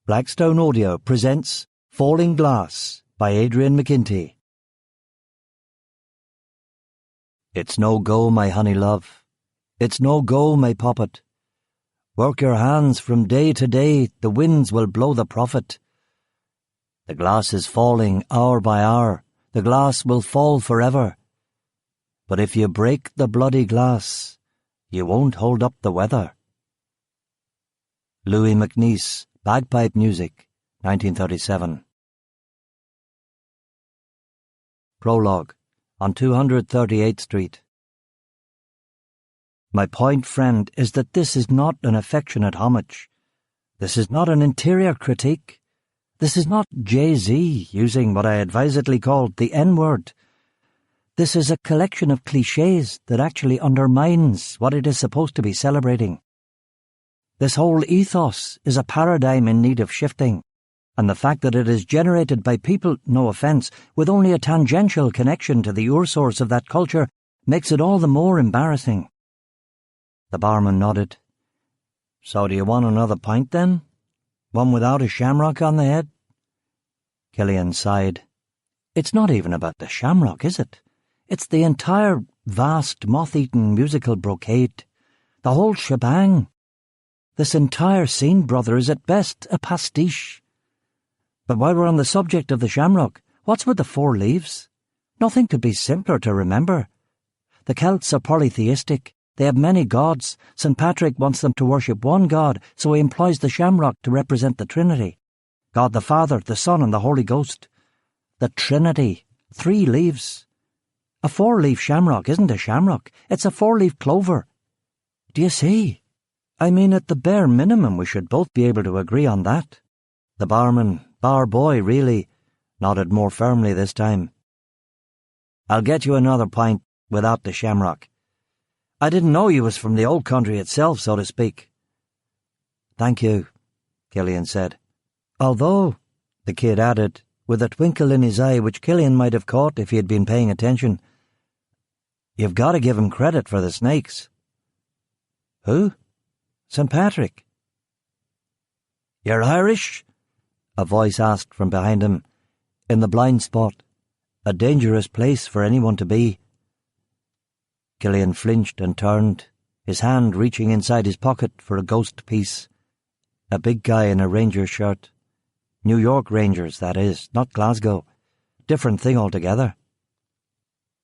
Blackstone Audio presents Falling Glass by Adrian McKinty. It's no go, my honey love. It's no go, my poppet. Work your hands from day to day, the winds will blow the profit. The glass is falling hour by hour, the glass will fall forever. But if you break the bloody glass, you won't hold up the weather. Louis MacNeice, Bagpipe Music, 1937. Prologue, on 238th Street. My point, friend, is that this is not an affectionate homage. This is not an interior critique. This is not Jay-Z using what I advisedly called the N-word. This is a collection of clichés that actually undermines what it is supposed to be celebrating. This whole ethos is a paradigm in need of shifting, and the fact that it is generated by people, no offence, with only a tangential connection to the ur-source of that culture makes it all the more embarrassing. The barman nodded. So do you want another pint then? One without a shamrock on the head? Killian sighed. It's not even about the shamrock, is it? It's the entire vast moth-eaten musical brocade. The whole shebang. This entire scene, brother, is at best a pastiche. But while we're on the subject of the shamrock, what's with the 4 leaves? Nothing could be simpler to remember. The Celts are polytheistic. They have many gods. St. Patrick wants them to worship one god, so he employs the shamrock to represent the Trinity. God the Father, the Son, and the Holy Ghost. The Trinity. 3 leaves. A 4-leaf shamrock isn't a shamrock. It's a 4-leaf clover. Do you see? I mean, at the bare minimum, we should both be able to agree on that. The barman, bar boy, really, nodded more firmly this time. I'll get you another pint without the shamrock. I didn't know you was from the old country itself, so to speak. Thank you, Killian said. Although, the kid added, with a twinkle in his eye which Killian might have caught if he had been paying attention, you've got to give him credit for the snakes. Who? St. Patrick. You're Irish? A voice asked from behind him, in the blind spot, a dangerous place for anyone to be. Killian flinched and turned, his hand reaching inside his pocket for a ghost piece. A big guy in a Ranger shirt. New York Rangers, that is, not Glasgow. Different thing altogether.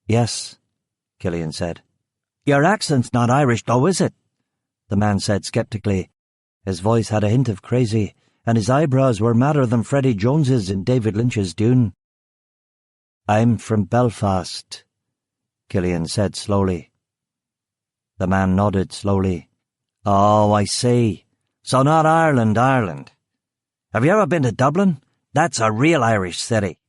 Yes, Killian said. Your accent's not Irish, though, is it? The man said sceptically. His voice had a hint of crazy, and his eyebrows were madder than Freddie Jones's in David Lynch's Dune. I'm from Belfast, Killian said slowly. The man nodded slowly. Oh, I see. So not Ireland. Have you ever been to Dublin? That's a real Irish city.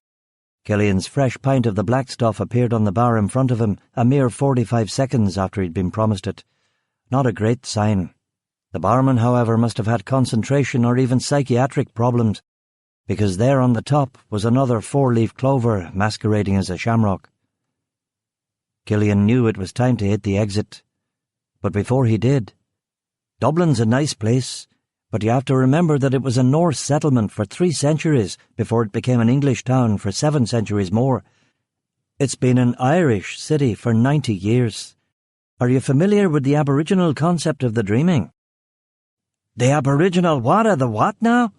Killian's fresh pint of the black stuff appeared on the bar in front of him a mere 45 seconds after he'd been promised it. Not a great sign. The barman, however, must have had concentration or even psychiatric problems, because there on the top was another 4-leaf clover masquerading as a shamrock. Killian knew it was time to hit the exit. But before he did, Dublin's a nice place, but you have to remember that it was a Norse settlement for 3 centuries before it became an English town for 7 centuries more. It's been an Irish city for 90 years. Are you familiar with the Aboriginal concept of the dreaming? The Aboriginal what of the what now?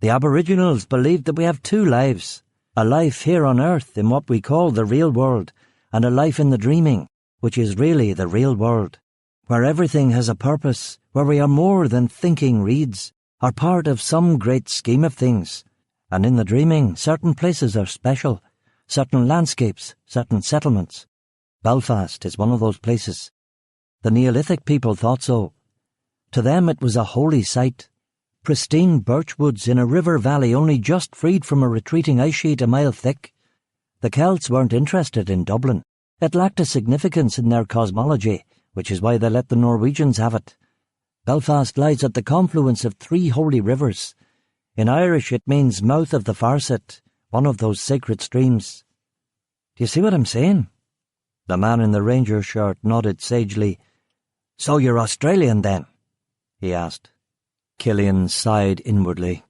The Aboriginals believed that we have 2 lives, a life here on Earth in what we call the real world, and a life in the dreaming, which is really the real world, where everything has a purpose, where we are more than thinking reeds, are part of some great scheme of things, and in the dreaming certain places are special, certain landscapes, certain settlements. Belfast is one of those places. The Neolithic people thought so. To them it was a holy site. Pristine birchwoods in a river valley only just freed from a retreating ice sheet a mile thick. The Celts weren't interested in Dublin. It lacked a significance in their cosmology, which is why they let the Norwegians have it. Belfast lies at the confluence of 3 holy rivers. In Irish it means mouth of the Farset, one of those sacred streams. Do you see what I'm saying? The man in the Ranger shirt nodded sagely. So you're Australian then? He asked. Killian sighed inwardly.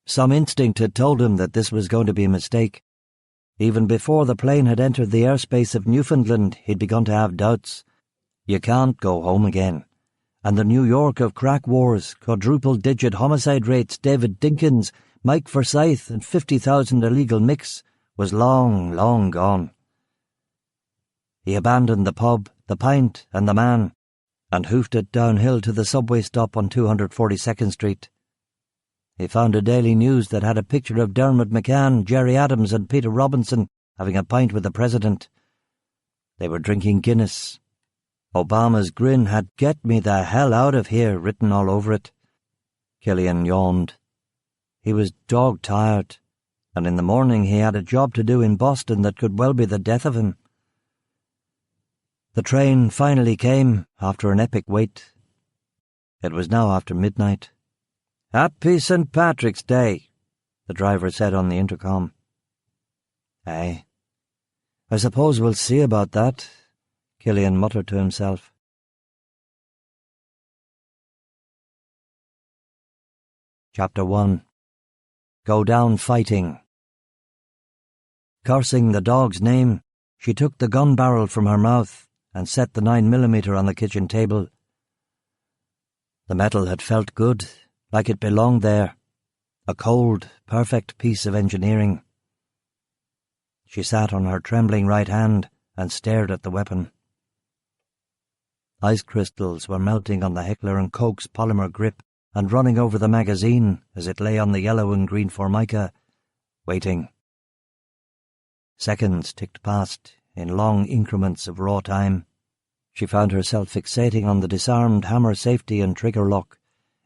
Some instinct had told him that this was going to be a mistake. Even before the plane had entered the airspace of Newfoundland, he'd begun to have doubts. You can't go home again. And the New York of crack wars, quadruple-digit homicide rates, David Dinkins, Mike Forsyth, and 50,000 illegal mix was long, long gone. He abandoned the pub, the pint, and the man, and hoofed it downhill to the subway stop on 242nd Street. He found a Daily News that had a picture of Dermot McCann, Jerry Adams, and Peter Robinson having a pint with the president. They were drinking Guinness. Obama's grin had "Get me the hell out of here" written all over it. Killian yawned. He was dog-tired, and in the morning he had a job to do in Boston that could well be the death of him. The train finally came, after an epic wait. It was now after midnight. "Happy St. Patrick's Day," the driver said on the intercom. "Aye. I suppose we'll see about that," Killian muttered to himself. Chapter 1. Go Down Fighting. Cursing the dog's name, she took the gun barrel from her mouth and set the 9mm on the kitchen table. The metal had felt good, like it belonged there, a cold, perfect piece of engineering. She sat on her trembling right hand and stared at the weapon. Ice crystals were melting on the Heckler & Koch's polymer grip and running over the magazine as it lay on the yellow and green formica, waiting. Seconds ticked past in long increments of raw time. She found herself fixating on the disarmed hammer safety and trigger lock,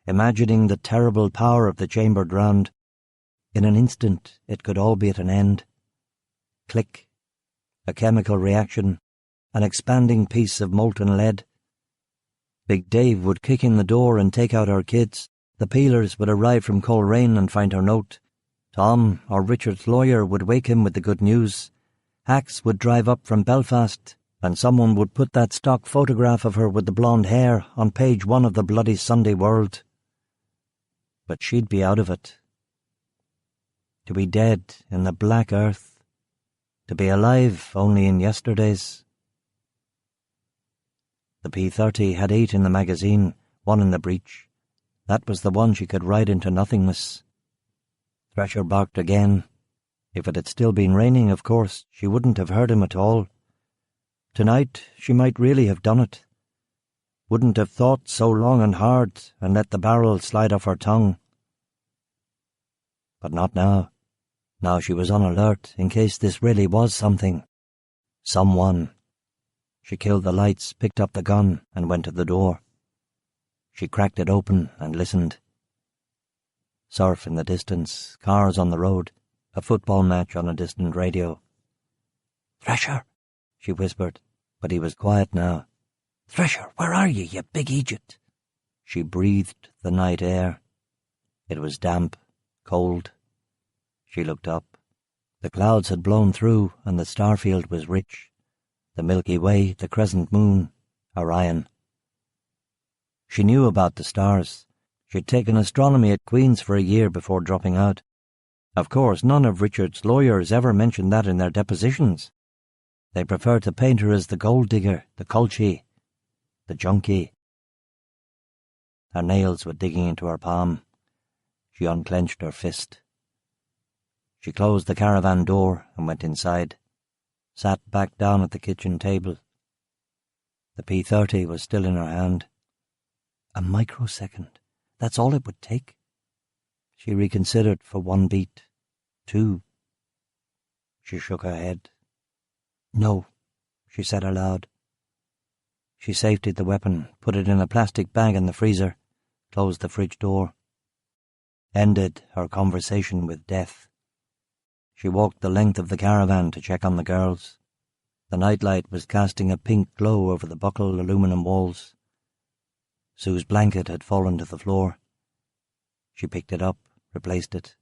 imagining the terrible power of the chambered round. In an instant it could all be at an end. Click. A chemical reaction. An expanding piece of molten lead. Big Dave would kick in the door and take out her kids. The Peelers would arrive from Coleraine and find her note. Tom, or Richard's lawyer, would wake him with the good news. Hacks would drive up from Belfast, and someone would put that stock photograph of her with the blonde hair on page 1 of the bloody Sunday World. But she'd be out of it. To be dead in the black earth. To be alive only in yesterdays. The P-30 had 8 in the magazine, 1 in the breech. That was the one she could ride into nothingness. Thresher barked again. If it had still been raining, of course, she wouldn't have heard him at all. Tonight she might really have done it. Wouldn't have thought so long and hard and let the barrel slide off her tongue. But not now. Now she was on alert in case this really was something. Someone. She killed the lights, picked up the gun, and went to the door. She cracked it open and listened. Surf in the distance, cars on the road, a football match on a distant radio. "Thresher," she whispered, but he was quiet now. "Thresher, where are you big Egypt?" She breathed the night air. It was damp, cold. She looked up. The clouds had blown through, and the starfield was rich. The Milky Way, the crescent moon, Orion. She knew about the stars. She'd taken astronomy at Queen's for a year before dropping out. Of course, none of Richard's lawyers ever mentioned that in their depositions. They preferred to paint her as the gold digger, the culchie, the junkie. Her nails were digging into her palm. She unclenched her fist. She closed the caravan door and went inside, sat back down at the kitchen table. The P-30 was still in her hand. A microsecond. That's all it would take. She reconsidered for 1 beat, 2. She shook her head. "No," she said aloud. She safetied the weapon, put it in a plastic bag in the freezer, closed the fridge door. Ended her conversation with death. She walked the length of the caravan to check on the girls. The nightlight was casting a pink glow over the buckled aluminum walls. Sue's blanket had fallen to the floor. She picked it up, replaced it.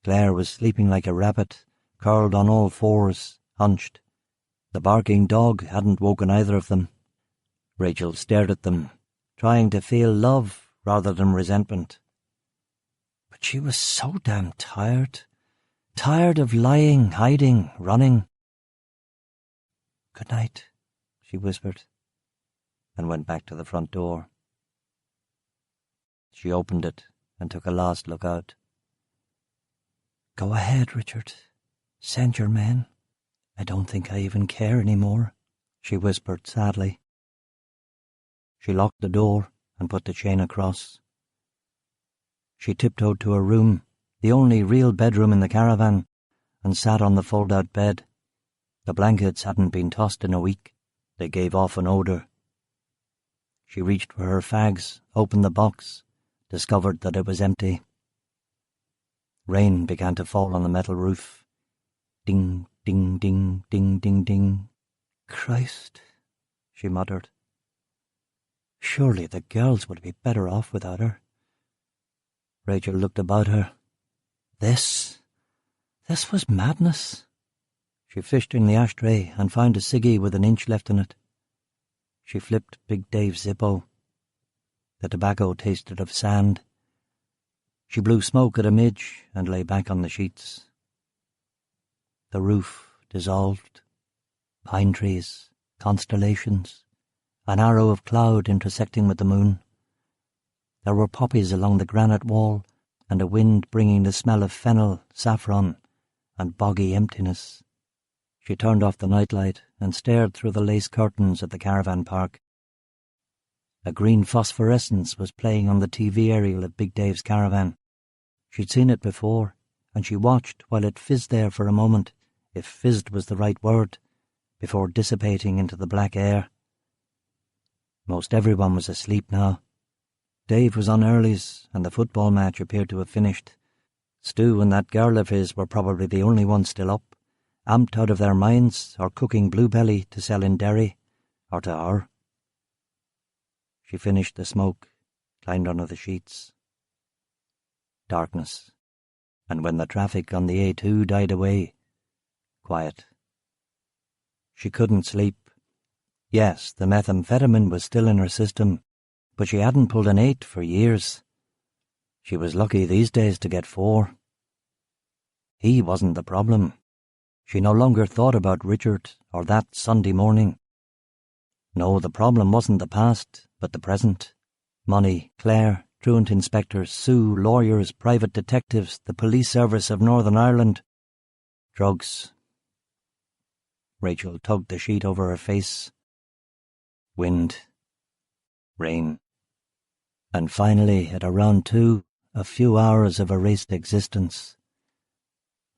Claire was sleeping like a rabbit, curled on all fours, hunched. The barking dog hadn't woken either of them. Rachel stared at them, trying to feel love rather than resentment. But she was so damn tired. Tired of lying, hiding, running. "Good night," she whispered, and went back to the front door. She opened it and took a last look out. "Go ahead, Richard. Send your men. I don't think I even care anymore," she whispered sadly. She locked the door and put the chain across. She tiptoed to her room, the only real bedroom in the caravan, and sat on the fold-out bed. The blankets hadn't been tossed in a week. They gave off an odour. She reached for her fags, opened the box, discovered that it was empty. Rain began to fall on the metal roof. Ding, ding, ding, ding, ding, ding. "Christ," she muttered. Surely the girls would be better off without her. Rachel looked about her. This was madness. She fished in the ashtray and found a ciggy with an inch left in it. She flipped Big Dave's Zippo. The tobacco tasted of sand. She blew smoke at a midge and lay back on the sheets. The roof dissolved. Pine trees, constellations, an arrow of cloud intersecting with the moon. There were poppies along the granite wall, and a wind bringing the smell of fennel, saffron, and boggy emptiness. She turned off the nightlight and stared through the lace curtains at the caravan park. A green phosphorescence was playing on the TV aerial of Big Dave's caravan. She'd seen it before, and she watched while it fizzed there for a moment, if fizzed was the right word, before dissipating into the black air. Most everyone was asleep now. Dave was on earlies, and the football match appeared to have finished. Stu and that girl of his were probably the only ones still up, amped out of their minds, or cooking bluebelly to sell in Derry, or to her. She finished the smoke, climbed under the sheets. Darkness, and when the traffic on the A2 died away, quiet. She couldn't sleep. Yes, the methamphetamine was still in her system, but she hadn't pulled an 8 for years. She was lucky these days to get 4. He wasn't the problem. She no longer thought about Richard or that Sunday morning. No, the problem wasn't the past, but the present. Money, Claire, truant inspectors, Sue, lawyers, private detectives, the police service of Northern Ireland. Drugs. Rachel tugged the sheet over her face. Wind. Rain. And finally, at around 2, a few hours of erased existence.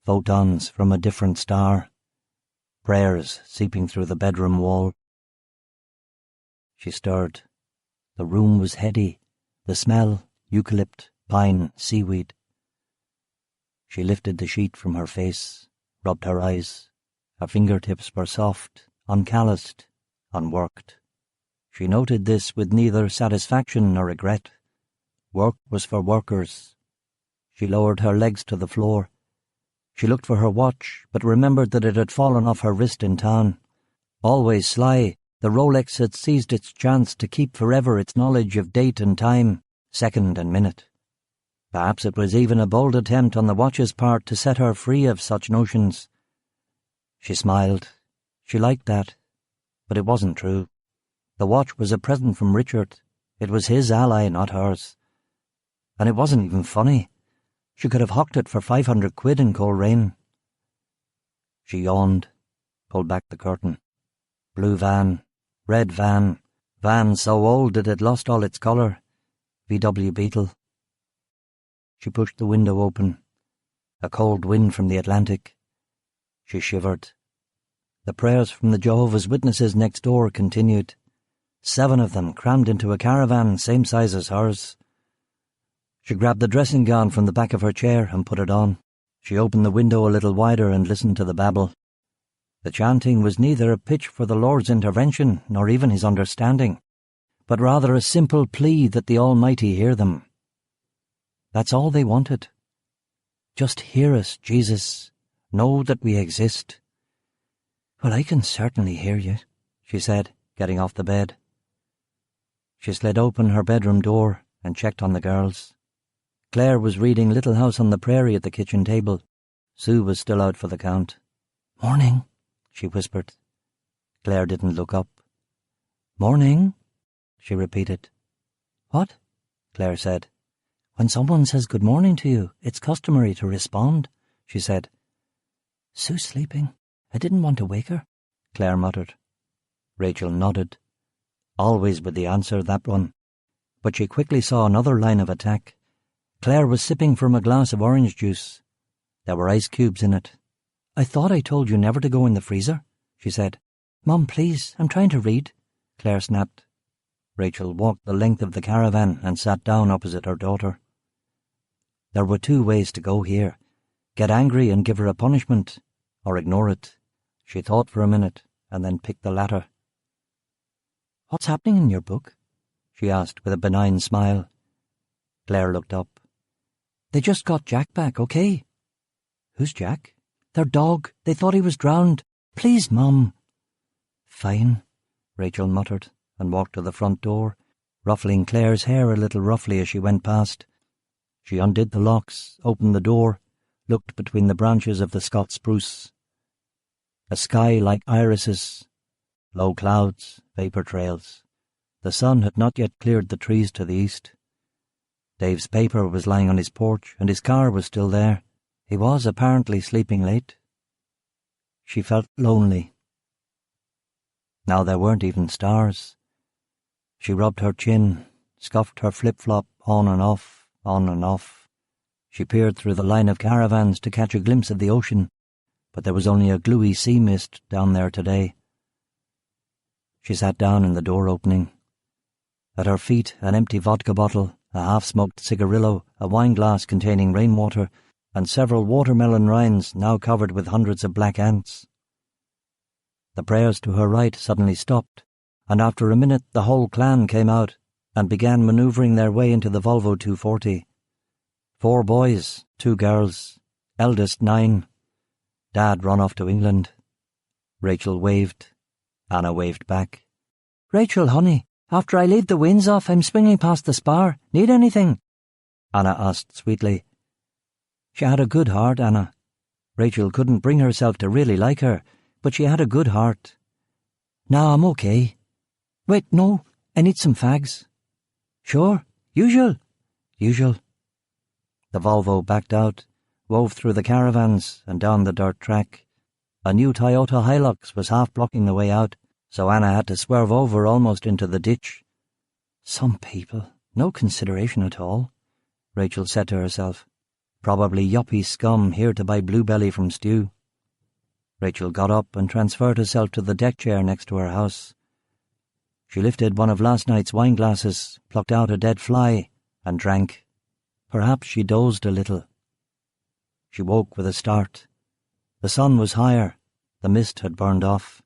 Photons from a different star. Prayers seeping through the bedroom wall. She stirred. The room was heady. The smell, eucalypt, pine, seaweed. She lifted the sheet from her face, rubbed her eyes. Her fingertips were soft, uncalloused, unworked. She noted this with neither satisfaction nor regret. Work was for workers. She lowered her legs to the floor. She looked for her watch, but remembered that it had fallen off her wrist in town. Always sly, the Rolex had seized its chance to keep forever its knowledge of date and time, second and minute. Perhaps it was even a bold attempt on the watch's part to set her free of such notions. She smiled. She liked that. But it wasn't true. The watch was a present from Richard. It was his ally, not hers. And it wasn't even funny. She could have hocked it for 500 quid in Coleraine. She yawned, pulled back the curtain. Blue van, red van, van so old that it lost all its colour. VW Beetle. She pushed the window open. A cold wind from the Atlantic. She shivered. The prayers from the Jehovah's Witnesses next door continued. 7 of them crammed into a caravan same size as hers. She grabbed the dressing gown from the back of her chair and put it on. She opened the window a little wider and listened to the babble. The chanting was neither a pitch for the Lord's intervention nor even his understanding, but rather a simple plea that the Almighty hear them. That's all they wanted. Just hear us, Jesus. Know that we exist. Well, I can certainly hear you, she said, getting off the bed. She slid open her bedroom door and checked on the girls. Claire was reading Little House on the Prairie at the kitchen table. Sue was still out for the count. "Morning," she whispered. Claire didn't look up. "Morning," she repeated. "What?" Claire said. "When someone says good morning to you, it's customary to respond," she said. "Sue's sleeping. I didn't want to wake her," Claire muttered. Rachel nodded. Always with the answer, that one. But she quickly saw another line of attack. Claire was sipping from a glass of orange juice. There were ice cubes in it. "I thought I told you never to go in the freezer," she said. "Mum, please, I'm trying to read," Claire snapped. Rachel walked the length of the caravan and sat down opposite her daughter. There were two ways to go here. Get angry and give her a punishment, or ignore it. She thought for a minute, and then picked the latter. "What's happening in your book?" she asked with a benign smile. Claire looked up. "They just got Jack back, okay?" "Who's Jack?" "Their dog. They thought he was drowned. Please, Mum." "Fine," Rachel muttered, and walked to the front door, ruffling Claire's hair a little roughly as she went past. She undid the locks, opened the door, looked between the branches of the Scotch spruce. A sky like irises, low clouds, vapour trails. The sun had not yet cleared the trees to the east. Dave's paper was lying on his porch, and his car was still there. He was apparently sleeping late. She felt lonely. Now there weren't even stars. She rubbed her chin, scuffed her flip-flop on and off, on and off. She peered through the line of caravans to catch a glimpse of the ocean, but there was only a gluey sea mist down there today. She sat down in the door opening. At her feet, an empty vodka bottle, a half-smoked cigarillo, a wineglass containing rainwater, and several watermelon rinds now covered with hundreds of black ants. The prayers to her right suddenly stopped, and after a minute the whole clan came out and began manoeuvring their way into the Volvo 240. 4 boys, 2 girls, eldest 9. Dad run off to England. Rachel waved. Anna waved back. "Rachel, honey, after I leave the winds off, I'm swinging past the spar. Need anything?" Anna asked sweetly. She had a good heart, Anna. Rachel couldn't bring herself to really like her, but she had a good heart. "No, I'm okay. Wait, no, I need some fags." "Sure, usual." The Volvo backed out, wove through the caravans and down the dirt track. A new Toyota Hilux was half blocking the way out, so Anna had to swerve over almost into the ditch. "Some people, no consideration at all," Rachel said to herself. "Probably yuppie scum here to buy bluebelly from Stew." Rachel got up and transferred herself to the deck chair next to her house. She lifted one of last night's wine glasses, plucked out a dead fly, and drank. Perhaps she dozed a little. She woke with a start. The sun was higher. The mist had burned off.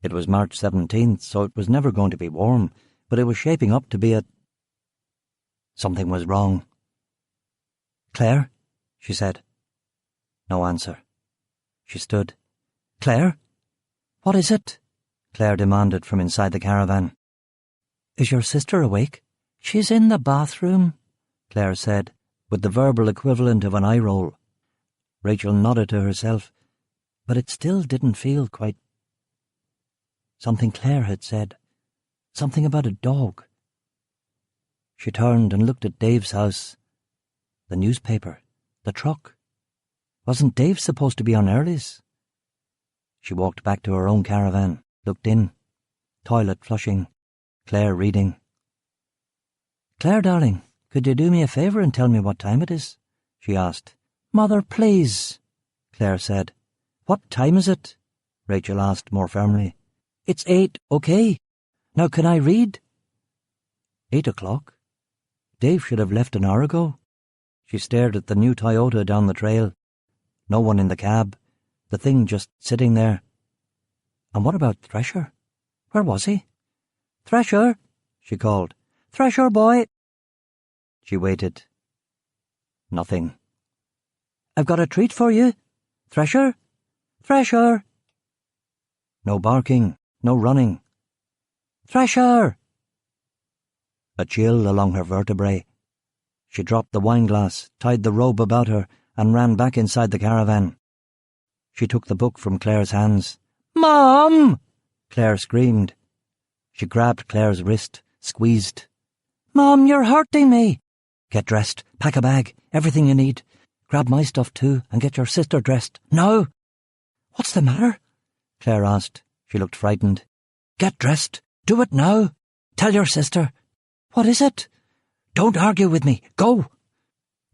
It was March 17th, so it was never going to be warm, but it was shaping up to be a... Something was wrong. "Claire?" she said. No answer. She stood. "Claire? What is it?" Claire demanded from inside the caravan. "Is your sister awake?" "She's in the bathroom," Claire said, with the verbal equivalent of an eye roll. Rachel nodded to herself, but it still didn't feel quite... Something Claire had said. Something about a dog. She turned and looked at Dave's house. The newspaper. The truck. Wasn't Dave supposed to be on Early's? She walked back to her own caravan, looked in. Toilet flushing. Claire reading. "Claire, darling, could you do me a favour and tell me what time it is?" she asked. "Mother, please," Claire said. "What time is it?" Rachel asked more firmly. "It's 8, okay? Now can I read?" 8 o'clock? Dave should have left an hour ago. She stared at the new Toyota down the trail. No one in the cab. The thing just sitting there. And what about Thresher? Where was he? "Thresher," she called. "Thresher, boy." She waited. Nothing. "I've got a treat for you. Thresher? Thresher!" No barking, no running. "Thresher!" a chill along her vertebrae. She dropped the wineglass, tied the robe about her, and ran back inside the caravan. She took the book from Claire's hands. "Mom!" Claire screamed. She grabbed Claire's wrist, squeezed. "Mom, you're hurting me!" "Get dressed, pack a bag, everything you need. Grab my stuff too, and get your sister dressed. Now!" "What's the matter?" Claire asked. She looked frightened. "Get dressed. Do it now. Tell your sister." "What is it?" "Don't argue with me. Go!"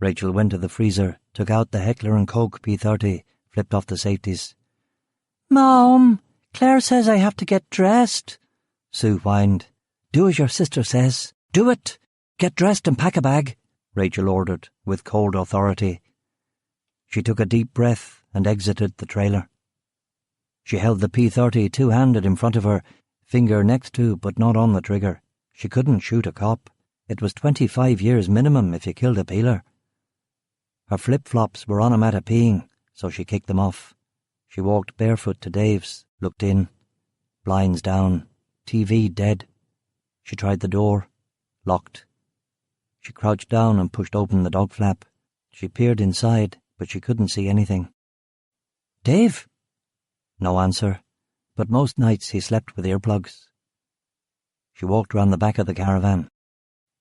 Rachel went to the freezer, took out the Heckler & Koch P30, flipped off the safeties. "Mom, Claire says I have to get dressed," Sue whined. "Do as your sister says. Do it. Get dressed and pack a bag," Rachel ordered, with cold authority. She took a deep breath and exited the trailer. She held the P30 two-handed in front of her, finger next to but not on the trigger. She couldn't shoot a cop. It was 25 years minimum if you killed a peeler. Her flip-flops were on him at a peeing, so she kicked them off. She walked barefoot to Dave's, looked in. Blinds down, TV dead. She tried the door. Locked. She crouched down and pushed open the dog flap. She peered inside, but she couldn't see anything. "Dave?" No answer, but most nights he slept with earplugs. She walked round the back of the caravan.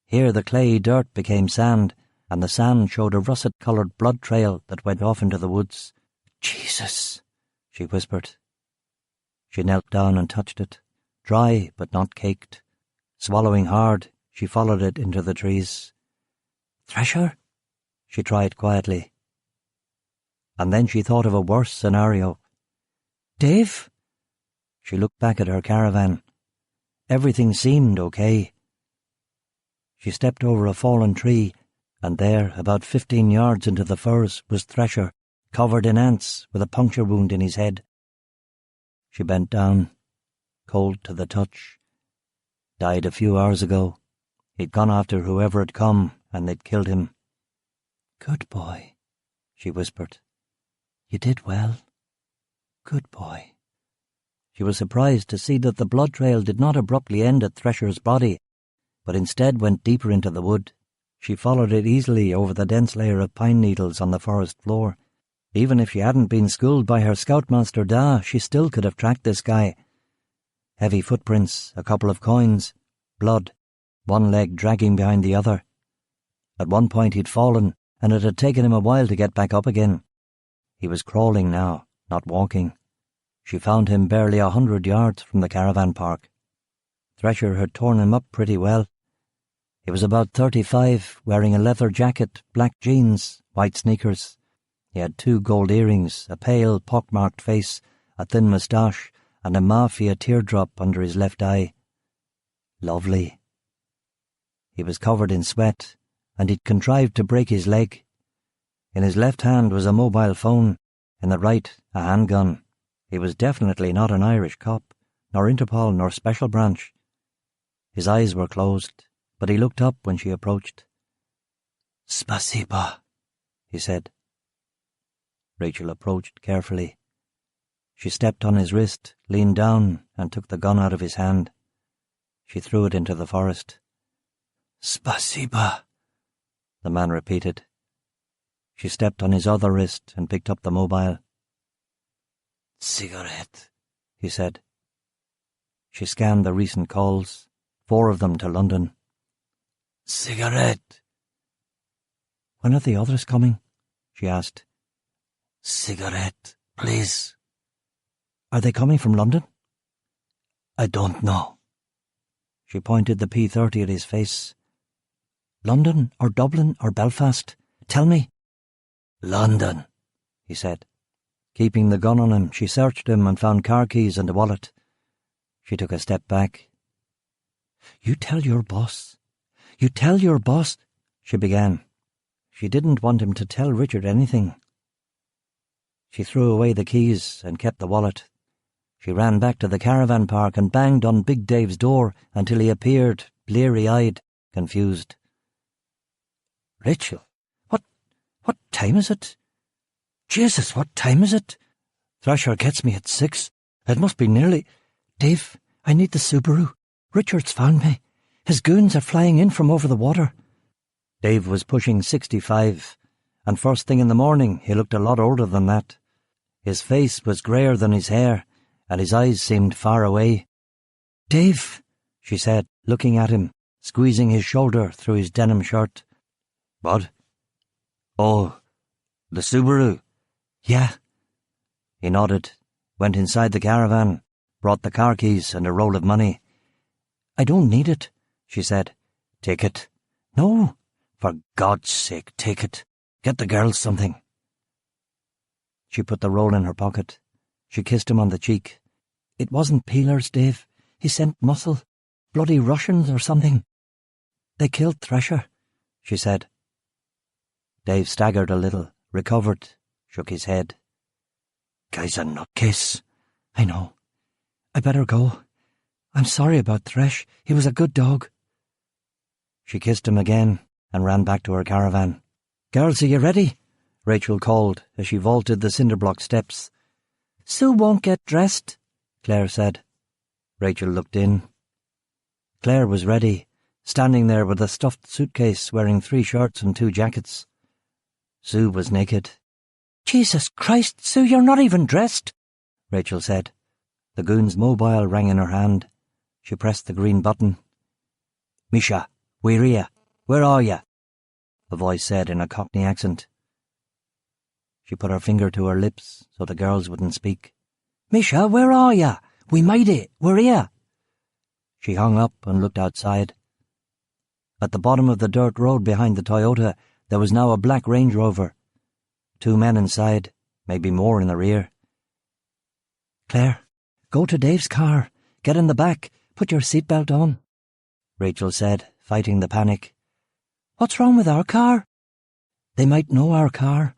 Here the clayey dirt became sand, and the sand showed a russet-coloured blood trail that went off into the woods. "Jesus," she whispered. She knelt down and touched it, dry but not caked. Swallowing hard, she followed it into the trees. "Thresher?" she tried quietly. And then she thought of a worse scenario. "Dave?" She looked back at her caravan. Everything seemed okay. She stepped over a fallen tree, and there, about 15 yards into the firs, was Thresher, covered in ants, with a puncture wound in his head. She bent down, cold to the touch. Died a few hours ago. He'd gone after whoever had come, and they'd killed him. "Good boy," she whispered. "You did well. Good boy." She was surprised to see that the blood trail did not abruptly end at Thresher's body, but instead went deeper into the wood. She followed it easily over the dense layer of pine needles on the forest floor. Even if she hadn't been schooled by her scoutmaster Da, she still could have tracked this guy. Heavy footprints, a couple of coins, blood, one leg dragging behind the other. At one point he'd fallen, and it had taken him a while to get back up again. He was crawling now, not walking. She found him barely 100 yards from the caravan park. Thresher had torn him up pretty well. He was about 35, wearing a leather jacket, black jeans, white sneakers. He had 2 gold earrings, a pale, pockmarked face, a thin moustache, and a mafia teardrop under his left eye. Lovely. He was covered in sweat, and he'd contrived to break his leg. In his left hand was a mobile phone, in the right a handgun. He was definitely not an Irish cop, nor Interpol nor Special Branch. His eyes were closed, but he looked up when she approached. "Spasiba," he said. Rachel approached carefully. She stepped on his wrist, leaned down, and took the gun out of his hand. She threw it into the forest. "Spasiba," the man repeated. She stepped on his other wrist and picked up the mobile. "Cigarette," he said. She scanned the recent calls, 4 of them to London. "Cigarette." "When are the others coming?" she asked. "Cigarette, please." "Are they coming from London?" "I don't know." She pointed the P30 at his face. "London or Dublin or Belfast? Tell me." "London," he said. Keeping the gun on him, she searched him and found car keys and a wallet. She took a step back. "You tell your boss. You tell your boss," she began. She didn't want him to tell Richard anything. She threw away the keys and kept the wallet. She ran back to the caravan park and banged on Big Dave's door until he appeared, bleary-eyed, confused. "Rachel, what time is it? Jesus, what time is it? Thresher gets me at 6. It must be nearly... Dave, I need the Subaru. Richard's found me. His goons are flying in from over the water." Dave was pushing 65, and first thing in the morning he looked a lot older than that. His face was greyer than his hair, and his eyes seemed far away. "Dave," she said, looking at him, squeezing his shoulder through his denim shirt. "What?" "Oh, the Subaru?" "Yeah." He nodded, went inside the caravan, brought the car keys and a roll of money. "I don't need it," she said. "Take it." "No." "For God's sake, take it. Get the girls something." She put the roll in her pocket. She kissed him on the cheek. "It wasn't peelers, Dave. He sent muscle. Bloody Russians or something. They killed Thresher," she said. Dave staggered a little, recovered, shook his head. "Guy's a nutcase." "I know. I better go. I'm sorry about Thresh. He was a good dog." She kissed him again and ran back to her caravan. "Girls, are you ready?" Rachel called as she vaulted the cinder-block steps. "Sue won't get dressed," Claire said. Rachel looked in. Claire was ready, standing there with a stuffed suitcase, wearing 3 shirts and 2 jackets. Sue was naked. "Jesus Christ, Sue, you're not even dressed," Rachel said. The goon's mobile rang in her hand. She pressed the green button. "Misha, we're here. Where are you?" a voice said in a Cockney accent. She put her finger to her lips so the girls wouldn't speak. "Misha, where are you? We made it. We're here." She hung up and looked outside. At the bottom of the dirt road behind the Toyota, there was now a black Range Rover. 2 men inside, maybe more in the rear. "Claire, go to Dave's car. Get in the back. Put your seatbelt on," Rachel said, fighting the panic. "What's wrong with our car?" "They might know our car.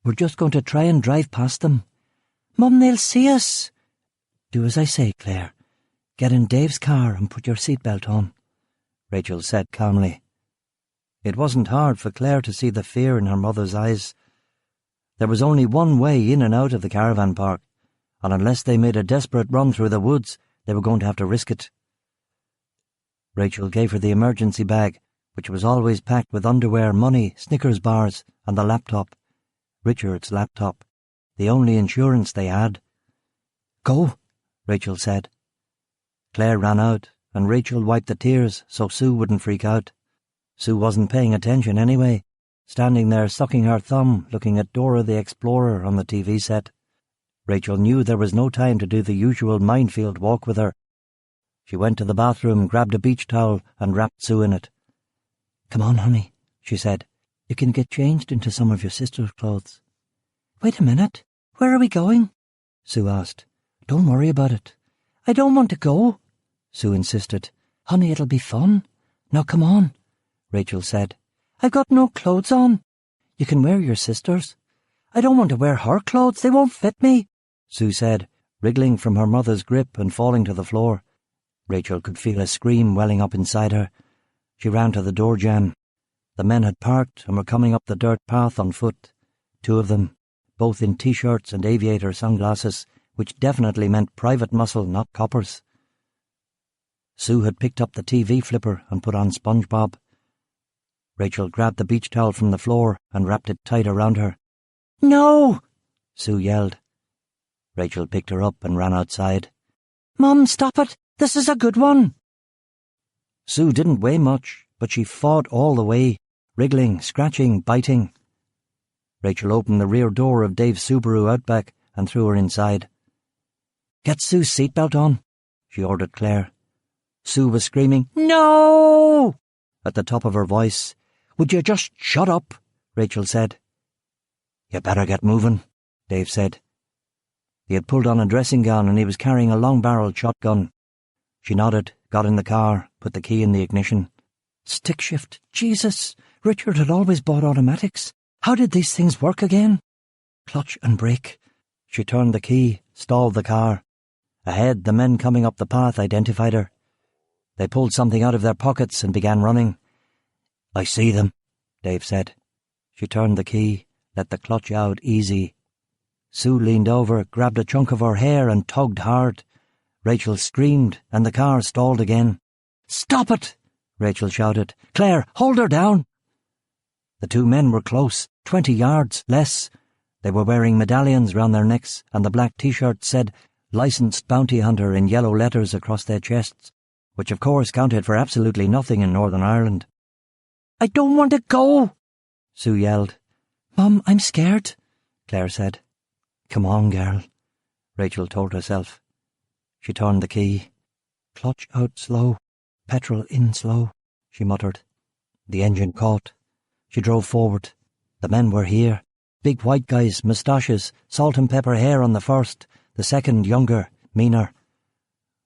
We're just going to try and drive past them." "Mum, they'll see us." "Do as I say, Claire. Get in Dave's car and put your seatbelt on," Rachel said calmly. It wasn't hard for Claire to see the fear in her mother's eyes. There was only one way in and out of the caravan park, and unless they made a desperate run through the woods, they were going to have to risk it. Rachel gave her the emergency bag, which was always packed with underwear, money, Snickers bars, and the laptop. Richard's laptop, the only insurance they had. "Go," Rachel said. Claire ran out, and Rachel wiped the tears so Sue wouldn't freak out. Sue wasn't paying attention anyway, standing there sucking her thumb, looking at Dora the Explorer on the TV set. Rachel knew there was no time to do the usual minefield walk with her. She went to the bathroom, grabbed a beach towel, and wrapped Sue in it. "Come on, honey," she said. "You can get changed into some of your sister's clothes." "Wait a minute. Where are we going?" Sue asked. "Don't worry about it." "I don't want to go," Sue insisted. "Honey, it'll be fun. Now come on," Rachel said. "I've got no clothes on." "You can wear your sister's." "I don't want to wear her clothes. They won't fit me," Sue said, wriggling from her mother's grip and falling to the floor. Rachel could feel a scream welling up inside her. She ran to the door jamb. The men had parked and were coming up the dirt path on foot. 2 of them, both in T-shirts and aviator sunglasses, which definitely meant private muscle, not coppers. Sue had picked up the TV flipper and put on SpongeBob. Rachel grabbed the beach towel from the floor and wrapped it tight around her. "No!" Sue yelled. Rachel picked her up and ran outside. "Mum, stop it! This is a good one!" Sue didn't weigh much, but she fought all the way, wriggling, scratching, biting. Rachel opened the rear door of Dave's Subaru Outback and threw her inside. "Get Sue's seatbelt on," she ordered Claire. Sue was screaming, "No!" at the top of her voice. "Would you just shut up?" Rachel said. "You better get moving," Dave said. He had pulled on a dressing gown and he was carrying a long-barreled shotgun. She nodded, got in the car, put the key in the ignition. Stick shift, Jesus! Richard had always bought automatics. How did these things work again? Clutch and brake. She turned the key, stalled the car. Ahead, the men coming up the path identified her. They pulled something out of their pockets and began running. "I see them," Dave said. She turned the key, let the clutch out easy. Sue leaned over, grabbed a chunk of her hair and tugged hard. Rachel screamed and the car stalled again. "Stop it!" Rachel shouted. "Claire, hold her down!" The two men were close, 20 yards, less. They were wearing medallions round their necks, and the black T-shirt said "Licensed Bounty Hunter" in yellow letters across their chests, which of course counted for absolutely nothing in Northern Ireland. "I don't want to go," Sue yelled. "Mum, I'm scared," Claire said. "Come on, girl," Rachel told herself. She turned the key. "Clutch out slow, petrol in slow," she muttered. The engine caught. She drove forward. The men were here. Big white guys, moustaches, salt and pepper hair on the first, the second younger, meaner.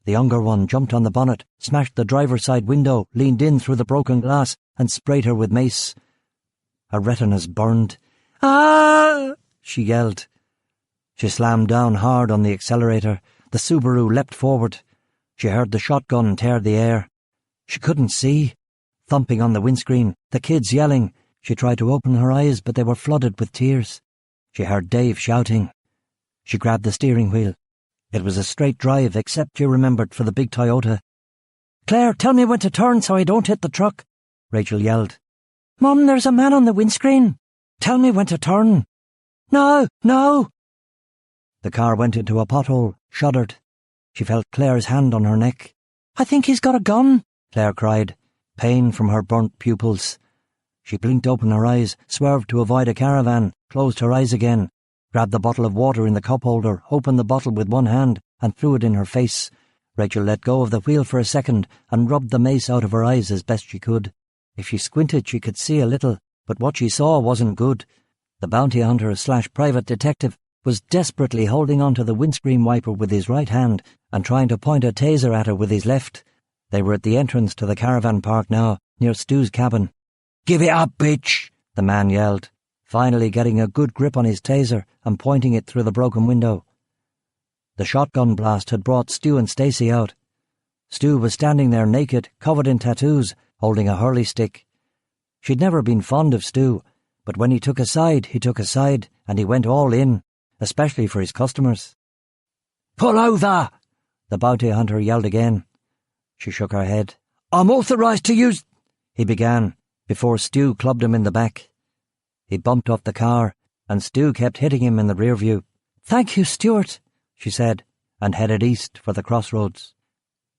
The younger one jumped on the bonnet, smashed the driver's side window, leaned in through the broken glass, and sprayed her with mace. Her retinas burned. "Ah!" she yelled. She slammed down hard on the accelerator. The Subaru leapt forward. She heard the shotgun tear the air. She couldn't see. Thumping on the windscreen, the kids yelling. She tried to open her eyes, but they were flooded with tears. She heard Dave shouting. She grabbed the steering wheel. It was a straight drive, except, she remembered, for the big Toyota. "Claire, tell me when to turn so I don't hit the truck," Rachel yelled. "Mum, there's a man on the windscreen. Tell me when to turn." "No, no." The car went into a pothole, shuddered. She felt Claire's hand on her neck. "I think he's got a gun," Claire cried, pain from her burnt pupils. She blinked open her eyes, swerved to avoid a caravan, closed her eyes again, grabbed the bottle of water in the cup holder, opened the bottle with one hand, and threw it in her face. Rachel let go of the wheel for a second and rubbed the mace out of her eyes as best she could. If she squinted, she could see a little, but what she saw wasn't good. The bounty hunter / private detective was desperately holding onto the windscreen wiper with his right hand and trying to point a taser at her with his left. They were at the entrance to the caravan park now, near Stu's cabin. "Give it up, bitch," the man yelled, finally getting a good grip on his taser and pointing it through the broken window. The shotgun blast had brought Stu and Stacy out. Stu was standing there naked, covered in tattoos, holding a hurley stick. She'd never been fond of Stu, but when he took a side, and he went all in, especially for his customers. "Pull over!" the bounty hunter yelled again. She shook her head. "I'm authorized to use—" he began, before Stu clubbed him in the back. He bumped off the car, and Stu kept hitting him in the rear view. "Thank you, Stuart," she said, and headed east for the crossroads.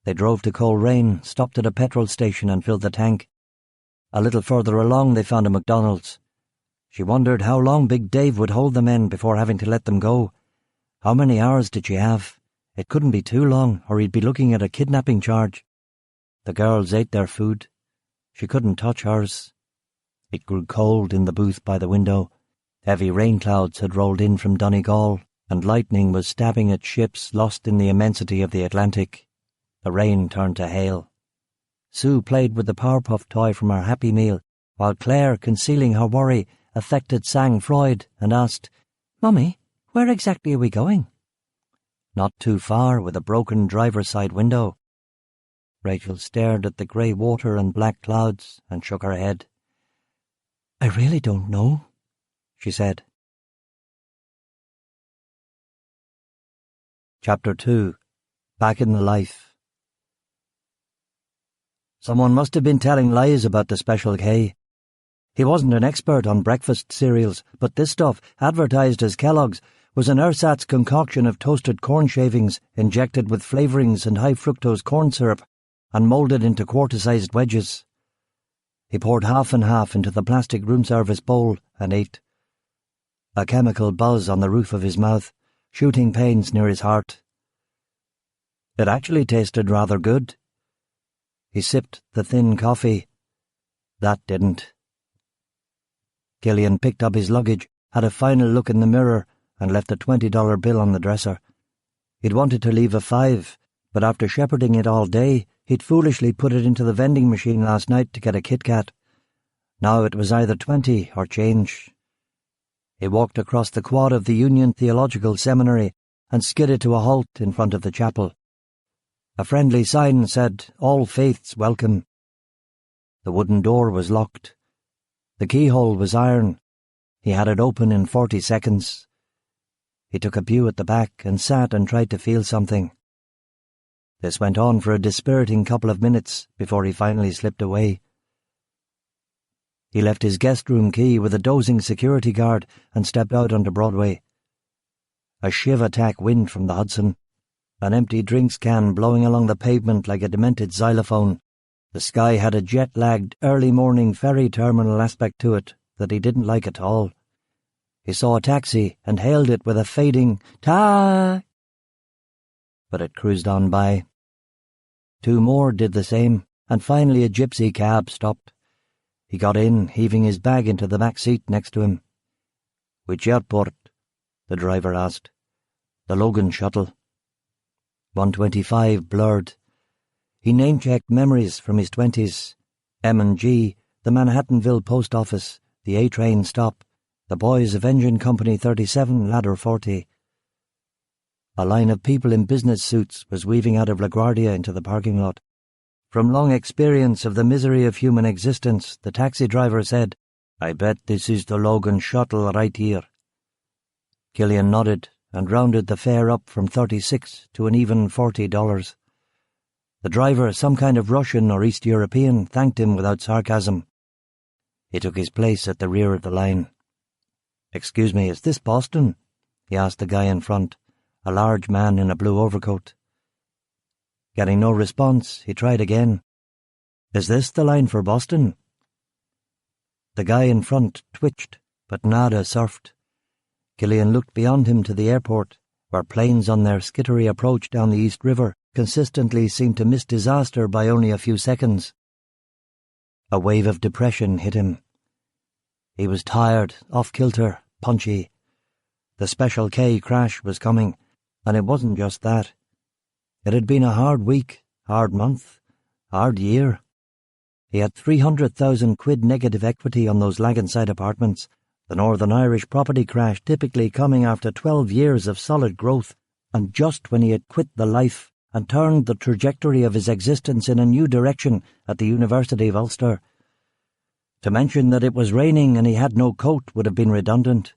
They drove to Coleraine, stopped at a petrol station and filled the tank. A little further along they found a McDonald's. She wondered how long Big Dave would hold the men before having to let them go. How many hours did she have? It couldn't be too long, or he'd be looking at a kidnapping charge. The girls ate their food. She couldn't touch hers. It grew cold in the booth by the window. Heavy rain clouds had rolled in from Donegal, and lightning was stabbing at ships lost in the immensity of the Atlantic. The rain turned to hail. Sue played with the Powerpuff toy from her Happy Meal, while Claire, concealing her worry, affected sang Freud and asked, "Mummy, where exactly are we going?" "Not too far, with a broken driver's side window." Rachel stared at the grey water and black clouds and shook her head. "I really don't know," she said. Chapter 2. Back in the Life. Someone must have been telling lies about the Special K. He wasn't an expert on breakfast cereals, but this stuff, advertised as Kellogg's, was an ersatz concoction of toasted corn shavings injected with flavourings and high-fructose corn syrup and moulded into quarter-sized wedges. He poured half and half into the plastic room service bowl and ate. A chemical buzz on the roof of his mouth, shooting pains near his heart. It actually tasted rather good. He sipped the thin coffee. That didn't. Killian picked up his luggage, had a final look in the mirror, and left a $20 bill on the dresser. He'd wanted to leave a $5, but after shepherding it all day, he'd foolishly put it into the vending machine last night to get a Kit Kat. Now it was either 20 or change. He walked across the quad of the Union Theological Seminary and skidded to a halt in front of the chapel. A friendly sign said, "All faiths welcome." The wooden door was locked. The keyhole was iron. He had it open in 40 seconds. He took a pew at the back and sat and tried to feel something. This went on for a dispiriting couple of minutes before he finally slipped away. He left his guest room key with a dozing security guard and stepped out onto Broadway. A shiv-attack wind from the Hudson, an empty drinks can blowing along the pavement like a demented xylophone. The sky had a jet-lagged, early-morning ferry terminal aspect to it that he didn't like at all. He saw a taxi and hailed it with a fading "ta", but it cruised on by. Two more did the same, and finally a gypsy cab stopped. He got in, heaving his bag into the back seat next to him. "Which airport?" the driver asked. "The Logan shuttle." 125 blurred. He name-checked memories from his 20s. M&G, the Manhattanville post office, the A-train stop, the boys of Engine Company 37, Ladder 40. A line of people in business suits was weaving out of LaGuardia into the parking lot. From long experience of the misery of human existence, the taxi driver said, "I bet this is the Logan shuttle right here." Killian nodded and rounded the fare up from $36 to an even $40. The driver, some kind of Russian or East European, thanked him without sarcasm. He took his place at the rear of the line. "Excuse me, is this Boston?" he asked the guy in front, a large man in a blue overcoat. Getting no response, he tried again. "Is this the line for Boston?" The guy in front twitched, but nada surfed. Killian looked beyond him to the airport, where planes on their skittery approach down the East River consistently seemed to miss disaster by only a few seconds. A wave of depression hit him. He was tired, off-kilter, punchy. The Special K crash was coming, and it wasn't just that. It had been a hard week, hard month, hard year. He had 300,000 quid negative equity on those Laganside apartments, the Northern Irish property crash typically coming after 12 years of solid growth, and just when he had quit the life and turned the trajectory of his existence in a new direction at the University of Ulster. To mention that it was raining and he had no coat would have been redundant.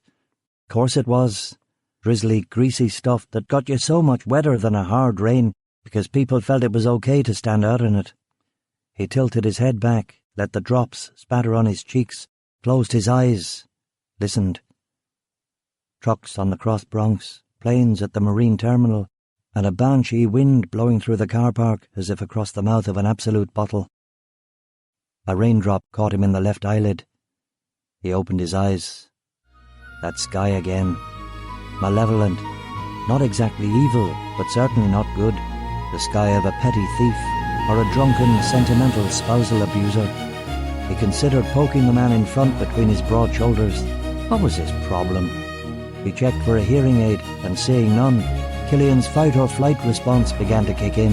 Of course it was. Drizzly, greasy stuff that got you so much wetter than a hard rain because people felt it was okay to stand out in it. He tilted his head back, let the drops spatter on his cheeks, closed his eyes, listened. Trucks on the Cross Bronx, planes at the marine terminal, and a banshee wind blowing through the car park as if across the mouth of an absolute bottle. A raindrop caught him in the left eyelid. He opened his eyes. That sky again. Malevolent. Not exactly evil, but certainly not good. The sky of a petty thief, or a drunken, sentimental spousal abuser. He considered poking the man in front between his broad shoulders. What was his problem? He checked for a hearing aid, and seeing none, Killian's fight-or-flight response began to kick in.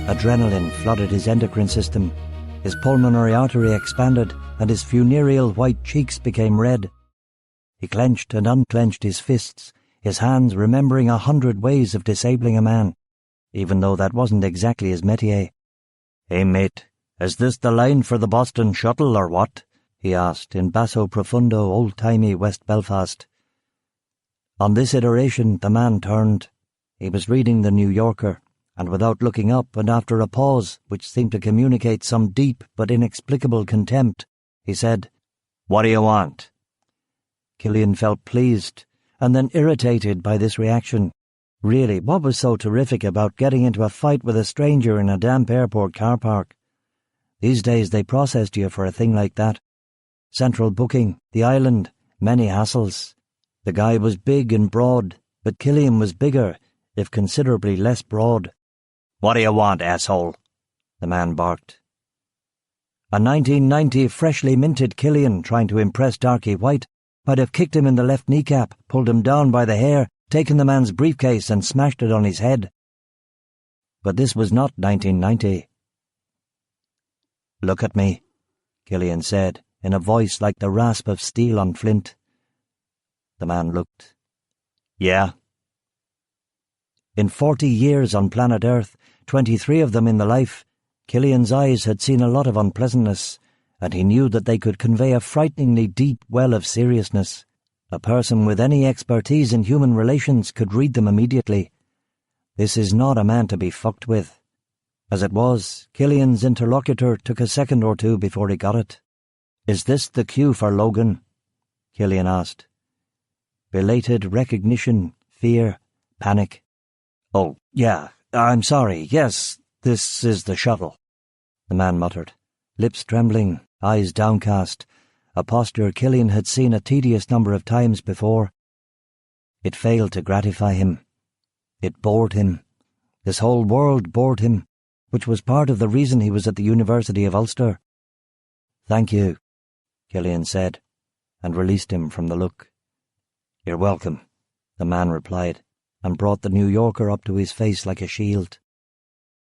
Adrenaline flooded his endocrine system. His pulmonary artery expanded, and his funereal white cheeks became red. He clenched and unclenched his fists, his hands remembering 100 ways of disabling a man, even though that wasn't exactly his métier. "Hey, mate, is this the line for the Boston shuttle, or what?" he asked in basso profundo, old-timey West Belfast. On this iteration, the man turned. He was reading the New Yorker, and without looking up and after a pause which seemed to communicate some deep but inexplicable contempt, he said, "What do you want?" Killian felt pleased, and then irritated by this reaction. Really, what was so terrific about getting into a fight with a stranger in a damp airport car park? These days they processed you for a thing like that. Central booking, the island, many hassles. The guy was big and broad, but Killian was bigger, if considerably less broad. "What do you want, asshole?" the man barked. A 1990 freshly minted Killian trying to impress Darky White might have kicked him in the left kneecap, pulled him down by the hair, taken the man's briefcase and smashed it on his head. But this was not 1990. "Look at me," Killian said, in a voice like the rasp of steel on flint. The man looked. "Yeah." In 40 years on planet Earth, 23 of them in the life, Killian's eyes had seen a lot of unpleasantness, and he knew that they could convey a frighteningly deep well of seriousness. A person with any expertise in human relations could read them immediately. This is not a man to be fucked with. As it was, Killian's interlocutor took a second or two before he got it. "Is this the cue for Logan?" Killian asked. Belated recognition, fear, panic. "Oh, yeah, I'm sorry, yes, this is the shuttle," the man muttered, lips trembling, eyes downcast, a posture Killian had seen a tedious number of times before. It failed to gratify him. It bored him. This whole world bored him, which was part of the reason he was at the University of Ulster. "Thank you," Killian said, and released him from the look. "You're welcome," the man replied, and brought the New Yorker up to his face like a shield.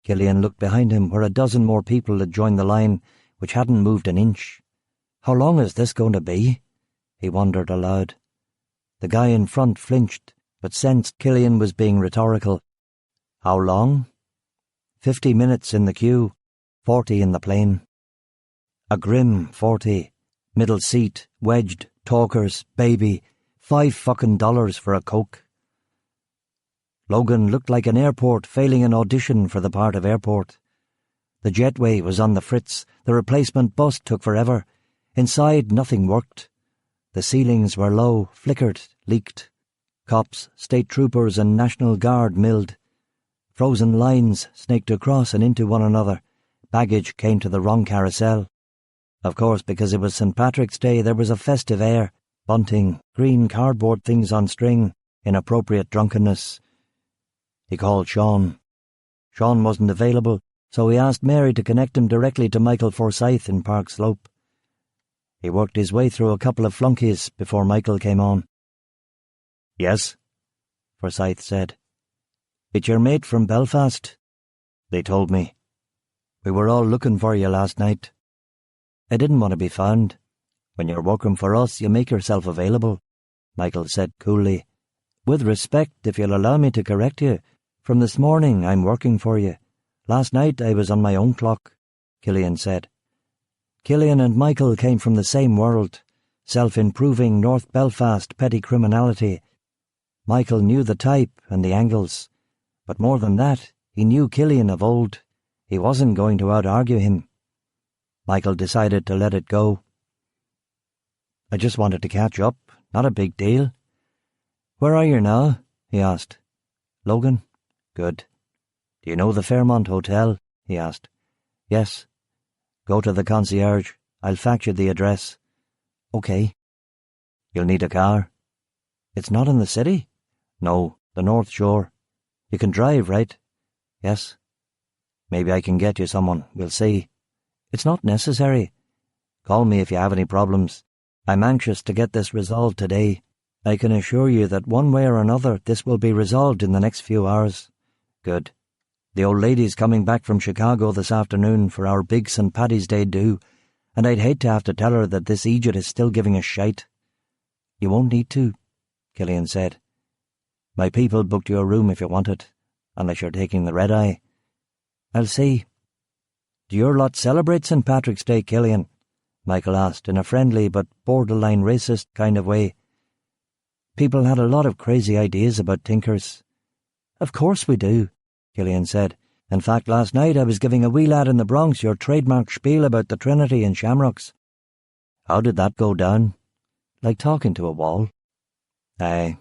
Killian looked behind him where a dozen more people had joined the line, which hadn't moved an inch. How long is this going to be? He wondered aloud. The guy in front flinched, but sensed Killian was being rhetorical. How long? 50 minutes in the queue, 40 in the plane. A grim 40. Middle seat, wedged, talkers, baby, $5 for a Coke. Logan looked like an airport failing an audition for the part of airport. The jetway was on the fritz, the replacement bus took forever. Inside, nothing worked. The ceilings were low, flickered, leaked. Cops, state troopers and National Guard milled. Frozen lines snaked across and into one another. Baggage came to the wrong carousel. Of course, because it was St. Patrick's Day, there was a festive air. Bunting, green cardboard things on string, inappropriate drunkenness. He called Sean. Sean wasn't available, so he asked Mary to connect him directly to Michael Forsyth in Park Slope. He worked his way through a couple of flunkies before Michael came on. "Yes," Forsyth said. "It's your mate from Belfast. They told me. We were all looking for you last night. I didn't want to be found. When you're working for us, you make yourself available," Michael said coolly. "With respect, if you'll allow me to correct you, from this morning I'm working for you. Last night I was on my own clock," Killian said. Killian and Michael came from the same world, self-improving North Belfast petty criminality. Michael knew the type and the angles, but more than that, he knew Killian of old. He wasn't going to out-argue him. Michael decided to let it go. "I just wanted to catch up, not a big deal." "Where are you now?" he asked. "Logan?" "Good. Do you know the Fairmont Hotel?" he asked. "Yes." "Go to the concierge. I'll fax you the address." "Okay." "You'll need a car." "It's not in the city?" "No, the North Shore. You can drive, right?" "Yes." "Maybe I can get you someone. We'll see." "It's not necessary." "Call me if you have any problems. I'm anxious to get this resolved today. I can assure you that one way or another this will be resolved in the next few hours." "Good. The old lady's coming back from Chicago this afternoon for our big St. Paddy's Day do, and I'd hate to have to tell her that this Egypt is still giving us shite." "You won't need to," Killian said. "My people booked you a room if you want it, unless you're taking the red-eye." "I'll see." "Do your lot celebrate St. Patrick's Day, Killian?" Michael asked in a friendly but borderline racist kind of way. People had a lot of crazy ideas about tinkers. "Of course we do," Killian said. "In fact, last night I was giving a wee lad in the Bronx your trademark spiel about the Trinity and Shamrocks." "How did that go down?" "Like talking to a wall." "Aye."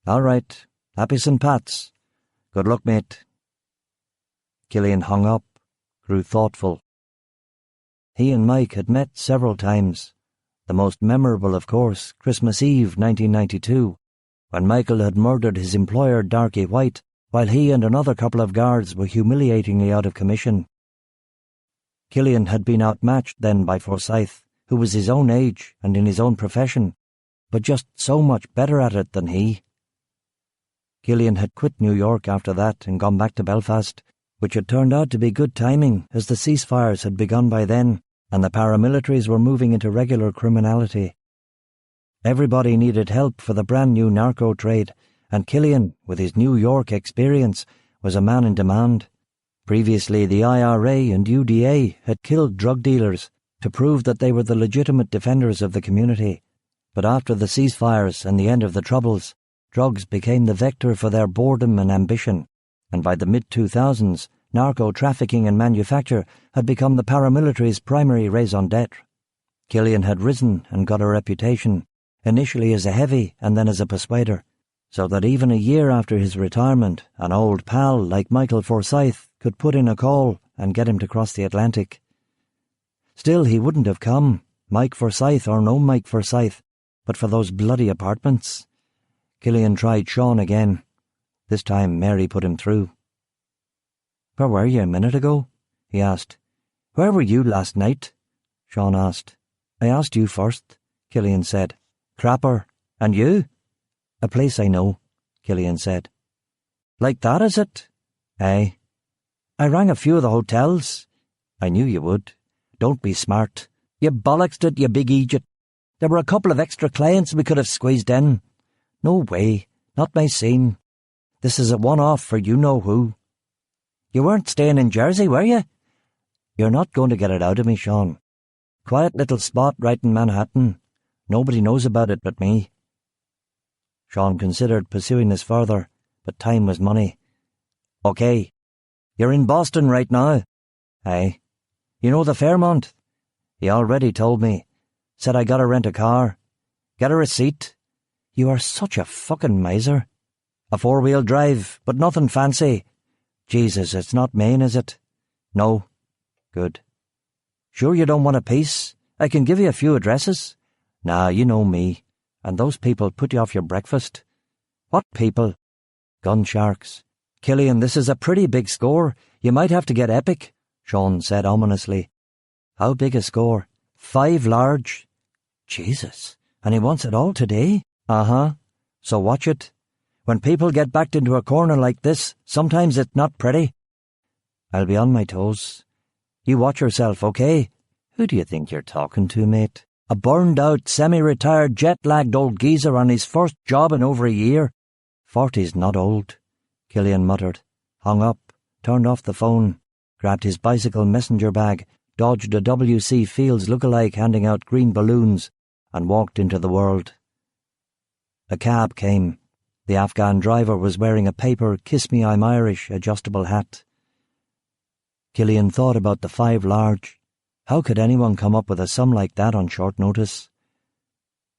"All right. Happy St. Pat's. Good luck, mate." Killian hung up, grew thoughtful. He and Mike had met several times. The most memorable, of course, Christmas Eve 1992, when Michael had murdered his employer Darky White, while he and another couple of guards were humiliatingly out of commission. Killian had been outmatched then by Forsyth, who was his own age and in his own profession, but just so much better at it than he. Killian had quit New York after that and gone back to Belfast, which had turned out to be good timing as the ceasefires had begun by then and the paramilitaries were moving into regular criminality. Everybody needed help for the brand new narco trade, and Killian, with his New York experience, was a man in demand. Previously, the IRA and UDA had killed drug dealers to prove that they were the legitimate defenders of the community. But after the ceasefires and the end of the Troubles, drugs became the vector for their boredom and ambition, and by the mid-2000s, narco-trafficking and manufacture had become the paramilitary's primary raison d'etre. Killian had risen and got a reputation, initially as a heavy and then as a persuader, so that even a year after his retirement, an old pal like Michael Forsyth could put in a call and get him to cross the Atlantic. Still, he wouldn't have come, Mike Forsyth or no Mike Forsyth, but for those bloody apartments. Killian tried Sean again. This time Mary put him through. "Where were you a minute ago?" he asked. "Where were you last night?" Sean asked. "I asked you first," Killian said. "Crapper. And you?" "A place I know," Killian said. "Like that, is it?" "Aye. I rang a few of the hotels." "I knew you would. Don't be smart. You bollocksed it, you big Egypt. There were a couple of extra clients we could have squeezed in." "No way. Not my scene. This is a one-off for you-know-who." "You weren't staying in Jersey, were you?" "You're not going to get it out of me, Sean. Quiet little spot right in Manhattan. Nobody knows about it but me." Sean considered pursuing this further, but time was money. "Okay. You're in Boston right now?" "Aye." "You know the Fairmont?" "He already told me. Said I gotta rent a car. Get a receipt." "You are such a fucking miser." "A four-wheel drive, but nothing fancy." "Jesus, it's not Maine, is it?" "No." "Good." "Sure you don't want a piece? I can give you a few addresses." "Nah, you know me. And those people put you off your breakfast." "What people?" "Gun sharks." "Killian, this is a pretty big score. You might have to get epic," Sean said ominously. "How big a score?" 5 large." "Jesus, and he wants it all today?" "Uh-huh. So watch it. When people get backed into a corner like this, sometimes it's not pretty." "I'll be on my toes." "You watch yourself, okay?" "Who do you think you're talking to, mate?" "A burned-out, semi-retired, jet-lagged old geezer on his first job in over a year." 40's not old," Killian muttered, hung up, turned off the phone, grabbed his bicycle messenger bag, dodged a W.C. Fields look-alike handing out green balloons, and walked into the world. A cab came. The Afghan driver was wearing a paper "Kiss Me I'm Irish" adjustable hat. Killian thought about the 5 large. How could anyone come up with a sum like that on short notice?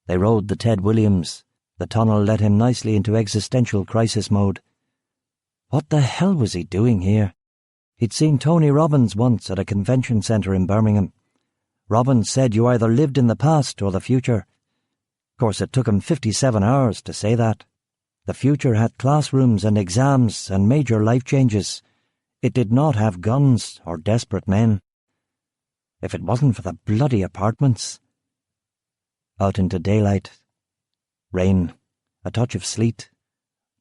They rode the Ted Williams. The tunnel led him nicely into existential crisis mode. What the hell was he doing here? He'd seen Tony Robbins once at a convention centre in Birmingham. Robbins said you either lived in the past or the future. Of course, it took him 57 hours to say that. The future had classrooms and exams and major life changes. It did not have guns or desperate men. If it wasn't for the bloody apartments. Out into daylight. Rain. A touch of sleet.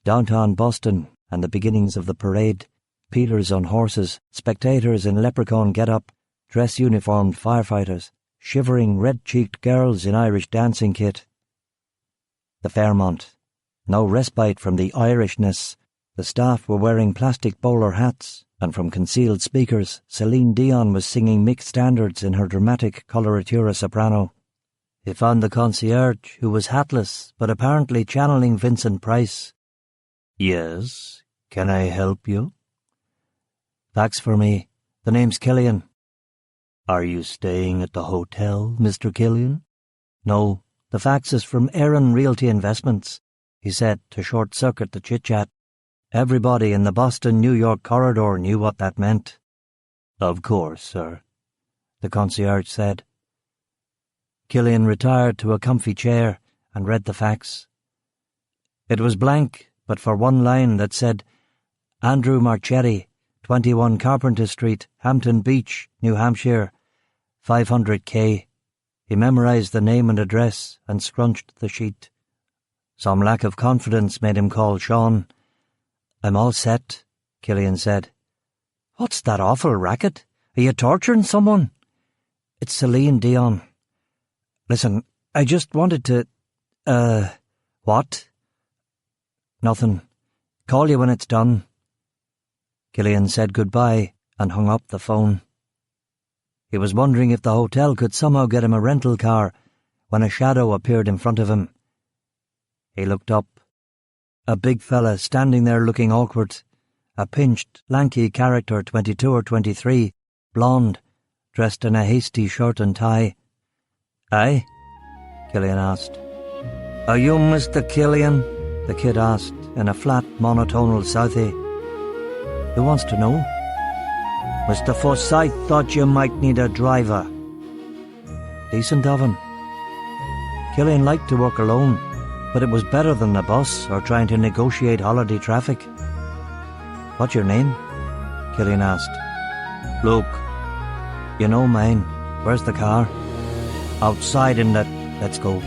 Downtown Boston and the beginnings of the parade. Peelers on horses, spectators in leprechaun get-up, dress-uniformed firefighters, shivering red-cheeked girls in Irish dancing kit. The Fairmont. No respite from the Irishness. The staff were wearing plastic bowler hats, and from concealed speakers, Celine Dion was singing mixed standards in her dramatic coloratura soprano. He found the concierge, who was hatless, but apparently channeling Vincent Price. "Yes, can I help you?" "Fax for me. The name's Killian." "Are you staying at the hotel, Mr. Killian?" "No, the fax is from Aaron Realty Investments," he said to short-circuit the chit-chat. Everybody in the Boston-New York corridor knew what that meant. "Of course, sir," the concierge said. Killian retired to a comfy chair and read the fax. It was blank, but for one line that said, "Andrew Marchetti, 21 Carpenter Street, Hampton Beach, New Hampshire, 500K. He memorized the name and address and scrunched the sheet. Some lack of confidence made him call Sean. "I'm all set," Killian said. "What's that awful racket? Are you torturing someone?" "It's Celine Dion. Listen, I just wanted to... What?" "Nothing. Call you when it's done." Killian said goodbye and hung up the phone. He was wondering if the hotel could somehow get him a rental car when a shadow appeared in front of him. He looked up. A big fella standing there looking awkward, a pinched, lanky character 22 or 23, blonde, dressed in a hasty shirt and tie. "Aye?" Killian asked. "Are you Mr. Killian?" the kid asked in a flat, monotonal Southie. "Who wants to know?" "Mr. Forsyth thought you might need a driver." "Decent of him." Killian liked to work alone, but it was better than the bus or trying to negotiate holiday traffic. "What's your name?" Killian asked. "Luke." "You know mine. Where's the car?" "Outside in that. Let's go."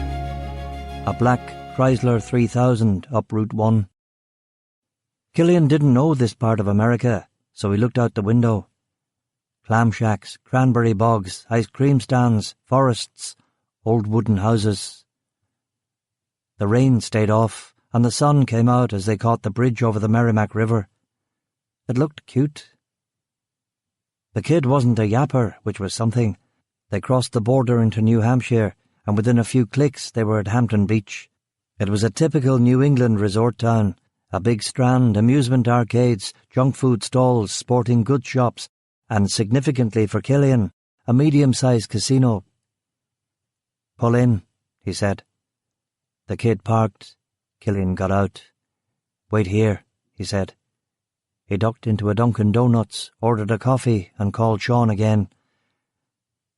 A black Chrysler 3000 up Route 1. Killian didn't know this part of America, so he looked out the window. Clam shacks, cranberry bogs, ice cream stands, forests, old wooden houses. The rain stayed off, and the sun came out as they caught the bridge over the Merrimack River. It looked cute. The kid wasn't a yapper, which was something. They crossed the border into New Hampshire, and within a few clicks they were at Hampton Beach. It was a typical New England resort town, a big strand, amusement arcades, junk food stalls, sporting goods shops, and significantly for Killian, a medium-sized casino. "Pull in," he said. The kid parked. Killian got out. "Wait here," he said. He ducked into a Dunkin' Donuts, ordered a coffee, and called Sean again.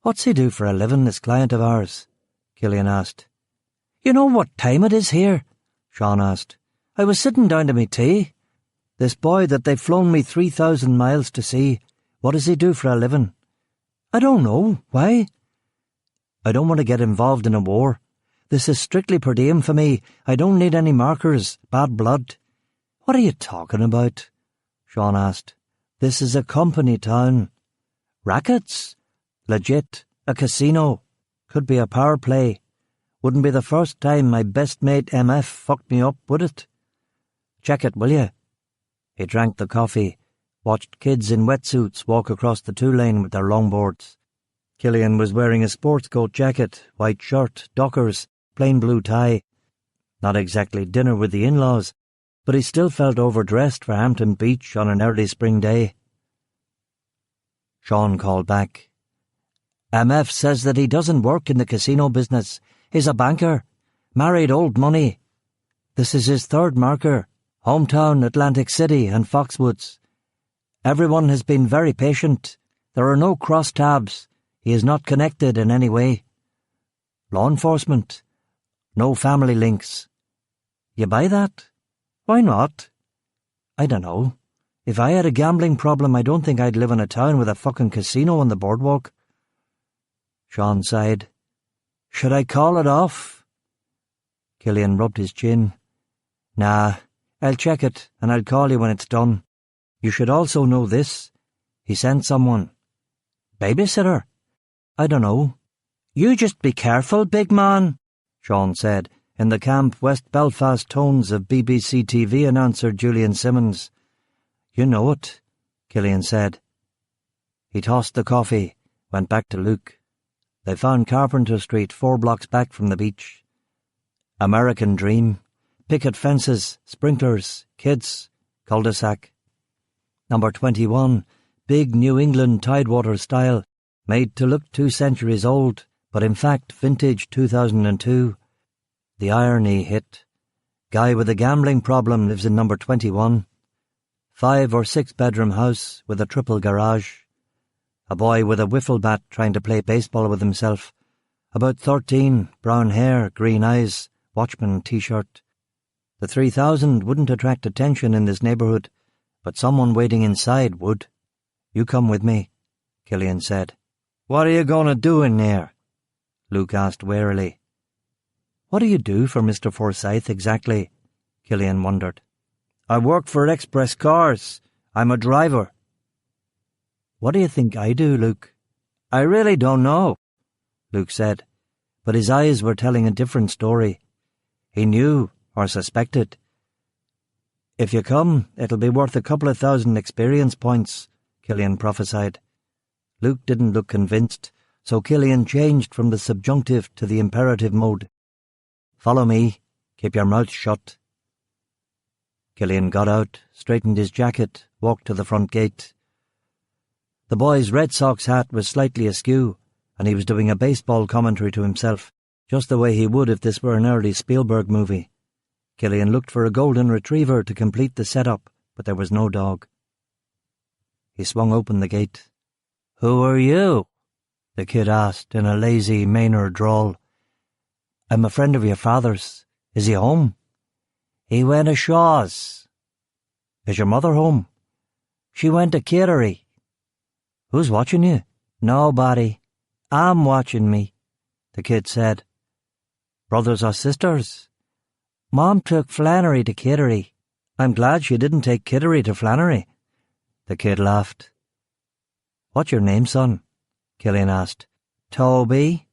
"What's he do for a living, this client of ours?" Killian asked. "You know what time it is here?" Sean asked. "I was sitting down to me tea. This boy that they've flown me 3,000 miles to see, what does he do for a living?" "I don't know. Why?" "I don't want to get involved in a war. This is strictly per diem for me. I don't need any markers, bad blood." "What are you talking about?" Sean asked. "This is a company town." "Rackets?" "Legit. A casino. Could be a power play. Wouldn't be the first time my best mate MF fucked me up, would it?" "Check it, will you?" He drank the coffee, watched kids in wetsuits walk across the two-lane with their longboards. Killian was wearing a sports coat jacket, white shirt, dockers, plain blue tie. Not exactly dinner with the in-laws, but he still felt overdressed for Hampton Beach on an early spring day. Sean called back. "MF says that he doesn't work in the casino business. He's a banker. Married old money. This is his third marker. Hometown, Atlantic City and Foxwoods. Everyone has been very patient. There are no crosstabs. He is not connected in any way. Law enforcement. No family links. You buy that? Why not? I don't know. If I had a gambling problem, I don't think I'd live in a town with a fucking casino on the boardwalk." Sean sighed. "Should I call it off?" Killian rubbed his chin. "Nah, I'll check it, and I'll call you when it's done. You should also know this. He sent someone." "Babysitter?" "I don't know." "You just be careful, big man," Sean said, in the camp West Belfast tones of BBC TV announcer Julian Simmons. "You know it," Killian said. He tossed the coffee, went back to Luke. They found Carpenter Street 4 blocks back from the beach. American dream. Picket fences, sprinklers, kids, cul-de-sac. Number 21, big New England Tidewater style, made to look 2 centuries old, but in fact vintage 2002. The irony hit. Guy with a gambling problem lives in number 21. 5 or 6 bedroom house with a triple garage. A boy with a wiffle bat trying to play baseball with himself. About 13, brown hair, green eyes, watchman t-shirt. The 3,000 wouldn't attract attention in this neighbourhood, but someone waiting inside would. "You come with me," Killian said. "What are you going to do in there?" Luke asked warily. "What do you do for Mr. Forsyth exactly?" Killian wondered. "I work for Express Cars. I'm a driver." "What do you think I do, Luke?" "I really don't know," Luke said, but his eyes were telling a different story. He knew, or suspected. "If you come, it'll be worth a couple of 1,000 experience points," Killian prophesied. Luke didn't look convinced, so Killian changed from the subjunctive to the imperative mode. "Follow me. Keep your mouth shut." Killian got out, straightened his jacket, walked to the front gate. The boy's Red Sox hat was slightly askew, and he was doing a baseball commentary to himself, just the way he would if this were an early Spielberg movie. Killian looked for a golden retriever to complete the setup, but there was no dog. He swung open the gate. "Who are you?" the kid asked in a lazy Maynard drawl. "I'm a friend of your father's. Is he home?" "He went to Shaw's." "Is your mother home?" "She went to Kittery." "Who's watching you?" "Nobody. I'm watching me," the kid said. "Brothers or sisters?" "Mom took Flannery to Kittery." "I'm glad she didn't take Kittery to Flannery." The kid laughed. "What's your name, son?" Killian asked. "Toby."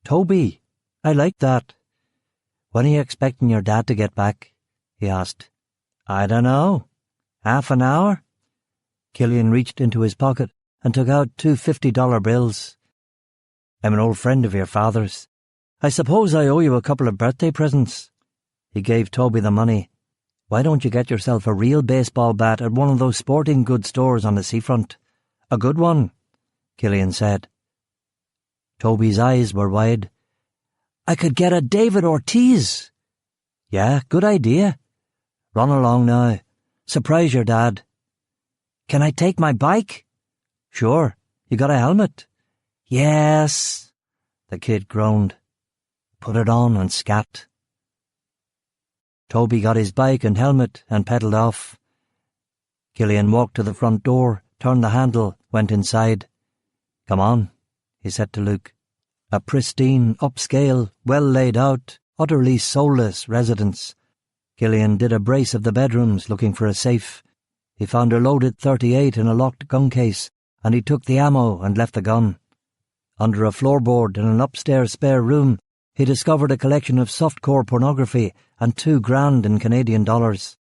"Toby? I like that. When are you expecting your dad to get back?" he asked. "I dunno. Half an hour?" Killian reached into his pocket and took out 2 $50 bills. "I'm an old friend of your father's. I suppose I owe you a couple of birthday presents." He gave Toby the money. "Why don't you get yourself a real baseball bat at one of those sporting goods stores on the seafront? A good one," Killian said. Toby's eyes were wide. "I could get a David Ortiz." "Yeah, good idea. Run along now. Surprise your dad." "Can I take my bike?" "Sure. You got a helmet?" "Yes," the kid groaned. "Put it on and scat." Toby got his bike and helmet and pedalled off. Killian walked to the front door, turned the handle, went inside. "Come on," he said to Luke. A pristine, upscale, well laid out, utterly soulless residence. Killian did a brace of the bedrooms looking for a safe. He found a loaded .38 in a locked gun case, and he took the ammo and left the gun. Under a floorboard in an upstairs spare room, he discovered a collection of softcore pornography and $2,000 in Canadian dollars.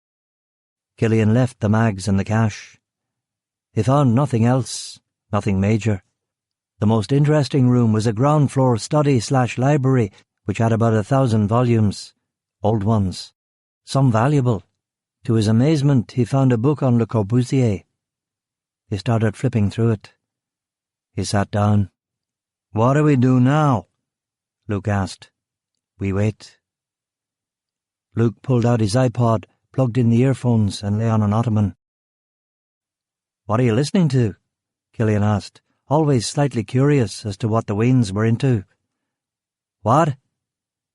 Killian left the mags and the cash. He found nothing else, nothing major. The most interesting room was a ground-floor study/library which had about 1,000 volumes, old ones, some valuable. To his amazement, he found a book on Le Corbusier. He started flipping through it. He sat down. "What do we do now?" Luke asked. "We wait." Luke pulled out his iPod, plugged in the earphones, and lay on an ottoman. "What are you listening to?" Killian asked, always slightly curious as to what the Waynes were into. "What?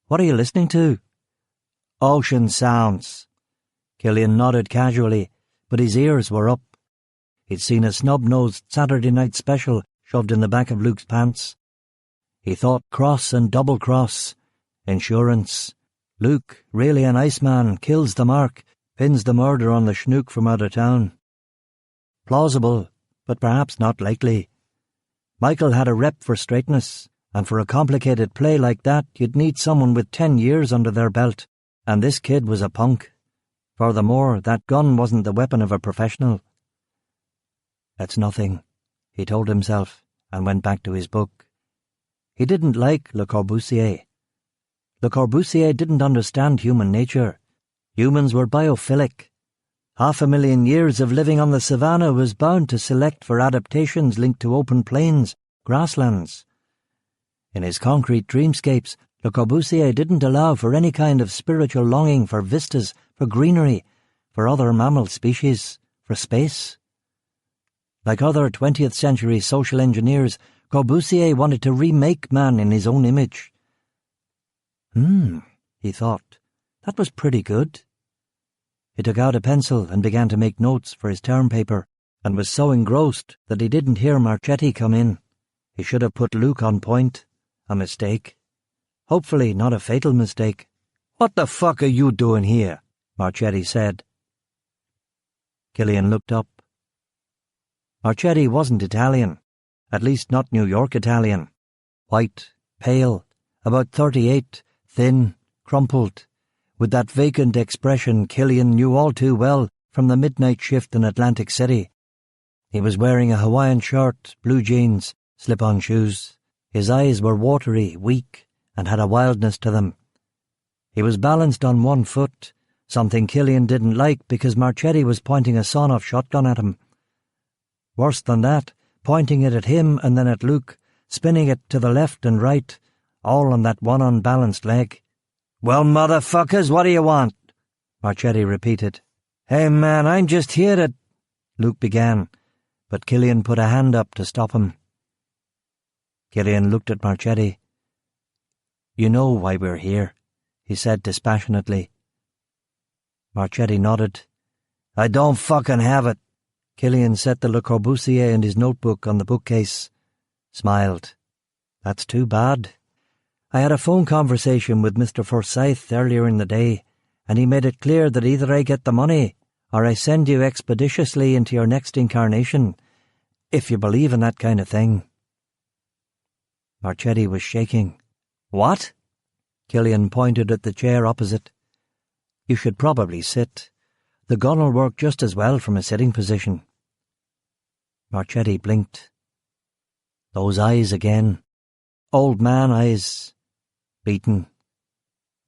What are you listening to?" "Ocean sounds." Killian nodded casually, but his ears were up. He'd seen a snub-nosed Saturday night special shoved in the back of Luke's pants. He thought cross and double-cross. Insurance. Luke, really an Iceman, kills the mark, pins the murder on the schnook from out of town. Plausible, but perhaps not likely. Michael had a rep for straightness, and for a complicated play like that you'd need someone with 10 years under their belt, and this kid was a punk. Furthermore, that gun wasn't the weapon of a professional. "It's nothing," he told himself, and went back to his book. He didn't like Le Corbusier. Le Corbusier didn't understand human nature. Humans were biophilic. 500,000 years of living on the savannah was bound to select for adaptations linked to open plains, grasslands. In his concrete dreamscapes, Le Corbusier didn't allow for any kind of spiritual longing for vistas, for greenery, for other mammal species, for space. Like other 20th century social engineers, Corbusier wanted to remake man in his own image. He thought, that was pretty good. He took out a pencil and began to make notes for his term paper, and was so engrossed that he didn't hear Marchetti come in. He should have put Luke on point. A mistake. Hopefully not a fatal mistake. "What the fuck are you doing here?" Marchetti said. Killian looked up. Marchetti wasn't Italian, at least not New York Italian. White, pale, about 38, thin, crumpled, with that vacant expression Killian knew all too well from the midnight shift in Atlantic City. He was wearing a Hawaiian shirt, blue jeans, slip-on shoes. His eyes were watery, weak, and had a wildness to them. He was balanced on one foot, something Killian didn't like because Marchetti was pointing a sawn-off shotgun at him. Worse than that, pointing it at him and then at Luke, spinning it to the left and right, all on that one unbalanced leg. "Well, motherfuckers, what do you want?" Marchetti repeated. "Hey, man, I'm just here to—" Luke began, but Killian put a hand up to stop him. Killian looked at Marchetti. "You know why we're here," he said dispassionately. Marchetti nodded. "I don't fucking have it." Killian set the Le Corbusier and his notebook on the bookcase, smiled. "That's too bad. I had a phone conversation with Mr. Forsyth earlier in the day, and he made it clear that either I get the money or I send you expeditiously into your next incarnation, if you believe in that kind of thing." Marchetti was shaking. "What?" Killian pointed at the chair opposite. "You should probably sit. The gun'll work just as well from a sitting position." Marchetti blinked. Those eyes again. Old man eyes. Beaten.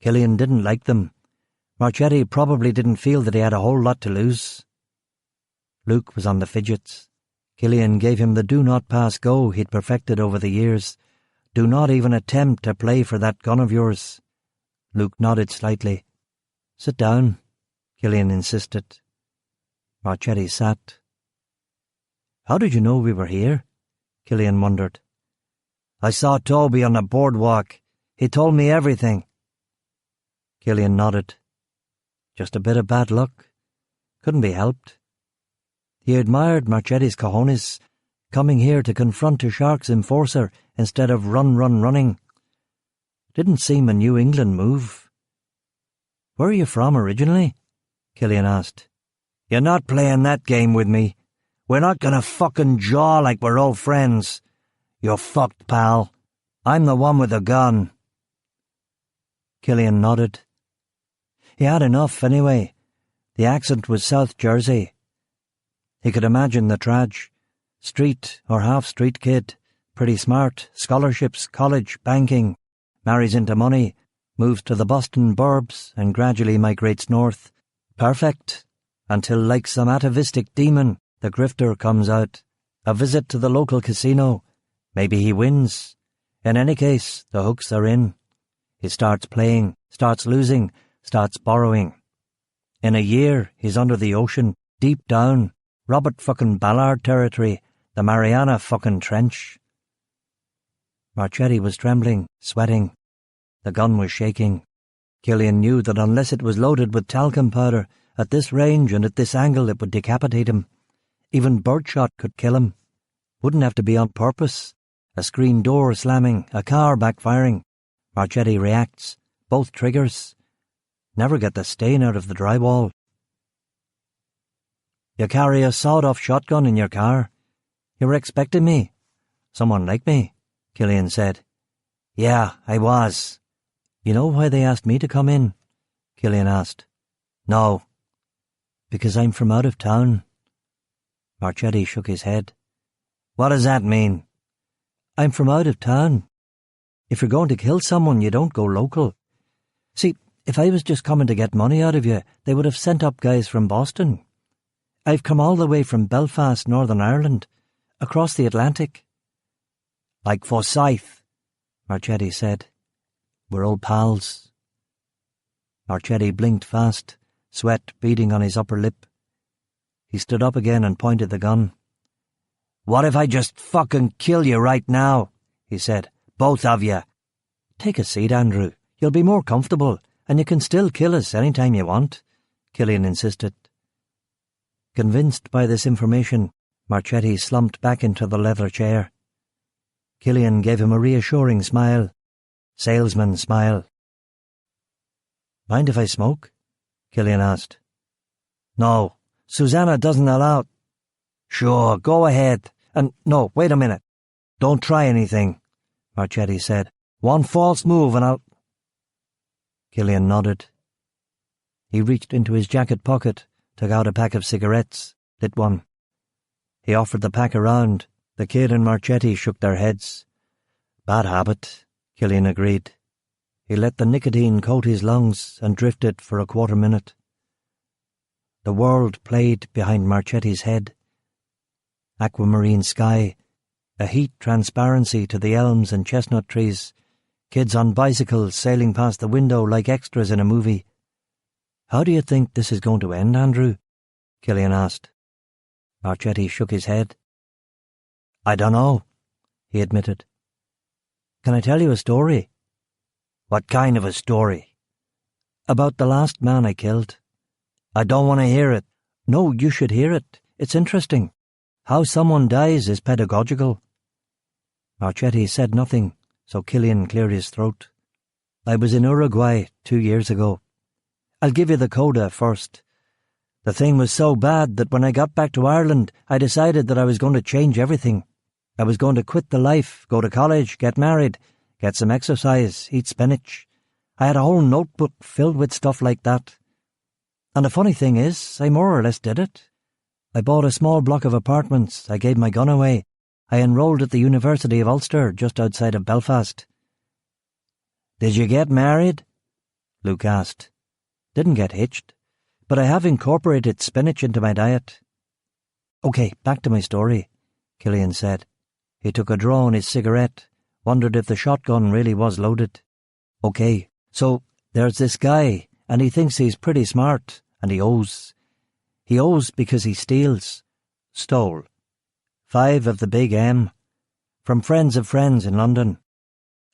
Killian didn't like them. Marchetti probably didn't feel that he had a whole lot to lose. Luke was on the fidgets. Killian gave him the do-not-pass-go he'd perfected over the years. "Do not even attempt to play for that gun of yours." Luke nodded slightly. "Sit down," Killian insisted. Marchetti sat. "How did you know we were here?" Killian wondered. "I saw Toby on the boardwalk. He told me everything." Killian nodded. Just a bit of bad luck. Couldn't be helped. He admired Marchetti's cojones, coming here to confront a Sharks enforcer instead of running. Didn't seem a New England move. "Where are you from originally?" Killian asked. "You're not playing that game with me. We're not gonna fucking jaw like we're old friends. You're fucked, pal. I'm the one with the gun." Killian nodded. He had enough, anyway. The accent was South Jersey. He could imagine the trage. Street or half-street kid, pretty smart, scholarships, college, banking, marries into money, moves to the Boston burbs and gradually migrates north. Perfect. Until, like some atavistic demon, the grifter comes out. A visit to the local casino. Maybe he wins. In any case, the hooks are in. He starts playing, starts losing, starts borrowing. In a year, he's under the ocean, deep down, Robert fucking Ballard territory, the Mariana fucking Trench. Marchetti was trembling, sweating. The gun was shaking. Killian knew that unless it was loaded with talcum powder, at this range and at this angle it would decapitate him. Even birdshot could kill him. Wouldn't have to be on purpose. A screen door slamming, a car backfiring. Marchetti reacts. Both triggers. Never get the stain out of the drywall. "You carry a sawed-off shotgun in your car? You were expecting me?" "Someone like me," Killian said. "Yeah, I was." "You know why they asked me to come in?" Killian asked. "No." "Because I'm from out of town." Marchetti shook his head. "What does that mean?" "I'm from out of town. If you're going to kill someone, you don't go local. See, if I was just coming to get money out of you, they would have sent up guys from Boston. I've come all the way from Belfast, Northern Ireland, across the Atlantic." "Like Forsyth," Marchetti said. "We're old pals." Marchetti blinked fast, sweat beading on his upper lip. He stood up again and pointed the gun. "What if I just fucking kill you right now?" he said. "Both of you." "Take a seat, Andrew. You'll be more comfortable, and you can still kill us any time you want," Killian insisted. Convinced by this information, Marchetti slumped back into the leather chair. Killian gave him a reassuring smile. Salesman smile. "Mind if I smoke?" Killian asked. "No, Susanna doesn't allow—" "Sure, go ahead. And no, wait a minute. Don't try anything," Marchetti said. "One false move and I'll—" Killian nodded. He reached into his jacket pocket, took out a pack of cigarettes, lit one. He offered the pack around. The kid and Marchetti shook their heads. "Bad habit," Killian agreed. He let the nicotine coat his lungs and drifted for a quarter minute. The world played behind Marchetti's head. Aquamarine sky, a heat transparency to the elms and chestnut trees, kids on bicycles sailing past the window like extras in a movie. "How do you think this is going to end, Andrew?" Killian asked. Marchetti shook his head. "I don't know," he admitted. "Can I tell you a story?" "What kind of a story?" "About the last man I killed." "I don't want to hear it." "No, you should hear it. It's interesting. How someone dies is pedagogical." Marchetti said nothing, so Killian cleared his throat. "I was in Uruguay 2 years ago. I'll give you the coda first. The thing was so bad that when I got back to Ireland, I decided that I was going to change everything. I was going to quit the life, go to college, get married, get some exercise, eat spinach. I had a whole notebook filled with stuff like that. And the funny thing is, I more or less did it. I bought a small block of apartments, I gave my gun away. I enrolled at the University of Ulster, just outside of Belfast." "Did you get married?" Luke asked. "Didn't get hitched, but I have incorporated spinach into my diet." "Okay, back to my story," Killian said. He took a draw on his cigarette, wondered if the shotgun really was loaded. "Okay, so there's this guy, and he thinks he's pretty smart, and he owes. He owes because he steals. Stole. 5 of the big M. From friends of friends in London.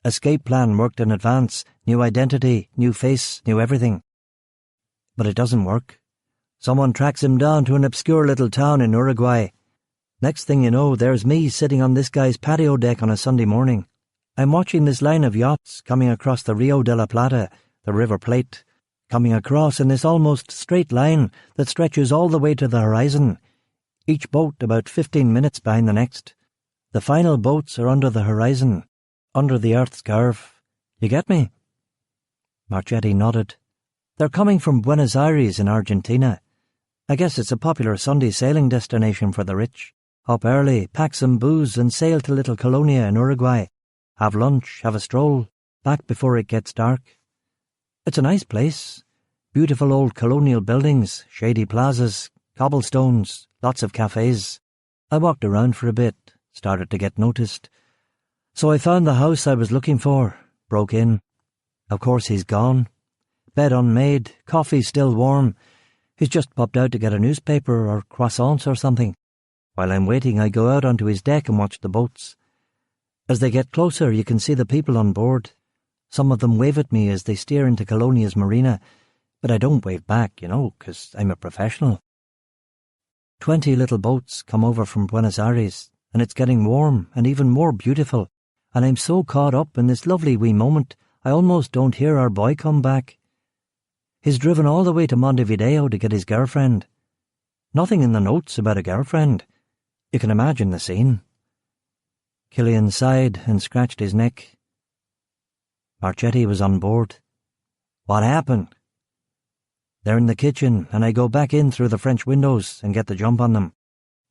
Escape plan worked in advance, new identity, new face, new everything. But it doesn't work. Someone tracks him down to an obscure little town in Uruguay. Next thing you know, there's me sitting on this guy's patio deck on a Sunday morning. I'm watching this line of yachts coming across the Rio de la Plata, the River Plate, coming across in this almost straight line that stretches all the way to the horizon, each boat about 15 minutes behind the next. The final boats are under the horizon, under the Earth's curve. You get me?" Marchetti nodded. "They're coming from Buenos Aires in Argentina. I guess it's a popular Sunday sailing destination for the rich. Up early, pack some booze and sail to Little Colonia in Uruguay. Have lunch, have a stroll, back before it gets dark. It's a nice place. Beautiful old colonial buildings, shady plazas, cobblestones, lots of cafes. I walked around for a bit, started to get noticed. So I found the house I was looking for, broke in. Of course he's gone. Bed unmade, coffee still warm. He's just popped out to get a newspaper or croissants or something. While I'm waiting, I go out onto his deck and watch the boats. As they get closer, you can see the people on board. Some of them wave at me as they steer into Colonia's marina, but I don't wave back, 'cause I'm a professional. 20 little boats come over from Buenos Aires, and it's getting warm and even more beautiful, and I'm so caught up in this lovely wee moment, I almost don't hear our boy come back. He's driven all the way to Montevideo to get his girlfriend. Nothing in the notes about a girlfriend. You can imagine the scene." Killian sighed and scratched his neck. Marchetti was on board. "What happened?" "They're in the kitchen, and I go back in through the French windows and get the jump on them.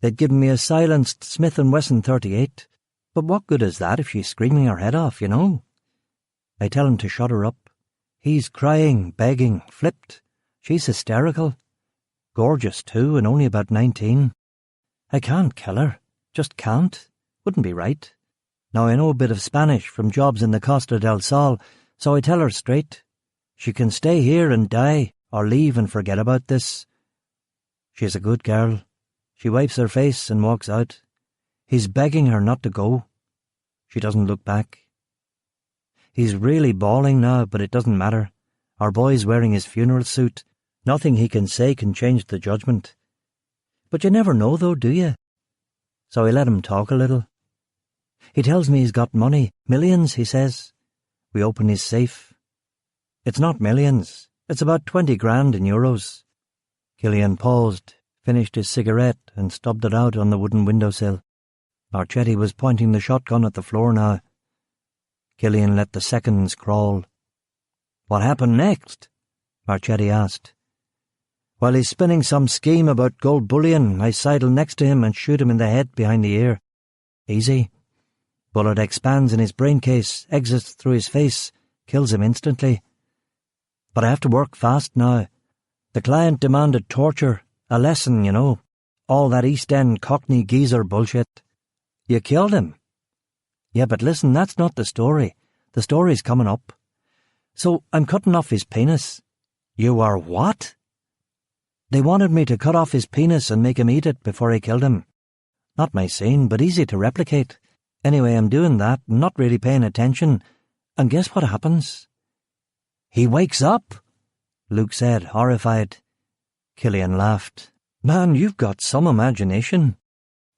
They'd given me a silenced Smith & Wesson 38, but what good is that if she's screaming her head off, I tell him to shut her up. He's crying, begging, flipped. She's hysterical. Gorgeous, too, and only about 19. I can't kill her. Just can't. Wouldn't be right. Now I know a bit of Spanish from jobs in the Costa del Sol, so I tell her straight. She can stay here and die, or leave and forget about this. She's a good girl. She wipes her face and walks out. He's begging her not to go. She doesn't look back. He's really bawling now, but it doesn't matter. Our boy's wearing his funeral suit. Nothing he can say can change the judgment. But you never know, though, do you? So I let him talk a little. He tells me he's got money. Millions, he says. We open his safe. It's not millions. It's about 20 grand in euros. Killian paused, finished his cigarette and stubbed it out on the wooden windowsill. Marchetti was pointing the shotgun at the floor now. Killian let the seconds crawl. "What happened next?" Marchetti asked. "While he's spinning some scheme about gold bullion, I sidle next to him and shoot him in the head behind the ear. Easy. Bullet expands in his brain case, exits through his face, kills him instantly. But I have to work fast now. The client demanded torture, A lesson, you know. All that East End Cockney geezer bullshit. You killed him. Yeah, but listen, that's not the story. The story's coming up. So I'm cutting off his penis. You are what? They wanted me to cut off his penis and make him eat it before I killed him. Not my scene, but easy to replicate. Anyway, I'm doing that, not really paying attention, and guess what happens? He wakes up, Luke said, horrified. Killian laughed. Man, you've got some imagination.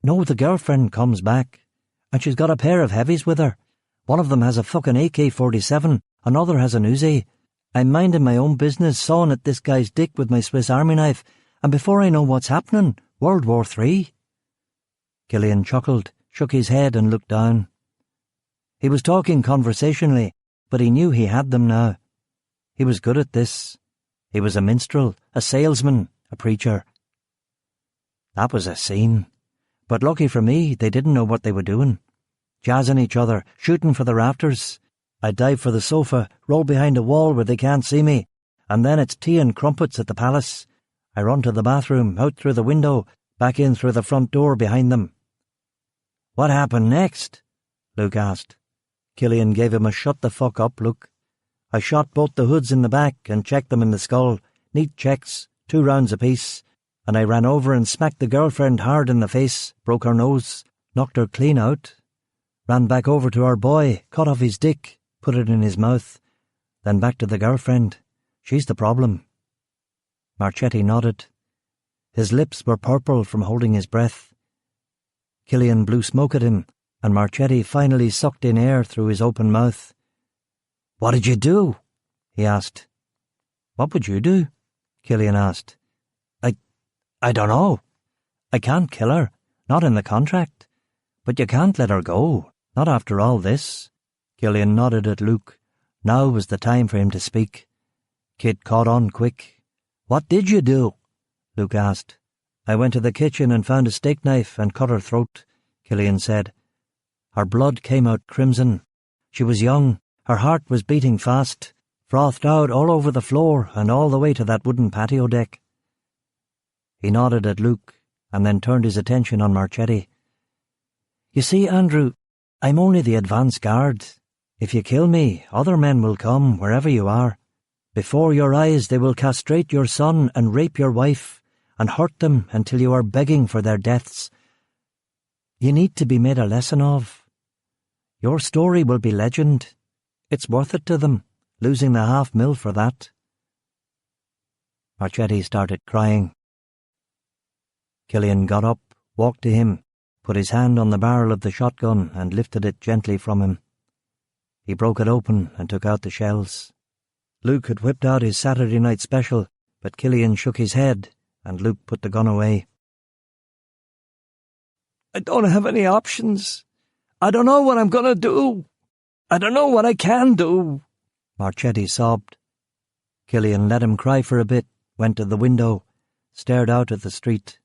No, the girlfriend comes back, and she's got a pair of heavies with her. One of them has a fucking AK-47, another has an Uzi. I'm minding my own business, sawing at this guy's dick with my Swiss Army knife, and before I know what's happening, World War III. Killian chuckled, shook his head and looked down. He was talking conversationally, but he knew he had them now. He was good at this. He was a minstrel, a salesman, a preacher. That was a scene. But lucky for me, they didn't know what they were doing. Jazzing each other, shooting for the rafters. I dive for the sofa, roll behind a wall where they can't see me, and then it's tea and crumpets at the palace. I run to the bathroom, out through the window, back in through the front door behind them. What happened next? Luke asked. Killian gave him a shut-the-fuck-up look. I shot both the hoods in the back and checked them in the skull, neat checks, 2 rounds apiece, and I ran over and smacked the girlfriend hard in the face, broke her nose, knocked her clean out. Ran back over to our boy, cut off his dick, put it in his mouth, then back to the girlfriend. She's the problem. Marchetti nodded. His lips were purple from holding his breath. Killian blew smoke at him, and Marchetti finally sucked in air through his open mouth. What did you do? He asked. What would you do? Killian asked. I don't know. I can't kill her, not in the contract. But you can't let her go, not after all this. Killian nodded at Luke. Now was the time for him to speak. Kid caught on quick. What did you do? Luke asked. I went to the kitchen and found a steak knife and cut her throat, Killian said. Her blood came out crimson. She was young. Her heart was beating fast, frothed out all over the floor and all the way to that wooden patio deck. He nodded at Luke and then turned his attention on Marchetti. You see, Andrew, I'm only the advance guard. If you kill me, other men will come wherever you are. Before your eyes they will castrate your son and rape your wife and hurt them until you are begging for their deaths. You need to be made a lesson of. Your story will be legend. It's worth it to them, losing the $500,000 for that. Marchetti started crying. Killian got up, walked to him, put his hand on the barrel of the shotgun and lifted it gently from him. He broke it open and took out the shells. Luke had whipped out his Saturday night special, but Killian shook his head and Luke put the gun away. I don't have any options. I don't know what I'm going to do. I don't know what I can do, Marchetti sobbed. Killian let him cry for a bit, went to the window, stared out at the street.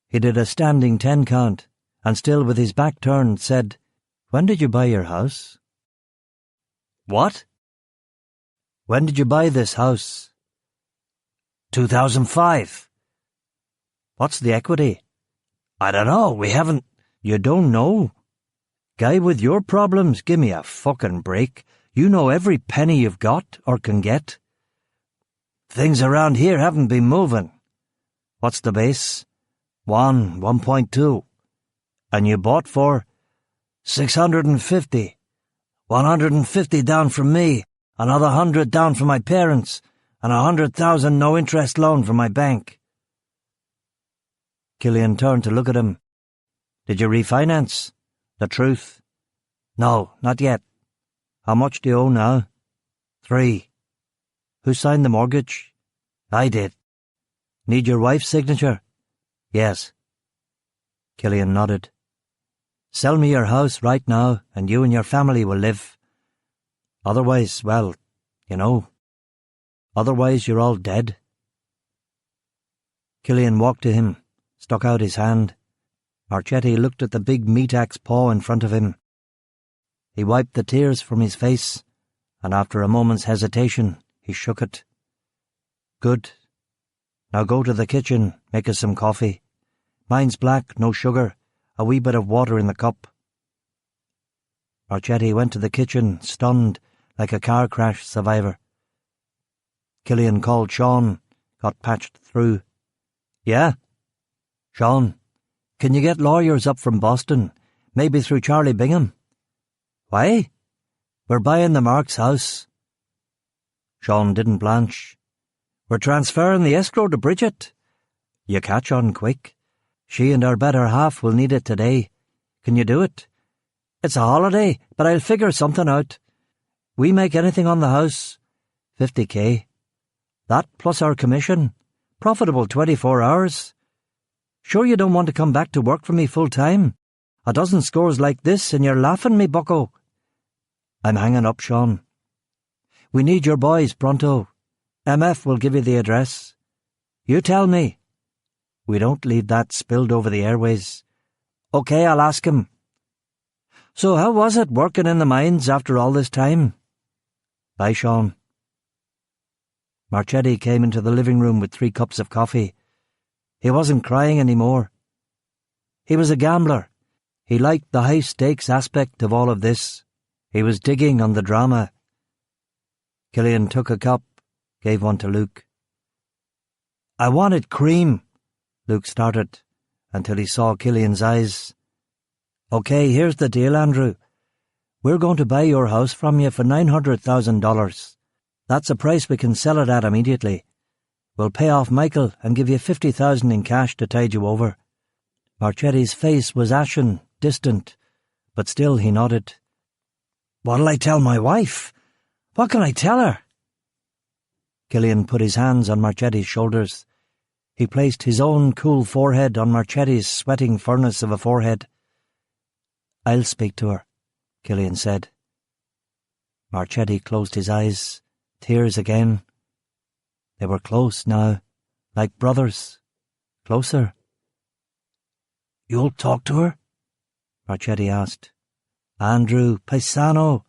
He did a standing 10 count, and still with his back turned, said, When did you buy your house? What? When did you buy this house? 2005. What's the equity? I don't know, we haven't... You don't know? Guy with your problems, give me a fucking break. You know every penny you've got or can get. Things around here haven't been moving. What's the base? 1.2. And you bought for 650. 150 down from me, another 100 down from my parents, and 100,000 no-interest loan from my bank. Killian turned to look at him. Did you refinance? The truth. No, not yet. How much do you owe now? 3. Who signed the mortgage? I did. Need your wife's signature? Yes. Killian nodded. Sell me your house right now, and you and your family will live. Otherwise, well, you know. Otherwise you're all dead. Killian walked to him, stuck out his hand. Marchetti looked at the big meat-axe paw in front of him. He wiped the tears from his face, and after a moment's hesitation, he shook it. Good. Now go to the kitchen, make us some coffee. Mine's black, no sugar, a wee bit of water in the cup. Marchetti went to the kitchen, stunned, like a car crash survivor. Killian called Sean, got patched through. Yeah? Sean, can you get lawyers up from Boston, maybe through Charlie Bingham? Why? We're buying the Mark's house. Sean didn't blanch. We're transferring the escrow to Bridget. You catch on quick. She and our better half will need it today. Can you do it? It's a holiday, but I'll figure something out. We make anything on the house. 50K. That plus our commission. Profitable 24 hours. Sure you don't want to come back to work for me full time? A dozen scores like this and you're laughing me, bucko. I'm hanging up, Sean. We need your boys pronto. MF will give you the address. You tell me. We don't leave that spilled over the airways. OK, I'll ask him. So how was it working in the mines after all this time? Bye, Sean. Marchetti came into the living room with 3 cups of coffee. He wasn't crying anymore. He was a gambler. He liked the high-stakes aspect of all of this. He was digging on the drama. Killian took a cup, gave one to Luke. I wanted cream, Luke started, until he saw Killian's eyes. OK, here's the deal, Andrew. We're going to buy your house from you for $900,000. That's a price we can sell it at immediately. We'll pay off Michael and give you $50,000 in cash to tide you over. Marchetti's face was ashen, distant, but still he nodded. What'll I tell my wife? What can I tell her? Killian put his hands on Marchetti's shoulders. He placed his own cool forehead on Marchetti's sweating furnace of a forehead. I'll speak to her, Killian said. Marchetti closed his eyes, tears again. They were close now, like brothers, closer. You'll talk to her? Marchetti asked. Andrew, paisano,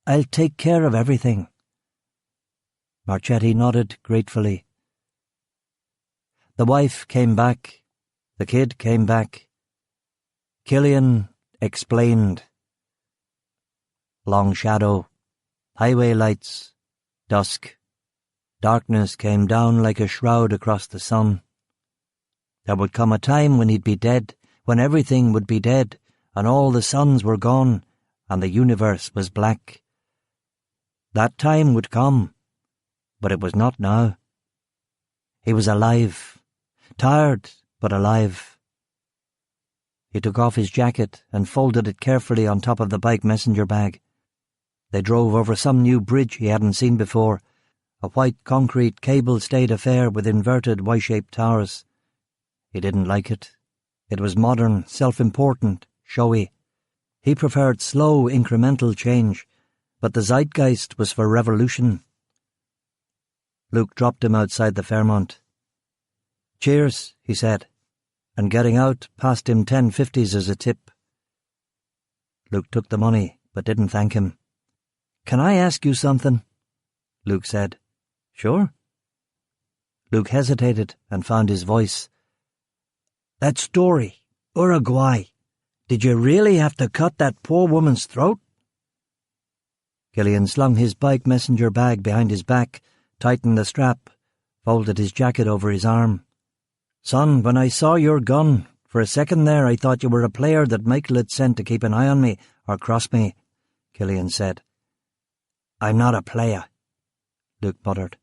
I'll take care of everything. Marchetti nodded gratefully. The wife came back. The kid came back. Killian explained. Long shadow, highway lights, dusk. Darkness came down like a shroud across the sun. There would come a time when he'd be dead, when everything would be dead, and all the suns were gone, and the universe was black. That time would come, but it was not now. He was alive, tired but alive. He took off his jacket and folded it carefully on top of the bike messenger bag. They drove over some new bridge he hadn't seen before, a white concrete cable-stayed affair with inverted Y-shaped towers. He didn't like it. It was modern, self-important, showy. He preferred slow, incremental change, but the zeitgeist was for revolution. Luke dropped him outside the Fairmont. Cheers, he said, and getting out, passed him 10.50s as a tip. Luke took the money, but didn't thank him. Can I ask you something? Luke said. Sure. Luke hesitated and found his voice. That story, Uruguay, did you really have to cut that poor woman's throat? Killian slung his bike messenger bag behind his back, tightened the strap, folded his jacket over his arm. Son, when I saw your gun, for a second there I thought you were a player that Michael had sent to keep an eye on me or cross me, Killian said. I'm not a player, Luke muttered.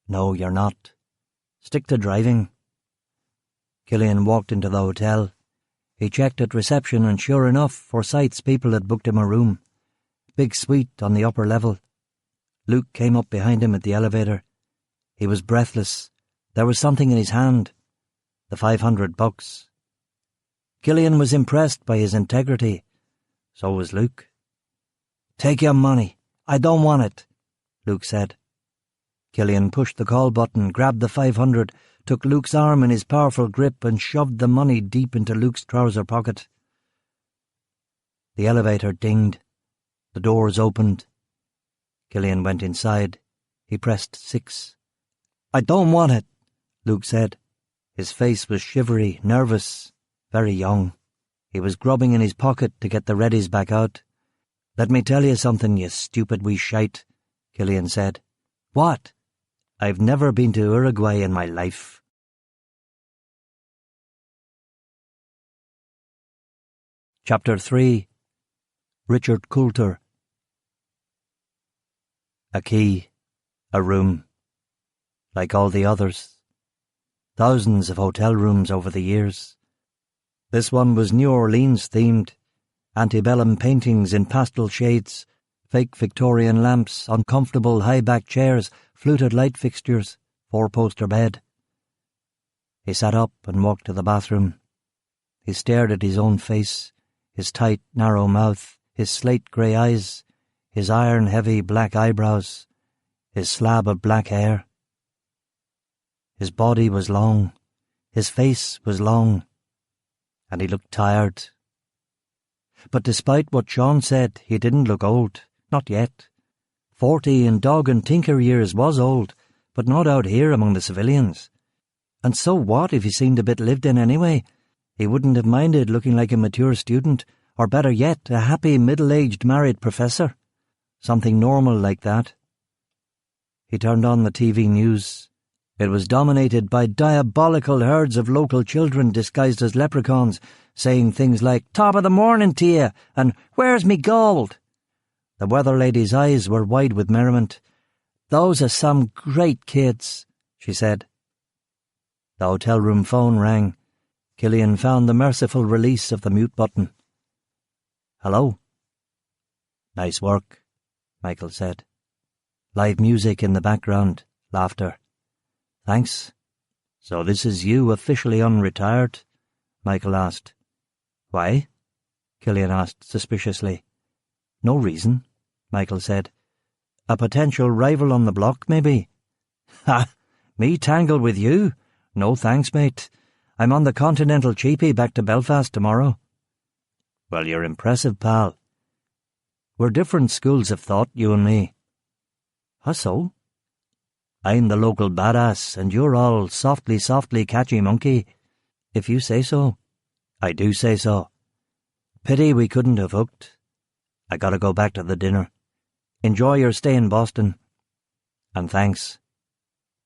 No, you're not. Stick to driving. Killian walked into the hotel. He checked at reception and sure enough, Forsyth's people had booked him a room. Big suite on the upper level. Luke came up behind him at the elevator. He was breathless. There was something in his hand. The $500. Killian was impressed by his integrity. So was Luke. Take your money. I don't want it, Luke said. Killian pushed the call button, grabbed the $500, took Luke's arm in his powerful grip and shoved the money deep into Luke's trouser pocket. The elevator dinged. The doors opened. Killian went inside. He pressed 6. I don't want it. Luke said. His face was shivery, nervous, very young. He was grubbing in his pocket to get the readies back out. "Let me tell you something, you stupid wee shite," Killian said. "What?" "I've never been to Uruguay in my life." Chapter 3. Richard Coulter. A key. A room. Like all the others. Thousands of hotel rooms over the years. This one was New Orleans-themed. Antebellum paintings in pastel shades, fake Victorian lamps, uncomfortable high-back chairs, fluted light fixtures, four-poster bed. He sat up and walked to the bathroom. He stared at his own face, his tight, narrow mouth, his slate-grey eyes, his iron-heavy black eyebrows, his slab of black hair. His body was long, his face was long, and he looked tired. But despite what Sean said, he didn't look old, not yet. 40 in dog and tinker years was old, but not out here among the civilians. And so what if he seemed a bit lived in anyway? He wouldn't have minded looking like a mature student, or better yet, a happy middle-aged married professor. Something normal like that. He turned on the TV news. It was dominated by diabolical herds of local children disguised as leprechauns, saying things like, "Top of the morning to you," and "Where's me gold?" The weather lady's eyes were wide with merriment. "Those are some great kids," she said. The hotel room phone rang. Killian found the merciful release of the mute button. "Hello?" "Nice work," Michael said. Live music in the background, laughter. "Thanks. So this is you officially unretired?" Michael asked. "Why?" Killian asked suspiciously. "No reason," Michael said. "A potential rival on the block, maybe." "Ha! Me tangle with you? No thanks, mate. I'm on the Continental cheapie back to Belfast tomorrow." "Well, you're impressive, pal. We're different schools of thought, you and me." "How so?" "I'm the local badass, and you're all softly catchy monkey." "If you say so." "I do say so. Pity we couldn't have hooked. I gotta go back to the dinner. Enjoy your stay in Boston. And thanks."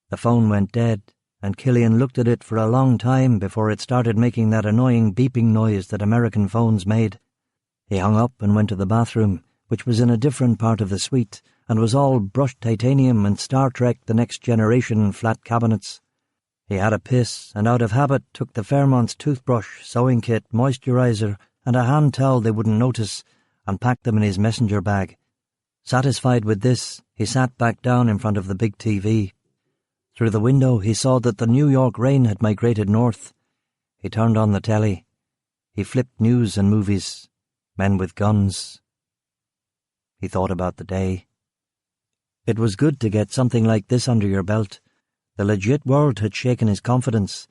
The phone went dead, and Killian looked at it for a long time before it started making that annoying beeping noise that American phones made. He hung up and went to the bathroom, which was in a different part of the suite, and was all brushed titanium and Star Trek The Next Generation flat cabinets. He had a piss, and out of habit took the Fairmont's toothbrush, sewing kit, moisturizer, and a hand towel they wouldn't notice, and packed them in his messenger bag. Satisfied with this, he sat back down in front of the big TV. Through the window he saw that the New York rain had migrated north. He turned on the telly. He flipped news and movies. Men with guns. He thought about the day. It was good to get something like this under your belt. The legit world had shaken his confidence.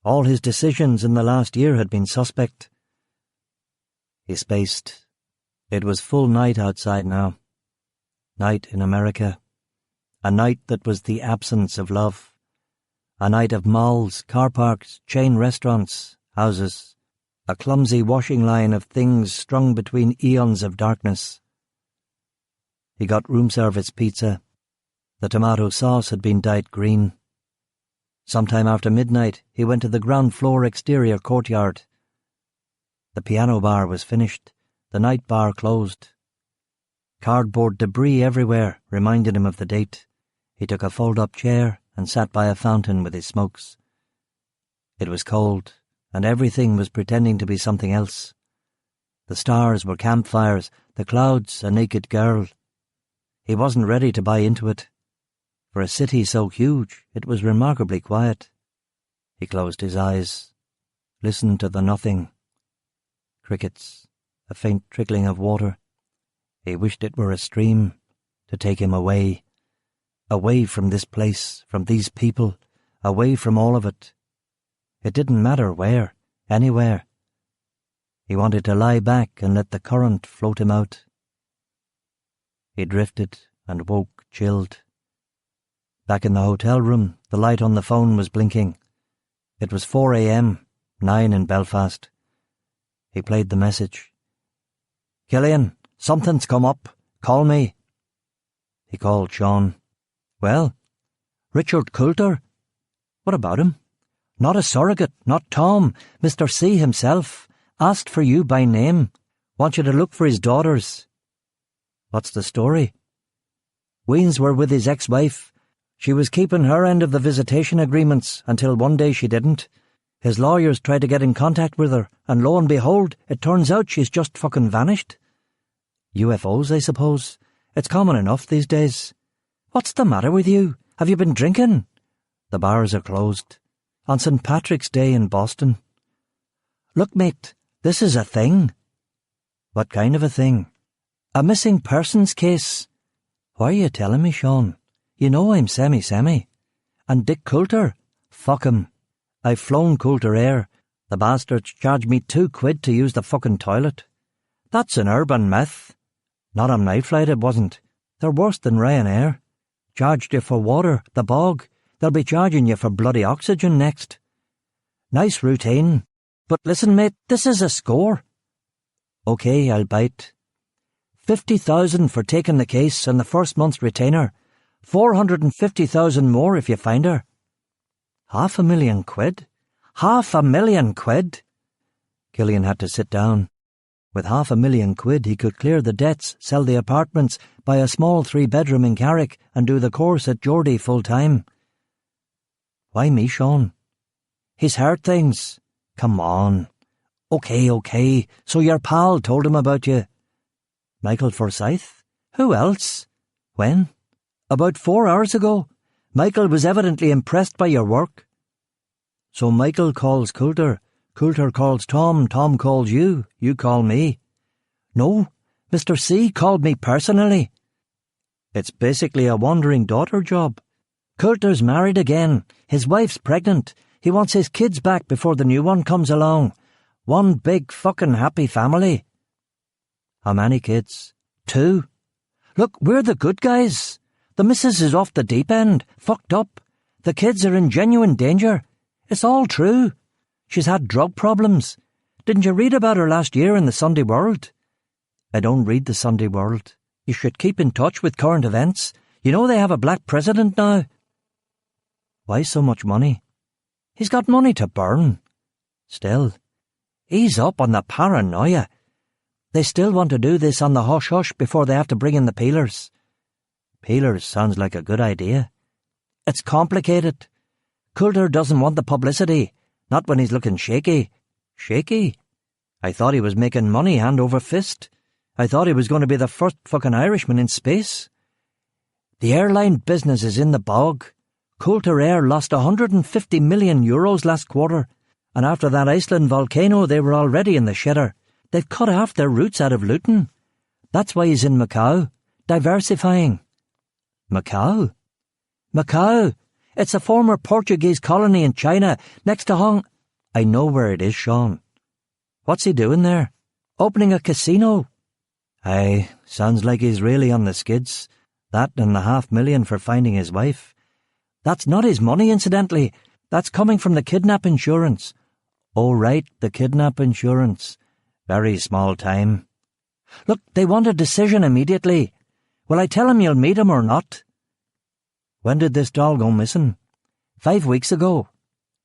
All his decisions in the last year had been suspect. He spaced. It was full night outside now. Night in America. A night that was the absence of love. A night of malls, car parks, chain restaurants, houses. A clumsy washing line of things strung between eons of darkness. He got room service pizza. The tomato sauce had been dyed green. Sometime after midnight, he went to the ground floor exterior courtyard. The piano bar was finished. The night bar closed. Cardboard debris everywhere reminded him of the date. He took a fold-up chair and sat by a fountain with his smokes. It was cold, and everything was pretending to be something else. The stars were campfires, the clouds a naked girl. He wasn't ready to buy into it. For a city so huge, it was remarkably quiet. He closed his eyes, listened to the nothing. Crickets, a faint trickling of water. He wished it were a stream, to take him away. Away from this place, from these people, away from all of it. It didn't matter where, anywhere. He wanted to lie back and let the current float him out. He drifted and woke chilled. Back in the hotel room, the light on the phone was blinking. It was 4 a.m, 9 in Belfast. He played the message. "Killian, something's come up. Call me." He called Sean. "Well?" "Richard Coulter." "What about him?" "Not a surrogate, not Tom, Mr. C himself. Asked for you by name. Want you to look for his daughters." "What's the story?" "Weens were with his ex-wife. She was keeping her end of the visitation agreements until one day she didn't. His lawyers tried to get in contact with her, and lo and behold, it turns out she's just fucking vanished." "UFOs, I suppose. It's common enough these days." "What's the matter with you? Have you been drinking?" "The bars are closed. On St. Patrick's Day in Boston." "Look, mate, this is a thing." "What kind of a thing?" "A missing persons case." "Why are you telling me, Sean? You know I'm semi-semi. And Dick Coulter? Fuck him. I've flown Coulter Air. The bastards charged me £2 to use the fucking toilet. That's an urban myth. Not on my flight it wasn't. They're worse than Ryanair. Charged you for water, the bog. They'll be charging you for bloody oxygen next. Nice routine. But listen, mate, this is a score." "OK, I'll bite." 50,000 for taking the case and the first month's retainer. 450,000 more if you find her. £500,000? £500,000? Killian had to sit down. With £500,000 he could clear the debts, sell the apartments, buy a small 3-bedroom in Carrick and do the course at Geordie full-time. "Why me, Sean?" "He's heard things." "Come on." OK, so your pal told him about you." "Michael Forsyth? Who else?" "When?" "About 4 hours ago. Michael was evidently impressed by your work." "So Michael calls Coulter, Coulter calls Tom, Tom calls you, you call me." "No, Mr. C called me personally." "It's basically a wandering daughter job." "Coulter's married again. His wife's pregnant. He wants his kids back before the new one comes along. One big fucking happy family." "How many kids?" "2. Look, we're the good guys. The missus is off the deep end, fucked up. The kids are in genuine danger. It's all true. She's had drug problems. Didn't you read about her last year in the Sunday World?" "I don't read the Sunday World." "You should keep in touch with current events. You know they have a black president now." "Why so much money?" "He's got money to burn." "Still." "Ease up on the paranoia. They still want to do this on the hush-hush before they have to bring in the peelers." "Peelers sounds like a good idea." "It's complicated. Coulter doesn't want the publicity, not when he's looking shaky." "Shaky? I thought he was making money hand over fist. I thought he was going to be the first fucking Irishman in space." "The airline business is in the bog. Coulter Air lost €150 million last quarter, and after that Iceland volcano they were already in the shitter. They've cut half their routes out of Luton. That's why he's in Macau, diversifying." "Macau?" "Macau. It's a former Portuguese colony in China, next to Hong..." "I know where it is, Sean." "What's he doing there?" "Opening a casino." "Aye, sounds like he's really on the skids. That and the $500,000 for finding his wife." "That's not his money, incidentally. That's coming from the kidnap insurance." "Oh, right, the kidnap insurance. Very small time." "Look, they want a decision immediately. Will I tell him you'll meet him or not?" "When did this doll go missing?" 5 weeks ago.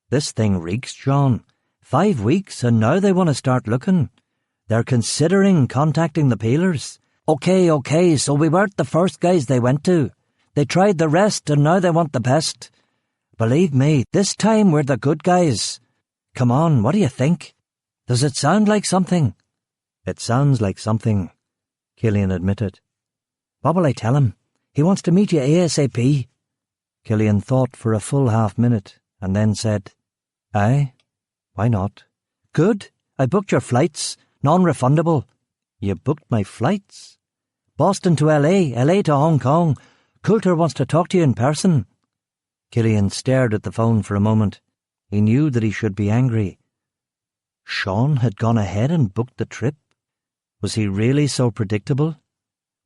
This thing reeks, Sean. 5 weeks and now they want to start looking. They're considering contacting the peelers." OK, so we weren't the first guys they went to. They tried the rest and now they want the best. Believe me, this time we're the good guys. Come on, what do you think? Does it sound like something?" "It sounds like something," Killian admitted. "What will I tell him? He wants to meet you ASAP." Killian thought for a full half-minute and then said, "Aye, why not?" "Good. I booked your flights. Non-refundable." "You booked my flights?" "Boston to LA, LA to Hong Kong. Coulter wants to talk to you in person." Killian stared at the phone for a moment. He knew that he should be angry. Sean had gone ahead and booked the trip? Was he really so predictable?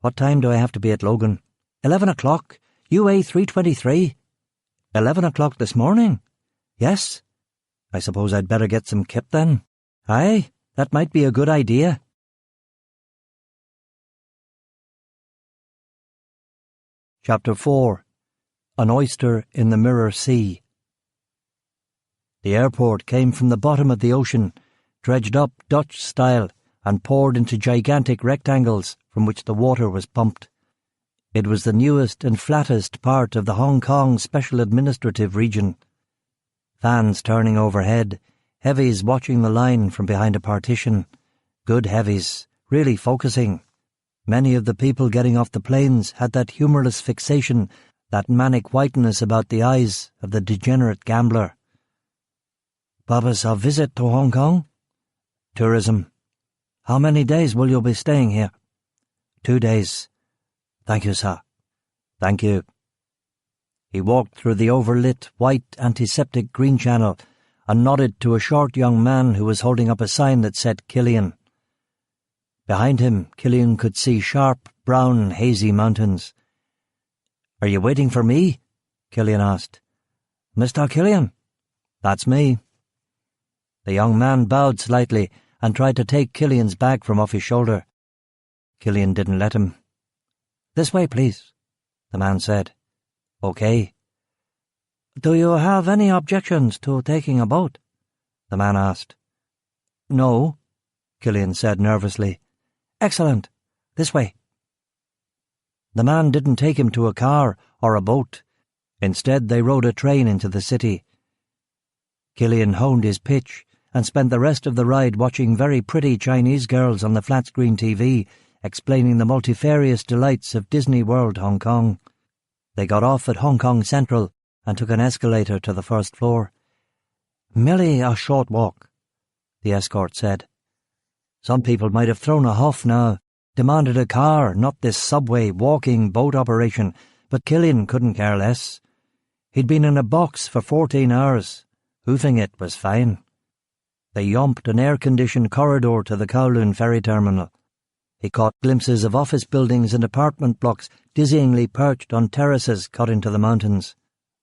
"What time do I have to be at Logan?" 11 o'clock, UA 323. 11 o'clock this morning? Yes. I suppose I'd better get some kip then. Aye, that might be a good idea. Chapter 4. An Oyster in the Mirror Sea. The airport came from the bottom of the ocean, dredged up Dutch style, and poured into gigantic rectangles from which the water was pumped. It was the newest and flattest part of the Hong Kong Special Administrative Region. Fans turning overhead, heavies watching the line from behind a partition. Good heavies, really focusing. Many of the people getting off the planes had that humourless fixation, that manic whiteness about the eyes of the degenerate gambler. Purpose of visit to Hong Kong? Tourism. How many days will you be staying here? 2 days. Thank you, sir. Thank you. He walked through the overlit, white, antiseptic green channel and nodded to a short young man who was holding up a sign that said Killian. Behind him, Killian could see sharp, brown, hazy mountains. "Are you waiting for me?" Killian asked. "Mr. Killian?" "That's me." The young man bowed slightly and tried to take Killian's bag from off his shoulder. Killian didn't let him. "This way, please," the man said. "Okay." "Do you have any objections to taking a boat?" the man asked. "No," Killian said nervously. "Excellent. This way." The man didn't take him to a car or a boat. Instead, they rode a train into the city. Killian honed his pitch and spent the rest of the ride watching very pretty Chinese girls on the flat-screen TV explaining the multifarious delights of Disney World Hong Kong. They got off at Hong Kong Central and took an escalator to the first floor. "Merely a short walk," the escort said. Some people might have thrown a huff now, demanded a car, not this subway, walking boat operation, but Killian couldn't care less. He'd been in a box for 14 hours. Hoofing it was fine. They yomped an air-conditioned corridor to the Kowloon ferry terminal. He caught glimpses of office buildings and apartment blocks dizzyingly perched on terraces cut into the mountains.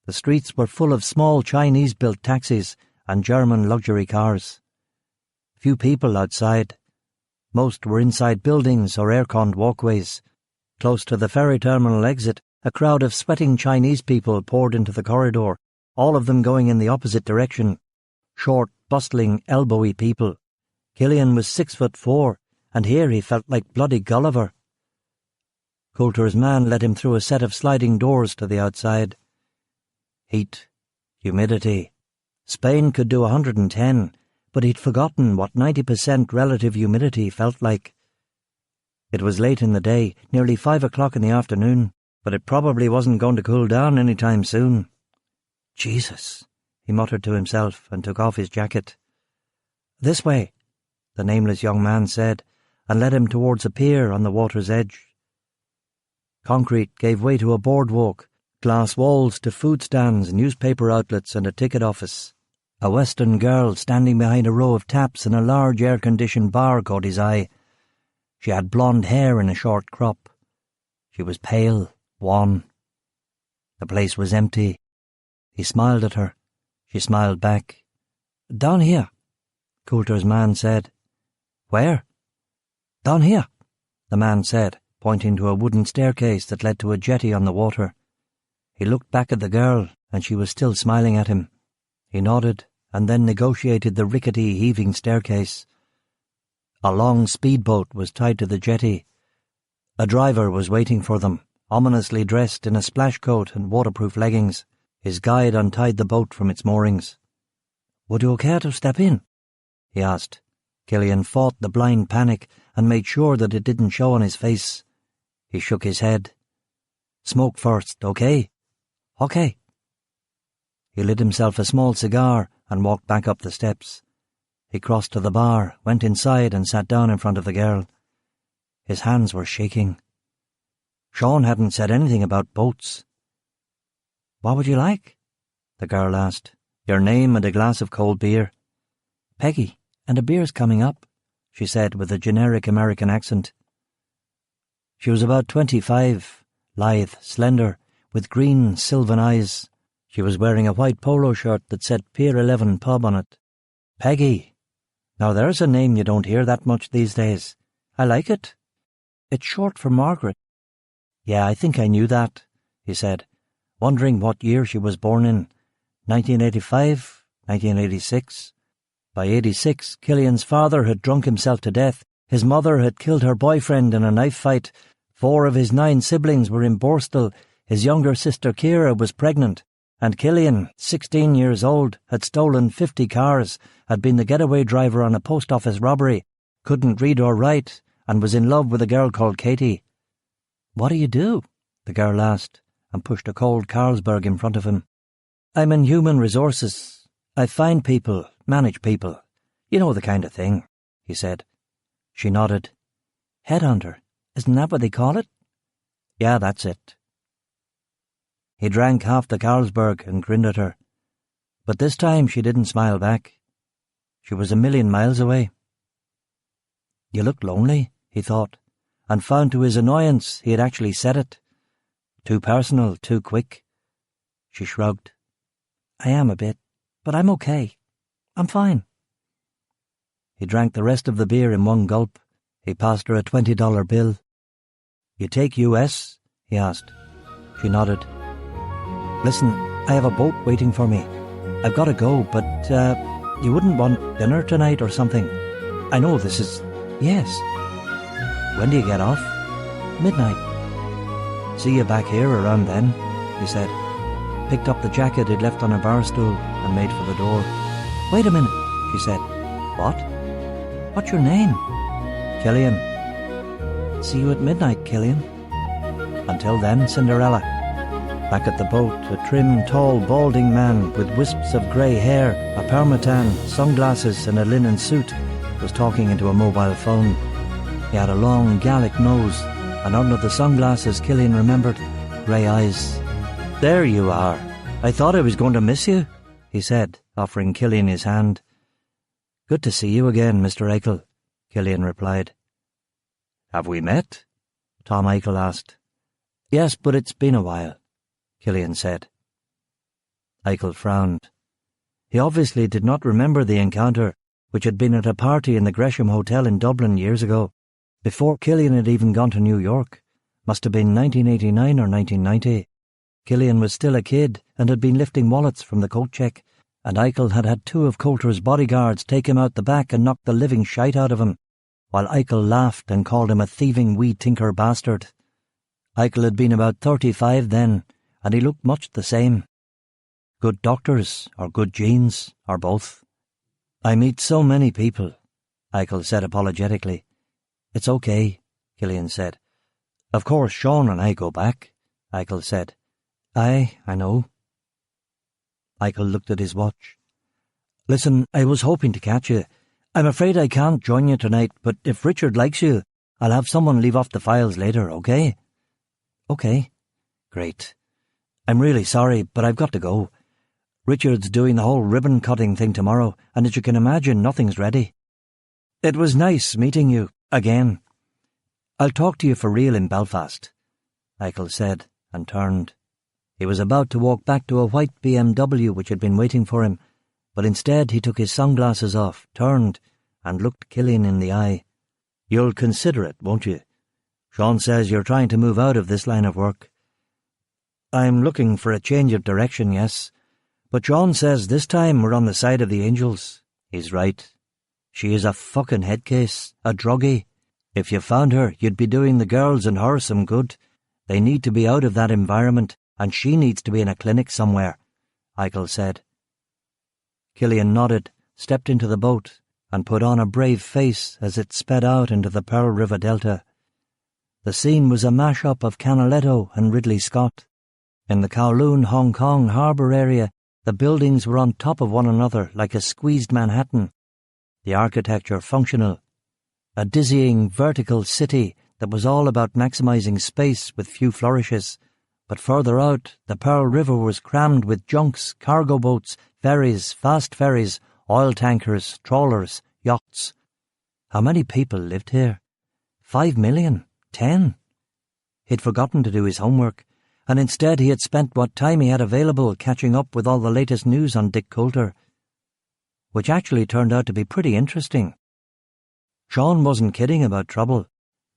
The streets were full of small Chinese-built taxis and German luxury cars. Few people outside. Most were inside buildings or air-conned walkways. Close to the ferry terminal exit, a crowd of sweating Chinese people poured into the corridor, all of them going in the opposite direction. Short, bustling, elbowy people. Killian was 6'4", and here he felt like bloody Gulliver. Coulter's man led him through a set of sliding doors to the outside. Heat, humidity. Spain could do 110, but he'd forgotten what 90% relative humidity felt like. It was late in the day, nearly 5 o'clock in the afternoon, but it probably wasn't going to cool down any time soon. Jesus, he muttered to himself and took off his jacket. "This way," the nameless young man said, and led him towards a pier on the water's edge. Concrete gave way to a boardwalk, glass walls to food stands, newspaper outlets and a ticket office. A Western girl standing behind a row of taps in a large air-conditioned bar caught his eye. She had blonde hair in a short crop. She was pale, wan. The place was empty. He smiled at her. She smiled back. "Down here," Coulter's man said. "Where?" "Down here," the man said, pointing to a wooden staircase that led to a jetty on the water. He looked back at the girl, and she was still smiling at him. He nodded, and then negotiated the rickety, heaving staircase. A long speedboat was tied to the jetty. A driver was waiting for them, ominously dressed in a splash coat and waterproof leggings. His guide untied the boat from its moorings. "Would you care to step in?" he asked. Killian fought the blind panic and made sure that it didn't show on his face. He shook his head. "Smoke first, okay?" "Okay." He lit himself a small cigar and walked back up the steps. He crossed to the bar, went inside and sat down in front of the girl. His hands were shaking. Sean hadn't said anything about boats. "What would you like?" the girl asked. "Your name and a glass of cold beer." "Peggy, and a beer's coming up," she said with a generic American accent. She was about 25, lithe, slender, with green, sylvan eyes. She was wearing a white polo shirt that said Pier 11 Pub on it. Peggy. Now there's a name you don't hear that much these days. I like it. It's short for Margaret. Yeah, I think I knew that, he said, wondering what year she was born in. 1985, 1986. By 86, Killian's father had drunk himself to death. His mother had killed her boyfriend in a knife fight. 4 of his 9 siblings were in Borstal. His younger sister Ciara was pregnant. And Killian, 16 years old, had stolen 50 cars, had been the getaway driver on a post office robbery, couldn't read or write, and was in love with a girl called Katie. What do you do? The girl asked, and pushed a cold Carlsberg in front of him. I'm in human resources. I find people, manage people. You know the kind of thing, he said. She nodded. Headhunter, isn't that what they call it? Yeah, that's it. He drank half the Carlsberg and grinned at her. But this time she didn't smile back. She was a million miles away. You look lonely, he thought, and found to his annoyance he had actually said it. Too personal, too quick. She shrugged. I am a bit, but I'm okay. I'm fine. He drank the rest of the beer in one gulp. He passed her a $20 bill. You take US? He asked. She nodded. Listen, I have a boat waiting for me. I've got to go, but, you wouldn't want dinner tonight or something? I know this is... Yes. When do you get off? Midnight. See you back here around then, he said. Picked up the jacket he'd left on a bar stool and made for the door. Wait a minute, she said. What? What's your name? Killian. See you at midnight, Killian. Until then, Cinderella. Back at the boat, a trim, tall, balding man with wisps of grey hair, a permatan, sunglasses and a linen suit was talking into a mobile phone. He had a long Gallic nose, and under the sunglasses Killian remembered grey eyes. There you are. I thought I was going to miss you, he said, offering Killian his hand. Good to see you again, Mr. Eichel, Killian replied. Have we met? Tom Eichel asked. Yes, but it's been a while, Killian said. Eichel frowned. He obviously did not remember the encounter, which had been at a party in the Gresham Hotel in Dublin years ago, before Killian had even gone to New York. Must have been 1989 or 1990. Killian was still a kid and had been lifting wallets from the coat check, and Eichel had had 2 of Coulter's bodyguards take him out the back and knock the living shite out of him, while Eichel laughed and called him a thieving wee tinker bastard. Eichel had been about 35 then, and he looked much the same. Good doctors, or good genes, or both. I meet so many people, Eichel said apologetically. It's okay, Killian said. Of course, Sean and I go back, Eichel said. I know. Eichel looked at his watch. Listen, I was hoping to catch you. I'm afraid I can't join you tonight, but if Richard likes you, I'll have someone leave off the files later, okay? Okay. Great. I'm really sorry, but I've got to go. Richard's doing the whole ribbon-cutting thing tomorrow, and as you can imagine, nothing's ready. It was nice meeting you, again. I'll talk to you for real in Belfast, Eichel said, and turned. He was about to walk back to a white BMW which had been waiting for him, but instead he took his sunglasses off, turned, and looked Killian in the eye. You'll consider it, won't you? Sean says you're trying to move out of this line of work. I'm looking for a change of direction, yes. But Sean says this time we're on the side of the angels. He's right. She is a fucking headcase, a druggie. If you found her, you'd be doing the girls and her some good. They need to be out of that environment, and she needs to be in a clinic somewhere, Eichel said. Killian nodded, stepped into the boat, and put on a brave face as it sped out into the Pearl River Delta. The scene was a mash-up of Canaletto and Ridley Scott. In the Kowloon, Hong Kong harbour area, the buildings were on top of one another like a squeezed Manhattan. The architecture functional. A dizzying, vertical city that was all about maximising space with few flourishes. But further out, the Pearl River was crammed with junks, cargo boats, ferries, fast ferries, oil tankers, trawlers, yachts. How many people lived here? 5 million? 10? He'd forgotten to do his homework, and instead he had spent what time he had available catching up with all the latest news on Dick Coulter, which actually turned out to be pretty interesting. Sean wasn't kidding about trouble.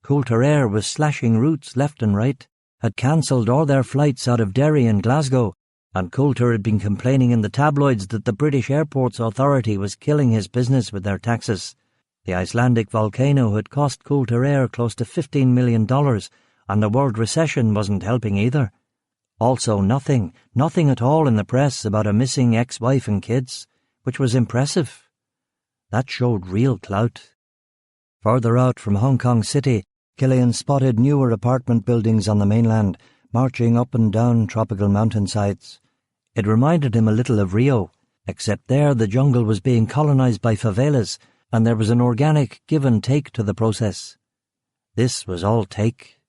Coulter Air was slashing routes left and right, had cancelled all their flights out of Derry and Glasgow, and Coulter had been complaining in the tabloids that the British Airports Authority was killing his business with their taxes. The Icelandic volcano had cost Coulter Air close to $15 million, and the world recession wasn't helping either. Also nothing at all in the press about a missing ex-wife and kids, which was impressive. That showed real clout. Further out from Hong Kong City, Killian spotted newer apartment buildings on the mainland, marching up and down tropical mountainsides. It reminded him a little of Rio, except there the jungle was being colonized by favelas, and there was an organic give and take to the process. This was all take.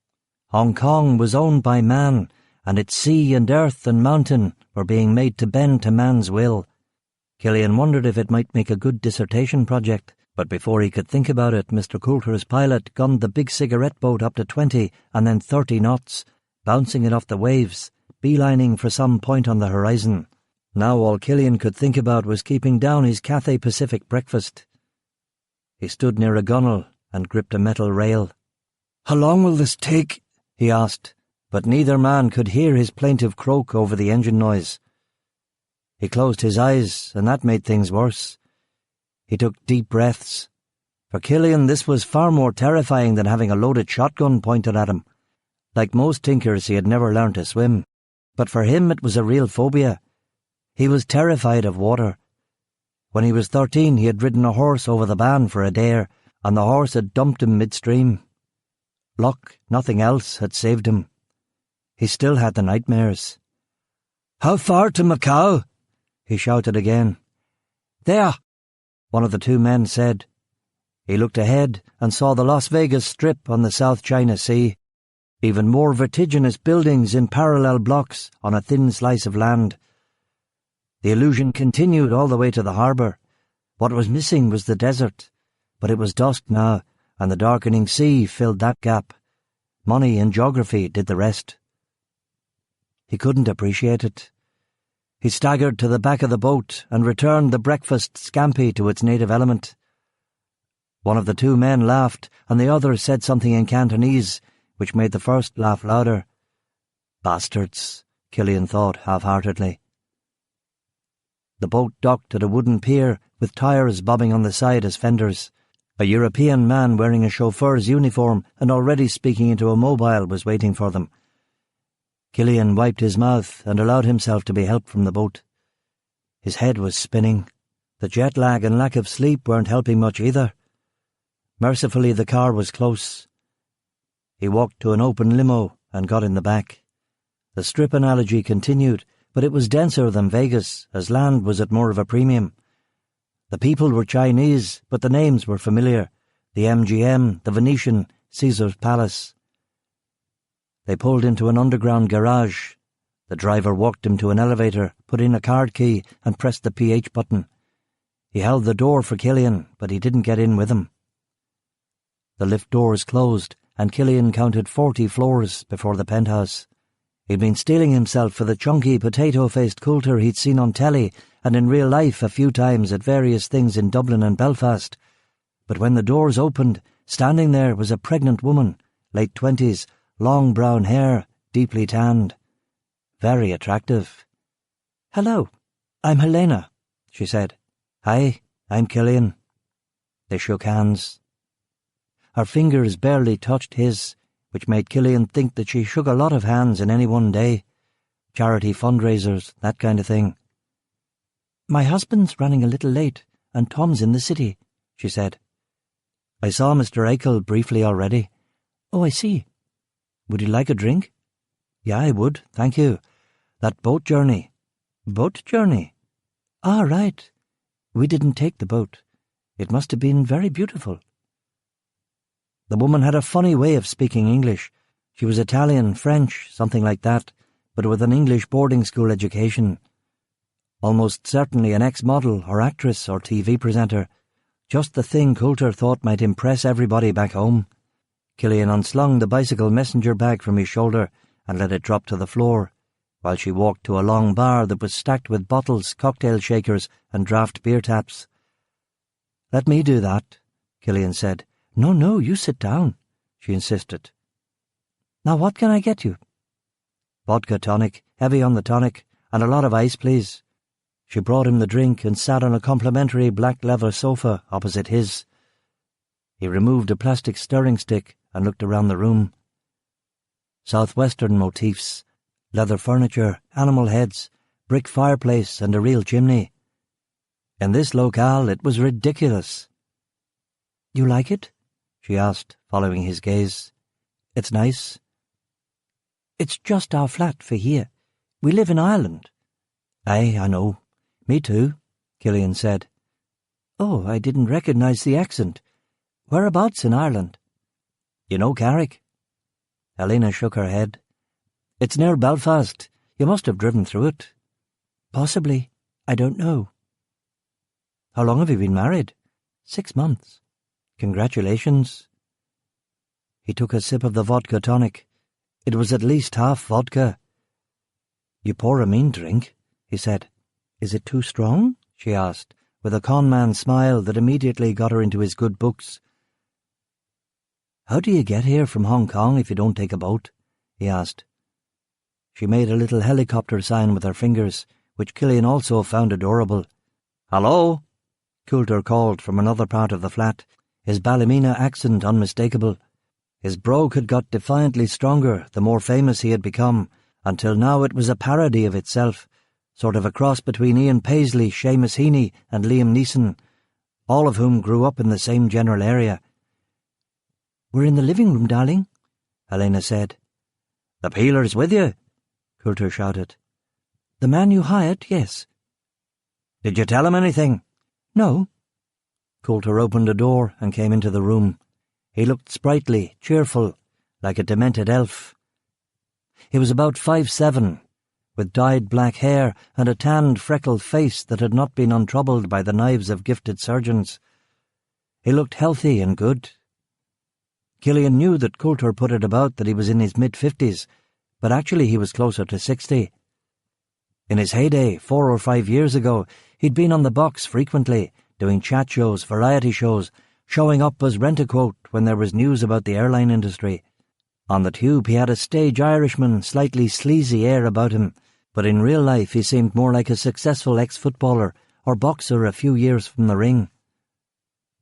Hong Kong was owned by man, and its sea and earth and mountain were being made to bend to man's will. Killian wondered if it might make a good dissertation project, but before he could think about it, Mr. Coulter's pilot gunned the big cigarette boat up to 20 and then 30 knots, bouncing it off the waves, beelining for some point on the horizon. Now all Killian could think about was keeping down his Cathay Pacific breakfast. He stood near a gunwale and gripped a metal rail. "How long will this take?" he asked, but neither man could hear his plaintive croak over the engine noise. He closed his eyes, and that made things worse. He took deep breaths. For Killian, this was far more terrifying than having a loaded shotgun pointed at him. Like most tinkers, he had never learned to swim, but for him it was a real phobia. He was terrified of water. When he was 13, he had ridden a horse over the Ban for a dare, and the horse had dumped him midstream. Luck, nothing else, had saved him. He still had the nightmares. "How far to Macau?" he shouted again. "There," one of the two men said. He looked ahead and saw the Las Vegas Strip on the South China Sea. Even more vertiginous buildings in parallel blocks on a thin slice of land. The illusion continued all the way to the harbour. What was missing was the desert, but it was dusk now, and the darkening sea filled that gap. Money and geography did the rest. He couldn't appreciate it. He staggered to the back of the boat and returned the breakfast scampi to its native element. One of the two men laughed, and the other said something in Cantonese, which made the first laugh louder. "Bastards," Killian thought half-heartedly. The boat docked at a wooden pier with tyres bobbing on the side as fenders. A European man wearing a chauffeur's uniform and already speaking into a mobile was waiting for them. Killian wiped his mouth and allowed himself to be helped from the boat. His head was spinning. The jet lag and lack of sleep weren't helping much either. Mercifully, the car was close. He walked to an open limo and got in the back. The Strip analogy continued, but it was denser than Vegas, as land was at more of a premium. The people were Chinese, but the names were familiar. The MGM, the Venetian, Caesar's Palace. They pulled into an underground garage. The driver walked him to an elevator, put in a card key, and pressed the PH button. He held the door for Killian, but he didn't get in with him. The lift doors closed, and Killian counted 40 floors before the penthouse. He'd been steeling himself for the chunky, potato-faced Coulter he'd seen on telly and in real life a few times at various things in Dublin and Belfast. But when the doors opened, standing there was a pregnant woman, late 20s, long brown hair, deeply tanned. Very attractive. "Hello, I'm Helena," she said. "Hi, I'm Killian." They shook hands. Her fingers barely touched his, which made Killian think that she shook a lot of hands in any one day. Charity fundraisers, that kind of thing. "My husband's running a little late, and Tom's in the city," she said. "I saw Mr. Eichel briefly already." "Oh, I see. Would you like a drink?" "Yeah, I would, thank you. That boat journey." "Boat journey?" "Ah, right. We didn't take the boat. It must have been very beautiful." The woman had a funny way of speaking English. She was Italian, French, something like that, but with an English boarding school education. Almost certainly an ex-model or actress or TV presenter. Just the thing Coulter thought might impress everybody back home. Killian unslung the bicycle messenger bag from his shoulder and let it drop to the floor, while she walked to a long bar that was stacked with bottles, cocktail shakers, and draft beer taps. "Let me do that," Killian said. No, you sit down," she insisted. "Now what can I get you?" "Vodka tonic, heavy on the tonic, and a lot of ice, please." She brought him the drink and sat on a complimentary black leather sofa opposite his. He removed a plastic stirring stick and looked around the room. Southwestern motifs, leather furniture, animal heads, brick fireplace, and a real chimney. In this locale it was ridiculous. "You like it?" she asked, following his gaze. "It's nice." "It's just our flat for here. We live in Ireland." "Aye, I know. Me too," Killian said. "Oh, I didn't recognize the accent. Whereabouts in Ireland?" "You know Carrick?" Helena shook her head. "It's near Belfast. You must have driven through it." "Possibly. I don't know." "How long have you been married?" 6 months. "Congratulations." He took a sip of the vodka tonic. It was at least half vodka. "You pour a mean drink," he said. "Is it too strong?" she asked, with a con-man smile that immediately got her into his good books. "How do you get here from Hong Kong if you don't take a boat?" he asked. She made a little helicopter sign with her fingers, which Killian also found adorable. "Hello?" Coulter called from another part of the flat, his Ballymena accent unmistakable. His brogue had got defiantly stronger the more famous he had become, until now it was a parody of itself, sort of a cross between Ian Paisley, Seamus Heaney, and Liam Neeson, all of whom grew up in the same general area. "We're in the living room, darling," Helena said. "The peeler's with you?" Coulter shouted. "The man you hired, yes." "Did you tell him anything?" "No." Coulter opened a door and came into the room. He looked sprightly, cheerful, like a demented elf. He was about 5'7", with dyed black hair and a tanned, freckled face that had not been untroubled by the knives of gifted surgeons. He looked healthy and good. Killian knew that Coulter put it about that he was in his mid-50s, but actually he was closer to 60. In his heyday, 4 or 5 years ago, he'd been on the box frequently, doing chat shows, variety shows, showing up as rent-a-quote when there was news about the airline industry. On the tube he had a stage Irishman, slightly sleazy air about him, but in real life he seemed more like a successful ex-footballer or boxer a few years from the ring.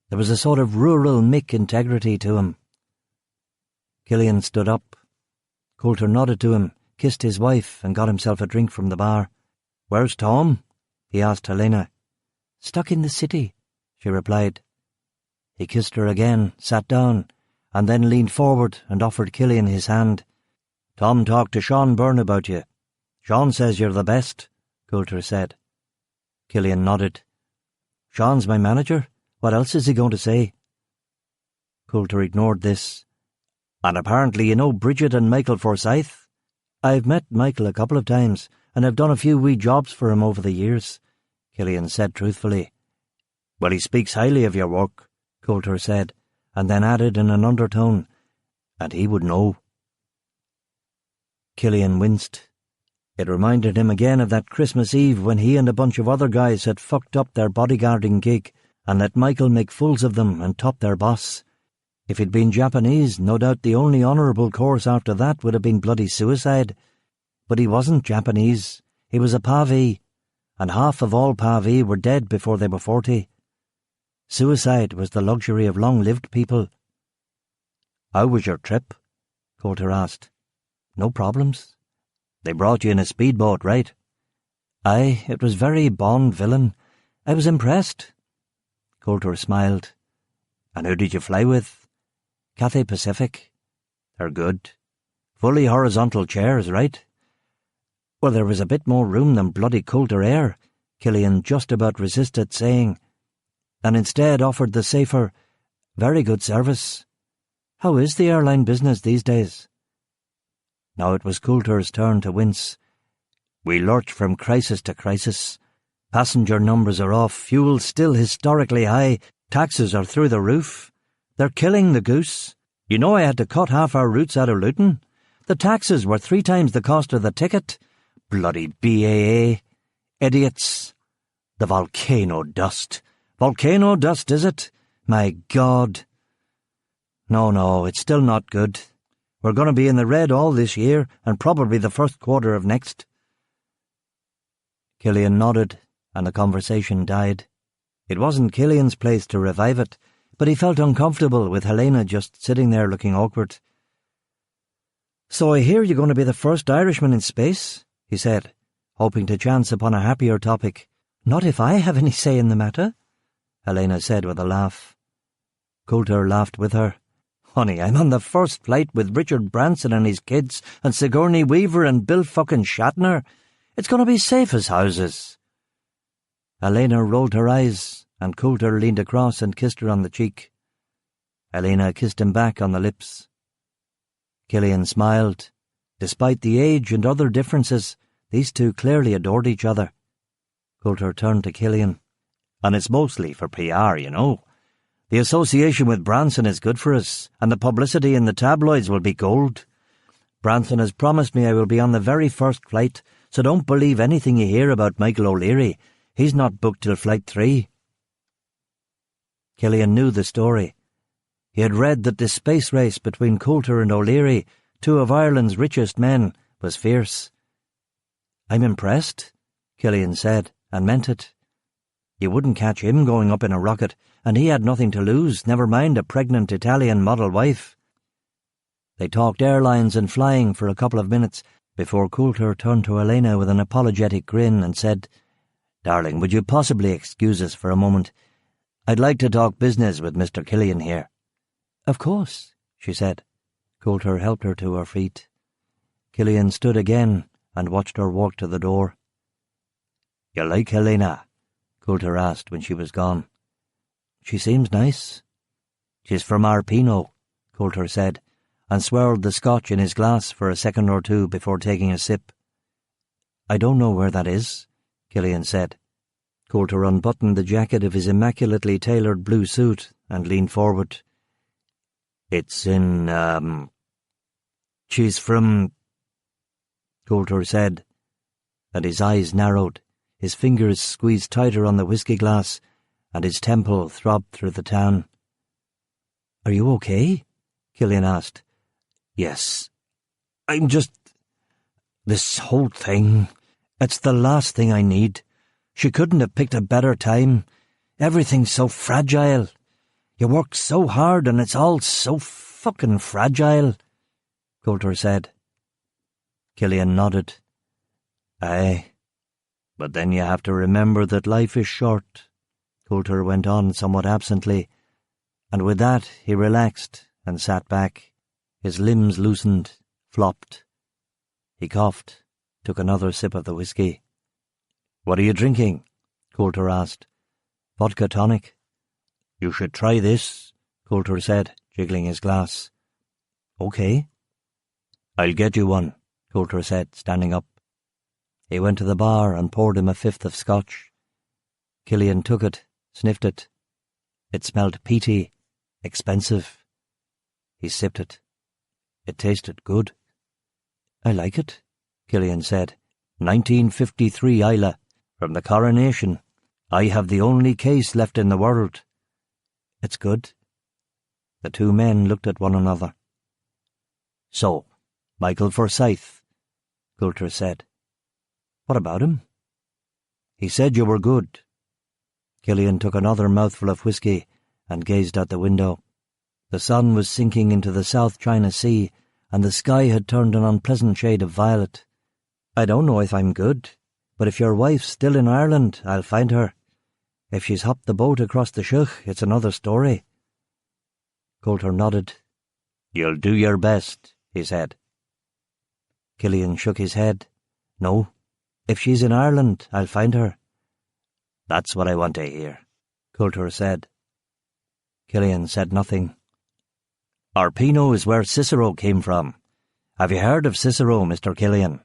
There was a sort of rural Mick integrity to him. Killian stood up. Coulter nodded to him, kissed his wife, and got himself a drink from the bar. "Where's Tom?" he asked Helena. "Stuck in the city," she replied. He kissed her again, sat down, and then leaned forward and offered Killian his hand. "Tom talked to Sean Byrne about you. Sean says you're the best," Coulter said. Killian nodded. "Sean's my manager. What else is he going to say?" Coulter ignored this. "And apparently you know Bridget and Michael Forsyth?" "I've met Michael a couple of times, and I've done a few wee jobs for him over the years," Killian said truthfully. "Well, he speaks highly of your work," Coulter said, and then added in an undertone, "and he would know." Killian winced. It reminded him again of that Christmas Eve when he and a bunch of other guys had fucked up their bodyguarding gig and let Michael make fools of them and top their boss. If he'd been Japanese, no doubt the only honourable course after that would have been bloody suicide. But he wasn't Japanese. He was a Pavi, and half of all Pavi were dead before they were 40. Suicide was the luxury of long-lived people. "How was your trip?" Coulter asked. "No problems." "They brought you in a speedboat, right?" "Aye, it was very Bond villain. I was impressed." Coulter smiled. "And who did you fly with?" "Cathay Pacific." "They're good. Fully horizontal chairs, right?" "Well, there was a bit more room than bloody Coulter Air," Killian just about resisted saying, and instead offered the safer, "Very good service. How is the airline business these days?" Now it was Coulter's turn to wince. "We lurch from crisis to crisis. Passenger numbers are off, fuel's still historically high, taxes are through the roof. They're killing the goose. You know I had to cut half our routes out of Luton. The taxes were 3 times the cost of the ticket. Bloody BAA. Idiots. The volcano dust. Volcano dust, is it? My God. No, it's still not good. We're going to be in the red all this year, and probably the first quarter of next. Killian nodded, and the conversation died. It wasn't Killian's place to revive it, but he felt uncomfortable with Helena just sitting there looking awkward. "So I hear you're going to be the first Irishman in space," he said, hoping to chance upon a happier topic. "Not if I have any say in the matter," Helena said with a laugh. Coulter laughed with her. "Honey, I'm on the first flight with Richard Branson and his kids and Sigourney Weaver and Bill fucking Shatner. It's going to be safe as houses." Helena rolled her eyes, and Coulter leaned across and kissed her on the cheek. Helena kissed him back on the lips. Killian smiled. Despite the age and other differences, these two clearly adored each other. Coulter turned to Killian. "And it's mostly for PR, you know. The association with Branson is good for us, and the publicity in the tabloids will be gold. Branson has promised me I will be on the very first flight, so don't believe anything you hear about Michael O'Leary. He's not booked till Flight 3. Killian knew the story. He had read that the space race between Coulter and O'Leary, 2 of Ireland's richest men, was fierce. "I'm impressed," Killian said, and meant it. You wouldn't catch him going up in a rocket, and he had nothing to lose, never mind a pregnant Italian model wife. They talked airlines and flying for a couple of minutes before Coulter turned to Helena with an apologetic grin and said, "Darling, would you possibly excuse us for a moment? I'd like to talk business with Mr. Killian here." "Of course," she said. Coulter helped her to her feet. Killian stood again and watched her walk to the door. "You like Helena?" Coulter asked when she was gone. "She seems nice." "She's from Arpino," Coulter said, and swirled the scotch in his glass for a second or two before taking a sip. "I don't know where that is," Killian said. Coulter unbuttoned the jacket of his immaculately tailored blue suit and leaned forward. "It's in, She's from—" Coulter said, and his eyes narrowed, his fingers squeezed tighter on the whiskey glass, and his temple throbbed through the town. "Are you okay?" Killian asked. "Yes. I'm just... This whole thing... It's the last thing I need. She couldn't have picked a better time. Everything's so fragile. You work so hard and it's all so fucking fragile," Coulter said. Killian nodded. "Aye. But then you have to remember that life is short," Coulter went on somewhat absently, and with that he relaxed and sat back. His limbs loosened, flopped. He coughed, took another sip of the whiskey. "What are you drinking?" Coulter asked. "Vodka tonic." "You should try this," Coulter said, jiggling his glass. "Okay." "I'll get you one," Coulter said, standing up. He went to the bar and poured him a fifth of scotch. Killian took it, sniffed it. It smelled peaty, expensive. He sipped it. It tasted good. "I like it," Killian said. 1953 Isla, from the coronation. I have the only case left in the world. "It's good." The two men looked at one another. "So, Michael Forsyth," Coulter said. "What about him?" "He said you were good." Killian took another mouthful of whiskey and gazed out the window. The sun was sinking into the South China Sea, and the sky had turned an unpleasant shade of violet. "I don't know if I'm good, but if your wife's still in Ireland, I'll find her. If she's hopped the boat across the Shugh, it's another story." Coulter nodded. "You'll do your best," he said. Killian shook his head. "No. If she's in Ireland, I'll find her." "That's what I want to hear," Coulter said. Killian said nothing. "Arpino is where Cicero came from. Have you heard of Cicero, Mr. Killian?"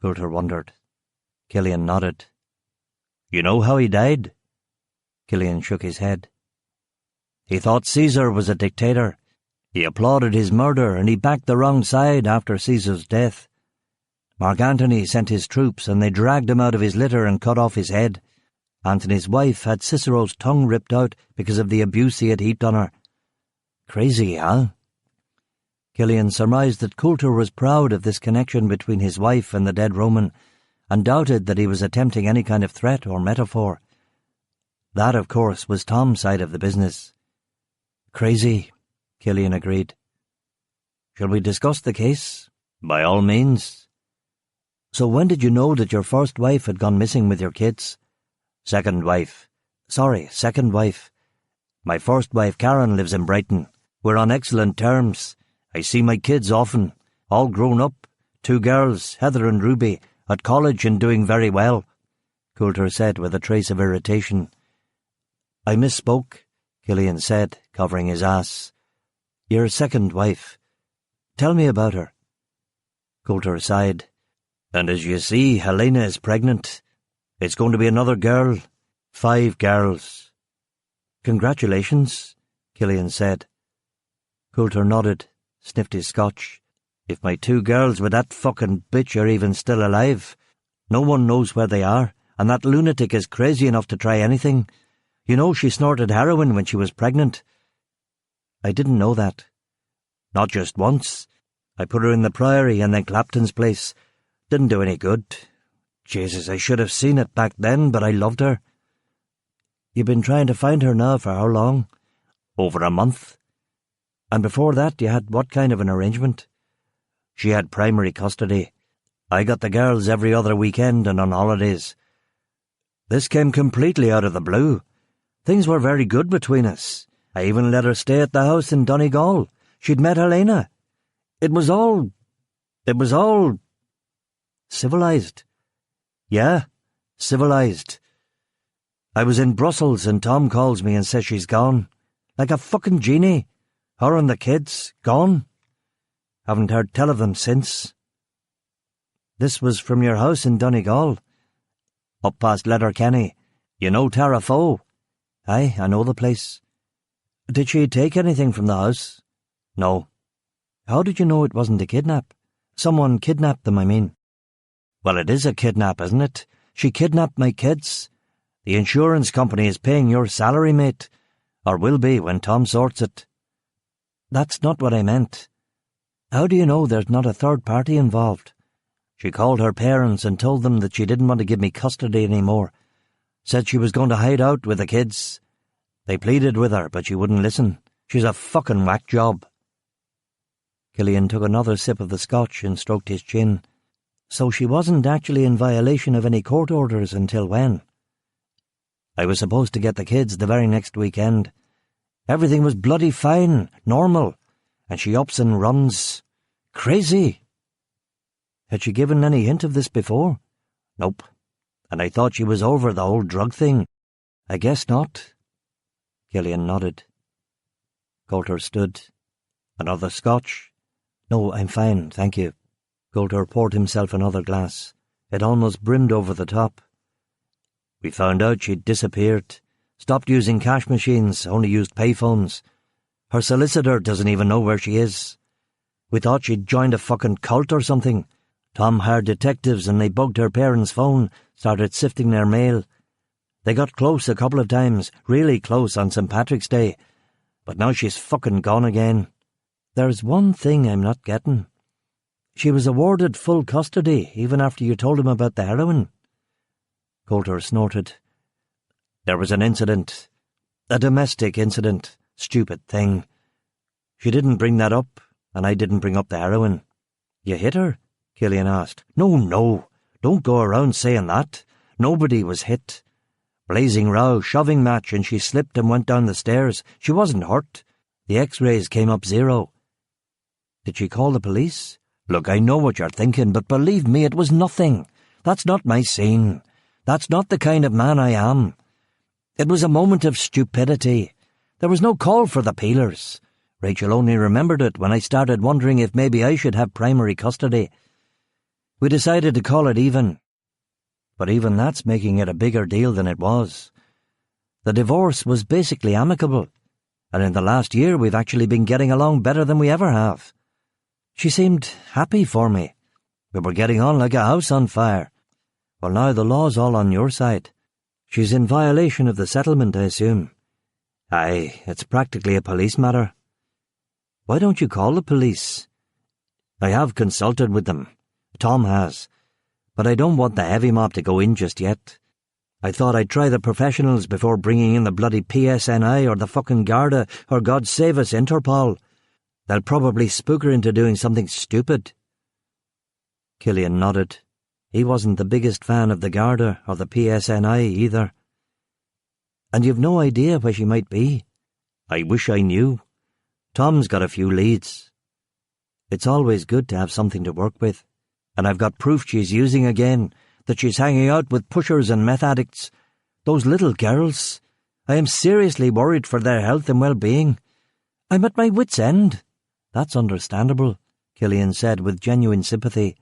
Coulter wondered. Killian nodded. "You know how he died?" Killian shook his head. "He thought Caesar was a dictator. He applauded his murder and he backed the wrong side after Caesar's death. Mark Antony sent his troops and they dragged him out of his litter and cut off his head. Antony's wife had Cicero's tongue ripped out because of the abuse he had heaped on her. Crazy, huh? Killian surmised that Coulter was proud of this connection between his wife and the dead Roman, and doubted that he was attempting any kind of threat or metaphor. That, of course, was Tom's side of the business. Crazy, Killian agreed. Shall we discuss the case? By all means. So when did you know that your first wife had gone missing with your kids? Second wife. My first wife, Karen, lives in Brighton. We're on excellent terms. I see my kids often, all grown up, 2 girls, Heather and Ruby, at college and doing very well, Coulter said with a trace of irritation. I misspoke, Killian said, covering his ass. Your second wife. Tell me about her. Coulter sighed. And as you see, Helena is pregnant. It's going to be another girl. 5 girls. Congratulations, Killian said. Coulter nodded, sniffed his scotch. If my 2 girls with that fucking bitch are even still alive, no one knows where they are, and that lunatic is crazy enough to try anything. You know she snorted heroin when she was pregnant. I didn't know that. Not just once. I put her in the Priory and then Clapton's place. Didn't do any good. Jesus, I should have seen it back then, but I loved her. You've been trying to find her now for how long? Over a month. And before that you had what kind of an arrangement? She had primary custody. I got the girls every other weekend and on holidays. This came completely out of the blue. Things were very good between us. I even let her stay at the house in Donegal. She'd met Helena. It was all civilized. Yeah, civilized. I was in Brussels and Tom calls me and says she's gone. Like a fucking genie. Her and the kids, gone. Haven't heard tell of them since. This was from your house in Donegal? Up past Letterkenny. You know Tara Foe? Aye, I know the place. Did she take anything from the house? No. How did you know it wasn't a kidnap? Someone kidnapped them, I mean. Well, it is a kidnap, isn't it? She kidnapped my kids. The insurance company is paying your salary, mate. Or will be when Tom sorts it. That's not what I meant. How do you know there's not a third party involved? She called her parents and told them that she didn't want to give me custody anymore. Said she was going to hide out with the kids. They pleaded with her, but she wouldn't listen. She's a fucking whack job. Killian took another sip of the scotch and stroked his chin. So she wasn't actually in violation of any court orders until when? I was supposed to get the kids the very next weekend. Everything was bloody fine, normal, and she ups and runs. Crazy. Had she given any hint of this before? Nope. And I thought she was over the whole drug thing. I guess not. Killian nodded. Coulter stood. Another scotch? No, I'm fine, thank you. Coulter poured himself another glass. It almost brimmed over the top. We found out she'd disappeared. Stopped using cash machines, only used payphones. Her solicitor doesn't even know where she is. We thought she'd joined a fucking cult or something. Tom hired detectives and they bugged her parents' phone, started sifting their mail. They got close a couple of times, really close on St. Patrick's Day. But now she's fucking gone again. There's one thing I'm not getting. She was awarded full custody even after you told him about the heroin. Coulter snorted. There was an incident. A domestic incident. Stupid thing. She didn't bring that up, and I didn't bring up the heroin. You hit her? Killian asked. No. Don't go around saying that. Nobody was hit. Blazing row, shoving match, and she slipped and went down the stairs. She wasn't hurt. The x-rays came up 0. Did she call the police? Look, I know what you're thinking, but believe me, it was nothing. That's not my scene. That's not the kind of man I am. It was a moment of stupidity. There was no call for the peelers. Rachel only remembered it when I started wondering if maybe I should have primary custody. We decided to call it even. But even that's making it a bigger deal than it was. The divorce was basically amicable. and in the last year we've actually been getting along better than we ever have. She seemed happy for me. We were getting on like a house on fire. Well, now the law's all on your side. She's in violation of the settlement, I assume. Aye, it's practically a police matter. Why don't you call the police? I have consulted with them. Tom has. But I don't want the heavy mob to go in just yet. I thought I'd try the professionals before bringing in the bloody PSNI or the fucking Garda or God save us Interpol. They'll probably spook her into doing something stupid. Killian nodded. He wasn't the biggest fan of the Garda or the PSNI either. And you've no idea where she might be? I wish I knew. Tom's got a few leads. It's always good to have something to work with. And I've got proof she's using again, that she's hanging out with pushers and meth addicts. Those little girls. I am seriously worried for their health and well-being. I'm at my wit's end. That's understandable, Killian said with genuine sympathy.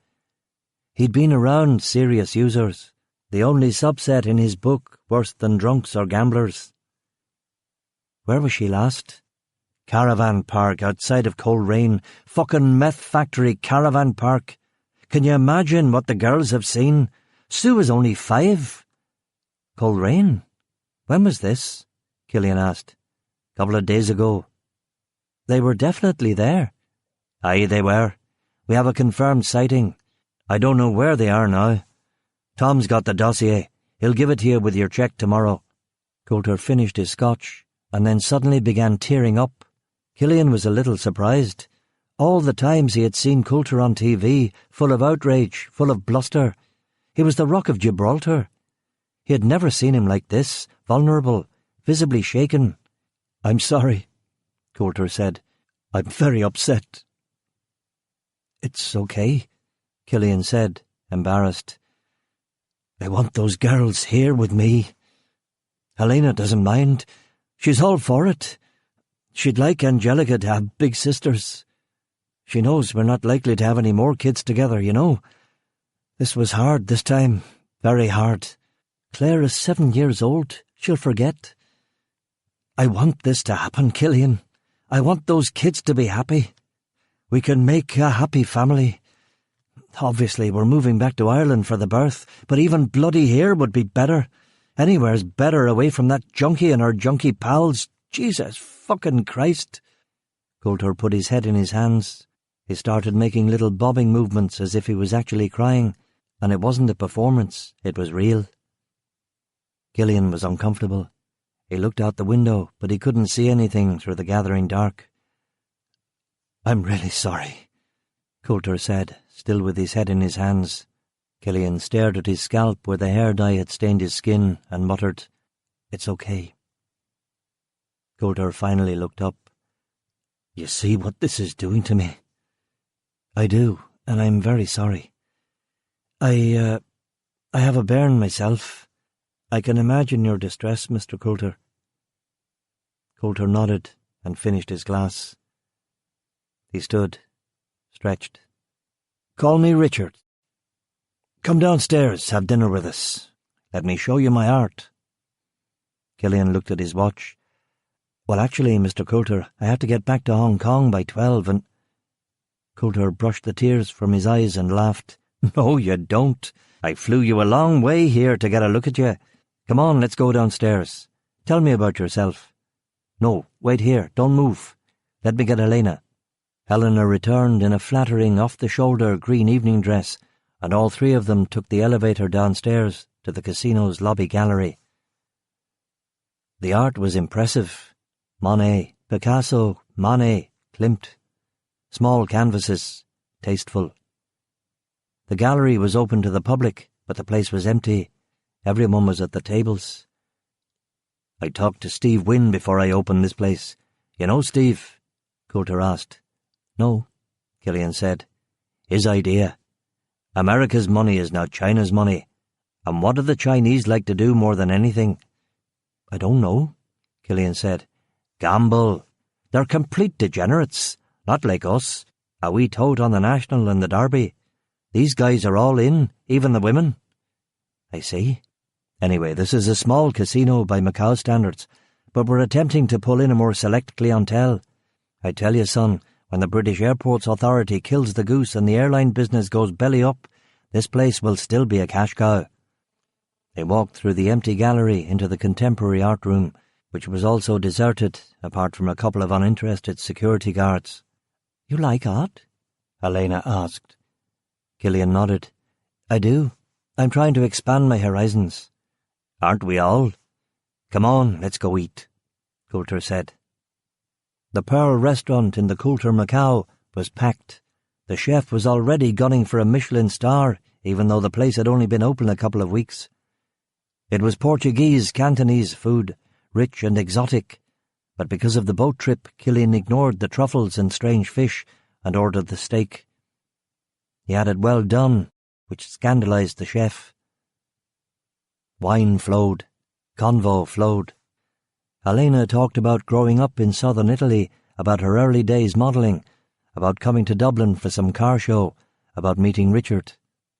He'd been around serious users, the only subset in his book worse than drunks or gamblers. Where was she last? Caravan park outside of Coleraine. Fucking meth factory caravan park. Can you imagine what the girls have seen? Sue was only 5. Coleraine? When was this? Killian asked. Couple of days ago. They were definitely there. Aye, they were. We have a confirmed sighting. I don't know where they are now. Tom's got the dossier. He'll give it to you with your cheque tomorrow. Coulter finished his scotch and then suddenly began tearing up. Killian was a little surprised. All the times he had seen Coulter on TV, full of outrage, full of bluster. He was the Rock of Gibraltar. He had never seen him like this, vulnerable, visibly shaken. I'm sorry, Coulter said. I'm very upset. It's okay, Killian said, embarrassed. I want those girls here with me. Helena doesn't mind. She's all for it. She'd like Angelica to have big sisters. She knows we're not likely to have any more kids together, you know. This was hard this time, very hard. Claire is 7 years old. She'll forget. I want this to happen, Killian. I want those kids to be happy. We can make a happy family. Obviously, we're moving back to Ireland for the birth, but even bloody here would be better. Anywhere's better away from that junkie and her junkie pals. Jesus fucking Christ. Coulter put his head in his hands. He started making little bobbing movements as if he was actually crying, and it wasn't a performance, it was real. Killian was uncomfortable. He looked out the window, but he couldn't see anything through the gathering dark. I'm really sorry, Coulter said, still with his head in his hands. Killian stared at his scalp where the hair dye had stained his skin and muttered, It's okay. Coulter finally looked up. You see what this is doing to me? I do, and I'm very sorry. I have a bairn myself. I can imagine your distress, Mr. Coulter. Coulter nodded and finished his glass. He stood, stretched. Call me Richard. Come downstairs, have dinner with us. Let me show you my art. Killian looked at his watch. Well, actually, Mr. Coulter, I have to get back to Hong Kong by 12 and... Coulter brushed the tears from his eyes and laughed. No, you don't. I flew you a long way here to get a look at you. Come on, let's go downstairs. Tell me about yourself. No, wait here, don't move. Let me get Helena. Helena returned in a flattering, off-the-shoulder green evening dress, and all 3 of them took the elevator downstairs to the casino's lobby gallery. The art was impressive. Monet, Picasso, Manet, Klimt. Small canvases, tasteful. The gallery was open to the public, but the place was empty. Everyone was at the tables. I talked to Steve Wynne before I opened this place. You know Steve? Coulter asked. No, Killian said. His idea. America's money is now China's money. And what do the Chinese like to do more than anything? I don't know, Killian said. Gamble. They're complete degenerates, not like us, a wee toad on the National and the Derby. These guys are all in, even the women. I see. Anyway, this is a small casino by Macau standards, but we're attempting to pull in a more select clientele. I tell you, son, when the British Airports Authority kills the goose and the airline business goes belly up, this place will still be a cash cow." They walked through the empty gallery into the contemporary art room, which was also deserted, apart from a couple of uninterested security guards. "You like art?" Helena asked. Killian nodded. "I do. I'm trying to expand my horizons." "Aren't we all?" "Come on, let's go eat," Coulter said. The Pearl restaurant in the Coulter, Macau, was packed. The chef was already gunning for a Michelin star, even though the place had only been open a couple of weeks. It was Portuguese, Cantonese food, rich and exotic, but because of the boat trip, Killian ignored the truffles and strange fish and ordered the steak. He had it well done, which scandalized the chef. Wine flowed. Convo flowed. Helena talked about growing up in southern Italy, about her early days modelling, about coming to Dublin for some car show, about meeting Richard.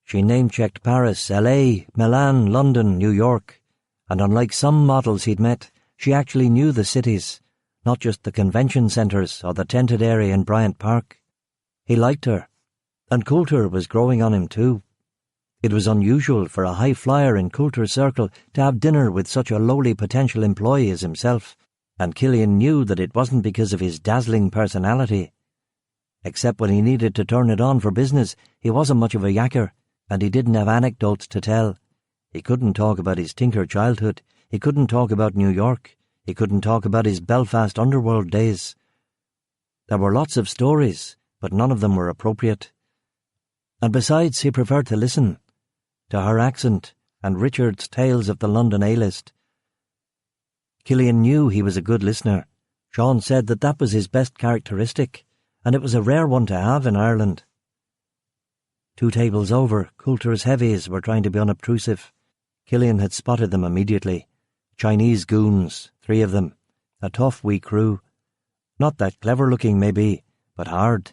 She name-checked Paris, LA, Milan, London, New York, and unlike some models he'd met, she actually knew the cities, not just the convention centres or the tented area in Bryant Park. He liked her, and Coulter was growing on him too. It was unusual for a high flyer in Coulter's circle to have dinner with such a lowly potential employee as himself, and Killian knew that it wasn't because of his dazzling personality. Except when he needed to turn it on for business, he wasn't much of a yacker, and he didn't have anecdotes to tell. He couldn't talk about his tinker childhood, he couldn't talk about New York, he couldn't talk about his Belfast underworld days. There were lots of stories, but none of them were appropriate. And besides, he preferred to listen, to her accent and Richard's tales of the London A-list. Killian knew he was a good listener. Sean said that that was his best characteristic, and it was a rare one to have in Ireland. 2 tables over, Coulter's heavies were trying to be unobtrusive. Killian had spotted them immediately. Chinese goons, 3 of them. A tough wee crew. Not that clever-looking, maybe, but hard.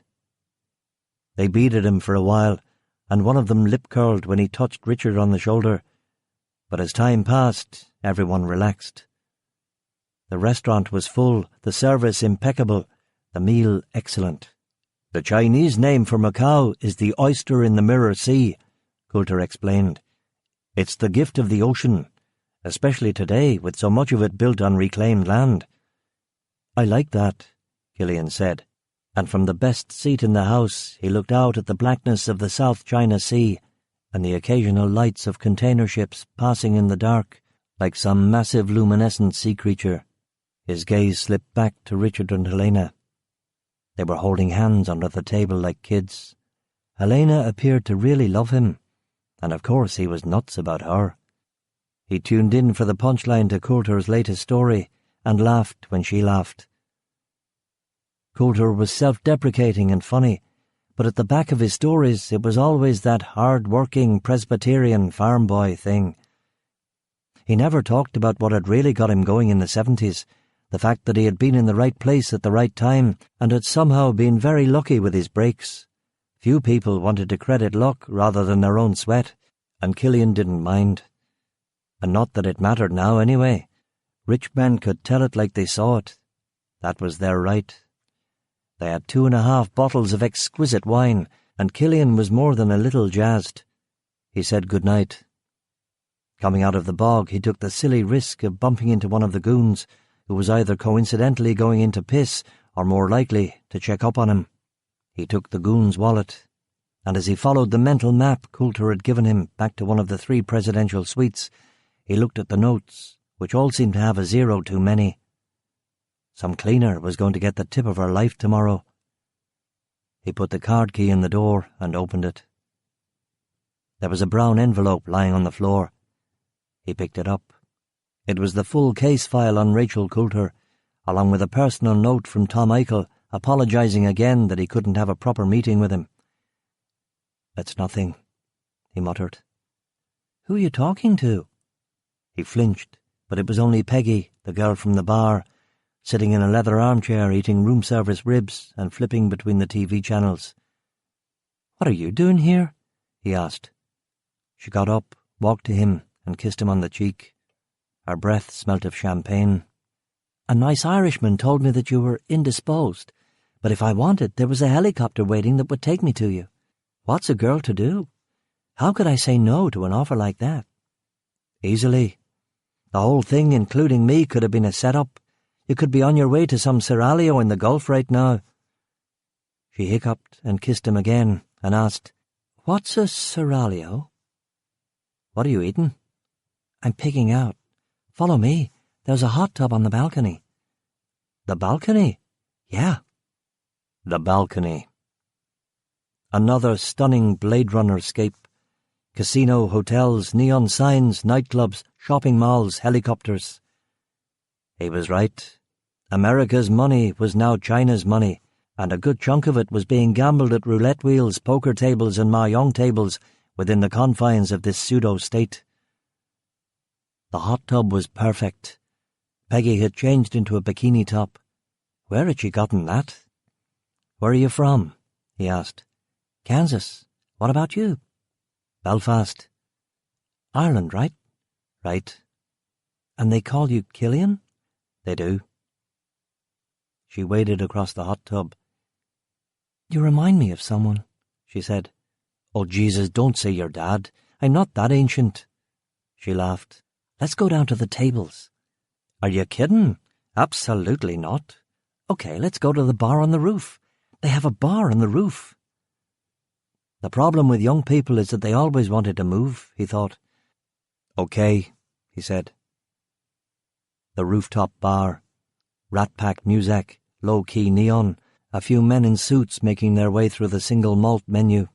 They beaded him for a while, and one of them lip-curled when he touched Richard on the shoulder. But as time passed, everyone relaxed. The restaurant was full, the service impeccable, the meal excellent. "The Chinese name for Macau is the oyster in the Mirror Sea," Coulter explained. "It's the gift of the ocean, especially today with so much of it built on reclaimed land." "I like that," Killian said, and from the best seat in the house he looked out at the blackness of the South China Sea and the occasional lights of container ships passing in the dark like some massive luminescent sea creature. His gaze slipped back to Richard and Helena. They were holding hands under the table like kids. Helena appeared to really love him, and of course he was nuts about her. He tuned in for the punchline to Coulter's latest story and laughed when she laughed. Coulter was self-deprecating and funny, but at the back of his stories it was always that hard-working Presbyterian farm boy thing. He never talked about what had really got him going in the 70s, the fact that he had been in the right place at the right time and had somehow been very lucky with his breaks. Few people wanted to credit luck rather than their own sweat, and Killian didn't mind. And not that it mattered now anyway. Rich men could tell it like they saw it. That was their right. They had 2.5 bottles of exquisite wine, and Killian was more than a little jazzed. He said good night. Coming out of the bog, he took the silly risk of bumping into one of the goons, who was either coincidentally going in to piss or more likely to check up on him. He took the goon's wallet, and as he followed the mental map Coulter had given him back to one of the 3 presidential suites, he looked at the notes, which all seemed to have a 0 too many. Some cleaner was going to get the tip of her life tomorrow. He put the card key in the door and opened it. There was a brown envelope lying on the floor. He picked it up. It was the full case file on Rachel Coulter, along with a personal note from Tom Eichel apologising again that he couldn't have a proper meeting with him. "It's nothing," he muttered. "Who are you talking to?" He flinched, but it was only Peggy, the girl from the bar, sitting in a leather armchair eating room service ribs and flipping between the TV channels. "What are you doing here?" he asked. She got up, walked to him, and kissed him on the cheek. Her breath smelt of champagne. A nice Irishman told me that you were indisposed, but if I wanted, there was a helicopter waiting that would take me to you. What's a girl to do? How could I say no to an offer like that? Easily. The whole thing, including me, could have been a setup. You could be on your way to some seraglio in the Gulf right now. She hiccuped and kissed him again and asked, What's a seraglio? What are you eating? I'm pigging out. Follow me. There's a hot tub on the balcony. The balcony? Yeah. The balcony. Another stunning Blade Runner-scape. Casino, hotels, neon signs, nightclubs, shopping malls, helicopters. He was right. America's money was now China's money, and a good chunk of it was being gambled at roulette wheels, poker tables and mahjong tables within the confines of this pseudo-state. The hot tub was perfect. Peggy had changed into a bikini top. Where had she gotten that? Where are you from? He asked. Kansas. What about you? Belfast. Ireland, right? Right. And they call you Killian? They do. She waded across the hot tub. You remind me of someone, she said. Oh, Jesus, don't say your dad. I'm not that ancient. She laughed. Let's go down to the tables. Are you kidding? Absolutely not. Okay, let's go to the bar on the roof. They have a bar on the roof. The problem with young people is that they always wanted to move, he thought. Okay, he said. The rooftop bar. Rat Pack music, low-key neon, a few men in suits making their way through the single malt menu.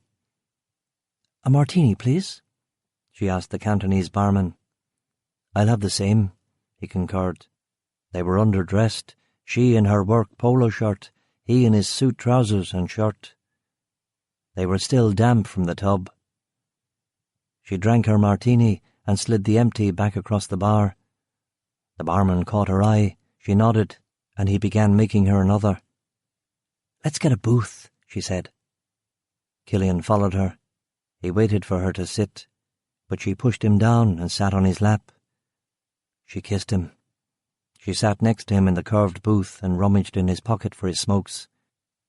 A martini, please? She asked the Cantonese barman. I'll have the same, he concurred. They were underdressed, she in her work polo shirt, he in his suit trousers and shirt. They were still damp from the tub. She drank her martini and slid the empty back across the bar. The barman caught her eye, she nodded, and he began making her another. Let's get a booth, she said. Killian followed her. He waited for her to sit, but she pushed him down and sat on his lap. She kissed him. She sat next to him in the curved booth and rummaged in his pocket for his smokes.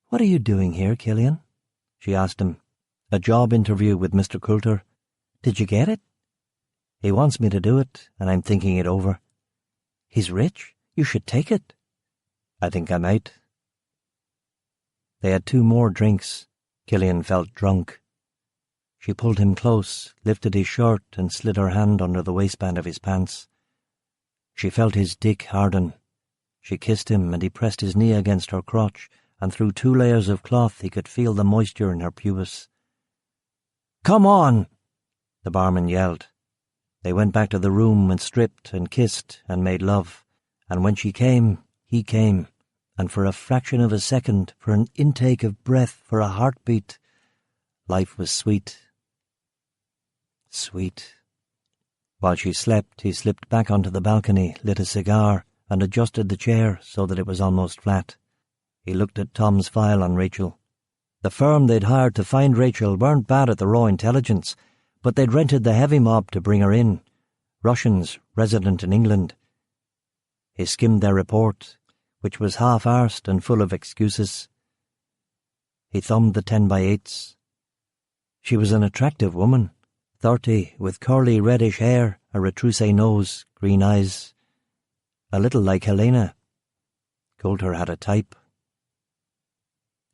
What are you doing here, Killian? She asked him. A job interview with Mr. Coulter. Did you get it? He wants me to do it, and I'm thinking it over. He's rich. You should take it. I think I might. They had 2 more drinks. Killian felt drunk. She pulled him close, lifted his shirt, and slid her hand under the waistband of his pants. She felt his dick harden. She kissed him, and he pressed his knee against her crotch, and through 2 layers of cloth he could feel the moisture in her pubis. Come on! The barman yelled. They went back to the room and stripped and kissed and made love, and when she came, he came, and for a fraction of a second, for an intake of breath, for a heartbeat, life was sweet. Sweet. While she slept, he slipped back onto the balcony, lit a cigar, and adjusted the chair so that it was almost flat. He looked at Tom's file on Rachel. The firm they'd hired to find Rachel weren't bad at the raw intelligence, but they'd rented the heavy mob to bring her in. Russians, resident in England. He skimmed their report, which was half-arsed and full of excuses. He thumbed the 10x8s. She was an attractive woman, 30, with curly reddish hair, a retroussé nose, green eyes. A little like Helena. Coulter had a type.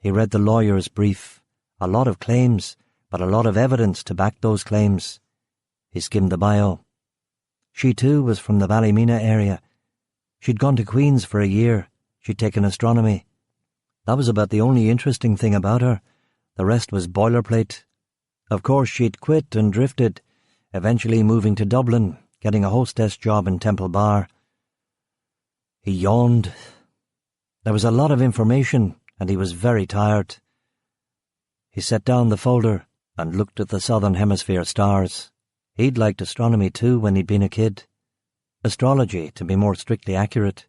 He read the lawyer's brief. A lot of claims, but a lot of evidence to back those claims. He skimmed the bio. She too was from the Ballymena area. She'd gone to Queen's for a year. She'd taken astronomy. That was about the only interesting thing about her. The rest was boilerplate. Of course, she'd quit and drifted, eventually moving to Dublin, getting a hostess job in Temple Bar. He yawned. There was a lot of information, and he was very tired. He set down the folder and looked at the Southern Hemisphere stars. He'd liked astronomy too when he'd been a kid. Astrology, to be more strictly accurate.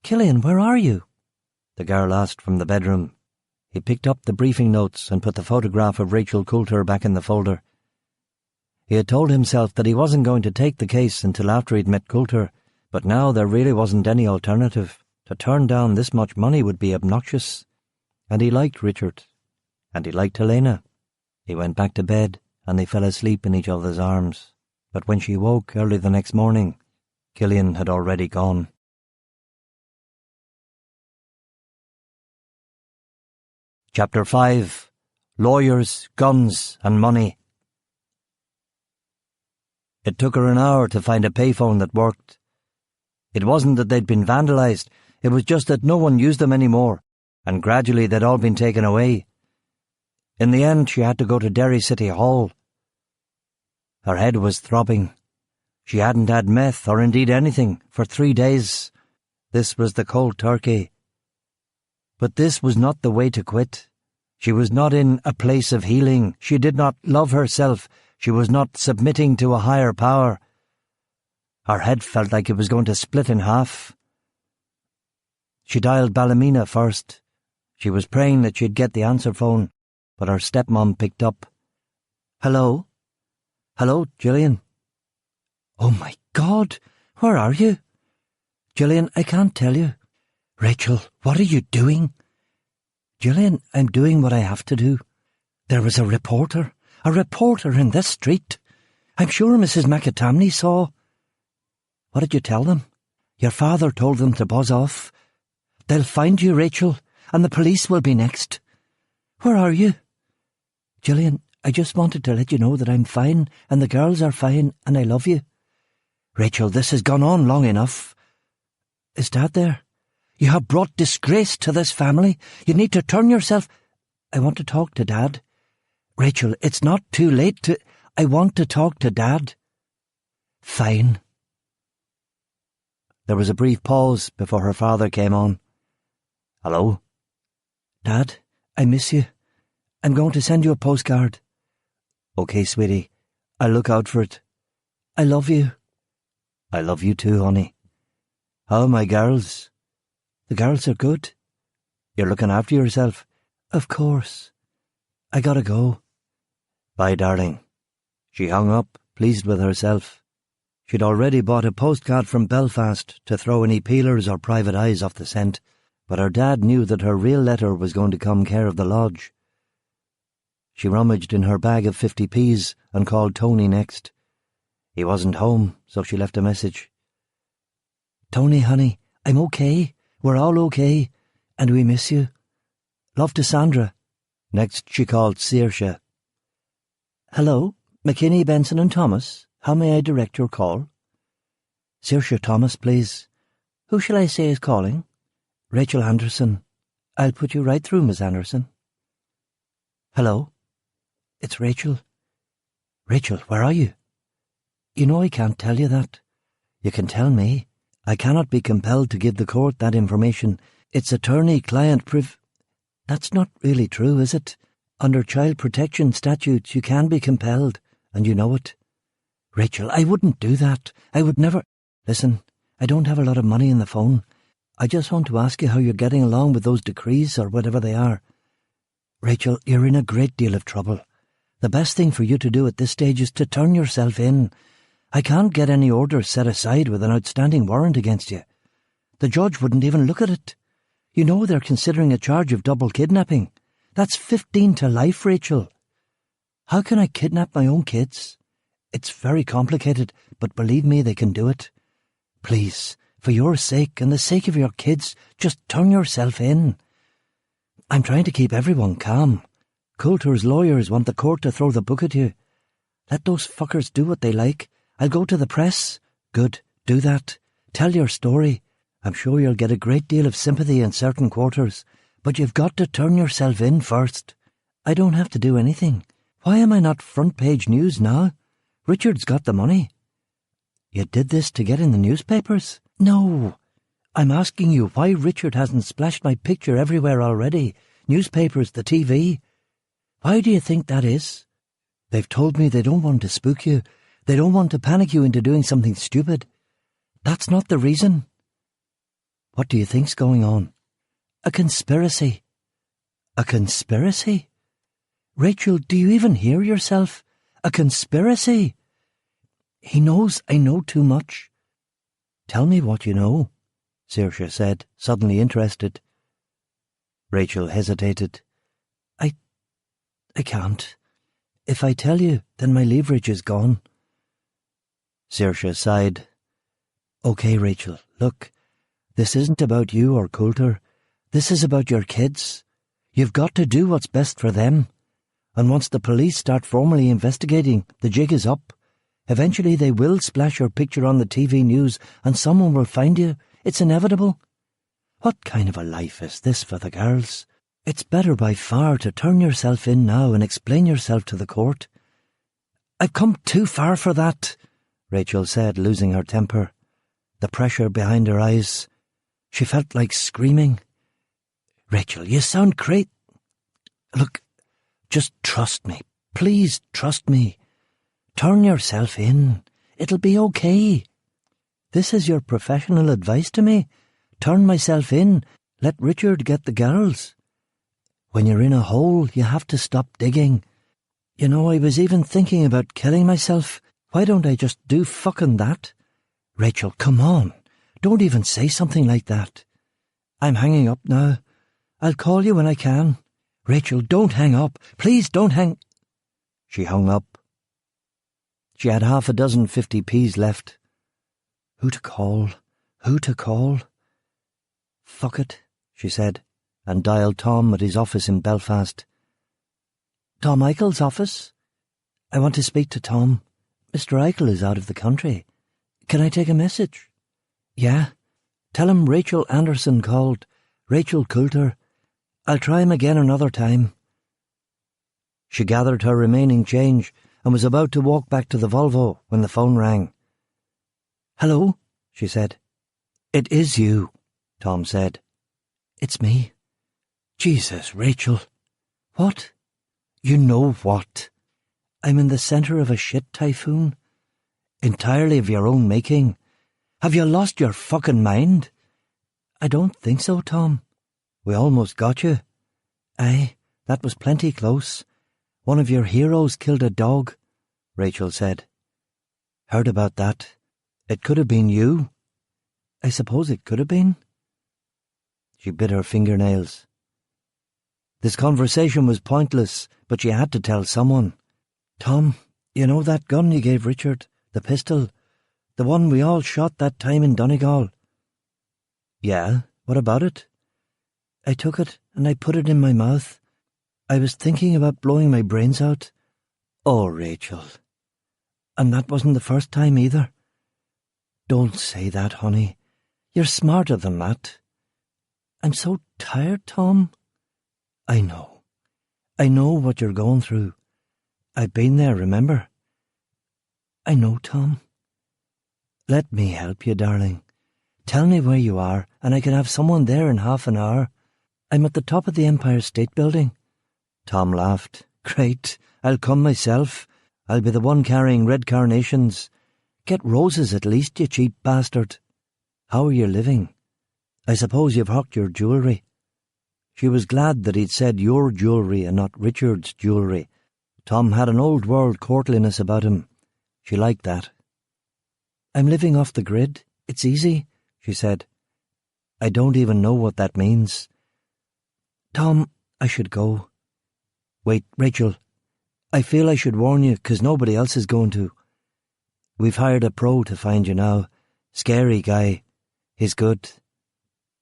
Killian, where are you? The girl asked from the bedroom. He picked up the briefing notes and put the photograph of Rachel Coulter back in the folder. He had told himself that he wasn't going to take the case until after he'd met Coulter, But now there really wasn't any alternative. To turn down this much money would be obnoxious. And he liked Richard. And he liked Helena. He went back to bed, and they fell asleep in each other's arms. But when she woke early the next morning, Killian had already gone. Chapter 5. Lawyers, Guns and Money. It took her an hour to find a payphone that worked. It wasn't that they'd been vandalised, it was just that no one used them anymore, and gradually they'd all been taken away. In the end, she had to go to Derry City Hall. Her head was throbbing. She hadn't had meth, or indeed anything, for 3 days. This was the cold turkey. But this was not the way to quit. She was not in a place of healing. She did not love herself. She was not submitting to a higher power. Her head felt like it was going to split in half. She dialed Ballymena first. She was praying that she'd get the answer phone, but her stepmom picked up. Hello? Hello, Gillian? Oh my God, where are you? Gillian, I can't tell you. Rachel, what are you doing? Gillian, I'm doing what I have to do. There was a reporter in this street. I'm sure Mrs. McAtamney saw. What did you tell them? Your father told them to buzz off. They'll find you, Rachel, and the police will be next. Where are you? Gillian, I just wanted to let you know that I'm fine, and the girls are fine, and I love you. Rachel, this has gone on long enough. Is Dad there? You have brought disgrace to this family. You need to turn yourself... I want to talk to Dad. Rachel, it's not too late to... I want to talk to Dad. Fine. There was a brief pause before her father came on. Hello? Dad, I miss you. I'm going to send you a postcard. Okay, sweetie. I'll look out for it. I love you. I love you too, honey. How are my girls? The girls are good. You're looking after yourself? Of course. I gotta go. Bye, darling. She hung up, pleased with herself. She'd already bought a postcard from Belfast to throw any peelers or private eyes off the scent, but her dad knew that her real letter was going to come care of the lodge. She rummaged in her bag of 50p's and called Tony next. He wasn't home, so she left a message. Tony, honey, I'm okay. We're all okay, and we miss you. Love to Sandra. Next she called Saoirse. Hello, McKinney, Benson and Thomas. How may I direct your call? Saoirse Thomas, please. Who shall I say is calling? Rachel Anderson. I'll put you right through, Miss Anderson. Hello? It's Rachel. Rachel, where are you? You know I can't tell you that. You can tell me. I cannot be compelled to give the court that information. It's attorney-client That's not really true, is it? Under child protection statutes you can be compelled, and you know it. Rachel, I wouldn't do that. I would never... Listen, I don't have a lot of money in the phone. I just want to ask you how you're getting along with those decrees or whatever they are. Rachel, you're in a great deal of trouble. The best thing for you to do at this stage is to turn yourself in. I can't get any orders set aside with an outstanding warrant against you. The judge wouldn't even look at it. You know they're considering a charge of double kidnapping. That's 15 to life, Rachel. How can I kidnap my own kids? It's very complicated, but believe me, they can do it. Please, for your sake and the sake of your kids, just turn yourself in. I'm trying to keep everyone calm. Coulter's lawyers want the court to throw the book at you. Let those fuckers do what they like. I'll go to the press. Good, do that. Tell your story. I'm sure you'll get a great deal of sympathy in certain quarters, but you've got to turn yourself in first. I don't have to do anything. Why am I not front-page news now? Richard's got the money. You did this to get in the newspapers? No. I'm asking you why Richard hasn't splashed my picture everywhere already. Newspapers, the TV. Why do you think that is? They've told me they don't want to spook you. They don't want to panic you into doing something stupid. That's not the reason. What do you think's going on? A conspiracy. A conspiracy? Rachel, do you even hear yourself? A conspiracy? He knows I know too much. Tell me what you know, Saoirse said, suddenly interested. Rachel hesitated. I can't. If I tell you, then my leverage is gone. Saoirse sighed. Okay, Rachel, look, this isn't about you or Coulter. This is about your kids. You've got to do what's best for them. And once the police start formally investigating, the jig is up. Eventually they will splash your picture on the TV news and someone will find you. It's inevitable. What kind of a life is this for the girls? It's better by far to turn yourself in now and explain yourself to the court. I've come too far for that, Rachel said, losing her temper. The pressure behind her eyes. She felt like screaming. Rachel, you sound great. Look, just trust me. Please trust me. Turn yourself in. It'll be okay. This is your professional advice to me. Turn myself in. Let Richard get the girls. When you're in a hole, you have to stop digging. You know, I was even thinking about killing myself. Why don't I just do fucking that? Rachel, come on. Don't even say something like that. I'm hanging up now. I'll call you when I can. Rachel, don't hang up. Please don't hang... She hung up. She had 6 50p's left. Who to call? Who to call? Fuck it, she said, and dialed Tom at his office in Belfast. Tom Eichel's office? I want to speak to Tom. Mr. Eichel is out of the country. Can I take a message? Yeah. Tell him Rachel Anderson called. Rachel Coulter. I'll try him again another time. She gathered her remaining change and was about to walk back to the Volvo when the phone rang. Hello, she said. It is you, Tom said. It's me. Jesus, Rachel. What? You know what? I'm in the centre of a shit typhoon. Entirely of your own making. Have you lost your fucking mind? I don't think so, Tom. We almost got you. Aye, that was plenty close. One of your heroes killed a dog, Rachel said. Heard about that. It could have been you. I suppose it could have been. She bit her fingernails. This conversation was pointless, but she had to tell someone. Tom, you know that gun you gave Richard, the pistol, the one we all shot that time in Donegal? Yeah, what about it? I took it and I put it in my mouth. I was thinking about blowing my brains out. Oh, Rachel. And that wasn't the first time either. Don't say that, honey. You're smarter than that. I'm so tired, Tom. I know. I know what you're going through. I've been there, remember? I know, Tom. Let me help you, darling. Tell me where you are, and I can have someone there in half an hour. I'm at the top of the Empire State Building. Tom laughed. Great. I'll come myself. I'll be the one carrying red carnations. Get roses at least, you cheap bastard. How are you living? I suppose you've hocked your jewellery. She was glad that he'd said your jewellery and not Richard's jewellery. Tom had an old-world courtliness about him. She liked that. I'm living off the grid. It's easy, she said. I don't even know what that means. Tom, I should go. Wait, Rachel. I feel I should warn you, 'cause nobody else is going to. We've hired a pro to find you now. Scary guy. He's good.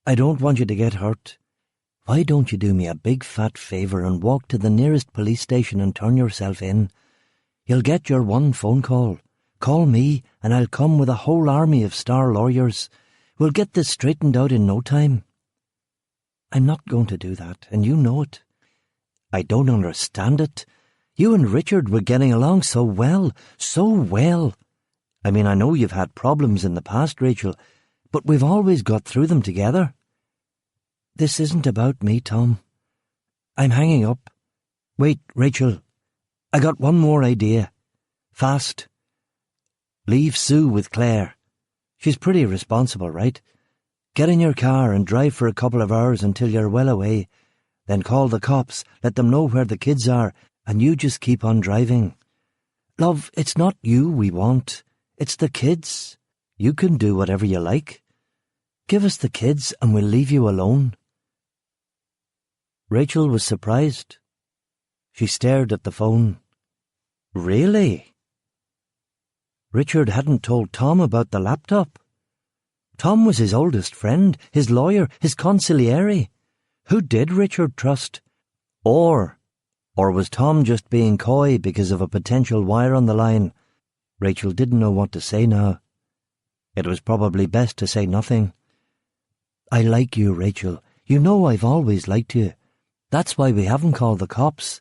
I don't want you to get hurt. Why don't you do me a big fat favour and walk to the nearest police station and turn yourself in? You'll get your one phone call. Call me and I'll come with a whole army of star lawyers. We'll get this straightened out in no time. I'm not going to do that, and you know it. I don't understand it. You and Richard were getting along so well, so well. I mean, I know you've had problems in the past, Rachel, but we've always got through them together. This isn't about me, Tom. I'm hanging up. Wait, Rachel. I got one more idea. Fast. Leave Sue with Claire. She's pretty responsible, right? Get in your car and drive for a couple of hours until you're well away. Then call the cops, let them know where the kids are, and you just keep on driving. Love, it's not you we want. It's the kids. You can do whatever you like. Give us the kids and we'll leave you alone." Rachel was surprised. She stared at the phone. Really? Richard hadn't told Tom about the laptop. Tom was his oldest friend, his lawyer, his consigliere. Who did Richard trust? Or was Tom just being coy because of a potential wire on the line? Rachel didn't know what to say now. It was probably best to say nothing. "I like you, Rachel. You know I've always liked you. That's why we haven't called the cops.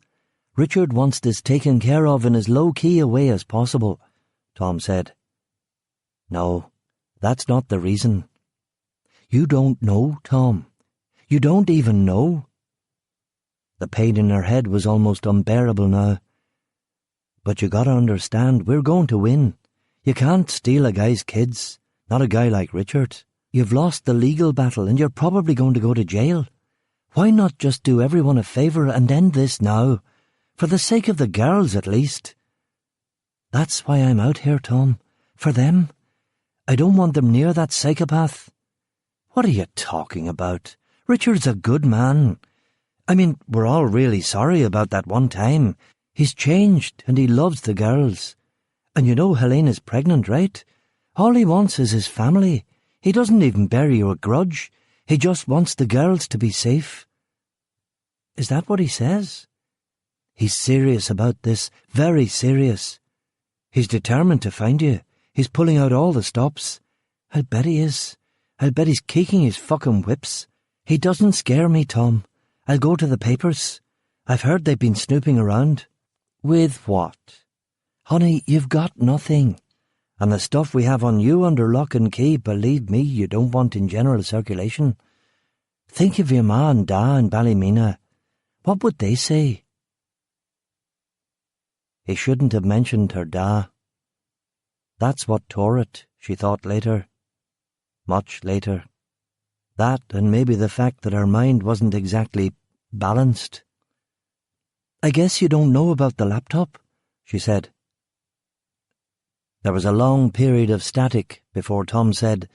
Richard wants this taken care of in as low-key a way as possible," Tom said. "No, that's not the reason. You don't know, Tom. You don't even know." The pain in her head was almost unbearable now. "But you gotta understand, we're going to win. You can't steal a guy's kids, not a guy like Richard. You've lost the legal battle and you're probably going to go to jail. Why not just do everyone a favour and end this now? For the sake of the girls, at least. That's why I'm out here, Tom. For them. I don't want them near that psychopath." "What are you talking about? Richard's a good man. I mean, we're all really sorry about that one time. He's changed and he loves the girls. And you know Helena's pregnant, right? All he wants is his family. He doesn't even bear you a grudge. He just wants the girls to be safe." "Is that what he says?" "He's serious about this, very serious. He's determined to find you. He's pulling out all the stops. I'll bet he is. I'll bet he's kicking his fucking whips. He doesn't scare me, Tom. I'll go to the papers. I've heard they've been snooping around." "With what?" "Honey, you've got nothing. And the stuff we have on you under lock and key, believe me, you don't want in general circulation. Think of your ma and da in Ballymena. What would they say?" He shouldn't have mentioned her da. That's what tore it, she thought later. Much later. That and maybe the fact that her mind wasn't exactly balanced. "I guess you don't know about the laptop," she said. There was a long period of static before Tom said,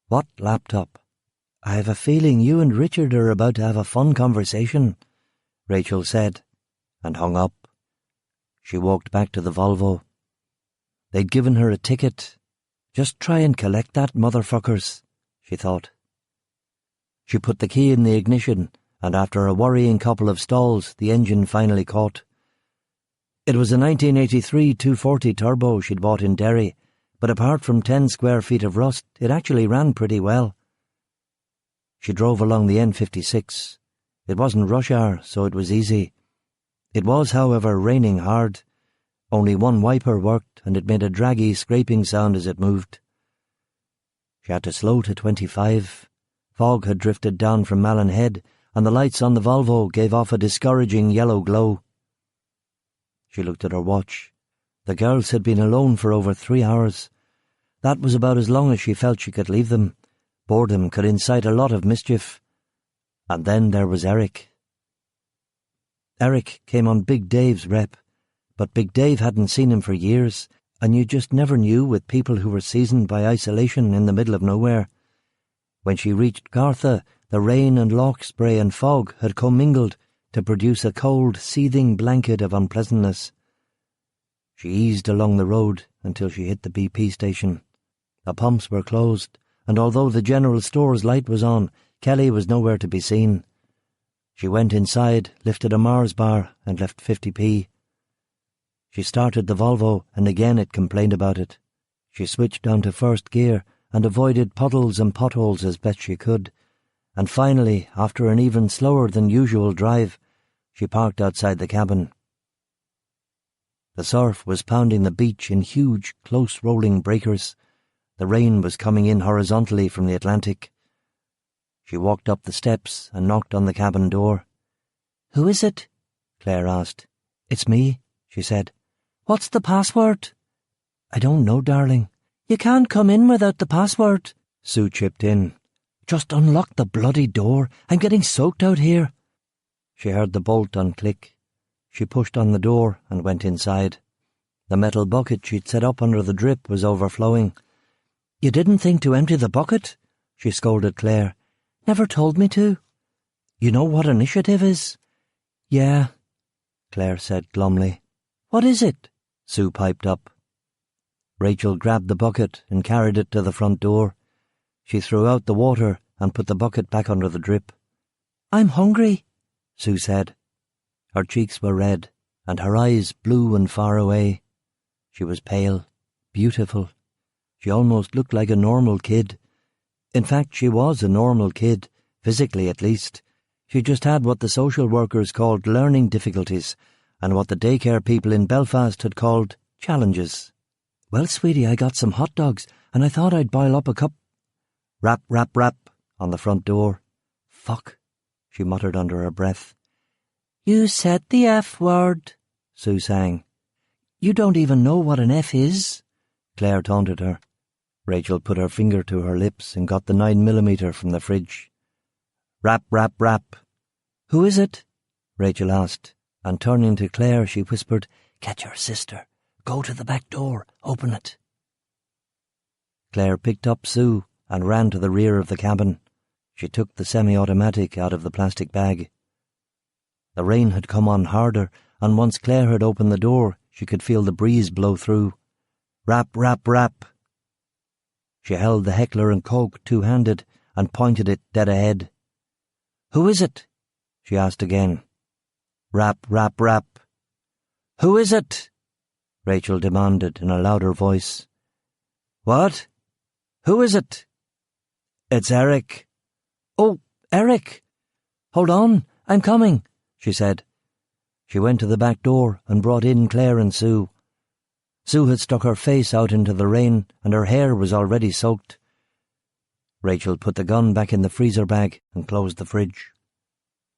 "What laptop?" "I have a feeling you and Richard are about to have a fun conversation," Rachel said, and hung up. She walked back to the Volvo. They'd given her a ticket. Just try and collect that, motherfuckers, she thought. She put the key in the ignition, and after a worrying couple of stalls, the engine finally caught. It was a 1983 240 turbo she'd bought in Derry, but apart from 10 square feet of rust, it actually ran pretty well. She drove along the N56. It wasn't rush hour, so it was easy. It was, however, raining hard. Only one wiper worked, and it made a draggy, scraping sound as it moved. She had to slow to 25. Fog had drifted down from Malin Head, and the lights on the Volvo gave off a discouraging yellow glow. She looked at her watch. The girls had been alone for over 3 hours. That was about as long as she felt she could leave them. Boredom could incite a lot of mischief. And then there was Eric. Eric came on Big Dave's rep, but Big Dave hadn't seen him for years, and you just never knew with people who were seasoned by isolation in the middle of nowhere. When she reached Gartha, the rain and loch spray and fog had commingled to produce a cold, seething blanket of unpleasantness. She eased along the road until she hit the BP station. The pumps were closed, and although the general store's light was on, Kelly was nowhere to be seen. She went inside, lifted a Mars bar, and left 50p. She started the Volvo, and again it complained about it. She switched down to first gear and avoided puddles and potholes as best she could, and finally, after an even slower than usual drive, she parked outside the cabin. The surf was pounding the beach in huge, close-rolling breakers. The rain was coming in horizontally from the Atlantic. She walked up the steps and knocked on the cabin door. "Who is it?" Claire asked. "It's me," she said. "What's the password?" "I don't know, darling." "You can't come in without the password," Sue chipped in. "Just unlock the bloody door. I'm getting soaked out here." She heard the bolt unclick. She pushed on the door and went inside. The metal bucket she'd set up under the drip was overflowing. You didn't think to empty the bucket? She scolded Claire. Never told me to. You know what initiative is? Yeah, Claire said glumly. What is it? Sue piped up. Rachel grabbed the bucket and carried it to the front door. She threw out the water and put the bucket back under the drip. I'm hungry, Sue said. Her cheeks were red, and her eyes blue and far away. She was pale, beautiful. She almost looked like a normal kid. In fact, she was a normal kid, physically at least. She just had what the social workers called learning difficulties, and what the daycare people in Belfast had called challenges. Well, sweetie, I got some hot dogs, and I thought I'd boil up a cup. Rap, rap, rap, on the front door. Fuck, she muttered under her breath. You said the F word, Sue sang. You don't even know what an F is, Claire taunted her. Rachel put her finger to her lips and got the 9mm from the fridge. Rap, rap, rap. Who is it? Rachel asked, and turning to Claire she whispered, Get your sister. Go to the back door. Open it. Claire picked up Sue and ran to the rear of the cabin. She took the semi-automatic out of the plastic bag. The rain had come on harder, and once Claire had opened the door, she could feel the breeze blow through. Rap, rap, rap. She held the Heckler & Koch two-handed and pointed it dead ahead. Who is it? She asked again. Rap, rap, rap. Who is it? Rachel demanded in a louder voice. What? Who is it? It's Eric. Oh, Eric. Hold on, I'm coming, she said. She went to the back door and brought in Claire and Sue. Sue had stuck her face out into the rain and her hair was already soaked. Rachel put the gun back in the freezer bag and closed the fridge.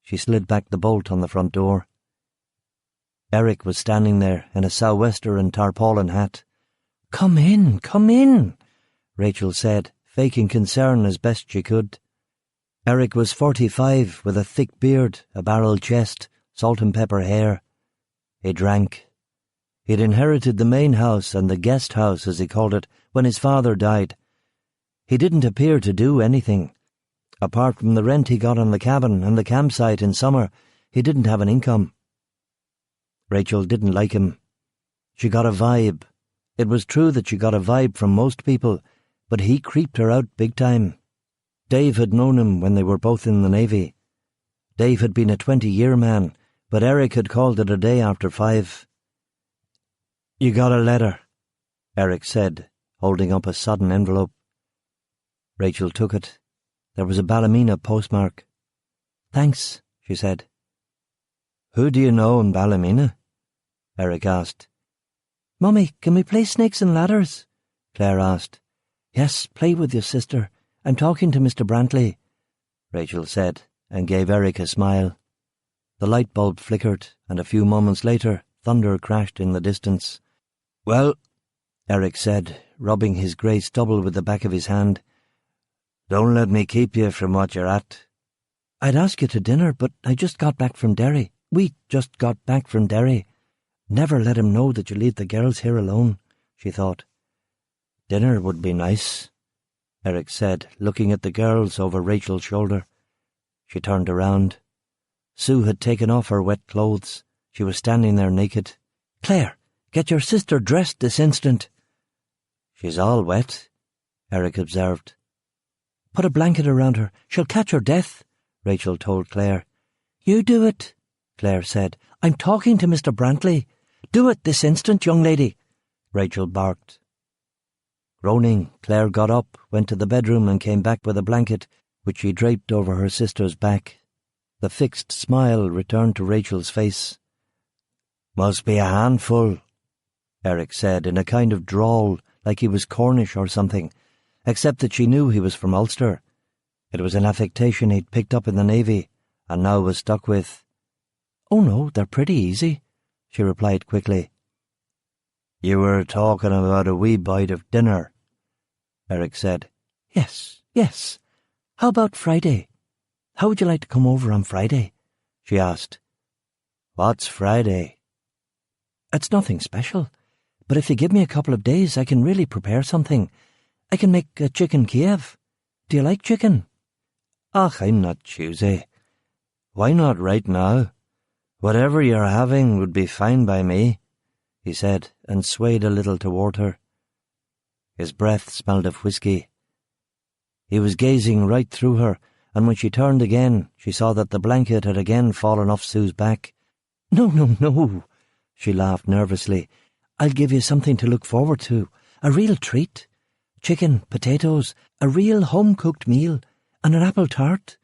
She slid back the bolt on the front door. Eric was standing there in a sou'wester and tarpaulin hat. Come in, Rachel said, faking concern as best she could. Eric was 45, with a thick beard, a barrel chest, salt and pepper hair. He drank. He'd inherited the main house and the guest house, as he called it, when his father died. He didn't appear to do anything. Apart from the rent he got on the cabin and the campsite in summer, he didn't have an income. Rachel didn't like him. She got a vibe. It was true that she got a vibe from most people, but he creeped her out big time. Dave had known him when they were both in the Navy. Dave had been a 20-year man, but Eric had called it a day after 5. You got a letter, Eric said, holding up a sodden envelope. Rachel took it. There was a Ballymena postmark. Thanks, she said. Who do you know in Ballymena? Eric asked. Mummy, can we play snakes and ladders? Claire asked. Yes, play with your sister. I'm talking to Mr. Brantley, Rachel said, and gave Eric a smile. The light bulb flickered, and a few moments later, thunder crashed in the distance. Well, Eric said, rubbing his grey stubble with the back of his hand, don't let me keep you from what you're at. I'd ask you to dinner, but I just got back from Derry. We just got back from Derry. Never let him know that you leave the girls here alone, she thought. Dinner would be nice, Eric said, looking at the girls over Rachel's shoulder. She turned around. Sue had taken off her wet clothes. She was standing there naked. Claire, get your sister dressed this instant. She's all wet, Eric observed. Put a blanket around her. She'll catch her death, Rachel told Claire. You do it, Claire said. I'm talking to Mr. Brantley. Do it this instant, young lady, Rachel barked. Groaning, Claire got up, went to the bedroom and came back with a blanket, which she draped over her sister's back. The fixed smile returned to Rachel's face. Must be a handful, Eric said in a kind of drawl, like he was Cornish or something, except that she knew he was from Ulster. It was an affectation he'd picked up in the Navy, and now was stuck with. Oh no, they're pretty easy, she replied quickly. You were talking about a wee bite of dinner, Eric said. Yes. How about Friday? How would you like to come over on Friday? She asked. What's Friday? It's nothing special, but if you give me a couple of days I can really prepare something. I can make a chicken Kiev. Do you like chicken? Ach, I'm not choosy. Why not right now? Whatever you're having would be fine by me, he said, and swayed a little toward her. His breath smelled of whiskey. He was gazing right through her, and when she turned again, she saw that the blanket had again fallen off Sue's back. No, no, no, she laughed nervously. I'll give you something to look forward to, a real treat. Chicken, potatoes, a real home-cooked meal, and an apple tart.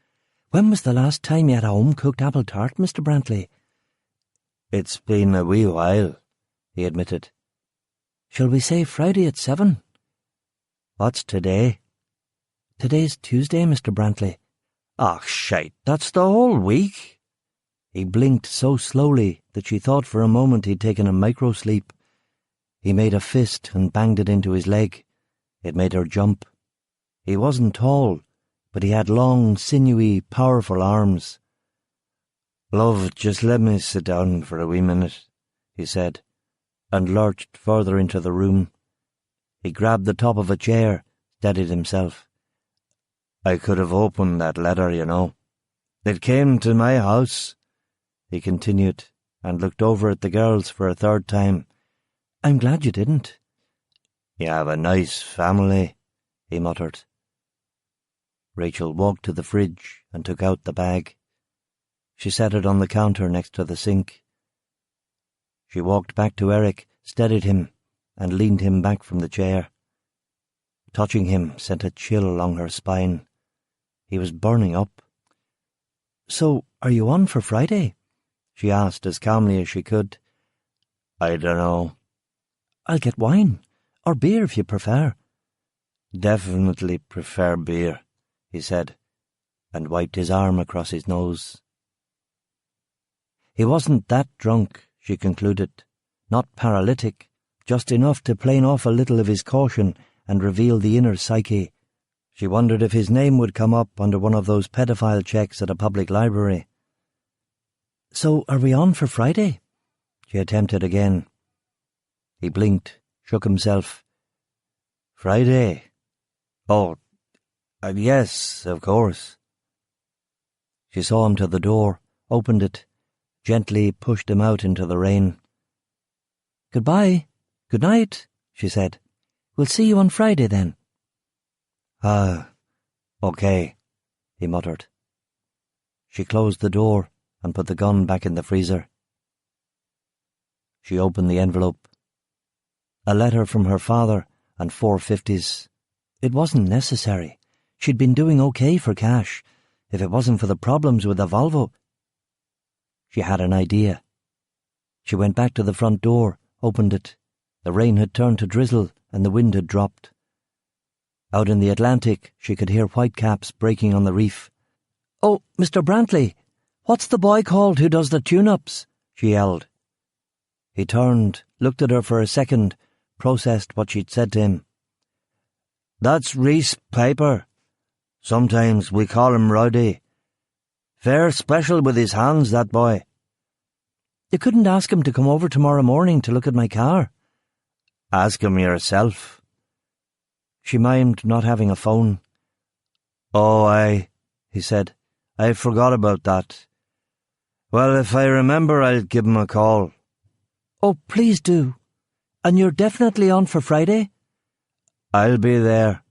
When was the last time you had a home-cooked apple tart, Mr. Brantley? It's been a wee while, he admitted. Shall we say Friday at 7? What's today? Today's Tuesday, Mr. Brantley. Ah, shite, that's the whole week. He blinked so slowly that she thought for a moment he'd taken a micro-sleep. He made a fist and banged it into his leg. It made her jump. He wasn't tall, but he had long, sinewy, powerful arms. Love, just let me sit down for a wee minute, he said, and lurched further into the room. He grabbed the top of a chair, steadied himself. I could have opened that letter, you know. It came to my house, he continued, and looked over at the girls for a third time. I'm glad you didn't. You have a nice family, he muttered. Rachel walked to the fridge and took out the bag. She set it on the counter next to the sink. She walked back to Eric, steadied him, and leaned him back from the chair. Touching him sent a chill along her spine. He was burning up. So, are you on for Friday? She asked as calmly as she could. I dunno. I'll get wine, or beer if you prefer. Definitely prefer beer, he said, and wiped his arm across his nose. He wasn't that drunk, she concluded, not paralytic, just enough to plane off a little of his caution and reveal the inner psyche. She wondered if his name would come up under one of those pedophile checks at a public library. So, are we on for Friday? She attempted again. He blinked, shook himself. Friday? Oh, yes, of course. She saw him to the door, opened it, gently pushed him out into the rain. Goodbye. Good night, she said. We'll see you on Friday then. Okay, he muttered. She closed the door and put the gun back in the freezer. She opened the envelope. A letter from her father and 450s. It wasn't necessary. She'd been doing okay for cash, if it wasn't for the problems with the Volvo. She had an idea. She went back to the front door, opened it. The rain had turned to drizzle and the wind had dropped. Out in the Atlantic, she could hear whitecaps breaking on the reef. Oh, Mr. Brantley, what's the boy called who does the tune-ups? She yelled. He turned, looked at her for a second, processed what she'd said to him. That's Reese Piper. Sometimes we call him Rowdy. Fair special with his hands, that boy. You couldn't ask him to come over tomorrow morning to look at my car? Ask him yourself. She mimed not having a phone. Oh, he said. I forgot about that. Well, if I remember, I'll give him a call. Oh, please do. And you're definitely on for Friday? I'll be there.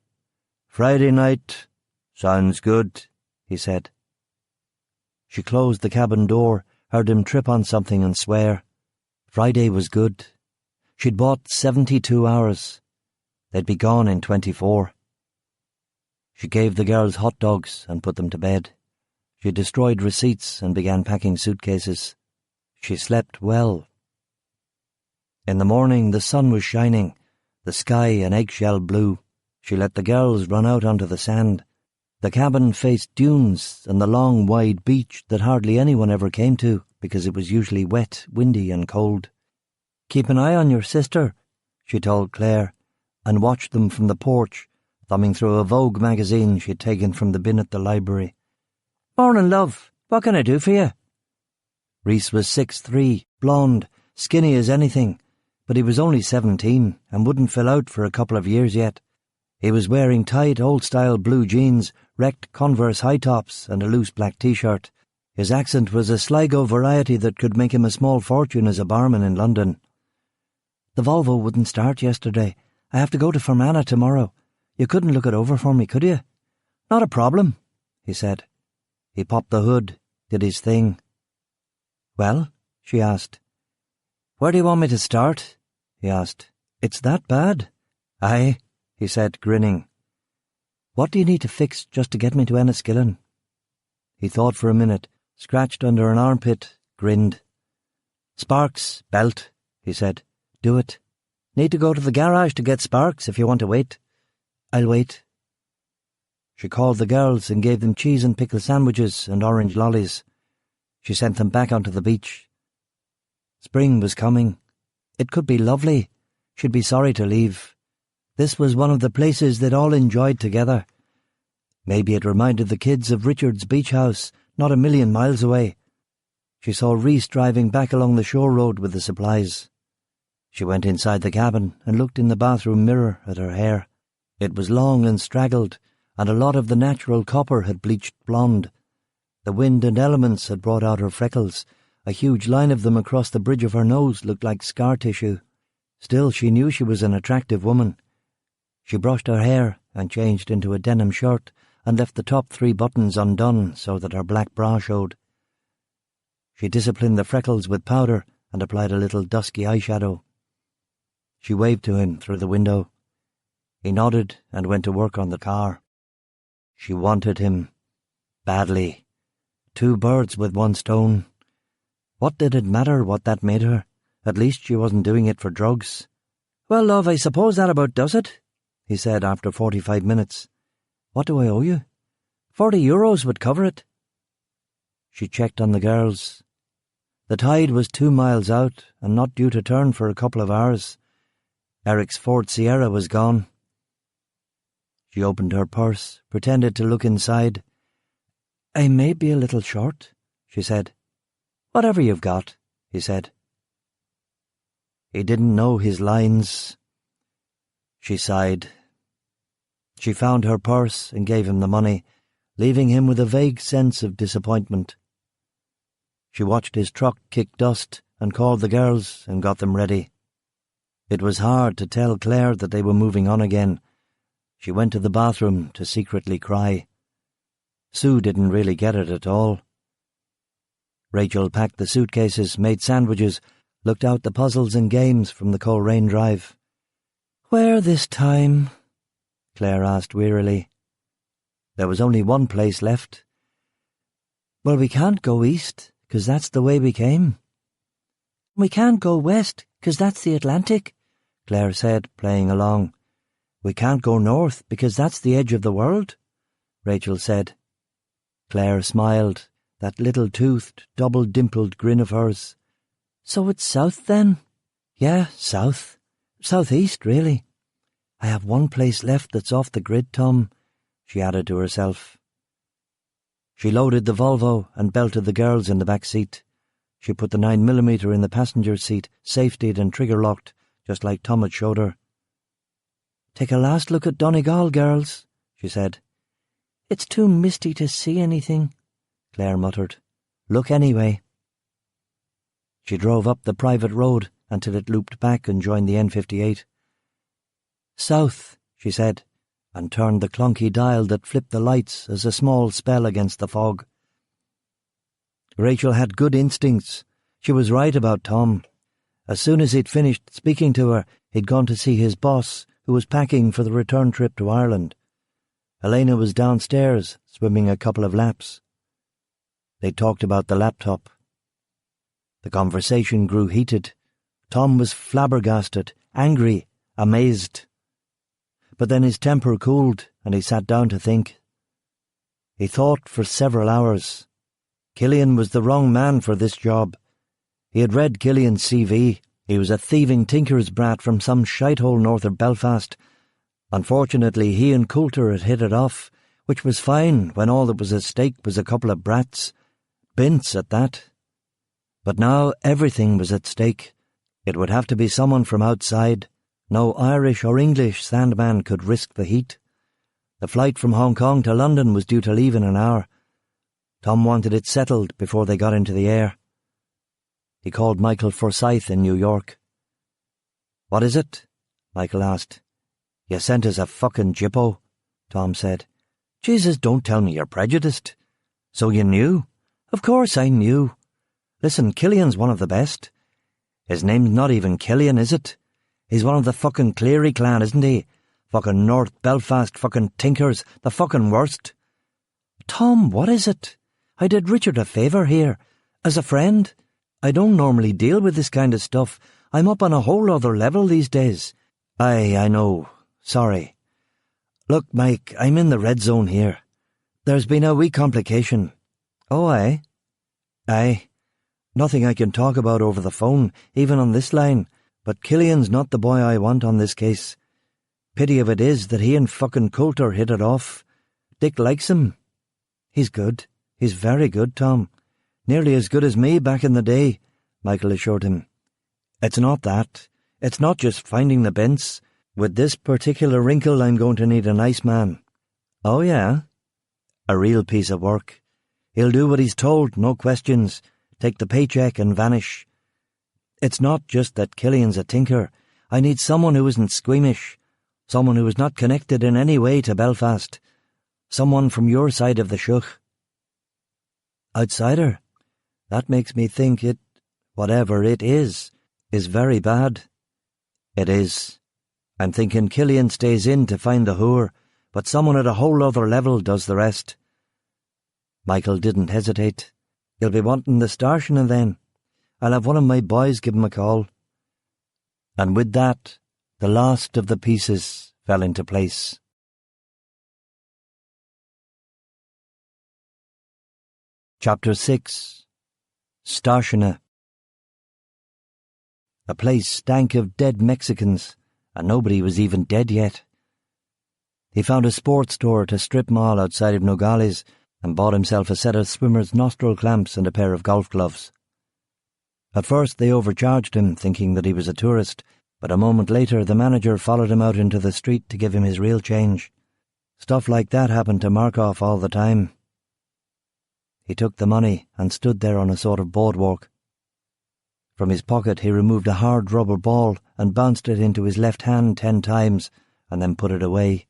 Friday night. Sounds good, he said. She closed the cabin door, heard him trip on something and swear. Friday was good. She'd bought 72 hours. They'd be gone in 24. She gave the girls hot dogs and put them to bed. She destroyed receipts and began packing suitcases. She slept well. In the morning the sun was shining, the sky an eggshell blue. She let the girls run out onto the sand. The cabin faced dunes and the long, wide beach that hardly anyone ever came to because it was usually wet, windy and cold. Keep an eye on your sister, she told Claire, and watched them from the porch, thumbing through a Vogue magazine she'd taken from the bin at the library. Morning, love. What can I do for you? Reese was 6'3", blonde, skinny as anything, but he was only 17 and wouldn't fill out for a couple of years yet. He was wearing tight, old-style blue jeans, wrecked Converse high-tops and a loose black T-shirt. His accent was a Sligo variety that could make him a small fortune as a barman in London. "The Volvo wouldn't start yesterday. I have to go to Fermanagh tomorrow. You couldn't look it over for me, could you?" "Not a problem," he said. He popped the hood, did his thing. "Well?" she asked. "Where do you want me to start?" he asked. "It's that bad?" "Aye," he said, grinning. "What do you need to fix just to get me to Enniskillen?" He thought for a minute, scratched under an armpit, grinned. "Sparks, belt," he said. "Do it. Need to go to the garage to get sparks if you want to wait." "I'll wait." She called the girls and gave them cheese and pickle sandwiches and orange lollies. She sent them back onto the beach. Spring was coming. It could be lovely. She'd be sorry to leave. This was one of the places they'd all enjoyed together. Maybe it reminded the kids of Richard's beach house, not a million miles away. She saw Reese driving back along the shore road with the supplies. She went inside the cabin and looked in the bathroom mirror at her hair. It was long and straggled, and a lot of the natural copper had bleached blonde. The wind and elements had brought out her freckles. A huge line of them across the bridge of her nose looked like scar tissue. Still, she knew she was an attractive woman. She brushed her hair and changed into a denim shirt and left the top 3 buttons undone so that her black bra showed. She disciplined the freckles with powder and applied a little dusky eyeshadow. She waved to him through the window. He nodded and went to work on the car. She wanted him. Badly. 2 birds with 1 stone. What did it matter what that made her? At least she wasn't doing it for drugs. "Well, love, I suppose that about does it," he said after 45 minutes. "What do I owe you?" €40 would cover it. She checked on the girls. The tide was 2 miles out and not due to turn for a couple of hours. Eric's Ford Sierra was gone. She opened her purse, pretended to look inside. "I may be a little short," she said. "Whatever you've got," he said. He didn't know his lines. She sighed. She found her purse and gave him the money, leaving him with a vague sense of disappointment. She watched his truck kick dust and called the girls and got them ready. It was hard to tell Claire that they were moving on again. She went to the bathroom to secretly cry. Sue didn't really get it at all. Rachel packed the suitcases, made sandwiches, looked out the puzzles and games from the Coleraine Drive. "Where this time?" Claire asked wearily. There was only one place left. "Well, we can't go east, 'cause that's the way we came." "We can't go west, 'cause that's the Atlantic," Claire said, playing along. "We can't go north, because that's the edge of the world," Rachel said. Claire smiled, that little toothed, double-dimpled grin of hers. "So it's south, then?" "Yeah, south. Southeast, really. I have one place left that's off the grid, Tom," she added to herself. She loaded the Volvo and belted the girls in the back seat. She put the 9mm in the passenger seat, safetied and trigger-locked, just like Tom had showed her. "Take a last look at Donegal, girls," she said. "It's too misty to see anything," Claire muttered. "Look anyway." She drove up the private road until it looped back and joined the N58. "South," she said, and turned the clunky dial that flipped the lights as a small spell against the fog. Rachel had good instincts. She was right about Tom. As soon as he'd finished speaking to her, he'd gone to see his boss, who was packing for the return trip to Ireland. Elena was downstairs, swimming a couple of laps. They talked about the laptop. The conversation grew heated. Tom was flabbergasted, angry, amazed. But then his temper cooled, and he sat down to think. He thought for several hours. Killian was the wrong man for this job. He had read Killian's CV. He was a thieving tinker's brat from some shithole north of Belfast. Unfortunately, he and Coulter had hit it off, which was fine when all that was at stake was a couple of brats. Bints at that. But now everything was at stake. It would have to be someone from outside, No Irish or English sandman could risk the heat. The flight from Hong Kong to London was due to leave in an hour. Tom wanted it settled before they got into the air. He called Michael Forsyth in New York. "What is it?" Michael asked. "You sent us a fucking jippo," Tom said. "Jesus, don't tell me you're prejudiced." "So you knew?" "Of course I knew. Listen, Killian's one of the best. His name's not even Killian, is it? He's one of the fucking Cleary clan, isn't he? Fucking North Belfast fucking tinkers, the fucking worst." "Tom, what is it? I did Richard a favour here. As a friend. I don't normally deal with this kind of stuff. I'm up on a whole other level these days." I know. Sorry. Look, Mike, I'm in the red zone here. There's been a wee complication." "Oh, aye?" "Aye. Nothing I can talk about over the phone, even on this line, but Killian's not the boy I want on this case. Pity of it is that he and fucking Coulter hit it off. Dick likes him. He's good. He's very good, Tom. Nearly as good as me back in the day," Michael assured him. "It's not that. It's not just finding the bents. With this particular wrinkle, I'm going to need a nice man." "Oh, yeah?" "A real piece of work. He'll do what he's told, no questions. Take the paycheck and vanish. It's not just that Killian's a tinker. I need someone who isn't squeamish. Someone who is not connected in any way to Belfast. Someone from your side of the shuk." "Outsider? That makes me think it, whatever it is very bad." "It is. I'm thinking Killian stays in to find the whore, but someone at a whole other level does the rest." Michael didn't hesitate. "You'll be wanting the starshin then. I'll have one of my boys give him a call." And with that, the last of the pieces fell into place. Chapter 6. Starshina. The place stank of dead Mexicans, and nobody was even dead yet. He found a sports store to strip mall outside of Nogales and bought himself a set of swimmer's nostril clamps and a pair of golf gloves. At first they overcharged him, thinking that he was a tourist, but a moment later the manager followed him out into the street to give him his real change. Stuff like that happened to Markov all the time. He took the money and stood there on a sort of boardwalk. From his pocket he removed a hard rubber ball and bounced it into his left hand 10 times, and then put it away.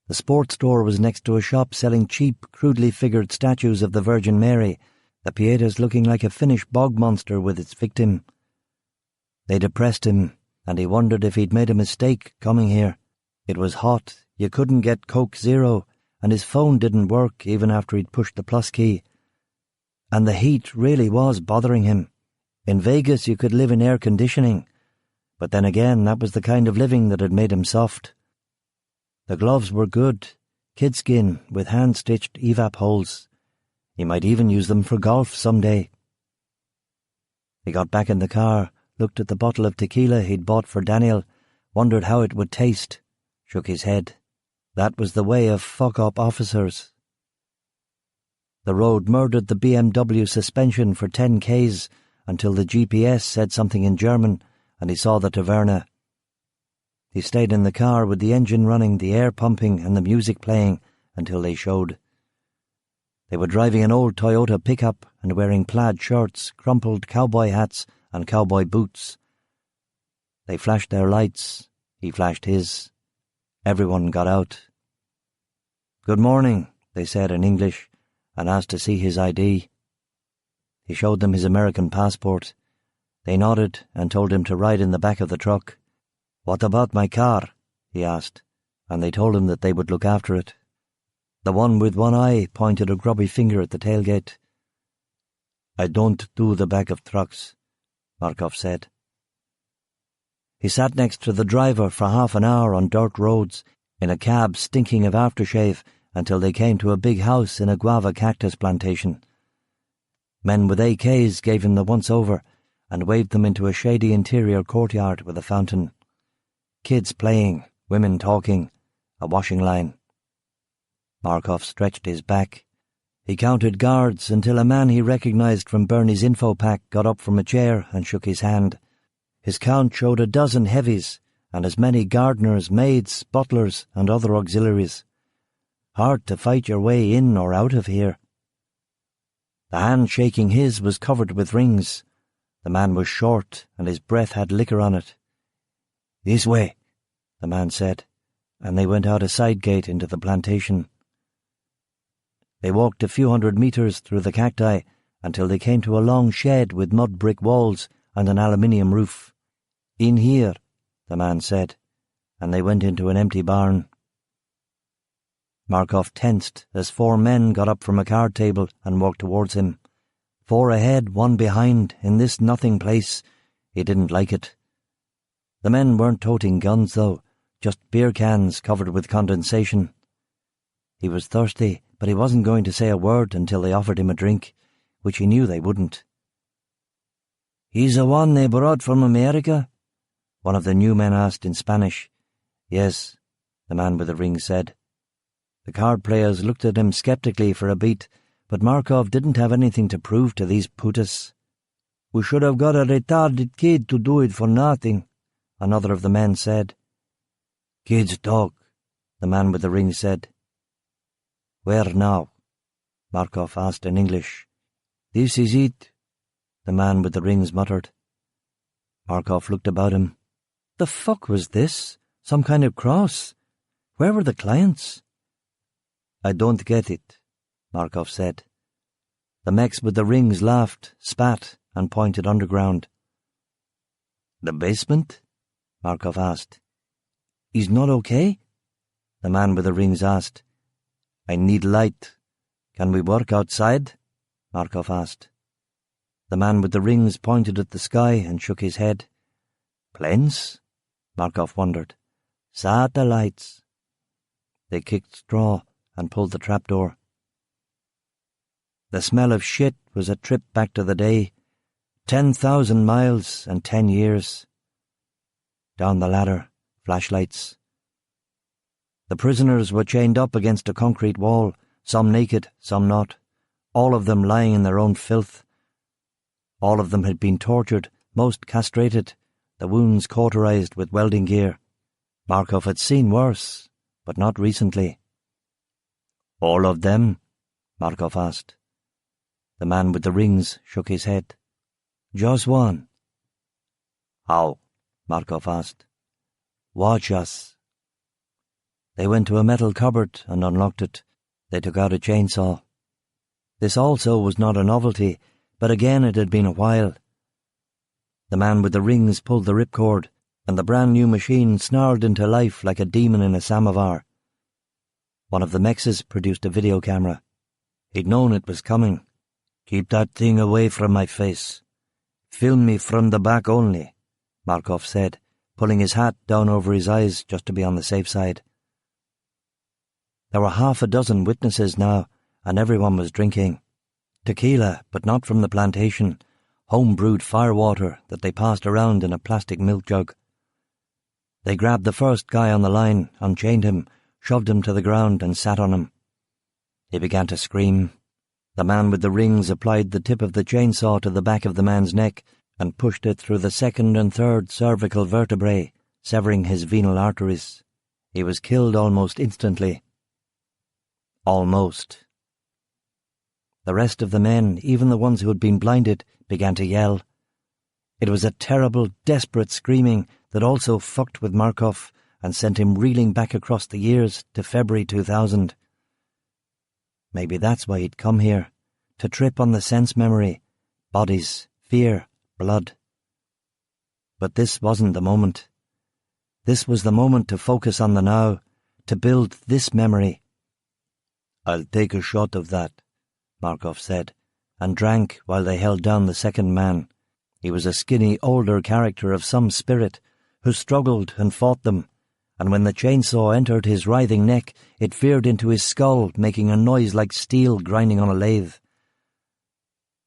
The sports store was next to a shop selling cheap, crudely figured statues of the Virgin Mary, the Pietas looking like a Finnish bog monster with its victim. They depressed him, and he wondered if he'd made a mistake coming here. It was hot, you couldn't get Coke Zero, and his phone didn't work even after he'd pushed the plus key. And the heat really was bothering him. In Vegas you could live in air conditioning, but then again that was the kind of living that had made him soft. The gloves were good, kidskin with hand-stitched evap holes. He might even use them for golf someday. He got back in the car, looked at the bottle of tequila he'd bought for Daniel, wondered how it would taste, shook his head. That was the way of fuck-up officers. The road murdered the BMW suspension for 10 k's until the GPS said something in German and he saw the taverna. He stayed in the car with the engine running, the air pumping and the music playing until they showed. They were driving an old Toyota pickup and wearing plaid shirts, crumpled cowboy hats and cowboy boots. They flashed their lights. He flashed his. Everyone got out. "Good morning," they said in English, and asked to see his ID. He showed them his American passport. They nodded and told him to ride in the back of the truck. "What about my car?" he asked, and they told him that they would look after it. The one with one eye pointed a grubby finger at the tailgate. "I don't do the back of trucks," Markov said. He sat next to the driver for half an hour on dirt roads, in a cab stinking of aftershave, until they came to a big house in a guava cactus plantation. Men with AKs gave him the once-over and waved them into a shady interior courtyard with a fountain. Kids playing, women talking, a washing line. Markov stretched his back. He counted guards until a man he recognized from Bernie's info pack got up from a chair and shook his hand. His count showed a dozen heavies, and as many gardeners, maids, butlers, and other auxiliaries. Hard to fight your way in or out of here. The hand shaking his was covered with rings. The man was short, and his breath had liquor on it. "This way," the man said, and they went out a side gate into the plantation. They walked a few 100 meters through the cacti until they came to a long shed with mud brick walls and an aluminium roof. "In here," the man said, and they went into an empty barn. Markov tensed as 4 men got up from a card table and walked towards him. 4 ahead, 1 behind, in this nothing place. He didn't like it. The men weren't toting guns, though, just beer cans covered with condensation. He was thirsty, but he wasn't going to say a word until they offered him a drink, which he knew they wouldn't. "He's the one they brought from America?" one of the new men asked in Spanish. "Yes," the man with the ring said. The card players looked at him skeptically for a beat, but Markov didn't have anything to prove to these putas. "We should have got a retarded kid to do it for nothing," another of the men said. "Kids talk," the man with the ring said. "Where now?" Markov asked in English. "This is it," the man with the rings muttered. Markov looked about him. The fuck was this? Some kind of cross? Where were the clients? "I don't get it," Markov said. The mechs with the rings laughed, spat, and pointed underground. "The basement?" Markov asked. "He's not okay?" the man with the rings asked. "I need light. Can we work outside?" Markov asked. The man with the rings pointed at the sky and shook his head. "Planes?" Markov wondered. "Satellites." They kicked straw and pulled the trapdoor. The smell of shit was a trip back to the day. 10,000 miles and 10 years. Down the ladder, flashlights. The prisoners were chained up against a concrete wall, some naked, some not, all of them lying in their own filth. All of them had been tortured, most castrated, the wounds cauterized with welding gear. Markov had seen worse, but not recently. "All of them?" Markov asked. The man with the rings shook his head. "Just one." "How?" Markov asked. "Watch us." They went to a metal cupboard and unlocked it. They took out a chainsaw. This also was not a novelty, but again it had been a while. The man with the rings pulled the ripcord, and the brand-new machine snarled into life like a demon in a samovar. One of the mexes produced a video camera. He'd known it was coming. "Keep that thing away from my face. Film me from the back only," Markov said, pulling his hat down over his eyes just to be on the safe side. There were 6 witnesses now, and everyone was drinking. Tequila, but not from the plantation, home-brewed firewater that they passed around in a plastic milk jug. They grabbed the first guy on the line, unchained him, shoved him to the ground and sat on him. He began to scream. The man with the rings applied the tip of the chainsaw to the back of the man's neck and pushed it through the 2nd and 3rd cervical vertebrae, severing his venal arteries. He was killed almost instantly. Almost. The rest of the men, even the ones who had been blinded, began to yell. It was a terrible, desperate screaming that also fucked with Markov and sent him reeling back across the years to February 2000. Maybe that's why he'd come here, to trip on the sense memory, bodies, fear, blood. But this wasn't the moment. This was the moment to focus on the now, to build this memory. "I'll take a shot of that," Markov said, and drank while they held down the second man. He was a skinny, older character of some spirit, who struggled and fought them, and when the chainsaw entered his writhing neck, it veered into his skull, making a noise like steel grinding on a lathe.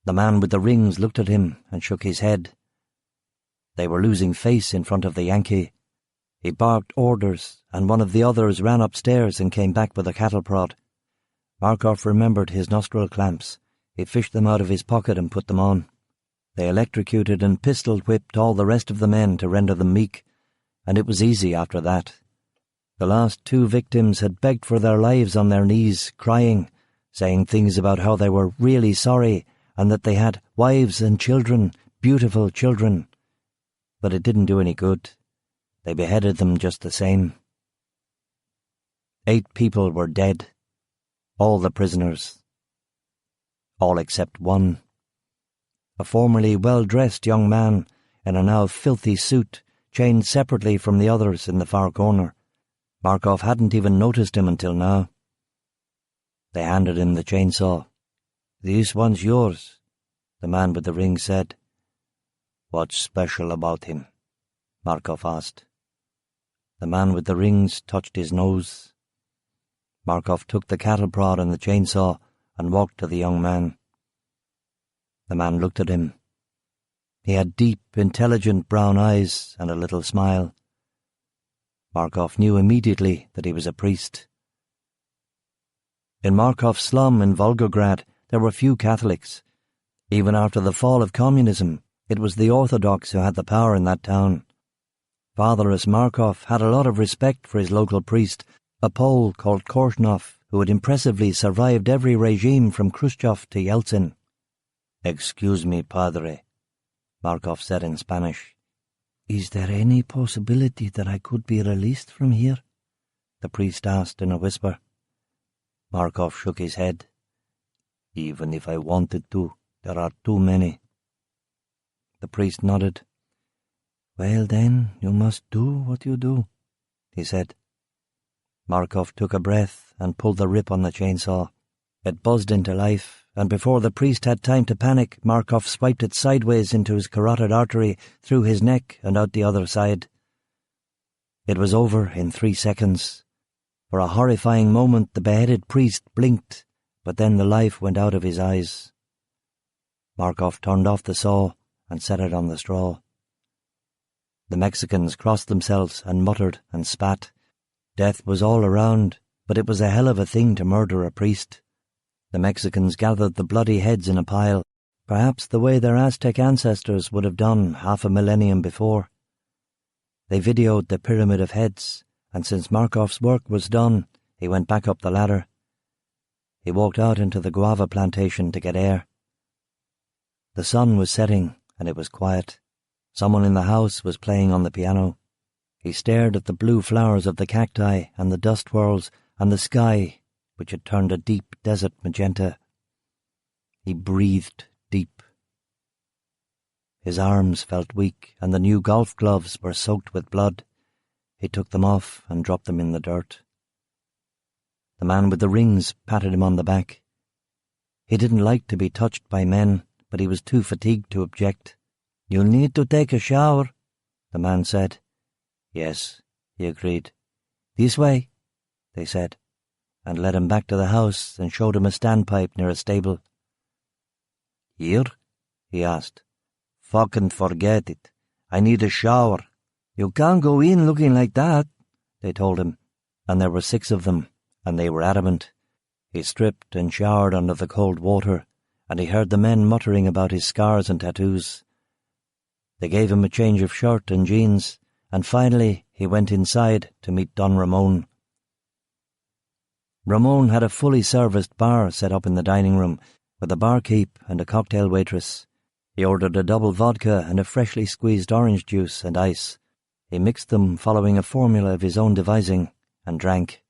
The man with the rings looked at him and shook his head. They were losing face in front of the Yankee. He barked orders, and one of the others ran upstairs and came back with a cattle prod. Markov remembered his nostril clamps. He fished them out of his pocket and put them on. They electrocuted and pistol-whipped all the rest of the men to render them meek. and it was easy after that. The last 2 victims had begged for their lives on their knees, crying, saying things about how they were really sorry and that they had wives and children, beautiful children. But it didn't do any good. They beheaded them just the same. 8 people were dead. All the prisoners. All except one. A formerly well-dressed young man in a now filthy suit, chained separately from the others in the far corner. Markov hadn't even noticed him until now. They handed him the chainsaw. "This one's yours," the man with the ring said. "What's special about him?" Markov asked. The man with the rings touched his nose. Markov took the cattle prod and the chainsaw and walked to the young man. The man looked at him. He had deep, intelligent brown eyes and a little smile. Markov knew immediately that he was a priest. In Markov's slum in Volgograd, there were few Catholics. Even after the fall of communism, it was the Orthodox who had the power in that town. Fatherless Markov had a lot of respect for his local priest, a Pole called Korshunov, who had impressively survived every regime from Khrushchev to Yeltsin. "Excuse me, Padre," Markov said in Spanish. "Is there any possibility that I could be released from here?" the priest asked in a whisper. Markov shook his head. "Even if I wanted to, there are too many." The priest nodded. "Well then, you must do what you do," he said. Markov took a breath and pulled the rip on the chainsaw. It buzzed into life, and before the priest had time to panic, Markov swiped it sideways into his carotid artery, through his neck and out the other side. It was over in 3 seconds. For a horrifying moment the beheaded priest blinked, but then the life went out of his eyes. Markov turned off the saw and set it on the straw. The Mexicans crossed themselves and muttered and spat. Death was all around, but it was a hell of a thing to murder a priest. The Mexicans gathered the bloody heads in a pile, perhaps the way their Aztec ancestors would have done 500 millennium before. They videoed the pyramid of heads, and since Markov's work was done, he went back up the ladder. He walked out into the guava plantation to get air. The sun was setting, and it was quiet. Someone in the house was playing on the piano. He stared at the blue flowers of the cacti and the dust whirls and the sky, which had turned a deep desert magenta. He breathed deep. His arms felt weak, and the new golf gloves were soaked with blood. He took them off and dropped them in the dirt. The man with the rings patted him on the back. He didn't like to be touched by men, but he was too fatigued to object. "You'll need to take a shower," the man said. "Yes," he agreed. "This way," they said, and led him back to the house and showed him a standpipe near a stable. "Here?" he asked. "Fucking forget it. I need a shower." "You can't go in looking like that," they told him, and there were 6 of them, and they were adamant. He stripped and showered under the cold water, and he heard the men muttering about his scars and tattoos. They gave him a change of shirt and jeans, and finally he went inside to meet Don Ramon. Ramon had a fully serviced bar set up in the dining room, with a barkeep and a cocktail waitress. He ordered a double vodka and a freshly squeezed orange juice and ice. He mixed them following a formula of his own devising, and drank.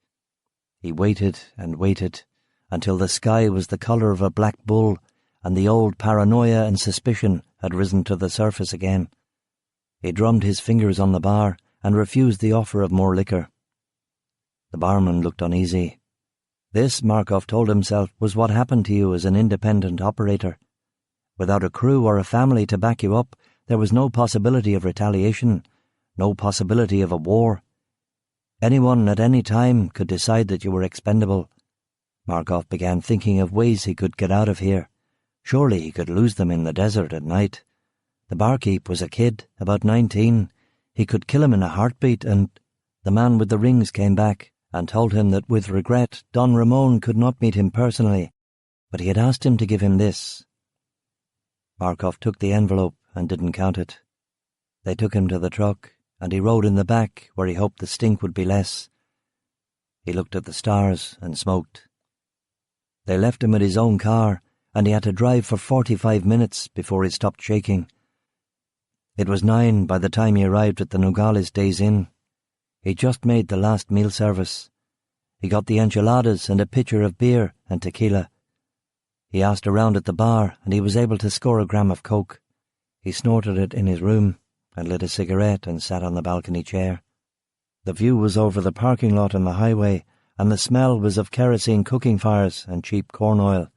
He waited and waited, until the sky was the colour of a black bull, and the old paranoia and suspicion had risen to the surface again. He drummed his fingers on the bar and refused the offer of more liquor. The barman looked uneasy. This, Markov told himself, was what happened to you as an independent operator. Without a crew or a family to back you up, there was no possibility of retaliation, no possibility of a war. Anyone at any time could decide that you were expendable. Markov began thinking of ways he could get out of here. Surely he could lose them in the desert at night. The barkeep was a kid, about 19. He could kill him in a heartbeat, and the man with the rings came back and told him that with regret Don Ramon could not meet him personally, but he had asked him to give him this. Markov took the envelope and didn't count it. They took him to the truck, and he rode in the back where he hoped the stink would be less. He looked at the stars and smoked. They left him at his own car, and he had to drive for 45 minutes before he stopped shaking. It was 9 by the time he arrived at the Nogales Days Inn. He just made the last meal service. He got the enchiladas and a pitcher of beer and tequila. He asked around at the bar, and he was able to score a gram of coke. He snorted it in his room and lit a cigarette and sat on the balcony chair. The view was over the parking lot and the highway, and the smell was of kerosene cooking fires and cheap corn oil.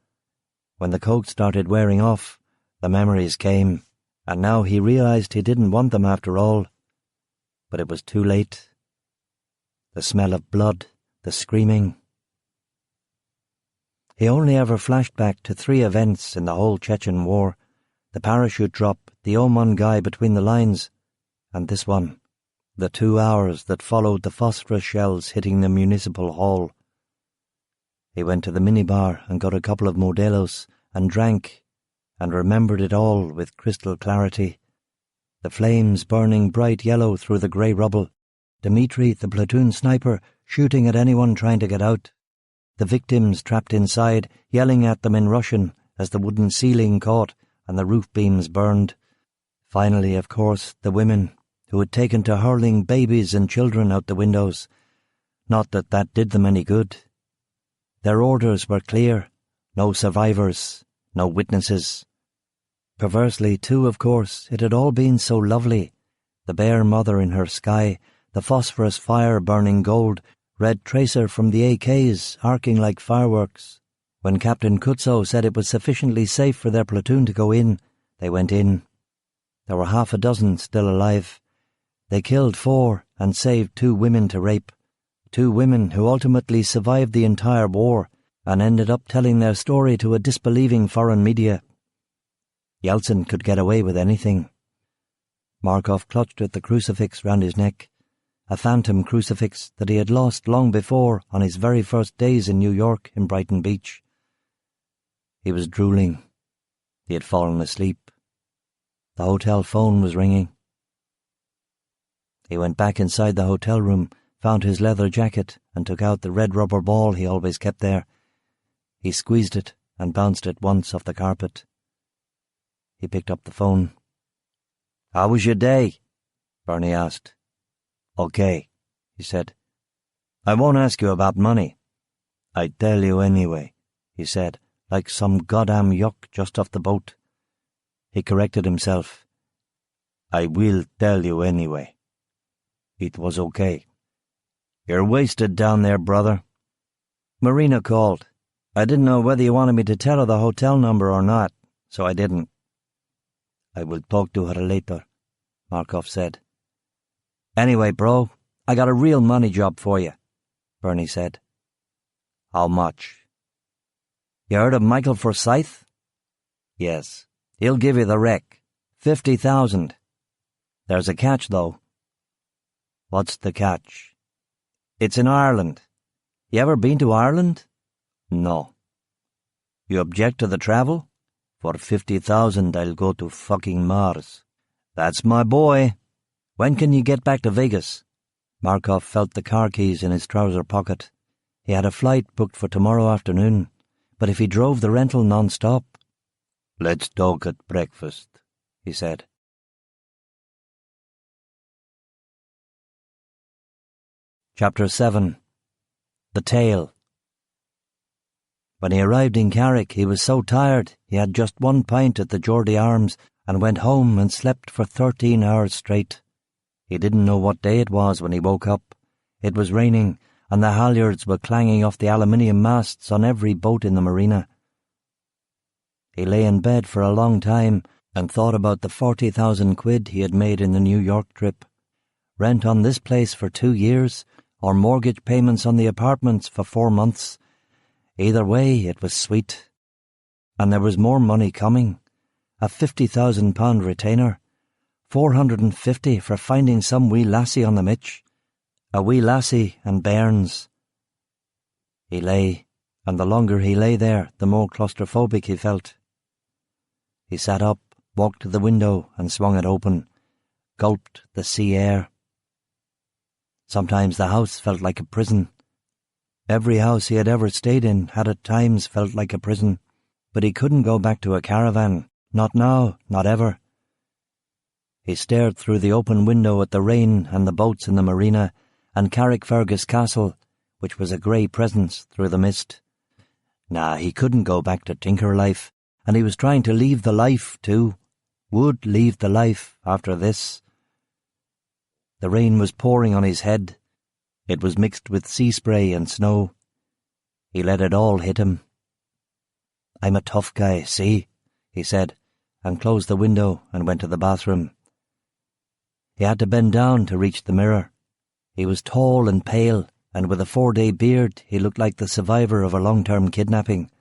When the coke started wearing off, the memories came, and now he realized he didn't want them after all. But it was too late. The smell of blood, the screaming. He only ever flashed back to 3 events in the whole Chechen war: the parachute drop, the Oman guy between the lines, and this one, the 2 hours that followed the phosphorus shells hitting the municipal hall. He went to the minibar and got a couple of Modelos and drank, and remembered it all with crystal clarity. The flames burning bright yellow through the grey rubble, Dmitri, the platoon sniper, shooting at anyone trying to get out, the victims trapped inside, yelling at them in Russian as the wooden ceiling caught and the roof beams burned. Finally, of course, the women, who had taken to hurling babies and children out the windows. Not that that did them any good. Their orders were clear: no survivors, no witnesses. Perversely, too, of course, it had all been so lovely. The bare mother in her sky, the phosphorus fire burning gold, red tracer from the AKs arcing like fireworks. When Captain Kutzo said it was sufficiently safe for their platoon to go in, they went in. There were 6 still alive. They killed 4 and saved 2 women to rape. 2 women who ultimately survived the entire war and ended up telling their story to a disbelieving foreign media. Yeltsin could get away with anything. Markov clutched at the crucifix round his neck, a phantom crucifix that he had lost long before on his very first days in New York in Brighton Beach. He was drooling. He had fallen asleep. The hotel phone was ringing. He went back inside the hotel room, found his leather jacket, and took out the red rubber ball he always kept there. He squeezed it and bounced it once off the carpet. He picked up the phone. "How was your day?" Bernie asked. "Okay," he said. "I won't ask you about money." "I tell you anyway," he said, like some goddamn yuck just off the boat. He corrected himself. "I will tell you anyway." It was okay. "You're wasted down there, brother." "Marina called. I didn't know whether you wanted me to tell her the hotel number or not, so I didn't." "I will talk to her later," Markov said. "Anyway, bro, I got a real money job for you," Bernie said. "How much?" "You heard of Michael Forsyth?" "Yes. He'll give you the wreck. 50,000. There's a catch, though." "What's the catch?" "It's in Ireland. You ever been to Ireland?" "No." "You object to the travel?" "For 50,000 I'll go to fucking Mars." "That's my boy. When can you get back to Vegas?" Markov felt the car keys in his trouser pocket. He had a flight booked for tomorrow afternoon, but if he drove the rental non-stop... "Let's talk at breakfast," he said. Chapter 7. The Tale. When he arrived in Carrick, he was so tired he had just 1 pint at the Geordie Arms and went home and slept for 13 hours straight. He didn't know what day it was when he woke up. It was raining, and the halyards were clanging off the aluminium masts on every boat in the marina. He lay in bed for a long time and thought about the 40,000 quid he had made in the New York trip. Rent on this place for 2 years, or mortgage payments on the apartments for 4 months. Either way, it was sweet. And there was more money coming. A £50,000 retainer. 450 for finding some wee lassie on the Mitch. A wee lassie and bairns. He lay, and the longer he lay there, the more claustrophobic he felt. He sat up, walked to the window and swung it open, gulped the sea air, Sometimes the house felt like a prison. Every house he had ever stayed in had at times felt like a prison, but he couldn't go back to a caravan, not now, not ever. He stared through the open window at the rain and the boats in the marina, and Carrickfergus Castle, which was a grey presence through the mist. Nah, he couldn't go back to tinker life, and he was trying to leave the life, too. Would leave the life after this. The rain was pouring on his head. It was mixed with sea spray and snow. He let it all hit him. "I'm a tough guy, see?" he said, and closed the window and went to the bathroom. He had to bend down to reach the mirror. He was tall and pale, and with a 4-day beard he looked like the survivor of a long-term kidnapping.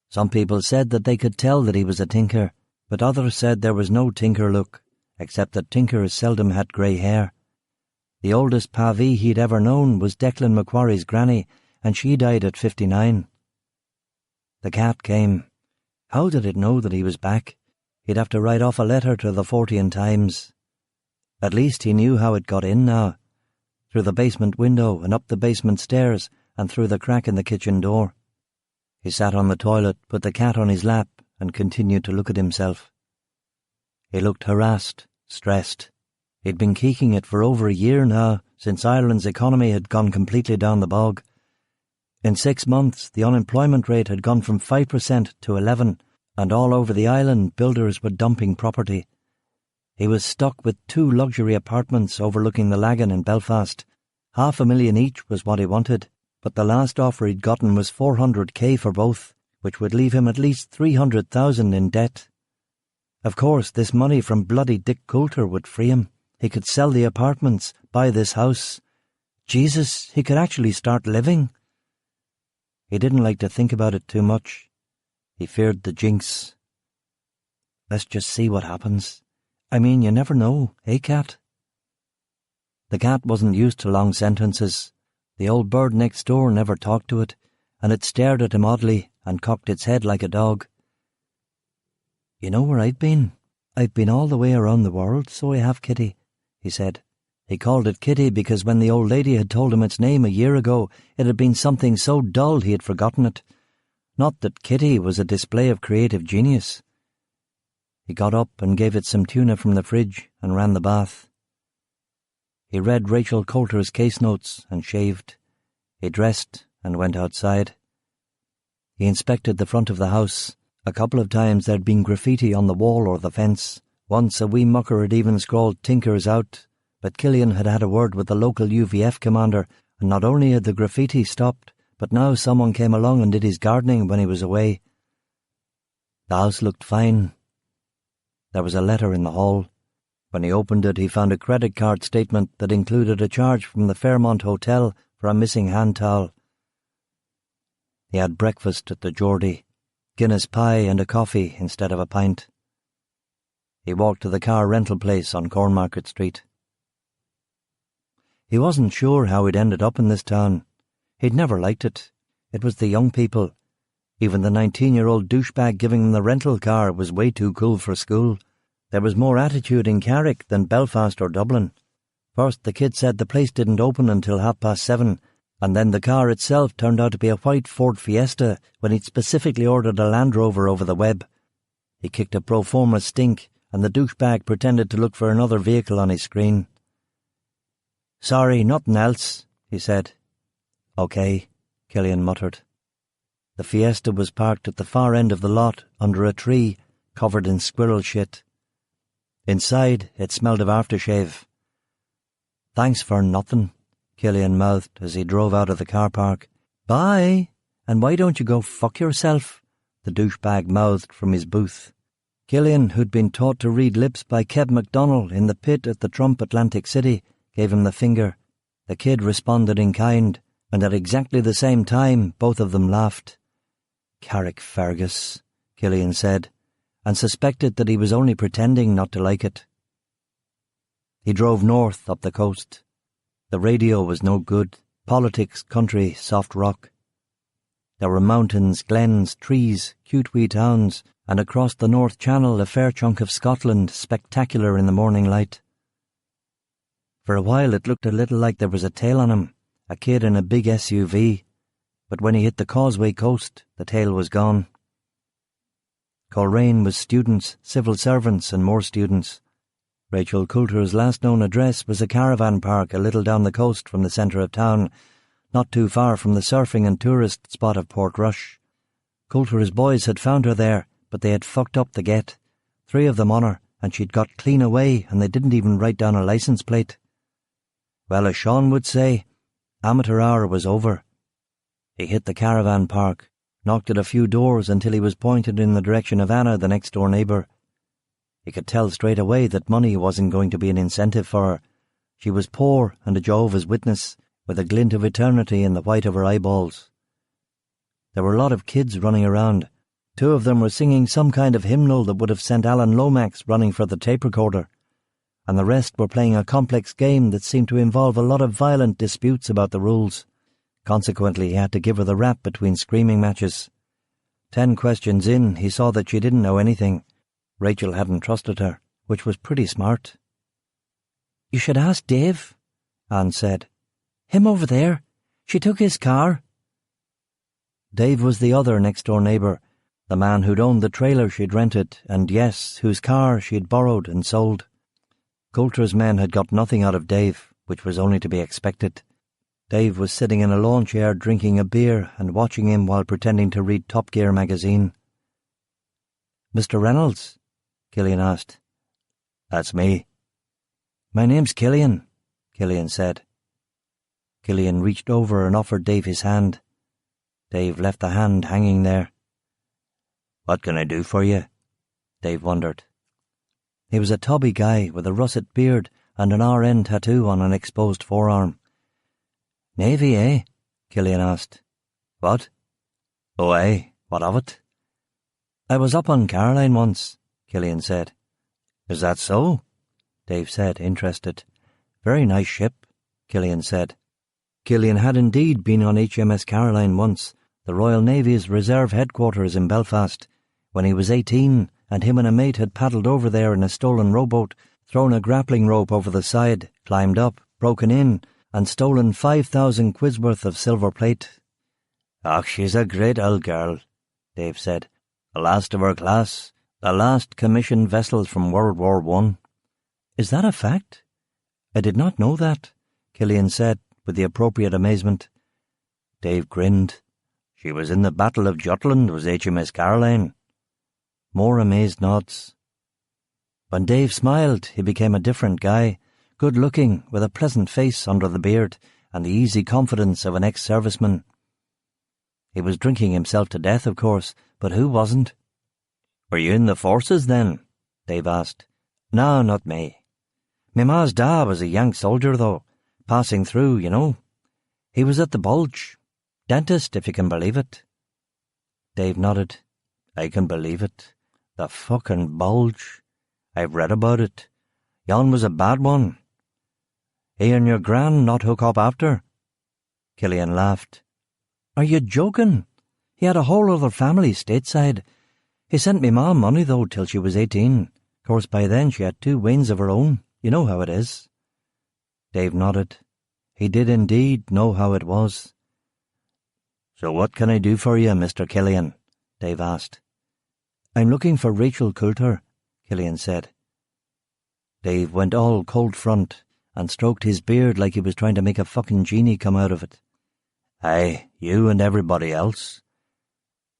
Some people said that they could tell that he was a tinker, but others said there was no tinker look, except that tinkers seldom had grey hair. The oldest Pavee he'd ever known was Declan Macquarie's granny, and she died at 59. The cat came. How did it know that he was back? He'd have to write off a letter to the Fortean Times. At least he knew how it got in now. Through the basement window and up the basement stairs and through the crack in the kitchen door. He sat on the toilet, put the cat on his lap, and continued to look at himself. He looked harassed, stressed. He'd been keeking it for over a year now, since Ireland's economy had gone completely down the bog. In 6 months, the unemployment rate had gone from 5% to 11%, and all over the island builders were dumping property. He was stuck with 2 luxury apartments overlooking the Lagan in Belfast. $500,000 each was what he wanted, but the last offer he'd gotten was $400,000 for both, which would leave him at least $300,000 in debt. Of course, this money from bloody Dick Coulter would free him. He could sell the apartments, buy this house. Jesus, he could actually start living. He didn't like to think about it too much. He feared the jinx. Let's just see what happens. I mean, you never know, eh, cat? The cat wasn't used to long sentences. The old bird next door never talked to it, and it stared at him oddly and cocked its head like a dog. "You know where I've been? I've been all the way around the world, so I have, Kitty," he said. He called it Kitty because when the old lady had told him its name a year ago, it had been something so dull he had forgotten it. Not that Kitty was a display of creative genius. He got up and gave it some tuna from the fridge and ran the bath. He read Rachel Coulter's case notes and shaved. He dressed and went outside. He inspected the front of the house. A couple of times there'd been graffiti on the wall or the fence. Once a wee mucker had even scrawled "Tinkers Out," but Killian had had a word with the local UVF commander, and not only had the graffiti stopped, but now someone came along and did his gardening when he was away. The house looked fine. There was a letter in the hall. When he opened it, he found a credit card statement that included a charge from the Fairmont Hotel for a missing hand towel. He had breakfast at the Geordie, Guinness pie and a coffee instead of a pint. He walked to the car rental place on Cornmarket Street. He wasn't sure how he'd ended up in this town. He'd never liked it. It was the young people. Even the 19-year-old douchebag giving them the rental car was way too cool for school. There was more attitude in Carrick than Belfast or Dublin. First, the kid said the place didn't open until 7:30, and then the car itself turned out to be a white Ford Fiesta when he'd specifically ordered a Land Rover over the web. He kicked a pro forma stink, and the douchebag pretended to look for another vehicle on his screen. "Sorry, nothing else," he said. "Okay," Killian muttered. The Fiesta was parked at the far end of the lot, under a tree, covered in squirrel shit. Inside, it smelled of aftershave. "Thanks for nothing," Killian mouthed as he drove out of the car park. "Bye, and why don't you go fuck yourself?" the douchebag mouthed from his booth. Killian, who'd been taught to read lips by Kev MacDonald in the pit at the Trump Atlantic City, gave him the finger. The kid responded in kind, and at exactly the same time both of them laughed. "Carrickfergus," Killian said, and suspected that he was only pretending not to like it. He drove north up the coast. The radio was no good. Politics, country, soft rock. There were mountains, glens, trees, cute wee towns, and across the North Channel a fair chunk of Scotland, spectacular in the morning light. For a while it looked a little like there was a tail on him, a kid in a big SUV, but when he hit the Causeway Coast, the tail was gone. Coleraine was students, civil servants, and more students. Rachel Coulter's last known address was a caravan park a little down the coast from the centre of town, not too far from the surfing and tourist spot of Port Rush. Coulter's boys had found her there, but they had fucked up the get. 3 of them on her, and she'd got clean away, and they didn't even write down a licence plate. Well, as Sean would say, amateur hour was over. He hit the caravan park, knocked at a few doors until he was pointed in the direction of Anna, the next-door neighbour. He could tell straight away that money wasn't going to be an incentive for her. She was poor and a Jehovah's Witness, with a glint of eternity in the white of her eyeballs. There were a lot of kids running around. 2 of them were singing some kind of hymnal that would have sent Alan Lomax running for the tape recorder, and the rest were playing a complex game that seemed to involve a lot of violent disputes about the rules. Consequently, he had to give her the rap between screaming matches. 10 questions in, he saw that she didn't know anything. Rachel hadn't trusted her, which was pretty smart. "You should ask Dave," Anne said. "Him over there. She took his car." Dave was the other next-door neighbour, the man who'd owned the trailer she'd rented, and yes, whose car she'd borrowed and sold. Coulter's men had got nothing out of Dave, which was only to be expected. Dave was sitting in a lawn chair drinking a beer and watching him while pretending to read Top Gear magazine. "Mr. Reynolds?" Killian asked. "That's me." "My name's Killian," Killian said. Killian reached over and offered Dave his hand. Dave left the hand hanging there. "What can I do for you?" Dave wondered. He was a tubby guy with a russet beard and an RN tattoo on an exposed forearm. "Navy, eh?" Killian asked. "What?" "Oh, aye. What of it?" "I was up on Caroline once," Killian said. "Is that so?" Dave said, interested. "Very nice ship," Killian said. Killian had indeed been on HMS Caroline once, the Royal Navy's reserve headquarters in Belfast, when he was 18, and him and a mate had paddled over there in a stolen rowboat, thrown a grappling rope over the side, climbed up, broken in, and stolen 5,000 quid's worth of silver plate. "Ach, she's a great old girl," Dave said. "The last of her class, the last commissioned vessel from World War I. "Is that a fact? I did not know that," Killian said, with the appropriate amazement. Dave grinned. "She was in the Battle of Jutland, was HMS Caroline." More amazed nods. When Dave smiled, he became a different guy, good-looking, with a pleasant face under the beard and the easy confidence of an ex-serviceman. He was drinking himself to death, of course, but who wasn't? "Were you in the forces, then?" Dave asked. "No, not me. Me ma's da was a Yank soldier, though, passing through, you know. He was at the Bulge. Dentist, if you can believe it." Dave nodded. "I can believe it. The fucking Bulge. I've read about it. Yon was a bad one. He and your gran not hook up after?" Killian laughed. "Are you joking? He had a whole other family stateside. He sent me ma money, though, till she was 18. Of course, by then she had 2 wains of her own. You know how it is." Dave nodded. He did indeed know how it was. "So what can I do for you, Mr. Killian?" Dave asked. "I'm looking for Rachel Coulter," Killian said. Dave went all cold front and stroked his beard like he was trying to make a fucking genie come out of it. "Aye, you and everybody else."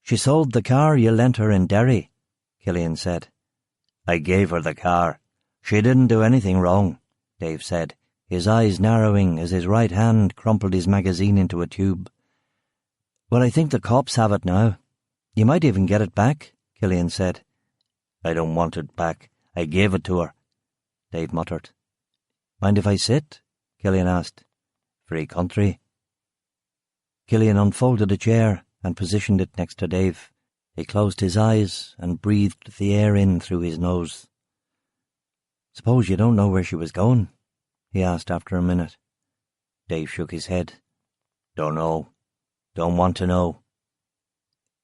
"She sold the car you lent her in Derry," Killian said. "I gave her the car. She didn't do anything wrong," Dave said, his eyes narrowing as his right hand crumpled his magazine into a tube. "Well, I think the cops have it now. You might even get it back," Killian said. "I don't want it back. I gave it to her," Dave muttered. "Mind if I sit?" Killian asked. "Free country." Killian unfolded a chair and positioned it next to Dave. He closed his eyes and breathed the air in through his nose. "Suppose you don't know where she was going?" he asked after a minute. Dave shook his head. "Don't know. Don't want to know."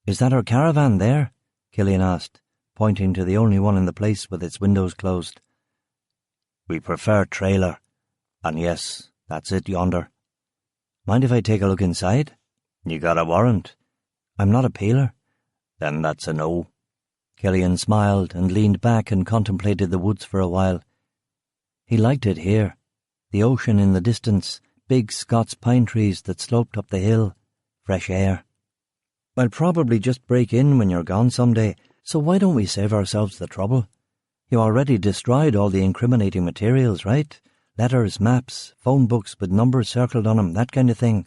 "Is that her caravan there?" Killian asked, pointing to the only one in the place with its windows closed. "We prefer trailer. And yes, that's it yonder. Mind if I take a look inside? You got a warrant? I'm not a peeler. Then that's a no. Killian smiled and leaned back and contemplated the woods for a while. He liked it here. The ocean in the distance, big Scots pine trees that sloped up the hill, fresh air. I'll probably just break in when you're gone someday, so why don't we save ourselves the trouble? You already destroyed all the incriminating materials, right? Letters, maps, phone books with numbers circled on them, that kind of thing,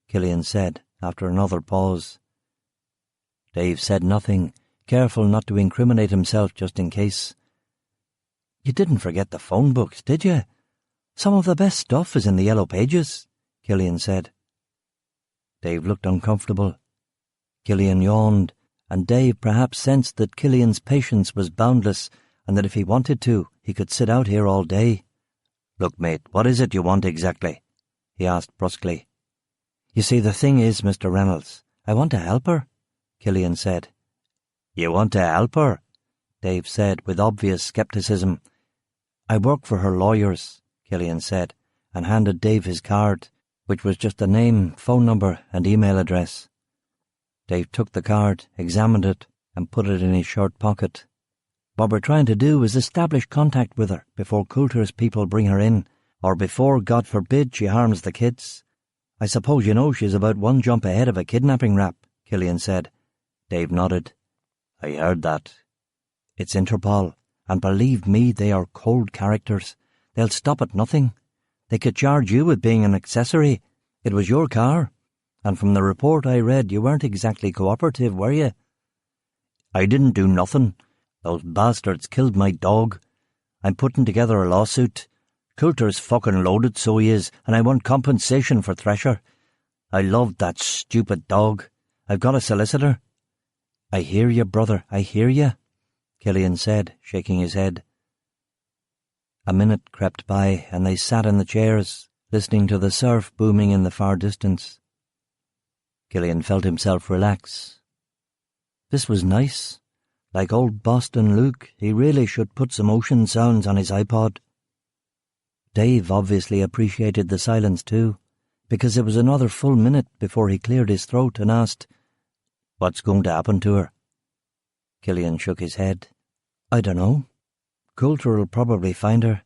Killian said after another pause. Dave said nothing, careful not to incriminate himself just in case. You didn't forget the phone books, did you? Some of the best stuff is in the yellow pages, Killian said. Dave looked uncomfortable. Killian yawned, and Dave perhaps sensed that Killian's patience was boundless and that if he wanted to, he could sit out here all day. Look, mate, what is it you want exactly? He asked brusquely. You see, the thing is, Mr. Reynolds, I want to help her, Killian said. You want to help her? Dave said with obvious scepticism. I work for her lawyers, Killian said, and handed Dave his card, which was just a name, phone number, and email address. Dave took the card, examined it, and put it in his shirt pocket. What we're trying to do is establish contact with her before Coulter's people bring her in, or before, God forbid, she harms the kids. I suppose you know she's about one jump ahead of a kidnapping rap, Killian said. Dave nodded. I heard that. It's Interpol, and believe me, they are cold characters. They'll stop at nothing. They could charge you with being an accessory. It was your car. And from the report I read, you weren't exactly cooperative, were you? I didn't do nothing. Those bastards killed my dog. I'm putting together a lawsuit. Coulter's fucking loaded, so he is, and I want compensation for Thresher. I loved that stupid dog. I've got a solicitor. I hear you, brother, I hear you, Killian said, shaking his head. A minute crept by, and they sat in the chairs, listening to the surf booming in the far distance. Killian felt himself relax. This was nice. Like old Boston Luke, he really should put some ocean sounds on his iPod. Dave obviously appreciated the silence too, because it was another full minute before he cleared his throat and asked, What's going to happen to her? Killian shook his head. I don't know. Coulter will probably find her.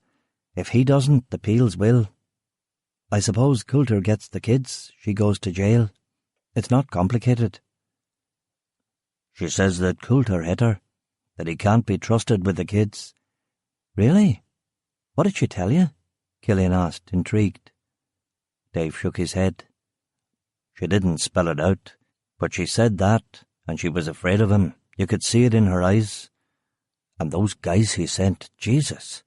If he doesn't, the Peels will. I suppose Coulter gets the kids, she goes to jail. It's not complicated. She says that Coulter hit her, that he can't be trusted with the kids. Really? What did she tell you? Killian asked, intrigued. Dave shook his head. She didn't spell it out, but she said that, and she was afraid of him. You could see it in her eyes. And those guys he sent, Jesus.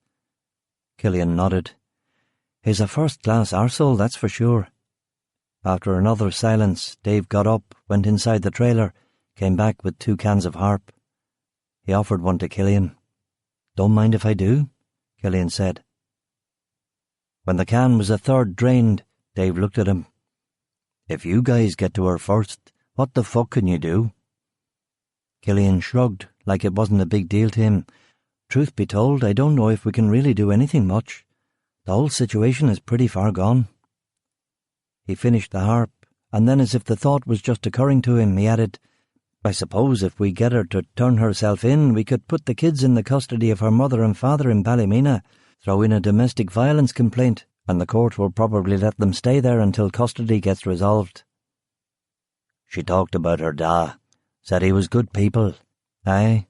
Killian nodded. He's a first-class arsehole, that's for sure. After another silence, Dave got up, went inside the trailer, came back with 2 cans of harp. He offered one to Killian. Don't mind if I do, Killian said. When the can was a third drained, Dave looked at him. If you guys get to her first, what the fuck can you do? Killian shrugged, like it wasn't a big deal to him. Truth be told, I don't know if we can really do anything much. The whole situation is pretty far gone. He finished the harp, and then as if the thought was just occurring to him, he added, I suppose if we get her to turn herself in, we could put the kids in the custody of her mother and father in Ballymena, throw in a domestic violence complaint, and the court will probably let them stay there until custody gets resolved. She talked about her da, said he was good people. Aye,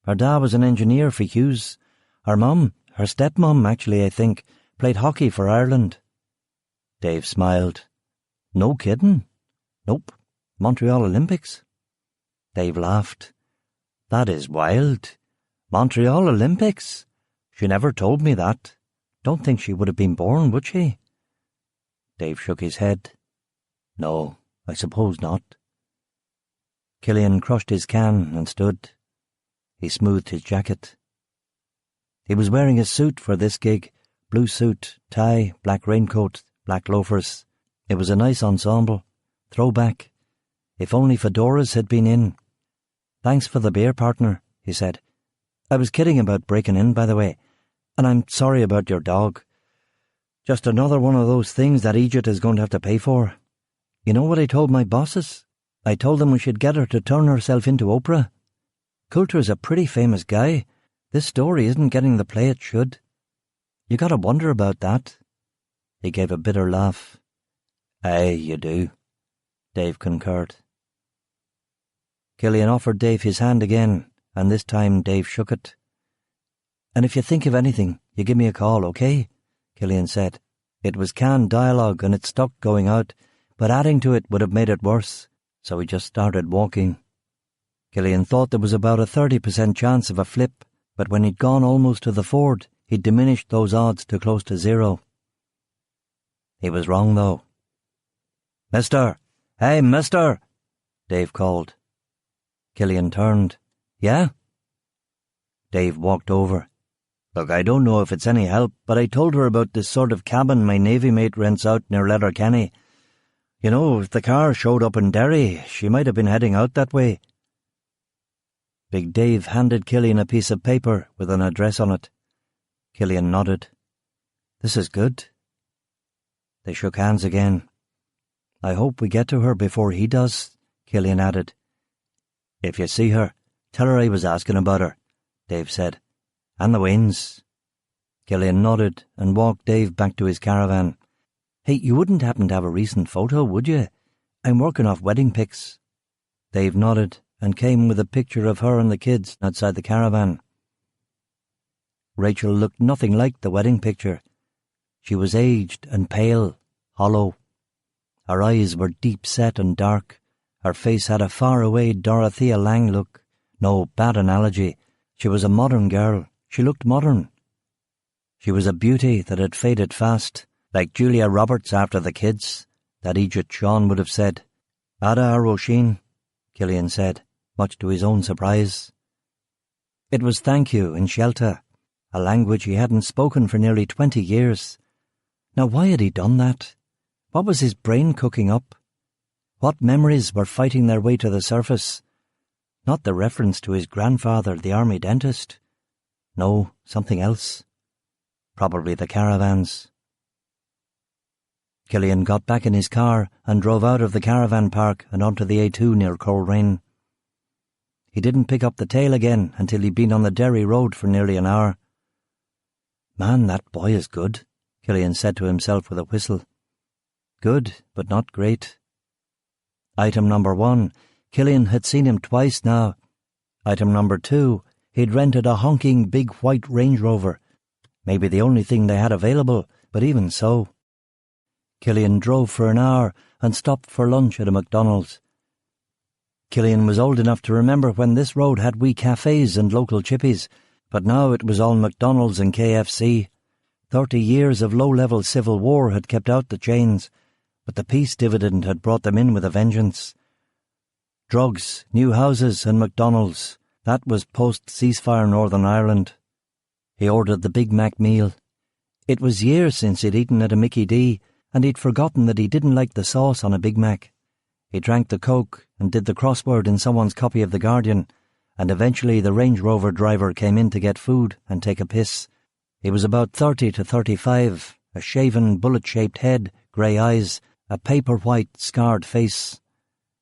her da was an engineer for Hughes. Her mum, her stepmom actually, I think, played hockey for Ireland. Dave smiled. No kidding? Nope. Montreal Olympics. Dave laughed. That is wild. Montreal Olympics? She never told me that. Don't think she would have been born, would she? Dave shook his head. No, I suppose not. Killian crushed his can and stood. He smoothed his jacket. He was wearing a suit for this gig, blue suit, tie, black raincoat, black loafers. It was a nice ensemble. Throwback. If only fedoras had been in. Thanks for the beer, partner, he said. I was kidding about breaking in, by the way, and I'm sorry about your dog. Just another one of those things that Egypt is going to have to pay for. You know what I told my bosses? I told them we should get her to turn herself into Oprah. Coulter's a pretty famous guy. This story isn't getting the play it should. You gotta wonder about that." He gave a bitter laugh. "Aye, you do," Dave concurred. Killian offered Dave his hand again, and this time Dave shook it. "And if you think of anything, you give me a call, okay?" Killian said. It was canned dialogue and it stuck going out, but adding to it would have made it worse, so he just started walking. Killian thought there was about a 30% chance of a flip, but when he'd gone almost to the ford, he'd diminished those odds to close to zero. He was wrong, though. "Mister! Hey, mister!" Dave called. Killian turned. "Yeah?" Dave walked over. "Look, I don't know if it's any help, but I told her about this sort of cabin my Navy mate rents out near Letterkenny. You know, if the car showed up in Derry, she might have been heading out that way." Big Dave handed Killian a piece of paper with an address on it. Killian nodded. "This is good." They shook hands again. "I hope we get to her before he does," Killian added. "If you see her, tell her I was asking about her," Dave said. "And the winds." Killian nodded and walked Dave back to his caravan. "Hey, you wouldn't happen to have a recent photo, would you? I'm working off wedding pics." Dave nodded and came with a picture of her and the kids outside the caravan. Rachel looked nothing like the wedding picture. She was aged and pale, hollow. Her eyes were deep-set and dark. Her face had a far-away Dorothea Lange look. No, bad analogy. She was a modern girl. She looked modern. She was a beauty that had faded fast, like Julia Roberts after the kids, that Egypt Sean would have said. "Ada Aroshin," Killian said, much to his own surprise. It was thank you in Shelta, a language he hadn't spoken for nearly 20 years. Now why had he done that? What was his brain cooking up? What memories were fighting their way to the surface? Not the reference to his grandfather, the army dentist. No, something else. Probably the caravans. Killian got back in his car and drove out of the caravan park and onto the A2 near Coleraine. He didn't pick up the tail again until he'd been on the Derry road for nearly an hour. "Man, that boy is good," Killian said to himself with a whistle. Good, but not great. Item number 1, Killian had seen him twice now. Item number 2, he'd rented a honking big white Range Rover. Maybe the only thing they had available, but even so. Killian drove for an hour and stopped for lunch at a McDonald's. Killian was old enough to remember when this road had wee cafes and local chippies, but now it was all McDonald's and KFC. 30 years of low-level civil war had kept out the chains, but the peace dividend had brought them in with a vengeance. Drugs, new houses and McDonald's, that was post-ceasefire Northern Ireland. He ordered the Big Mac meal. It was years since he'd eaten at a Mickey D, and he'd forgotten that he didn't like the sauce on a Big Mac. He drank the Coke and did the crossword in someone's copy of The Guardian, and eventually the Range Rover driver came in to get food and take a piss. He was about 30 to 35, a shaven, bullet-shaped head, grey eyes, a paper-white, scarred face,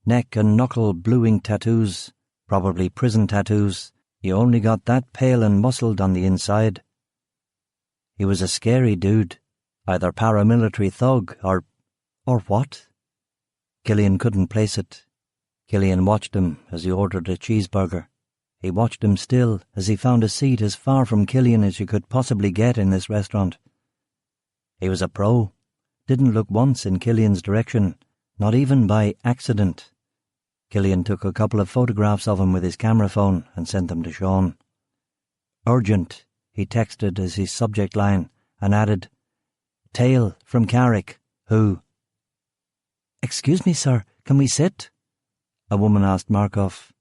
neck and knuckle blue-ink tattoos, probably prison tattoos. You only got that pale and muscled on the inside. He was a scary dude, either paramilitary thug or what? Killian couldn't place it. Killian watched him as he ordered a cheeseburger. He watched him still as he found a seat as far from Killian as you could possibly get in this restaurant. He was a pro. Didn't look once in Killian's direction, not even by accident. Killian took a couple of photographs of him with his camera phone and sent them to Sean. "Urgent," he texted as his subject line, and added, "Tale from Carrick, who?" "Excuse me, sir, can we sit?" a woman asked Markov.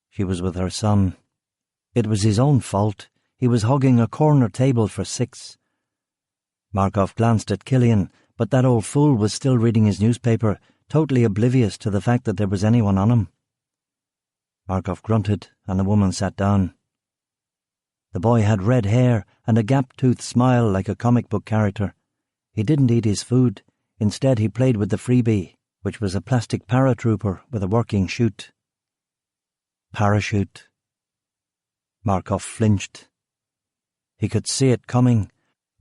She was with her son. It was his own fault. He was hugging a corner table for 6. Markov glanced at Killian, but that old fool was still reading his newspaper, totally oblivious to the fact that there was anyone on him. Markov grunted, and the woman sat down. The boy had red hair and a gap-toothed smile like a comic book character. He didn't eat his food. Instead, he played with the freebie, which was a plastic paratrooper with a working chute. Parachute. Markov flinched. He could see it coming.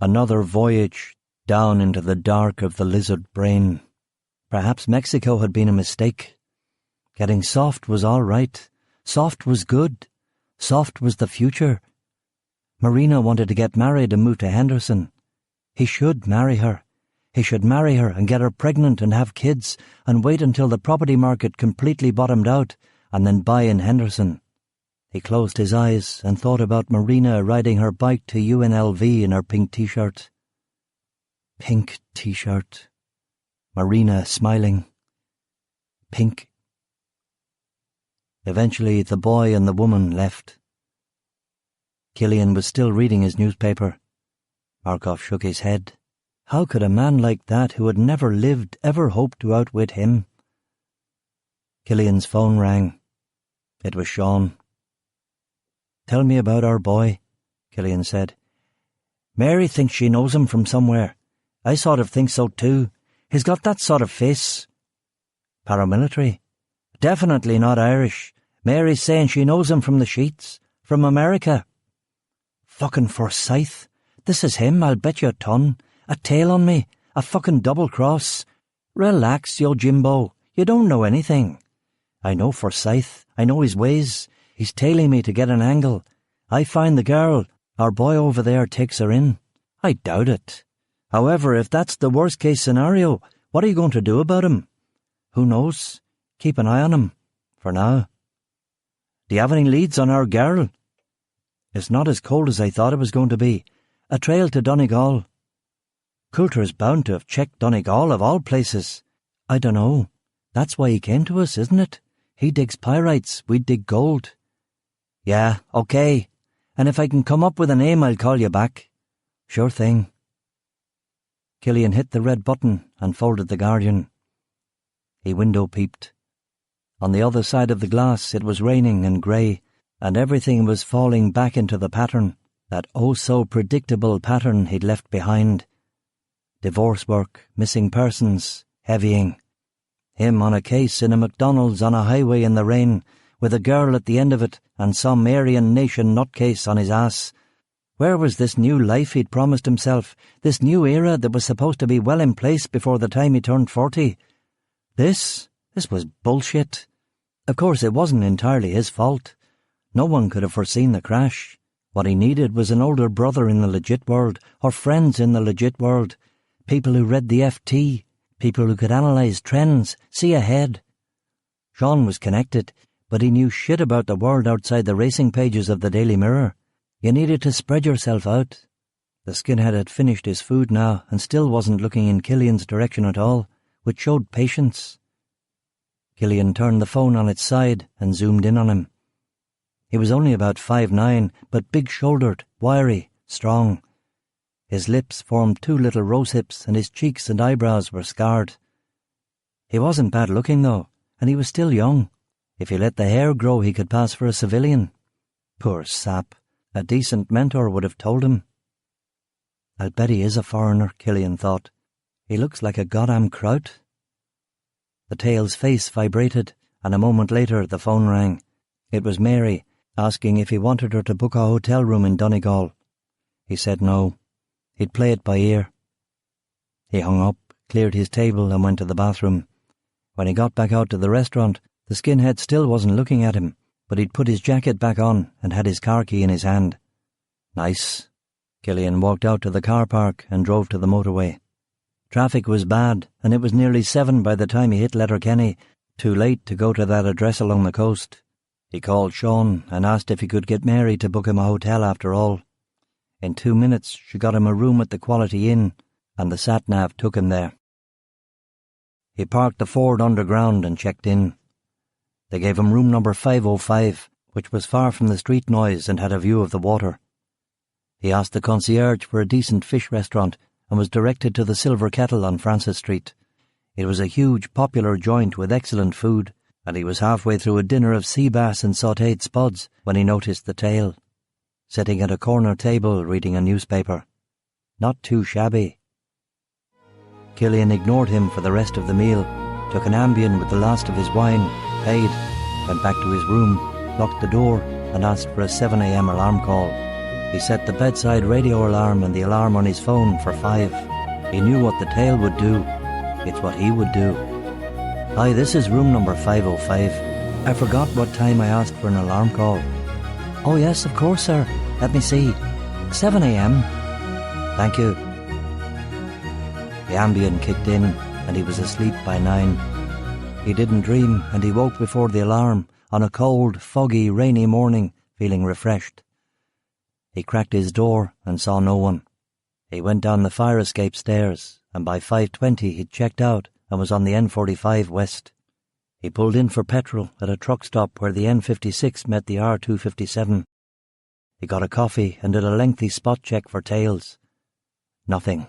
Another voyage down into the dark of the lizard brain. Perhaps Mexico had been a mistake. Getting soft was all right. Soft was good. Soft was the future. Marina wanted to get married and move to Henderson. He should marry her. He should marry her and get her pregnant and have kids and wait until the property market completely bottomed out and then buy in Henderson. He closed his eyes and thought about Marina riding her bike to UNLV in her pink t-shirt. Pink t-shirt. Marina smiling. Pink. Eventually the boy and the woman left. Killian was still reading his newspaper. Markov shook his head. How could a man like that, who had never lived, ever hope to outwit him? Killian's phone rang. It was Sean. "Tell me about our boy," Killian said. "Mary thinks she knows him from somewhere. I sort of think so too. He's got that sort of face." "Paramilitary?" "Definitely not Irish. Mary's saying she knows him from the sheets. From America." "Fucking Forsyth. This is him, I'll bet you a ton. A tail on me. A fucking double cross. Relax, yo Jimbo. You don't know anything. I know Forsyth. I know his ways. He's tailing me to get an angle. I find the girl. Our boy over there takes her in. I doubt it. However, if that's the worst-case scenario, what are you going to do about him? Who knows? Keep an eye on him. For now. Do you have any leads on our girl? It's not as cold as I thought it was going to be. A trail to Donegal. Coulter's bound to have checked Donegal of all places. I don't know. That's why he came to us, isn't it? He digs pyrites, we dig gold. Yeah, okay. And if I can come up with a name, I'll call you back. Sure thing. Killian hit the red button and folded the Guardian. He window-peeped. On the other side of the glass it was raining and grey, and everything was falling back into the pattern, that oh-so-predictable pattern he'd left behind. Divorce work, missing persons, heavying. Him on a case in a McDonald's on a highway in the rain, with a girl at the end of it and some Aryan nation nutcase on his ass. Where was this new life he'd promised himself, this new era that was supposed to be well in place before the time he turned 40? This was bullshit. Of course, it wasn't entirely his fault. No one could have foreseen the crash. What he needed was an older brother in the legit world, or friends in the legit world. People who read the FT, people who could analyse trends, see ahead. Sean was connected, but he knew shit about the world outside the racing pages of the Daily Mirror. You needed to spread yourself out. The skinhead had finished his food now and still wasn't looking in Killian's direction at all, which showed patience. Killian turned the phone on its side and zoomed in on him. He was only about 5'9", but big-shouldered, wiry, strong. His lips formed two little rose-hips and his cheeks and eyebrows were scarred. He wasn't bad-looking, though, and he was still young. If he let the hair grow, he could pass for a civilian. Poor sap. A decent mentor would have told him. I'll bet he is a foreigner, Killian thought. He looks like a goddamn kraut. The tail's face vibrated, and a moment later the phone rang. It was Mary, asking if he wanted her to book a hotel room in Donegal. He said no. He'd play it by ear. He hung up, cleared his table and went to the bathroom. When he got back out to the restaurant, the skinhead still wasn't looking at him, but he'd put his jacket back on and had his car key in his hand. Nice. Killian walked out to the car park and drove to the motorway. Traffic was bad, and it was nearly 7 by the time he hit Letterkenny, too late to go to that address along the coast. He called Sean and asked if he could get Mary to book him a hotel after all. In 2 minutes she got him a room at the Quality Inn, and the sat-nav took him there. He parked the Ford underground and checked in. They gave him room number 505, which was far from the street noise and had a view of the water. He asked the concierge for a decent fish restaurant and was directed to the Silver Kettle on Francis Street. It was a huge, popular joint with excellent food, and he was halfway through a dinner of sea bass and sautéed spuds when he noticed the tail, sitting at a corner table reading a newspaper. Not too shabby. Killian ignored him for the rest of the meal, took an Ambien with the last of his wine, paid, went back to his room, locked the door and asked for a 7 a.m. alarm call. He set the bedside radio alarm and the alarm on his phone for 5. He knew what the tale would do. It's what he would do. "Hi, this is room number 505. I forgot what time I asked for an alarm call." "Oh yes, of course, sir. Let me see. 7 a.m. "Thank you." The Ambien kicked in and he was asleep by 9. He didn't dream and he woke before the alarm on a cold, foggy, rainy morning, feeling refreshed. He cracked his door and saw no one. He went down the fire escape stairs and by 5:20 he'd checked out and was on the N45 west. He pulled in for petrol at a truck stop where the N56 met the R257. He got a coffee and did a lengthy spot check for tails. Nothing.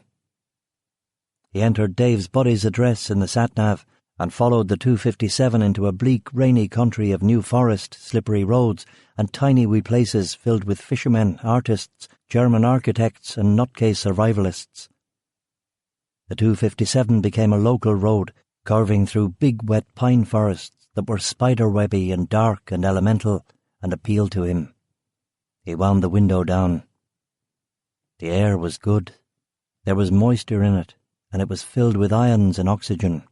He entered Dave's buddy's address in the sat-nav and followed the 257 into a bleak, rainy country of new forest, slippery roads, and tiny wee places filled with fishermen, artists, German architects, and nutcase survivalists. The 257 became a local road, curving through big wet pine forests that were spiderwebby and dark and elemental, and appealed to him. He wound the window down. The air was good. There was moisture in it, and it was filled with ions and oxygen.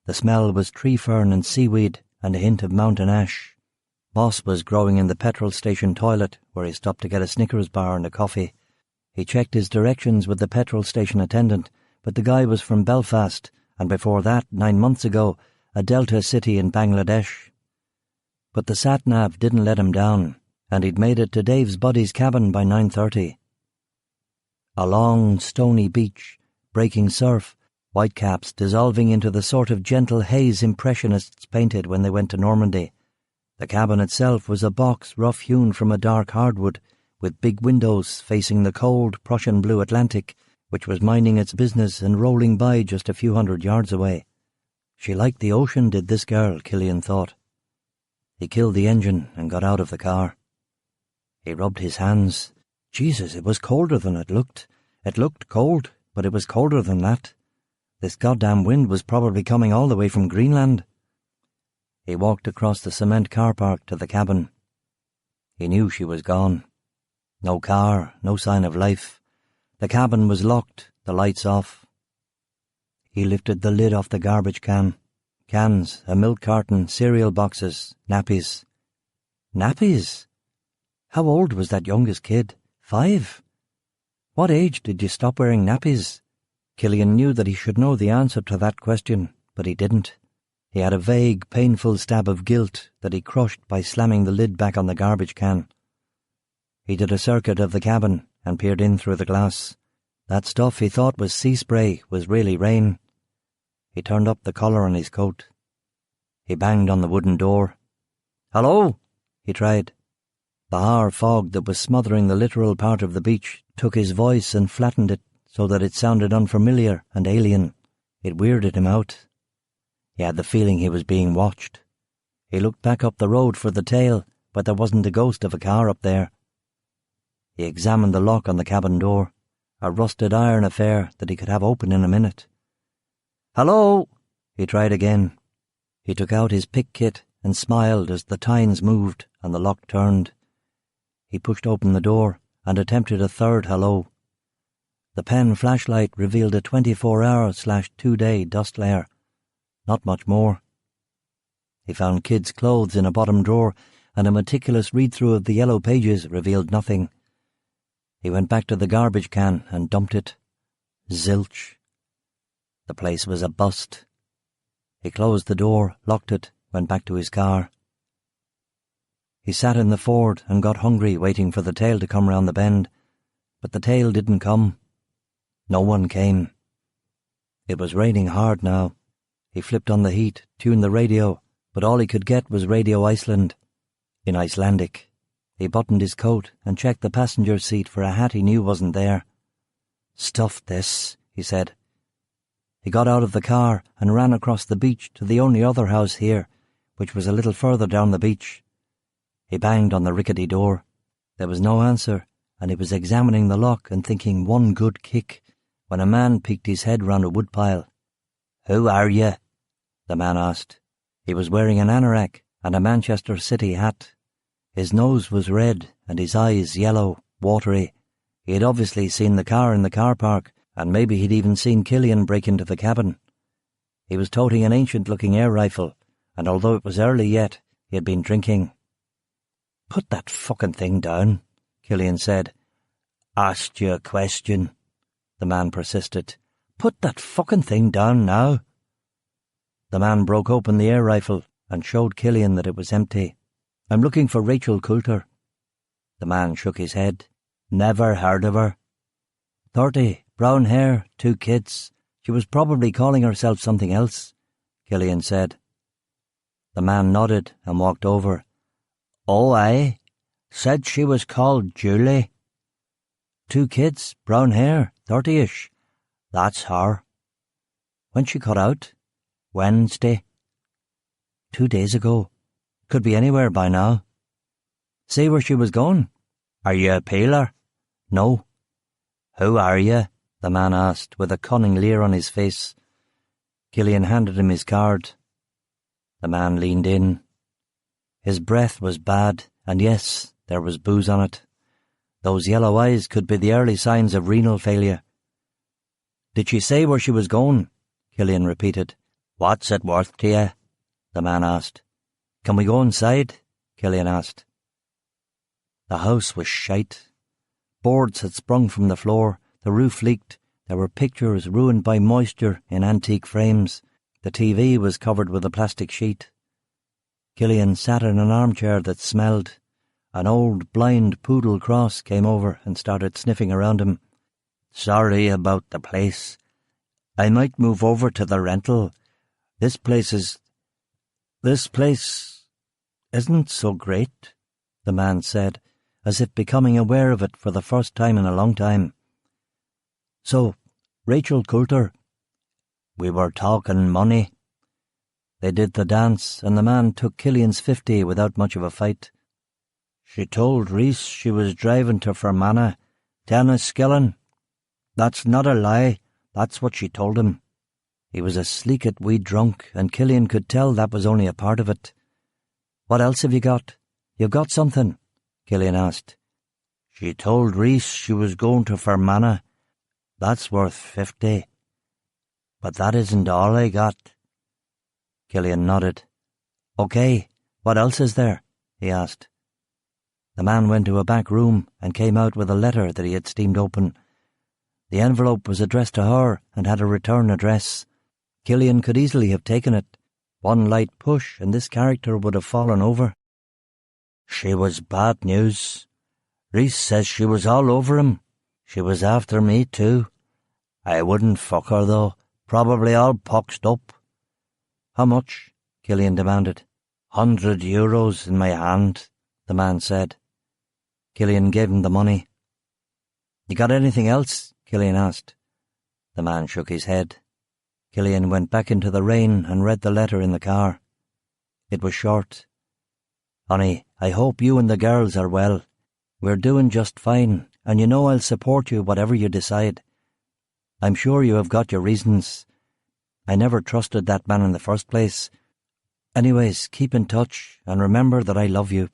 The smell was tree fern and seaweed and a hint of mountain ash. Moss was growing in the petrol station toilet, where he stopped to get a Snickers bar and a coffee. He checked his directions with the petrol station attendant, but the guy was from Belfast, and before that, 9 months ago, a delta city in Bangladesh. But the sat-nav didn't let him down, and he'd made it to Dave's buddy's cabin by 9:30. A long, stony beach, breaking surf, whitecaps dissolving into the sort of gentle haze impressionists painted when they went to Normandy. The cabin itself was a box rough-hewn from a dark hardwood, with big windows facing the cold Prussian blue Atlantic, which was minding its business and rolling by just a few hundred yards away. She liked the ocean, did this girl, Killian thought. He killed the engine and got out of the car. He rubbed his hands. Jesus, it was colder than it looked. It looked cold, but it was colder than that. This goddamn wind was probably coming all the way from Greenland. He walked across the cement car park to the cabin. He knew she was gone. No car, no sign of life. The cabin was locked, the lights off. He lifted the lid off the garbage can. Cans, a milk carton, cereal boxes, nappies. Nappies? How old was that youngest kid? 5? What age did you stop wearing nappies? Killian knew that he should know the answer to that question, but he didn't. He had a vague, painful stab of guilt that he crushed by slamming the lid back on the garbage can. He did a circuit of the cabin and peered in through the glass. That stuff he thought was sea spray was really rain. He turned up the collar on his coat. He banged on the wooden door. "Hello?" he tried. The Har fog that was smothering the littoral part of the beach took his voice and flattened it so that it sounded unfamiliar and alien. It weirded him out. He had the feeling he was being watched. He looked back up the road for the tail, but there wasn't a ghost of a car up there. He examined the lock on the cabin door, a rusted iron affair that he could have open in a minute. "Hello?" he tried again. He took out his pick kit and smiled as the tines moved and the lock turned. He pushed open the door and attempted a third hello. The pen flashlight revealed a 24-hour/2-day dust layer. Not much more. He found kids' clothes in a bottom drawer, and a meticulous read-through of the yellow pages revealed nothing. He went back to the garbage can and dumped it. Zilch. The place was a bust. He closed the door, locked it, went back to his car. He sat in the Ford and got hungry waiting for the tail to come round the bend, but the tail didn't come. No one came. It was raining hard now. He flipped on the heat, tuned the radio, but all he could get was Radio Iceland, in Icelandic. He buttoned his coat and checked the passenger seat for a hat he knew wasn't there. "Stuff this," he said. He got out of the car and ran across the beach to the only other house here, which was a little further down the beach. He banged on the rickety door. There was no answer, and he was examining the lock and thinking one good kick, when a man peeked his head round a woodpile. "Who are you?" the man asked. He was wearing an anorak and a Manchester City hat. His nose was red and his eyes yellow, watery. He had obviously seen the car in the car park, and maybe he'd even seen Killian break into the cabin. He was toting an ancient-looking air rifle, and although it was early yet, he had been drinking. "Put that fucking thing down," Killian said. "Asked you a question," the man persisted. "Put that fucking thing down now." The man broke open the air rifle and showed Killian that it was empty. "I'm looking for Rachel Coulter." The man shook his head. "Never heard of her." 30, brown hair, 2 kids. She was probably calling herself something else, Killian said. The man nodded and walked over. "Oh, aye? Said she was called Julie." 2 kids, brown hair, 30-ish. "That's her." "When she cut out?" "Wednesday." 2 days ago. Could be anywhere by now. "See where she was going?" "Are you a peeler?" "No." "Who are you?" the man asked, with a cunning leer on his face. Killian handed him his card. The man leaned in. His breath was bad, and yes, there was booze on it. Those yellow eyes could be the early signs of renal failure. "Did she say where she was going?" Killian repeated. "What's it worth to you?" the man asked. "Can we go inside?" Killian asked. The house was shite. Boards had sprung from the floor, the roof leaked, there were pictures ruined by moisture in antique frames, the TV was covered with a plastic sheet. Killian sat in an armchair that smelled. An old blind poodle cross came over and started sniffing around him. "Sorry about the place. I might move over to the rental. This place isn't so great," the man said, as if becoming aware of it for the first time in a long time. "So, Rachel Coulter." "We were talking money." They did the dance, and the man took Killian's 50 without much of a fight. "She told Reese she was driving to Fermanagh, Skillen. That's not a lie, that's what she told him." He was a sleek-at-wee drunk, and Killian could tell that was only a part of it. "What else have you got? You've got something?" Killian asked. "She told Reese she was going to Fermanagh. That's worth 50. But that isn't all I got." Killian nodded. "Okay, what else is there?" he asked. The man went to a back room and came out with a letter that he had steamed open. The envelope was addressed to her and had a return address. Killian could easily have taken it. One light push and this character would have fallen over. "She was bad news. Reese says she was all over him. She was after me too. I wouldn't fuck her though, probably all poxed up." "How much?" Killian demanded. €100 in my hand," the man said. Killian gave him the money. "You got anything else?" Killian asked. The man shook his head. Killian went back into the rain and read the letter in the car. It was short. "Honey, I hope you and the girls are well. We're doing just fine, and you know I'll support you whatever you decide. I'm sure you have got your reasons. I never trusted that man in the first place. Anyways, keep in touch, and remember that I love you.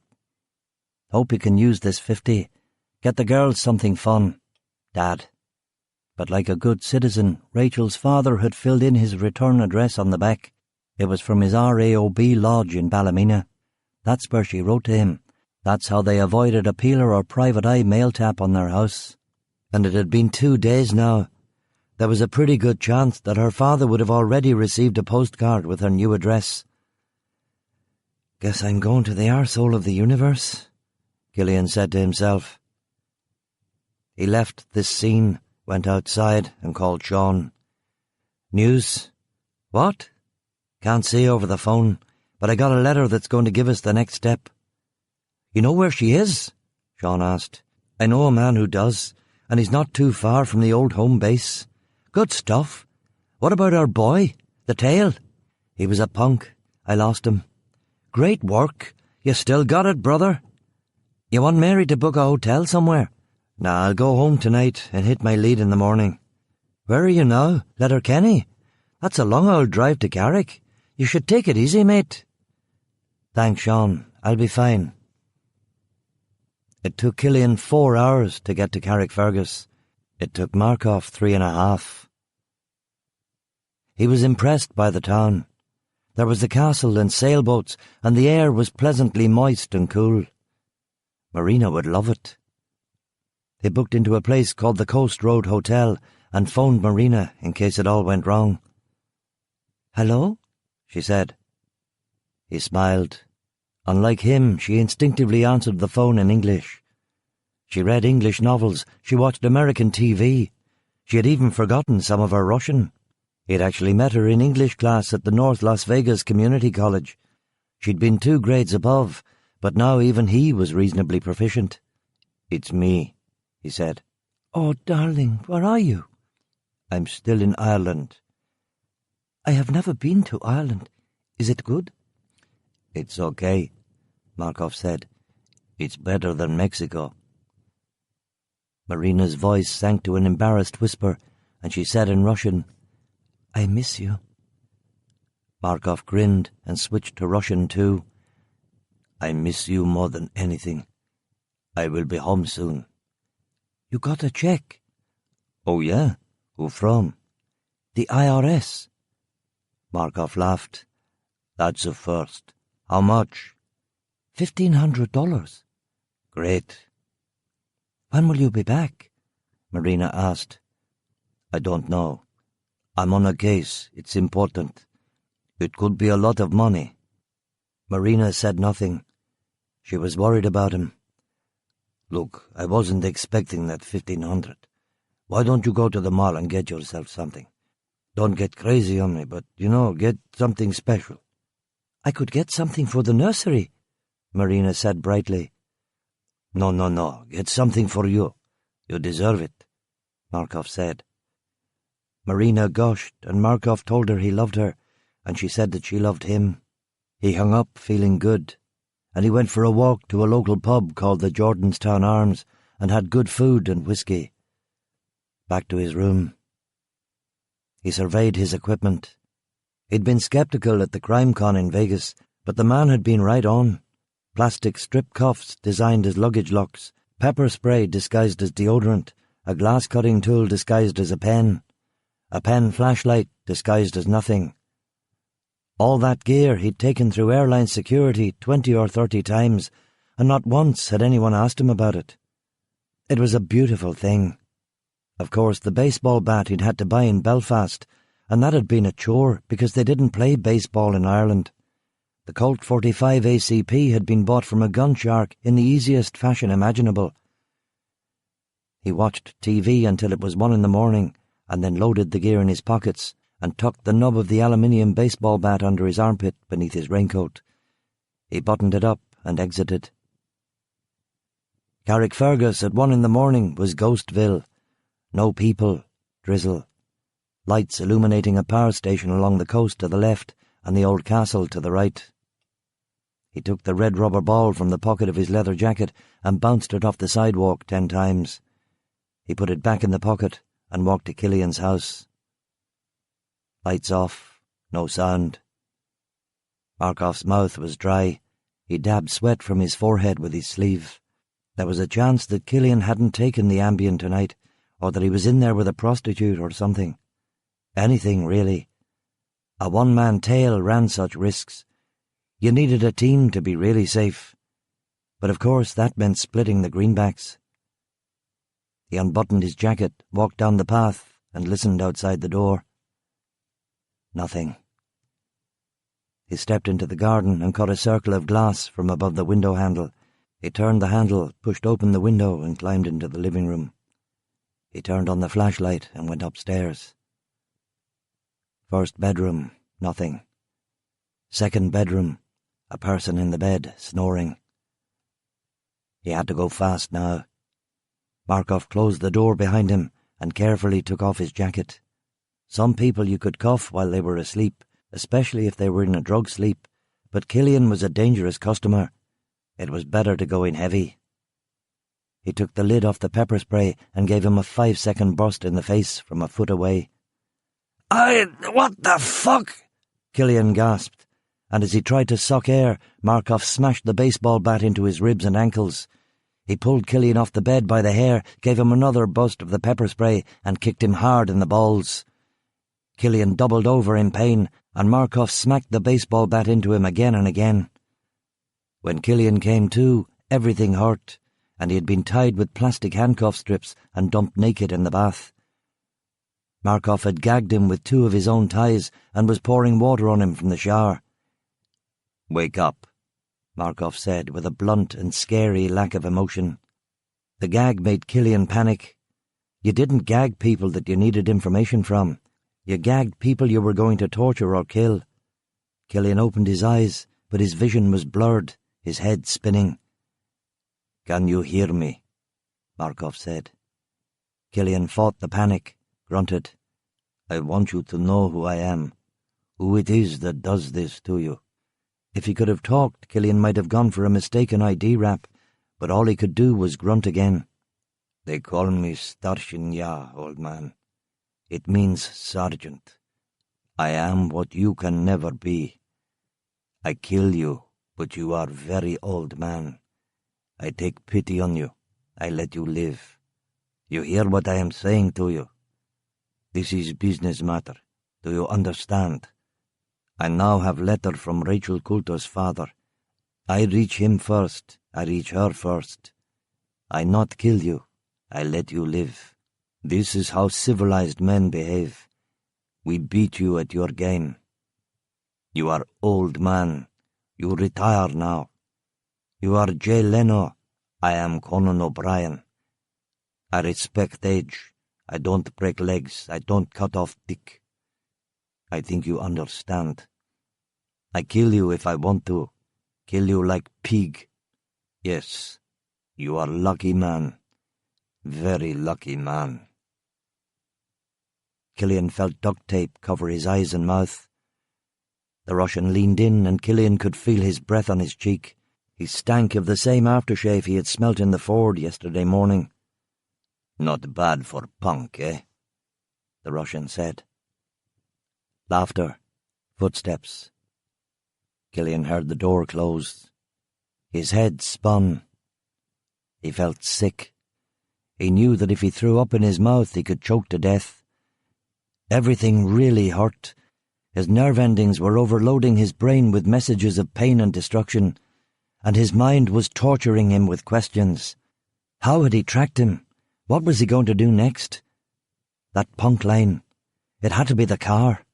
Hope you can use this 50. Get the girls something fun. Dad." But like a good citizen, Rachel's father had filled in his return address on the back. It was from his RAOB lodge in Ballymena. That's where she wrote to him. That's how they avoided a peeler or private eye mail tap on their house. And it had been 2 days now. There was a pretty good chance that her father would have already received a postcard with her new address. "Guess I'm going to the arsehole of the universe," Killian said to himself. He left this scene, went outside and called Sean. "News?" "What?" "Can't see over the phone, but I got a letter that's going to give us the next step." "You know where she is?" Sean asked. "I know a man who does, and he's not too far from the old home base." "Good stuff. What about our boy, the tail?" "He was a punk. I lost him." "Great work. You still got it, brother." "You want Mary to book a hotel somewhere?" "Nah, I'll go home tonight and hit my lead in the morning." Where are you now? Letterkenny? That's a long old drive to Carrick. You should take it easy, mate. Thanks, Sean. I'll be fine. It took Killian 4 hours to get to Carrickfergus. It took Markov 3.5. He was impressed by the town. There was the castle and sailboats, and the air was pleasantly moist and cool. Marina would love it. They booked into a place called the Coast Road Hotel and phoned Marina in case it all went wrong. "Hello?" she said. He smiled. Unlike him, she instinctively answered the phone in English. She read English novels, she watched American TV. She had even forgotten some of her Russian. He had actually met her in English class at the North Las Vegas Community College. She'd been 2 grades above, but now even he was reasonably proficient. "It's me," he said. "Oh, darling, where are you?" "I'm still in Ireland." "I have never been to Ireland. Is it good?" "It's okay," Markov said. "It's better than Mexico." Marina's voice sank to an embarrassed whisper, and she said in Russian, "I miss you." Markov grinned and switched to Russian too. "I miss you more than anything. I will be home soon." "You got a check?" "Oh yeah? Who from?" "The IRS." Markov laughed. "That's a first. How much?" $1,500. "Great." "When will you be back?" Marina asked. "I don't know. I'm on a case. It's important. It could be a lot of money." Marina said nothing. She was worried about him. "Look, I wasn't expecting that 1,500. Why don't you go to the mall and get yourself something? Don't get crazy on me, but, get something special." "I could get something for the nursery," Marina said brightly. No. Get something for you. You deserve it," Markov said. Marina gushed, and Markov told her he loved her, and she said that she loved him. He hung up feeling good, and he went for a walk to a local pub called the Jordanstown Arms and had good food and whiskey. Back to his room. He surveyed his equipment. He'd been skeptical at the CrimeCon in Vegas, but the man had been right on. Plastic strip cuffs designed as luggage locks, pepper spray disguised as deodorant, a glass-cutting tool disguised as a pen flashlight disguised as nothing. All that gear he'd taken through airline security 20 or 30 times, and not once had anyone asked him about it. It was a beautiful thing. Of course, the baseball bat he'd had to buy in Belfast, and that had been a chore because they didn't play baseball in Ireland. The Colt 45 ACP had been bought from a gun shark in the easiest fashion imaginable. He watched TV until it was 1 a.m, and then loaded the gear in his pockets and tucked the nub of the aluminium baseball bat under his armpit beneath his raincoat. He buttoned it up and exited. Carrickfergus at 1 a.m. was Ghostville. No people, drizzle. Lights illuminating a power station along the coast to the left and the old castle to the right. He took the red rubber ball from the pocket of his leather jacket and bounced it off the sidewalk 10 times. He put it back in the pocket and walked to Killian's house. Lights off, no sound. Markov's mouth was dry. He dabbed sweat from his forehead with his sleeve. There was a chance that Killian hadn't taken the Ambien tonight, or that he was in there with a prostitute or something. Anything, really. A one-man tale ran such risks. You needed a team to be really safe. But of course that meant splitting the greenbacks. He unbuttoned his jacket, walked down the path, and listened outside the door. Nothing. He stepped into the garden and cut a circle of glass from above the window handle. He turned the handle, pushed open the window, and climbed into the living room. He turned on the flashlight and went upstairs. First bedroom, nothing. Second bedroom, a person in the bed, snoring. He had to go fast now. Markov closed the door behind him and carefully took off his jacket. Some people you could cuff while they were asleep, especially if they were in a drug sleep, but Killian was a dangerous customer. It was better to go in heavy. He took the lid off the pepper spray and gave him a 5-second burst in the face from a foot away. What the fuck? Killian gasped, and as he tried to suck air, Markov smashed the baseball bat into his ribs and ankles. He pulled Killian off the bed by the hair, gave him another burst of the pepper spray, and kicked him hard in the balls. Killian doubled over in pain, and Markov smacked the baseball bat into him again and again. When Killian came to, everything hurt, and he had been tied with plastic handcuff strips and dumped naked in the bath. Markov had gagged him with 2 of his own ties and was pouring water on him from the shower. "Wake up," Markov said with a blunt and scary lack of emotion. The gag made Killian panic. You didn't gag people that you needed information from. You gagged people you were going to torture or kill. Killian opened his eyes, but his vision was blurred, his head spinning. "Can you hear me?" Markov said. Killian fought the panic, grunted. "I want you to know who I am, who it is that does this to you." If he could have talked, Killian might have gone for a mistaken ID rap, but all he could do was grunt again. "They call me Starshinya, old man. It means sergeant. I am what you can never be. I kill you, but you are very old man. I take pity on you. I let you live. You hear what I am saying to you? This is business matter. Do you understand? I now have letter from Rachel Coulter's father. I reach him first. I reach her first. I not kill you. I let you live. This is how civilized men behave. We beat you at your game. You are old man. You retire now. You are Jay Leno. I am Conan O'Brien. I respect age. I don't break legs. I don't cut off dick. I think you understand. I kill you if I want to. Kill you like pig. Yes, you are lucky man. Very lucky man." Killian felt duct tape cover his eyes and mouth. The Russian leaned in, and Killian could feel his breath on his cheek. He stank of the same aftershave he had smelt in the Ford yesterday morning. "Not bad for punk, eh?" the Russian said. Laughter. Footsteps. Killian heard the door close. His head spun. He felt sick. He knew that if he threw up in his mouth he could choke to death. Everything really hurt. His nerve endings were overloading his brain with messages of pain and destruction, and his mind was torturing him with questions. How had he tracked him? What was he going to do next? That punk line. It had to be the car.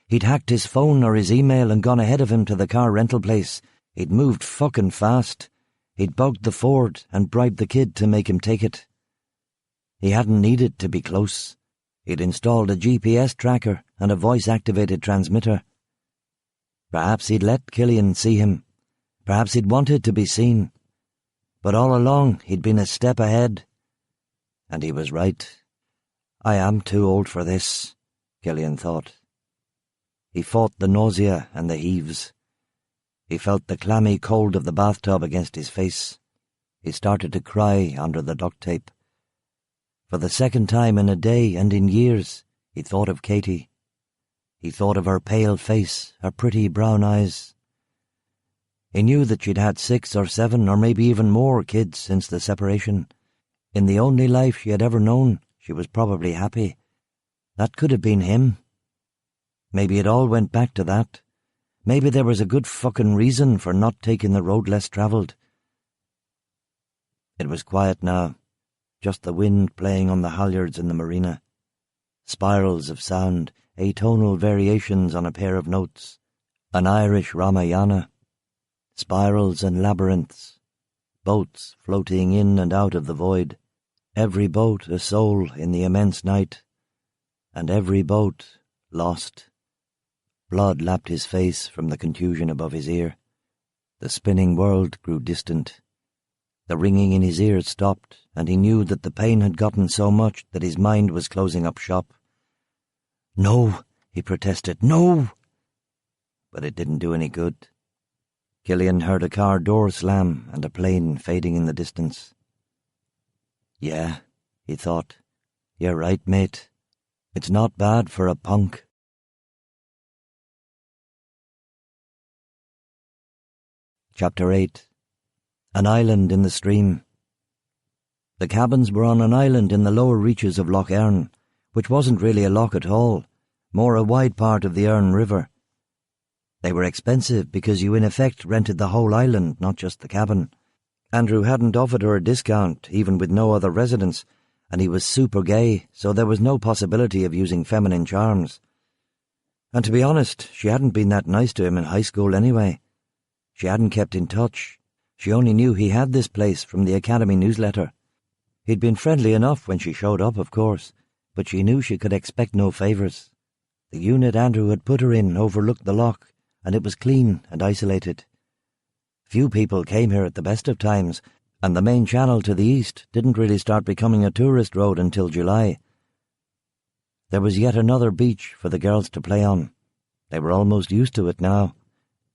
He'd hacked his phone or his email and gone ahead of him to the car rental place. He'd moved fucking fast. He'd bugged the Ford and bribed the kid to make him take it. He hadn't needed to be close. He'd installed a GPS tracker and a voice-activated transmitter. Perhaps he'd let Killian see him. Perhaps he'd wanted to be seen. But all along he'd been a step ahead. And he was right. I am too old for this, Killian thought. He fought the nausea and the heaves. He felt the clammy cold of the bathtub against his face. He started to cry under the duct tape. For the second time in a day and in years, he thought of Katie. He thought of her pale face, her pretty brown eyes. He knew that she'd had 6 or 7 or maybe even more kids since the separation. In the only life she had ever known, she was probably happy. That could have been him. Maybe it all went back to that. Maybe there was a good fucking reason for not taking the road less travelled. It was quiet now, just the wind playing on the halyards in the marina. Spirals of sound, atonal variations on a pair of notes. An Irish Ramayana. Spirals and labyrinths. Boats floating in and out of the void. Every boat a soul in the immense night. And every boat lost. Blood lapped his face from the contusion above his ear. The spinning world grew distant. The ringing in his ears stopped, and he knew that the pain had gotten so much that his mind was closing up shop. "No," he protested, "no!" But it didn't do any good. Killian heard a car door slam and a plane fading in the distance. Yeah, he thought. You're right, mate. It's not bad for a punk. Chapter 8. An Island in the Stream. The cabins were on an island in the lower reaches of Loch Earn, which wasn't really a loch at all, more a wide part of the Earn River. They were expensive because you in effect rented the whole island, not just the cabin. Andrew hadn't offered her a discount, even with no other residence, and he was super gay, so there was no possibility of using feminine charms. And to be honest, she hadn't been that nice to him in high school anyway. She hadn't kept in touch. She only knew he had this place from the Academy newsletter. He'd been friendly enough when she showed up, of course, but she knew she could expect no favours. The unit Andrew had put her in overlooked the loch, and it was clean and isolated. Few people came here at the best of times, and the main channel to the east didn't really start becoming a tourist road until July. There was yet another beach for the girls to play on. They were almost used to it now,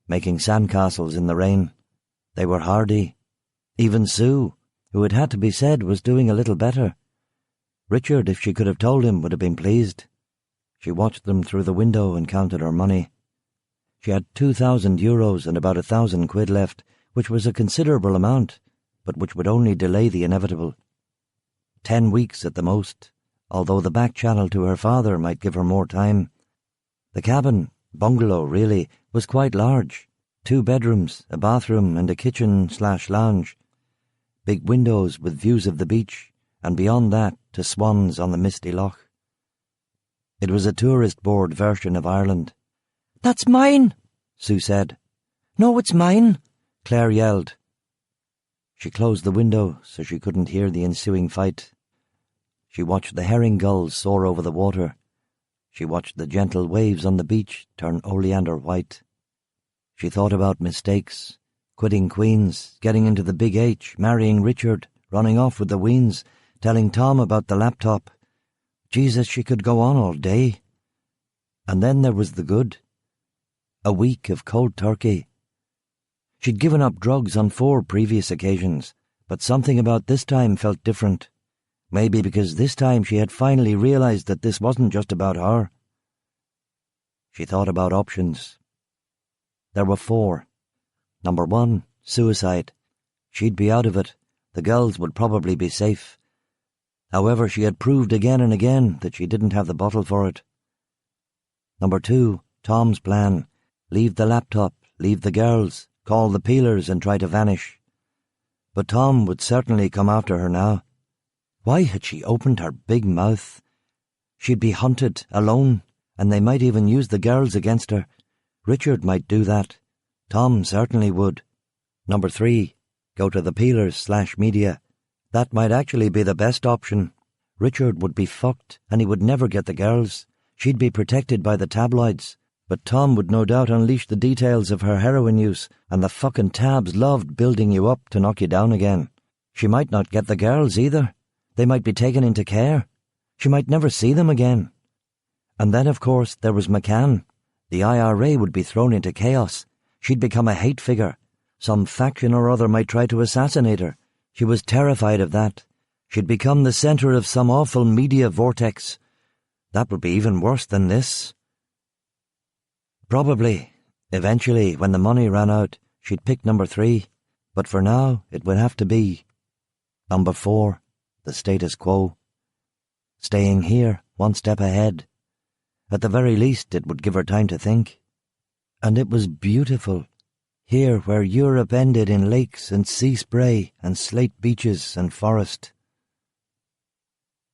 making sandcastles in the rain. They were hardy. Even Sue, who it had to be said was doing a little better. Richard, if she could have told him, would have been pleased. She watched them through the window and counted her money. She had €2,000 and about £1,000 left, which was a considerable amount, but which would only delay the inevitable. 10 weeks at the most, although the back channel to her father might give her more time. The cabin, bungalow really, was quite large. 2 bedrooms, a bathroom and a kitchen/lounge. Big windows with views of the beach, and beyond that to swans on the misty loch. It was a tourist board version of Ireland. "That's mine," Sue said. "No, it's mine," Claire yelled. She closed the window so she couldn't hear the ensuing fight. She watched the herring gulls soar over the water. She watched the gentle waves on the beach turn oleander white. She thought about mistakes, quitting Queen's, getting into the Big H, marrying Richard, running off with the weans, telling Tom about the laptop. Jesus, she could go on all day. And then there was the good. A week of cold turkey. She'd given up drugs on 4 previous occasions, but something about this time felt different. Maybe because this time she had finally realized that this wasn't just about her. She thought about options. There were 4. Number 1, suicide. She'd be out of it. The girls would probably be safe. However, she had proved again and again that she didn't have the bottle for it. Number 2, Tom's plan. Leave the laptop, leave the girls, call the peelers and try to vanish. But Tom would certainly come after her now. Why had she opened her big mouth? She'd be hunted, alone, and they might even use the girls against her. Richard might do that. Tom certainly would. Number 3, go to the peelers/media. That might actually be the best option. Richard would be fucked, and he would never get the girls. She'd be protected by the tabloids. But Tom would no doubt unleash the details of her heroin use, and the fucking tabs loved building you up to knock you down again. She might not get the girls either. They might be taken into care. She might never see them again. And then, of course, there was McCann. The IRA would be thrown into chaos. She'd become a hate figure. Some faction or other might try to assassinate her. She was terrified of that. She'd become the centre of some awful media vortex. That would be even worse than this. Probably, eventually, when the money ran out, she'd pick number 3. But for now, it would have to be number 4, the status quo. Staying here, one step ahead. At the very least, it would give her time to think. And it was beautiful. Here where Europe ended in lakes and sea spray and slate beaches and forest.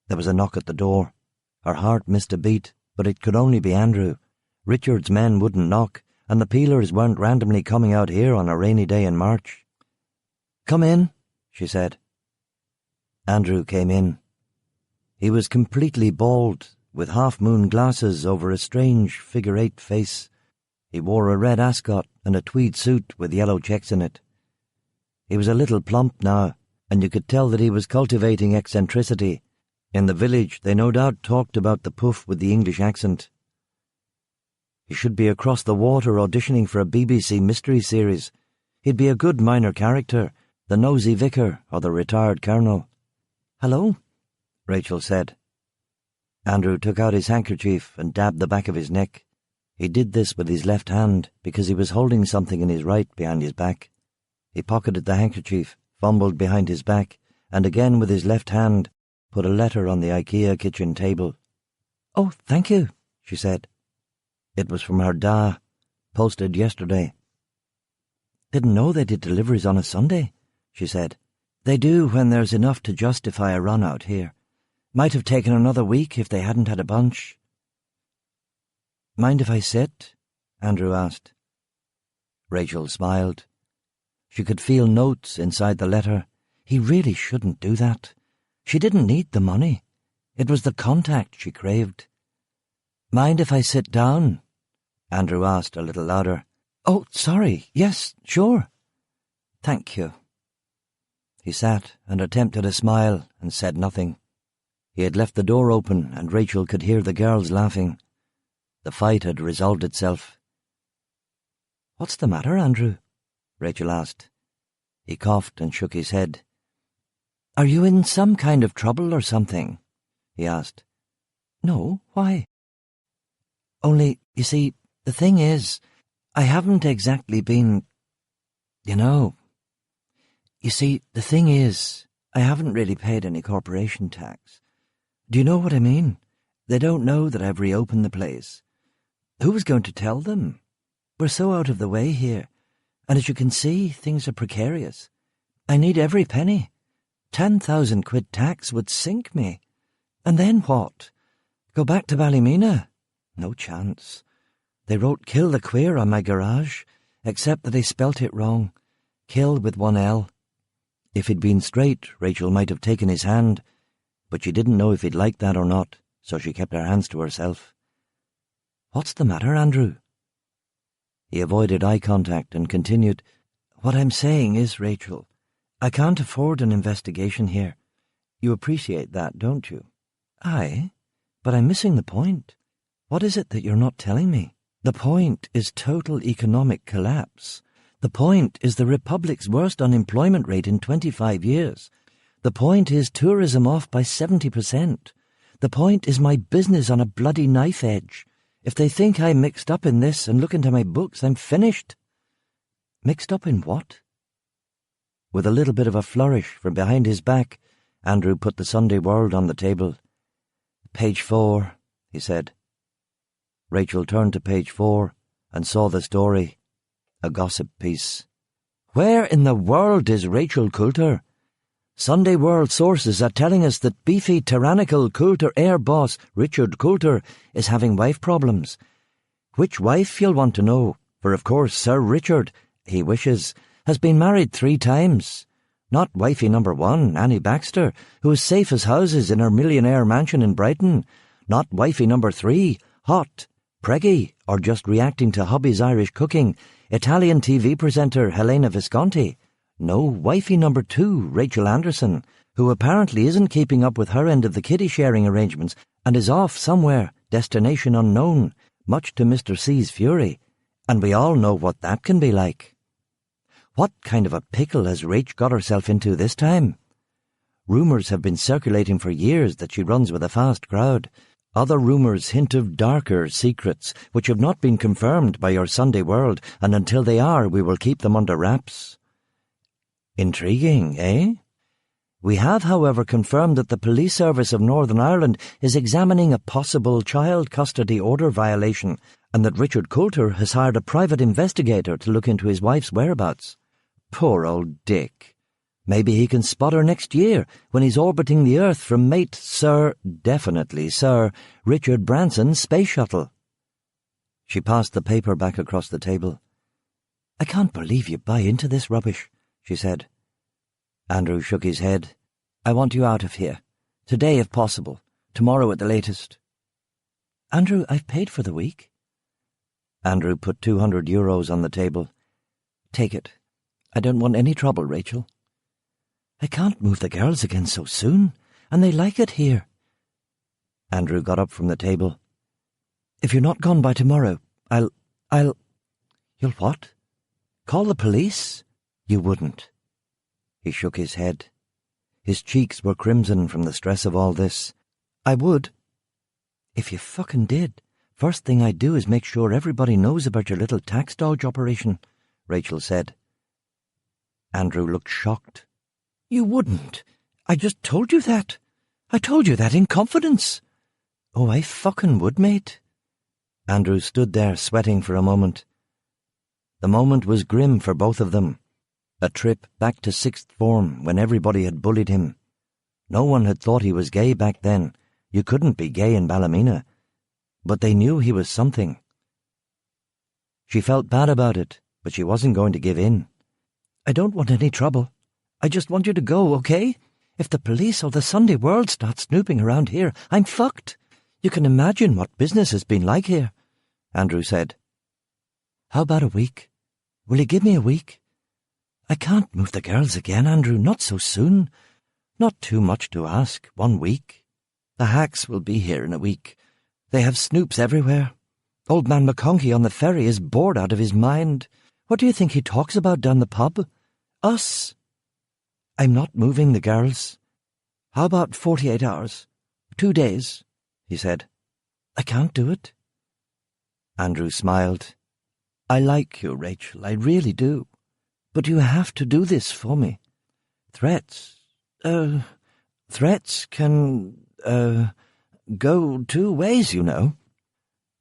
There was a knock at the door. Her heart missed a beat, but it could only be Andrew. Richard's men wouldn't knock, and the peelers weren't randomly coming out here on a rainy day in March. "Come in," she said. Andrew came in. He was completely bald, with half-moon glasses over a strange figure-8 face. He wore a red ascot and a tweed suit with yellow checks in it. He was a little plump now, and you could tell that he was cultivating eccentricity. In the village, they no doubt talked about the puff with the English accent. He should be across the water auditioning for a BBC mystery series. He'd be a good minor character, the nosy vicar or the retired colonel. "Hello," Rachel said. Andrew took out his handkerchief and dabbed the back of his neck. He did this with his left hand because he was holding something in his right behind his back. He pocketed the handkerchief, fumbled behind his back, and again with his left hand put a letter on the IKEA kitchen table. "Oh, thank you," she said. It was from her da, posted yesterday. "Didn't know they did deliveries on a Sunday," she said. "They do when there's enough to justify a run out here. Might have taken another week if they hadn't had a bunch." "Mind if I sit?" Andrew asked. Rachel smiled. She could feel notes inside the letter. He really shouldn't do that. She didn't need the money. It was the contact she craved. "Mind if I sit down?" Andrew asked a little louder. "Oh, sorry. Yes, sure." "Thank you." He sat and attempted a smile and said nothing. He had left the door open and Rachel could hear the girls laughing. The fight had resolved itself. "What's the matter, Andrew?" Rachel asked. He coughed and shook his head. "Are you in some kind of trouble or something?" he asked. "No, why?" "Only, you see, the thing is, I haven't exactly been, You see, the thing is, I haven't really paid any corporation tax. Do you know what I mean? They don't know that I've reopened the place. Who was going to tell them? We're so out of the way here, and as you can see, things are precarious. I need every penny. 10,000 quid tax would sink me. And then what? Go back to Ballymena? No chance. They wrote Kill the Queer on my garage, except that they spelt it wrong. Kill with one L. If he'd been straight, Rachel might have taken his hand, but she didn't know if he'd like that or not, so she kept her hands to herself. "What's the matter, Andrew?" He avoided eye contact and continued, "What I'm saying is, Rachel, I can't afford an investigation here. You appreciate that, don't you?" "Aye, but I'm missing the point. What is it that you're not telling me? The point is total economic collapse. The point is the Republic's worst unemployment rate in 25 years. The point is tourism off by 70%. The point is my business on a bloody knife edge. If they think I'm mixed up in this and look into my books, I'm finished." "Mixed up in what?" With a little bit of a flourish from behind his back, Andrew put the Sunday World on the table. "Page 4, he said. Rachel turned to page 4 and saw the story. A gossip piece. "Where in the world is Rachel Coulter? Sunday World sources are telling us that beefy, tyrannical Coulter Air boss Richard Coulter is having wife problems. Which wife, you'll want to know, for of course Sir Richard, he wishes, has been married 3 times. Not wifey number 1, Annie Baxter, who is safe as houses in her millionaire mansion in Brighton. Not wifey number 3, hot, preggy, or just reacting to hubby's Irish cooking, Italian TV presenter Helena Visconti. No, wifey number 2, Rachel Anderson, who apparently isn't keeping up with her end of the kiddie-sharing arrangements and is off somewhere, destination unknown, much to Mr. C's fury. And we all know what that can be like. What kind of a pickle has Rach got herself into this time? Rumours have been circulating for years that she runs with a fast crowd. Other rumours hint of darker secrets, which have not been confirmed by your Sunday World, and until they are, we will keep them under wraps. Intriguing, eh? We have, however, confirmed that the Police Service of Northern Ireland is examining a possible child custody order violation, and that Richard Coulter has hired a private investigator to look into his wife's whereabouts. Poor old Dick. Maybe he can spot her next year when he's orbiting the Earth from mate definitely Sir, Richard Branson's space shuttle. She passed the paper back across the table. "I can't believe you buy into this rubbish," she said. Andrew shook his head. "I want you out of here. Today, if possible. Tomorrow at the latest." "Andrew, I've paid for the week." Andrew put €200 on the table. "Take it. I don't want any trouble, Rachel." "I can't move the girls again so soon, and they like it here." Andrew got up from the table. "If you're not gone by tomorrow, I'll... You'll what? Call the police?" "You wouldn't." He shook his head. His cheeks were crimson from the stress of all this. "I would. If you fucking did, first thing I'd do is make sure everybody knows about your little tax dodge operation," Rachel said. Andrew looked shocked. "You wouldn't. I just told you that. I told you that in confidence." "Oh, I fucking would, mate." Andrew stood there sweating for a moment. The moment was grim for both of them. A trip back to sixth form when everybody had bullied him. No one had thought he was gay back then. You couldn't be gay in Ballymena. But they knew he was something. She felt bad about it, but she wasn't going to give in. "I don't want any trouble. I just want you to go, okay? If the police or the Sunday World start snooping around here, I'm fucked. You can imagine what business has been like here," Andrew said. "How about a week? Will you give me a week? I can't move the girls again, Andrew, not so soon. Not too much to ask, 1 week. The hacks will be here in a week. They have snoops everywhere. Old man McConkie on the ferry is bored out of his mind. What do you think he talks about down the pub? Us. I'm not moving the girls. How about 48 hours? 2 days, he said. I can't do it." Andrew smiled. "I like you, Rachel, I really do. But you have to do this for me. Threats can, go 2 ways, you know."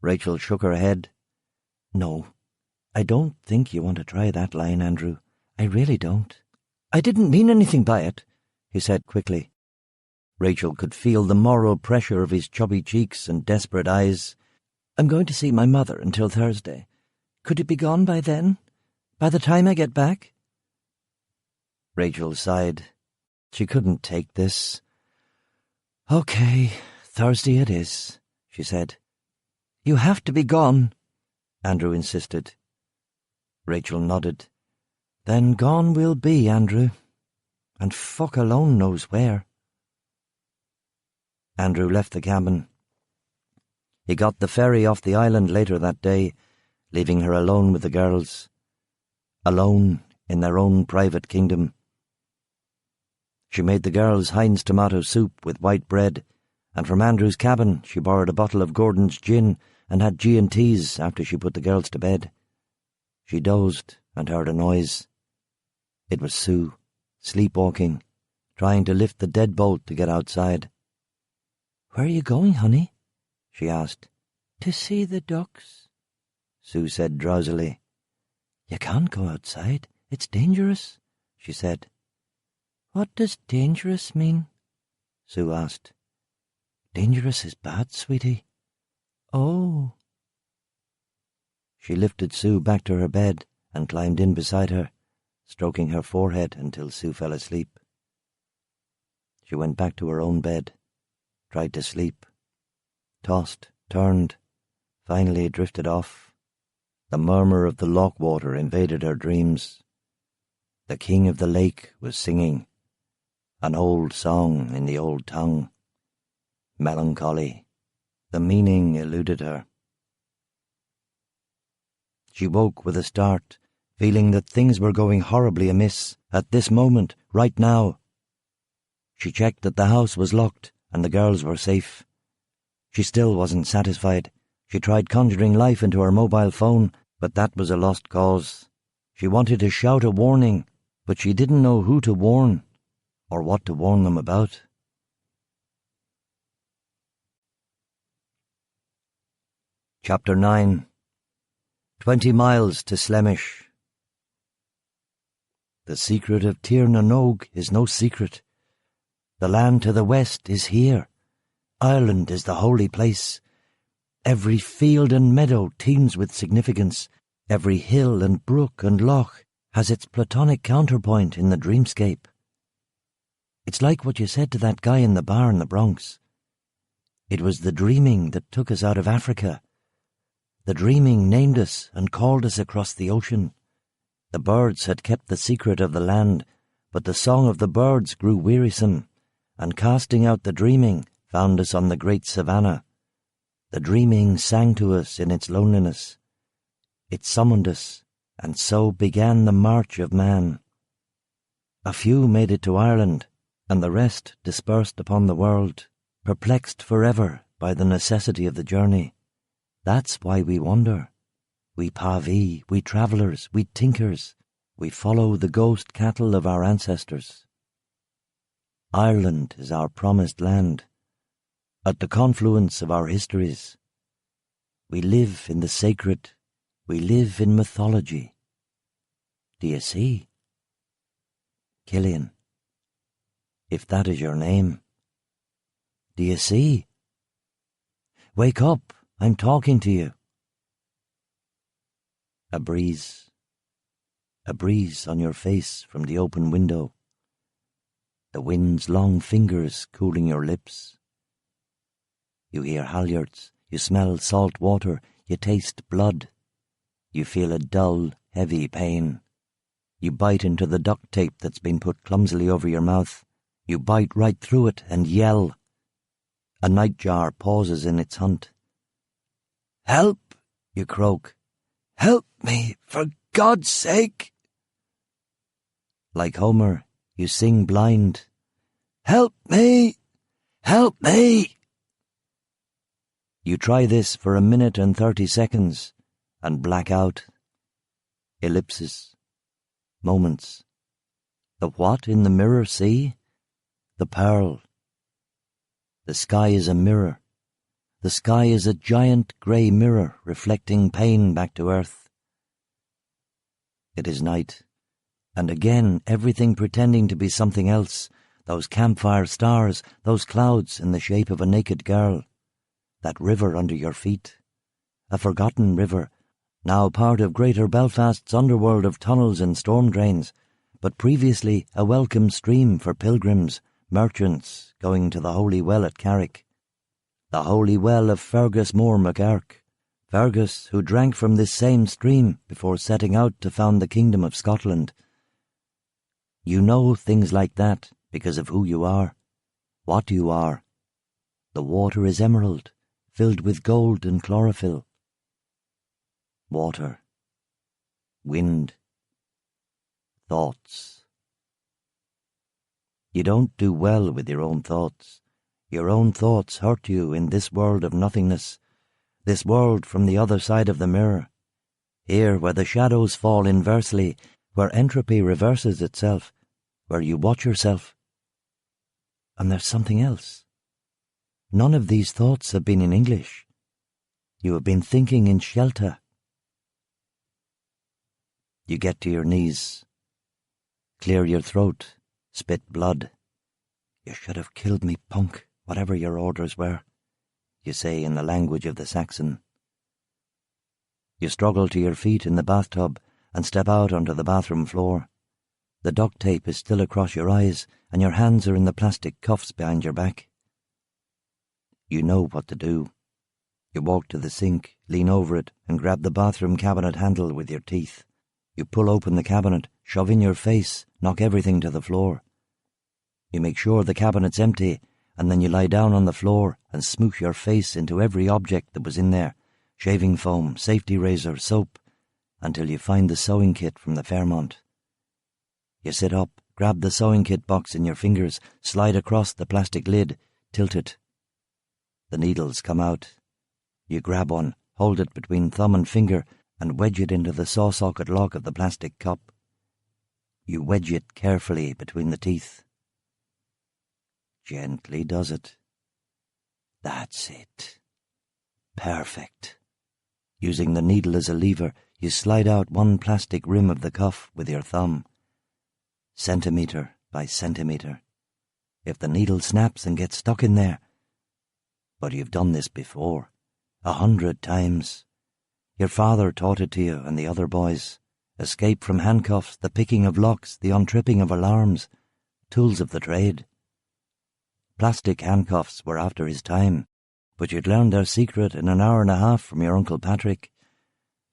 Rachel shook her head. "No, I don't think you want to try that line, Andrew. I really don't." "I didn't mean anything by it," he said quickly. Rachel could feel the moral pressure of his chubby cheeks and desperate eyes. "I'm going to see my mother until Thursday. Could it be gone by then? By the time I get back?" Rachel sighed. She couldn't take this. "Okay, Thursday it is," she said. "You have to be gone," Andrew insisted. Rachel nodded. "Then gone we'll be, Andrew. And fuck alone knows where." Andrew left the cabin. He got the ferry off the island later that day, leaving her alone with the girls. Alone in their own private kingdom. She made the girls Heinz tomato soup with white bread, and from Andrew's cabin she borrowed a bottle of Gordon's gin and had G&Ts after she put the girls to bed. She dozed and heard a noise. It was Sue, sleepwalking, trying to lift the deadbolt to get outside. "Where are you going, honey?" she asked. "To see the ducks," Sue said drowsily. "You can't go outside. It's dangerous," she said. "What does dangerous mean?" Sue asked. "Dangerous is bad, sweetie." "Oh." She lifted Sue back to her bed and climbed in beside her, stroking her forehead until Sue fell asleep. She went back to her own bed, tried to sleep, tossed, turned, finally drifted off. The murmur of the loch water invaded her dreams. The king of the lake was singing, an old song in the old tongue. Melancholy. The meaning eluded her. She woke with a start, feeling that things were going horribly amiss, at this moment, right now. She checked that the house was locked and the girls were safe. She still wasn't satisfied. She tried conjuring life into her mobile phone, but that was a lost cause. She wanted to shout a warning, but she didn't know who to warn, or what to warn them about. Chapter 9. 20 miles to Slemish. The secret of Tir na Nog is no secret. The land to the west is here. Ireland is the holy place. Every field and meadow teems with significance. Every hill and brook and loch has its platonic counterpoint in the dreamscape. It's like what you said to that guy in the bar in the Bronx. It was the dreaming that took us out of Africa. The dreaming named us and called us across the ocean. The birds had kept the secret of the land, but the song of the birds grew wearisome, and casting out the dreaming found us on the great savannah. The dreaming sang to us in its loneliness. It summoned us, and so began the march of man. A few made it to Ireland, and the rest dispersed upon the world, perplexed forever by the necessity of the journey. That's why we wander. We pavee, we travellers, we tinkers, we follow the ghost cattle of our ancestors. Ireland is our promised land, at the confluence of our histories. We live in the sacred, we live in mythology. Do you see? Killian, if that is your name. Do you see? Wake up, I'm talking to you. A breeze on your face from the open window. The wind's long fingers cooling your lips. You hear halyards, you smell salt water, you taste blood. You feel a dull, heavy pain. You bite into the duct tape that's been put clumsily over your mouth. You bite right through it and yell. A nightjar pauses in its hunt. "Help!" you croak. "Help me, for God's sake!" Like Homer, you sing blind. "Help me! Help me!" You try this for 1 minute and 30 seconds and black out. Ellipses. Moments. The what in the mirror see? The pearl. The sky is a mirror. The sky is a giant grey mirror reflecting pain back to earth. It is night, and again everything pretending to be something else, those campfire stars, those clouds in the shape of a naked girl, that river under your feet, a forgotten river, now part of Greater Belfast's underworld of tunnels and storm drains, but previously a welcome stream for pilgrims, merchants going to the Holy Well at Carrick, the Holy Well of Fergus Moore MacArc, Fergus who drank from this same stream before setting out to found the Kingdom of Scotland. You know things like that because of who you are, what you are. The water is emerald, filled with gold and chlorophyll. Water, wind, thoughts. You don't do well with your own thoughts. Your own thoughts hurt you in this world of nothingness, this world from the other side of the mirror, here where the shadows fall inversely, where entropy reverses itself, where you watch yourself. And there's something else. None of these thoughts have been in English. You have been thinking in Shelta. You get to your knees, clear your throat, spit blood. "You should have killed me, punk, whatever your orders were," you say in the language of the Saxon. You struggle to your feet in the bathtub and step out onto the bathroom floor. The duct tape is still across your eyes and your hands are in the plastic cuffs behind your back. You know what to do. You walk to the sink, lean over it, and grab the bathroom cabinet handle with your teeth. You pull open the cabinet, shove in your face, knock everything to the floor. You make sure the cabinet's empty, and then you lie down on the floor and smoosh your face into every object that was in there, shaving foam, safety razor, soap, until you find the sewing kit from the Fairmont. You sit up, grab the sewing kit box in your fingers, slide across the plastic lid, tilt it. The needles come out. You grab one, hold it between thumb and finger, and wedge it into the saw socket lock of the plastic cup. You wedge it carefully between the teeth. Gently does it. That's it. Perfect. Using the needle as a lever, you slide out one plastic rim of the cuff with your thumb. Centimetre by centimetre. If the needle snaps and gets stuck in there. But you've done this before, 100 times. Your father taught it to you and the other boys. Escape from handcuffs, the picking of locks, the untripping of alarms, tools of the trade. Plastic handcuffs were after his time, but you'd learned their secret in an hour and a half from your Uncle Patrick.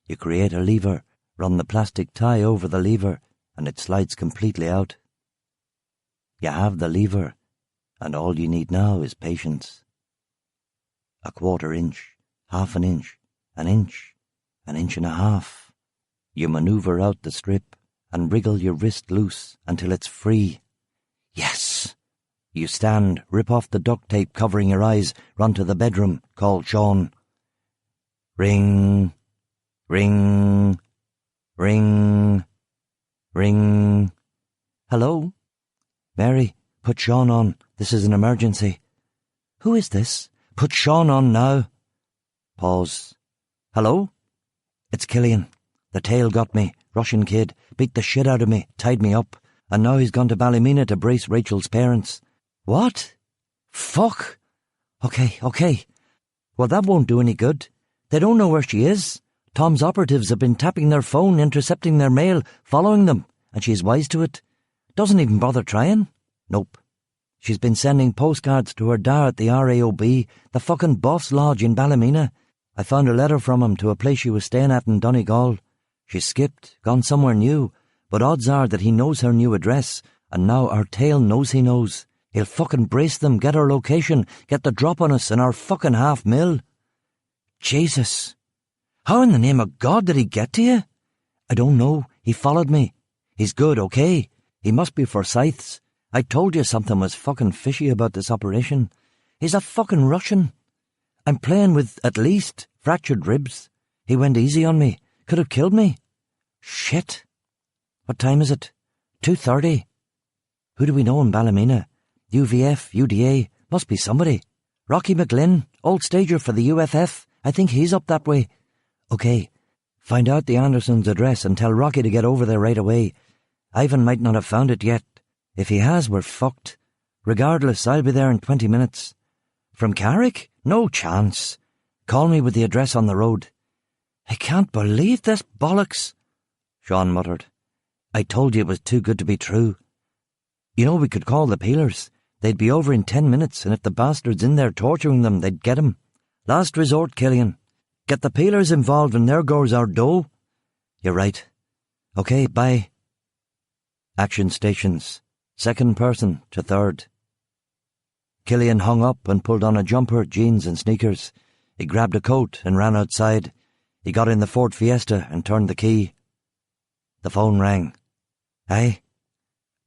You create a lever, run the plastic tie over the lever, and it slides completely out. You have the lever, and all you need now is patience. A quarter inch, half an inch, an inch and a half. You maneuver out the strip and wriggle your wrist loose until it's free. Yes! You stand, rip off the duct tape covering your eyes, run to the bedroom, call Sean. Ring, ring, ring, ring. Hello? Mary, put Sean on. This is an emergency. Who is this? Put Sean on now. Pause. Hello? It's Killian. The tail got me. Russian kid. Beat the shit out of me. Tied me up. And now he's gone to Ballymena to brace Rachel's parents. What? Fuck. Okay. Well, that won't do any good. They don't know where she is. Tom's operatives have been tapping their phone, intercepting their mail, following them, and she's wise to it. Doesn't even bother trying. Nope. She's been sending postcards to her dad at the RAOB, the fucking boss lodge in Ballymena. I found a letter from him to a place she was staying at in Donegal. She's skipped, gone somewhere new, but odds are that he knows her new address, and now our tail knows he knows. He'll fucking brace them, get our location, get the drop on us and our fucking $500,000. Jesus. How in the name of God did he get to you? I don't know. He followed me. He's good, okay? He must be Forsyth's. I told you something was fucking fishy about this operation. He's a fucking Russian. I'm playing with, at least, fractured ribs. He went easy on me. Could have killed me. Shit. What time is it? 2:30. Who do we know in Ballymena? UVF, UDA, must be somebody. Rocky McGlynn, old stager for the UFF. I think he's up that way. Okay, find out the Andersons' address and tell Rocky to get over there right away. Ivan might not have found it yet. If he has, we're fucked. Regardless, I'll be there in 20 minutes. From Carrick? No chance. Call me with the address on the road. I can't believe this bollocks, Sean muttered. I told you it was too good to be true. You know, we could call the peelers. They'd be over in 10 minutes, and if the bastard's in there torturing them, they'd get him. Last resort, Killian. Get the peelers involved and there goes our dough. You're right. Okay, bye. Action stations. Second person to third. Killian hung up and pulled on a jumper, jeans and sneakers. He grabbed a coat and ran outside. He got in the Ford Fiesta and turned the key. The phone rang. Aye.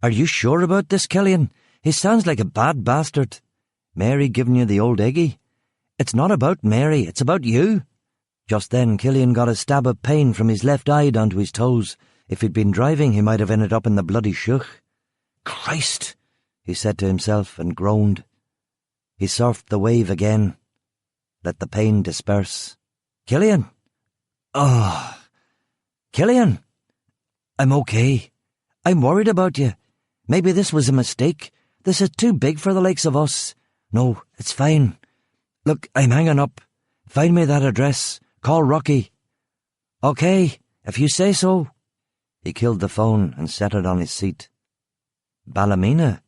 Are you sure about this, Killian? He sounds like a bad bastard. Mary giving you the old eggy? It's not about Mary, it's about you. Just then Killian got a stab of pain from his left eye down to his toes. If he'd been driving, he might have ended up in the bloody shook. Christ, he said to himself and groaned. He surfed the wave again. Let the pain disperse. Killian? Oh. Killian? I'm okay. I'm worried about you. Maybe this was a mistake. This is too big for the likes of us. No, it's fine. Look, I'm hanging up. Find me that address. Call Rocky. Okay, if you say so. He killed the phone and set it on his seat. Ballymena.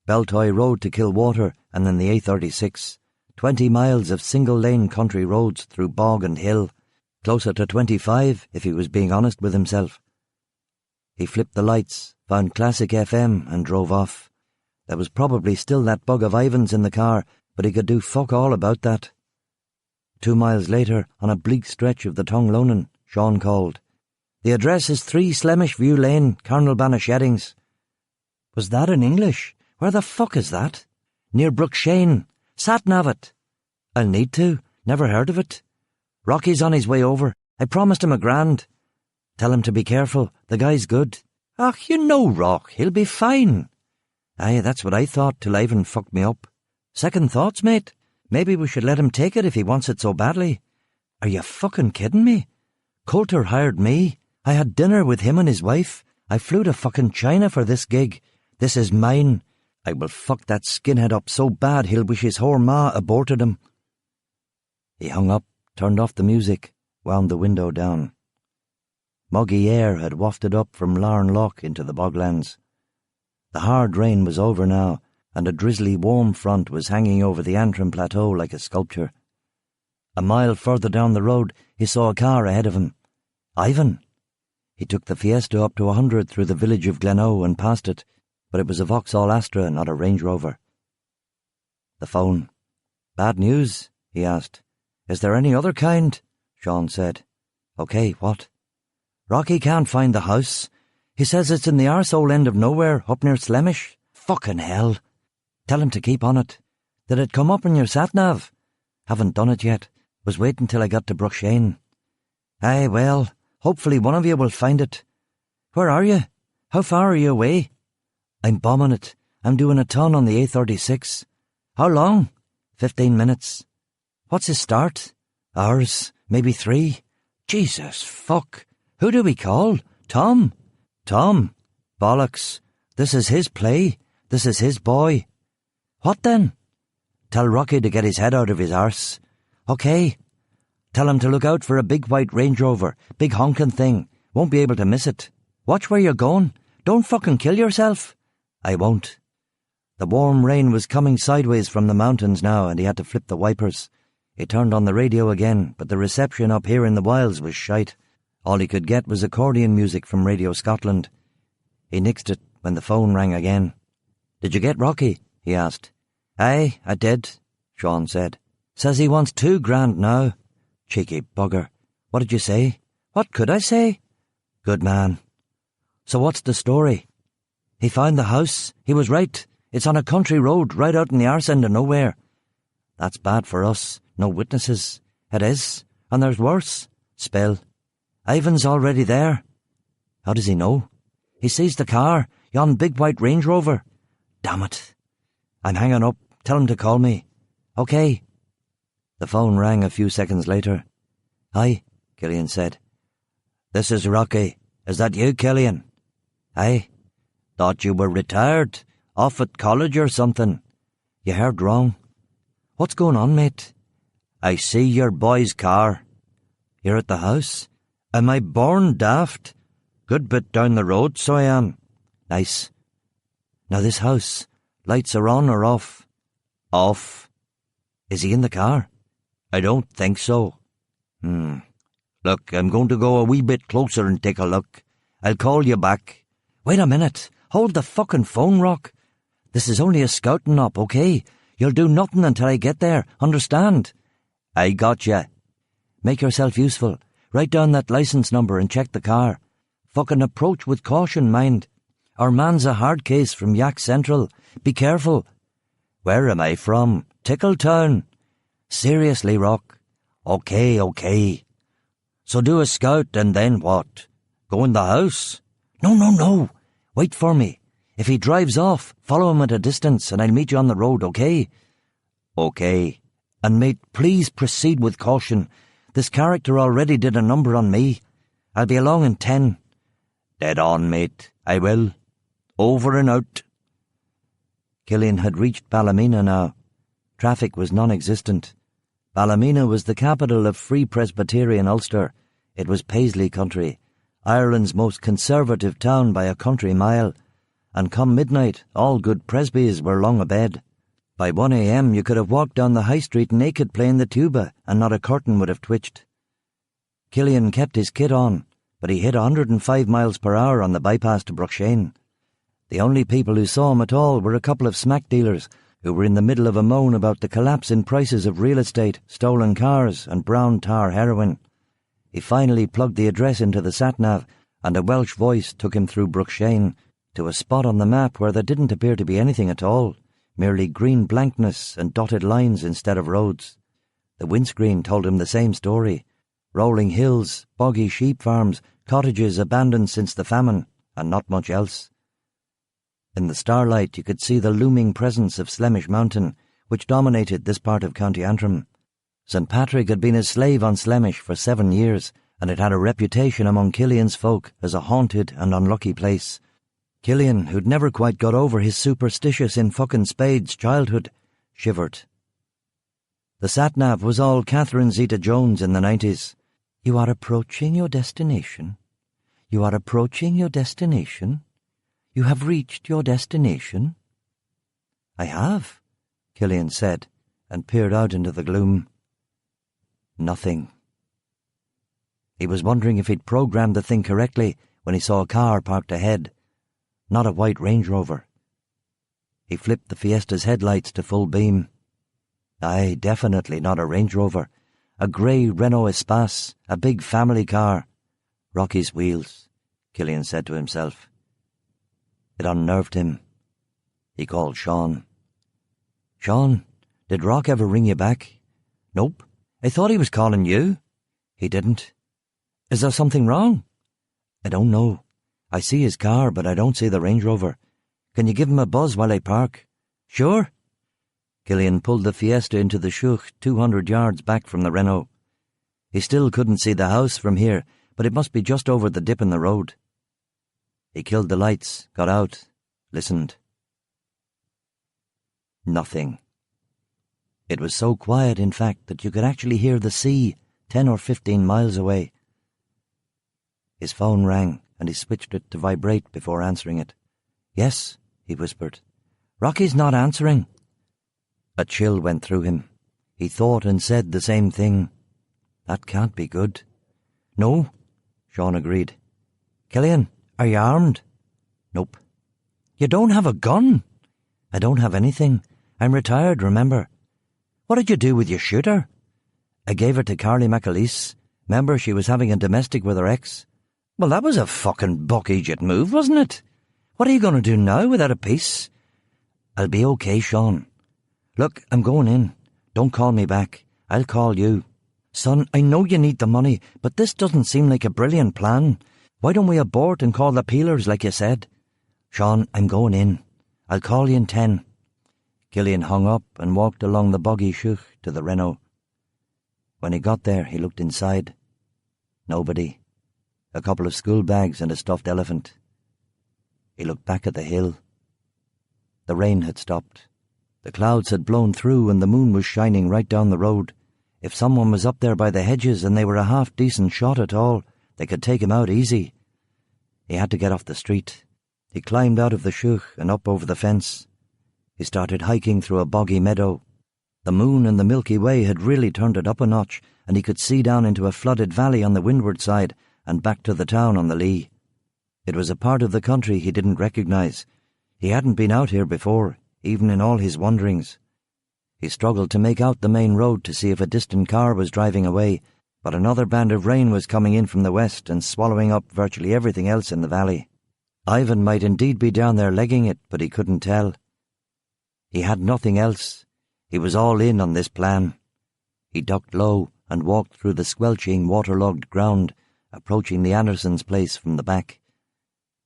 Beltoy Road to Killwater and then the A36. 20 miles of single-lane country roads through bog and hill. Closer to 25, if he was being honest with himself. He flipped the lights, found Classic FM and drove off. There was probably still that bug of Ivan's in the car, but he could do fuck all about that. 2 miles later, on a bleak stretch of the Tonglonan, Sean called. The address is 3 Slemish View Lane, Colonel Banasheddings. Was that in English? Where the fuck is that? Near Brookshane. Sat-nav it. I'll need to. Never heard of it. Rocky's on his way over. I promised him a grand. Tell him to be careful. The guy's good. Ach, you know Rock. He'll be fine. Aye, that's what I thought till Ivan fucked me up. Second thoughts, mate. Maybe we should let him take it if he wants it so badly. Are you fucking kidding me? Coulter hired me. I had dinner with him and his wife. I flew to fucking China for this gig. This is mine. I will fuck that skinhead up so bad he'll wish his whore ma aborted him. He hung up, turned off the music, wound the window down. Muggy air had wafted up from Larne Loch into the boglands. The hard rain was over now, and a drizzly warm front was hanging over the Antrim plateau like a sculpture. A mile further down the road, he saw a car ahead of him. Ivan! He took the Fiesta up to 100 through the village of Glenoe and passed it, but it was a Vauxhall Astra, not a Range Rover. The phone. Bad news? He asked. Is there any other kind? Sean said. Okay, what? Rocky can't find the house. He says it's in the arsehole end of nowhere, up near Slemish. Fucking hell. Tell him to keep on it. Did it come up in your sat-nav? Haven't done it yet. Was waiting till I got to Bruckshane. Aye, well, hopefully one of you will find it. Where are you? How far are you away? I'm bombing it. I'm doing a ton on the A36. How long? 15 minutes. What's his start? Hours, maybe 3. Jesus, fuck. Who do we call? Tom? Tom? Bollocks. This is his play. This is his boy. What then? Tell Rocky to get his head out of his arse. Okay. Tell him to look out for a big white Range Rover. Big honking thing. Won't be able to miss it. Watch where you're going. Don't fucking kill yourself. I won't. The warm rain was coming sideways from the mountains now, and he had to flip the wipers. He turned on the radio again, but the reception up here in the wilds was shite. All he could get was accordion music from Radio Scotland. He nixed it when the phone rang again. Did you get Rocky? He asked. Aye, I did, Sean said. Says he wants $2,000 now. Cheeky bugger. What did you say? What could I say? Good man. So what's the story? He found the house. He was right. It's on a country road right out in the arse end of nowhere. That's bad for us. No witnesses. It is. And there's worse. Spill. Ivan's already there. How does he know? He sees the car. Yon big white Range Rover. Damn it. I'm hanging up. Tell him to call me. Okay. The phone rang a few seconds later. Hi, Killian said. This is Rocky. Is that you, Killian? Aye. Thought you were retired. Off at college or something. You heard wrong. What's going on, mate? I see your boy's car. You're at the house? Am I born daft? Good bit down the road, so I am. Nice. Now this house, lights are on or off? Off. Is he in the car? I don't think so. Look, I'm going to go a wee bit closer and take a look. I'll call you back. Wait a minute. Hold the fucking phone, Rock. This is only a scouting op, okay? You'll do nothing until I get there, understand? I gotcha. Make yourself useful. Write down that license number and check the car. Fucking approach with caution, mind. Our man's a hard case from Yak Central. Be careful. Where am I from? Tickletown. Seriously, Rock. Okay. So do a scout and then what? Go in the house? No. Wait for me. If he drives off, follow him at a distance and I'll meet you on the road, okay? Okay. And mate, please proceed with caution. This character already did a number on me. I'll be along in 10. Dead on, mate. I will. Over and out. Killian had reached Ballymena now. Traffic was non-existent. Ballymena was the capital of Free Presbyterian Ulster. It was Paisley country, Ireland's most conservative town by a country mile, and come midnight all good presbys were long abed. By 1 a.m. you could have walked down the high street naked playing the tuba, and not a curtain would have twitched. Killian kept his kit on, but he hit 105 miles per hour on the bypass to Bruckshane. The only people who saw him at all were a couple of smack dealers who were in the middle of a moan about the collapse in prices of real estate, stolen cars, and brown tar heroin. He finally plugged the address into the sat-nav, and a Welsh voice took him through Bruckshane to a spot on the map where there didn't appear to be anything at all, merely green blankness and dotted lines instead of roads. The windscreen told him the same story. Rolling hills, boggy sheep farms, cottages abandoned since the famine, and not much else. In the starlight you could see the looming presence of Slemish Mountain, which dominated this part of County Antrim. St. Patrick had been a slave on Slemish for 7 years, and it had a reputation among Killian's folk as a haunted and unlucky place. Killian, who'd never quite got over his superstitious in fucking spades childhood, shivered. The sat-nav was all Catherine Zeta-Jones in the 90s. You are approaching your destination. You are approaching your destination. You have reached your destination. I have, Killian said, and peered out into the gloom. Nothing. He was wondering if he'd programmed the thing correctly when he saw a car parked ahead. Not a white Range Rover. He flipped the Fiesta's headlights to full beam. Aye, definitely not a Range Rover. A grey Renault Espace, a big family car. Rocky's wheels, Killian said to himself. It unnerved him. He called Sean. Sean, did Rock ever ring you back? Nope. I thought he was calling you. He didn't. Is there something wrong? I don't know. I see his car, but I don't see the Range Rover. Can you give him a buzz while I park? Sure. Killian pulled the Fiesta into the shuk 200 yards back from the Renault. He still couldn't see the house from here, but it must be just over the dip in the road. He killed the lights, got out, listened. Nothing. It was so quiet, in fact, that you could actually hear the sea 10 or 15 miles away. His phone rang, and he switched it to vibrate before answering it. Yes, he whispered. Rocky's not answering. A chill went through him. He thought and said the same thing. That can't be good. No, Sean agreed. Killian, are you armed? Nope. You don't have a gun? I don't have anything. I'm retired, remember. What did you do with your shooter? I gave her to Carly McAleese. Remember she was having a domestic with her ex? Well, that was a fucking buck-idiot move, wasn't it? What are you going to do now without a piece? I'll be okay, Sean. Look, I'm going in. Don't call me back. I'll call you. Son, I know you need the money, but this doesn't seem like a brilliant plan. Why don't we abort and call the peelers like you said? Sean, I'm going in. I'll call you in 10. Killian hung up and walked along the boggy shuk to the Renault. When he got there, he looked inside. Nobody. A couple of school bags and a stuffed elephant. He looked back at the hill. The rain had stopped. The clouds had blown through and the moon was shining right down the road. If someone was up there by the hedges and they were a half-decent shot at all, they could take him out easy. He had to get off the street. He climbed out of the shuk and up over the fence. He started hiking through a boggy meadow. The moon and the Milky Way had really turned it up a notch, and he could see down into a flooded valley on the windward side and back to the town on the lee. It was a part of the country he didn't recognize. He hadn't been out here before, even in all his wanderings. He struggled to make out the main road to see if a distant car was driving away, but another band of rain was coming in from the west and swallowing up virtually everything else in the valley. Ivan might indeed be down there legging it, but he couldn't tell. He had nothing else. He was all in on this plan. He ducked low and walked through the squelching, waterlogged ground, approaching the Andersons' place from the back.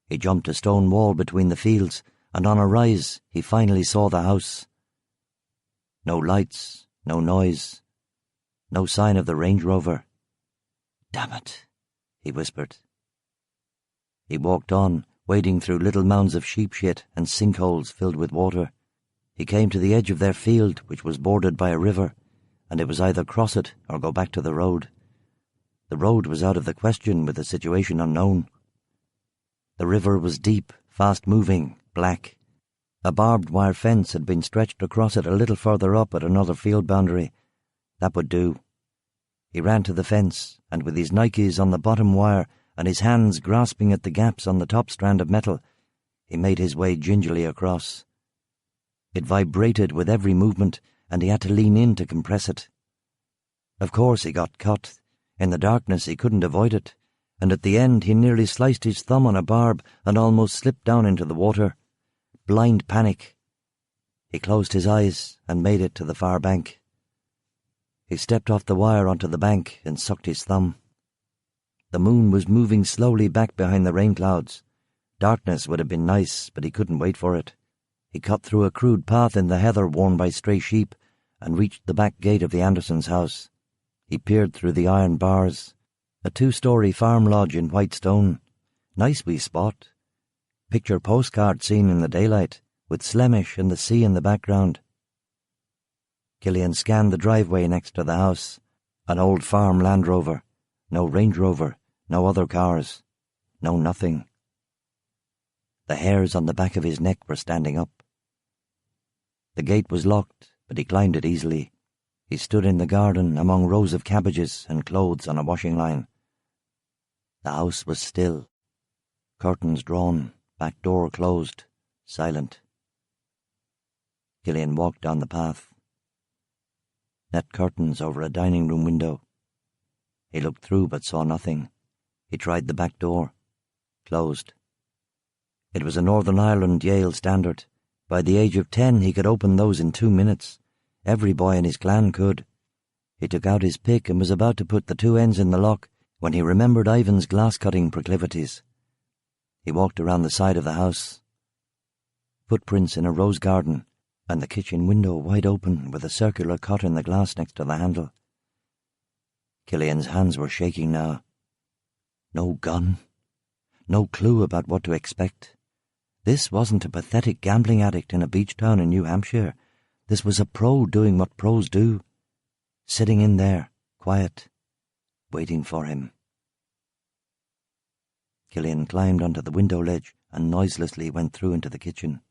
He jumped a stone wall between the fields, and on a rise he finally saw the house. No lights, no noise, no sign of the Range Rover. Damn it, he whispered. He walked on, wading through little mounds of sheep shit and sinkholes filled with water. He came to the edge of their field, which was bordered by a river, and it was either cross it or go back to the road. The road was out of the question with the situation unknown. The river was deep, fast-moving, black. A barbed wire fence had been stretched across it a little further up at another field boundary. That would do. He ran to the fence, and with his Nikes on the bottom wire and his hands grasping at the gaps on the top strand of metal, he made his way gingerly across. It vibrated with every movement, and he had to lean in to compress it. Of course he got cut. In the darkness he couldn't avoid it, and at the end he nearly sliced his thumb on a barb and almost slipped down into the water. Blind panic. He closed his eyes and made it to the far bank. He stepped off the wire onto the bank and sucked his thumb. The moon was moving slowly back behind the rain clouds. Darkness would have been nice, but he couldn't wait for it. He cut through a crude path in the heather worn by stray sheep and reached the back gate of the Andersons' house. He peered through the iron bars. A 2-story farm lodge in white stone. Nice wee spot. Picture postcard scene in the daylight, with Slemish and the sea in the background. Killian scanned the driveway next to the house. An old farm Land Rover. No Range Rover. No other cars. No nothing. The hairs on the back of his neck were standing up. The gate was locked, but he climbed it easily. He stood in the garden among rows of cabbages and clothes on a washing line. The house was still. Curtains drawn, back door closed, silent. Killian walked down the path. Net curtains over a dining room window. He looked through but saw nothing. He tried the back door. Closed. It was a Northern Ireland Yale standard. By the age of 10 he could open those in 2 minutes. Every boy in his clan could. He took out his pick and was about to put the two ends in the lock when he remembered Ivan's glass-cutting proclivities. He walked around the side of the house. Footprints in a rose garden, and the kitchen window wide open with a circular cut in the glass next to the handle. Killian's hands were shaking now. No gun. No clue about what to expect. This wasn't a pathetic gambling addict in a beach town in New Hampshire. This was a pro doing what pros do. Sitting in there, quiet, waiting for him. Killian climbed onto the window ledge and noiselessly went through into the kitchen.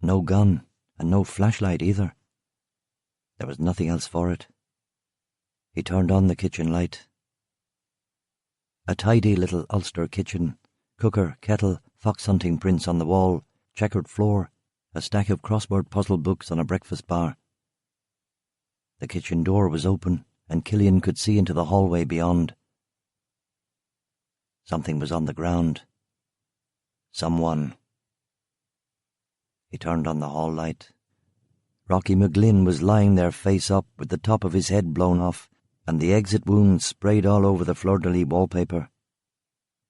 No gun, and no flashlight either. There was nothing else for it. He turned on the kitchen light. A tidy little Ulster kitchen, cooker, kettle, fox-hunting prints on the wall, checkered floor, a stack of crossword puzzle books on a breakfast bar. The kitchen door was open, and Killian could see into the hallway beyond. Something was on the ground. Someone. He turned on the hall light. Rocky McGlynn was lying there face up with the top of his head blown off and the exit wounds sprayed all over the fleur-de-lis wallpaper.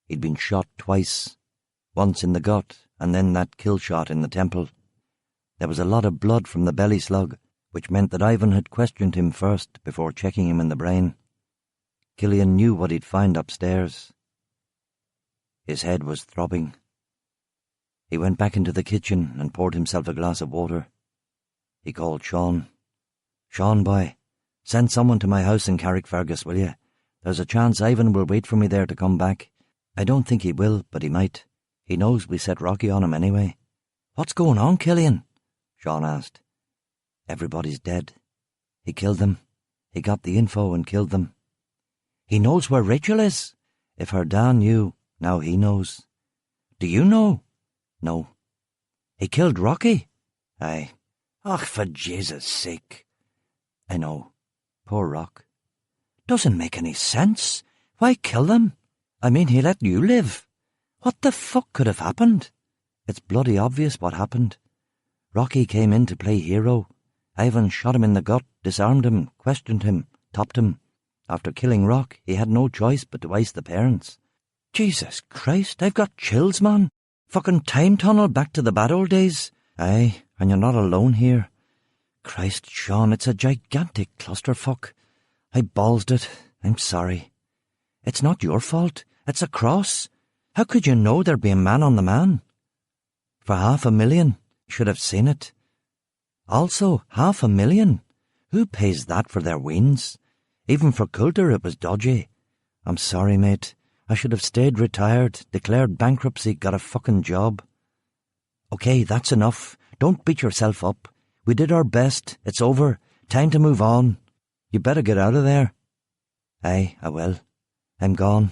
He'd been shot twice, once in the gut and then that kill shot in the temple. There was a lot of blood from the belly slug, which meant that Ivan had questioned him first before checking him in the brain. Killian knew what he'd find upstairs. His head was throbbing. He went back into the kitchen and poured himself a glass of water. He called Sean. "Sean, boy, send someone to my house in Carrickfergus, will you? There's a chance Ivan will wait for me there to come back. I don't think he will, but he might. He knows we set Rocky on him anyway." "What's going on, Killian?" Sean asked. "Everybody's dead. He killed them. He got the info and killed them. He knows where Rachel is. If her dad knew, now he knows. Do you know?" "No." "He killed Rocky?" "Aye." "Och, for Jesus' sake." "I know. Poor Rock." "Doesn't make any sense. Why kill them? I mean, he let you live. What the fuck could have happened?" "It's bloody obvious what happened. Rocky came in to play hero. Ivan shot him in the gut, disarmed him, questioned him, topped him. After killing Rock, he had no choice but to ice the parents." "Jesus Christ, I've got chills, man. Fucking time tunnel back to the bad old days." "Aye, and you're not alone here. Christ, Sean, it's a gigantic clusterfuck. I ballsed it. I'm sorry. It's not your fault. It's a cross. How could you know there'd be a man on the man? For $500,000. Should have seen it. Also, $500,000. Who pays that for their wins? Even for Coulter it was dodgy. I'm sorry, mate. I should have stayed retired, declared bankruptcy, got a fucking job." "Okay, that's enough. Don't beat yourself up. We did our best. It's over. Time to move on. You better get out of there." "Aye, I will. I'm gone."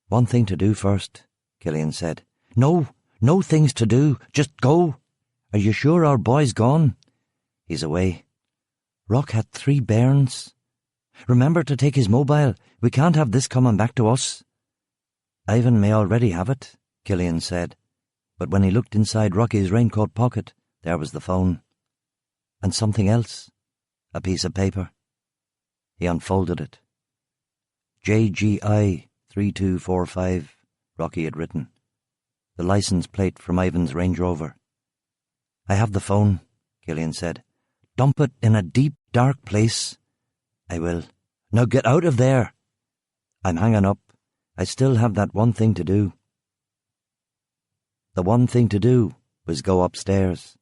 "One thing to do first," Killian said. No things to do. Just go." "Are you sure our boy's gone?" "He's away. Rock had 3 bairns. Remember to take his mobile. We can't have this coming back to us." "Ivan may already have it," Killian said, but when he looked inside Rocky's raincoat pocket, there was the phone. And something else. A piece of paper. He unfolded it. JGI 3245, Rocky had written. The license plate from Ivan's Range Rover. "I have the phone," Killian said. "Dump it in a deep, dark place." "I will. Now get out of there." "I'm hanging up. I still have that one thing to do." The one thing to do was go upstairs.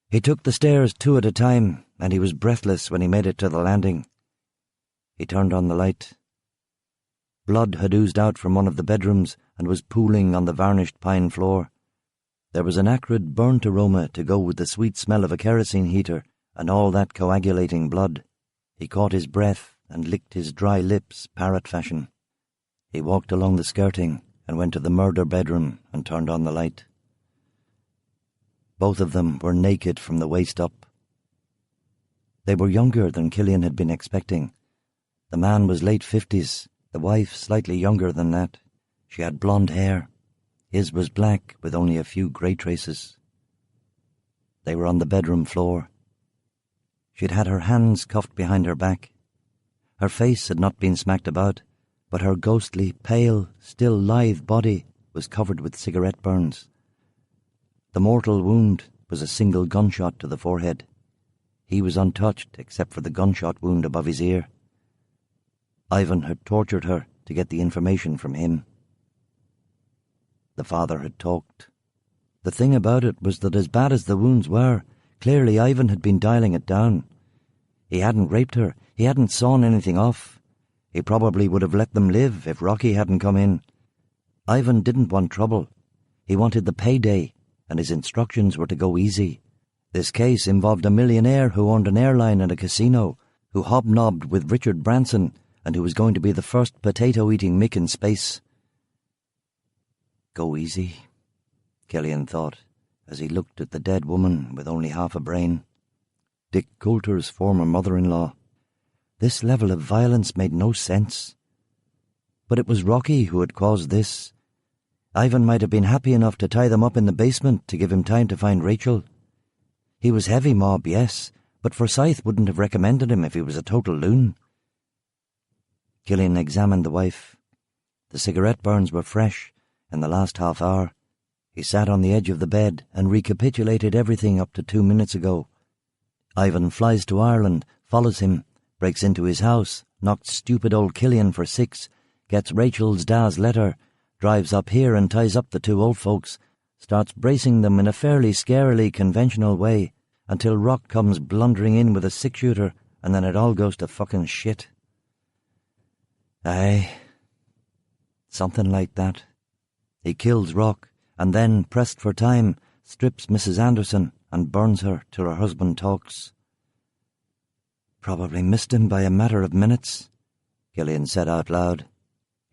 He took the stairs 2 at a time, and he was breathless when he made it to the landing. He turned on the light. Blood had oozed out from one of the bedrooms and was pooling on the varnished pine floor. There was an acrid, burnt aroma to go with the sweet smell of a kerosene heater and all that coagulating blood. He caught his breath and licked his dry lips parrot fashion. He walked along the skirting and went to the murder bedroom and turned on the light. Both of them were naked from the waist up. They were younger than Killian had been expecting. The man was late 50s, the wife slightly younger than that. She had blonde hair. His was black with only a few grey traces. They were on the bedroom floor. She'd had her hands cuffed behind her back. Her face had not been smacked about, but her ghostly, pale, still lithe body was covered with cigarette burns. The mortal wound was a single gunshot to the forehead. He was untouched except for the gunshot wound above his ear. Ivan had tortured her to get the information from him. The father had talked. The thing about it was that as bad as the wounds were, clearly Ivan had been dialing it down. He hadn't raped her, he hadn't sawn anything off. He probably would have let them live if Rocky hadn't come in. Ivan didn't want trouble. He wanted the payday, and his instructions were to go easy. This case involved a millionaire who owned an airline and a casino, who hobnobbed with Richard Branson, and who was going to be the first potato-eating Mick in space. Go easy, Killian thought, as he looked at the dead woman with only half a brain. Dick Coulter's former mother-in-law. This level of violence made no sense. But it was Rocky who had caused this. Ivan might have been happy enough to tie them up in the basement to give him time to find Rachel. He was heavy mob, yes, but Forsyth wouldn't have recommended him if he was a total loon. Killian examined the wife. The cigarette burns were fresh in the last half hour. He sat on the edge of the bed and recapitulated everything up to 2 minutes ago. Ivan flies to Ireland, follows him, breaks into his house, knocks stupid old Killian for 6, gets Rachel's dad's letter, drives up here and ties up the 2 old folks, starts bracing them in a fairly scarily conventional way, until Rock comes blundering in with a 6-shooter, and then it all goes to fucking shit. Aye, something like that. He kills Rock, and then, pressed for time, strips Mrs. Anderson and burns her till her husband talks. Probably missed him by a matter of minutes, Killian said out loud.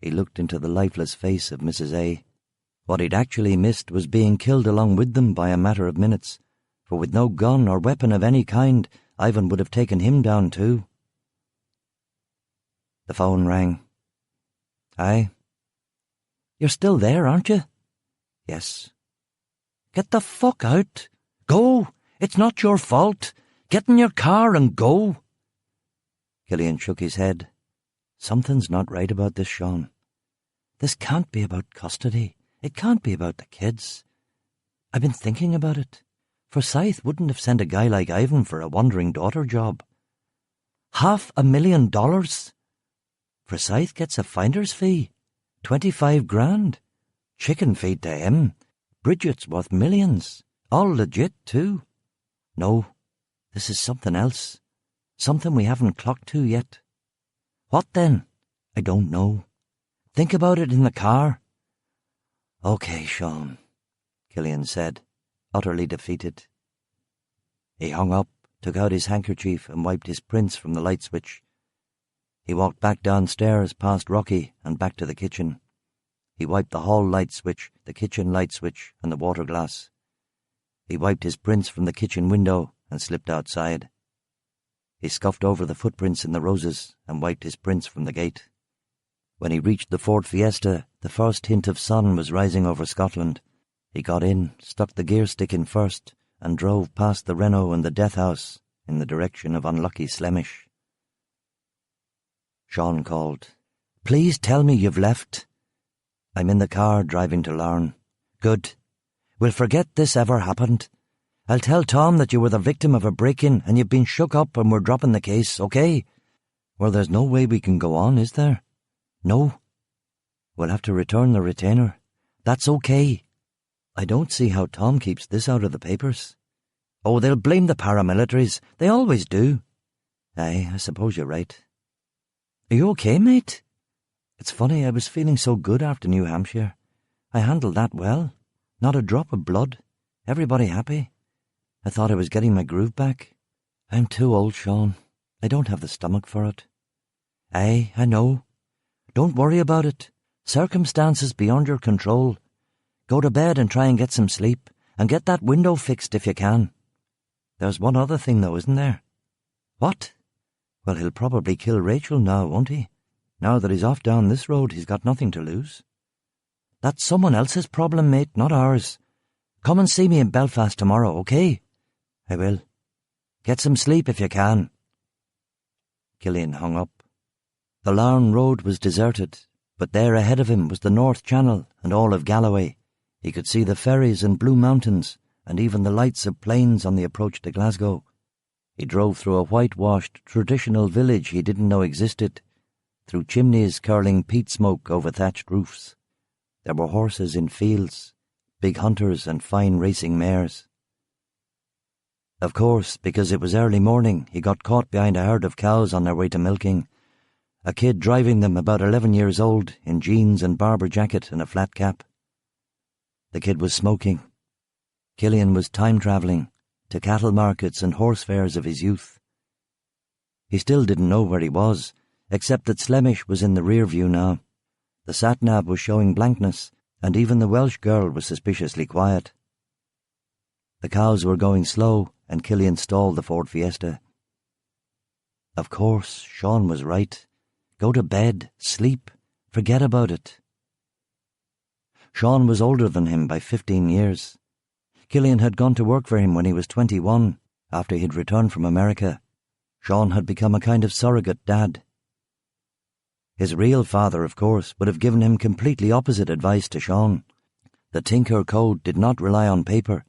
He looked into the lifeless face of Mrs. A. What he'd actually missed was being killed along with them by a matter of minutes, for with no gun or weapon of any kind, Ivan would have taken him down too. The phone rang. Aye. You're still there, aren't you? Yes. Get the fuck out. Go. It's not your fault. Get in your car and go. Killian shook his head. Something's not right about this, Sean. This can't be about custody. It can't be about the kids. I've been thinking about it. Forsyth wouldn't have sent a guy like Ivan for a wandering daughter job. $500,000. Forsyth gets a finder's fee. 25 grand. Chicken feed to him. Bridget's worth millions. All legit, too. No, this is something else. Something we haven't clocked to yet. What then? I don't know. Think about it in the car. Okay, Sean, Killian said, utterly defeated. He hung up, took out his handkerchief and wiped his prints from the light switch. He walked back downstairs past Rocky and back to the kitchen. He wiped the hall light switch, the kitchen light switch, and the water glass. He wiped his prints from the kitchen window and slipped outside. He scuffed over the footprints in the roses and wiped his prints from the gate. When he reached the Ford Fiesta, the first hint of sun was rising over Scotland. He got in, stuck the gear stick in first, and drove past the Renault and the Death House in the direction of unlucky Slemish. Sean called. Please tell me you've left. I'm in the car driving to Larne. Good. We'll forget this ever happened. I'll tell Tom that you were the victim of a break-in and you've been shook up and we're dropping the case, okay? Well, there's no way we can go on, is there? No. We'll have to return the retainer. That's okay. I don't see how Tom keeps this out of the papers. Oh, they'll blame the paramilitaries. They always do. Aye, I suppose you're right. Are you okay, mate? It's funny, I was feeling so good after New Hampshire. I handled that well. Not a drop of blood. Everybody happy. I thought I was getting my groove back. I'm too old, Sean. I don't have the stomach for it. Aye, I know. Don't worry about it. Circumstances beyond your control. Go to bed and try and get some sleep, and get that window fixed if you can. There's one other thing, though, isn't there? What? Well, he'll probably kill Rachel now, won't he? Now that he's off down this road, he's got nothing to lose. That's someone else's problem, mate, not ours. Come and see me in Belfast tomorrow, okay? I will. Get some sleep if you can. Killian hung up. The Larne road was deserted, but there ahead of him was the North Channel and all of Galloway. He could see the ferries and Blue Mountains, and even the lights of planes on the approach to Glasgow. He drove through a whitewashed, traditional village he didn't know existed, through chimneys curling peat smoke over thatched roofs. There were horses in fields, big hunters and fine racing mares. Of course, because it was early morning, he got caught behind a herd of cows on their way to milking. A kid driving them, about 11 years old, in jeans and barber jacket and a flat cap. The kid was smoking. Killian was time-travelling to cattle markets and horse fairs of his youth. He still didn't know where he was, except that Slemish was in the rear view now. The sat-nav was showing blankness, and even the Welsh girl was suspiciously quiet. The cows were going slow, and Killian stalled the Ford Fiesta. Of course, Sean was right. Go to bed, sleep, forget about it. Sean was older than him by 15 years. Killian had gone to work for him when he was 21, after he'd returned from America. Sean had become a kind of surrogate dad. His real father, of course, would have given him completely opposite advice to Sean. The Tinker Code did not rely on paper.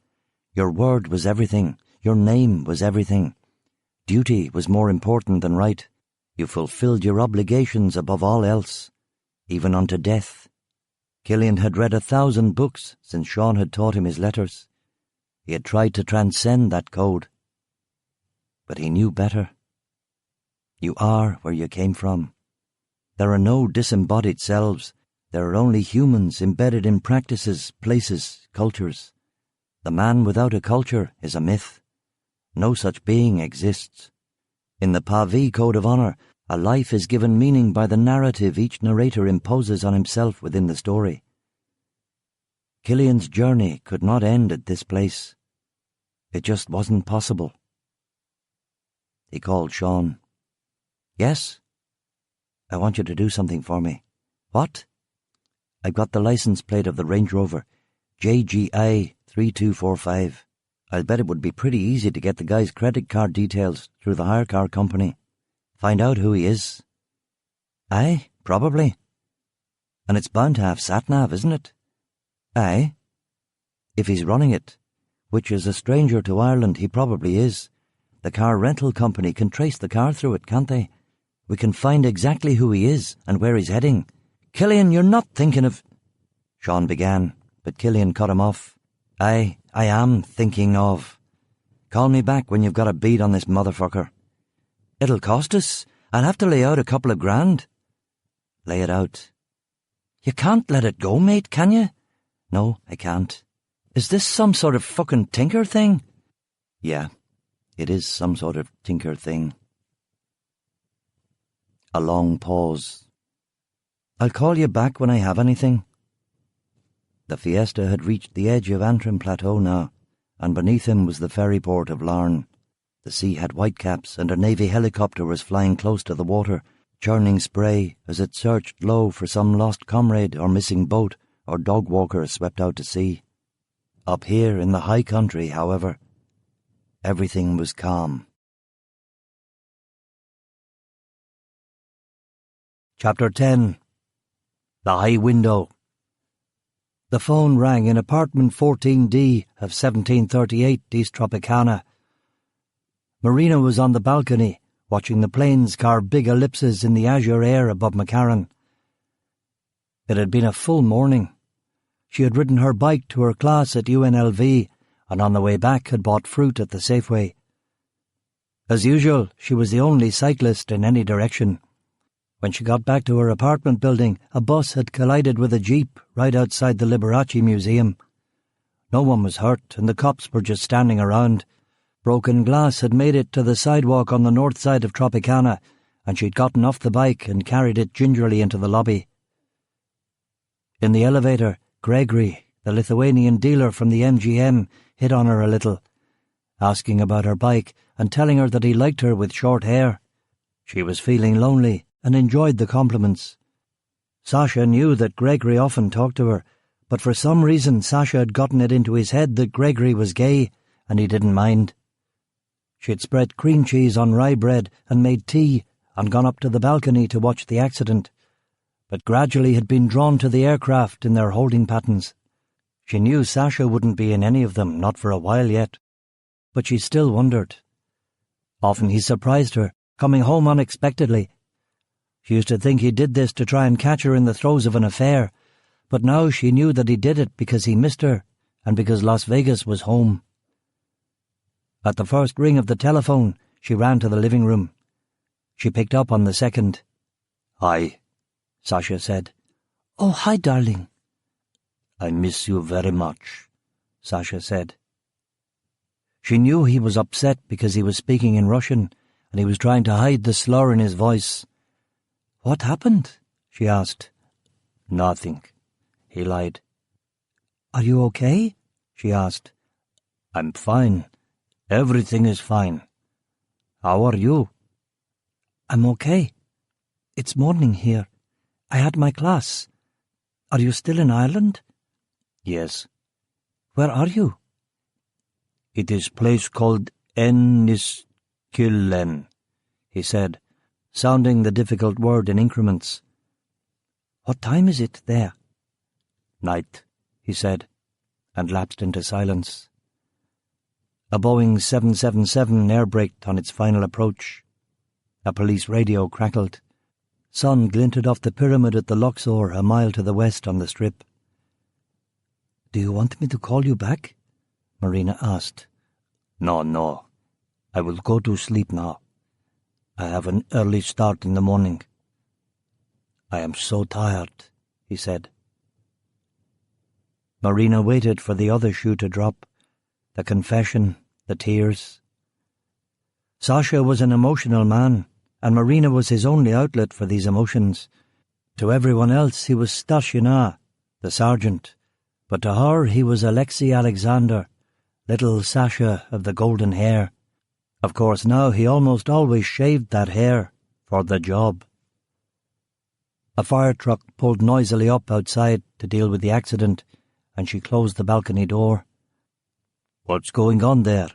Your word was everything. Your name was everything. Duty was more important than right. You fulfilled your obligations above all else, even unto death. Killian had read 1,000 books since Sean had taught him his letters. He had tried to transcend that code. But he knew better. You are where you came from. There are no disembodied selves. There are only humans embedded in practices, places, cultures. The man without a culture is a myth. No such being exists. In the Pavi Code of Honour, a life is given meaning by the narrative each narrator imposes on himself within the story. Killian's journey could not end at this place. It just wasn't possible. He called Sean. Yes? I want you to do something for me. What? I've got the license plate of the Range Rover, JGI 3245. I'll bet it would be pretty easy to get the guy's credit card details through the hire car company. Find out who he is. Aye, probably. And it's bound to have sat-nav, isn't it? Aye. If he's running it, which is a stranger to Ireland, he probably is. The car rental company can trace the car through it, can't they? We can find exactly who he is and where he's heading. Killian, you're not thinking of... Sean began, but Killian cut him off. Aye, I am thinking of... Call me back when you've got a bead on this motherfucker. It'll cost us. I'll have to lay out a couple of grand. Lay it out. You can't let it go, mate, can you? No, I can't. Is this some sort of fucking tinker thing? Yeah, it is some sort of tinker thing. A long pause. I'll call you back when I have anything. The Fiesta had reached the edge of Antrim Plateau now, and beneath him was the ferry port of Larne. The sea had whitecaps, and a Navy helicopter was flying close to the water, churning spray as it searched low for some lost comrade or missing boat or dog walker swept out to sea. Up here in the high country, however, everything was calm. Chapter 10. The High Window. The phone rang in apartment 14D of 1738 East Tropicana. Marina was on the balcony, watching the planes carve big ellipses in the azure air above McCarran. It had been a full morning. She had ridden her bike to her class at UNLV, and on the way back had bought fruit at the Safeway. As usual, she was the only cyclist in any direction. When she got back to her apartment building, a bus had collided with a jeep right outside the Liberace Museum. No one was hurt, and the cops were just standing around. Broken glass had made it to the sidewalk on the north side of Tropicana, and she'd gotten off the bike and carried it gingerly into the lobby. In the elevator, Gregory, the Lithuanian dealer from the MGM, hit on her a little, asking about her bike and telling her that he liked her with short hair. She was feeling lonely and enjoyed the compliments. Sasha knew that Gregory often talked to her, but for some reason Sasha had gotten it into his head that Gregory was gay, and he didn't mind. She had spread cream cheese on rye bread and made tea and gone up to the balcony to watch the accident, but gradually had been drawn to the aircraft in their holding patterns. She knew Sasha wouldn't be in any of them, not for a while yet, but she still wondered. Often he surprised her, coming home unexpectedly. She used to think he did this to try and catch her in the throes of an affair, but now she knew that he did it because he missed her and because Las Vegas was home. At the first ring of the telephone, she ran to the living room. She picked up on the second. "Hi," Sasha said. "Oh, hi, darling." "I miss you very much," Sasha said. She knew he was upset because he was speaking in Russian, and he was trying to hide the slur in his voice. "What happened?" she asked. "Nothing," he lied. "Are you okay?" she asked. "I'm fine. Everything is fine. How are you?" "I'm okay. It's morning here. I had my class. Are you still in Ireland?" "Yes." "Where are you?" "It is place called Killian," he said, sounding the difficult word in increments. "What time is it there?" "Night," he said, and lapsed into silence. A Boeing 777 air-braked on its final approach. A police radio crackled. Sun glinted off the pyramid at the Luxor a mile to the west on the strip. "Do you want me to call you back?" Marina asked. No. I will go to sleep now. I have an early start in the morning." "I am so tired," he said. Marina waited for the other shoe to drop. The confession, the tears. Sasha was an emotional man, and Marina was his only outlet for these emotions. To everyone else he was Starshina, the sergeant, but to her he was Alexei Alexander, little Sasha of the golden hair. Of course now he almost always shaved that hair, for the job. A fire truck pulled noisily up outside to deal with the accident, and she closed the balcony door. "What's going on there?"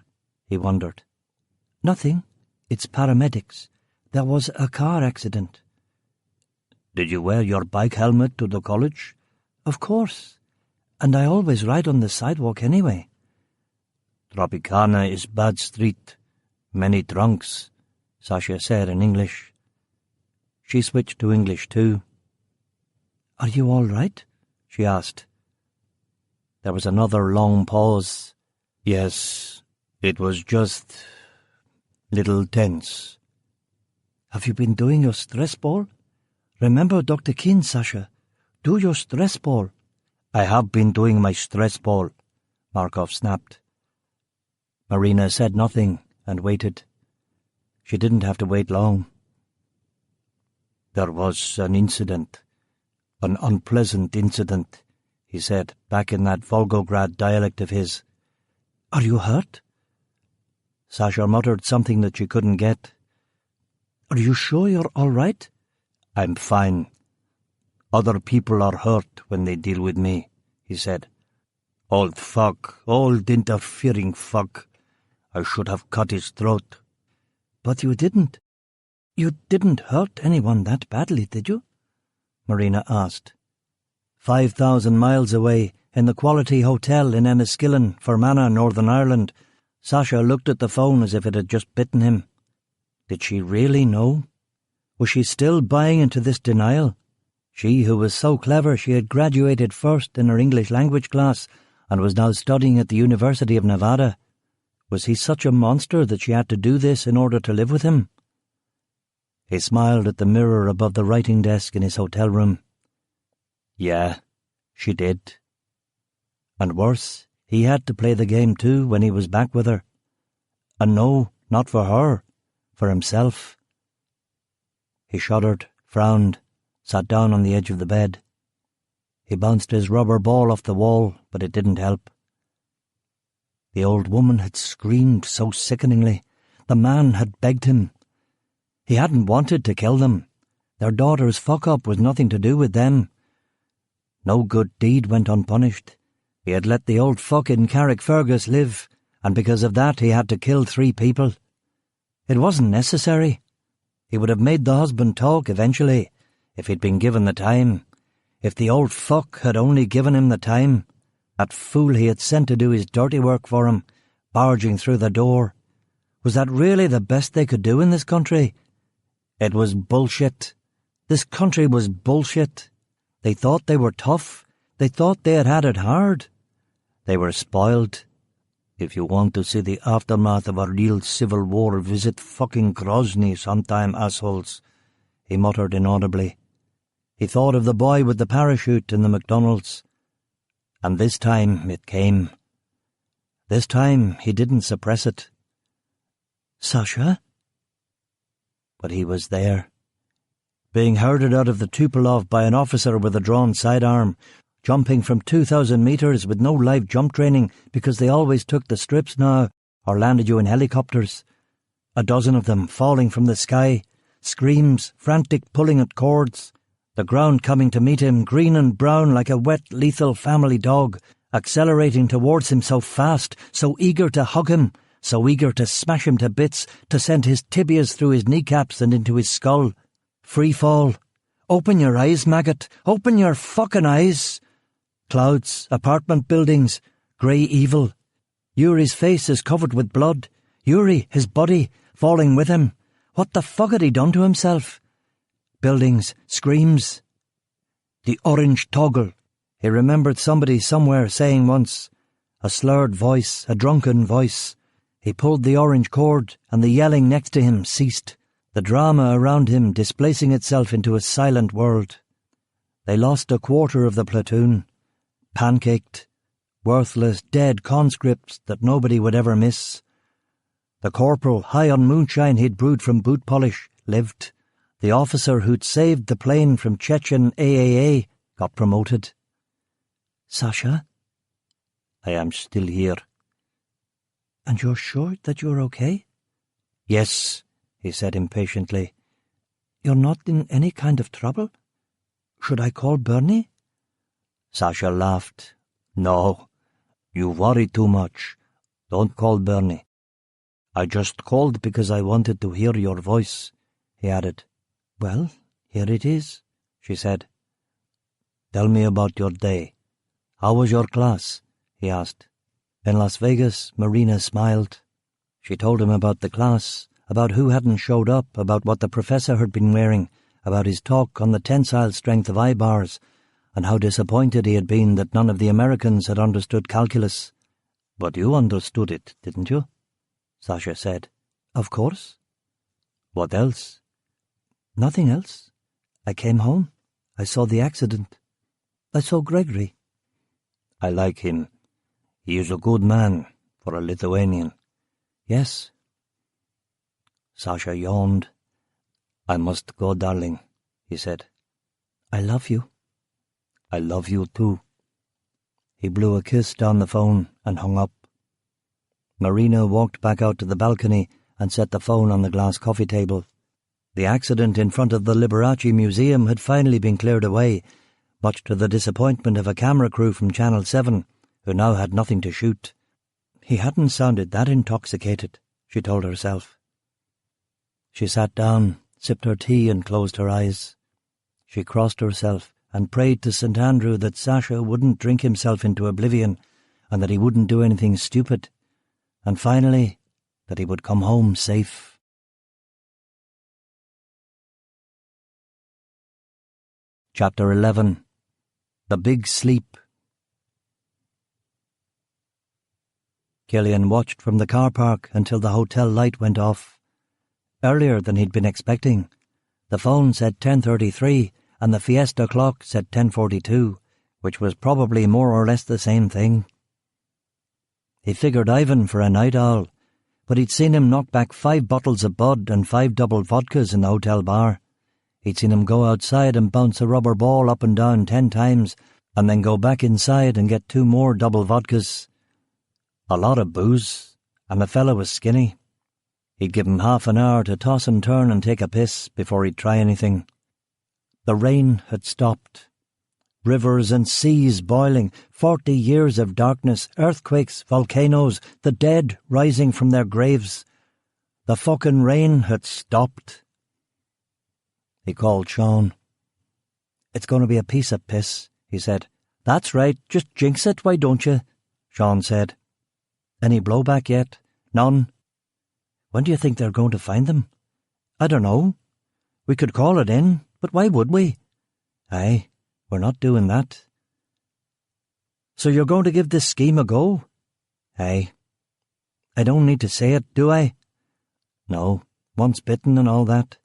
he wondered. "Nothing. It's paramedics. There was a car accident." "Did you wear your bike helmet to the college?" "Of course. And I always ride on the sidewalk anyway." "Tropicana is bad street. Many drunks," Sasha said in English. She switched to English too. "Are you all right?" she asked. There was another long pause. "Yes, it was just little tense." "Have you been doing your stress ball? Remember Dr. King, Sasha. Do your stress ball." "I have been doing my stress ball," Markov snapped. Marina said nothing and waited. She didn't have to wait long. "There was an incident, an unpleasant incident," he said, back in that Volgograd dialect of his. "Are you hurt?" Sasha muttered something that she couldn't get. "Are you sure you're all right?" "I'm fine. Other people are hurt when they deal with me," he said. "Old fuck, old interfering fuck. I should have cut his throat." "But you didn't. You didn't hurt anyone that badly, did you?" Marina asked. 5,000 miles away, in the Quality Hotel in Enniskillen, Fermanagh, Northern Ireland, Sasha looked at the phone as if it had just bitten him. Did she really know? Was she still buying into this denial? She who was so clever she had graduated first in her English language class and was now studying at the University of Nevada. Was he such a monster that she had to do this in order to live with him? He smiled at the mirror above the writing desk in his hotel room. Yeah, she did. And worse, he had to play the game too when he was back with her. And no, not for her, for himself. He shuddered, frowned, sat down on the edge of the bed. He bounced his rubber ball off the wall, but it didn't help. The old woman had screamed so sickeningly. The man had begged him. He hadn't wanted to kill them. Their daughter's fuck-up was nothing to do with them. No good deed went unpunished. He had let the old fuck in Carrickfergus live, and because of that he had to kill 3 people. It wasn't necessary. He would have made the husband talk eventually, if he'd been given the time. If the old fuck had only given him the time. That fool he had sent to do his dirty work for him, barging through the door. Was that really the best they could do in this country? It was bullshit. This country was bullshit. They thought they were tough. They thought they had it hard. They were spoiled. If you want to see the aftermath of a real civil war, visit fucking Grozny sometime, assholes, he muttered inaudibly. He thought of the boy with the parachute in the McDonald's. And this time it came. This time he didn't suppress it. Sasha? But he was there. Being herded out of the Tupolev by an officer with a drawn sidearm, jumping from 2,000 metres with no live jump training because they always took the strips now, or landed you in helicopters. A dozen of them falling from the sky, screams, frantic pulling at cords, the ground coming to meet him, green and brown like a wet, lethal family dog, accelerating towards him so fast, so eager to hug him, so eager to smash him to bits, to send his tibias through his kneecaps and into his skull. Free fall. Open your eyes, maggot. Open your fucking eyes. Clouds, apartment buildings, grey evil. Yuri's face is covered with blood. Yuri, his body, falling with him. What the fuck had he done to himself? Buildings, screams. The orange toggle. He remembered somebody somewhere saying once. A slurred voice, a drunken voice. He pulled the orange cord, and the yelling next to him ceased, the drama around him displacing itself into a silent world. They lost a quarter of the platoon, pancaked, worthless, dead conscripts that nobody would ever miss. The corporal, high on moonshine he'd brewed from boot polish, lived. The officer who'd saved the plane from Chechen AAA got promoted. Sasha? I am still here. And you're sure that you're okay? Yes, he said impatiently. You're not in any kind of trouble? Should I call Bernie? Sasha laughed. No, you worry too much. Don't call Bernie. I just called because I wanted to hear your voice, he added. Well, here it is, she said. Tell me about your day. How was your class? He asked. In Las Vegas, Marina smiled. She told him about the class, about who hadn't showed up, about what the professor had been wearing, about his talk on the tensile strength of I-bars, and how disappointed he had been that none of the Americans had understood calculus. But you understood it, didn't you? Sasha said. Of course. What else? Nothing else. I came home. I saw the accident. I saw Gregory. I like him. He is a good man for a Lithuanian. Yes. Sasha yawned. I must go, darling, he said. I love you. I love you too. He blew a kiss down the phone and hung up. Marina walked back out to the balcony and set the phone on the glass coffee table. The accident in front of the Liberace Museum had finally been cleared away, much to the disappointment of a camera crew from Channel 7, who now had nothing to shoot. He hadn't sounded that intoxicated, she told herself. She sat down, sipped her tea and closed her eyes. She crossed herself and prayed to St. Andrew that Sasha wouldn't drink himself into oblivion and that he wouldn't do anything stupid, and finally that he would come home safe. Chapter 11. The Big Sleep. Killian watched from the car park until the hotel light went off. Earlier than he'd been expecting. The phone said 10:33 and the Fiesta clock said 10:42, which was probably more or less the same thing. He figured Ivan for a night owl, but he'd seen him knock back 5 bottles of Bud and 5 double vodkas in the hotel bar. He'd seen him go outside and bounce a rubber ball up and down 10 times, and then go back inside and get 2 more double vodkas. A lot of booze, and the fella was skinny. He'd give him half an hour to toss and turn and take a piss before he'd try anything. The rain had stopped. Rivers and seas boiling, 40 years of darkness, earthquakes, volcanoes, the dead rising from their graves. The fucking rain had stopped. He called Sean. "It's going to be a piece of piss," he said. "That's right, just jinx it, why don't you?" Sean said. "Any blowback yet?" "None." "When do you think they're going to find them?" "I don't know. We could call it in, but why would we?" "Aye, we're not doing that." "So you're going to give this scheme a go?" "Aye." "I don't need to say it, do I?" "No, once bitten and all that."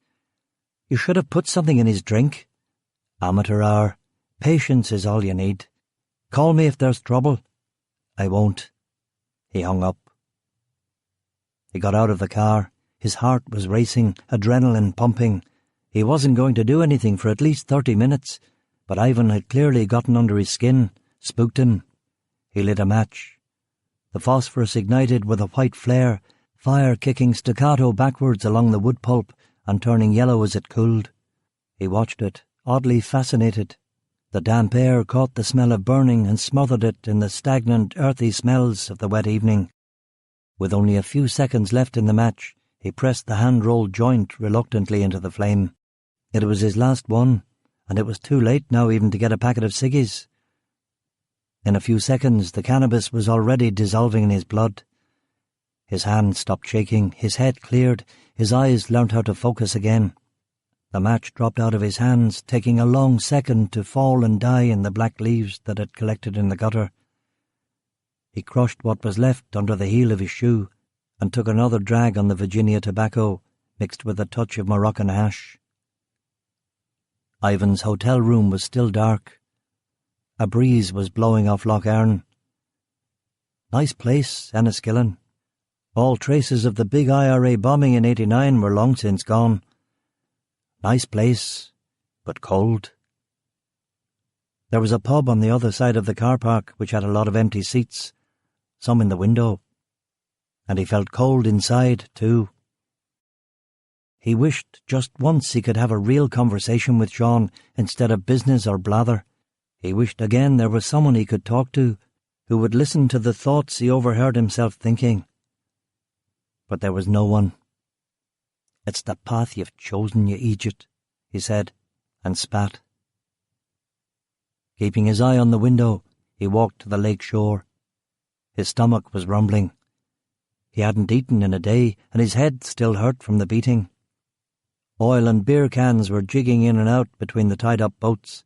"You should have put something in his drink." "Amateur hour. Patience is all you need. Call me if there's trouble." "I won't." He hung up. He got out of the car. His heart was racing, adrenaline pumping. He wasn't going to do anything for at least 30 minutes, but Ivan had clearly gotten under his skin, spooked him. He lit a match. The phosphorus ignited with a white flare, fire kicking staccato backwards along the wood pulp and turning yellow as it cooled. He watched it, oddly fascinated. The damp air caught the smell of burning and smothered it in the stagnant, earthy smells of the wet evening. With only a few seconds left in the match, he pressed the hand-rolled joint reluctantly into the flame. It was his last one, and it was too late now even to get a packet of ciggies. In a few seconds, the cannabis was already dissolving in his blood. His hand stopped shaking, his head cleared, his eyes learnt how to focus again. The match dropped out of his hands, taking a long second to fall and die in the black leaves that had collected in the gutter. He crushed what was left under the heel of his shoe and took another drag on the Virginia tobacco, mixed with a touch of Moroccan hash. Ivan's hotel room was still dark. A breeze was blowing off Lough Erne. Nice place, Enniskillen. All traces of the big IRA bombing in '89 were long since gone. Nice place, but cold. There was a pub on the other side of the car park which had a lot of empty seats, some in the window. And he felt cold inside, too. He wished just once he could have a real conversation with Sean instead of business or blather. He wished again there was someone he could talk to, who would listen to the thoughts he overheard himself thinking. But there was no one. "It's the path you've chosen, you idiot," he said, and spat. Keeping his eye on the window, he walked to the lake shore. His stomach was rumbling. He hadn't eaten in a day, and his head still hurt from the beating. Oil and beer cans were jigging in and out between the tied-up boats.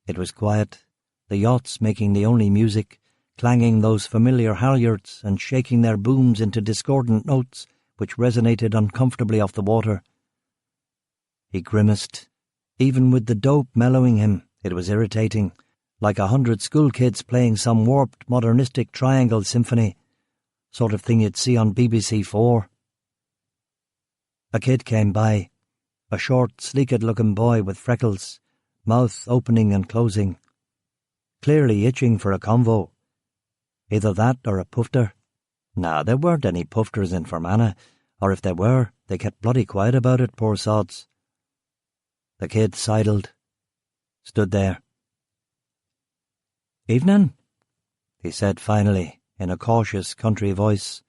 It was quiet, the yachts making the only music, clanging those familiar halyards and shaking their booms into discordant notes which resonated uncomfortably off the water. He grimaced. Even with the dope mellowing him, it was irritating, like 100 schoolkids playing some warped modernistic triangle symphony, sort of thing you'd see on BBC4. A kid came by, a short, sleeked-looking boy with freckles, mouth opening and closing, clearly itching for a convo. Either that or a pufter. Nah, there weren't any pufters in Fermanagh, or if there were, they kept bloody quiet about it, poor sods. The kid sidled, stood there. "Evening," he said finally, in a cautious country voice.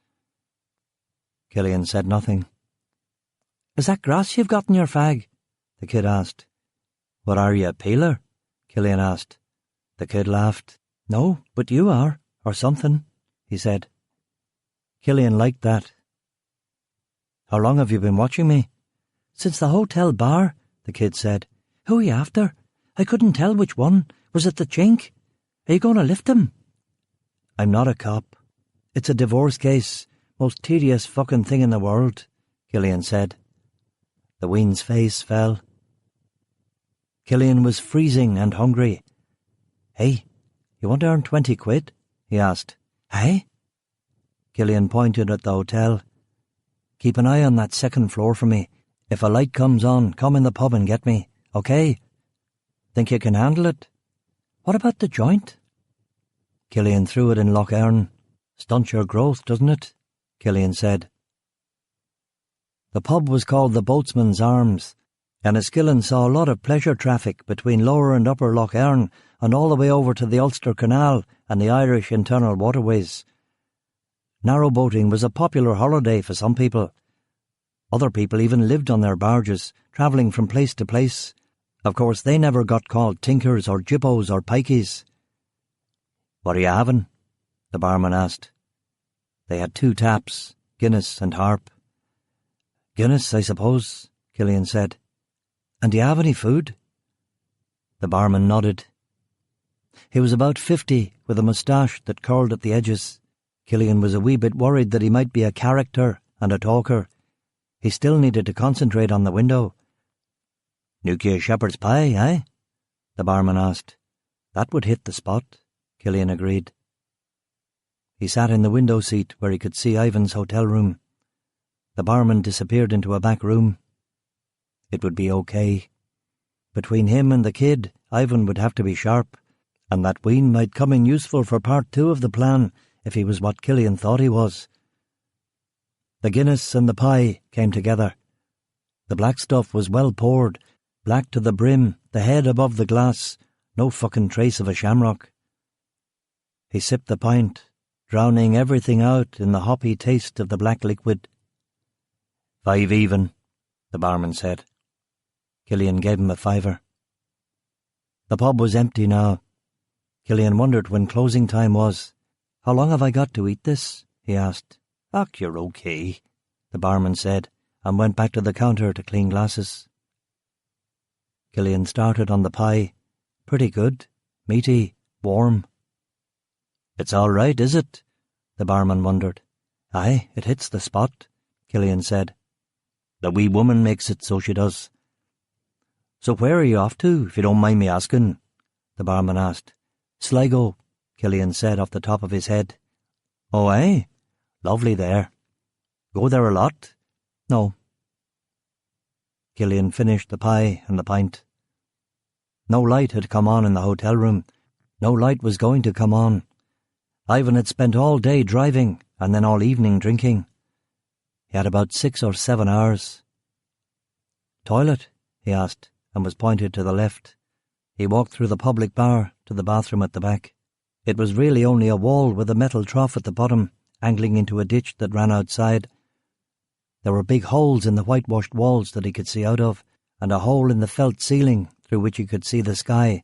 Killian said nothing. "Is that grass you've got in your fag?" the kid asked. "What are you, a peeler?" Killian asked. The kid laughed. "No, but you are, or something," he said. Killian liked that. "How long have you been watching me?" "Since the hotel bar," the kid said. "Who are you after? I couldn't tell which one. Was it the chink? Are you going to lift him?" "I'm not a cop. It's a divorce case. Most tedious fucking thing in the world," Killian said. The ween's face fell. Killian was freezing and hungry. "Hey, you want to earn 20 quid?" he asked. "Hey?" Killian pointed at the hotel. "Keep an eye on that second floor for me. If a light comes on, come in the pub and get me, okay? Think you can handle it?" "What about the joint?" Killian threw it in Lough Erne. "Stunts your growth, doesn't it?" Killian said. The pub was called the Boatsman's Arms, and Enniskillen saw a lot of pleasure traffic between Lower and Upper Lough Erne and all the way over to the Ulster Canal and the Irish internal waterways. Narrowboating was a popular holiday for some people, Other people even lived on their barges, travelling from place to place. Of course, they never got called tinkers or jippos or pikeys. "What are you having?" the barman asked. They had 2 taps, Guinness and Harp. "Guinness, I suppose," Killian said. "And do you have any food?" The barman nodded. He was about 50, with a moustache that curled at the edges. Killian was a wee bit worried that he might be a character and a talker. He still needed to concentrate on the window. "Nuclear shepherd's pie, eh?" the barman asked. "That would hit the spot," Killian agreed. He sat in the window seat where he could see Ivan's hotel room. The barman disappeared into a back room. It would be okay. Between him and the kid, Ivan would have to be sharp, and that wean might come in useful for part 2 of the plan if he was what Killian thought he was. The Guinness and the pie came together. The black stuff was well poured, black to the brim, the head above the glass, no fucking trace of a shamrock. He sipped the pint, drowning everything out in the hoppy taste of the black liquid. "5 even," the barman said. Killian gave him a $5. The pub was empty now. Killian wondered when closing time was. "How long have I got to eat this?" he asked. "Ach, you're okay," the barman said, and went back to the counter to clean glasses. Killian started on the pie. Pretty good, meaty, warm. "It's all right, is it?" the barman wondered. "Aye, it hits the spot," Killian said. "The wee woman makes it, so she does." "So where are you off to, if you don't mind me asking?" the barman asked. "Sligo," Killian said off the top of his head. "Oh, aye? Lovely there. Go there a lot?" "No." Killian finished the pie and the pint. No light had come on in the hotel room. No light was going to come on. Ivan had spent all day driving and then all evening drinking. He had about 6 or 7 hours. "Toilet?" he asked, and was pointed to the left. He walked through the public bar to the bathroom at the back. It was really only a wall with a metal trough at the bottom, angling into a ditch that ran outside. There were big holes in the whitewashed walls that he could see out of, and a hole in the felt ceiling through which he could see the sky.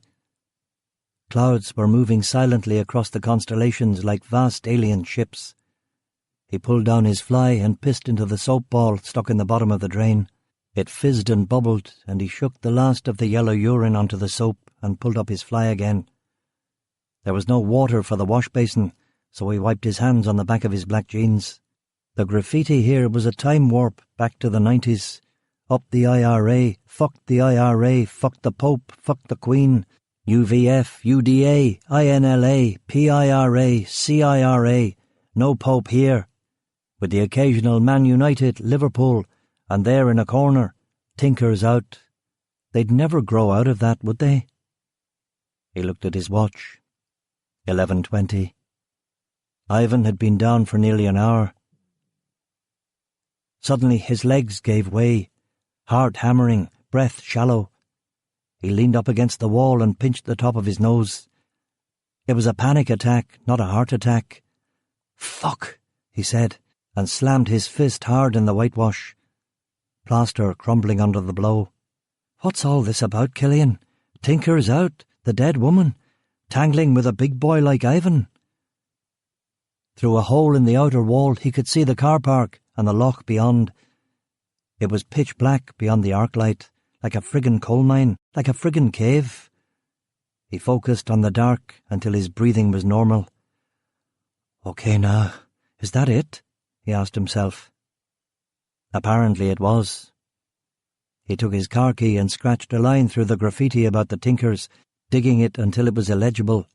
Clouds were moving silently across the constellations like vast alien ships. He pulled down his fly and pissed into the soap ball stuck in the bottom of the drain. It fizzed and bubbled, and he shook the last of the yellow urine onto the soap and pulled up his fly again. There was no water for the wash basin, so he wiped his hands on the back of his black jeans. The graffiti here was a time warp back to the 90s. Up the IRA, fuck the IRA, fuck the Pope, fuck the Queen, UVF, UDA, INLA, PIRA, CIRA, no Pope here. With the occasional Man United, Liverpool, and there in a corner, Tinkers out. They'd never grow out of that, would they? He looked at his watch. 11:20. Ivan had been down for nearly an hour. Suddenly his legs gave way, heart hammering, breath shallow. He leaned up against the wall and pinched the top of his nose. It was a panic attack, not a heart attack. "Fuck," he said, and slammed his fist hard in the whitewash. Plaster crumbling under the blow. "What's all this about, Killian? Tinkers out, the dead woman, tangling with a big boy like Ivan." Through a hole in the outer wall he could see the car park and the loch beyond. It was pitch black beyond the arc light, like a friggin' coal mine, like a friggin' cave. He focused on the dark until his breathing was normal. "Okay now, is that it?" he asked himself. Apparently it was. He took his car key and scratched a line through the graffiti about the Tinkers, digging it until it was illegible.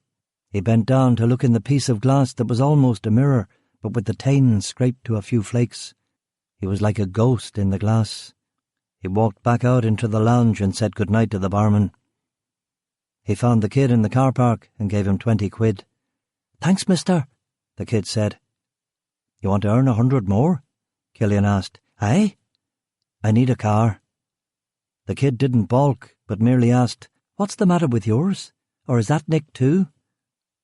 He bent down to look in the piece of glass that was almost a mirror, but with the tane scraped to a few flakes. He was like a ghost in the glass. He walked back out into the lounge and said goodnight to the barman. He found the kid in the car park and gave him 20 quid. "Thanks, mister," the kid said. "You want to earn 100 more?" Killian asked. "Aye?" "I need a car." The kid didn't balk, but merely asked, "What's the matter with yours? Or is that nicked too?"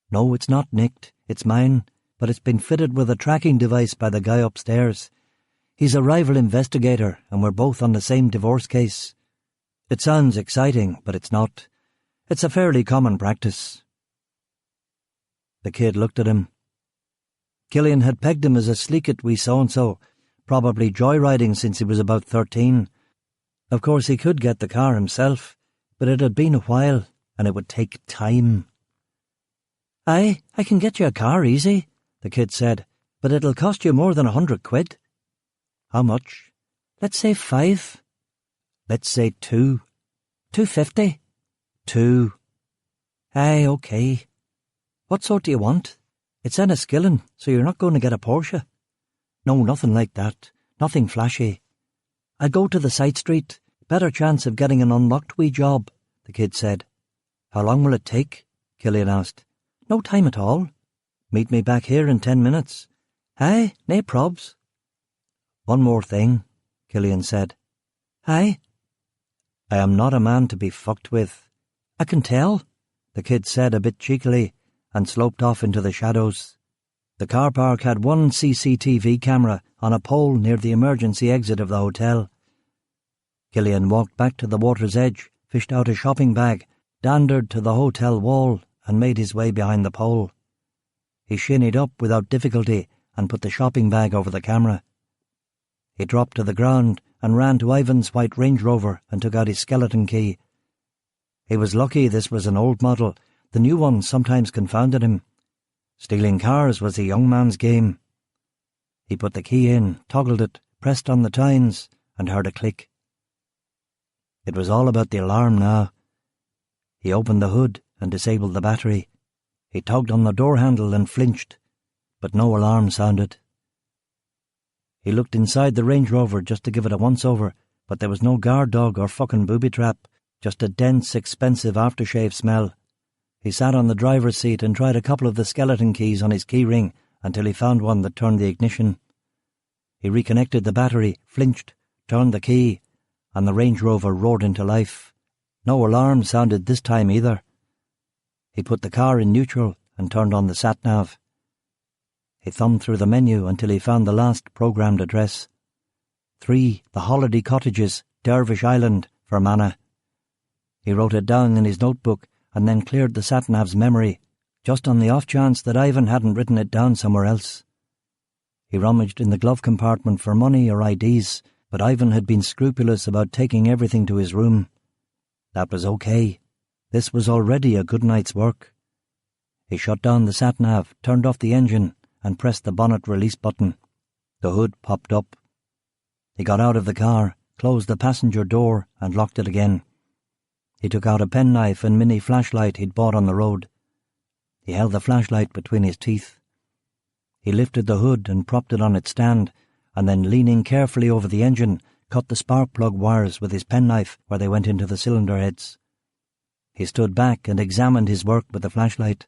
"No, it's not nicked. It's mine, but it's been fitted with a tracking device by the guy upstairs. He's a rival investigator, and we're both on the same divorce case. It sounds exciting, but it's not. It's a fairly common practice." The kid looked at him. Killian had pegged him as a sleekit wee so-and-so, probably joyriding since he was about 13. Of course he could get the car himself, but it had been a while, and it would take time. "Aye, I can get you a car easy," the kid said, "but it'll cost you more than 100 quid. "How much?" "Let's say 5. "Let's say 2. 250. 2. "Aye, OK. What sort do you want? It's Enniskillen, so you're not going to get a Porsche." "No, nothing like that. Nothing flashy. I'd go to the side street. Better chance of getting an unlocked wee job," the kid said. "How long will it take?" Killian asked. "No time at all. Meet me back here in 10 minutes. "Aye, nae probs." "One more thing," Killian said. "Aye." "I am not a man to be fucked with." "I can tell," the kid said a bit cheekily, and sloped off into the shadows. The car park had one CCTV camera on a pole near the emergency exit of the hotel. Killian walked back to the water's edge, fished out a shopping bag, dandered to the hotel wall, and made his way behind the pole. He shinnied up without difficulty and put the shopping bag over the camera. He dropped to the ground and ran to Ivan's white Range Rover and took out his skeleton key. He was lucky this was an old model. The new one sometimes confounded him. Stealing cars was a young man's game. He put the key in, toggled it, pressed on the tines, and heard a click. It was all about the alarm now. He opened the hood and disabled the battery. He tugged on the door handle and flinched, but no alarm sounded. He looked inside the Range Rover just to give it a once-over, but there was no guard dog or fucking booby trap, just a dense, expensive aftershave smell. He sat on the driver's seat and tried a couple of the skeleton keys on his key ring until he found one that turned the ignition. He reconnected the battery, flinched, turned the key, and the Range Rover roared into life. No alarm sounded this time either. He put the car in neutral and turned on the sat-nav. He thumbed through the menu until he found the last programmed address. 3, the Holiday Cottages, Dervish Island, Fermanagh. He wrote it down in his notebook and then cleared the sat-nav's memory, just on the off chance that Ivan hadn't written it down somewhere else. He rummaged in the glove compartment for money or IDs, but Ivan had been scrupulous about taking everything to his room. That was okay. This was already a good night's work. He shut down the sat-nav, turned off the engine, and pressed the bonnet release button. The hood popped up. He got out of the car, closed the passenger door, and locked it again. He took out a penknife and mini flashlight he'd bought on the road. He held the flashlight between his teeth. He lifted the hood and propped it on its stand, and then, leaning carefully over the engine, cut the spark plug wires with his penknife where they went into the cylinder heads. He stood back and examined his work with the flashlight.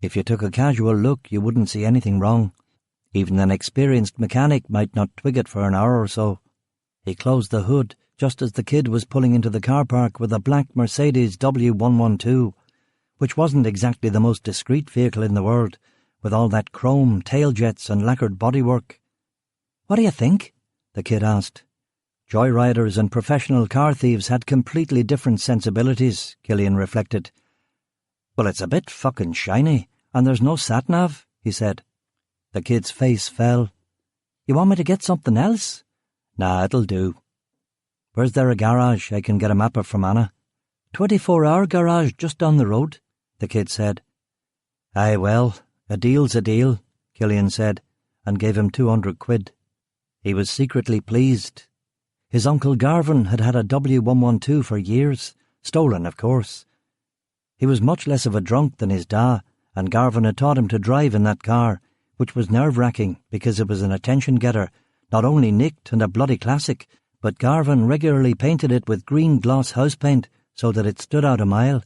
If you took a casual look, you wouldn't see anything wrong. Even an experienced mechanic might not twig it for an hour or so. He closed the hood just as the kid was pulling into the car park with a black Mercedes W112, which wasn't exactly the most discreet vehicle in the world, with all that chrome, tail jets and lacquered bodywork. "What do you think?" the kid asked. Joyriders and professional car thieves had completely different sensibilities, Killian reflected. "Well, it's a bit fucking shiny, and there's no sat-nav," he said. The kid's face fell. "You want me to get something else?" "Nah, it'll do." "Where's there a garage I can get a map of Fermanagh?" 24-hour garage just down the road," the kid said. "Aye, well, a deal's a deal," Killian said, and gave him 200 quid. He was secretly pleased. His uncle Garvin had had a W112 for years, stolen, of course. He was much less of a drunk than his da, and Garvin had taught him to drive in that car, which was nerve-wracking because it was an attention-getter, not only nicked and a bloody classic, but Garvin regularly painted it with green gloss house paint so that it stood out a mile.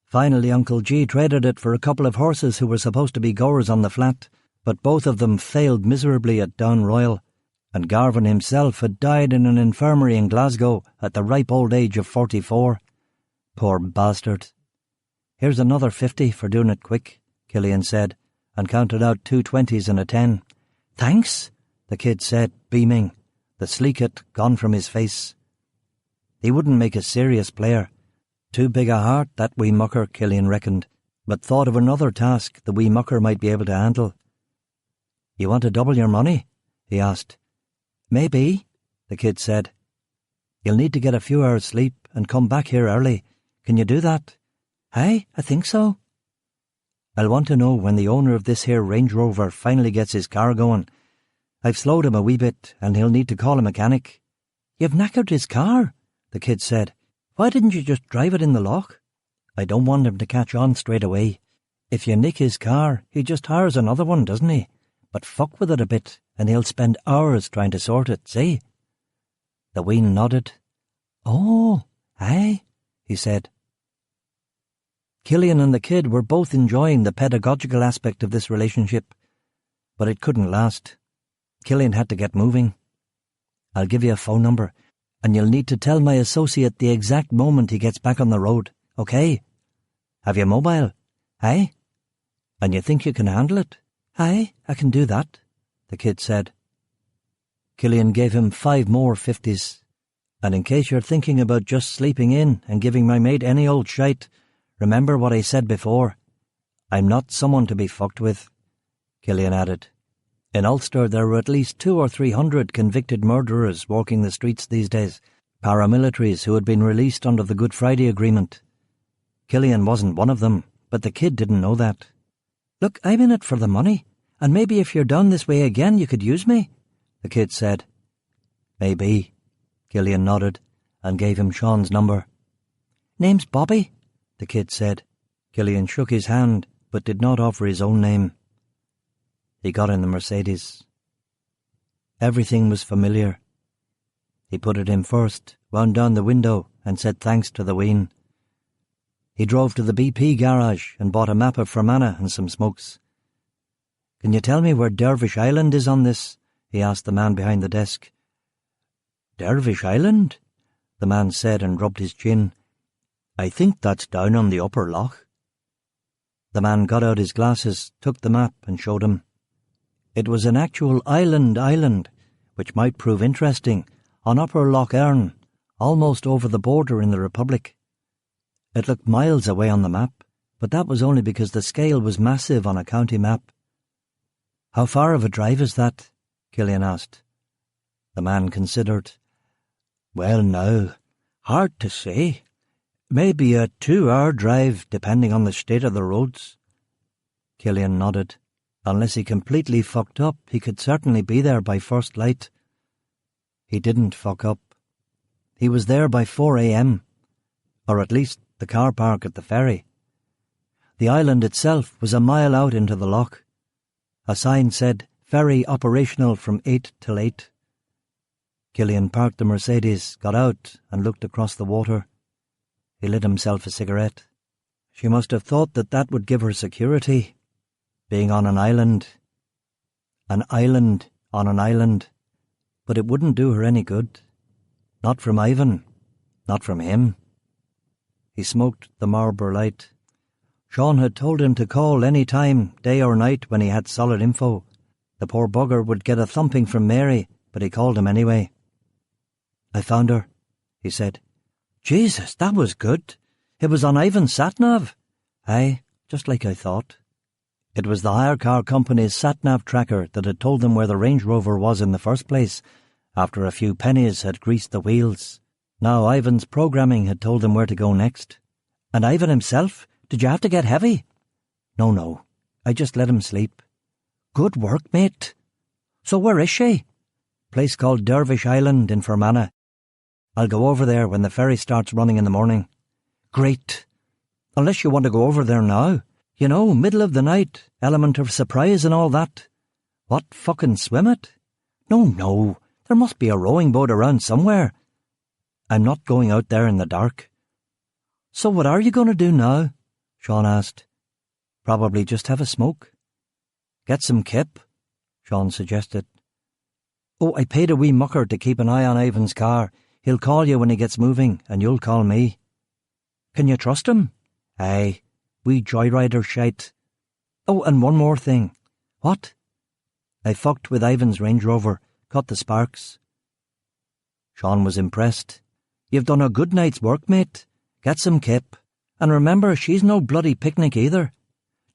Finally, Uncle G traded it for a couple of horses who were supposed to be goers on the flat, but both of them failed miserably at Down Royal, and Garvin himself had died in an infirmary in Glasgow at the ripe old age of 44. Poor bastard. "Here's another 50 for doing it quick," Killian said, and counted out 2 20s and a 10. "Thanks," the kid said, beaming, the sleeket gone from his face. He wouldn't make a serious player. Too big a heart, that wee mucker, Killian reckoned, but thought of another task the wee mucker might be able to handle. "You want to double your money?" he asked. "Maybe," the kid said. "You'll need to get a few hours sleep and come back here early. Can you do that?" "Aye, I think so." "I'll want to know when the owner of this here Range Rover finally gets his car going. I've slowed him a wee bit, and he'll need to call a mechanic." "You've knackered his car," the kid said. "Why didn't you just drive it in the loch?" "I don't want him to catch on straight away. If you nick his car, he just hires another one, doesn't he? But fuck with it a bit, and he'll spend hours trying to sort it, see?" The wean nodded. "Oh, aye," he said. Killian and the kid were both enjoying the pedagogical aspect of this relationship, but it couldn't last. Killian had to get moving. "I'll give you a phone number, and you'll need to tell my associate the exact moment he gets back on the road, okay? Have you mobile? Aye? And you think you can handle it?" "Aye, I can do that," the kid said. Killian gave him 5 more 50s. "And in case you're thinking about just sleeping in and giving my mate any old shite, remember what I said before. I'm not someone to be fucked with," Killian added. In Ulster there were at least 200 or 300 convicted murderers walking the streets these days, paramilitaries who had been released under the Good Friday Agreement. Killian wasn't one of them, but the kid didn't know that. "Look, I'm in it for the money, and maybe if you're done this way again you could use me," the kid said. "Maybe," Killian nodded and gave him Sean's number. "Name's Bobby," the kid said. Killian shook his hand, but did not offer his own name. He got in the Mercedes. Everything was familiar. He put it in first, wound down the window, and said thanks to the wean. He drove to the BP garage and bought a map of Fermanagh and some smokes. "Can you tell me where Dervish Island is on this?" he asked the man behind the desk. "Dervish Island?" the man said and rubbed his chin. "I think that's down on the upper loch." The man got out his glasses, took the map and showed him. It was an actual island, which might prove interesting, on Upper Loch Earn, almost over the border in the Republic. It looked miles away on the map, but that was only because the scale was massive on a county map. "How far of a drive is that?" Killian asked. The man considered. "Well now, hard to say. Maybe a 2-hour drive, depending on the state of the roads." Killian nodded. Unless he completely fucked up, he could certainly be there by first light. He didn't fuck up. He was there by 4 a.m, or at least the car park at the ferry. The island itself was a mile out into the loch. A sign said, "Ferry operational from 8 till 8. Killian parked the Mercedes, got out, and looked across the water. He lit himself a cigarette. She must have thought that would give her security. Being on an island on an island, but it wouldn't do her any good. Not from Ivan, not from him. He smoked the Marlborough Light. Sean had told him to call any time, day or night, when he had solid info. The poor bugger would get a thumping from Mary, but he called him anyway. "I found her," he said. "Jesus, that was good. It was on Ivan's sat-nav." "Aye, just like I thought." It was the hire car company's sat-nav tracker that had told them where the Range Rover was in the first place, after a few pennies had greased the wheels. Now Ivan's programming had told him where to go next. "And Ivan himself? Did you have to get heavy?" No, I just let him sleep." "Good work, mate. So where is she?" "Place called Dervish Island in Fermanagh. I'll go over there when the ferry starts running in the morning." "Great. Unless you want to go over there now. You know, middle of the night, element of surprise and all that. What, fucking swim it?" No, there must be a rowing boat around somewhere." "I'm not going out there in the dark." "So what are you going to do now?" Sean asked. "Probably just have a smoke." "Get some kip," Sean suggested. "Oh, I paid a wee mucker to keep an eye on Ivan's car. He'll call you when he gets moving, and you'll call me." "Can you trust him?" "Aye. Wee joyrider shite. Oh, and one more thing." "What?" "I fucked with Ivan's Range Rover, cut the sparks." Sean was impressed. "You've done a good night's work, mate. Get some kip. And remember, she's no bloody picnic either.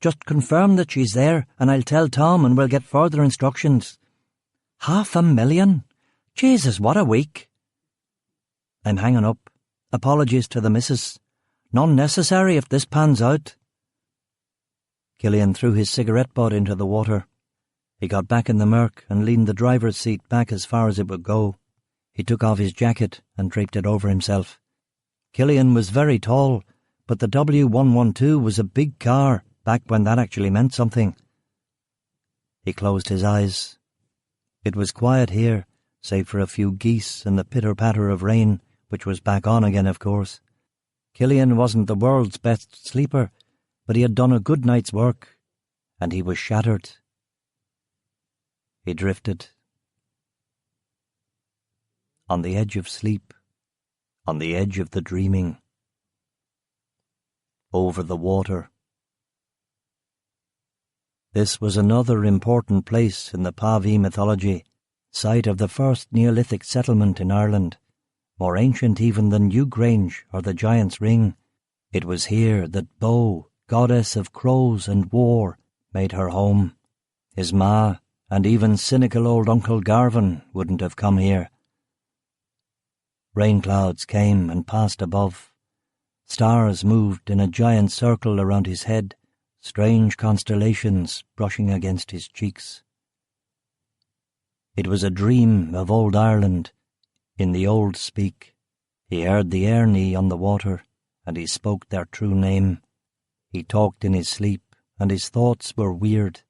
Just confirm that she's there, and I'll tell Tom and we'll get further instructions." $500,000? Jesus, what a week. "I'm hanging up. Apologies to the missus. None necessary if this pans out." Killian threw his cigarette butt into the water. He got back in the Merc and leaned the driver's seat back as far as it would go. He took off his jacket and draped it over himself. Killian was very tall, but the W112 was a big car back when that actually meant something. He closed his eyes. It was quiet here, save for a few geese and the pitter-patter of rain, which was back on again, of course. Killian wasn't the world's best sleeper, but he had done a good night's work, and he was shattered. He drifted. On the edge of sleep, on the edge of the dreaming. Over the water. This was another important place in the Pavi mythology, site of the first Neolithic settlement in Ireland, more ancient even than Newgrange or the Giant's Ring. It was here that Bo, goddess of crows and war, made her home. His ma, and even cynical old Uncle Garvin, wouldn't have come here. Rain clouds came and passed above. Stars moved in a giant circle around his head, strange constellations brushing against his cheeks. It was a dream of old Ireland, in the old speak. He heard the Ernie on the water, and he spoke their true name. He talked in his sleep, and his thoughts were weird.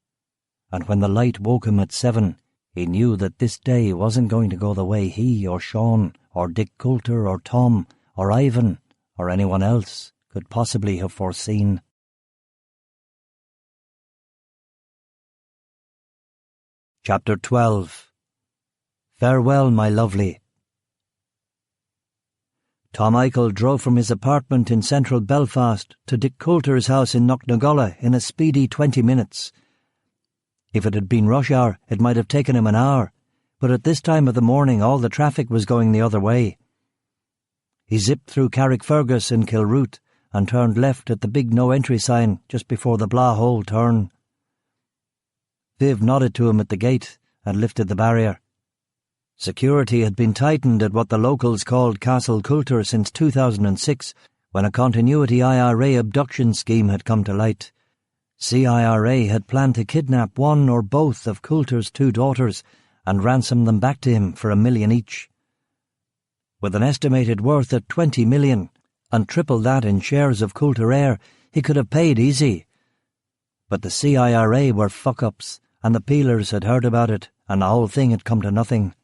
And when the light woke him at 7, he knew that this day wasn't going to go the way he or Sean or Dick Coulter or Tom or Ivan or anyone else could possibly have foreseen. Chapter 12. Farewell, my lovely. Tom Eichel drove from his apartment in central Belfast to Dick Coulter's house in Knocknagulla in a speedy 20 minutes. If it had been rush hour, it might have taken him an hour, but at this time of the morning all the traffic was going the other way. He zipped through Carrickfergus in Kilroot and turned left at the big no-entry sign just before the Blah Hole turn. Viv nodded to him at the gate and lifted the barrier. Security had been tightened at what the locals called Castle Coulter since 2006, when a continuity IRA abduction scheme had come to light. CIRA had planned to kidnap one or both of Coulter's 2 daughters and ransom them back to him for $1 million each. With an estimated worth of $20 million, and triple that in shares of Coulter Air, he could have paid easy. But the CIRA were fuck-ups, and the peelers had heard about it, and the whole thing had come to nothing.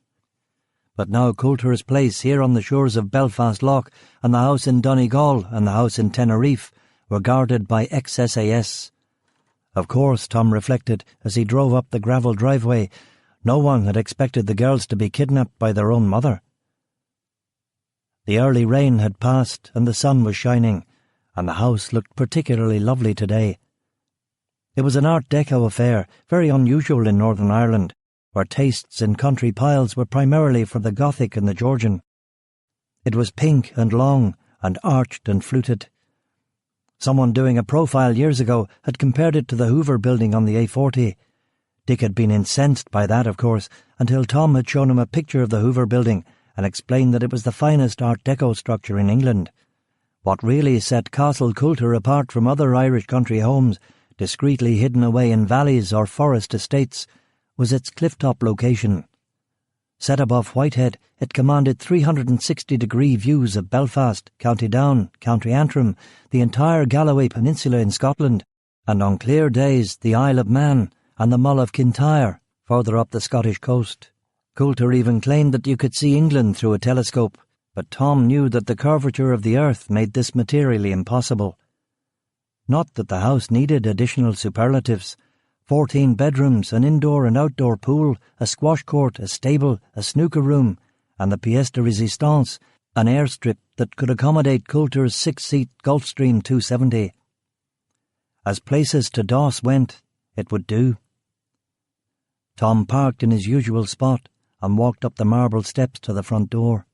But now Coulter's place here on the shores of Belfast Lough, and the house in Donegal and the house in Tenerife were guarded by ex-SAS. Of course, Tom reflected as he drove up the gravel driveway, no one had expected the girls to be kidnapped by their own mother. The early rain had passed and the sun was shining, and the house looked particularly lovely today. It was an Art Deco affair, very unusual in Northern Ireland, where tastes in country piles were primarily for the Gothic and the Georgian. It was pink and long and arched and fluted. Someone doing a profile years ago had compared it to the Hoover building on the A40. Dick had been incensed by that, of course, until Tom had shown him a picture of the Hoover building and explained that it was the finest Art Deco structure in England. What really set Castle Coulter apart from other Irish country homes, discreetly hidden away in valleys or forest estates, was its clifftop location. Set above Whitehead, it commanded 360-degree views of Belfast, County Down, County Antrim, the entire Galloway Peninsula in Scotland, and on clear days the Isle of Man and the Mull of Kintyre, further up the Scottish coast. Coulter even claimed that you could see England through a telescope, but Tom knew that the curvature of the earth made this materially impossible. Not that the house needed additional superlatives. 14 bedrooms, an indoor and outdoor pool, a squash court, a stable, a snooker room, and the pièce de résistance, an airstrip that could accommodate Coulter's 6-seat Gulfstream 270. As places to doss went, it would do. Tom parked in his usual spot and walked up the marble steps to the front door.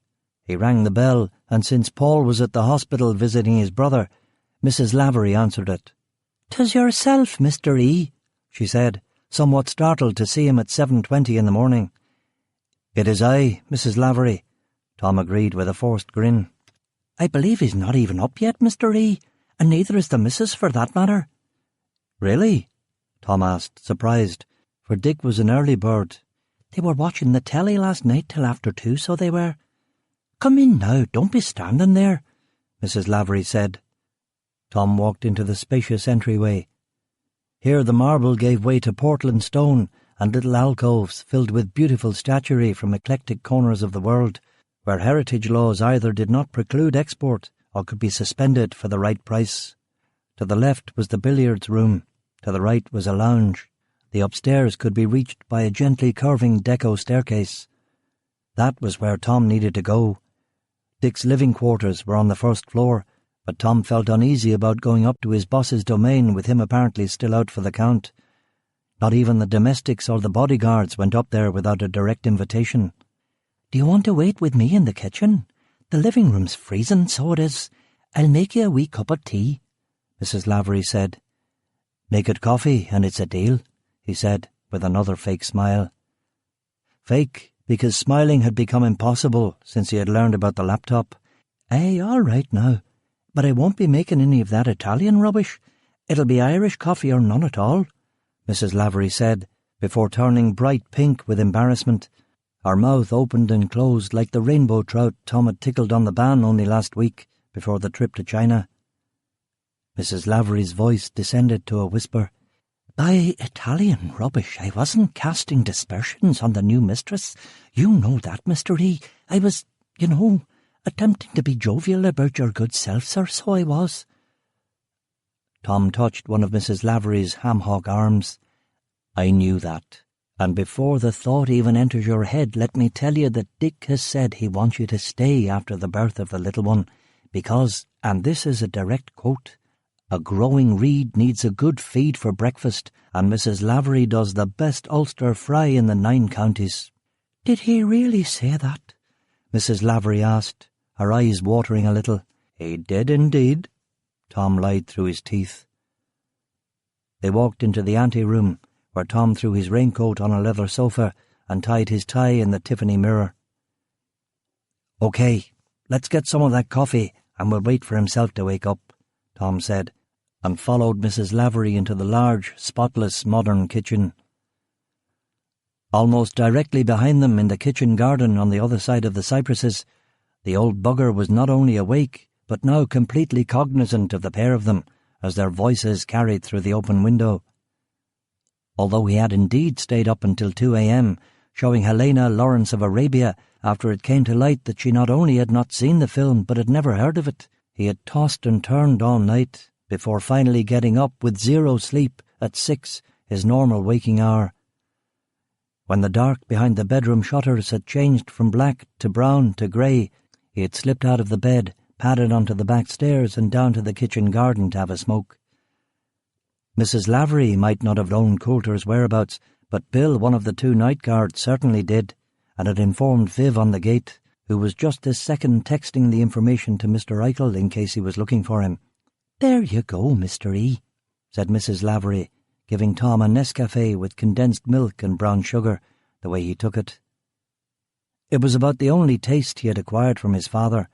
He rang the bell, and since Paul was at the hospital visiting his brother, Mrs. Lavery answered it. "'Tis yourself, Mr. E," she said, somewhat startled to see him at 7:20 in the morning. "It is I, Mrs. Lavery," Tom agreed with a forced grin. "I believe he's not even up yet, Mr. E, and neither is the missus for that matter." "Really?" Tom asked, surprised, for Dick was an early bird. "They were watching the telly last night till after 2, so they were." "Come in now, don't be standing there," Mrs. Lavery said. Tom walked into the spacious entryway. Here the marble gave way to Portland stone and little alcoves filled with beautiful statuary from eclectic corners of the world, where heritage laws either did not preclude export or could be suspended for the right price. To the left was the billiards room, to the right was a lounge. The upstairs could be reached by a gently curving Deco staircase. That was where Tom needed to go. Dick's living quarters were on the first floor, but Tom felt uneasy about going up to his boss's domain with him apparently still out for the count. Not even the domestics or the bodyguards went up there without a direct invitation. "Do you want to wait with me in the kitchen? The living room's freezing, so it is. I'll make you a wee cup of tea," Mrs. Lavery said. "Make it coffee, and it's a deal," he said, with another fake smile. Fake, because smiling had become impossible since he had learned about the laptop. "Aye, all right now. But I won't be making any of that Italian rubbish. It'll be Irish coffee or none at all," Mrs. Lavery said, before turning bright pink with embarrassment. Her mouth opened and closed like the rainbow trout Tom had tickled on the ban only last week, before the trip to China. Mrs. Lavery's voice descended to a whisper. "By Italian rubbish, I wasn't casting dispersions on the new mistress. You know that, Mr. E. I was, attempting to be jovial about your good self, sir, so I was." Tom touched one of Mrs. Lavery's ham-hock arms. "I knew that. And before the thought even enters your head, let me tell you that Dick has said he wants you to stay after the birth of the little one, because, and this is a direct quote, 'A growing reed needs a good feed for breakfast, and Mrs. Lavery does the best Ulster fry in the 9 counties.'" "Did he really say that?" Mrs. Lavery asked, her eyes watering a little. "He did indeed," Tom lied through his teeth. They walked into the ante-room, where Tom threw his raincoat on a leather sofa and tied his tie in the Tiffany mirror. "OK, let's get some of that coffee, and we'll wait for himself to wake up," Tom said, and followed Mrs. Lavery into the large, spotless, modern kitchen. Almost directly behind them in the kitchen garden on the other side of the cypresses, the old bugger was not only awake, but now completely cognizant of the pair of them, as their voices carried through the open window. Although he had indeed stayed up until 2 a.m., showing Helena Lawrence of Arabia after it came to light that she not only had not seen the film but had never heard of it, he had tossed and turned all night, before finally getting up with 0 sleep at 6, his normal waking hour. When the dark behind the bedroom shutters had changed from black to brown to grey, he had slipped out of the bed, padded onto the back stairs and down to the kitchen garden to have a smoke. Mrs. Lavery might not have known Coulter's whereabouts, but Bill, one of the 2 night guards, certainly did, and had informed Viv on the gate, who was just this second texting the information to Mr. Eichel in case he was looking for him. "There you go, Mr. E," said Mrs. Lavery, giving Tom a Nescafe with condensed milk and brown sugar, the way he took it. It was about the only taste he had acquired from his father.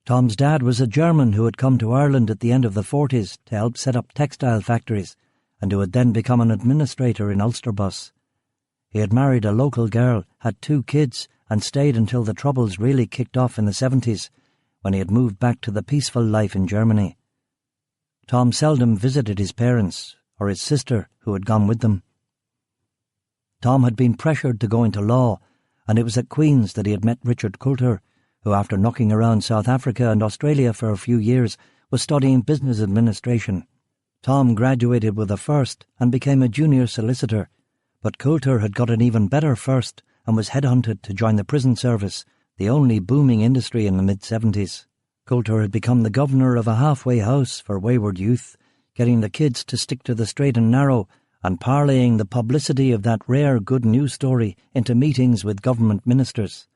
Tom's dad was a German who had come to Ireland at the end of the 40s to help set up textile factories, and who had then become an administrator in Ulsterbus. He had married a local girl, had 2 kids, and stayed until the troubles really kicked off in the 70s, when he had moved back to the peaceful life in Germany. Tom seldom visited his parents, or his sister, who had gone with them. Tom had been pressured to go into law, and it was at Queen's that he had met Richard Coulter, who, after knocking around South Africa and Australia for a few years, was studying business administration. Tom graduated with a first and became a junior solicitor, but Coulter had got an even better first and was headhunted to join the prison service, the only booming industry in the mid-70s. Coulter had become the governor of a halfway house for wayward youth, getting the kids to stick to the straight and narrow and parlaying the publicity of that rare good news story into meetings with government ministers.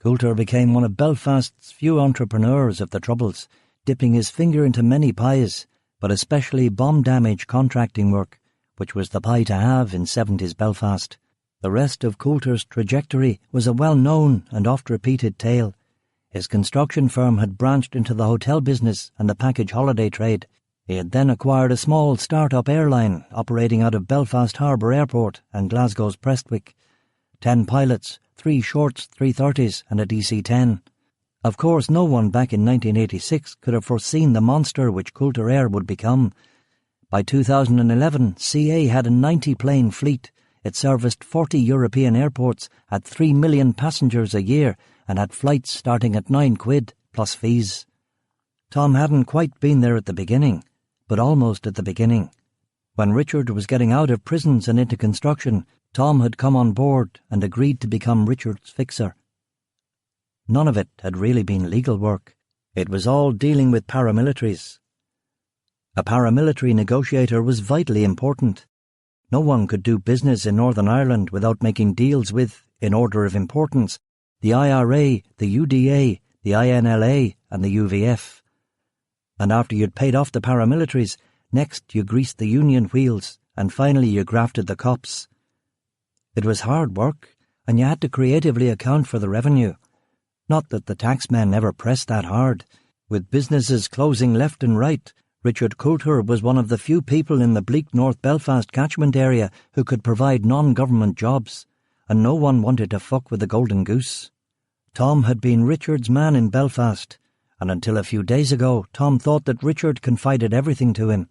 Coulter became one of Belfast's few entrepreneurs of the Troubles, dipping his finger into many pies, but especially bomb damage contracting work, which was the pie to have in 70s Belfast. The rest of Coulter's trajectory was a well-known and oft-repeated tale. His construction firm had branched into the hotel business and the package holiday trade. He had then acquired a small start-up airline operating out of Belfast Harbour Airport and Glasgow's Prestwick. 10 pilots, 3 shorts, 330s and a DC-10. Of course, no one back in 1986 could have foreseen the monster which Coulter Air would become. By 2011, CA had a 90-plane fleet. It serviced 40 European airports, had 3 million passengers a year, and had flights starting at £9 plus fees. Tom hadn't quite been there at the beginning, but almost at the beginning. When Richard was getting out of prisons and into construction, Tom had come on board and agreed to become Richard's fixer. None of it had really been legal work. It was all dealing with paramilitaries. A paramilitary negotiator was vitally important. No one could do business in Northern Ireland without making deals with, in order of importance, the IRA, the UDA, the INLA and the UVF. And after you'd paid off the paramilitaries, next you greased the union wheels, and finally you grafted the cops. It was hard work, and you had to creatively account for the revenue. Not that the taxmen never pressed that hard. With businesses closing left and right, Richard Coulter was one of the few people in the bleak North Belfast catchment area who could provide non-government jobs, and no one wanted to fuck with the golden goose. Tom had been Richard's man in Belfast, and until a few days ago Tom thought that Richard confided everything to him.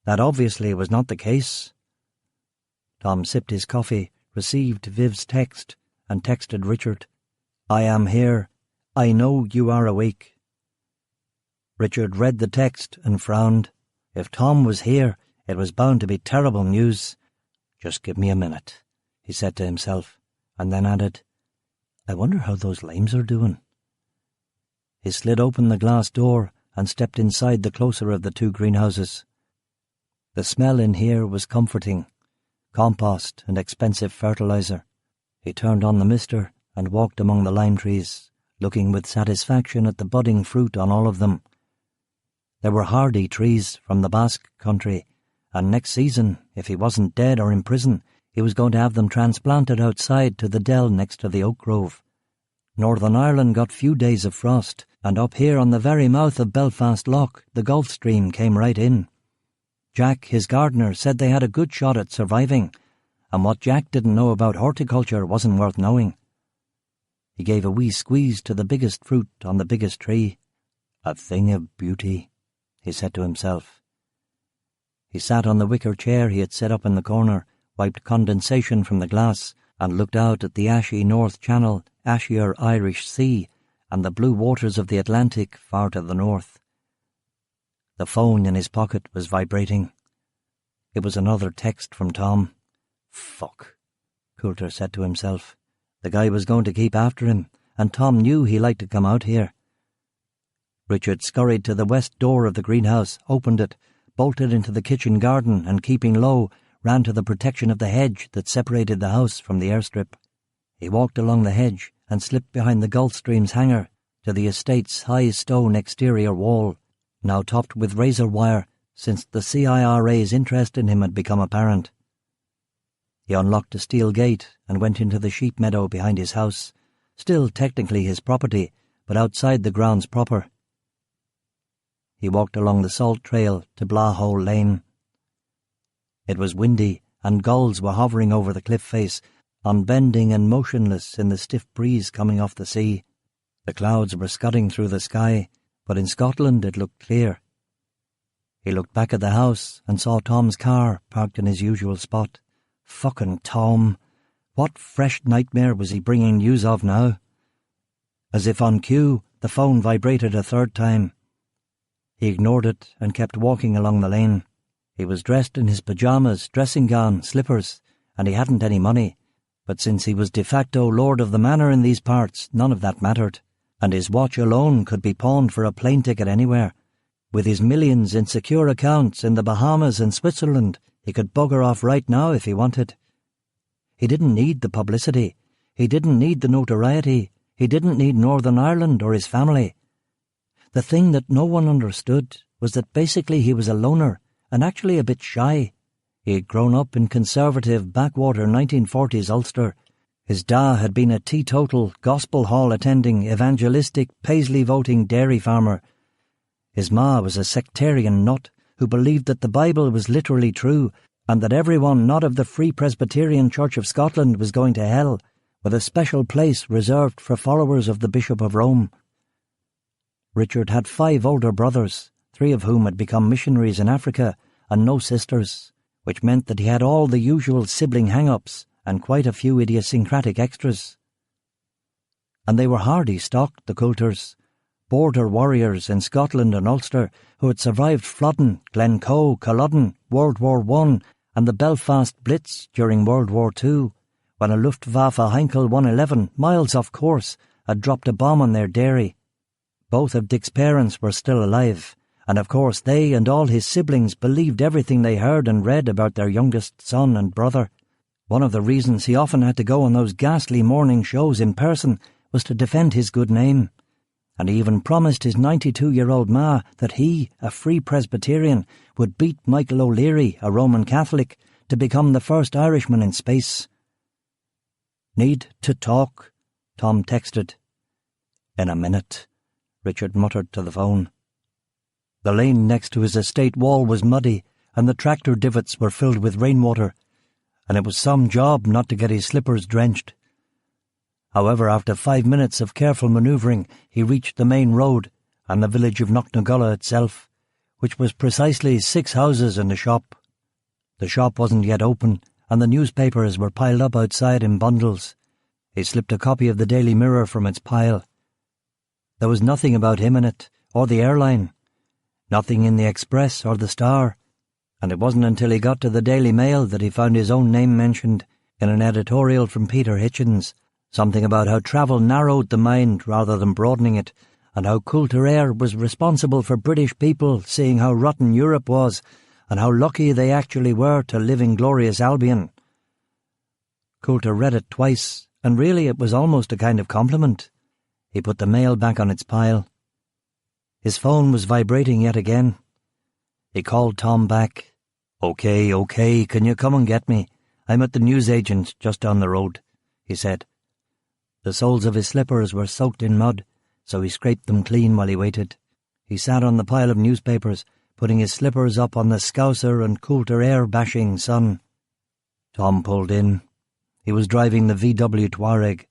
That obviously was not the case. Tom sipped his coffee, received Viv's text, and texted Richard, "I am here. I know you are awake." Richard read the text and frowned. If Tom was here, it was bound to be terrible news. "Just give me a minute," he said to himself, and then added, "I wonder how those limes are doing." He slid open the glass door and stepped inside the closer of the 2 greenhouses. The smell in here was comforting. Compost and expensive fertilizer. He turned on the mister and walked among the lime trees, looking with satisfaction at the budding fruit on all of them. There were hardy trees from the Basque country, and next season, if he wasn't dead or in prison, he was going to have them transplanted outside to the dell next to the oak grove. Northern Ireland got few days of frost, and up here on the very mouth of Belfast Lough, the Gulf Stream came right in. Jack, his gardener, said they had a good shot at surviving, and what Jack didn't know about horticulture wasn't worth knowing. He gave a wee squeeze to the biggest fruit on the biggest tree. "A thing of beauty," he said to himself. He sat on the wicker chair he had set up in the corner, wiped condensation from the glass, and looked out at the ashy North Channel, ashier Irish Sea, and the blue waters of the Atlantic far to the north. The phone in his pocket was vibrating. It was another text from Tom. "Fuck," Coulter said to himself. The guy was going to keep after him, and Tom knew he liked to come out here. Richard scurried to the west door of the greenhouse, opened it, bolted into the kitchen garden, and keeping low, ran to the protection of the hedge that separated the house from the airstrip. He walked along the hedge and slipped behind the Gulfstream's hangar to the estate's high stone exterior wall, now topped with razor wire since the CIRA's interest in him had become apparent. He unlocked a steel gate and went into the sheep meadow behind his house, still technically his property, but outside the grounds proper. He walked along the salt trail to Blahole Lane. It was windy, and gulls were hovering over the cliff face, unbending and motionless in the stiff breeze coming off the sea. The clouds were scudding through the sky, but in Scotland it looked clear. He looked back at the house and saw Tom's car parked in his usual spot. Fucking Tom! What fresh nightmare was he bringing news of now? As if on cue, the phone vibrated a third time. He ignored it and kept walking along the lane. He was dressed in his pyjamas, dressing gown, slippers, and he hadn't any money. But since he was de facto lord of the manor in these parts, none of that mattered, and his watch alone could be pawned for a plane ticket anywhere. With his millions in secure accounts in the Bahamas and Switzerland, he could bugger off right now if he wanted. He didn't need the publicity. He didn't need the notoriety. He didn't need Northern Ireland or his family. The thing that no one understood was that basically he was a loner and actually a bit shy. He had grown up in conservative, backwater 1940s Ulster. His da had been a teetotal, gospel hall-attending, evangelistic, Paisley-voting dairy farmer. His ma was a sectarian nut who believed that the Bible was literally true and that everyone not of the Free Presbyterian Church of Scotland was going to hell, with a special place reserved for followers of the Bishop of Rome. Richard had 5 older brothers, 3 of whom had become missionaries in Africa, and no sisters, which meant that he had all the usual sibling hang-ups and quite a few idiosyncratic extras. And they were hardy stock, the Coulters, border warriors in Scotland and Ulster who had survived Flodden, Glencoe, Culloden, World War I and the Belfast Blitz during World War II, when a Luftwaffe Heinkel 111, miles off course, had dropped a bomb on their dairy. Both of Dick's parents were still alive, and of course they and all his siblings believed everything they heard and read about their youngest son and brother. One of the reasons he often had to go on those ghastly morning shows in person was to defend his good name. And he even promised his 92-year-old ma that he, a Free Presbyterian, would beat Michael O'Leary, a Roman Catholic, to become the first Irishman in space. "Need to talk," Tom texted. "In a minute," Richard muttered to the phone. The lane next to his estate wall was muddy, and the tractor divots were filled with rainwater, and it was some job not to get his slippers drenched. However, after 5 minutes of careful manoeuvring, he reached the main road and the village of Knocknagulla itself, which was precisely 6 houses and a shop. The shop wasn't yet open, and the newspapers were piled up outside in bundles. He slipped a copy of the Daily Mirror from its pile. There was nothing about him in it, or the airline. Nothing in the Express or the Star. And it wasn't until he got to the Daily Mail that he found his own name mentioned in an editorial from Peter Hitchens, something about how travel narrowed the mind rather than broadening it, and how Coulter Air was responsible for British people seeing how rotten Europe was, and how lucky they actually were to live in glorious Albion. Coulter read it twice, and really it was almost a kind of compliment. He put the mail back on its pile. His phone was vibrating yet again. He called Tom back. Okay, can you come and get me? I'm at the newsagent just down the road," he said. The soles of his slippers were soaked in mud, so he scraped them clean while he waited. He sat on the pile of newspapers, putting his slippers up on the Scouser and Coulter Air-bashing sun. Tom pulled in. He was driving the VW Touareg.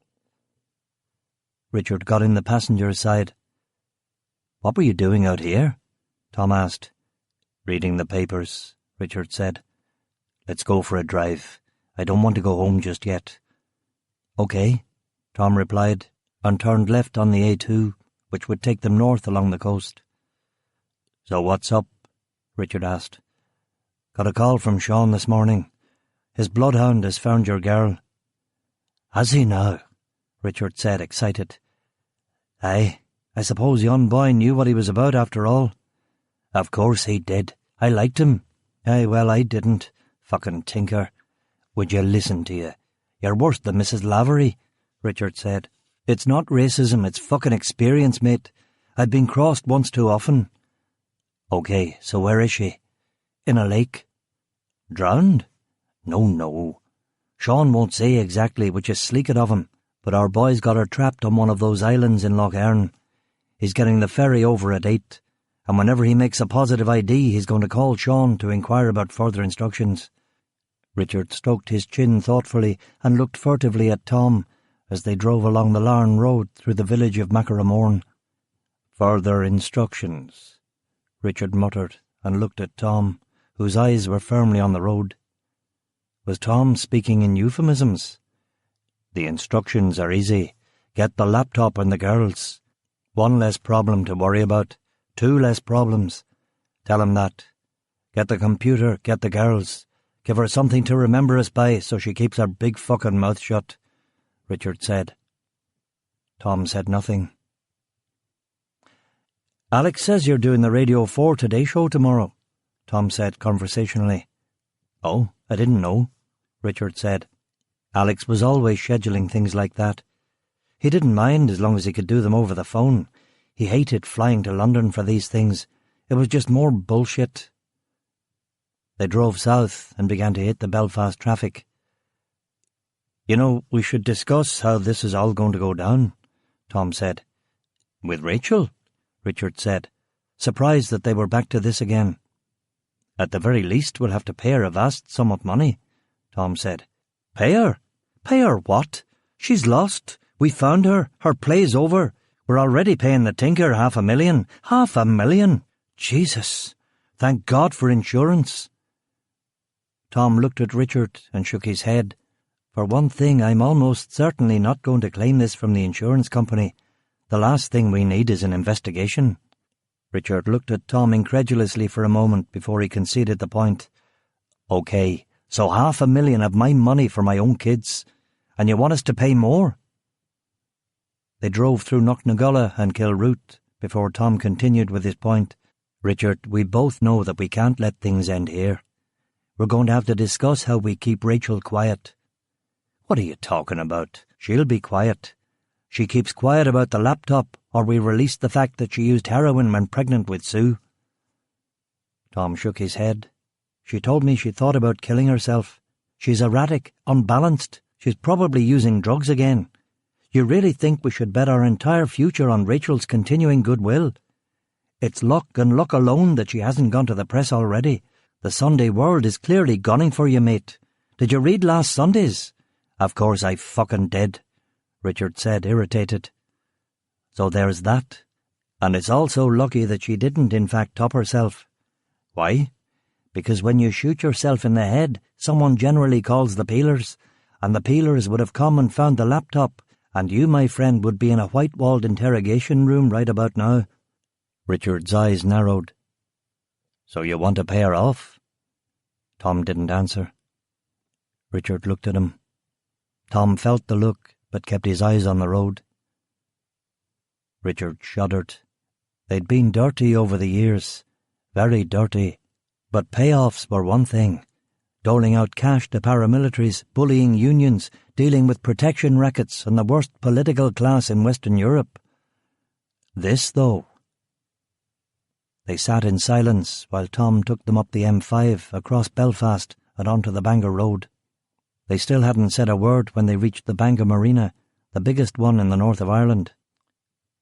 Richard got in the passenger's side. "What were you doing out here?" Tom asked. "Reading the papers," Richard said. "Let's go for a drive. I don't want to go home just yet." "Okay," Tom replied, and turned left on the A2, which would take them north along the coast. "So what's up?" Richard asked. "Got a call from Sean this morning. His bloodhound has found your girl." "Has he now?" Richard said, excited. "Aye, I suppose yon boy knew what he was about after all." "Of course he did. I liked him." "Aye, well, I didn't. Fucking tinker. Would you listen to you? You're worse than Mrs. Lavery," Richard said. "It's not racism, it's fucking experience, mate. I've been crossed once too often." "Okay, so where is she?" "In a lake." "Drowned?" No. Sean won't say exactly, which is sleeked of him, but our boy's got her trapped on one of those islands in Lough Erne. He's getting the ferry over at 8, and whenever he makes a positive ID, he's going to call Sean to inquire about further instructions. Richard stroked his chin thoughtfully and looked furtively at Tom as they drove along the Larne Road through the village of Macauramorn. "Further instructions," Richard muttered and looked at Tom, whose eyes were firmly on the road. Was Tom speaking in euphemisms? "The instructions are easy. Get the laptop and the girls. 1 less problem to worry about. 2 less problems. Tell him that. Get the computer, get the girls. Give her something to remember us by so she keeps her big fucking mouth shut," Richard said. Tom said nothing. "Alex says you're doing the Radio 4 Today show tomorrow," Tom said conversationally. "Oh, I didn't know," Richard said. Alex was always scheduling things like that. He didn't mind as long as he could do them over the phone. He hated flying to London for these things. It was just more bullshit. They drove south and began to hit the Belfast traffic. "You know, we should discuss how this is all going to go down," Tom said. "With Rachel?" Richard said, surprised that they were back to this again. "At the very least, we'll have to pay her a vast sum of money," Tom said. "Pay her? Pay her what? She's lost. We found her. Her play's over. We're already paying the tinker $500,000. $500,000! Jesus! Thank God for insurance." Tom looked at Richard and shook his head. "For one thing, I'm almost certainly not going to claim this from the insurance company. The last thing we need is an investigation." Richard looked at Tom incredulously for a moment before he conceded the point. "OK, so $500,000 of my money for my own kids, and you want us to pay more?" They drove through Knocknagulla and Kilroot before Tom continued with his point. "Richard, we both know that we can't let things end here. We're going to have to discuss how we keep Rachel quiet." "What are you talking about? She'll be quiet. She keeps quiet about the laptop, or we release the fact that she used heroin when pregnant with Sue." Tom shook his head. "She told me she thought about killing herself. She's erratic, unbalanced. She's probably using drugs again. You really think we should bet our entire future on Rachel's continuing goodwill? It's luck and luck alone that she hasn't gone to the press already. The Sunday World is clearly gunning for you, mate. Did you read last Sunday's?" "Of course I fucking did," Richard said, irritated. "So there's that. And it's also lucky that she didn't in fact top herself." "Why?" "Because when you shoot yourself in the head, someone generally calls the peelers, and the peelers would have come and found the laptop, and you, my friend, would be in a white-walled interrogation room right about now." Richard's eyes narrowed. "So you want to pay her off?" Tom didn't answer. Richard looked at him. Tom felt the look, but kept his eyes on the road. Richard shuddered. They'd been dirty over the years, very dirty, but payoffs were one thing. Doling out cash to paramilitaries, bullying unions, dealing with protection rackets and the worst political class in Western Europe. This, though. They sat in silence while Tom took them up the M5 across Belfast and onto the Bangor Road. They still hadn't said a word when they reached the Bangor Marina, the biggest one in the north of Ireland.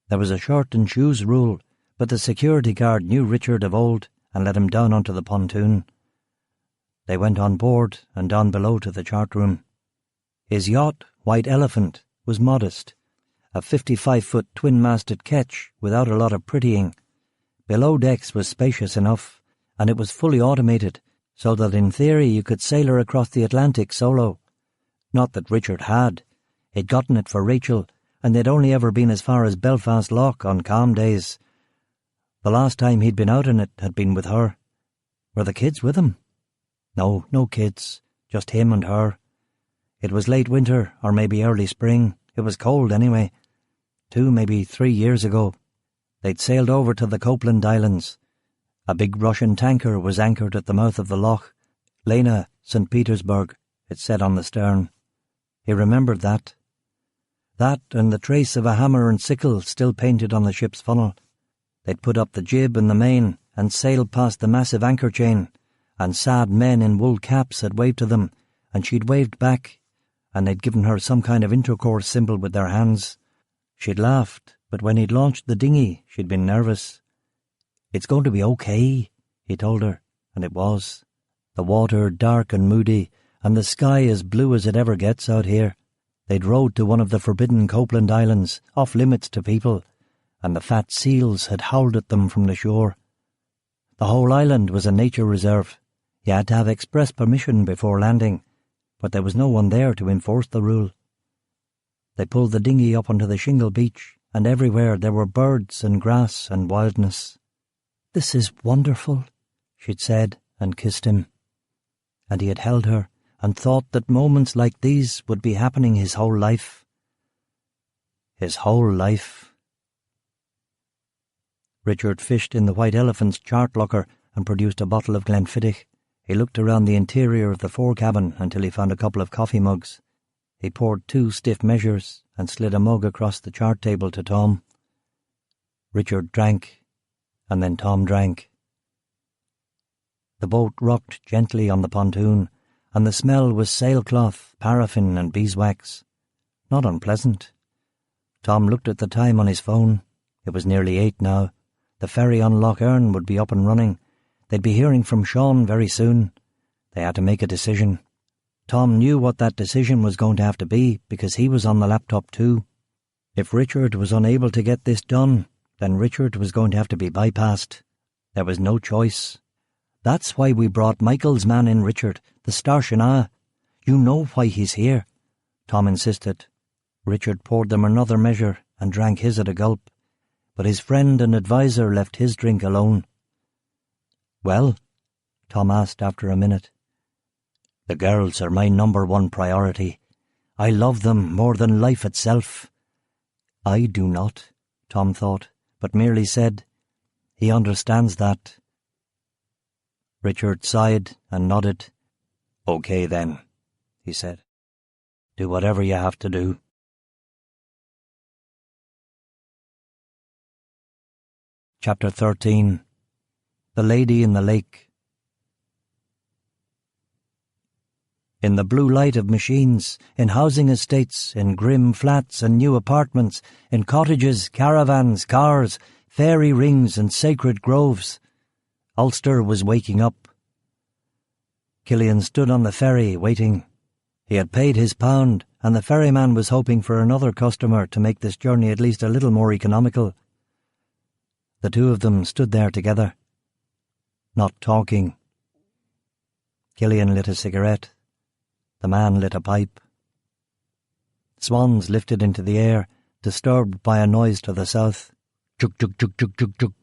There was a shirt and shoes rule, but the security guard knew Richard of old and let him down onto the pontoon. They went on board and down below to the chart room. His yacht, White Elephant, was modest, a 55-foot twin-masted ketch without a lot of prettying. Below decks was spacious enough, and it was fully automated, so that in theory you could sail her across the Atlantic solo. Not that Richard had. He'd gotten it for Rachel, and they'd only ever been as far as Belfast Lough on calm days. The last time he'd been out in it had been with her. Were the kids with him? No kids, just him and her. It was late winter, or maybe early spring. It was cold anyway. 2, maybe 3 years ago. They'd sailed over to the Copeland Islands. A big Russian tanker was anchored at the mouth of the loch. Lena, St. Petersburg, it said on the stern. He remembered that. That and the trace of a hammer and sickle still painted on the ship's funnel. They'd put up the jib and the main and sailed past the massive anchor chain, and sad men in wool caps had waved to them, and she'd waved back, and they'd given her some kind of intercourse symbol with their hands. She'd laughed, but when he'd launched the dinghy, she'd been nervous. "It's going to be okay," he told her, and it was. The water dark and moody, and the sky as blue as it ever gets out here. They'd rowed to one of the forbidden Copeland Islands, off limits to people, and the fat seals had howled at them from the shore. The whole island was a nature reserve. You had to have express permission before landing, but there was no one there to enforce the rule. They pulled the dinghy up onto the shingle beach, and everywhere there were birds and grass and wildness. "This is wonderful," she'd said, and kissed him. And he had held her, and thought that moments like these would be happening his whole life. His whole life. Richard fished in the White Elephant's chart locker and produced a bottle of Glenfiddich. He looked around the interior of the forecabin until he found a couple of coffee mugs. He poured 2 stiff measures and slid a mug across the chart table to Tom. Richard drank, and then Tom drank. The boat rocked gently on the pontoon, and the smell was sailcloth, paraffin and beeswax. Not unpleasant. Tom looked at the time on his phone. It was nearly 8 now. The ferry on Lough Erne would be up and running. They'd be hearing from Sean very soon. They had to make a decision. Tom knew what that decision was going to have to be because he was on the laptop too. If Richard was unable to get this done, then Richard was going to have to be bypassed. There was no choice. That's why we brought Michael's man in, Richard, the Starshina. You know why he's here, Tom insisted. Richard poured them another measure and drank his at a gulp, but his friend and adviser left his drink alone. Well, Tom asked after a minute. The girls are my #1 priority. I love them more than life itself. I do not, Tom thought, but merely said, he understands that. Richard sighed and nodded. Okay then, he said. Do whatever you have to do. Chapter 13. The Lady in the Lake. In the blue light of machines, in housing estates, in grim flats and new apartments, in cottages, caravans, cars, fairy rings and sacred groves, Ulster was waking up. Killian stood on the ferry, waiting. He had paid his £1, and the ferryman was hoping for another customer to make this journey at least a little more economical. The two of them stood there together, not talking. Killian lit a cigarette. The man lit a pipe. Swans lifted into the air, disturbed by a noise to the south. Juk, juk, juk, juk, juk, juk.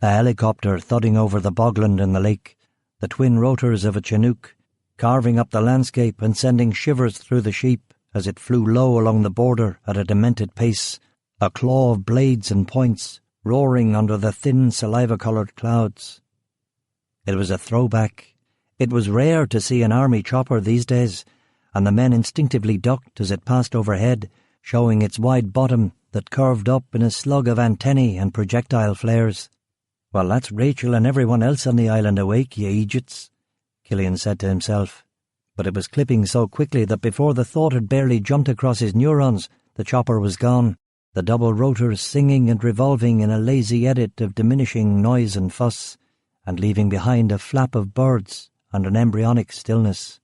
A helicopter thudding over the bogland in the lake, the twin rotors of a Chinook, carving up the landscape and sending shivers through the sheep as it flew low along the border at a demented pace, a claw of blades and points roaring under the thin saliva-coloured clouds. It was a throwback. It was rare to see an army chopper these days, and the men instinctively ducked as it passed overhead, showing its wide bottom that curved up in a slug of antennae and projectile flares. Well, that's Rachel and everyone else on the island awake, ye idiots, Killian said to himself. But it was clipping so quickly that before the thought had barely jumped across his neurons, the chopper was gone, the double rotors singing and revolving in a lazy edit of diminishing noise and fuss, and leaving behind a flap of birds and an embryonic stillness.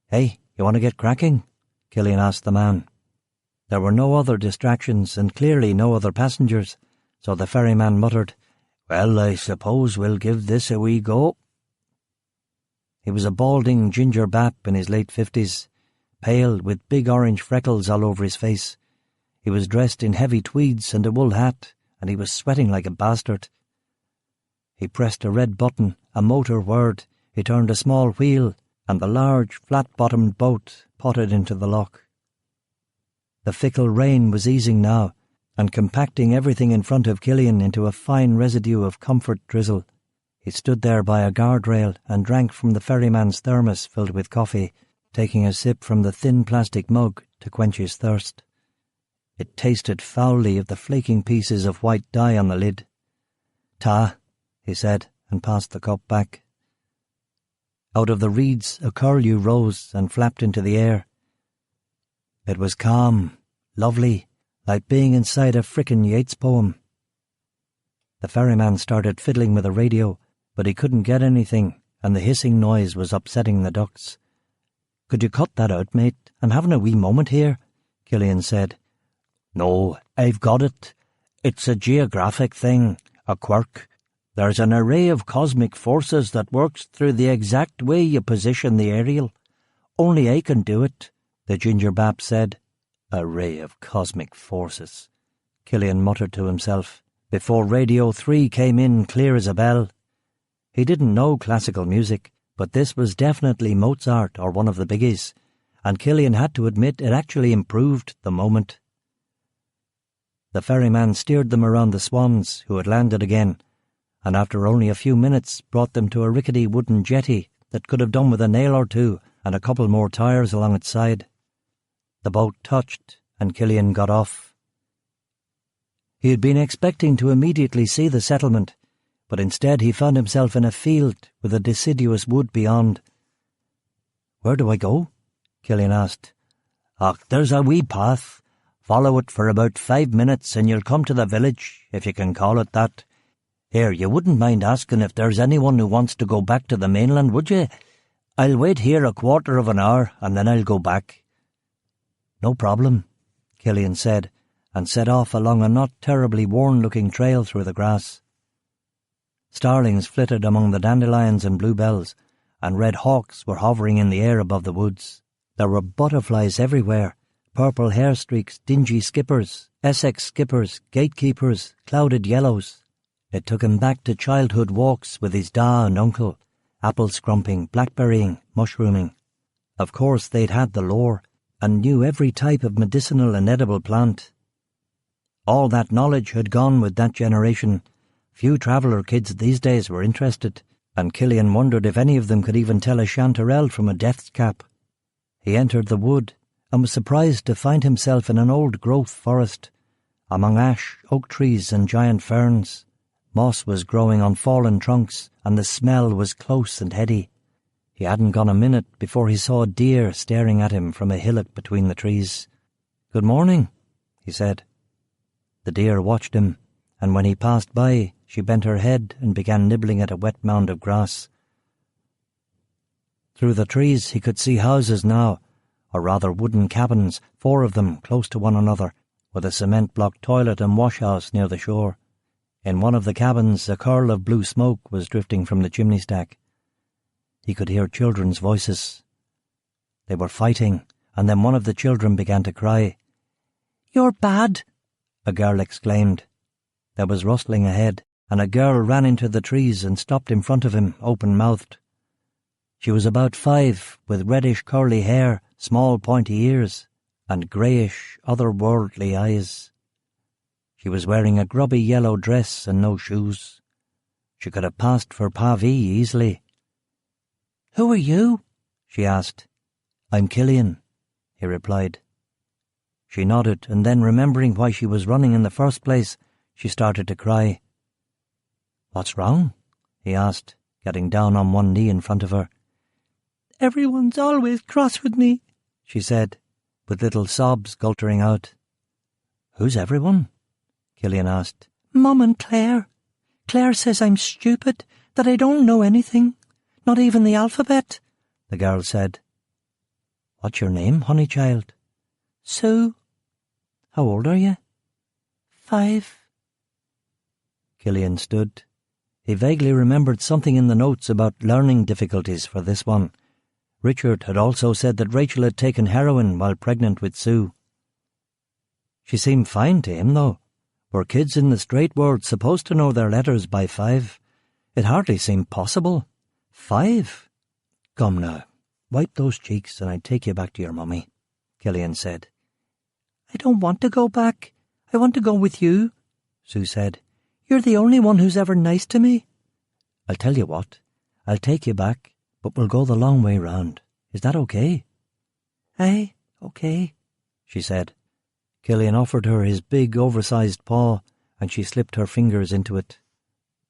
Hey, you want to get cracking? Killian asked the man. There were no other distractions and clearly no other passengers, so the ferryman muttered, Well, I suppose we'll give this a wee go. He was a balding ginger bap in his late 50s, pale with big orange freckles all over his face. He was dressed in heavy tweeds and a wool hat, and he was sweating like a bastard. He pressed a red button, a motor whirred, he turned a small wheel, and the large, flat-bottomed boat potted into the loch. The fickle rain was easing now, and compacting everything in front of Killian into a fine residue of comfort drizzle. He stood there by a guardrail and drank from the ferryman's thermos filled with coffee, taking a sip from the thin plastic mug to quench his thirst. It tasted foully of the flaking pieces of white dye on the lid. Ta, he said, and passed the cup back. Out of the reeds a curlew rose and flapped into the air. It was calm, lovely, like being inside a frickin' Yeats poem. The ferryman started fiddling with a radio, but he couldn't get anything, and the hissing noise was upsetting the ducks. Could you cut that out, mate, and having a wee moment here? Killian said. No, I've got it. It's a geographic thing, a quirk. There's an array of cosmic forces that works through the exact way you position the aerial. Only I can do it, the ginger bap said. Array of cosmic forces, Killian muttered to himself, before Radio 3 came in clear as a bell. He didn't know classical music, but this was definitely Mozart or one of the biggies, and Killian had to admit it actually improved the moment. The ferryman steered them around the swans, who had landed again, and after only a few minutes brought them to a rickety wooden jetty that could have done with a nail or two and a couple more tires along its side. The boat touched, and Killian got off. He had been expecting to immediately see the settlement, but instead he found himself in a field with a deciduous wood beyond. "Where do I go?" Killian asked. "Och, there's a wee path. Follow it for about 5 minutes and you'll come to the village, if you can call it that. Here, you wouldn't mind asking if there's anyone who wants to go back to the mainland, would you? I'll wait here a quarter of an hour and then I'll go back." "No problem," Killian said, and set off along a not terribly worn-looking trail through the grass. Starlings flitted among the dandelions and bluebells, and red hawks were hovering in the air above the woods. There were butterflies everywhere, purple hairstreaks, dingy skippers, Essex skippers, gatekeepers, clouded yellows. It took him back to childhood walks with his da and uncle, apple scrumping, blackberrying, mushrooming. Of course they'd had the lore, and knew every type of medicinal and edible plant. All that knowledge had gone with that generation. Few traveller kids these days were interested, and Killian wondered if any of them could even tell a chanterelle from a death's cap. He entered the wood, and was surprised to find himself in an old-growth forest, among ash, oak trees and giant ferns. Moss was growing on fallen trunks, and the smell was close and heady. He hadn't gone a minute before he saw a deer staring at him from a hillock between the trees. "Good morning," he said. The deer watched him, and when he passed by, she bent her head and began nibbling at a wet mound of grass. Through the trees he could see houses now, or rather wooden cabins, 4 of them close to one another, with a cement-block toilet and wash-house near the shore. In one of the cabins a curl of blue smoke was drifting from the chimney stack. He could hear children's voices. They were fighting, and then one of the children began to cry. "You're bad," a girl exclaimed. There was rustling ahead, and a girl ran into the trees and stopped in front of him, open-mouthed. She was about 5, with reddish curly hair, small pointy ears, and greyish, otherworldly eyes. She was wearing a grubby yellow dress and no shoes. She could have passed for Pavie easily. "Who are you?" she asked. "I'm Killian," he replied. She nodded, and then, remembering why she was running in the first place, she started to cry. "What's wrong?" he asked, getting down on one knee in front of her. "Everyone's always cross with me," she said, with little sobs gultering out. "Who's everyone?" Killian asked. "Mum and Claire. Claire says I'm stupid, that I don't know anything, not even the alphabet," the girl said. "What's your name, honey child?" "Sue." "How old are you?" 5. Killian stood. He vaguely remembered something in the notes about learning difficulties for this one. Richard had also said that Rachel had taken heroin while pregnant with Sue. She seemed fine to him, though. Were kids in the straight world supposed to know their letters by 5? It hardly seemed possible. 5? "Come now, wipe those cheeks and I'd take you back to your mummy," Killian said. "I don't want to go back. I want to go with you," Sue said. "You're the only one who's ever nice to me." "I'll tell you what. I'll take you back, but we'll go the long way round. Is that okay?" "Aye, okay," she said. Killian offered her his big, oversized paw, and she slipped her fingers into it.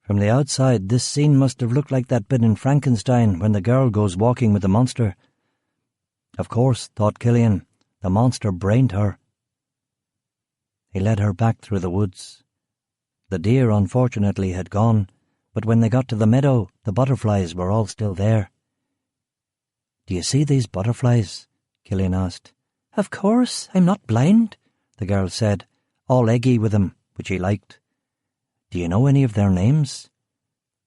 From the outside, this scene must have looked like that bit in Frankenstein when the girl goes walking with the monster. Of course, thought Killian, the monster brained her. He led her back through the woods. The deer, unfortunately, had gone, but when they got to the meadow, the butterflies were all still there. "Do you see these butterflies?" Killian asked. "Of course, I'm not blind," the girl said, all eggy with him, which he liked. "Do you know any of their names?"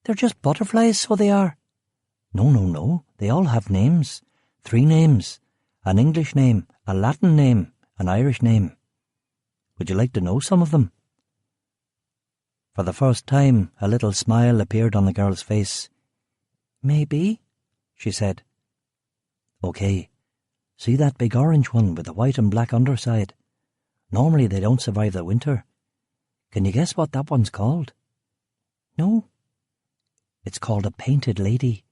"They're just butterflies, so they are." No, they all have names. 3 names. An English name, a Latin name, an Irish name. Would you like to know some of them?" For the first time, a little smile appeared on the girl's face. "Maybe," she said. "Okay. See that big orange one with the white and black underside? Normally they don't survive the winter. Can you guess what that one's called?" "No." "It's called a painted lady."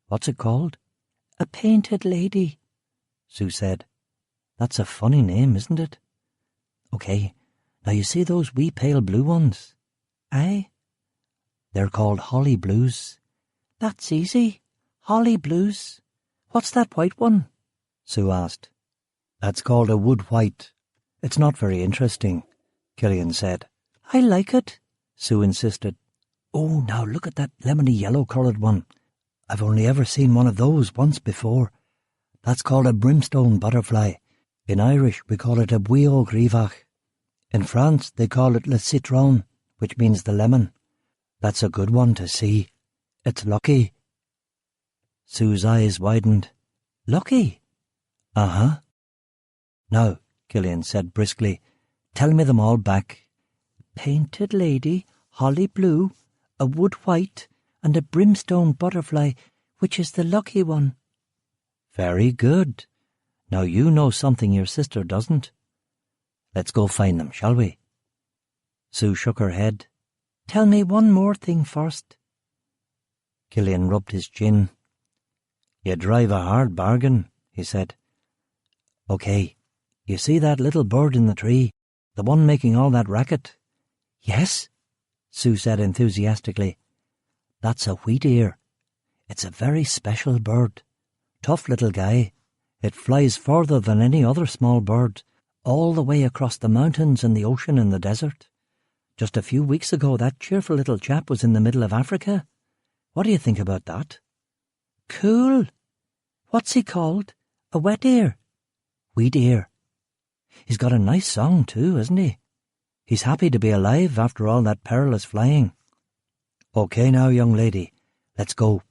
"What's it called?" "A painted lady," Sue said. That's a funny name, isn't it? Okay, now you see those wee pale blue ones? Aye? They're called holly blues. That's easy. Holly blues. What's that white one? Sue asked. That's called a wood white. It's not very interesting, Killian said. I like it, Sue insisted. Oh, now look at that lemony yellow-coloured one. I've only ever seen one of those once before. That's called a brimstone butterfly. In Irish, we call it a buio grivach. In France, they call it le citron, which means the lemon. That's a good one to see. It's lucky. Sue's eyes widened. Lucky? Uh-huh. Now, Killian said briskly, tell me them all back. Painted lady, holly blue, a wood white, and a brimstone butterfly, which is the lucky one. Very good. Now you know something your sister doesn't. Let's go find them, shall we? Sue shook her head. Tell me one more thing first. Killian rubbed his chin. You drive a hard bargain, he said. Okay, you see that little bird in the tree, the one making all that racket? Yes, Sue said enthusiastically. That's a wheat ear. It's a very special bird. Tough little guy. It flies further than any other small bird, all the way across the mountains and the ocean and the desert. Just a few weeks ago, that cheerful little chap was in the middle of Africa. What do you think about that? Cool. What's he called? A wet ear? Wheat ear. He's got a nice song too, hasn't he? He's happy to be alive after all that perilous flying. Okay now, young lady, let's go.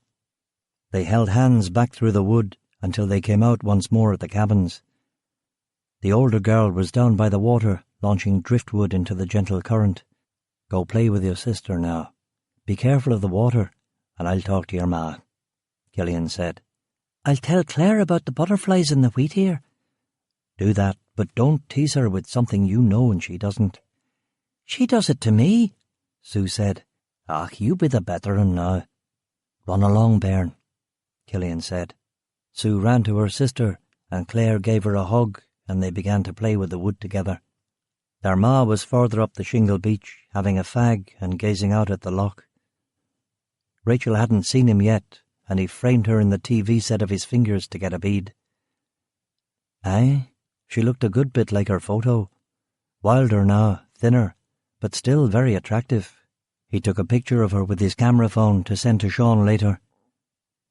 They held hands back through the wood until they came out once more at the cabins. The older girl was down by the water, launching driftwood into the gentle current. Go play with your sister now. Be careful of the water, and I'll talk to your ma, Killian said. I'll tell Claire about the butterflies in the wheat ear. Do that, but don't tease her with something you know and she doesn't. She does it to me, Sue said. Ach, you be the better un now. Run along, bairn, Killian said. Sue ran to her sister, and Claire gave her a hug, and they began to play with the wood together. Their ma was further up the shingle beach, having a fag and gazing out at the loch. Rachel hadn't seen him yet, and he framed her in the TV set of his fingers to get a bead. Aye, she looked a good bit like her photo. Wilder now, thinner, but still very attractive. He took a picture of her with his camera phone to send to Sean later.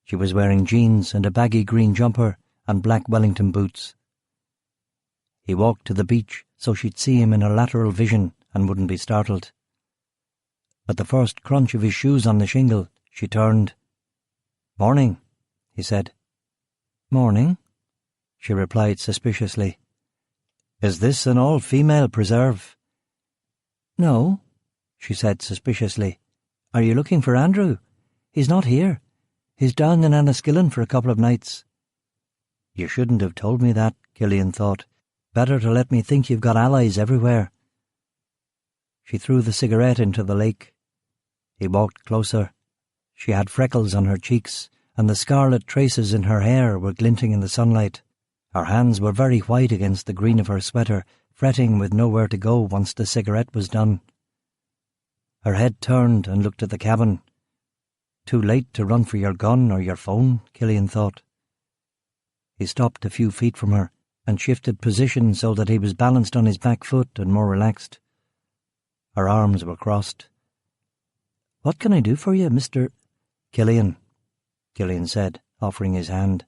She was wearing jeans and a baggy green jumper and black Wellington boots. He walked to the beach so she'd see him in her lateral vision and wouldn't be startled. At the first crunch of his shoes on the shingle, she turned. Morning, he said. Morning, she replied suspiciously. Is this an all-female preserve? No, she said suspiciously. Are you looking for Andrew? He's not here. He's down in Enniskillen for a couple of nights. You shouldn't have told me that, Killian thought. Better to let me think you've got allies everywhere. She threw the cigarette into the lake. He walked closer. She had freckles on her cheeks, and the scarlet traces in her hair were glinting in the sunlight. Her hands were very white against the green of her sweater, fretting with nowhere to go once the cigarette was done. Her head turned and looked at the cabin. Too late to run for your gun or your phone, Killian thought. He stopped a few feet from her and shifted position so that he was balanced on his back foot and more relaxed. Her arms were crossed. What can I do for you, Mr. Killian said, offering his hand.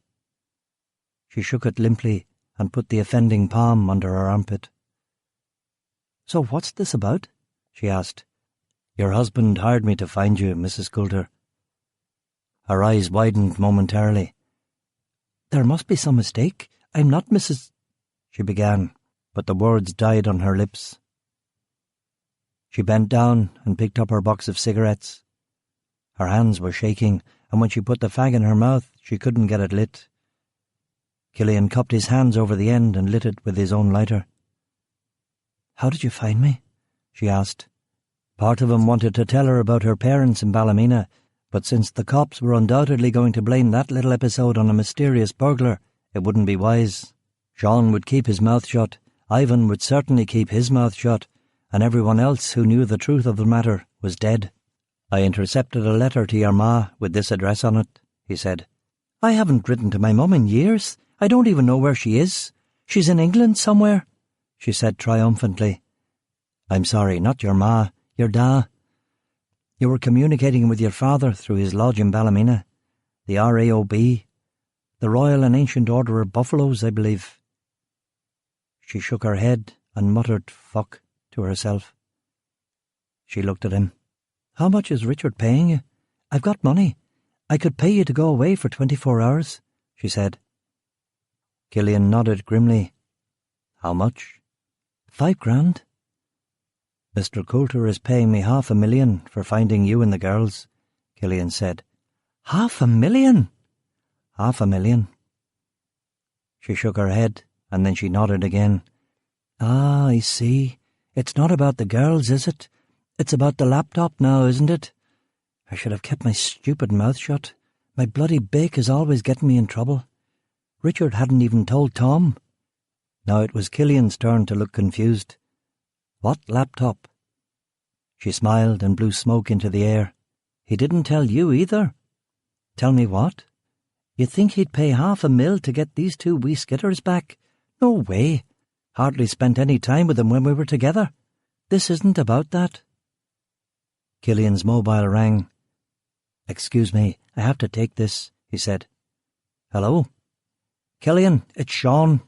She shook it limply and put the offending palm under her armpit. So what's this about? She asked. Your husband hired me to find you, Mrs. Coulter. Her eyes widened momentarily. There must be some mistake. I'm not Mrs. she began, but the words died on her lips. She bent down and picked up her box of cigarettes. Her hands were shaking, and when she put the fag in her mouth, she couldn't get it lit. Killian cupped his hands over the end and lit it with his own lighter. How did you find me? She asked. Part of him wanted to tell her about her parents in Ballymena, but since the cops were undoubtedly going to blame that little episode on a mysterious burglar, it wouldn't be wise. Sean would keep his mouth shut, Ivan would certainly keep his mouth shut, and everyone else who knew the truth of the matter was dead. "I intercepted a letter to your ma with this address on it," he said. "I haven't written to my mum in years. I don't even know where she is. She's in England somewhere," she said triumphantly. "I'm sorry, not your ma, your da. You were communicating with your father through his lodge in Ballymena, the RAOB, the Royal and Ancient Order of Buffaloes, I believe." She shook her head and muttered "fuck" to herself. She looked at him. "How much is Richard paying you? I've got money. I could pay you to go away for 24 hours, she said. Killian nodded grimly. "How much?" "5,000. "Mr. Coulter is paying me $500,000 for finding you and the girls," Killian said. $500,000? $500,000. She shook her head, and then she nodded again. "Ah, I see. It's not about the girls, is it? It's about the laptop now, isn't it? I should have kept my stupid mouth shut. My bloody bake is always getting me in trouble. Richard hadn't even told Tom." Now it was Killian's turn to look confused. "What laptop?" She smiled and blew smoke into the air. "He didn't tell you either." "Tell me what?" "You think he'd pay $500,000 to get these two wee skitters back? No way. Hardly spent any time with them when we were together. This isn't about that." Killian's mobile rang. "Excuse me, I have to take this," he said. "Hello?" "Killian, it's Sean.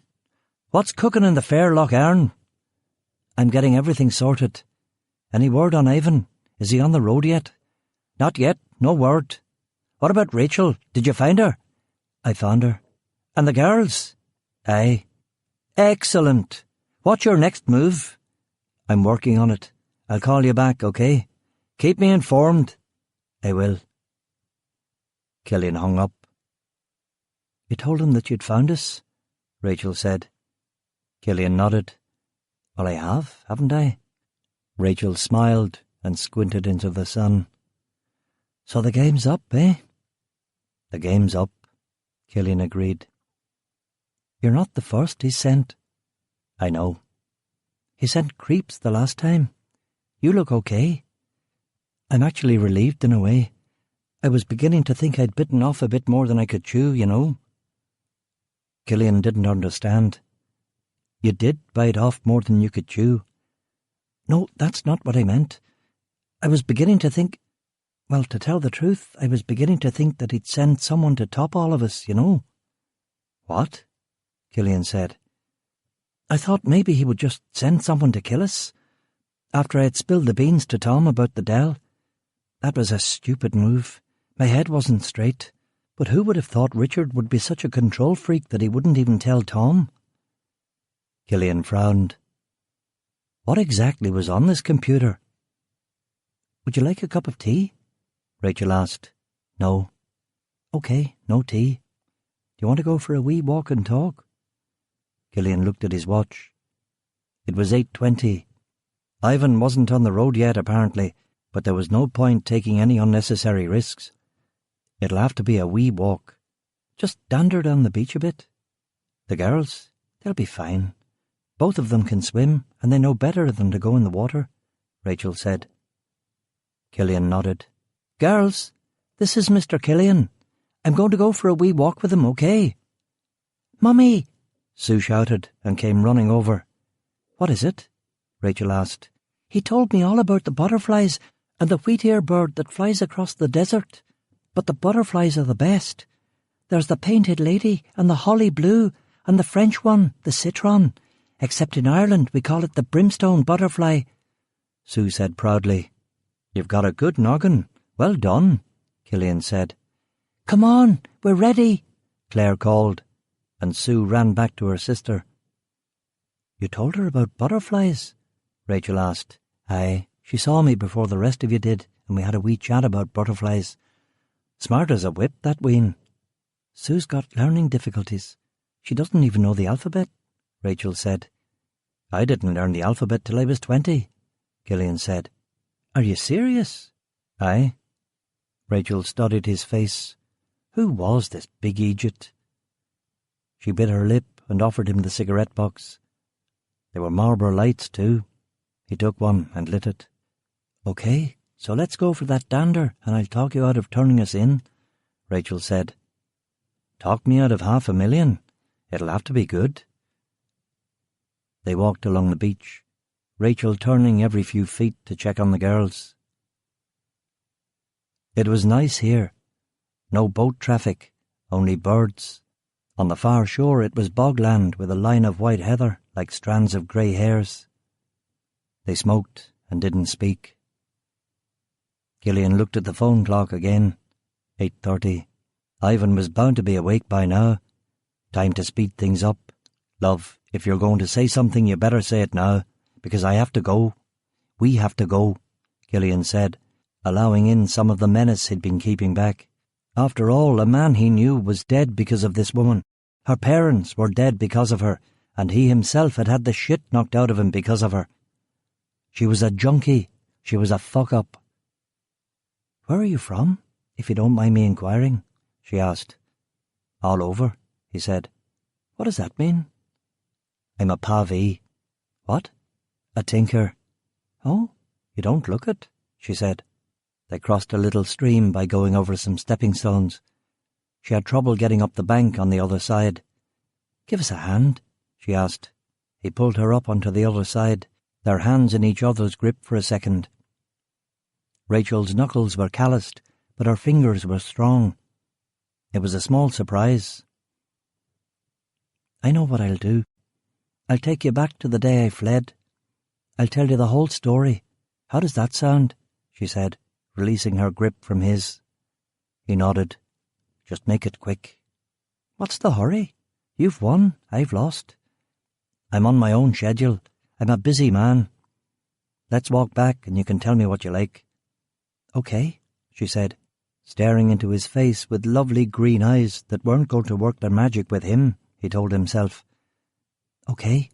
What's cooking in the Fairlock Arn?" "I'm getting everything sorted. Any word on Ivan? Is he on the road yet?" "Not yet, no word. What about Rachel? Did you find her?" "I found her." "And the girls?" "Aye." "Excellent. What's your next move?" "I'm working on it. I'll call you back, okay? Keep me informed." "I will." Killian hung up. "You told him that you'd found us?" Rachel said. Killian nodded. "Well, I have, haven't I?" Rachel smiled and squinted into the sun. "So the game's up, eh?" "The game's up," Killian agreed. "You're not the first he's sent." "I know." "He sent creeps the last time. You look okay." "I'm actually relieved in a way. I was beginning to think I'd bitten off a bit more than I could chew, you know." Killian didn't understand. "You did bite off more than you could chew." "No, that's not what I meant. I was beginning to think, well, to tell the truth, I was beginning to think that he'd send someone to top all of us, you know." "What?" Killian said. "I thought maybe he would just send someone to kill us, after I had spilled the beans to Tom about the Dell. That was a stupid move. My head wasn't straight. But who would have thought Richard would be such a control freak that he wouldn't even tell Tom?" Killian frowned. "What exactly was on this computer?" "Would you like a cup of tea?" Rachel asked. "No." "Okay, no tea. Do you want to go for a wee walk and talk?" Killian looked at his watch. It was 8:20. Ivan wasn't on the road yet, apparently, but there was no point taking any unnecessary risks. It'll have to be a wee walk. Just dander down the beach a bit. The girls, they'll be fine. Both of them can swim, and they know better than to go in the water," Rachel said. Killian nodded. "Girls, this is Mr. Killian. I'm going to go for a wee walk with him, okay?" "Mummy!" Sue shouted and came running over. "What is it?" Rachel asked. "He told me all about the butterflies and the wheat-ear bird that flies across the desert. But the butterflies are the best. There's the painted lady and the holly blue and the French one, the citron. Except in Ireland we call it the brimstone butterfly," Sue said proudly. "You've got a good noggin. Well done," Killian said. "Come on, we're ready," Claire called, and Sue ran back to her sister. "You told her about butterflies?" Rachel asked. "Aye, she saw me before the rest of you did, and we had a wee chat about butterflies. Smart as a whip, that wean. Sue's got learning difficulties. She doesn't even know the alphabet," Rachel said. "I didn't learn the alphabet till I was 20, Killian said. "Are you serious?" "Aye." Rachel studied his face. Who was this big Egypt? She bit her lip and offered him the cigarette box. They were Marlboro Lights, too. He took one and lit it. "OK, so let's go for that dander, and I'll talk you out of turning us in," Rachel said. "Talk me out of $500,000. It'll have to be good." They walked along the beach, Rachel turning every few feet to check on the girls. It was nice here. No boat traffic, only birds. On the far shore it was bogland with a line of white heather like strands of grey hairs. They smoked and didn't speak. Killian looked at the phone clock again. 8:30. Ivan was bound to be awake by now. Time to speed things up. "Love, if you're going to say something, you better say it now, because I have to go. We have to go," Killian said, allowing in some of the menace he'd been keeping back. After all, a man he knew was dead because of this woman. Her parents were dead because of her, and he himself had had the shit knocked out of him because of her. She was a junkie. She was a fuck-up. "Where are you from, if you don't mind me inquiring?" she asked. "All over," he said. "What does that mean?" "I'm a pavee." "What?" "A tinker." "Oh, you don't look it," she said. They crossed a little stream by going over some stepping stones. She had trouble getting up the bank on the other side. "Give us a hand," she asked. He pulled her up onto the other side, their hands in each other's grip for a second. Rachel's knuckles were calloused, but her fingers were strong. It was a small surprise. "I know what I'll do. I'll take you back to the day I fled. I'll tell you the whole story. How does that sound?" she said, releasing her grip from his. He nodded. "Just make it quick." "What's the hurry? You've won, I've lost." "I'm on my own schedule. I'm a busy man. Let's walk back and you can tell me what you like." "OK," she said, staring into his face with lovely green eyes that weren't going to work their magic with him, he told himself. "OK,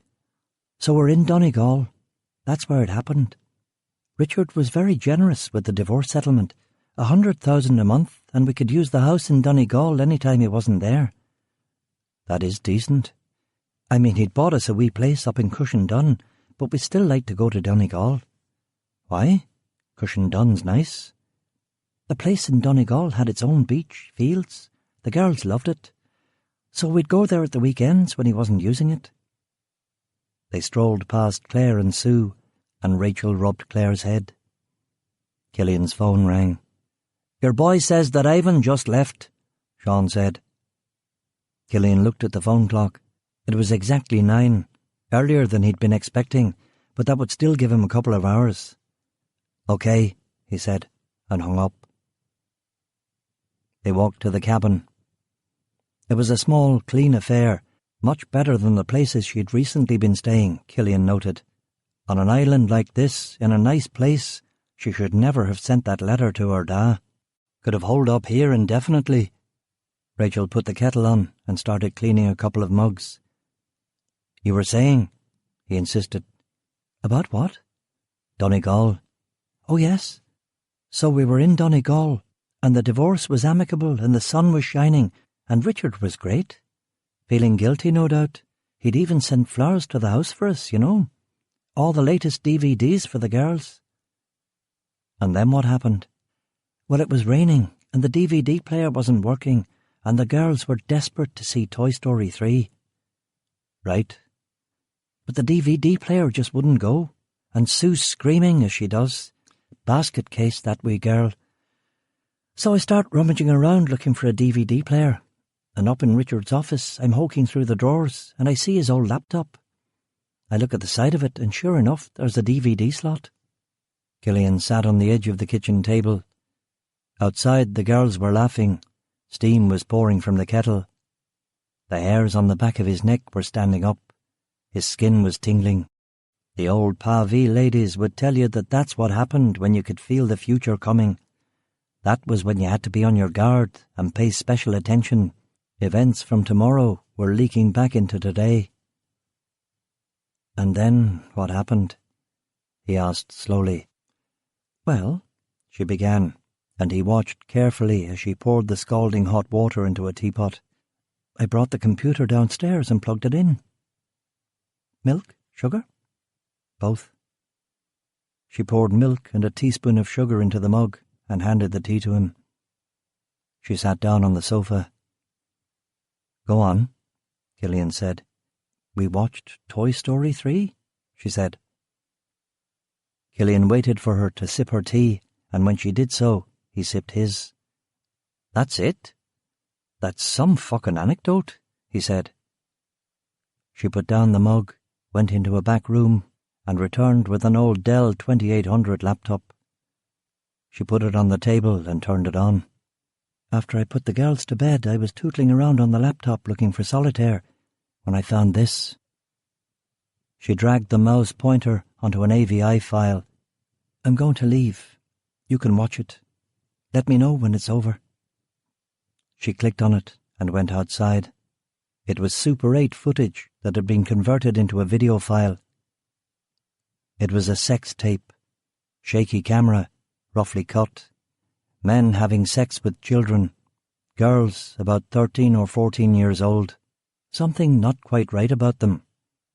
so we're in Donegal. That's where it happened. Richard was very generous with the divorce settlement, 100,000 a month, and we could use the house in Donegal any time he wasn't there." "That is decent. I mean, he'd bought us a wee place up in Cushendun, but we'd still like to go to Donegal." "Why? Cushendun's nice." "The place in Donegal had its own beach, fields. The girls loved it. So we'd go there at the weekends when he wasn't using it." They strolled past Claire and Sue, and Rachel rubbed Claire's head. Killian's phone rang. "Your boy says that Ivan just left," Sean said. Killian looked at the phone clock. It was exactly 9, earlier than he'd been expecting, but that would still give him a couple of hours. "OK," he said, and hung up. They walked to the cabin. It was a small, clean affair, much better than the places she'd recently been staying, Killian noted. On an island like this, in a nice place, she should never have sent that letter to her da. Could have holed up here indefinitely. Rachel put the kettle on and started cleaning a couple of mugs. "You were saying," he insisted. "About what?" "Donegal." "Oh, yes. So we were in Donegal, and the divorce was amicable and the sun was shining, and Richard was great. Feeling guilty, no doubt. He'd even sent flowers to the house for us, you know. All the latest DVDs for the girls." "And then what happened?" "Well, it was raining, and the DVD player wasn't working, and the girls were desperate to see Toy Story 3. "Right." "But the DVD player just wouldn't go, and Sue's screaming as she does. Basket case, that wee girl. So I start rummaging around looking for a DVD player, and up in Richard's office I'm poking through the drawers, and I see his old laptop. I look at the side of it, and sure enough, there's a DVD slot." Killian sat on the edge of the kitchen table. Outside, the girls were laughing. Steam was pouring from the kettle. The hairs on the back of his neck were standing up. His skin was tingling. The old Pavee ladies would tell you that that's what happened when you could feel the future coming. That was when you had to be on your guard and pay special attention. Events from tomorrow were leaking back into today. "And then what happened?" he asked slowly. "Well," she began, and he watched carefully as she poured the scalding hot water into a teapot. I brought the computer downstairs and plugged it in. Milk? Sugar? Both. She poured milk and a teaspoon of sugar into the mug and handed the tea to him. She sat down on the sofa. Go on, Killian said. We watched Toy Story 3, she said. Killian waited for her to sip her tea, and when she did so, he sipped his. That's it? That's some fucking anecdote, he said. She put down the mug, went into a back room, and returned with an old Dell 2800 laptop. She put it on the table and turned it on. After I put the girls to bed, I was tootling around on the laptop looking for solitaire when I found this. She dragged the mouse pointer onto an AVI file. I'm going to leave. You can watch it. Let me know when it's over. She clicked on it and went outside. It was Super 8 footage that had been converted into a video file. It was a sex tape. Shaky camera, roughly cut. Men having sex with children. Girls about 13 or 14 years old. Something not quite right about them.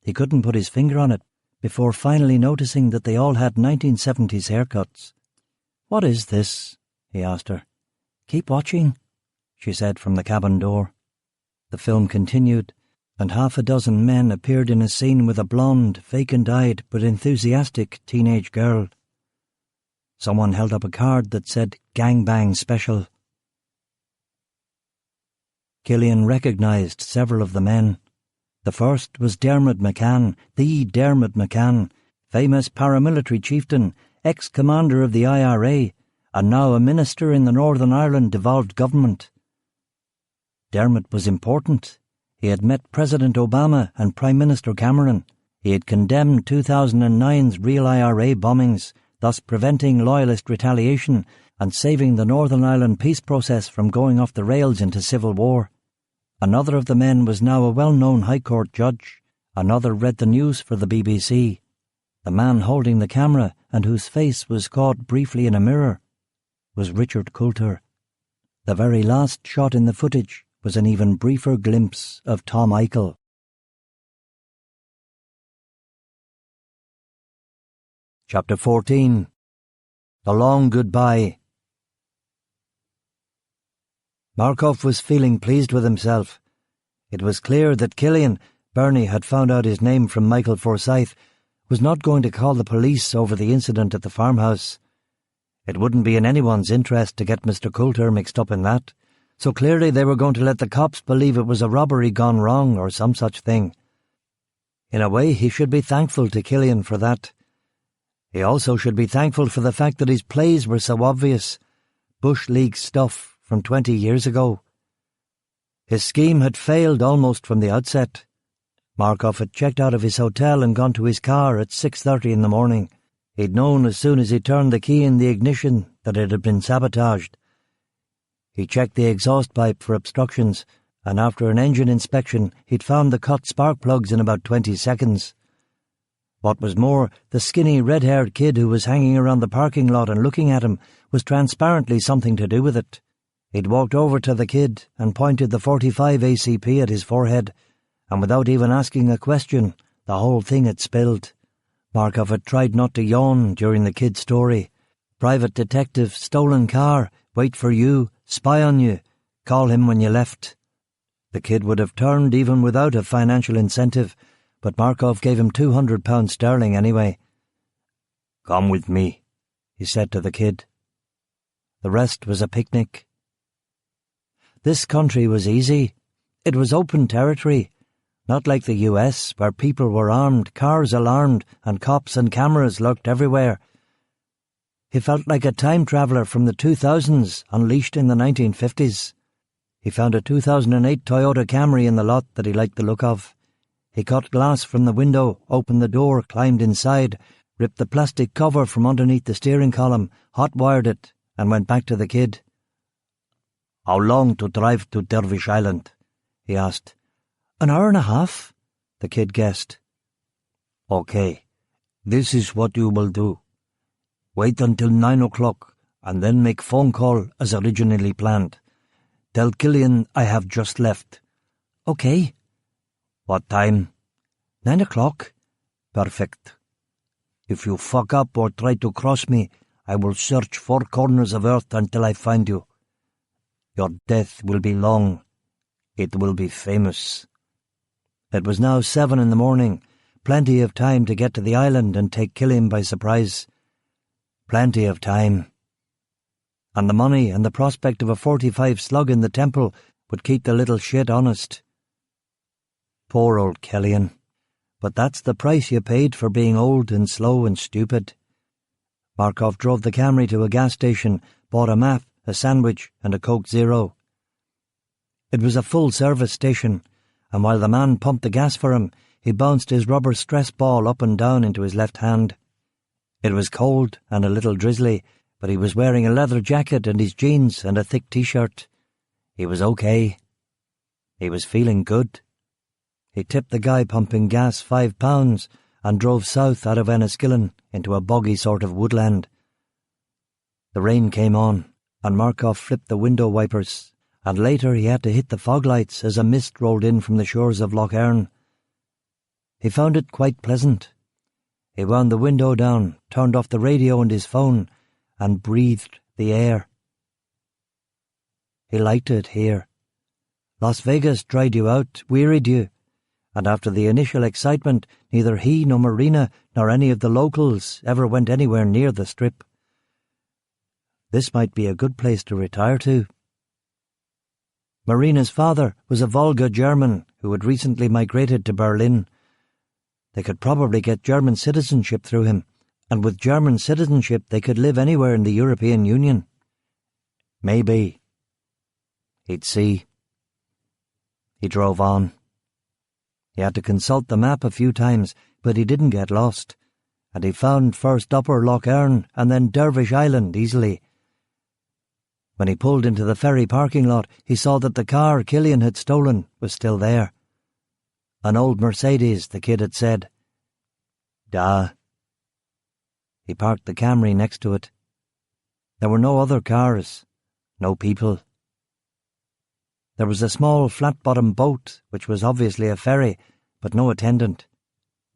He couldn't put his finger on it before finally noticing that they all had 1970s haircuts. What is this? He asked her. Keep watching, she said from the cabin door. The film continued, and half a dozen men appeared in a scene with a blonde, vacant-eyed but enthusiastic teenage girl. Someone held up a card that said Gangbang Special. Killian recognised several of the men. The first was Dermot McCann, the Dermot McCann, famous paramilitary chieftain, ex-commander of the IRA, and now a minister in the Northern Ireland devolved government. Dermot was important. He had met President Obama and Prime Minister Cameron. He had condemned 2009's real IRA bombings, thus preventing loyalist retaliation and saving the Northern Ireland peace process from going off the rails into civil war. Another of the men was now a well-known High Court judge. Another read the news for the BBC. The man holding the camera, and whose face was caught briefly in a mirror, was Richard Coulter. The very last shot in the footage was an even briefer glimpse of Tom Eichel. Chapter 14. The Long Goodbye. Markov was feeling pleased with himself. It was clear that Killian, Bernie had found out his name from Michael Forsyth, was not going to call the police over the incident at the farmhouse. It wouldn't be in anyone's interest to get Mr. Coulter mixed up in that, so clearly they were going to let the cops believe it was a robbery gone wrong or some such thing. In a way, he should be thankful to Killian for that. He also should be thankful for the fact that his plays were so obvious. Bush League stuff from 20 years ago. His scheme had failed almost from the outset. Markov had checked out of his hotel and gone to his car at 6:30 in the morning. He'd known as soon as he turned the key in the ignition that it had been sabotaged. He checked the exhaust pipe for obstructions, and after an engine inspection he'd found the cut spark plugs in about 20 seconds. What was more, the skinny red-haired kid who was hanging around the parking lot and looking at him was transparently something to do with it. He'd walked over to the kid and pointed the .45 ACP at his forehead, and without even asking a question, the whole thing had spilled. Markov had tried not to yawn during the kid's story. Private detective, stolen car, wait for you, spy on you, call him when you left. The kid would have turned even without a financial incentive, but Markov gave him £200 anyway. "Come with me," he said to the kid. The rest was a picnic. This country was easy. It was open territory, not like the US, where people were armed, cars alarmed, and cops and cameras lurked everywhere. He felt like a time traveller from the 2000s, unleashed in the 1950s. He found a 2008 Toyota Camry in the lot that he liked the look of. He cut glass from the window, opened the door, climbed inside, ripped the plastic cover from underneath the steering column, hot-wired it, and went back to the kid. "How long to drive to Dervish Island?" he asked. "An hour and a half," the kid guessed. "Okay, this is what you will do. Wait until 9 o'clock and then make phone call as originally planned. Tell Killian I have just left. Okay. What time? 9 o'clock. Perfect. If you fuck up or try to cross me, I will search 4 corners of earth until I find you. Your death will be long. It will be famous. It was now 7 in the morning, plenty of time to get to the island and take Killian by surprise. Plenty of time. And the money and the prospect of a 45 slug in the temple would keep the little shit honest. Poor old Killian. But that's the price you paid for being old and slow and stupid. Markov drove the Camry to a gas station, bought a map, a sandwich, and a Coke Zero. It was a full-service station, and while the man pumped the gas for him, he bounced his rubber stress ball up and down into his left hand. It was cold and a little drizzly, but he was wearing a leather jacket and his jeans and a thick T-shirt. He was okay. He was feeling good. He tipped the guy pumping gas £5 and drove south out of Enniskillen into a boggy sort of woodland. The rain came on, and Markov flipped the window wipers, and later he had to hit the fog lights as a mist rolled in from the shores of Lough Erne. He found it quite pleasant. He wound the window down, turned off the radio and his phone, and breathed the air. He liked it here. Las Vegas dried you out, wearied you, and after the initial excitement, neither he nor Marina nor any of the locals ever went anywhere near the Strip. This might be a good place to retire to. Marina's father was a Volga German who had recently migrated to Berlin. They could probably get German citizenship through him, and with German citizenship they could live anywhere in the European Union. Maybe. He'd see. He drove on. He had to consult the map a few times, but he didn't get lost, and he found first Upper Lough Erne and then Dervish Island easily. When he pulled into the ferry parking lot, he saw that the car Killian had stolen was still there. An old Mercedes, the kid had said. Duh. He parked the Camry next to it. There were no other cars, no people. There was a small flat-bottomed boat, which was obviously a ferry, but no attendant.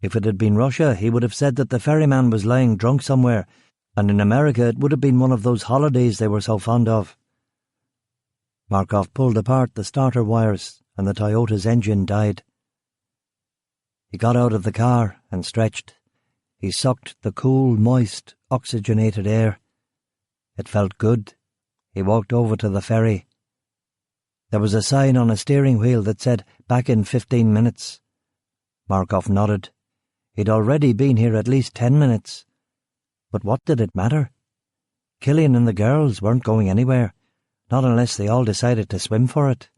If it had been Russia, he would have said that the ferryman was lying drunk somewhere, and in America it would have been one of those holidays they were so fond of. Markov pulled apart the starter wires, and the Toyota's engine died. He got out of the car and stretched. He sucked the cool, moist, oxygenated air. It felt good. He walked over to the ferry. There was a sign on a steering wheel that said, "Back in 15 minutes." Markov nodded. He'd already been here at least 10 minutes. But what did it matter? Killian and the girls weren't going anywhere, not unless they all decided to swim for it.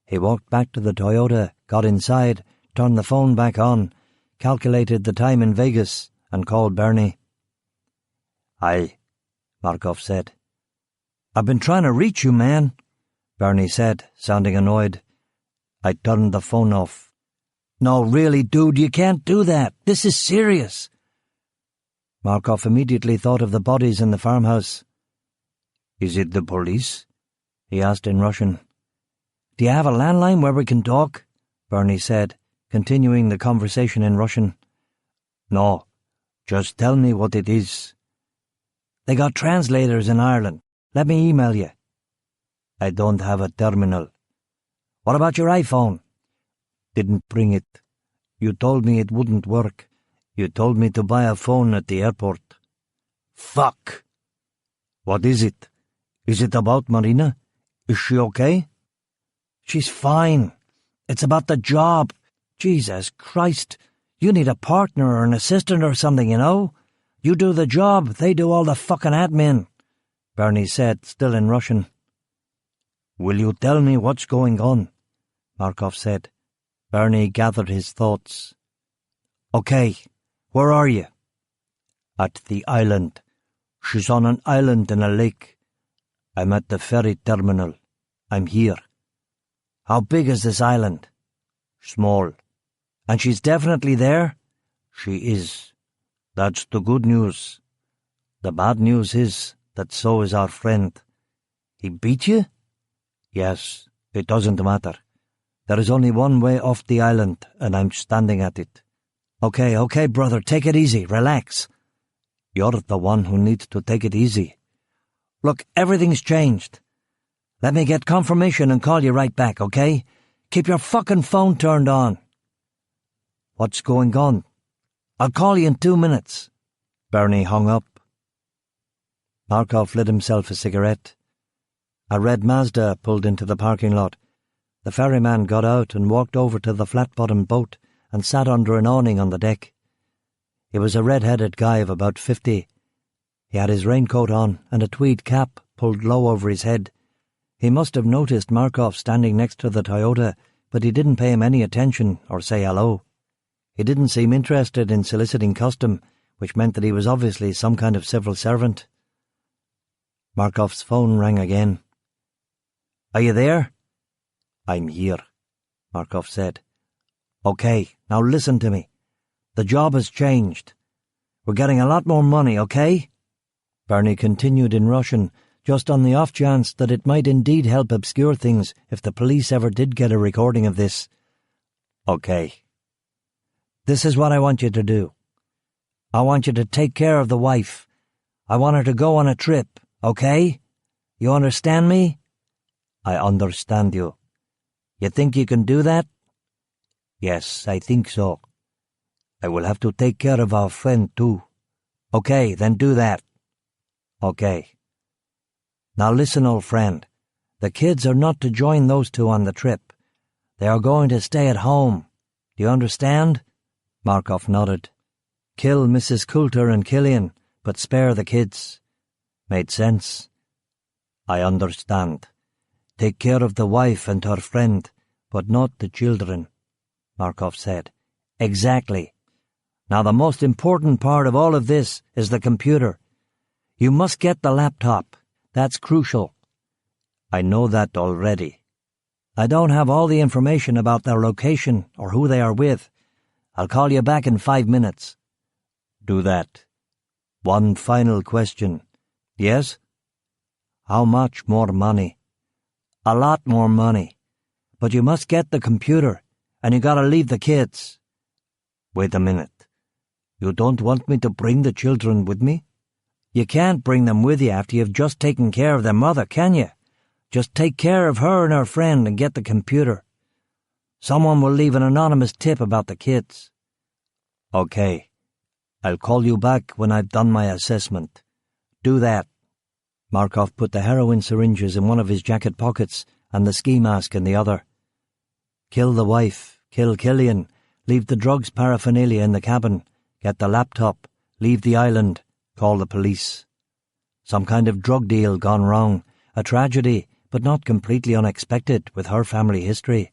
He walked back to the Toyota, got inside, turned the phone back on, calculated the time in Vegas, and called Bernie. "Aye," Markov said. "I've been trying to reach you, man," Bernie said, sounding annoyed. I turned the phone off. "No, really, dude, you can't do that. This is serious." Markov immediately thought of the bodies in the farmhouse. "Is it the police?" he asked in Russian. "Do you have a landline where we can talk?" Bernie said, continuing the conversation in Russian. "No, just tell me what it is." "They got translators in Ireland. Let me email you." "I don't have a terminal." "What about your iPhone?" "Didn't bring it. You told me it wouldn't work. You told me to buy a phone at the airport." "Fuck!" "What is it? Is it about Marina? Is she okay?" "She's fine. It's about the job. Jesus Christ. You need a partner or an assistant or something, you know? You do the job, they do all the fucking admin," Bernie said, still in Russian. "Will you tell me what's going on?" Markov said. Bernie gathered his thoughts. "Okay, where are you?" "At the island. She's on an island in a lake. I'm at the ferry terminal. I'm here." "How big is this island?" "Small." "And she's definitely there?" "She is. That's the good news. The bad news is that so is our friend." "He beat you?" "Yes, it doesn't matter. There is only one way off the island, and I'm standing at it. Okay, brother, take it easy, relax. You're the one who needs to take it easy. Look, everything's changed. Let me get confirmation and call you right back, okay? Keep your fucking phone turned on. What's going on? I'll call you in 2 minutes. Bernie hung up. Markov lit himself a cigarette. A red Mazda pulled into the parking lot. The ferryman got out and walked over to the flat-bottomed boat and sat under an awning on the deck. He was a red-headed guy of about 50. He had his raincoat on and a tweed cap pulled low over his head. He must have noticed Markov standing next to the Toyota, but he didn't pay him any attention or say hello. He didn't seem interested in soliciting custom, which meant that he was obviously some kind of civil servant. Markov's phone rang again. "Are you there?" "I'm here," Markov said. "Okay, now listen to me. The job has changed. We're getting a lot more money, okay?" Bernie continued in Russian, just on the off chance that it might indeed help obscure things if the police ever did get a recording of this. "Okay. This is what I want you to do. I want you to take care of the wife. I want her to go on a trip, okay? You understand me?" "I understand you." "You think you can do that?" "Yes, I think so. I will have to take care of our friend, too." "Okay, then do that." "Okay. Now listen, old friend. The kids are not to join those two on the trip. They are going to stay at home. Do you understand?" Markov nodded. Kill Mrs. Coulter and Killian, but spare the kids. Made sense. "I understand. Take care of the wife and her friend, but not the children," Markov said. "Exactly. Now the most important part of all of this is the computer. You must get the laptop. That's crucial." "I know that already. I don't have all the information about their location or who they are with. I'll call you back in 5 minutes." "Do that. One final question." "Yes?" "How much more money?" "A lot more money. But you must get the computer, and you gotta leave the kids." "Wait a minute. You don't want me to bring the children with me?" "You can't bring them with you after you've just taken care of their mother, can you? Just take care of her and her friend and get the computer. Someone will leave an anonymous tip about the kids." "Okay. I'll call you back when I've done my assessment." "Do that." Markov put the heroin syringes in one of his jacket pockets and the ski mask in the other. Kill the wife, kill Killian, leave the drugs paraphernalia in the cabin, get the laptop, leave the island, call the police. Some kind of drug deal gone wrong, a tragedy, but not completely unexpected with her family history.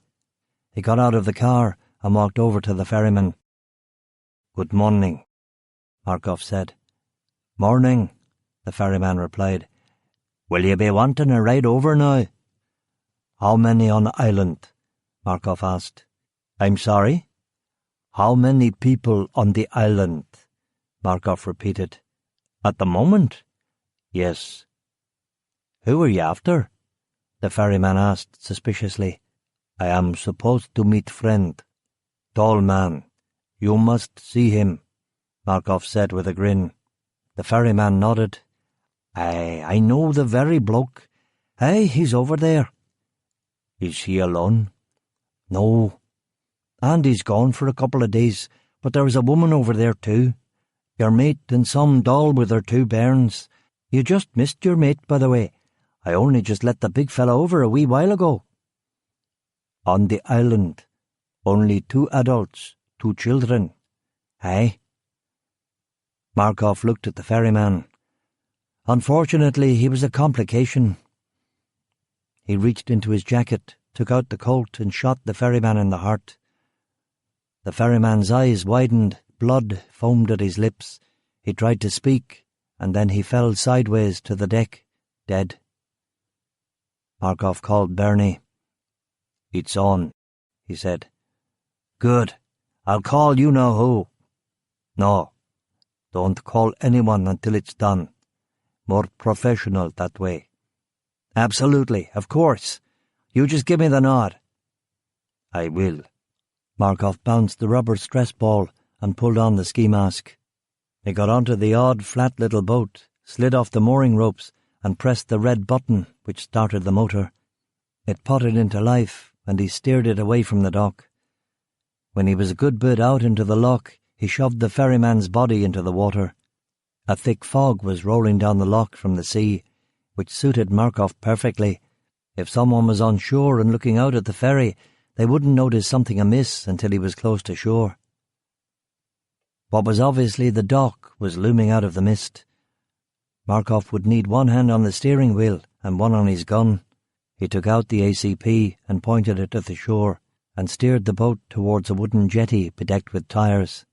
He got out of the car and walked over to the ferryman. "Good morning," Markov said. "Morning," the ferryman replied. "Will you be wanting a ride over now?" "How many on the island?" Markov asked. "I'm sorry?" "How many people on the island?" Markov repeated. "At the moment?" "Yes." "Who are you after?" the ferryman asked suspiciously. "I am supposed to meet friend. Tall man. You must see him," Markov said with a grin. The ferryman nodded. I know the very bloke. Aye, he's over there." "Is he alone?" "No. And he's gone for a couple of days, but there is a woman over there too. Your mate and some doll with her 2 bairns. You just missed your mate, by the way. I only just let the big fella over a wee while ago." "On the island, only 2 adults, 2 children." "Aye." Markov looked at the ferryman. Unfortunately, he was a complication. He reached into his jacket, took out the Colt, and shot the ferryman in the heart. The ferryman's eyes widened, blood foamed at his lips. He tried to speak, and then he fell sideways to the deck, dead. Markov called Bernie. "It's on," he said. "Good. I'll call you know who." "No. Don't call anyone until it's done. More professional that way." "Absolutely, of course. You just give me the nod." I will. Markov bounced the rubber stress ball and pulled on the ski mask. He got onto the odd, flat little boat, slid off the mooring ropes, and pressed the red button which started the motor. It potted into life, and he steered it away from the dock. When he was a good bit out into the loch, he shoved the ferryman's body into the water. A thick fog was rolling down the loch from the sea, which suited Markov perfectly. If someone was on shore and looking out at the ferry, they wouldn't notice something amiss until he was close to shore. What was obviously the dock was looming out of the mist. Markov would need one hand on the steering wheel and one on his gun. He took out the ACP and pointed it at the shore, and steered the boat towards a wooden jetty bedecked with tyres.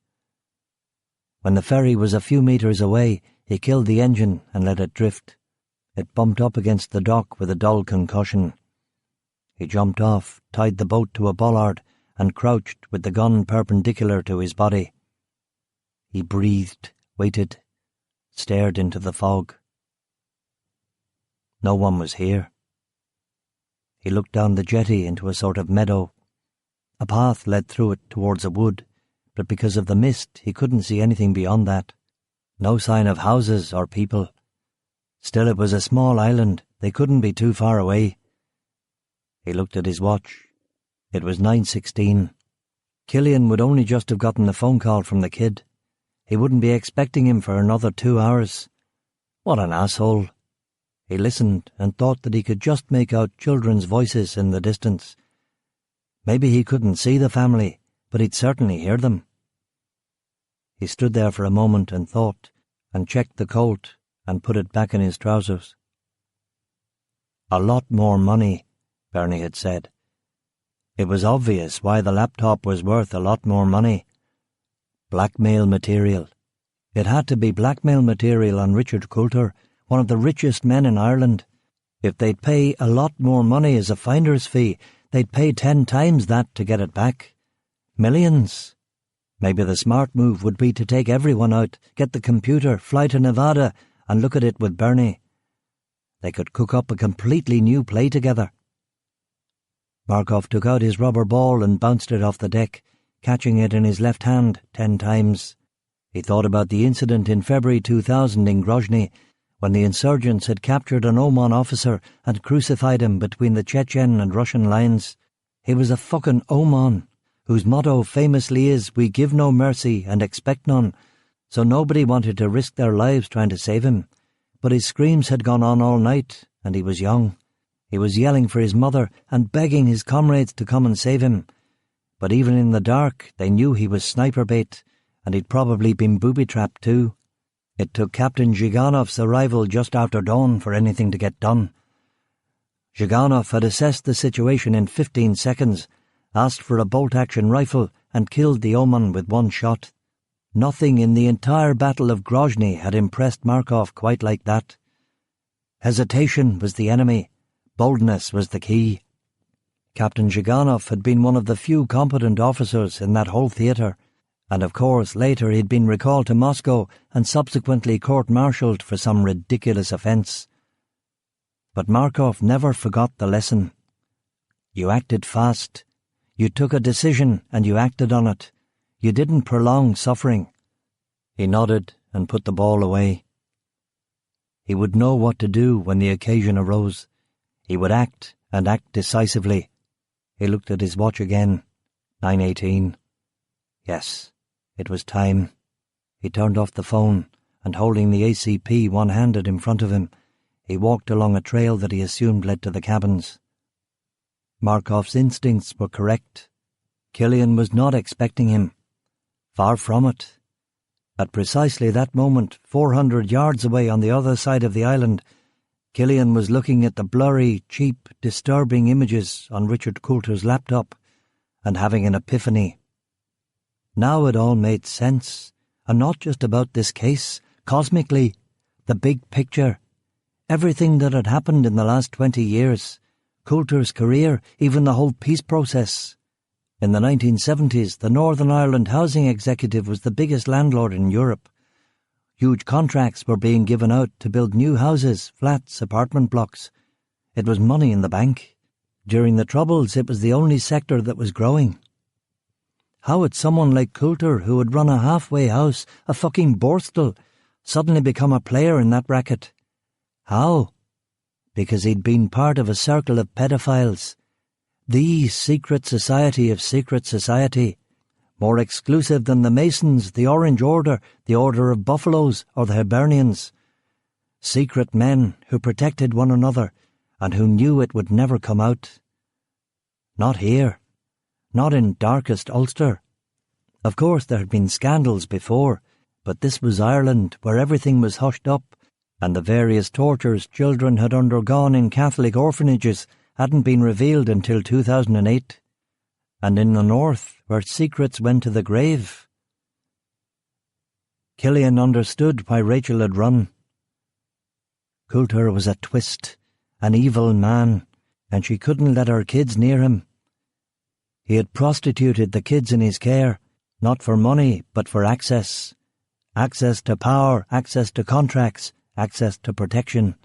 When the ferry was a few metres away, he killed the engine and let it drift. It bumped up against the dock with a dull concussion. He jumped off, tied the boat to a bollard, and crouched with the gun perpendicular to his body. He breathed, waited, stared into the fog. No one was here. He looked down the jetty into a sort of meadow. A path led through it towards a wood, but because of the mist he couldn't see anything beyond that. No sign of houses or people. Still, it was a small island. They couldn't be too far away. He looked at his watch. It was 9:16. Killian would only just have gotten the phone call from the kid. He wouldn't be expecting him for another 2 hours. What an asshole. He listened and thought that he could just make out children's voices in the distance. Maybe he couldn't see the family, but he'd certainly hear them. He stood there for a moment and thought, and checked the Colt and put it back in his trousers. A lot more money, Bernie had said. It was obvious why the laptop was worth a lot more money. Blackmail material. It had to be blackmail material on Richard Coulter, one of the richest men in Ireland. If they'd pay a lot more money as a finder's fee, they'd pay 10 times that to get it back. Millions. Maybe the smart move would be to take everyone out, get the computer, fly to Nevada, and look at it with Bernie. They could cook up a completely new play together. Markov took out his rubber ball and bounced it off the deck, catching it in his left hand 10 times. He thought about the incident in February 2000 in Grozny, when the insurgents had captured an Oman officer and crucified him between the Chechen and Russian lines. He was a fucking Oman, whose motto famously is, "We give no mercy and expect none," so nobody wanted to risk their lives trying to save him. But his screams had gone on all night, and he was young. He was yelling for his mother and begging his comrades to come and save him. But even in the dark, they knew he was sniper bait, and he'd probably been booby-trapped too. It took Captain Zhiganov's arrival just after dawn for anything to get done. Zhiganov had assessed the situation in 15 seconds, asked for a bolt-action rifle, and killed the Oman with one shot. Nothing in the entire Battle of Grozny had impressed Markov quite like that. Hesitation was the enemy. Boldness was the key. Captain Zhiganov had been one of the few competent officers in that whole theatre, and of course later he'd been recalled to Moscow and subsequently court-martialed for some ridiculous offence. But Markov never forgot the lesson. You acted fast. You took a decision and you acted on it. You didn't prolong suffering. He nodded and put the ball away. He would know what to do when the occasion arose. He would act, and act decisively. He looked at his watch again. 9:18. Yes, it was time. He turned off the phone, and holding the ACP one-handed in front of him, he walked along a trail that he assumed led to the cabins. Markov's instincts were correct. Killian was not expecting him. Far from it. At precisely that moment, 400 yards away on the other side of the island, Killian was looking at the blurry, cheap, disturbing images on Richard Coulter's laptop and having an epiphany. Now it all made sense, and not just about this case, cosmically, the big picture, everything that had happened in the last 20 years, Coulter's career, even the whole peace process. In the 1970s, the Northern Ireland Housing Executive was the biggest landlord in Europe. Huge contracts were being given out to build new houses, flats, apartment blocks. It was money in the bank. During the Troubles, it was the only sector that was growing. How would someone like Coulter, who would run a halfway house, a fucking borstal, suddenly become a player in that racket? How? Because he'd been part of a circle of pedophiles. The secret society of secret society. More exclusive than the Masons, the Orange Order, the Order of Buffaloes, or the Hibernians. Secret men who protected one another, and who knew it would never come out. Not here. Not in darkest Ulster. Of course there had been scandals before, but this was Ireland, where everything was hushed up, and the various tortures children had undergone in Catholic orphanages hadn't been revealed until 2008. And in the north, where secrets went to the grave. Killian understood why Rachel had run. Coulter was a twist, an evil man, and she couldn't let her kids near him. He had prostituted the kids in his care, not for money, but for access. Access to power, access to contracts, access to protection.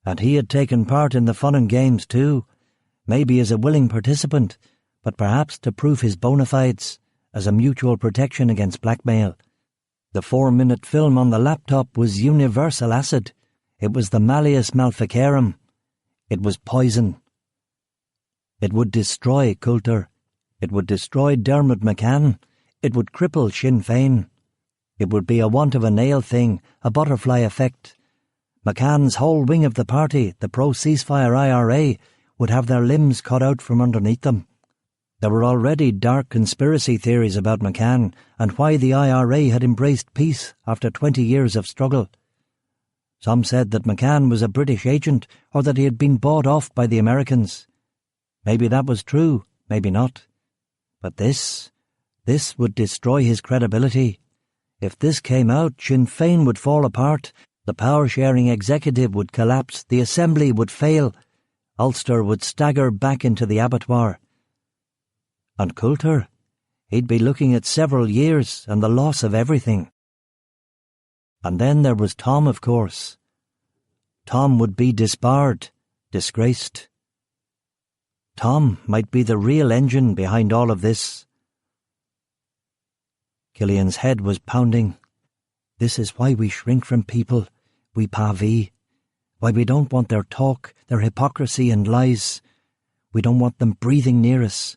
And he had taken part in the fun and games too, maybe as a willing participant, but perhaps to prove his bona fides, as a mutual protection against blackmail. The 4-minute film on the laptop was universal acid. It was the Malleus Maleficarum. It was poison. It would destroy Coulter. It would destroy Dermot McCann. It would cripple Sinn Féin. It would be a want-of-a-nail thing, a butterfly effect. McCann's whole wing of the party, the pro-ceasefire IRA, would have their limbs cut out from underneath them. There were already dark conspiracy theories about McCann and why the IRA had embraced peace after 20 years of struggle. Some said that McCann was a British agent or that he had been bought off by the Americans. Maybe that was true, maybe not. But this would destroy his credibility. If this came out, Sinn Féin would fall apart, the power-sharing executive would collapse, the assembly would fail, Ulster would stagger back into the abattoir. And Coulter, he'd be looking at several years and the loss of everything. And then there was Tom, of course. Tom would be disbarred, disgraced. Tom might be the real engine behind all of this. Killian's head was pounding. This is why we shrink from people, we Pavi. Why we don't want their talk, their hypocrisy and lies. We don't want them breathing near us.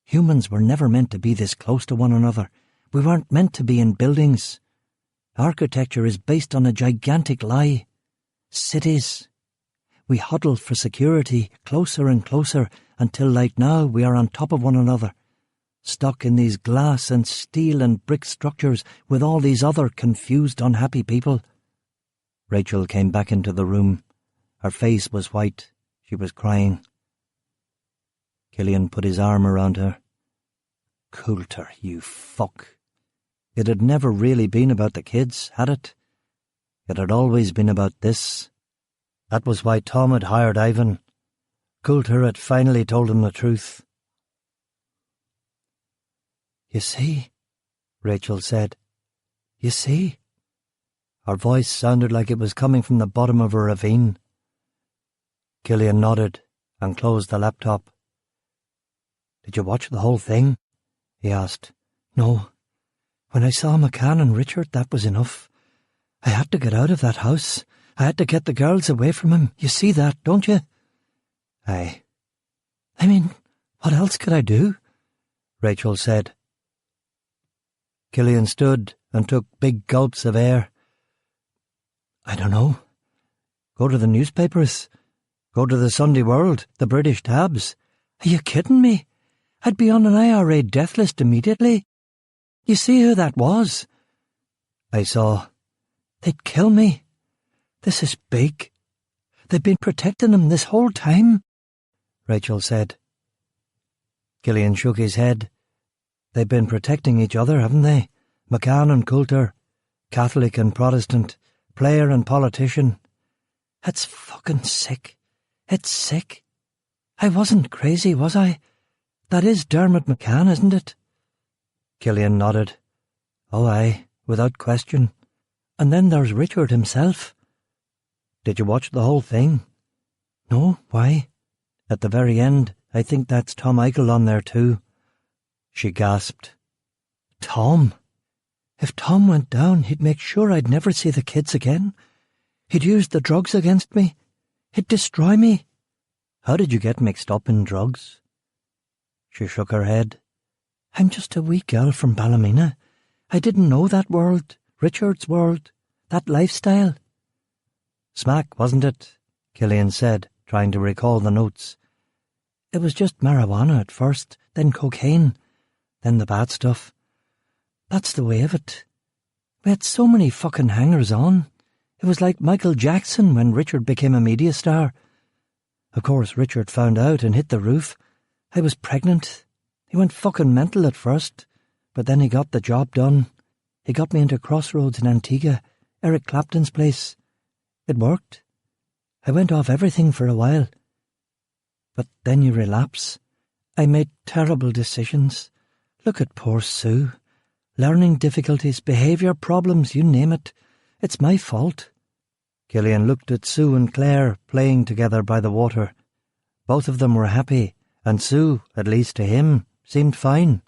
Humans were never meant to be this close to one another. We weren't meant to be in buildings. Architecture is based on a gigantic lie. Cities. We huddle for security, closer and closer, until like now we are on top of one another, stuck in these glass and steel and brick structures with all these other confused, unhappy people. Rachel came back into the room. Her face was white. She was crying. Killian put his arm around her. Coulter, you fuck. It had never really been about the kids, had it? It had always been about this. That was why Tom had hired Ivan. Coulter had finally told him the truth. You see, Rachel said. You see? Her voice sounded like it was coming from the bottom of a ravine. Killian nodded and closed the laptop. Did you watch the whole thing? He asked. No. When I saw McCann and Richard, that was enough. I had to get out of that house. I had to get the girls away from him. You see that, don't you? Aye. I mean, what else could I do? Rachel said. Killian stood and took big gulps of air. I don't know. Go to the newspapers. Go to the Sunday World, the British tabs. Are you kidding me? I'd be on an IRA death list immediately. You see who that was? I saw. They'd kill me. This is big. They've been protecting him this whole time, Rachel said. Killian shook his head. They've been protecting each other, haven't they? McCann and Coulter, Catholic and Protestant, player and politician. That's fucking sick. It's sick. I wasn't crazy, was I? That is Dermot McCann, isn't it? Killian nodded. Oh, aye, without question. And then there's Richard himself. Did you watch the whole thing? No, why? At the very end, I think that's Tom Eichel on there too. She gasped. Tom? If Tom went down, he'd make sure I'd never see the kids again. He'd use the drugs against me. He'd destroy me. How did you get mixed up in drugs? She shook her head. I'm just a wee girl from Ballymena. I didn't know that world, Richard's world, that lifestyle. Smack, wasn't it? Killian said, trying to recall the notes. It was just marijuana at first, then cocaine, then the bad stuff. That's the way of it. We had so many fucking hangers-on. It was like Michael Jackson when Richard became a media star. Of course, Richard found out and hit the roof. I was pregnant. He went fucking mental at first, but then he got the job done. He got me into Crossroads in Antigua, Eric Clapton's place. It worked. I went off everything for a while. But then you relapse. I made terrible decisions. Look at poor Sue. Learning difficulties, behaviour problems, you name it. It's my fault. Killian looked at Sue and Claire playing together by the water. Both of them were happy, and Sue, at least to him, seemed fine.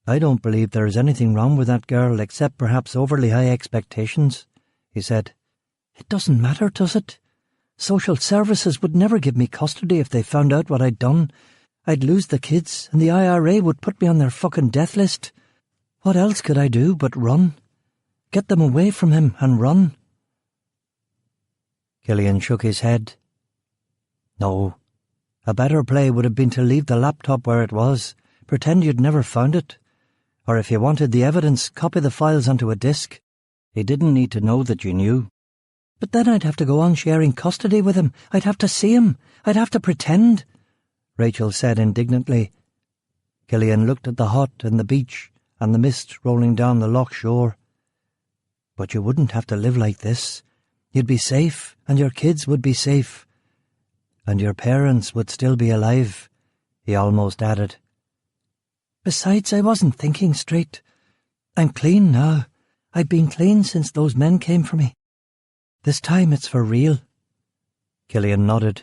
I don't believe there is anything wrong with that girl except perhaps overly high expectations, he said. It doesn't matter, does it? Social services would never give me custody if they found out what I'd done. I'd lose the kids, and the IRA would put me on their fucking death list. What else could I do but run? Get them away from him and run. Killian shook his head. No. A better play would have been to leave the laptop where it was, pretend you'd never found it. Or if you wanted the evidence, copy the files onto a disk. He didn't need to know that you knew. But then I'd have to go on sharing custody with him. I'd have to see him. I'd have to pretend, Rachel said indignantly. Killian looked at the hut and the beach and the mist rolling down the loch shore. But you wouldn't have to live like this. You'd be safe, and your kids would be safe. And your parents would still be alive, he almost added. Besides, I wasn't thinking straight. I'm clean now. I've been clean since those men came for me. This time it's for real. Killian nodded.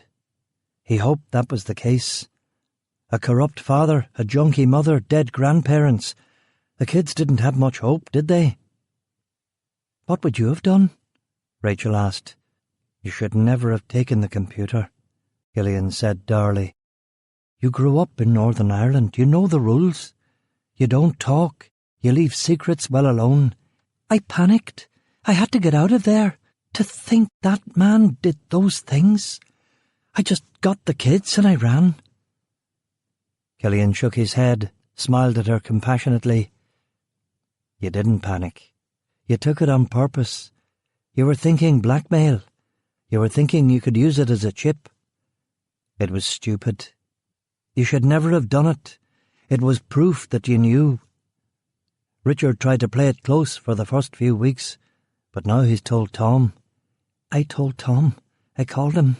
He hoped that was the case. A corrupt father, a junkie mother, dead grandparents. The kids didn't have much hope, did they? What would you have done? Rachel asked. You should never have taken the computer, Killian said dourly. You grew up in Northern Ireland. You know the rules. You don't talk. You leave secrets well alone. I panicked. I had to get out of there. To think that man did those things. I just got the kids and I ran. Killian shook his head, smiled at her compassionately. You didn't panic. You took it on purpose. You were thinking blackmail. You were thinking you could use it as a chip. It was stupid. You should never have done it. It was proof that you knew. Richard tried to play it close for the first few weeks, but now he's told Tom. I told Tom. I called him.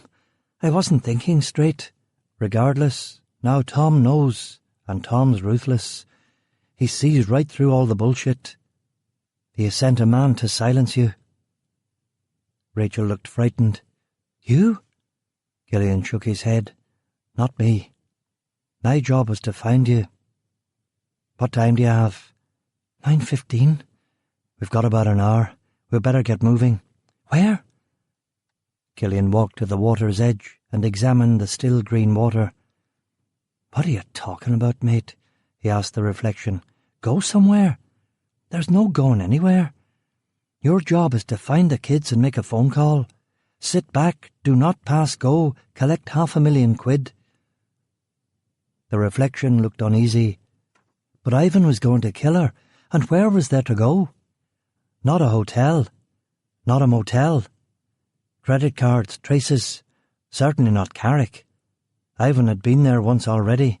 I wasn't thinking straight. Regardless, now Tom knows, and Tom's ruthless. He sees right through all the bullshit. He has sent a man to silence you. Rachel looked frightened. You? Killian shook his head. Not me. My job was to find you. What time do you have? 9:15. We've got about an hour. We'd better get moving. Where? Killian walked to the water's edge and examined the still green water. What are you talking about, mate? He asked the reflection. Go somewhere. There's no going anywhere. Your job is to find the kids and make a phone call. Sit back, do not pass go, collect £500,000. The reflection looked uneasy. But Ivan was going to kill her, and where was there to go? Not a hotel. Not a motel. Credit cards, traces. Certainly not Carrick. Ivan had been there once already.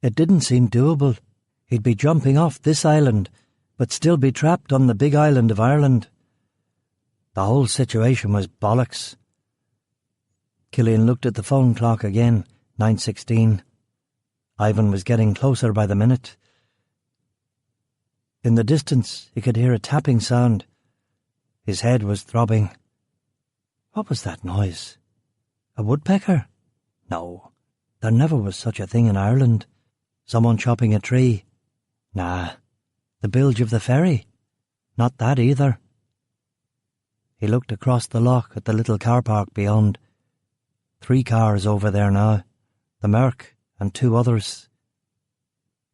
It didn't seem doable. He'd be jumping off this island, but still be trapped on the big island of Ireland. The whole situation was bollocks. Killian looked at the phone clock again, 9:16. Ivan was getting closer by the minute. In the distance, he could hear a tapping sound. His head was throbbing. What was that noise? A woodpecker? No. There never was such a thing in Ireland. Someone chopping a tree. Nah. The bilge of the ferry. Not that either. He looked across the loch at the little car park beyond. 3 cars over there now. The Merc and 2 others.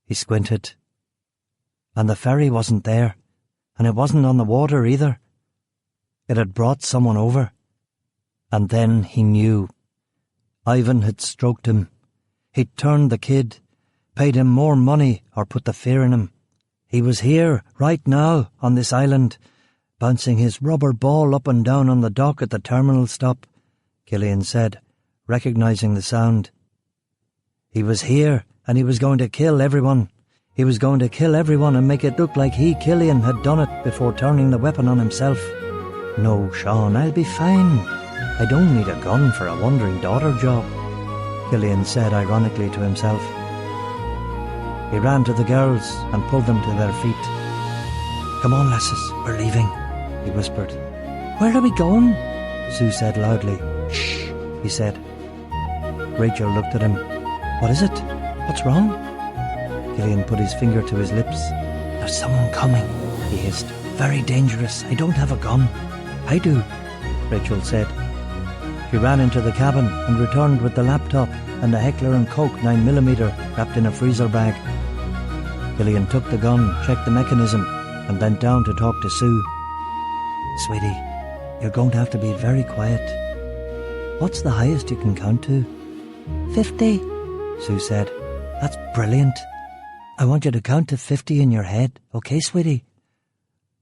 He squinted. And the ferry wasn't there. And it wasn't on the water either. It had brought someone over. And then he knew. Ivan had stroked him. He'd turned the kid, paid him more money or put the fear in him. He was here, right now, on this island, bouncing his rubber ball up and down on the dock at the terminal stop, Killian said, recognising the sound. He was here, and he was going to kill everyone. He was going to kill everyone and make it look like he, Killian, had done it before turning the weapon on himself. No, Sean, I'll be fine. I don't need a gun for a wandering daughter job, Killian said ironically to himself. He ran to the girls and pulled them to their feet. Come on, lasses, we're leaving, he whispered. Where are we going? Sue said loudly. Shh, he said. Rachel looked at him. What is it? What's wrong? Killian put his finger to his lips. There's someone coming, he hissed. Very dangerous. I don't have a gun. I do, Rachel said. She ran into the cabin and returned with the laptop and a Heckler & Koch 9mm wrapped in a freezer bag. Killian took the gun, checked the mechanism, and bent down to talk to Sue. Sweetie, you're going to have to be very quiet. What's the highest you can count to? 50, Sue said. That's brilliant. I want you to count to 50 in your head, okay, sweetie?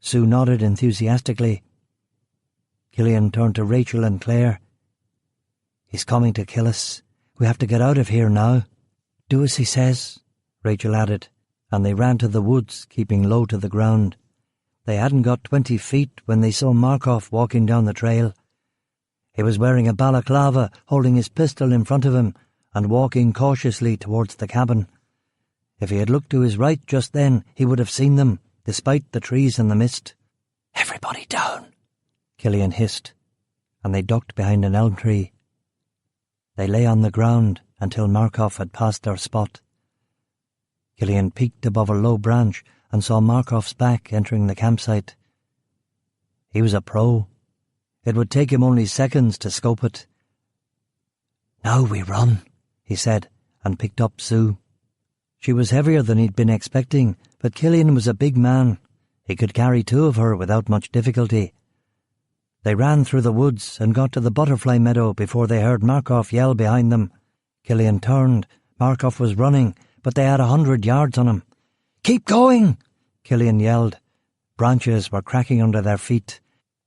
Sue nodded enthusiastically. Killian turned to Rachel and Claire. He's coming to kill us. We have to get out of here now. Do as he says, Rachel added, and they ran to the woods, keeping low to the ground. They hadn't got 20 feet when they saw Markov walking down the trail. He was wearing a balaclava, holding his pistol in front of him, and walking cautiously towards the cabin. If he had looked to his right just then, he would have seen them, despite the trees and the mist. Everybody down, Killian hissed, and they ducked behind an elm tree. They lay on the ground until Markov had passed their spot. Killian peeked above a low branch and saw Markov's back entering the campsite. He was a pro. It would take him only seconds to scope it. Now we run, he said, and picked up Sue. She was heavier than he'd been expecting, but Killian was a big man. He could carry 2 of her without much difficulty. They ran through the woods and got to the butterfly meadow before they heard Markov yell behind them. Killian turned. Markov was running, but they had 100 yards on him. Keep going, Killian yelled. Branches were cracking under their feet.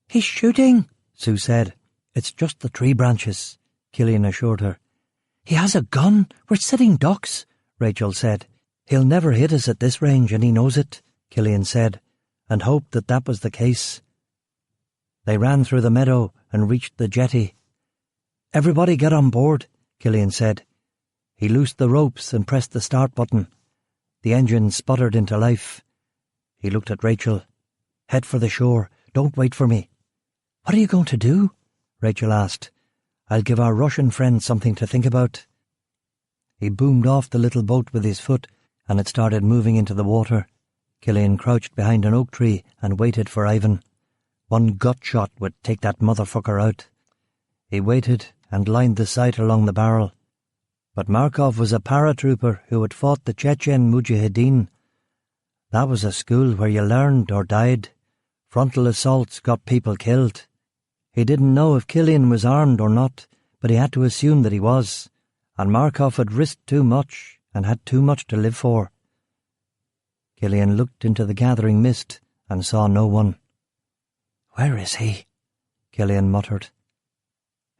He's shooting, Sue said. It's just the tree branches, Killian assured her. He has a gun. We're sitting ducks, Rachel said. He'll never hit us at this range, and he knows it, Killian said, and hoped that that was the case. They ran through the meadow and reached the jetty. Everybody get on board, Killian said. He loosed the ropes and pressed the start button. The engine sputtered into life. He looked at Rachel. Head for the shore. Don't wait for me. What are you going to do? Rachel asked. I'll give our Russian friend something to think about. He boomed off the little boat with his foot, and it started moving into the water. Killian crouched behind an oak tree and waited for Ivan. One gut shot would take that motherfucker out. He waited and lined the sight along the barrel. But Markov was a paratrooper who had fought the Chechen Mujahideen. That was a school where you learned or died. Frontal assaults got people killed. He didn't know if Killian was armed or not, but he had to assume that he was, and Markov had risked too much and had too much to live for. Killian looked into the gathering mist and saw no one. Where is he? Killian muttered.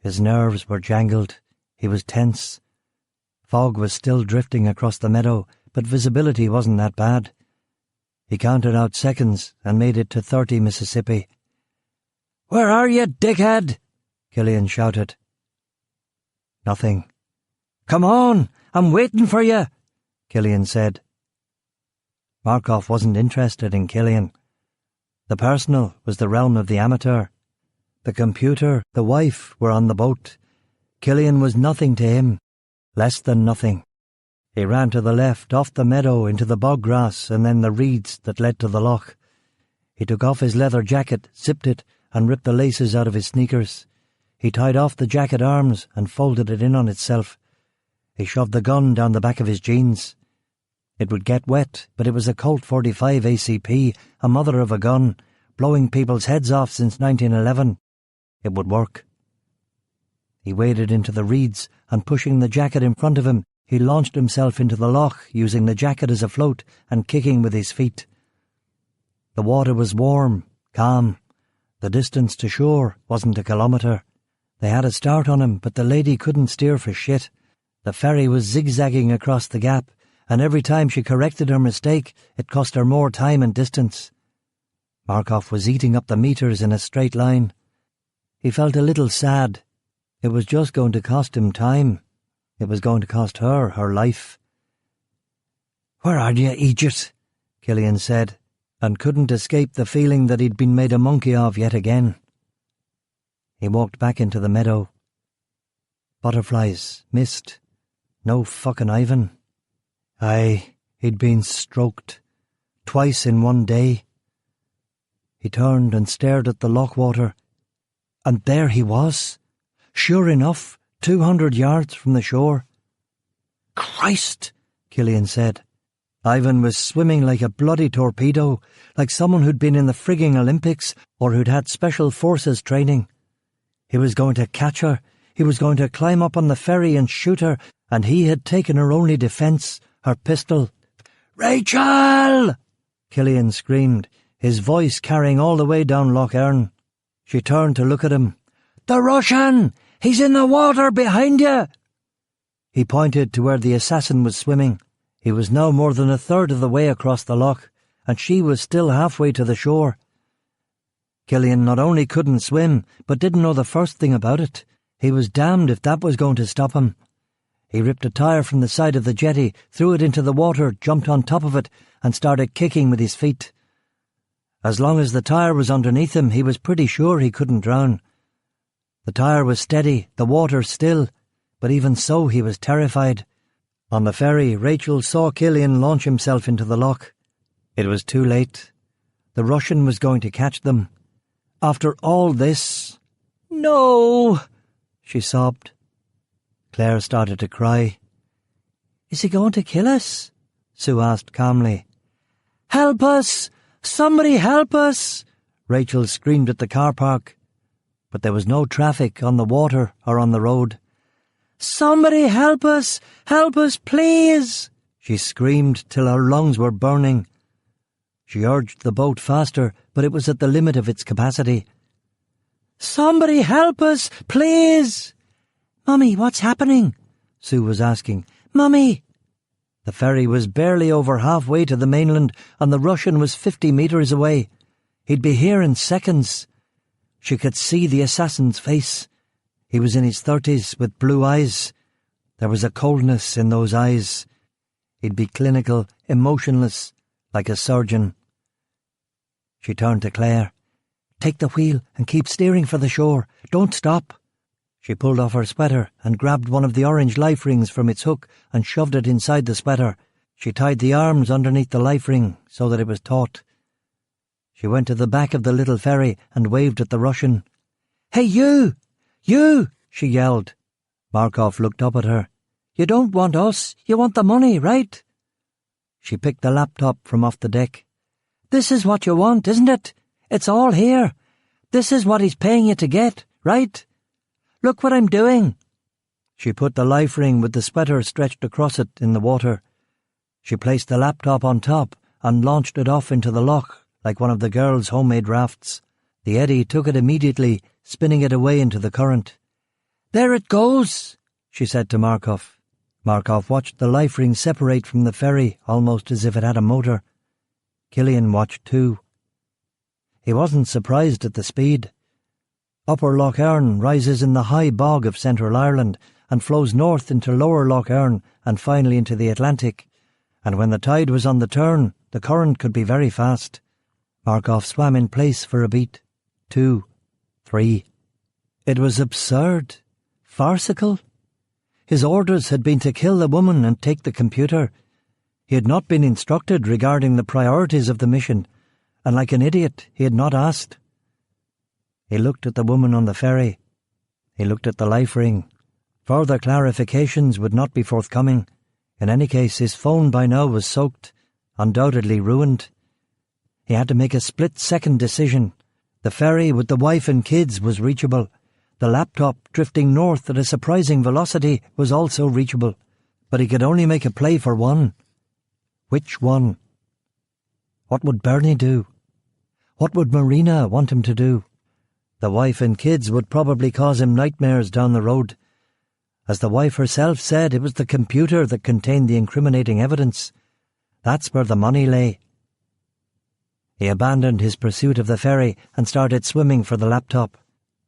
His nerves were jangled. He was tense. Fog was still drifting across the meadow, but visibility wasn't that bad. He counted out seconds and made it to 30 Mississippi. Where are you, dickhead? Killian shouted. Nothing. Come on, I'm waiting for you, Killian said. Markov wasn't interested in Killian. The personal was the realm of the amateur. The computer, the wife, were on the boat. Killian was nothing to him. Less than nothing. He ran to the left, off the meadow, into the bog grass and then the reeds that led to the loch. He took off his leather jacket, zipped it, and ripped the laces out of his sneakers. He tied off the jacket arms and folded it in on itself. He shoved the gun down the back of his jeans. It would get wet, but it was a Colt 45 ACP, a mother of a gun, blowing people's heads off since 1911. It would work. He waded into the reeds, and pushing the jacket in front of him, he launched himself into the loch, using the jacket as a float and kicking with his feet. The water was warm, calm. The distance to shore wasn't a kilometre. They had a start on him, but the lady couldn't steer for shit. The ferry was zigzagging across the gap, and every time she corrected her mistake, it cost her more time and distance. Markov was eating up the meters in a straight line. He felt a little sad. It was just going to cost him time. It was going to cost her her life. "Where are you, Egypt?" Killian said, and couldn't escape the feeling that he'd been made a monkey of yet again. He walked back into the meadow. Butterflies, mist, no fucking Ivan. Aye, he'd been stroked. Twice in one day. He turned and stared at the loch water, and there he was. Sure enough, 200 yards from the shore. "Christ!" Killian said. Ivan was swimming like a bloody torpedo, like someone who'd been in the frigging Olympics or who'd had special forces training. He was going to catch her. He was going to climb up on the ferry and shoot her, and he had taken her only defence, her pistol. "Rachel!" Killian screamed, his voice carrying all the way down Loch Earn. She turned to look at him. "The Russian! He's in the water behind you!" He pointed to where the assassin was swimming. He was now more than a third of the way across the loch, and she was still halfway to the shore. Killian not only couldn't swim, but didn't know the first thing about it. He was damned if that was going to stop him. He ripped a tire from the side of the jetty, threw it into the water, jumped on top of it, and started kicking with his feet. As long as the tire was underneath him, he was pretty sure he couldn't drown. The tire was steady, the water still, but even so he was terrified. On the ferry, Rachel saw Killian launch himself into the loch. It was too late. The Russian was going to catch them. After all this... "No!" she sobbed. Claire started to cry. "Is he going to kill us?" Sue asked calmly. "Help us! Somebody help us!" Rachel screamed at the car park. But there was no traffic on the water or on the road. "Somebody help us! Help us, please!" she screamed till her lungs were burning. She urged the boat faster, but it was at the limit of its capacity. "Somebody help us, please!" "Mummy, what's happening?" Sue was asking. "Mummy!" The ferry was barely over halfway to the mainland, and the Russian was 50 metres away. He'd be here in seconds. She could see the assassin's face. He was in his 30s, with blue eyes. There was a coldness in those eyes. He'd be clinical, emotionless, like a surgeon. She turned to Claire. "Take the wheel and keep steering for the shore. Don't stop." She pulled off her sweater and grabbed one of the orange life rings from its hook and shoved it inside the sweater. She tied the arms underneath the life ring so that it was taut. She went to the back of the little ferry and waved at the Russian. "Hey, you! You!" she yelled. Markov looked up at her. "You don't want us, you want the money, right?" She picked the laptop from off the deck. "This is what you want, isn't it? It's all here. This is what he's paying you to get, right? Look what I'm doing." She put the life ring with the sweater stretched across it in the water. She placed the laptop on top and launched it off into the loch like one of the girls' homemade rafts. The eddy took it immediately, spinning it away into the current. "There it goes," she said to Markov. Markov watched the life ring separate from the ferry almost as if it had a motor. Killian watched too. He wasn't surprised at the speed. Upper Loch Earn rises in the high bog of Central Ireland and flows north into Lower Loch Earn and finally into the Atlantic, and when the tide was on the turn, the current could be very fast. Markov swam in place for a beat, 2, 3. It was absurd, farcical. His orders had been to kill the woman and take the computer. He had not been instructed regarding the priorities of the mission, and like an idiot, he had not asked. He looked at the woman on the ferry. He looked at the life ring. Further clarifications would not be forthcoming. In any case, his phone by now was soaked, undoubtedly ruined. He had to make a split-second decision. The ferry with the wife and kids was reachable. The laptop, drifting north at a surprising velocity, was also reachable. But he could only make a play for one. Which one? What would Bernie do? What would Marina want him to do? The wife and kids would probably cause him nightmares down the road. As the wife herself said, it was the computer that contained the incriminating evidence. That's where the money lay. He abandoned his pursuit of the ferry and started swimming for the laptop.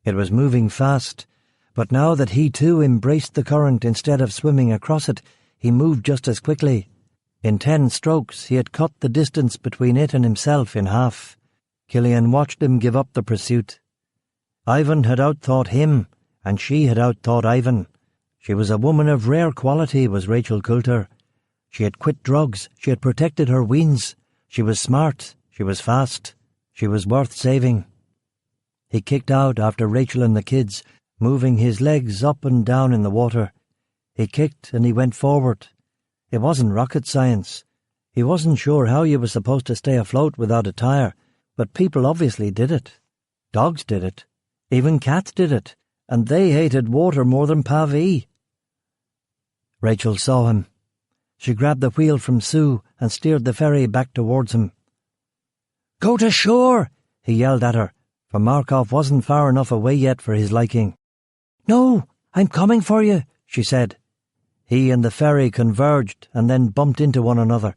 It was moving fast, but now that he too embraced the current instead of swimming across it, he moved just as quickly. In 10 strokes he had cut the distance between it and himself in half. Killian watched him give up the pursuit. Ivan had outthought him, and she had outthought Ivan. She was a woman of rare quality, was Rachel Coulter. She had quit drugs, she had protected her weans, she was smart, she was fast, she was worth saving. He kicked out after Rachel and the kids, moving his legs up and down in the water. He kicked and he went forward. It wasn't rocket science. He wasn't sure how you were supposed to stay afloat without a tire, but people obviously did it. Dogs did it. Even cats did it, and they hated water more than Pavi. Rachel saw him. She grabbed the wheel from Sue and steered the ferry back towards him. "Go to shore!" he yelled at her, for Markov wasn't far enough away yet for his liking. "No, I'm coming for you," she said. He and the ferry converged and then bumped into one another.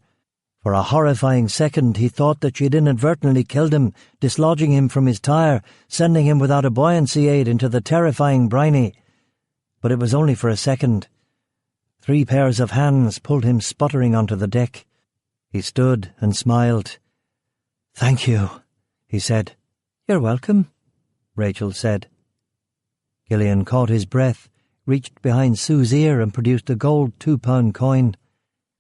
For a horrifying second he thought that she had inadvertently killed him, dislodging him from his tire, sending him without a buoyancy aid into the terrifying briny. But it was only for a second. 3 pairs of hands pulled him sputtering onto the deck. He stood and smiled. "Thank you," he said. "You're welcome," Rachel said. Killian caught his breath, reached behind Sue's ear and produced a gold 2-pound coin.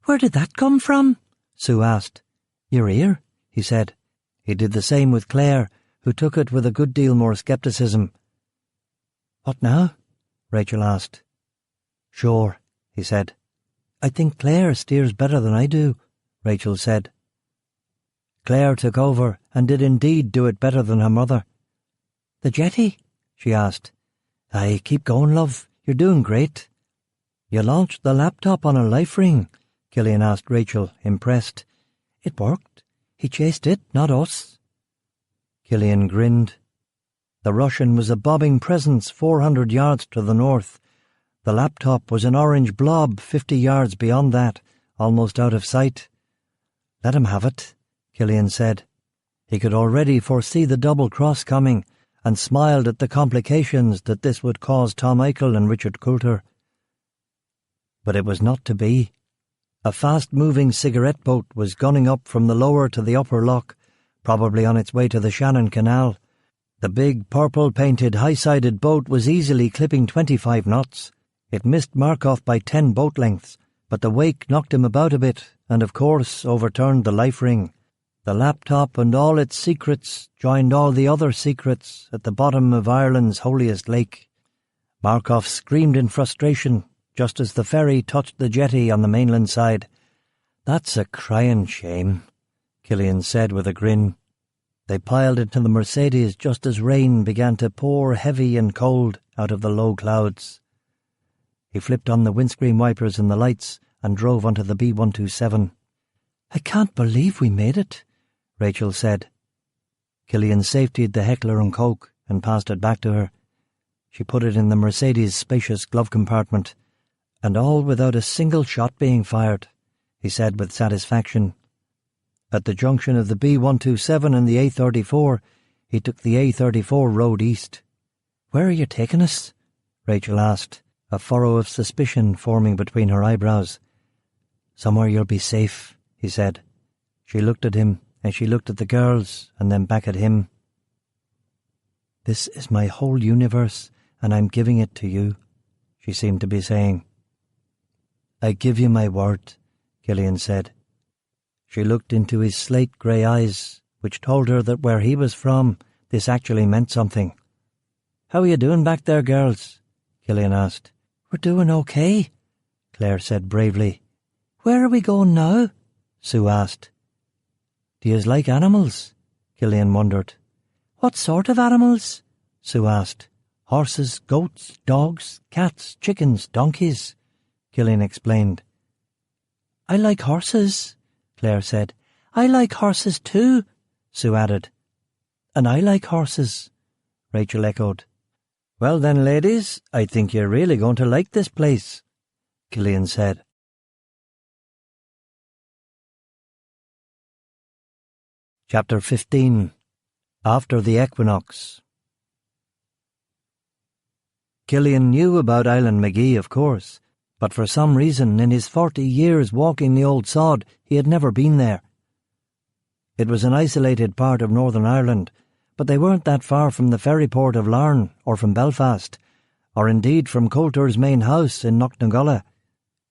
"Where did that come from?" Sue asked. "Your ear," he said. He did the same with Claire, who took it with a good deal more scepticism. "What now?" Rachel asked. "Sure," he said. "I think Claire steers better than I do," Rachel said. Claire took over and did indeed do it better than her mother. "The jetty?" she asked. "Aye, keep going, love. You're doing great." "You launched the laptop on a life ring?" Killian asked Rachel, impressed. "It worked. He chased it, not us." Killian grinned. The Russian was a bobbing presence 400 yards to the north. The laptop was an orange blob 50 yards beyond that, almost out of sight. "Let him have it," Killian said. He could already foresee the double cross coming, and smiled at the complications that this would cause Tom Eichel and Richard Coulter. But it was not to be. A fast-moving cigarette boat was gunning up from the lower to the upper lock, probably on its way to the Shannon Canal. The big, purple-painted, high-sided boat was easily clipping 25 knots. It missed Markov by 10 boat lengths, but the wake knocked him about a bit, and of course overturned the life ring. The laptop and all its secrets joined all the other secrets at the bottom of Ireland's holiest lake. Markov screamed in frustration just as the ferry touched the jetty on the mainland side. "That's a crying shame," Killian said with a grin. They piled into the Mercedes just as rain began to pour heavy and cold out of the low clouds. He flipped on the windscreen wipers and the lights and drove onto the B-127. "I can't believe we made it," Rachel said. Killian safetied the Heckler and Coke and passed it back to her. She put it in the Mercedes' spacious glove compartment. "And all without a single shot being fired," he said with satisfaction. At the junction of the B-127 and the A34, he took the A34 road east. "Where are you taking us?" Rachel asked, a furrow of suspicion forming between her eyebrows. "Somewhere you'll be safe," he said. She looked at him, and she looked at the girls, and then back at him. "This is my whole universe, and I'm giving it to you," she seemed to be saying. "I give you my word," Killian said. She looked into his slate-grey eyes, which told her that where he was from, this actually meant something. "How are you doing back there, girls?" Killian asked. "We're doing okay," Claire said bravely. "Where are we going now?" Sue asked. "Do yous like animals?" Killian wondered. "What sort of animals?" Sue asked. "Horses, goats, dogs, cats, chickens, donkeys," Killian explained. "I like horses," Claire said. "I like horses too," Sue added. "And I like horses," Rachel echoed. "Well then, ladies, I think you're really going to like this place," Killian said. Chapter 15. After the Equinox. Killian knew about Island McGee, of course, but for some reason in his 40 years walking the old sod he had never been there. It was an isolated part of Northern Ireland, but they weren't that far from the ferry port of Larne or from Belfast, or indeed from Coulter's main house in Knocknagulla.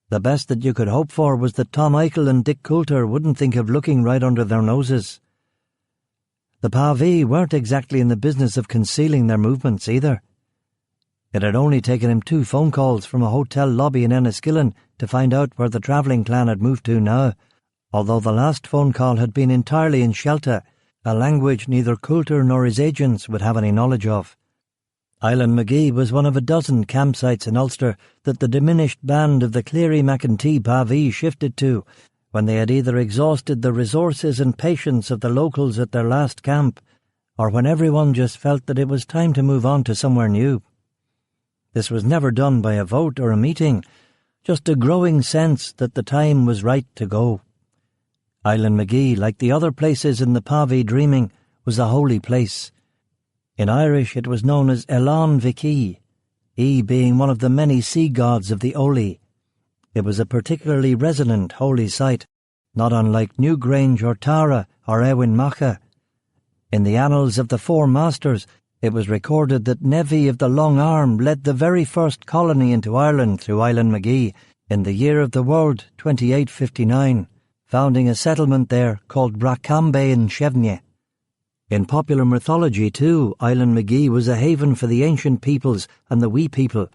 The best that you could hope for was that Tom Eichel and Dick Coulter wouldn't think of looking right under their noses. The Pavee weren't exactly in the business of concealing their movements either. It had only taken him 2 phone calls from a hotel lobby in Enniskillen to find out where the travelling clan had moved to now, although the last phone call had been entirely in Shelta, a language neither Coulter nor his agents would have any knowledge of. Island McGee was one of a dozen campsites in Ulster that the diminished band of the Cleary-McKinty Pavee shifted to when they had either exhausted the resources and patience of the locals at their last camp, or when everyone just felt that it was time to move on to somewhere new. This was never done by a vote or a meeting, just a growing sense that the time was right to go. Island McGee, like the other places in the Pavee dreaming, was a holy place. In Irish it was known as Elan Vicky, E being one of the many sea gods of the Oli. It was a particularly resonant holy site, not unlike Newgrange or Tara or Ewin Macha. In the annals of the Four Masters, it was recorded that Nevi of the Long Arm led the very first colony into Ireland through Island McGee in the year of the world 2859, founding a settlement there called Bracambe in Chevnier. In popular mythology, too, Island McGee was a haven for the ancient peoples and the wee people,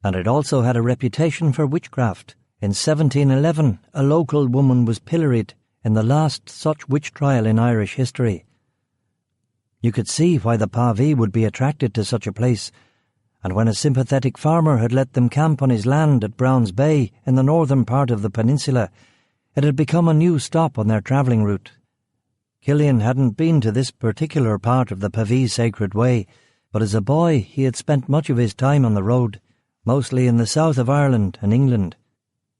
and it also had a reputation for witchcraft. In 1711, a local woman was pilloried in the last such witch trial in Irish history. You could see why the Pavee would be attracted to such a place, and when a sympathetic farmer had let them camp on his land at Browns Bay in the northern part of the peninsula, it had become a new stop on their travelling route. Killian hadn't been to this particular part of the Pavee Sacred Way, but as a boy he had spent much of his time on the road, mostly in the south of Ireland and England.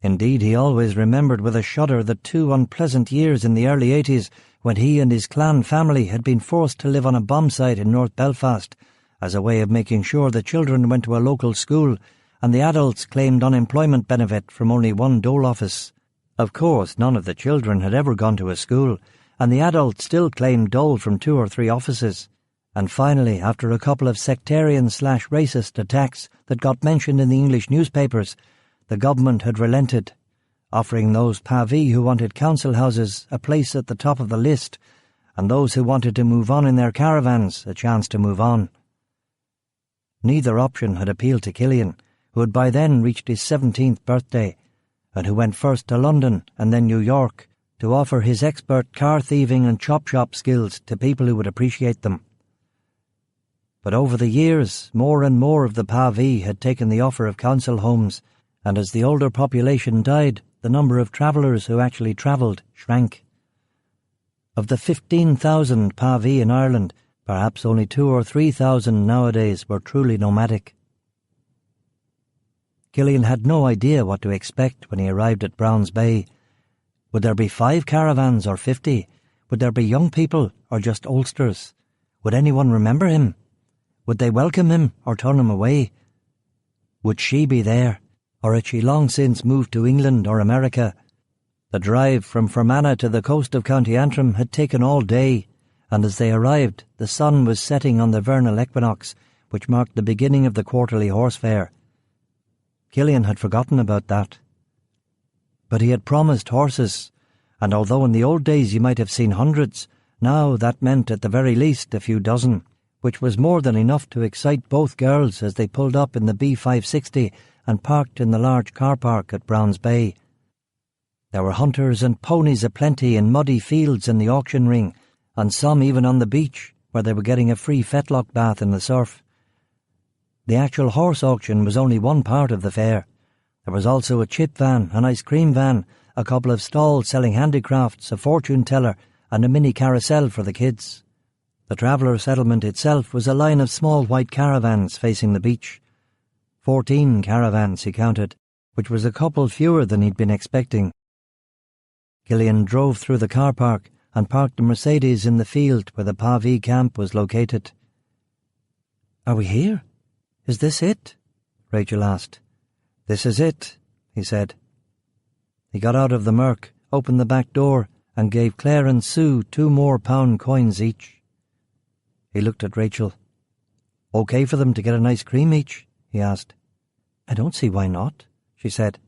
Indeed, he always remembered with a shudder the 2 unpleasant years in the early 80s when he and his clan family had been forced to live on a bomb site in North Belfast as a way of making sure the children went to a local school and the adults claimed unemployment benefit from only one dole office. Of course, none of the children had ever gone to a school, and the adults still claimed dole from 2 or 3 offices. And finally, after a couple of sectarian/racist attacks that got mentioned in the English newspapers, the government had relented, offering those Pavee who wanted council houses a place at the top of the list, and those who wanted to move on in their caravans a chance to move on. Neither option had appealed to Killian, who had by then reached his 17th birthday, and who went first to London and then New York to offer his expert car thieving and chop shop skills to people who would appreciate them. But over the years, more and more of the Pavee had taken the offer of council homes, and as the older population died, the number of travellers who actually travelled shrank. Of the 15,000 Pavee in Ireland, perhaps only 2,000 or 3,000 nowadays were truly nomadic. Killian had no idea what to expect when he arrived at Browns Bay. Would there be 5 caravans or 50? Would there be young people or just oldsters? Would anyone remember him? Would they welcome him or turn him away? Would she be there, or had she long since moved to England or America? The drive from Fermanagh to the coast of County Antrim had taken all day, and as they arrived, the sun was setting on the vernal equinox, which marked the beginning of the quarterly horse fair. Killian had forgotten about that. But he had promised horses, and although in the old days you might have seen hundreds, now that meant at the very least a few dozen, which was more than enough to excite both girls as they pulled up in the B560 and parked in the large car park at Browns Bay. There were hunters and ponies aplenty in muddy fields in the auction ring, and some even on the beach, where they were getting a free fetlock bath in the surf. The actual horse auction was only one part of the fair. There was also a chip van, an ice cream van, a couple of stalls selling handicrafts, a fortune teller, and a mini carousel for the kids. The traveller settlement itself was a line of small white caravans facing the beach. 14 caravans, he counted, which was a couple fewer than he'd been expecting. Killian drove through the car park and parked the Mercedes in the field where the Pavi camp was located. "Are we here? Is this it?" Rachel asked. "This is it," he said. He got out of the Merc, opened the back door, and gave Claire and Sue 2 more pound coins each. He looked at Rachel. "Okay for them to get an ice cream each?" he asked. "I don't see why not," she said.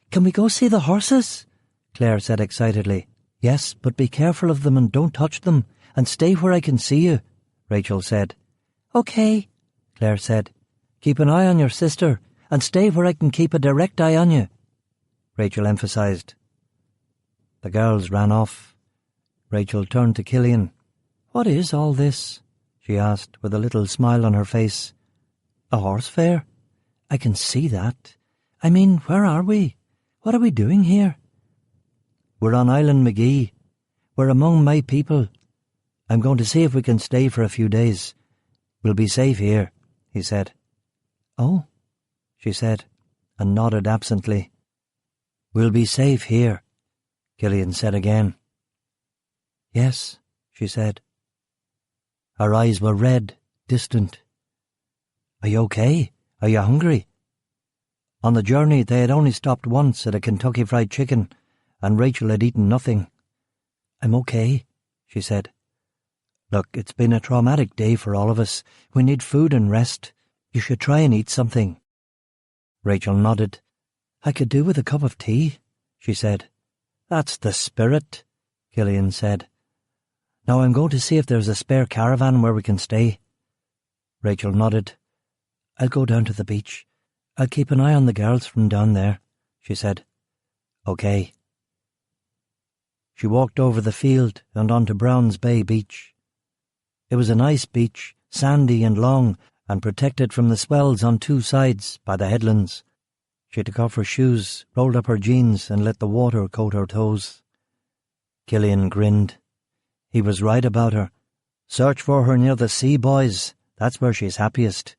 "Can we go see the horses?" Claire said excitedly. "Yes, but be careful of them and don't touch them, and stay where I can see you," Rachel said. "Okay," Claire said. "Keep an eye on your sister, and stay where I can keep a direct eye on you," Rachel emphasized. The girls ran off. Rachel turned to Killian. "What is all this?" she asked, with a little smile on her face. "A horse fair? I can see that. I mean, where are we? What are we doing here?" "We're on Island McGee. We're among my people. I'm going to see if we can stay for a few days. We'll be safe here," he said. "Oh," she said, and nodded absently. "We'll be safe here," Killian said again. "Yes," she said. Her eyes were red, distant. "Are you okay? Are you hungry?" On the journey they had only stopped once at a Kentucky Fried Chicken, and Rachel had eaten nothing. "I'm okay," she said. "Look, it's been a traumatic day for all of us. We need food and rest. You should try and eat something." Rachel nodded. "I could do with a cup of tea," she said. "That's the spirit," Killian said. "Now I'm going to see if there's a spare caravan where we can stay." Rachel nodded. "I'll go down to the beach. I'll keep an eye on the girls from down there," she said. "Okay." She walked over the field and onto Browns Bay Beach. It was a nice beach, sandy and long, and protected from the swells on 2 sides by the headlands. She took off her shoes, rolled up her jeans, and let the water coat her toes. Killian grinned. He was right about her. Search for her near the sea, boys. That's where she's happiest.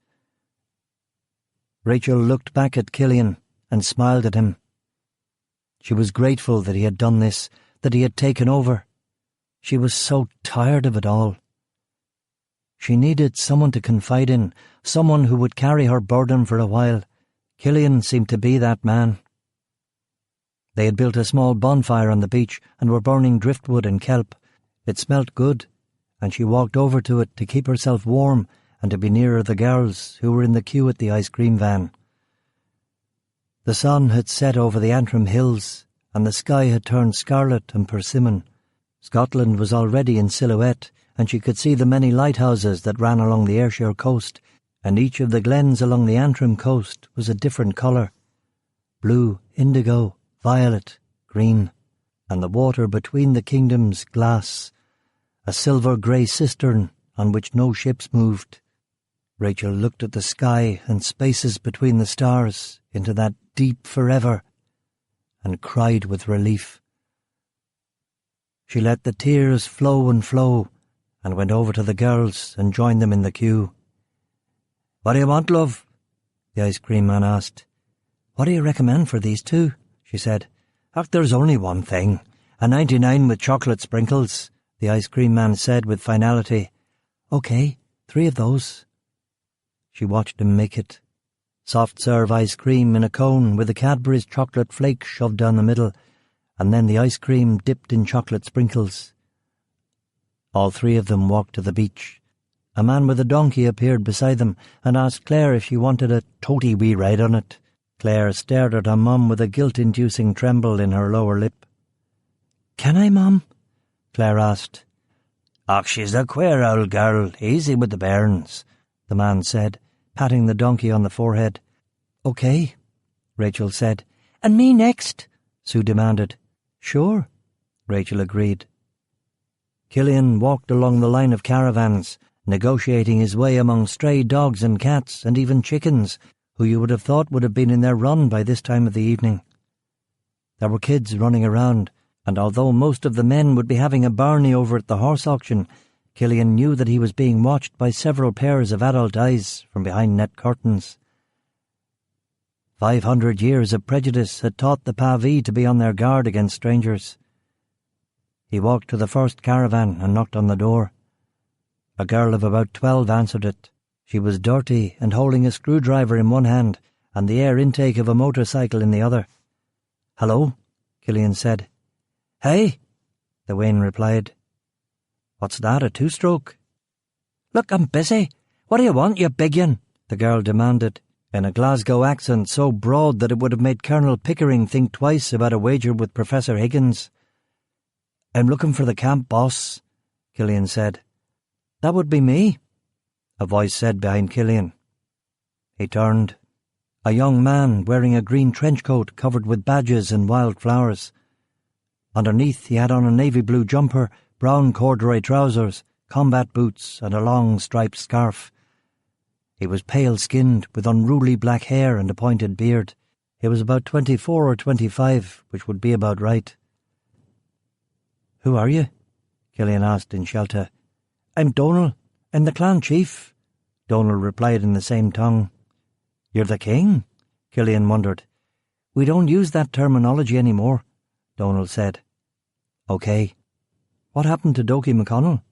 Rachel looked back at Killian and smiled at him. She was grateful that he had done this, that he had taken over. She was so tired of it all. She needed someone to confide in, someone who would carry her burden for a while. Killian seemed to be that man. They had built a small bonfire on the beach and were burning driftwood and kelp. It smelt good, and she walked over to it to keep herself warm and to be nearer the girls who were in the queue at the ice cream van. The sun had set over the Antrim hills, and the sky had turned scarlet and persimmon. Scotland was already in silhouette, and she could see the many lighthouses that ran along the Ayrshire coast, and each of the glens along the Antrim coast was a different colour. Blue, indigo, violet, green, and the water between the kingdoms glass, a silver-grey cistern on which no ships moved. Rachel looked at the sky and spaces between the stars into that deep forever, and cried with relief. She let the tears flow and went over to the girls and joined them in the queue. "What do you want, love?" the ice cream man asked. "What do you recommend for these 2? She said. "Ach, there's only one thing. A 99 with chocolate sprinkles," the ice cream man said with finality. "Okay, 3 of those." She watched him make it. Soft-serve ice cream in a cone with the Cadbury's chocolate flakes shoved down the middle, and then the ice cream dipped in chocolate sprinkles. All 3 of them walked to the beach. A man with a donkey appeared beside them and asked Claire if she wanted a toty wee ride on it. Claire stared at her mum with a guilt-inducing tremble in her lower lip. "Can I, Mum?" Claire asked. "Och, she's a queer old girl, easy with the bairns," the man said, patting the donkey on the forehead. "OK," Rachel said. "And me next?" Sue demanded. "Sure," Rachel agreed. Killian walked along the line of caravans, negotiating his way among stray dogs and cats and even chickens, who you would have thought would have been in their run by this time of the evening. There were kids running around, and although most of the men would be having a barney over at the horse auction, Killian knew that he was being watched by several pairs of adult eyes from behind net curtains. 500 years of prejudice had taught the Pavi to be on their guard against strangers. He walked to the first caravan and knocked on the door. A girl of about 12 answered it. She was dirty and holding a screwdriver in one hand and the air intake of a motorcycle in the other. "Hello," Killian said. "Hey," the Wayne replied. "What's that, a two-stroke?" "Look, I'm busy. What do you want, you big un?" the girl demanded, in a Glasgow accent so broad that it would have made Colonel Pickering think twice about a wager with Professor Higgins. "I'm looking for the camp boss," Killian said. "That would be me," a voice said behind Killian. He turned. A young man wearing a green trench coat covered with badges and wild flowers. Underneath he had on a navy blue jumper, brown corduroy trousers, combat boots and a long striped scarf. He was pale-skinned, with unruly black hair and a pointed beard. He was about 24 or 25, which would be about right. "Who are you?" Killian asked in Shelta. "I'm Donal. I'm the clan chief," Donal replied in the same tongue. "You're the king?" Killian wondered. "We don't use that terminology anymore," Donal said. "OK. What happened to Dokie McConnell?"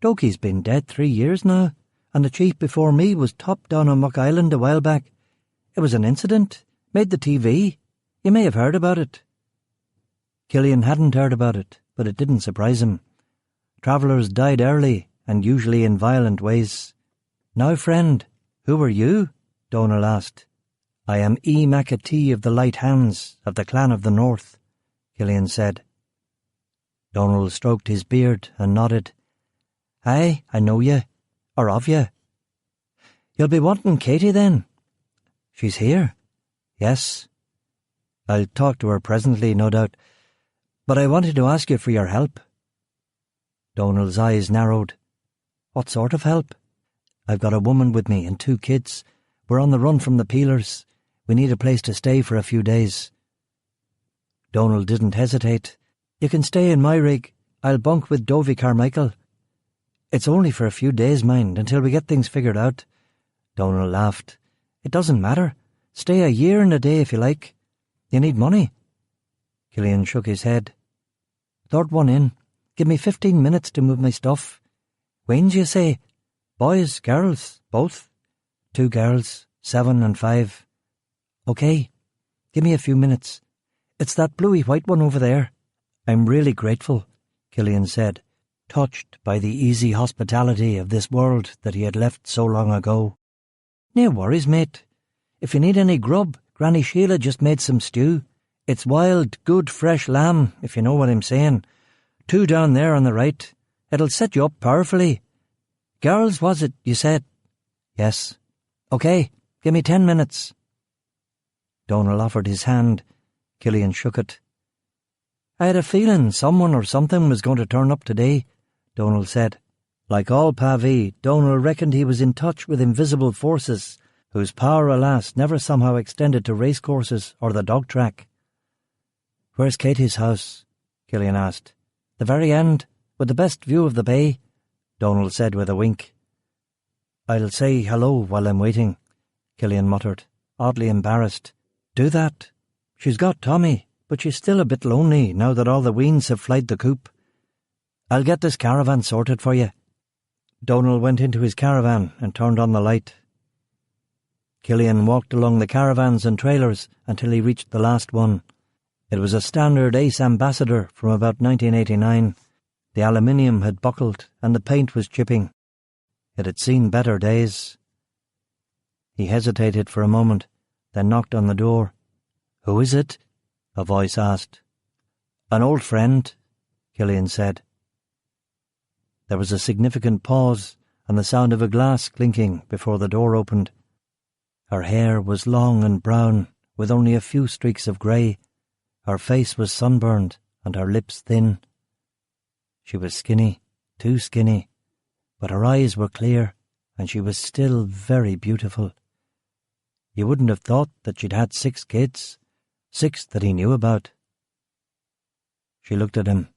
"Dokie's been dead 3 years now, and the chief before me was topped down on Muck Island a while back. It was an incident. Made the TV. You may have heard about it." Killian hadn't heard about it, but it didn't surprise him. Travellers died early, and usually in violent ways. "Now, friend, who are you?" Donal asked. "I am E. McAtee of the Light Hands, of the Clan of the North," Killian said. Donal stroked his beard and nodded. "Aye, I know ye, or of ye." "You'll be wanting Katie then?" "She's here." "Yes." "I'll talk to her presently, no doubt. But I wanted to ask you for your help." Donal's eyes narrowed. "What sort of help?" "I've got a woman with me and 2 kids. We're on the run from the peelers. We need a place to stay for a few days." Donal didn't hesitate. "You can stay in my rig. I'll bunk with Dovie Carmichael." "It's only for a few days, mind, until we get things figured out." Donal laughed. "It doesn't matter. Stay a year and a day if you like. You need money." Killian shook his head. "Third one in. Give me 15 minutes to move my stuff. Waynes, you say? Boys, girls, both?" "2 girls, 7 and 5. "OK. Give me a few minutes. It's that bluey-white one over there." "I'm really grateful," Killian said, touched by the easy hospitality of this world that he had left so long ago. "No worries, mate. If you need any grub, Granny Sheila just made some stew. It's wild, good, fresh lamb, if you know what I'm saying. 2 down there on the right. It'll set you up powerfully. Girls, was it, you said?" "Yes." "OK, give me 10 minutes." Donal offered his hand. Killian shook it. "I had a feeling someone or something was going to turn up today," Donal said. Like all Pavi, Donal reckoned he was in touch with invisible forces, whose power, alas, never somehow extended to racecourses or the dog track. "Where's Katie's house?" Killian asked. "The very end, with the best view of the bay," Donal said with a wink. "I'll say hello while I'm waiting," Killian muttered, oddly embarrassed. "Do that. She's got Tommy, but she's still a bit lonely now that all the weans have flied the coop. I'll get this caravan sorted for you." Donal went into his caravan and turned on the light. Killian walked along the caravans and trailers until he reached the last one. It was a standard Ace Ambassador from about 1989. The aluminium had buckled and the paint was chipping. It had seen better days. He hesitated for a moment, then knocked on the door. "Who is it?" a voice asked. "An old friend," Killian said. There was a significant pause and the sound of a glass clinking before the door opened. Her hair was long and brown, with only a few streaks of grey. Her face was sunburned and her lips thin. She was skinny, too skinny, but her eyes were clear and she was still very beautiful. You wouldn't have thought that she'd had 6 kids, 6 that he knew about. She looked at him,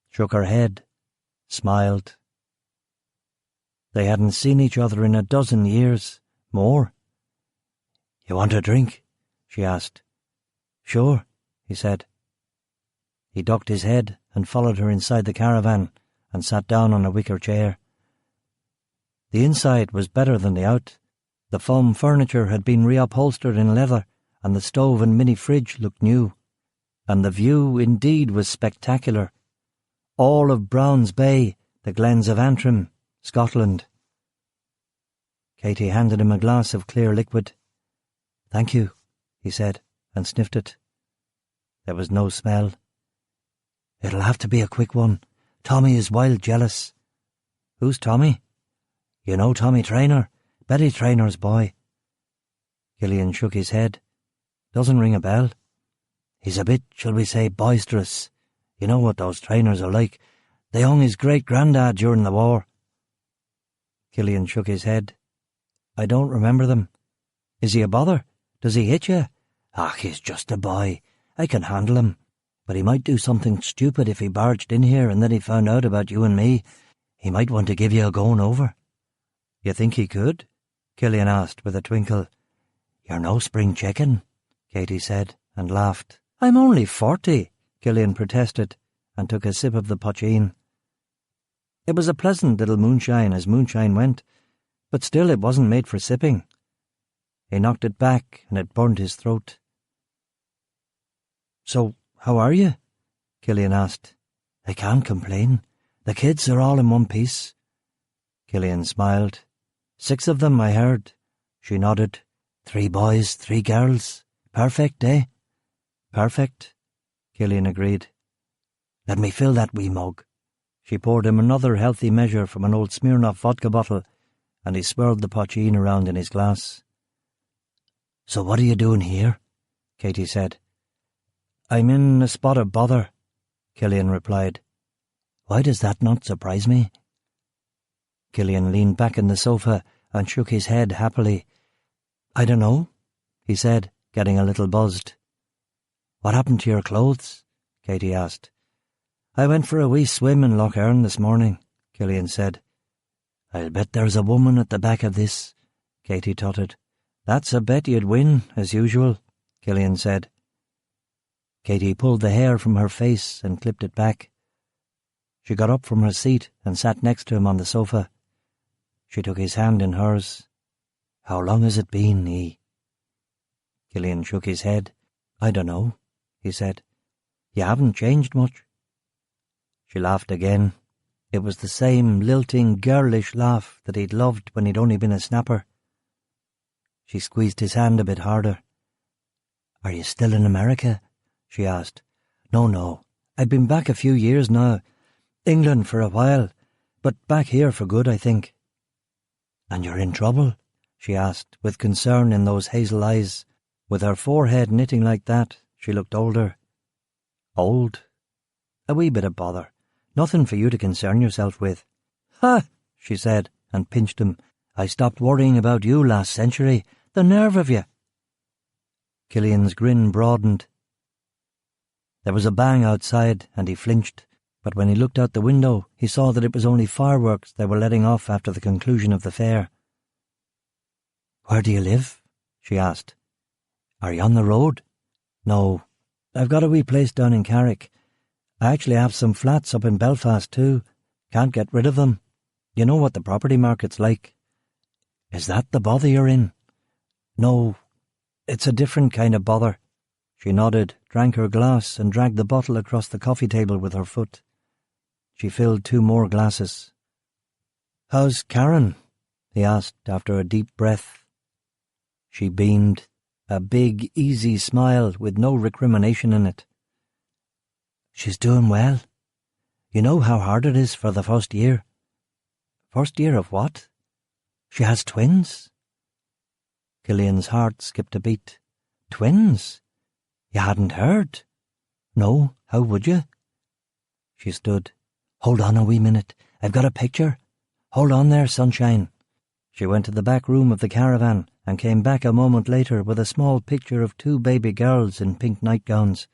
shook her head, smiled. They hadn't seen each other in a dozen years, more. "You want a drink?" she asked. "Sure," he said. He ducked his head and followed her inside the caravan and sat down on a wicker chair. The inside was better than the out. The foam furniture had been reupholstered in leather, and the stove and mini-fridge looked new. And the view indeed was spectacular. All of Browns Bay, the glens of Antrim, Scotland. Katie handed him a glass of clear liquid. "Thank you," he said, and sniffed it. There was no smell. "It'll have to be a quick one. Tommy is wild jealous." "Who's Tommy?" "You know Tommy Traynor, Betty Traynor's boy." Killian shook his head. "Doesn't ring a bell." "He's a bit, shall we say, boisterous. You know what those Traynors are like. They hung his great-granddad during the war." Killian shook his head. "I don't remember them. Is he a bother? Does he hit you?" "Ach, he's just a boy. I can handle him. But he might do something stupid if he barged in here and then he found out about you and me. He might want to give you a going over." "You think he could?" Killian asked with a twinkle. "You're no spring chicken," Katie said, and laughed. "I'm only 40, Killian protested, and took a sip of the pochine. It was a pleasant little moonshine as moonshine went, but still it wasn't made for sipping. He knocked it back, and it burned his throat. "So, how are you?" Killian asked. "I can't complain. The kids are all in one piece." Killian smiled. 6 of them, I heard." She nodded. 3 boys, 3 girls. Perfect, eh?" "Perfect," Killian agreed. "Let me fill that wee mug." She poured him another healthy measure from an old Smirnoff vodka bottle, and he swirled the pochine around in his glass. "So what are you doing here?" Katie said. "I'm in a spot of bother," Killian replied. "Why does that not surprise me?" Killian leaned back in the sofa and shook his head happily. "I don't know," he said, getting a little buzzed. "What happened to your clothes?" Katie asked. "I went for a wee swim in Lough Erne this morning," Killian said. "I'll bet there's a woman at the back of this," Katie tottered. "That's a bet you'd win, as usual," Killian said. Katie pulled the hair from her face and clipped it back. She got up from her seat and sat next to him on the sofa. She took his hand in hers. "How long has it been, E?" Killian shook his head. "I don't know," he said. "You haven't changed much." She laughed again. It was the same lilting, girlish laugh that he'd loved when he'd only been a snapper. She squeezed his hand a bit harder. "Are you still in America?" she asked. No. I've been back a few years now. England for a while, but back here for good, I think." "And you're in trouble?" she asked, with concern in those hazel eyes. With her forehead knitting like that, she looked older. "Old? A wee bit of bother. Nothing for you to concern yourself with." "Ha!" she said, and pinched him. "I stopped worrying about you last century. The nerve of you." Killian's grin broadened. There was a bang outside, and he flinched, but when he looked out the window, he saw that it was only fireworks they were letting off after the conclusion of the fair. "Where do you live?" she asked. "Are you on the road?" "No. I've got a wee place down in Carrick. I actually have some flats up in Belfast too. Can't get rid of them. You know what the property market's like." "Is that the bother you're in?" "No. It's a different kind of bother." She nodded, drank her glass, and dragged the bottle across the coffee table with her foot. She filled 2 more glasses. "How's Karen?" he asked after a deep breath. She beamed. a big, easy smile with no recrimination in it. "She's doing well. You know how hard it is for the first year." "First year of what?" "She has twins." Killian's heart skipped a beat. "Twins? You hadn't heard?" "No, how would you?" She stood. "Hold on a wee minute. I've got a picture. Hold on there, sunshine." She went to the back room of the caravan and came back a moment later with a small picture of 2 baby girls in pink nightgowns.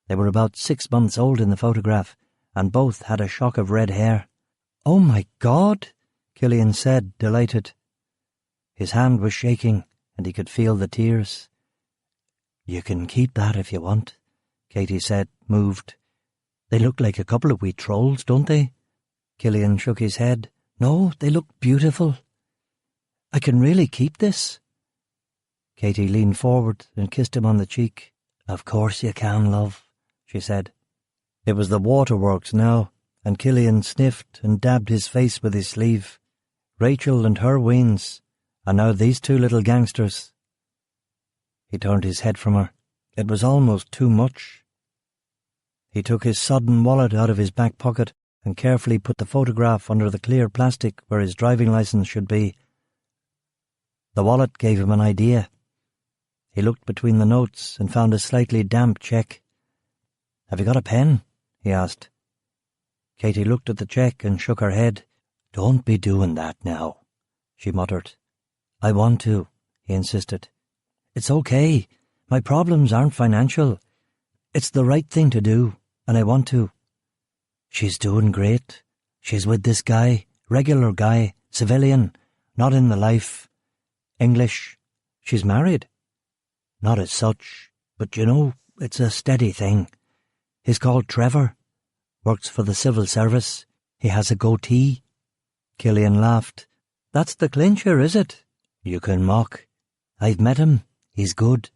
They were about 6 months old in the photograph, and both had a shock of red hair. "Oh my God," Killian said, delighted. His hand was shaking, and he could feel the tears. "You can keep that if you want," Katie said, moved. "They look like a couple of wee trolls, don't they?" Killian shook his head. "No, they look beautiful. I can really keep this?" Katie leaned forward and kissed him on the cheek. "Of course you can, love," she said. It was the waterworks now, and Killian sniffed and dabbed his face with his sleeve. Rachel and her weans, and now these 2 little gangsters. He turned his head from her. It was almost too much. He took his sodden wallet out of his back pocket and carefully put the photograph under the clear plastic where his driving license should be. The wallet gave him an idea. He looked between the notes and found a slightly damp cheque. "Have you got a pen?" he asked. Katie looked at the cheque and shook her head. "Don't be doing that now," she muttered. "I want to," he insisted. "It's okay. My problems aren't financial. It's the right thing to do, and I want to." "She's doing great. She's with this guy, regular guy, civilian, not in the life. English. She's married." "Not as such, but you know, it's a steady thing. He's called Trevor. Works for the civil service. He has a goatee." Killian laughed. "That's the clincher, is it?" "You can mock. I've met him. He's good.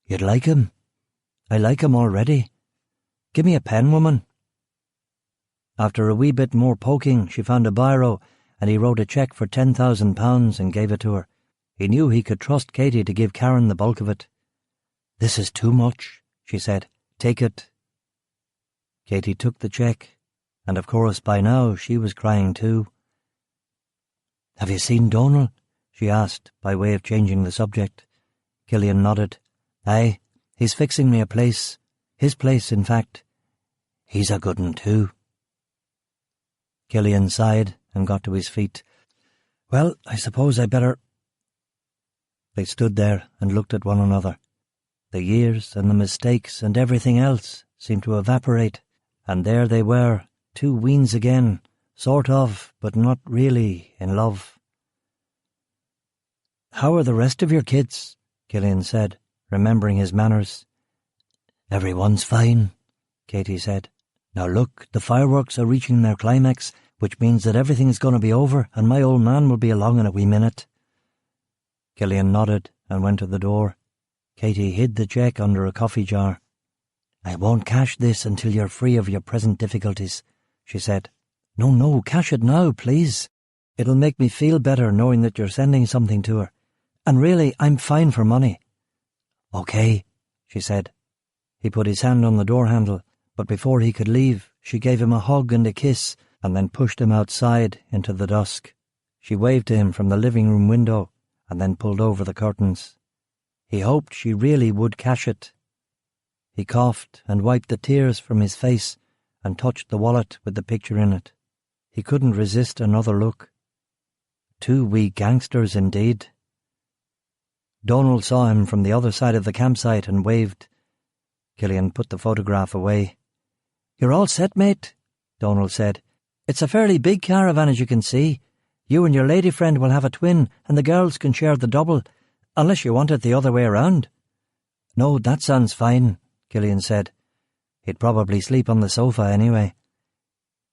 You'd like him." "I like him already. Give me a pen, woman." After a wee bit more poking, she found a biro, and he wrote a cheque for £10,000 and gave it to her. He knew he could trust Katie to give Karen the bulk of it. "This is too much," she said. "Take it." Katie took the cheque, and of course by now she was crying too. "Have you seen Donal?" she asked, by way of changing the subject. Killian nodded. "Aye, he's fixing me a place. His place, in fact. He's a good 'un too." Killian sighed and got to his feet. "Well, I suppose I better—" They stood there and looked at one another. The years and the mistakes and everything else seemed to evaporate, and there they were, 2 weans again, sort of, but not really, in love. "How are the rest of your kids?" Killian said, remembering his manners. "Everyone's fine," Katie said. "Now look, the fireworks are reaching their climax, which means that everything's going to be over and my old man will be along in a wee minute." Killian nodded and went to the door. Katie hid the cheque under a coffee jar. "I won't cash this until you're free of your present difficulties," she said. No, cash it now, please. It'll make me feel better knowing that you're sending something to her. And really, I'm fine for money." "Okay," she said. He put his hand on the door handle, but before he could leave, she gave him a hug and a kiss and then pushed him outside into the dusk. She waved to him from the living room window and then pulled over the curtains. He hoped she really would cash it. He coughed and wiped the tears from his face and touched the wallet with the picture in it. He couldn't resist another look. 2 wee gangsters indeed. Donal saw him from the other side of the campsite and waved. Killian put the photograph away. "You're all set, mate," Donal said. "It's a fairly big caravan, as you can see. You and your lady friend will have a twin, and the girls can share the double, unless you want it the other way around." "No, that sounds fine," Killian said. He'd probably sleep on the sofa anyway.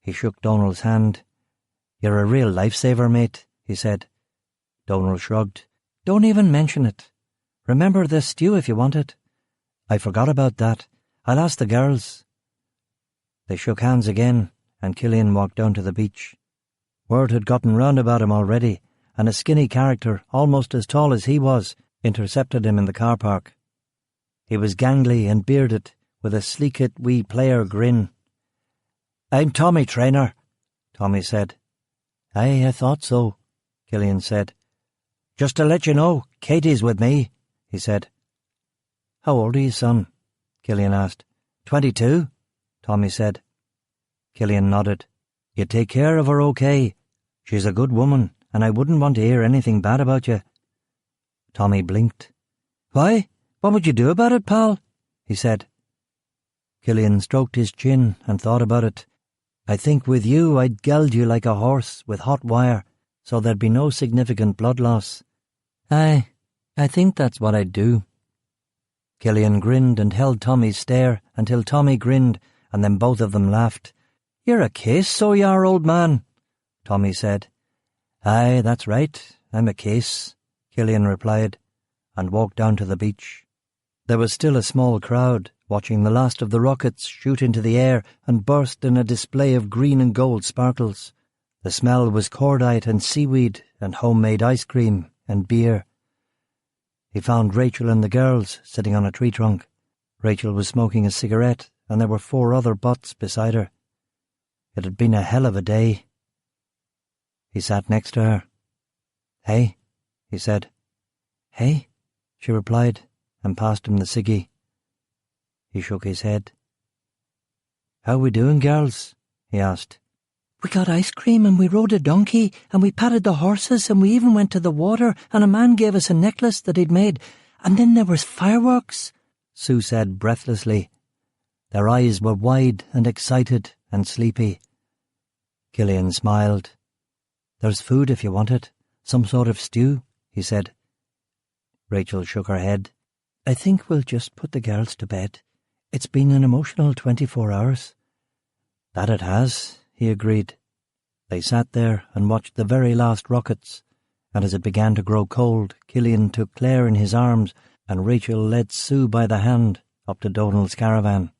He shook Donal's hand. "You're a real lifesaver, mate," he said. Donal shrugged. "Don't even mention it. Remember the stew if you want it." "I forgot about that. I'll ask the girls." They shook hands again, and Killian walked down to the beach. Word had gotten round about him already, and a skinny character, almost as tall as he was, intercepted him in the car park. He was gangly and bearded, with a sleek-it wee player grin. "I'm Tommy, trainer," Tommy said. "Aye, I thought so," Killian said. "Just to let you know, Katie's with me," he said. "How old are you, son?" Killian asked. 22, Tommy said. Killian nodded. "You take care of her okay. She's a good woman, and I wouldn't want to hear anything bad about you." Tommy blinked. "Why? What would you do about it, pal?" he said. Killian stroked his chin and thought about it. "I think with you I'd geld you like a horse with hot wire, so there'd be no significant blood loss." "Aye, I think that's what I'd do." Killian grinned and held Tommy's stare until Tommy grinned, and then both of them laughed. "You're a case, so you are, old man," Tommy said. "Aye, that's right, I'm a case," Killian replied, and walked down to the beach. There was still a small crowd, watching the last of the rockets shoot into the air and burst in a display of green and gold sparkles. The smell was cordite and seaweed and homemade ice cream and beer. He found Rachel and the girls sitting on a tree trunk. Rachel was smoking a cigarette, and there were 4 other butts beside her. It had been a hell of a day. He sat next to her. "Hey," he said. "Hey," she replied, and passed him the ciggy. He shook his head. "How we doing, girls?" he asked. "We got ice cream and we rode a donkey and we patted the horses and we even went to the water and a man gave us a necklace that he'd made, and then there was fireworks," Sue said breathlessly. Their eyes were wide and excited and sleepy. Killian smiled. "There's food if you want it. Some sort of stew," he said. Rachel shook her head. "I think we'll just put the girls to bed. It's been an emotional 24 hours. "That it has," he agreed. They sat there and watched the very last rockets, and as it began to grow cold, Killian took Claire in his arms and Rachel led Sue by the hand up to Donald's caravan.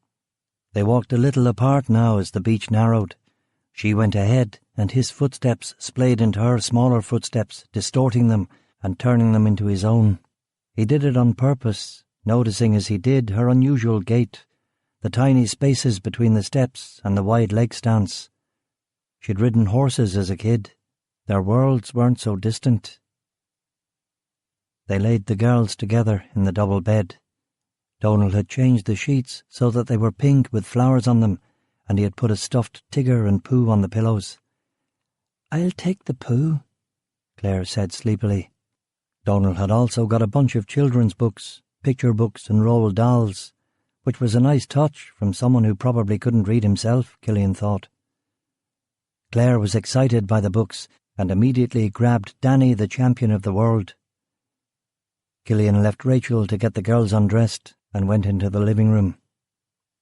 They walked a little apart now as the beach narrowed. She went ahead, and his footsteps splayed into her smaller footsteps, distorting them and turning them into his own. He did it on purpose, noticing as he did her unusual gait, the tiny spaces between the steps and the wide leg stance. She'd ridden horses as a kid. Their worlds weren't so distant. They laid the girls together in the double bed. Donald had changed the sheets so that they were pink with flowers on them, and he had put a stuffed Tigger and Pooh on the pillows. "I'll take the Pooh," Claire said sleepily. Donald had also got a bunch of children's books, picture books and Roald dolls, which was a nice touch from someone who probably couldn't read himself, Killian thought. Claire was excited by the books and immediately grabbed Danny, the champion of the world. Killian left Rachel to get the girls undressed and went into the living room.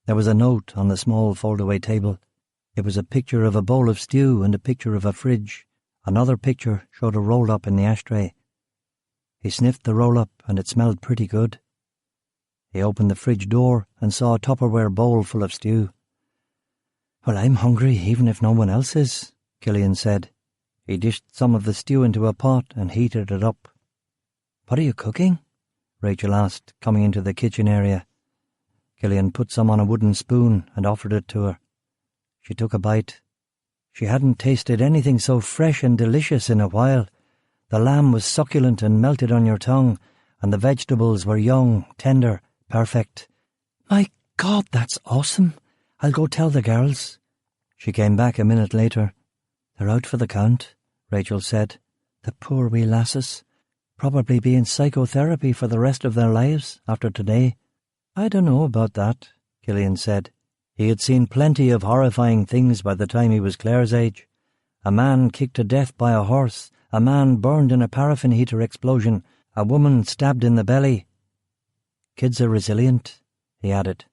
There was a note on the small fold-away table. It was a picture of a bowl of stew and a picture of a fridge. Another picture showed a roll-up in the ashtray. He sniffed the roll-up and it smelled pretty good. He opened the fridge door and saw a Tupperware bowl full of stew. "Well, I'm hungry even if no one else is," Killian said. He dished some of the stew into a pot and heated it up. "What are you cooking?" Rachel asked, coming into the kitchen area. Killian put some on a wooden spoon and offered it to her. She took a bite. She hadn't tasted anything so fresh and delicious in a while. The lamb was succulent and melted on your tongue, and the vegetables were young, tender, perfect. "My God, that's awesome. I'll go tell the girls." She came back a minute later. "They're out for the count," Rachel said. "The poor wee lasses. Probably be in psychotherapy for the rest of their lives after today." "I don't know about that," Killian said. He had seen plenty of horrifying things by the time he was Claire's age. A man kicked to death by a horse, a man burned in a paraffin heater explosion, a woman stabbed in the belly. "Kids are resilient," he added.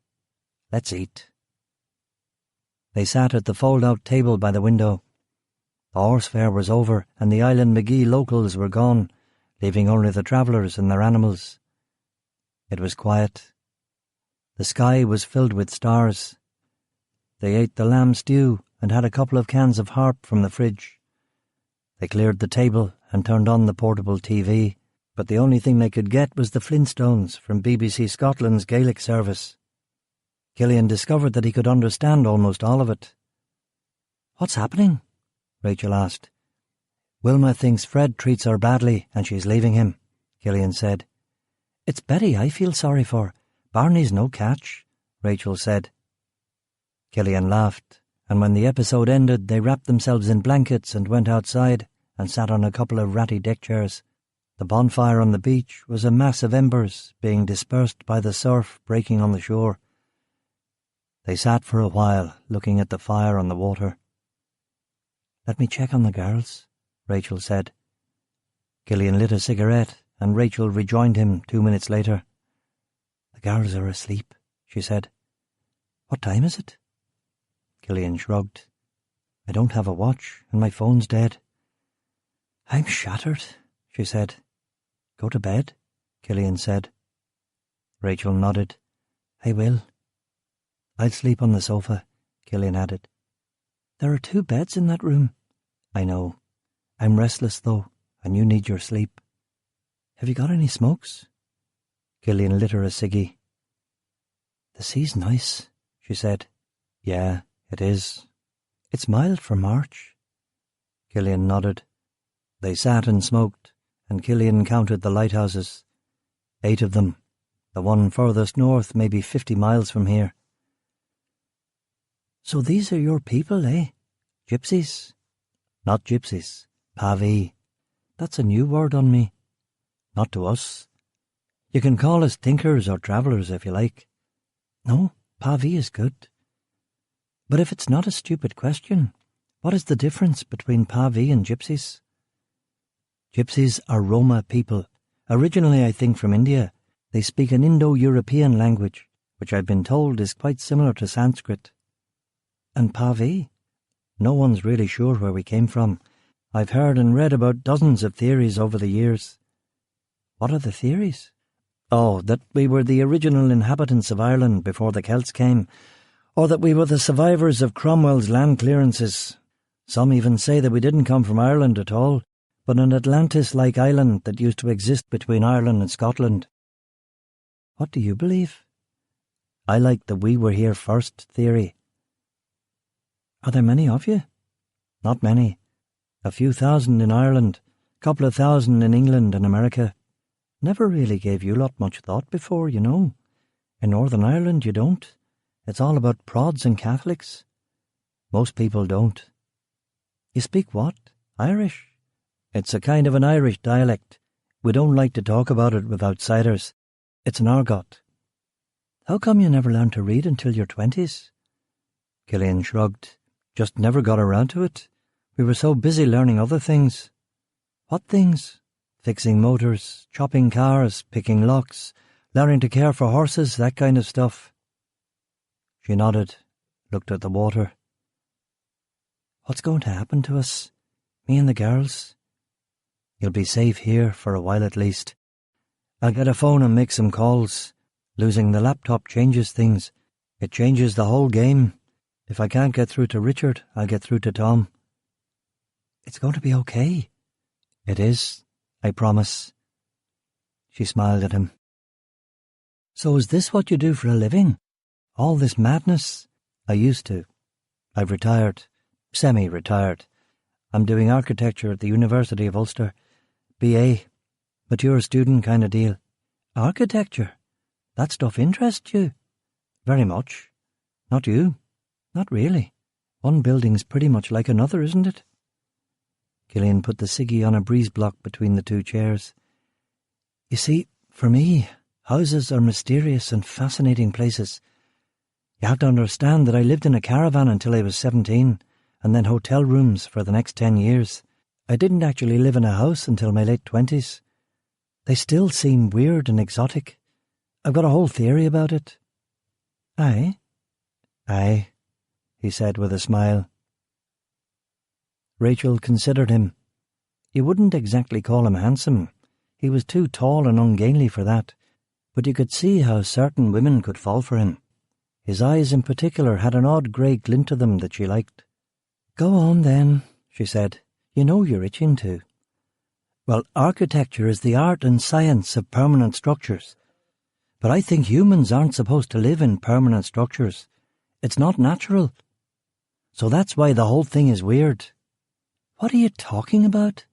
"Let's eat." They sat at the fold-out table by the window. The horse fair was over and the Island McGee locals were gone, leaving only the travellers and their animals. It was quiet. The sky was filled with stars. They ate the lamb stew and had a couple of cans of Harp from the fridge. They cleared the table and turned on the portable TV. but the only thing they could get was the Flintstones from BBC Scotland's Gaelic service. Killian discovered that he could understand almost all of it. "What's happening?" Rachel asked. "Wilma thinks Fred treats her badly and she's leaving him," Killian said. "It's Betty I feel sorry for. Barney's no catch," Rachel said. Killian laughed, and when the episode ended they wrapped themselves in blankets and went outside and sat on a couple of ratty deck chairs. The bonfire on the beach was a mass of embers being dispersed by the surf breaking on the shore. They sat for a while, looking at the fire on the water. "Let me check on the girls," Rachel said. Killian lit a cigarette, and Rachel rejoined him 2 minutes later. "The girls are asleep," she said. "What time is it?" Killian shrugged. "I don't have a watch, and my phone's dead." "I'm shattered," she said. "Go to bed," Killian said. Rachel nodded. "I will." "I'll sleep on the sofa," Killian added. "There are 2 beds in that room." "I know. I'm restless, though, and you need your sleep." "Have you got any smokes?" Killian lit her a ciggy. "The sea's nice," she said. "Yeah, it is. It's mild for March." Killian nodded. They sat and smoked, and Killian counted the lighthouses. 8 of them. The one furthest north may be 50 miles from here. "So these are your people, eh? Gypsies?" "Not gypsies. Pavi. That's a new word on me." "Not to us. You can call us thinkers or travellers if you like." "No, Pavi is good. But if it's not a stupid question, what is the difference between Pavi and gypsies?" "Gypsies are Roma people, originally I think from India. They speak an Indo-European language, which I've been told is quite similar to Sanskrit." "And Pavi?" "No one's really sure where we came from. I've heard and read about dozens of theories over the years." "What are the theories?" "Oh, that we were the original inhabitants of Ireland before the Celts came, or that we were the survivors of Cromwell's land clearances. Some even say that we didn't come from Ireland at all, but an Atlantis-like island that used to exist between Ireland and Scotland." "What do you believe?" "I like the we were here first theory." "Are there many of you?" "Not many. A few thousand in Ireland, couple of thousand in England and America. Never really gave you lot much thought before, you know. In Northern Ireland you don't. It's all about prods and Catholics." "Most people don't." "You speak what? Irish?" "It's a kind of an Irish dialect. We don't like to talk about it with outsiders. It's an argot." "How come you never learned to read until your 20s? Killian shrugged. "Just never got around to it. We were so busy learning other things." "What things?" "Fixing motors, chopping cars, picking locks, learning to care for horses, that kind of stuff." She nodded, looked at the water. "What's going to happen to us? Me and the girls?" "You'll be safe here for a while at least. I'll get a phone and make some calls. Losing the laptop changes things. It changes the whole game. If I can't get through to Richard, I'll get through to Tom." "It's going to be okay." "It is, I promise." She smiled at him. "So is this what you do for a living? All this madness?" "I used to. I've retired. Semi-retired. I'm doing architecture at the University of Ulster. BA. Mature student kind of deal." "Architecture? That stuff interests you?" "Very much. Not you?" "Not really. One building's pretty much like another, isn't it?" Killian put the ciggy on a breeze block between the 2 chairs. "You see, for me, houses are mysterious and fascinating places. You have to understand that I lived in a caravan until I was 17, and then hotel rooms for the next 10 years. I didn't actually live in a house until my late 20s. They still seem weird and exotic. I've got a whole theory about it." "Aye?" "Aye," he said with a smile. Rachel considered him. You wouldn't exactly call him handsome. He was too tall and ungainly for that, but you could see how certain women could fall for him. His eyes in particular had an odd grey glint to them that she liked. "Go on then," she said. "You know you're itching to." Well, architecture is the art and science of permanent structures. But I think humans aren't supposed to live in permanent structures. It's not natural. So that's why the whole thing is weird. What are you talking about?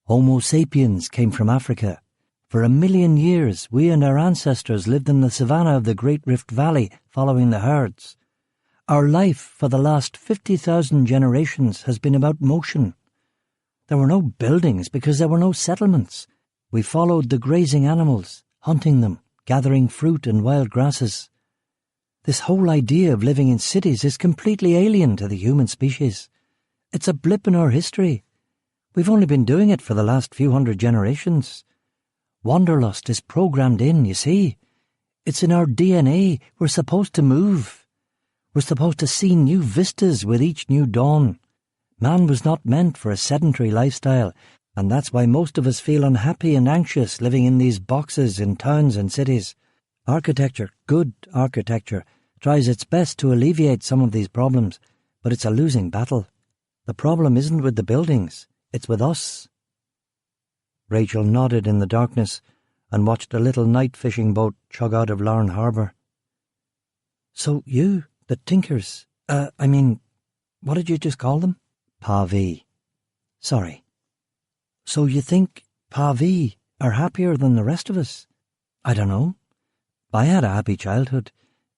Homo sapiens came from Africa. For 1 million years, we and our ancestors lived in the savanna of the Great Rift Valley, following the herds. Our life for the last 50,000 generations has been about motion. There were no buildings because there were no settlements. We followed the grazing animals, hunting them, gathering fruit and wild grasses. This whole idea of living in cities is completely alien to the human species. It's a blip in our history. We've only been doing it for the last few hundred generations. Wanderlust is programmed in, you see. It's in our DNA. We're supposed to move. We're supposed to see new vistas with each new dawn. Man was not meant for a sedentary lifestyle, and that's why most of us feel unhappy and anxious living in these boxes in towns and cities. Architecture, good architecture, tries its best to alleviate some of these problems, but it's a losing battle. The problem isn't with the buildings, it's with us. Rachel nodded in the darkness and watched a little night fishing boat chug out of Larne Harbour. So you, the Tinkers, what did you just call them? Pa-V. Sorry. So you think Pa-V are happier than the rest of us? I don't know. I had a happy childhood.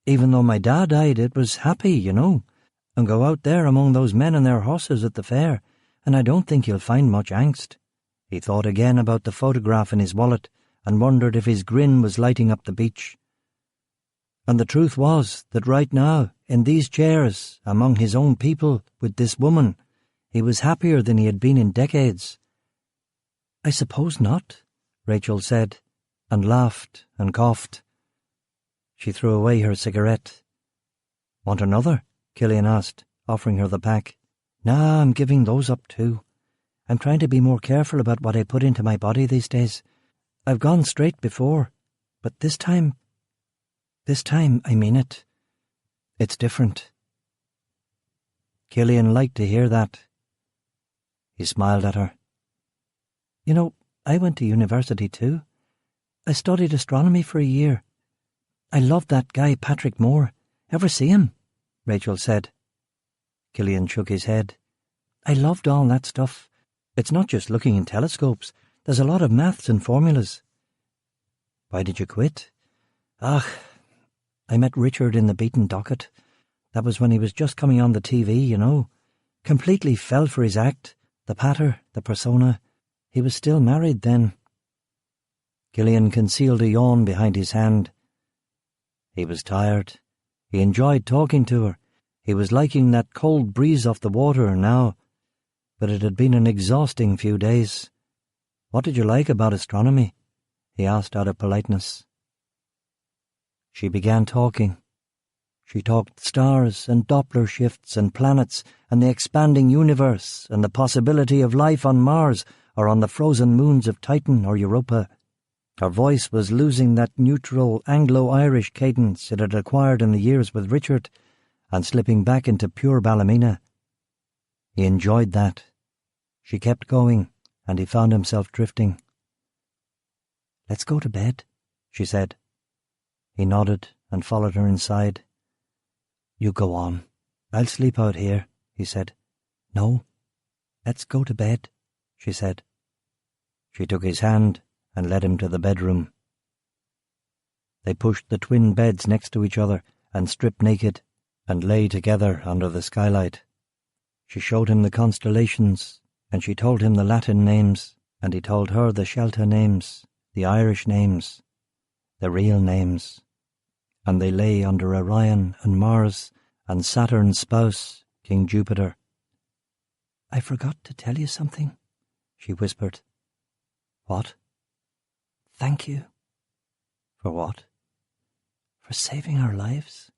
Even though my dad died, it was happy, you know. And go out there among those men and their horses at the fair, and I don't think you'll find much angst. He thought again about the photograph in his wallet and wondered if his grin was lighting up the beach. And the truth was that right now, in these chairs, among his own people, with this woman, he was happier than he had been in decades. I suppose not, Rachel said, and laughed and coughed. She threw away her cigarette. Want another? Killian asked, offering her the pack. Nah, I'm giving those up too. I'm trying to be more careful about what I put into my body these days. I've gone straight before, but this time I mean it. It's different. Killian liked to hear that. He smiled at her. You know, I went to university too. I studied astronomy for a year. I loved that guy Patrick Moore. Ever see him? Rachel said. Killian shook his head. I loved all that stuff. It's not just looking in telescopes. There's a lot of maths and formulas. Why did you quit? I met Richard in the beaten docket. That was when he was just coming on the TV, you know. Completely fell for his act, the patter, the persona. He was still married then. Killian concealed a yawn behind his hand. He was tired. He enjoyed talking to her. He was liking that cold breeze off the water now. But it had been an exhausting few days. What did you like about astronomy? He asked out of politeness. She began talking. She talked stars and Doppler shifts and planets and the expanding universe and the possibility of life on Mars or on the frozen moons of Titan or Europa. Her voice was losing that neutral Anglo-Irish cadence it had acquired in the years with Richard and slipping back into pure Ballymena. He enjoyed that. She kept going, and he found himself drifting. Let's go to bed, she said. He nodded and followed her inside. You go on. I'll sleep out here, he said. No, let's go to bed, she said. She took his hand and led him to the bedroom. They pushed the twin beds next to each other and stripped naked and lay together under the skylight. She showed him the constellations, and she told him the Latin names, and he told her the Shelta names, the Irish names, the real names. And they lay under Orion and Mars and Saturn's spouse, King Jupiter. I forgot to tell you something, she whispered. What? Thank you. For what? For saving our lives.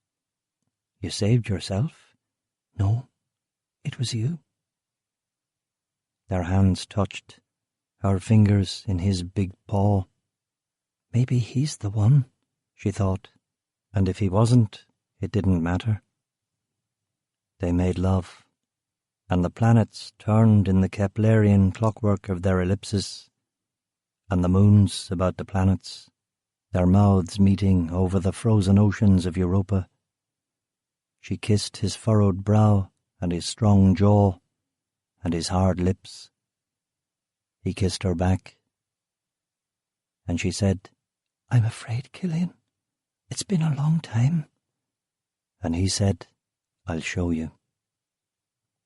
You saved yourself? No, it was you. Their hands touched, her fingers in his big paw. Maybe he's the one, she thought, and if he wasn't, it didn't matter. They made love. and the planets turned in the Keplerian clockwork of their ellipses, and the moons about the planets, their mouths meeting over the frozen oceans of Europa. She kissed his furrowed brow and his strong jaw and his hard lips. He kissed her back, and she said, "I'm afraid, Killian. It's been a long time." And he said, "I'll show you."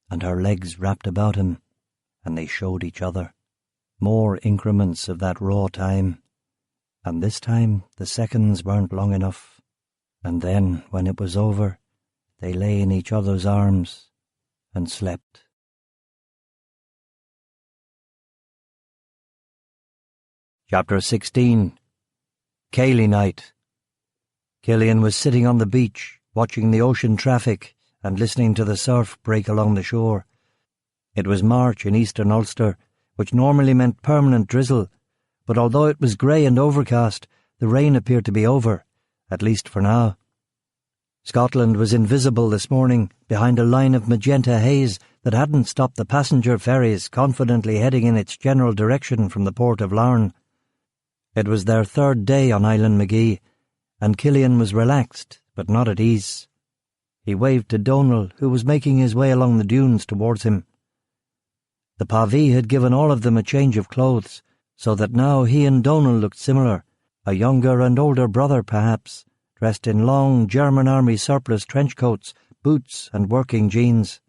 And her legs wrapped about him, and they showed each other more increments of that raw time, and this time the seconds weren't long enough, and then, when it was over, they lay in each other's arms and slept. Chapter 16. Cayley Night. Killian was sitting on the beach, watching the ocean traffic and listening to the surf break along the shore. It was March in eastern Ulster, which normally meant permanent drizzle, but although it was grey and overcast, the rain appeared to be over, at least for now. Scotland was invisible this morning behind a line of magenta haze that hadn't stopped the passenger ferries confidently heading in its general direction from the port of Larne. It was their third day on Island Magee, and Killian was relaxed, but not at ease. He waved to Donal, who was making his way along the dunes towards him. The Pavie had given all of them a change of clothes, so that now he and Donal looked similar, a younger and older brother perhaps, dressed in long German Army surplus trench coats, boots and working jeans.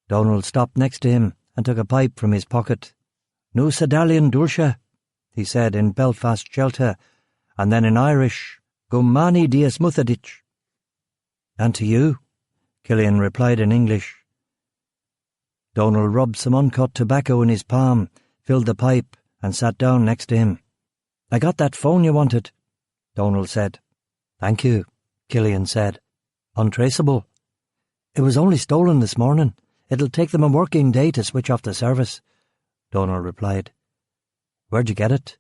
Donal stopped next to him and took a pipe from his pocket. "Nu Sadalian Dúrsa," he said in Belfast Shelta, and then in Irish, "Gumani dias Muthadich." "And to you," Killian replied in English. Donal rubbed some uncut tobacco in his palm, filled the pipe, and sat down next to him. "I got that phone you wanted," Donal said. "Thank you," Killian said. "Untraceable. It was only stolen this morning. It'll take them a working day to switch off the service," Donal replied. "Where'd you get it?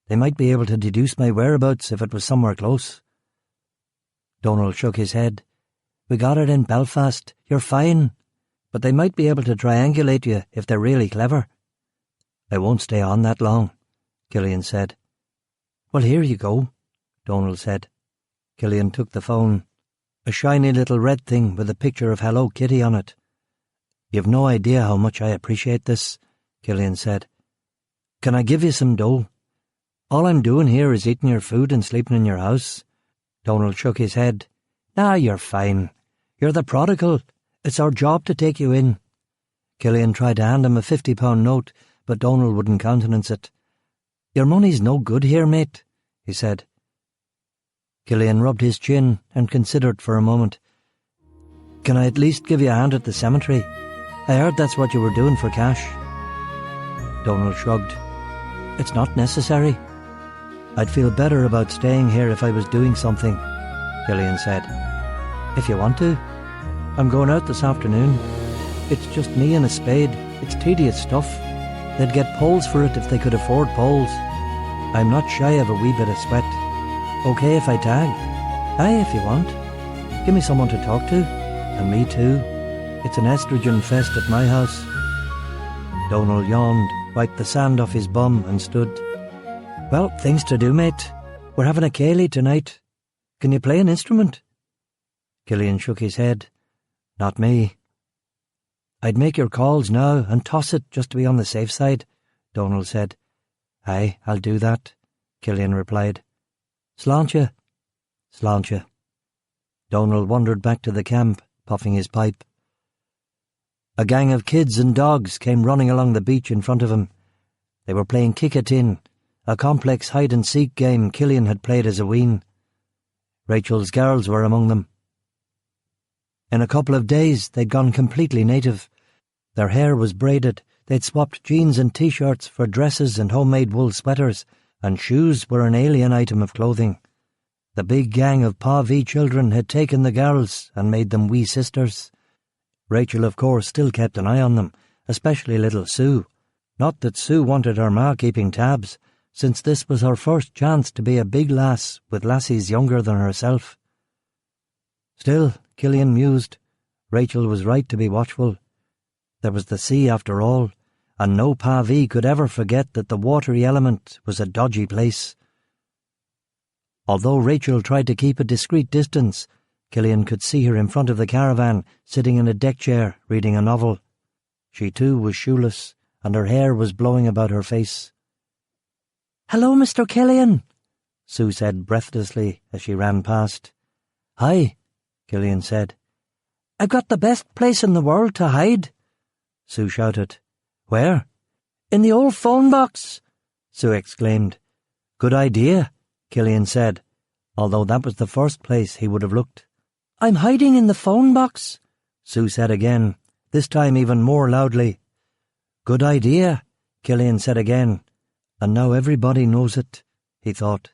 They might be able to deduce my whereabouts if it was somewhere close." Donal shook his head. "We got it in Belfast. You're fine. But they might be able to triangulate you if they're really clever." "I won't stay on that long," Killian said. "Well, here you go," Donal said. Killian took the phone. A shiny little red thing with a picture of Hello Kitty on it. "You've no idea how much I appreciate this," Killian said. "Can I give you some dough? All I'm doing here is eating your food and sleeping in your house." Donal shook his head. "Nah, you're fine. You're the prodigal. It's our job to take you in." Killian tried to hand him a £50 note, but Donal wouldn't countenance it. "Your money's no good here, mate," he said. Killian rubbed his chin and considered for a moment. "Can I at least give you a hand at the cemetery? I heard that's what you were doing for cash." Donal shrugged. "It's not necessary. I'd feel better about staying here if I was doing something," Killian said. "If you want to. I'm going out this afternoon. It's just me and a spade. It's tedious stuff. They'd get poles for it if they could afford poles. I'm not shy of a wee bit of sweat. Okay if I tag? Aye, if you want. Give me someone to talk to. And me too. It's an estrogen fest at my house." Donal yawned, wiped the sand off his bum and stood. "Well, things to do, mate. We're having a ceilidh tonight. Can you play an instrument?" Killian shook his head. "Not me." "I'd make your calls now and toss it just to be on the safe side," Donal said. "Aye, I'll do that," Killian replied. "Sláinte." "Sláinte." Donal wandered back to the camp, puffing his pipe. A gang of kids and dogs came running along the beach in front of him. They were playing kick-a-tin, a complex hide-and-seek game Killian had played as a ween. Rachel's girls were among them. In a couple of days they'd gone completely native. Their hair was braided, they'd swapped jeans and T-shirts for dresses and homemade wool sweaters, and shoes were an alien item of clothing. The big gang of Pavie children had taken the girls and made them wee sisters. Rachel, of course, still kept an eye on them, especially little Sue. Not that Sue wanted her ma keeping tabs, since this was her first chance to be a big lass with lassies younger than herself. Still, Killian mused, Rachel was right to be watchful. There was the sea after all, and no Pavi could ever forget that the watery element was a dodgy place. Although Rachel tried to keep a discreet distance, Killian could see her in front of the caravan, sitting in a deck chair, reading a novel. She too was shoeless, and her hair was blowing about her face. "Hello, Mr. Killian," Sue said breathlessly as she ran past. "Hi," Killian said. "I've got the best place in the world to hide," Sue shouted. "Where?" "In the old phone box," Sue exclaimed. "Good idea," Killian said, although that was the first place he would have looked. "I'm hiding in the phone box," Sue said again, this time even more loudly. "Good idea," Killian said again, and now everybody knows it, he thought.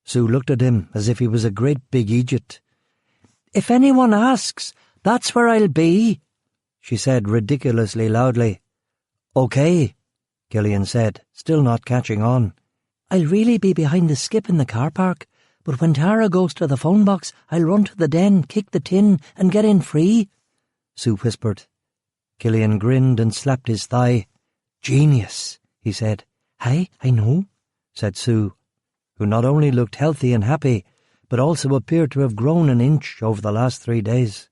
Sue looked at him as if he was a great big Egypt. "If anyone asks, that's where I'll be," she said ridiculously loudly. "Okay," Killian said, still not catching on. "I'll really be behind the skip in the car park, but when Tara goes to the phone box, I'll run to the den, kick the tin, and get in free," Sue whispered. Killian grinned and slapped his thigh. "Genius," he said. "Hi, I know," said Sue, who not only looked healthy and happy, but also appeared to have grown an inch over the last 3 days.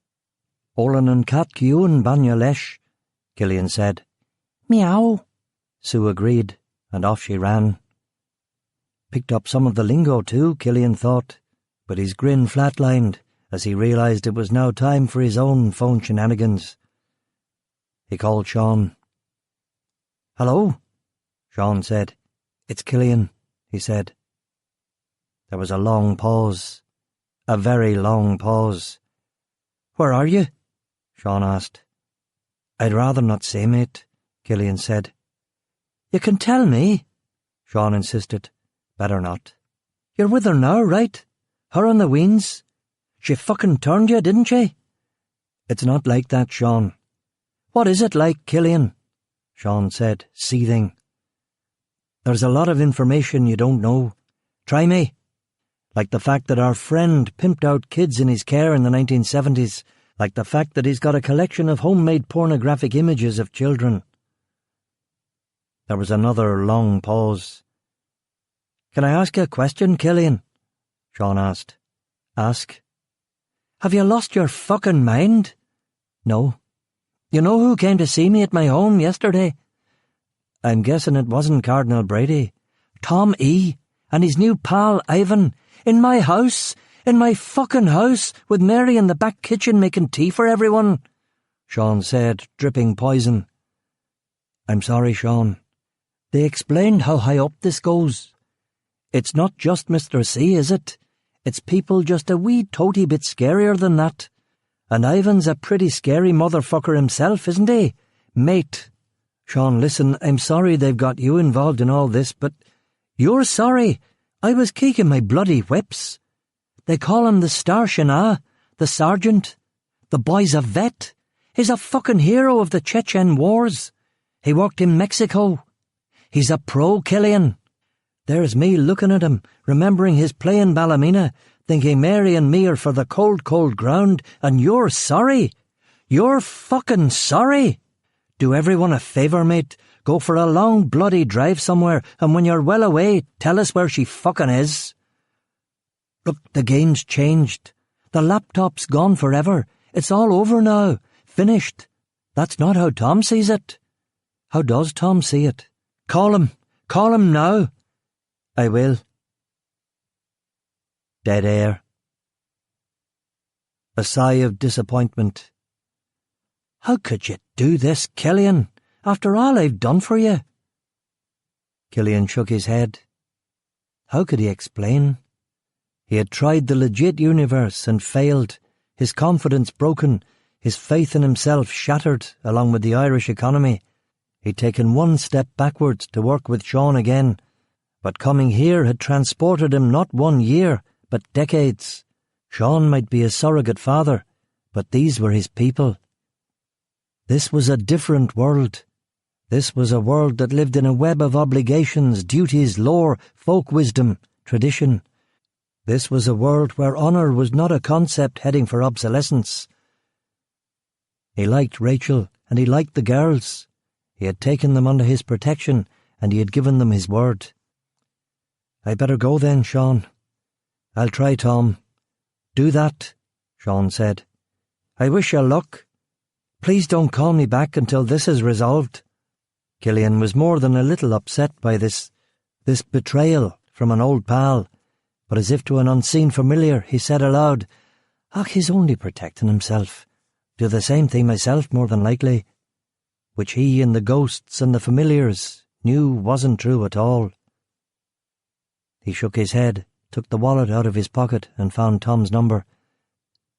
"Olan and cat kiun banya lesh," Killian said. "Meow," Sue agreed, and off she ran. Picked up some of the lingo too, Killian thought, but his grin flatlined as he realised it was now time for his own phone shenanigans. He called Sean. "Hello," Sean said. "It's Killian," he said. There was a long pause. A very long pause. "Where are you?" Sean asked. "I'd rather not say, mate," Killian said. "You can tell me," Sean insisted. "Better not." "You're with her now, right? Her and the weans? She fucking turned you, didn't she?" "It's not like that, Sean." "What is it like, Killian?" Sean said, seething. "There's a lot of information you don't know. Try me. Like the fact that our friend pimped out kids in his care in the 1970s, like the fact that he's got a collection of homemade pornographic images of children." There was another long pause. "Can I ask you a question, Killian?" Sean asked. "Ask." "Have you lost your fucking mind?" "No." "You know who came to see me at my home yesterday?" "I'm guessing it wasn't Cardinal Brady." "Tom E. and his new pal Ivan, in my house, in my fucking house, with Mary in the back kitchen making tea for everyone," Sean said, dripping poison. "I'm sorry, Sean." "They explained how high up this goes. It's not just Mr. C, is it? It's people just a wee toty bit scarier than that. And Ivan's a pretty scary motherfucker himself, isn't he? Mate." "Sean, listen, I'm sorry they've got you involved in all this, but—" "You're sorry. I was keeking my bloody whips. They call him the Starshina, the sergeant. The boy's a vet. He's a fucking hero of the Chechen wars. He worked in Mexico. He's a pro, Killian. There's me looking at him, remembering his playing Ballymena, thinking Mary and me are for the cold, cold ground, and you're sorry. You're fucking sorry. Do everyone a favour, mate. Go for a long bloody drive somewhere, and when you're well away, tell us where she fucking is." "Look, the game's changed. The laptop's gone forever. It's all over now. Finished. That's not how Tom sees it." "How does Tom see it?" "Call him. Call him now." "I will." Dead air. A sigh of disappointment. "How could you do this, Killian, after all I've done for you?" Killian shook his head. How could he explain? He had tried the legit universe and failed, his confidence broken, his faith in himself shattered along with the Irish economy. He'd taken one step backwards to work with Sean again, but coming here had transported him not 1 year, but decades. Sean might be a surrogate father, but these were his people. This was a different world. This was a world that lived in a web of obligations, duties, lore, folk wisdom, tradition. This was a world where honour was not a concept heading for obsolescence. He liked Rachel and he liked the girls. He had taken them under his protection, and he had given them his word. "I'd better go then, Sean." "I'll try, Tom." "Do that," Sean said. "I wish you luck. Please don't call me back until this is resolved." Killian was more than a little upset by this betrayal from an old pal, but as if to an unseen familiar, he said aloud, "Ach, he's only protecting himself. Do the same thing myself, more than likely." Which he and the ghosts and the familiars knew wasn't true at all. He shook his head, took the wallet out of his pocket and found Tom's number.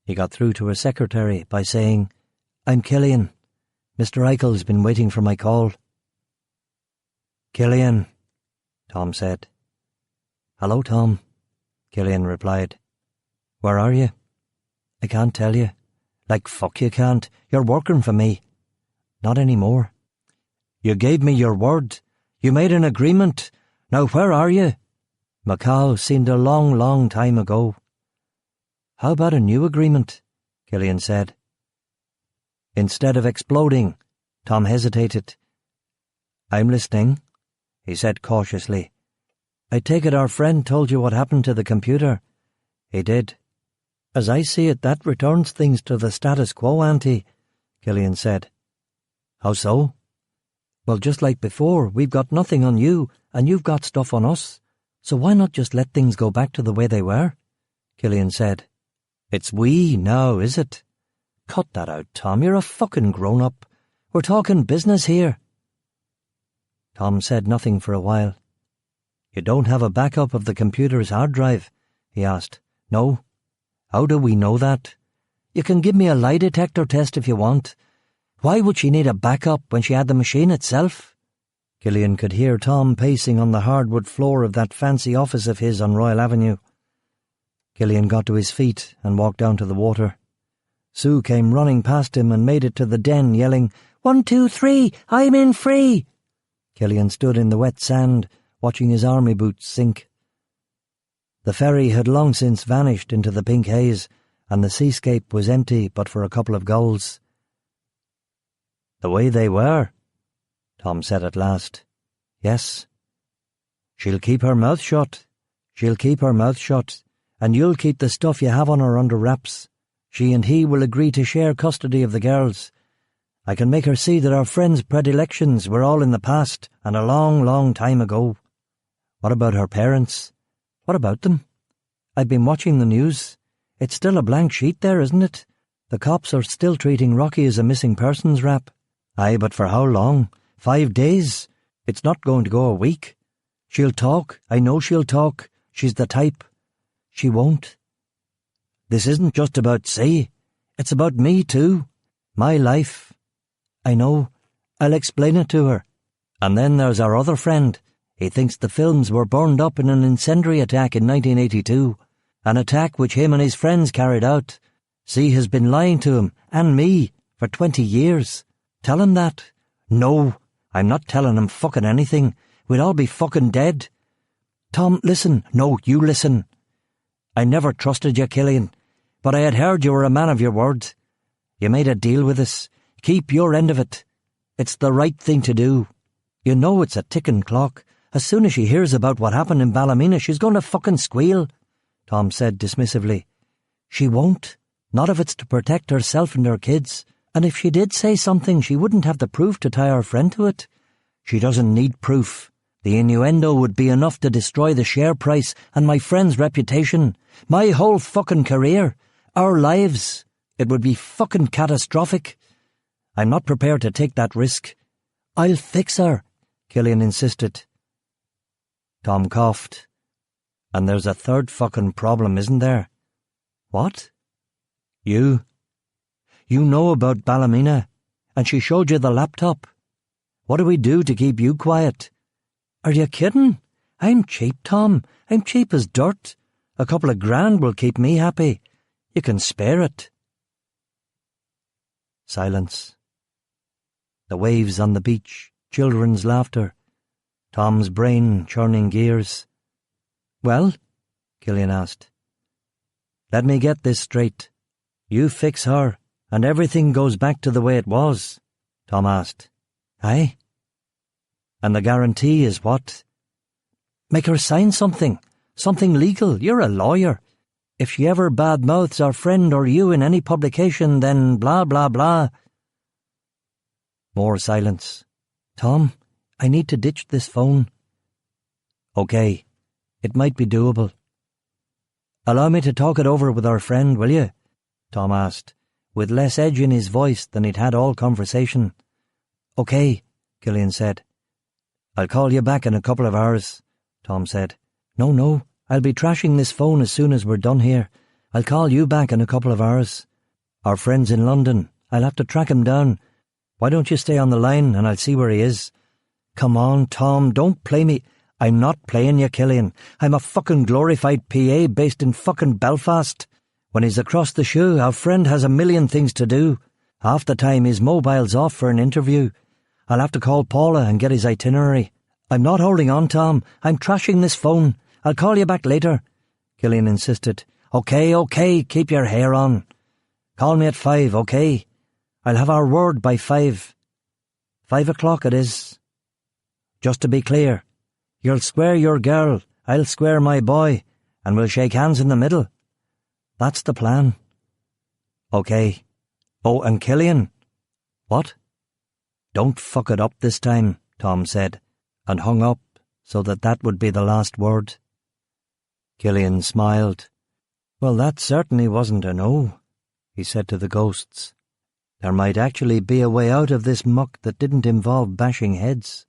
He got through to her secretary by saying, "I'm Killian. Mr. Eichel's been waiting for my call." "Killian," Tom said. "Hello, Tom," Killian replied. "Where are you?" "I can't tell you." "Like fuck you can't. You're working for me." "Not anymore." "You gave me your word. You made an agreement. Now where are you?" Macau seemed a long, long time ago. "How about a new agreement?" Killian said. Instead of exploding, Tom hesitated. "I'm listening," he said cautiously. "I take it our friend told you what happened to the computer." "He did." "As I see it, that returns things to the status quo ante," Killian said. "How so?" "Well, just like before, we've got nothing on you, and you've got stuff on us. So why not just let things go back to the way they were?" Killian said. "It's we now, is it?" "Cut that out, Tom. You're a fucking grown-up. We're talking business here." Tom said nothing for a while. "You don't have a backup of the computer's hard drive?" he asked. "No." "How do we know that?" "You can give me a lie detector test if you want. Why would she need a backup when she had the machine itself?" Killian could hear Tom pacing on the hardwood floor of that fancy office of his on Royal Avenue. Killian got to his feet and walked down to the water. Sue came running past him and made it to the den, yelling, "1, 2, 3, I'm in free!" Killian stood in the wet sand, watching his army boots sink. The ferry had long since vanished into the pink haze, and the seascape was empty but for a couple of gulls. "The way they were," Tom said at last. "Yes." "She'll keep her mouth shut. She'll keep her mouth shut, and you'll keep the stuff you have on her under wraps. She and he will agree to share custody of the girls. I can make her see that our friends' predilections were all in the past and a long, long time ago." "What about her parents?" "What about them? I've been watching the news. It's still a blank sheet there, isn't it? The cops are still treating Rocky as a missing persons rap." "Aye, but for how long? 5 days? It's not going to go a week. She'll talk. I know she'll talk. She's the type." "She won't." "This isn't just about C. It's about me too. My life." "I know. I'll explain it to her. And then there's our other friend. He thinks the films were burned up in an incendiary attack in 1982, an attack which him and his friends carried out. C has been lying to him, and me, for 20 years. Tell him that." "No, I'm not telling him fucking anything. We'd all be fucking dead." "Tom, listen." "No, you listen. I never trusted you, Killian, but I had heard you were a man of your word. You made a deal with us. Keep your end of it. It's the right thing to do. You know it's a ticking clock. As soon as she hears about what happened in Ballymena, she's going to fucking squeal," Tom said dismissively. "She won't. Not if it's to protect herself and her kids. And if she did say something, she wouldn't have the proof to tie our friend to it. She doesn't need proof. The innuendo would be enough to destroy the share price and my friend's reputation. My whole fucking career. Our lives. It would be fucking catastrophic. I'm not prepared to take that risk." "I'll fix her," Killian insisted. Tom coughed. "And there's a third fucking problem, isn't there?" "What?" "You. You know about Ballymena, and she showed you the laptop. What do we do to keep you quiet?" "Are you kidding? I'm cheap, Tom. I'm cheap as dirt. A couple of grand will keep me happy. You can spare it." Silence. The waves on the beach, children's laughter, Tom's brain churning gears. "Well?" Killian asked. "Let me get this straight. You fix her, and everything goes back to the way it was. Tom asked. Aye? And the guarantee is what? Make her sign something. Something legal. You're a lawyer. If she ever bad-mouths our friend or you in any publication, then blah, blah, blah. More silence. Tom, I need to ditch this phone. Okay. It might be doable. Allow me to talk it over with our friend, will you? Tom asked, with less edge in his voice than he'd had all conversation. Okay, Killian said. I'll call you back in a couple of hours, Tom said. No, I'll be trashing this phone as soon as we're done here. I'll call you back in a couple of hours. Our friend's in London. I'll have to track him down. Why don't you stay on the line and I'll see where he is? Come on, Tom, don't play me. I'm not playing you, Killian. I'm a fucking glorified PA based in fucking Belfast. When he's across the shoe, our friend has a million things to do. Half the time his mobile's off for an interview. I'll have to call Paula and get his itinerary. I'm not holding on, Tom. I'm trashing this phone. I'll call you back later, Killian insisted. Okay, keep your hair on. Call me at 5, okay? I'll have our word by 5. 5 o'clock it is. Just to be clear, you'll square your girl, I'll square my boy, and we'll shake hands in the middle. That's the plan. Okay. Oh, and Killian. What? Don't fuck it up this time, Tom said, and hung up so that would be the last word. Killian smiled. Well, that certainly wasn't a no, he said to the ghosts. There might actually be a way out of this muck that didn't involve bashing heads.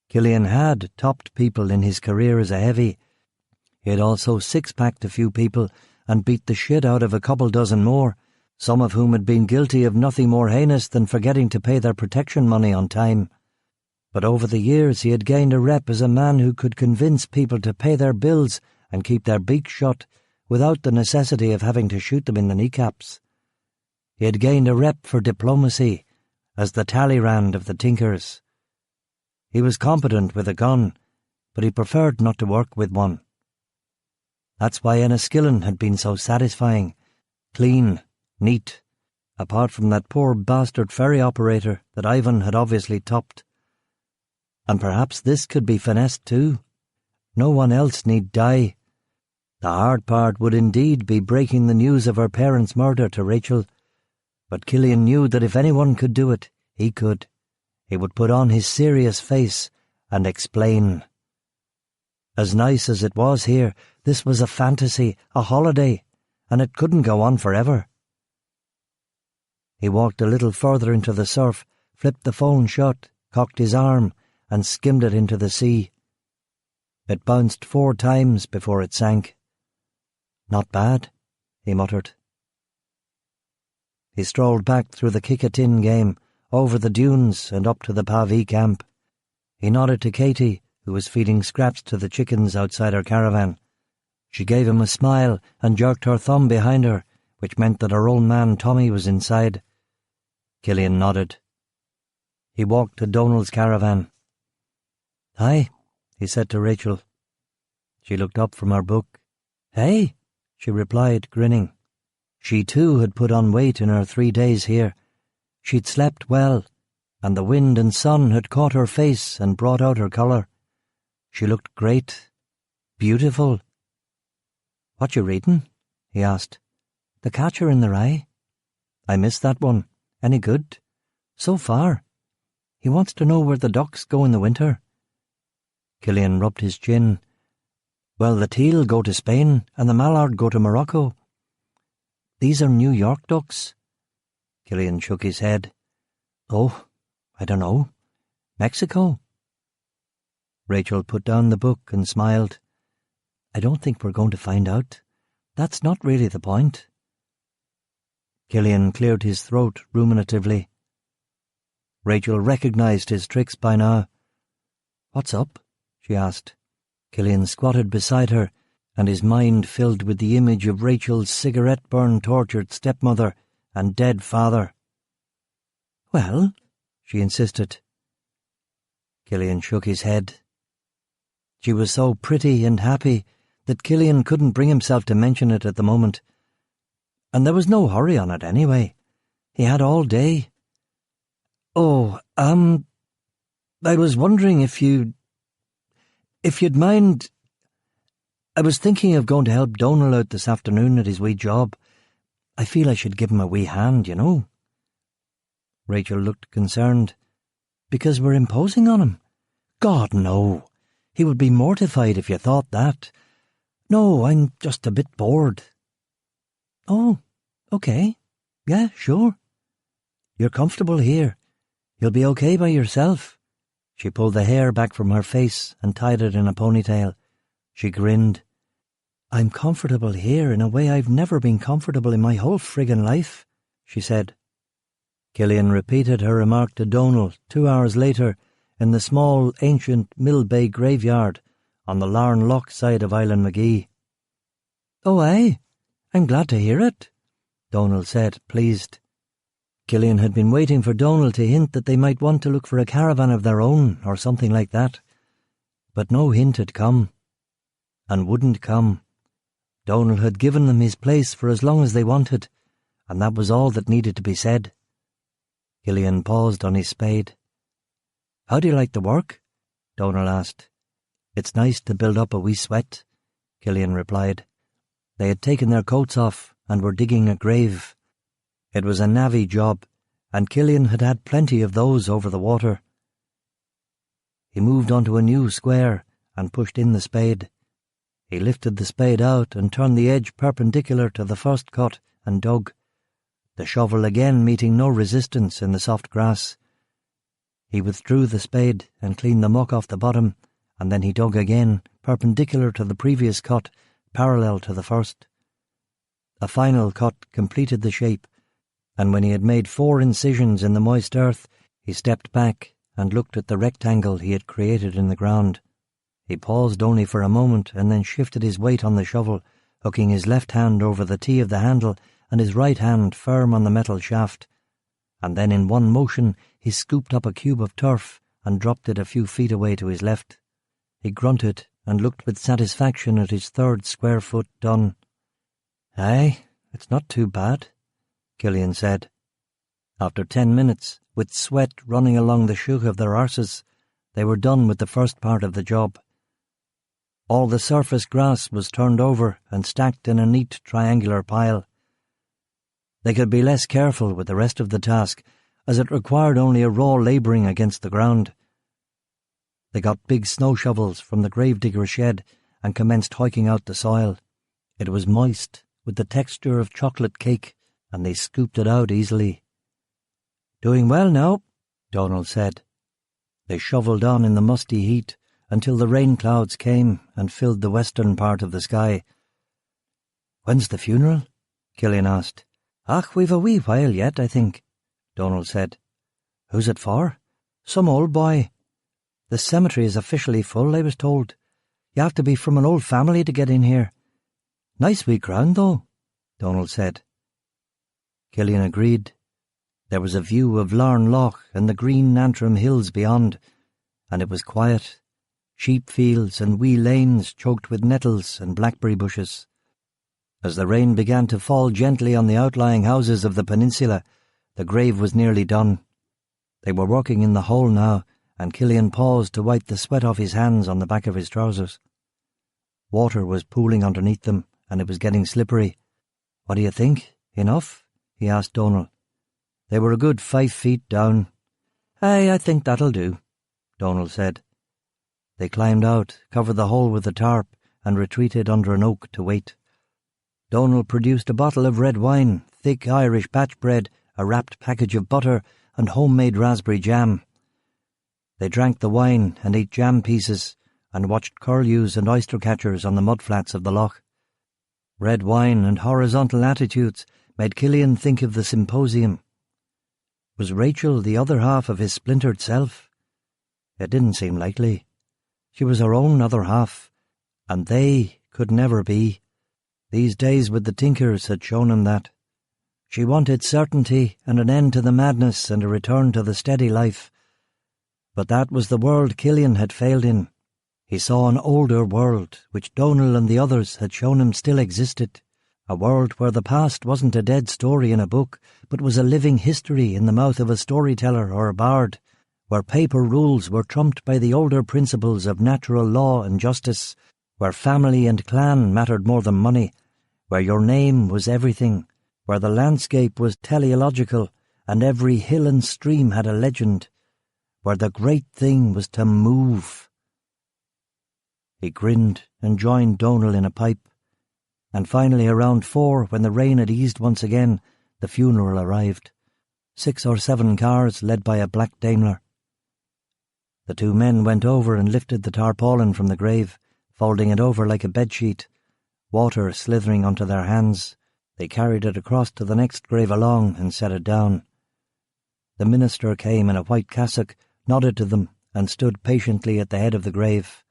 Killian had topped people in his career as a heavy. He had also six-packed a few people and beat the shit out of a couple dozen more, some of whom had been guilty of nothing more heinous than forgetting to pay their protection money on time. But over the years he had gained a rep as a man who could convince people to pay their bills and keep their beaks shut without the necessity of having to shoot them in the kneecaps. He had gained a rep for diplomacy as the Talleyrand of the Tinkers. He was competent with a gun, but he preferred not to work with one. That's why Enniskillen had been so satisfying, clean, neat, apart from that poor bastard ferry operator that Ivan had obviously topped. And perhaps this could be finessed too. No one else need die. The hard part would indeed be breaking the news of her parents' murder to Rachel, but Killian knew that if anyone could do it, he could. He would put on his serious face and explain. As nice as it was here, this was a fantasy, a holiday, and it couldn't go on forever. He walked a little further into the surf, flipped the phone shut, cocked his arm, and skimmed it into the sea. It bounced 4 times before it sank. Not bad, he muttered. He strolled back through the kick-a-tin game, over the dunes and up to the Pavie camp. He nodded to Katie, who was feeding scraps to the chickens outside her caravan. She gave him a smile and jerked her thumb behind her, which meant that her old man Tommy was inside. Killian nodded. He walked to Donald's caravan. "Hi," he said to Rachel. She looked up from her book. "Hey," she replied, grinning. She too had put on weight in her 3 days here. She'd slept well, and the wind and sun had caught her face and brought out her colour. She looked great, beautiful. "What you reading?" he asked. "The Catcher in the Rye." "I missed that one. Any good?" "So far. He wants to know where the ducks go in the winter." Killian rubbed his chin. "Well, the teal go to Spain, and the mallard go to Morocco." "These are New York ducks." Killian shook his head. "Oh, I don't know. Mexico." Rachel put down the book and smiled. "I don't think we're going to find out. That's not really the point." Killian cleared his throat ruminatively. Rachel recognized his tricks by now. "What's up?" she asked. Killian squatted beside her, and his mind filled with the image of Rachel's cigarette-burn-tortured stepmother and dead father. "Well?" she insisted. Killian shook his head. She was so pretty and happy that Killian couldn't bring himself to mention it at the moment. And there was no hurry on it anyway. He had all day. Oh, I was wondering if you'd mind. I was thinking of going to help Donal out this afternoon at his wee job. I feel I should give him a wee hand, you know. Rachel looked concerned. Because we're imposing on him? God, no. He would be mortified if you thought that. No, I'm just a bit bored. Oh, okay. Yeah, sure. You're comfortable here. You'll be okay by yourself. She pulled the hair back from her face and tied it in a ponytail. She grinned. I'm comfortable here in a way I've never been comfortable in my whole friggin' life, she said. Killian repeated her remark to Donal 2 hours later in the small, ancient Mill Bay graveyard on the Larne Loch side of Island Magee. Oh, aye, I'm glad to hear it, Donal said, pleased. Killian had been waiting for Donal to hint that they might want to look for a caravan of their own or something like that. But no hint had come, and wouldn't come. Donal had given them his place for as long as they wanted, and that was all that needed to be said. Killian paused on his spade. How do you like the work? Donal asked. It's nice to build up a wee sweat, Killian replied. They had taken their coats off and were digging a grave. It was a navvy job, and Killian had had plenty of those over the water. He moved onto a new square and pushed in the spade. He lifted the spade out and turned the edge perpendicular to the first cut and dug, the shovel again meeting no resistance in the soft grass. He withdrew the spade and cleaned the muck off the bottom, and then he dug again, perpendicular to the previous cut, parallel to the first. A final cut completed the shape, and when he had made 4 incisions in the moist earth, he stepped back and looked at the rectangle he had created in the ground. He paused only for a moment and then shifted his weight on the shovel, hooking his left hand over the T of the handle and his right hand firm on the metal shaft. And then in one motion he scooped up a cube of turf and dropped it a few feet away to his left. He grunted and looked with satisfaction at his 3rd square foot done. Aye, it's not too bad, Killian said. After 10 minutes, with sweat running along the shook of their arses, they were done with the first part of the job. All the surface grass was turned over and stacked in a neat triangular pile. They could be less careful with the rest of the task, as it required only a raw labouring against the ground. They got big snow shovels from the gravedigger's shed and commenced hoiking out the soil. It was moist, with the texture of chocolate cake, and they scooped it out easily. Doing well now, Donal said. They shovelled on in the musty heat until the rain clouds came and filled the western part of the sky. When's the funeral? Killian asked. Ach, we've a wee while yet, I think, Donal said. Who's it for? Some old boy. The cemetery is officially full, I was told. You have to be from an old family to get in here. Nice wee ground, though, Donal said. Killian agreed. There was a view of Larne Loch and the green Antrim hills beyond, and it was quiet. Sheep fields and wee lanes choked with nettles and blackberry bushes. As the rain began to fall gently on the outlying houses of the peninsula, the grave was nearly done. They were working in the hole now, and Killian paused to wipe the sweat off his hands on the back of his trousers. Water was pooling underneath them, and it was getting slippery. What do you think? Enough? He asked Donal. They were a good 5 feet down. Aye, I think that'll do, Donal said. They climbed out, covered the hole with a tarp, and retreated under an oak to wait. Donal produced a bottle of red wine, thick Irish batch bread, a wrapped package of butter, and homemade raspberry jam. They drank the wine and ate jam pieces, and watched curlews and oyster catchers on the mudflats of the loch. Red wine and horizontal attitudes made Killian think of the symposium. Was Rachel the other half of his splintered self? It didn't seem likely. She was her own other half, and they could never be. These days with the Tinkers had shown him that. She wanted certainty and an end to the madness and a return to the steady life. But that was the world Killian had failed in. He saw an older world, which Donal and the others had shown him still existed, A world where the past wasn't a dead story in a book, but was a living history in the mouth of a storyteller or a bard, where paper rules were trumped by the older principles of natural law and justice, where family and clan mattered more than money, where your name was everything, where the landscape was teleological and every hill and stream had a legend, where the great thing was to move. He grinned and joined Donal in a pipe, and finally around 4, when the rain had eased once again, the funeral arrived. 6 or 7 cars led by a black Daimler. The 2 men went over and lifted the tarpaulin from the grave, folding it over like a bedsheet, water slithering onto their hands. They carried it across to the next grave along and set it down. The minister came in a white cassock, nodded to them, and stood patiently at the head of the grave.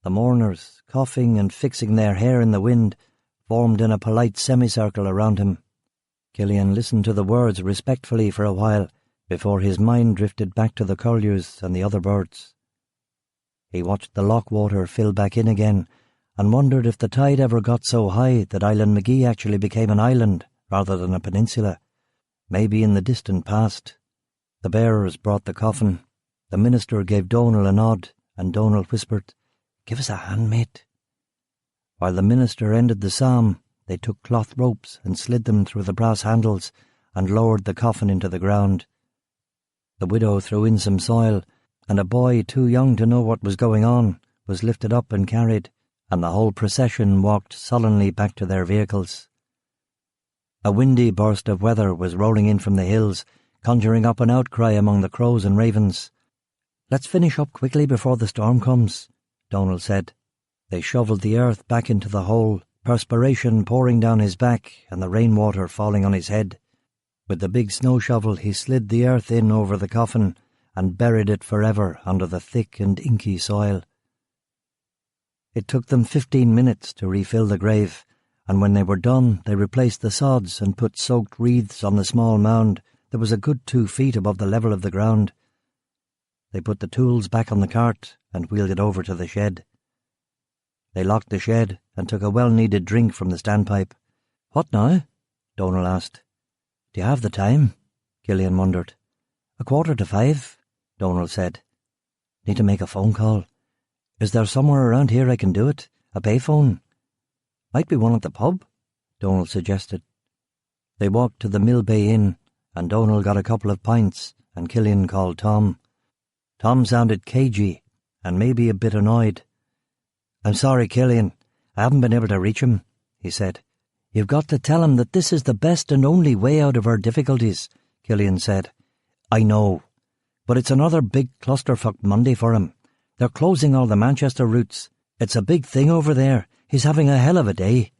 The mourners, coughing and fixing their hair in the wind, formed in a polite semicircle around him. Killian listened to the words respectfully for a while, before his mind drifted back to the curlews and the other birds. He watched the loch water fill back in again, and wondered if the tide ever got so high that Island Magee actually became an island rather than a peninsula, maybe in the distant past. The bearers brought the coffin. The minister gave Donal a nod, and Donal whispered, "Give us a hand, mate." While the minister ended the psalm, they took cloth ropes and slid them through the brass handles and lowered the coffin into the ground. The widow threw in some soil, and a boy too young to know what was going on was lifted up and carried, and the whole procession walked sullenly back to their vehicles. A windy burst of weather was rolling in from the hills, conjuring up an outcry among the crows and ravens. "Let's finish up quickly before the storm comes," Donal said. They shovelled the earth back into the hole, perspiration pouring down his back and the rainwater falling on his head. With the big snow shovel he slid the earth in over the coffin and buried it forever under the thick and inky soil. It took them 15 minutes to refill the grave, and when they were done they replaced the sods and put soaked wreaths on the small mound that was a good 2 feet above the level of the ground. They put the tools back on the cart and wheeled it over to the shed. They locked the shed and took a well-needed drink from the standpipe. "What now?" Donal asked. "Do you have the time?" Killian wondered. 5:15, Donal said. "Need to make a phone call. Is there somewhere around here I can do it? A payphone?" "Might be one at the pub," Donal suggested. They walked to the Mill Bay Inn, and Donal got a couple of pints, and Killian called Tom. Tom sounded cagey, and maybe a bit annoyed. "I'm sorry, Killian. I haven't been able to reach him," he said. "You've got to tell him that this is the best and only way out of our difficulties," Killian said. "I know, but it's another big clusterfuck Monday for him. They're closing all the Manchester routes. It's a big thing over there. He's having a hell of a day."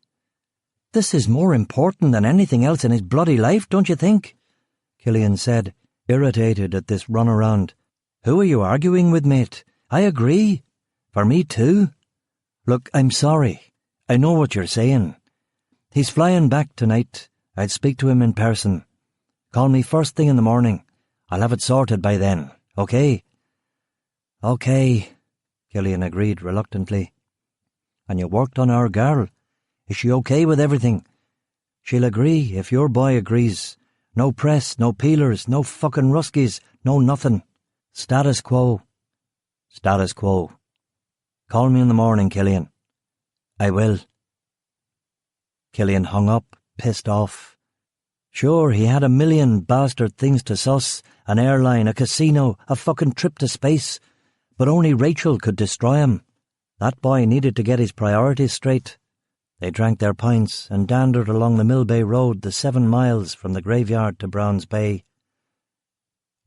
"This is more important than anything else in his bloody life, don't you think?" Killian said, irritated at this runaround. "Who are you arguing with, mate? I agree. For me too. Look, I'm sorry. I know what you're saying. He's flying back tonight. I'd speak to him in person. Call me first thing in the morning. I'll have it sorted by then, okay?" "Okay," Killian agreed reluctantly. "And you worked on our girl. Is she okay with everything?" "She'll agree if your boy agrees. No press, no peelers, no fucking ruskies, no nothing. Status quo." "Status quo. Call me in the morning, Killian." "I will." Killian hung up, pissed off. Sure, he had a million bastard things to suss, an airline, a casino, a fucking trip to space, but only Rachel could destroy him. That boy needed to get his priorities straight. They drank their pints and dandered along the Mill Bay Road the 7 miles from the graveyard to Browns Bay.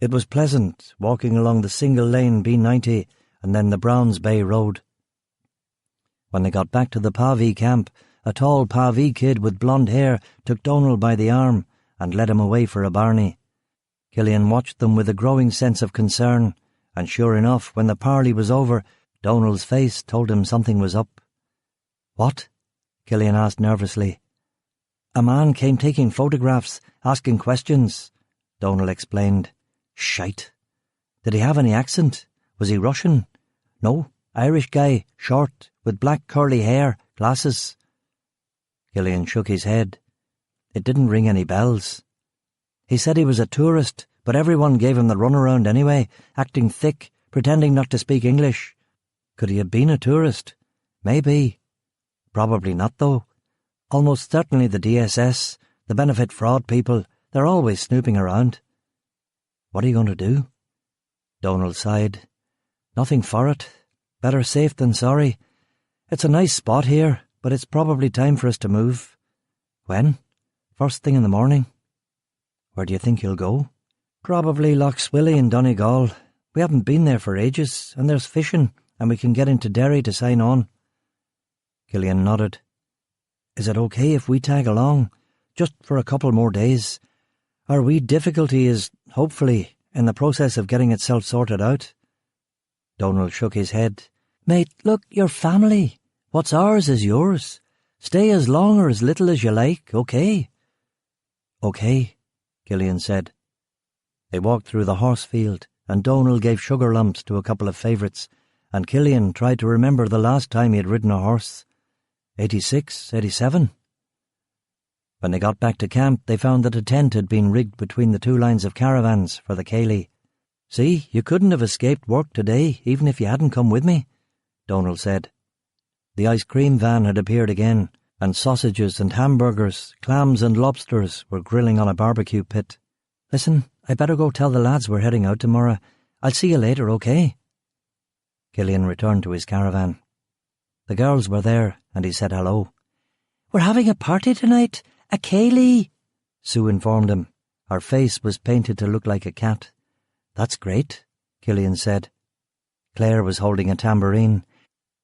It was pleasant, walking along the single-lane B90 and then the Browns Bay Road. When they got back to the Pavee camp, a tall Pavee kid with blonde hair took Donal by the arm and led him away for a barney. Killian watched them with a growing sense of concern, and sure enough, when the parley was over, Donal's face told him something was up. "What?" Killian asked nervously. "A man came taking photographs, asking questions," Donal explained. "Shite. Did he have any accent? Was he Russian?" "No, Irish guy, short, with black curly hair, glasses." Killian shook his head. It didn't ring any bells. He said he was a tourist, but everyone gave him the runaround anyway, acting thick, pretending not to speak English. Could he have been a tourist? Maybe. Probably not, though. Almost certainly the DSS, the benefit fraud people, they're always snooping around. What are you going to do? Donald sighed. Nothing for it. Better safe than sorry. It's a nice spot here, but it's probably time for us to move. When? First thing in the morning. Where do you think you'll go? Probably Lough Swilly in Donegal. We haven't been there for ages, and there's fishing, and we can get into Derry to sign on. Killian nodded. Is it okay if we tag along, just for a couple more days? Our wee difficulty is, hopefully, in the process of getting itself sorted out. Donald shook his head. Mate, look, you're family. What's ours is yours. Stay as long or as little as you like, okay? Okay, Killian said. They walked through the horse field, and Donald gave sugar lumps to a couple of favourites, and Killian tried to remember the last time he had ridden a horse. 86, 87. When they got back to camp, they found that a tent had been rigged between the two lines of caravans for the ceilidh. See, you couldn't have escaped work today, even if you hadn't come with me, Donald said. The ice cream van had appeared again, and sausages and hamburgers, clams and lobsters were grilling on a barbecue pit. Listen, I better go tell the lads we're heading out tomorrow. I'll see you later, okay? Killian returned to his caravan. The girls were there, and he said hello. We're having a party tonight, a ceilidh, Sue informed him. Her face was painted to look like a cat. That's great, Killian said. Claire was holding a tambourine.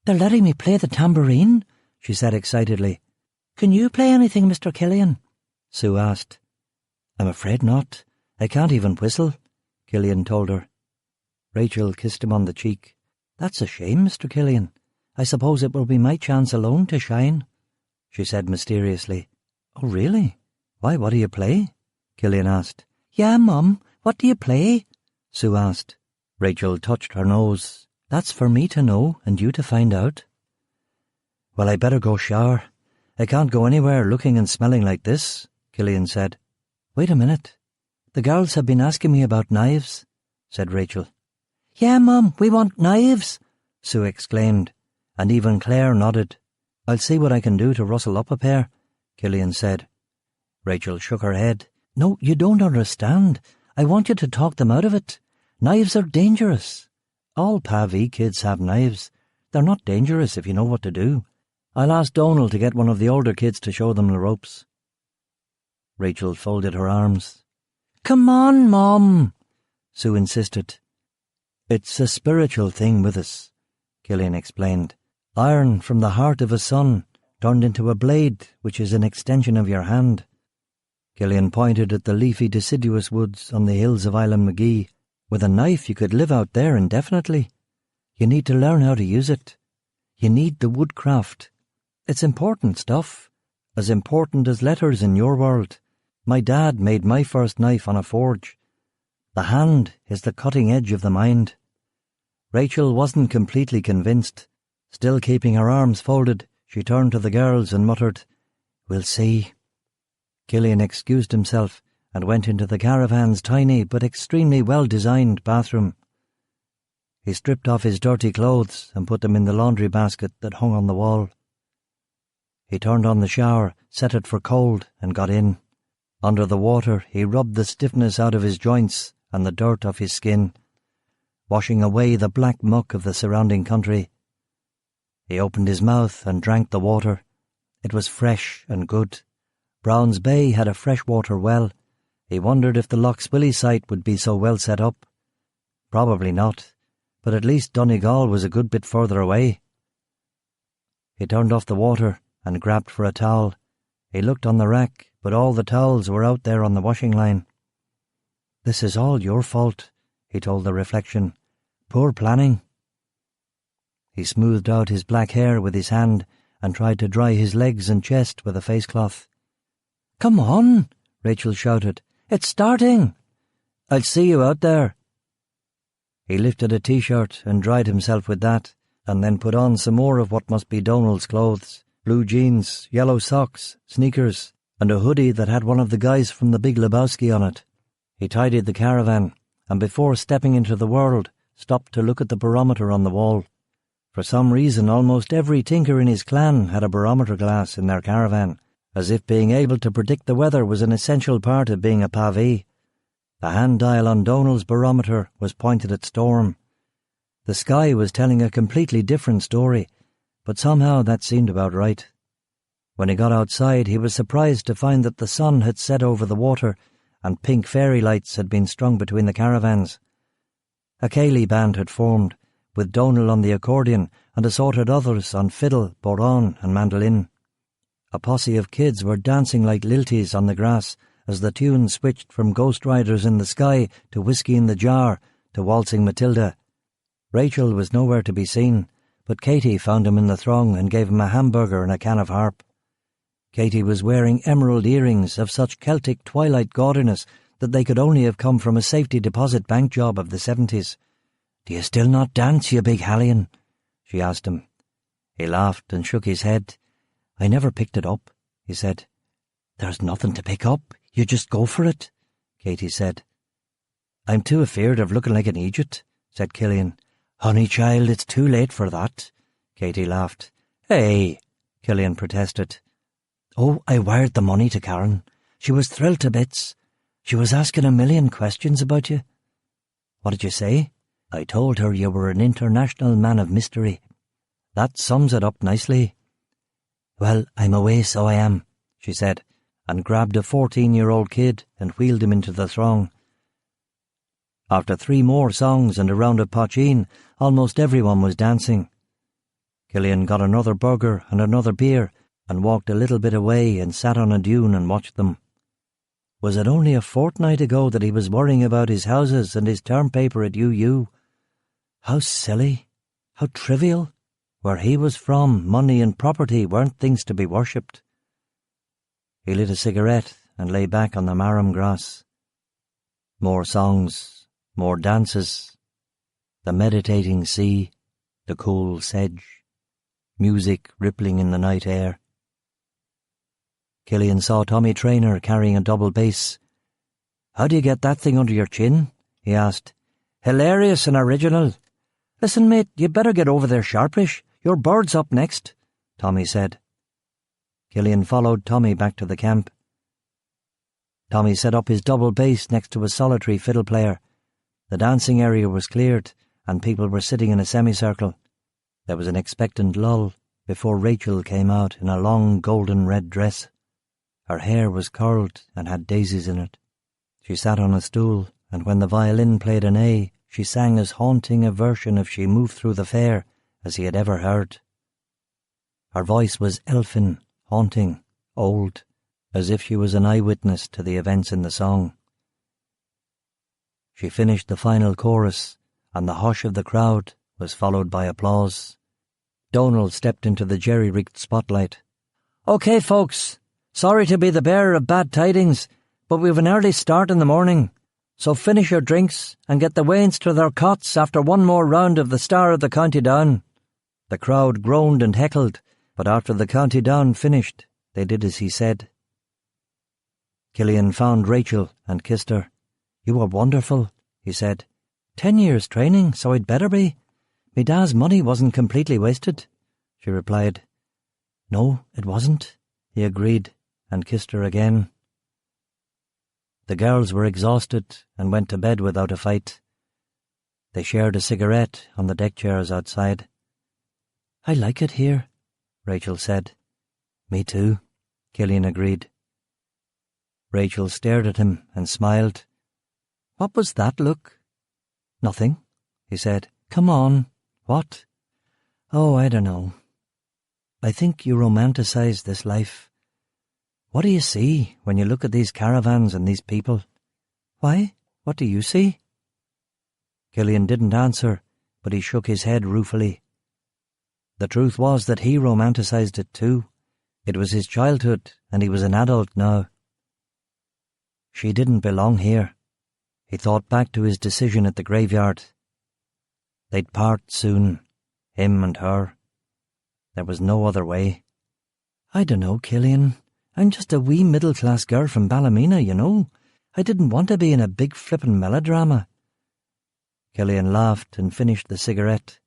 They're letting me play the tambourine, she said excitedly. Can you play anything, Mr. Killian? Sue asked. I'm afraid not. I can't even whistle, Killian told her. Rachel kissed him on the cheek. That's a shame, Mr. Killian. I suppose it will be my chance alone to shine, she said mysteriously. Oh, really? Why, what do you play? Killian asked. Yeah, Mum, what do you play? Sue asked. Rachel touched her nose. That's for me to know and you to find out. Well, I better go shower. I can't go anywhere looking and smelling like this, Killian said. Wait a minute. The girls have been asking me about knives, said Rachel. Yeah, Mum, we want knives, Sue exclaimed, and even Claire nodded. I'll see what I can do to rustle up a pair, Killian said. Rachel shook her head. No, you don't understand. I want you to talk them out of it. Knives are dangerous. All PAV kids have knives. They're not dangerous if you know what to do. I'll ask Donald to get one of the older kids to show them the ropes. Rachel folded her arms. Come on, Mum, Sue insisted. It's a spiritual thing with us, Killian explained. Iron from the heart of a son turned into a blade which is an extension of your hand. Killian pointed at the leafy deciduous woods on the hills of Island Magee. With a knife you could live out there indefinitely. You need to learn how to use it. You need the woodcraft. It's important stuff, as important as letters in your world. My dad made my first knife on a forge. The hand is the cutting edge of the mind. Rachel wasn't completely convinced. Still keeping her arms folded, she turned to the girls and muttered, We'll see. Killian excused himself and went into the caravan's tiny but extremely well-designed bathroom. He stripped off his dirty clothes and put them in the laundry basket that hung on the wall. He turned on the shower, set it for cold, and got in. Under the water, he rubbed the stiffness out of his joints and the dirt off his skin, washing away the black muck of the surrounding country. He opened his mouth and drank the water. It was fresh and good. Browns Bay had a freshwater well. He wondered if the Lough Swilly site would be so well set up. Probably not, but at least Donegal was a good bit further away. He turned off the water and grabbed for a towel. He looked on the rack, but all the towels were out there on the washing line. This is all your fault, he told the reflection. Poor planning. He smoothed out his black hair with his hand and tried to dry his legs and chest with a face cloth. Come on, Rachel shouted. It's starting. I'll see you out there. He lifted a T-shirt and dried himself with that, and then put on some more of what must be Donald's clothes, blue jeans, yellow socks, sneakers, and a hoodie that had one of the guys from The Big Lebowski on it. He tidied the caravan, and before stepping into the world, stopped to look at the barometer on the wall. For some reason, almost every tinker in his clan had a barometer glass in their caravan, as if being able to predict the weather was an essential part of being a pavee. The hand dial on Donald's barometer was pointed at storm. The sky was telling a completely different story, but somehow that seemed about right. When he got outside, he was surprised to find that the sun had set over the water and pink fairy lights had been strung between the caravans. A ceilidh band had formed, with Donal on the accordion and assorted others on fiddle, bodhrán and mandolin. A posse of kids were dancing like lilties on the grass as the tune switched from Ghost Riders in the Sky to Whiskey in the Jar to Waltzing Matilda. Rachel was nowhere to be seen, but Katie found him in the throng and gave him a hamburger and a can of harp. Katie was wearing emerald earrings of such Celtic twilight gaudiness that they could only have come from a safety deposit bank job of the 70s. "Do you still not dance, you big Hallion?" she asked him. He laughed and shook his head. "I never picked it up," he said. "There's nothing to pick up. You just go for it," Katie said. "I'm too afeard of looking like an Egypt," said Killian. "Honey child, it's too late for that," Katie laughed. "Hey," Killian protested. "Oh, I wired the money to Karen. She was thrilled to bits. She was asking a million questions about you." "What did you say?" "I told her you were an international man of mystery." "That sums it up nicely." "Well, I'm away, so I am," she said, and grabbed a 14-year-old kid and wheeled him into the throng. After 3 more songs and a round of pochine, almost everyone was dancing. Killian got another burger and another beer and walked a little bit away and sat on a dune and watched them. Was it only a fortnight ago that he was worrying about his houses and his term paper at UU? How silly, how trivial. Where he was from, money and property weren't things to be worshipped. He lit a cigarette and lay back on the marram grass. More songs, more dances, the meditating sea, the cool sedge, music rippling in the night air. Killian saw Tommy Traynor carrying a double bass. "How do you get that thing under your chin?" he asked. "Hilarious and original. Listen, mate, you better get over there sharpish. Your bird's up next," Tommy said. Killian followed Tommy back to the camp. Tommy set up his double bass next to a solitary fiddle player. The dancing area was cleared, and people were sitting in a semicircle. There was an expectant lull before Rachel came out in a long golden red dress. Her hair was curled and had daisies in it. She sat on a stool, and when the violin played an A, she sang as haunting a version of She Moved Through the Fair as he had ever heard. Her voice was elfin, haunting, old, as if she was an eyewitness to the events in the song. She finished the final chorus, and the hush of the crowd was followed by applause. Donal stepped into the jerry-rigged spotlight. "OK, folks, sorry to be the bearer of bad tidings, but we've an early start in the morning. So finish your drinks and get the wains to their cots after one more round of the Star of the County Down." The crowd groaned and heckled, but after the County Down finished, they did as he said. Killian found Rachel and kissed her. "You were wonderful," he said. 10 years training, so I'd better be. Me dad's money wasn't completely wasted," she replied. "No, it wasn't," he agreed, and kissed her again. The girls were exhausted and went to bed without a fight. They shared a cigarette on the deck chairs outside. "I like it here," Rachel said. "Me too," Killian agreed. Rachel stared at him and smiled. "What was that look?" "Nothing," he said. "Come on." "What?" "Oh, I don't know. I think you romanticize this life. What do you see when you look at these caravans and these people?" "Why? What do you see?" Killian didn't answer, but he shook his head ruefully. The truth was that he romanticized it too. It was his childhood, and he was an adult now. She didn't belong here. He thought back to his decision at the graveyard. They'd part soon, him and her. There was no other way. "I dunno, Killian. I'm just a wee middle-class girl from Ballymena, you know. I didn't want to be in a big flippin' melodrama." Killian laughed and finished the cigarette.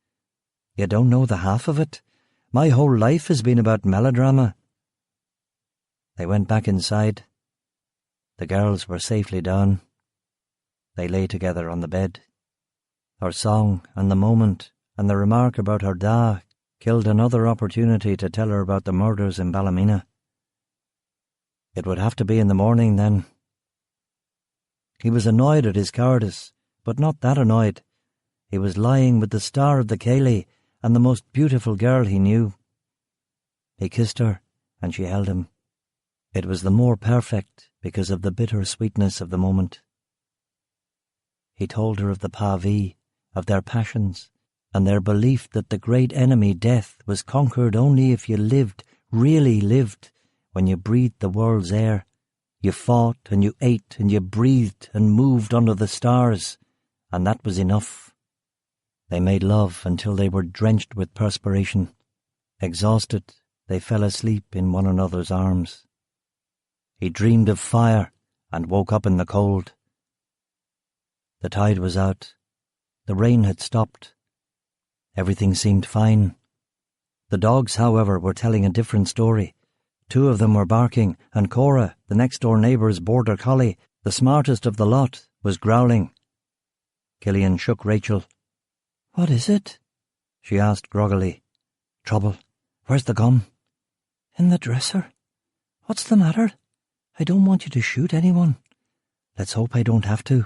"You don't know the half of it. My whole life has been about melodrama." They went back inside. The girls were safely down. They lay together on the bed. Her song and the moment and the remark about her da killed another opportunity to tell her about the murders in Ballymena. It would have to be in the morning then. He was annoyed at his cowardice, but not that annoyed. He was lying with the star of the Ceilidh and the most beautiful girl he knew. He kissed her, and she held him. It was the more perfect because of the bitter sweetness of the moment. He told her of the Pavi, of their passions, and their belief that the great enemy, death, was conquered only if you lived, really lived, when you breathed the world's air. You fought and you ate and you breathed and moved under the stars, and that was enough. They made love until they were drenched with perspiration. Exhausted, they fell asleep in one another's arms. He dreamed of fire and woke up in the cold. The tide was out. The rain had stopped. Everything seemed fine. The dogs, however, were telling a different story. 2 of them were barking, and Cora, the next-door neighbour's border collie, the smartest of the lot, was growling. Killian shook Rachel. "What is it?" she asked groggily. "Trouble. Where's the gun?" "In the dresser. What's the matter? I don't want you to shoot anyone." "Let's hope I don't have to.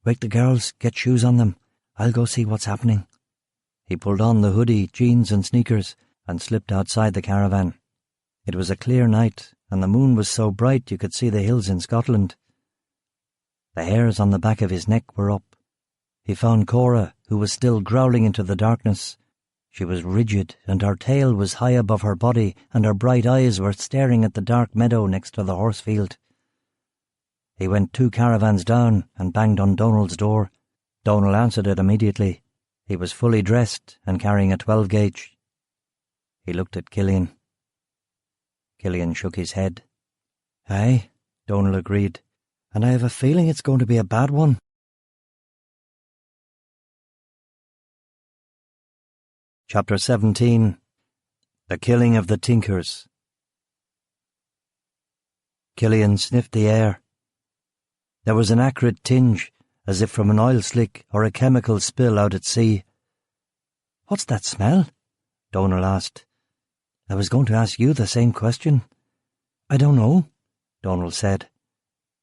Wake the girls, get shoes on them. I'll go see what's happening." He pulled on the hoodie, jeans and sneakers and slipped outside the caravan. It was a clear night, and the moon was so bright you could see the hills in Scotland. The hairs on the back of his neck were up. He found Cora, who was still growling into the darkness. She was rigid, and her tail was high above her body, and her bright eyes were staring at the dark meadow next to the horse field. He went 2 caravans down and banged on Donald's door. Donald answered it immediately. He was fully dressed and carrying a 12-gauge. He looked at Killian. Killian shook his head. "Aye," Donald agreed, "and I have a feeling it's going to be a bad one." Chapter 17. The Killing of the Tinkers. Killian sniffed the air. There was an acrid tinge, as if from an oil slick or a chemical spill out at sea. "What's that smell?" Donald asked. "I was going to ask you the same question." "I don't know," Donald said.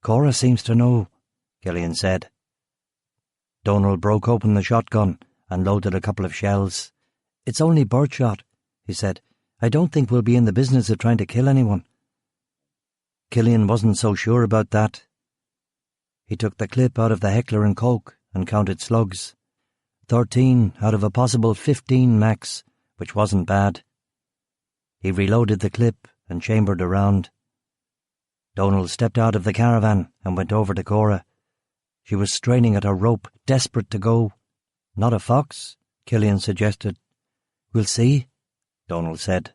"Cora seems to know," Killian said. Donald broke open the shotgun and loaded a couple of shells. "It's only birdshot," he said. "I don't think we'll be in the business of trying to kill anyone." Killian wasn't so sure about that. He took the clip out of the Heckler & Koch and counted slugs. 13 out of a possible 15 max, which wasn't bad. He reloaded the clip and chambered a round. Donald stepped out of the caravan and went over to Cora. She was straining at her rope, desperate to go. "Not a fox?" Killian suggested. "We'll see," Donald said.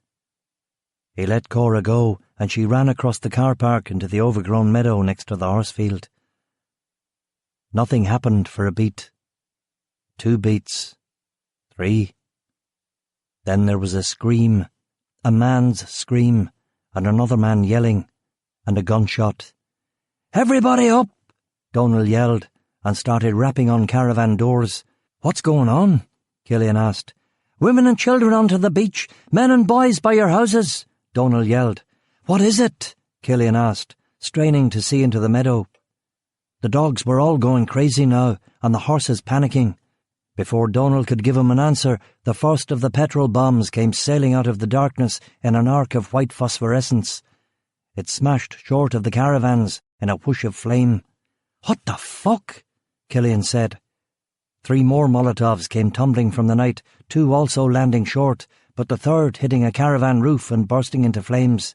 He let Cora go, and she ran across the car park into the overgrown meadow next to the horse field. Nothing happened for a beat. 2 beats. 3. Then there was a scream, a man's scream, and another man yelling, and a gunshot. "Everybody up!" Donald yelled, and started rapping on caravan doors. "What's going on?" Killian asked. "Women and children onto the beach, men and boys by your houses," Donald yelled. "What is it?" Killian asked, straining to see into the meadow. The dogs were all going crazy now, and the horses panicking. Before Donald could give him an answer, the first of the petrol bombs came sailing out of the darkness in an arc of white phosphorescence. It smashed short of the caravans in a whoosh of flame. "What the fuck?" Killian said. 3 more Molotovs came tumbling from the night, 2 also landing short, but the third hitting a caravan roof and bursting into flames.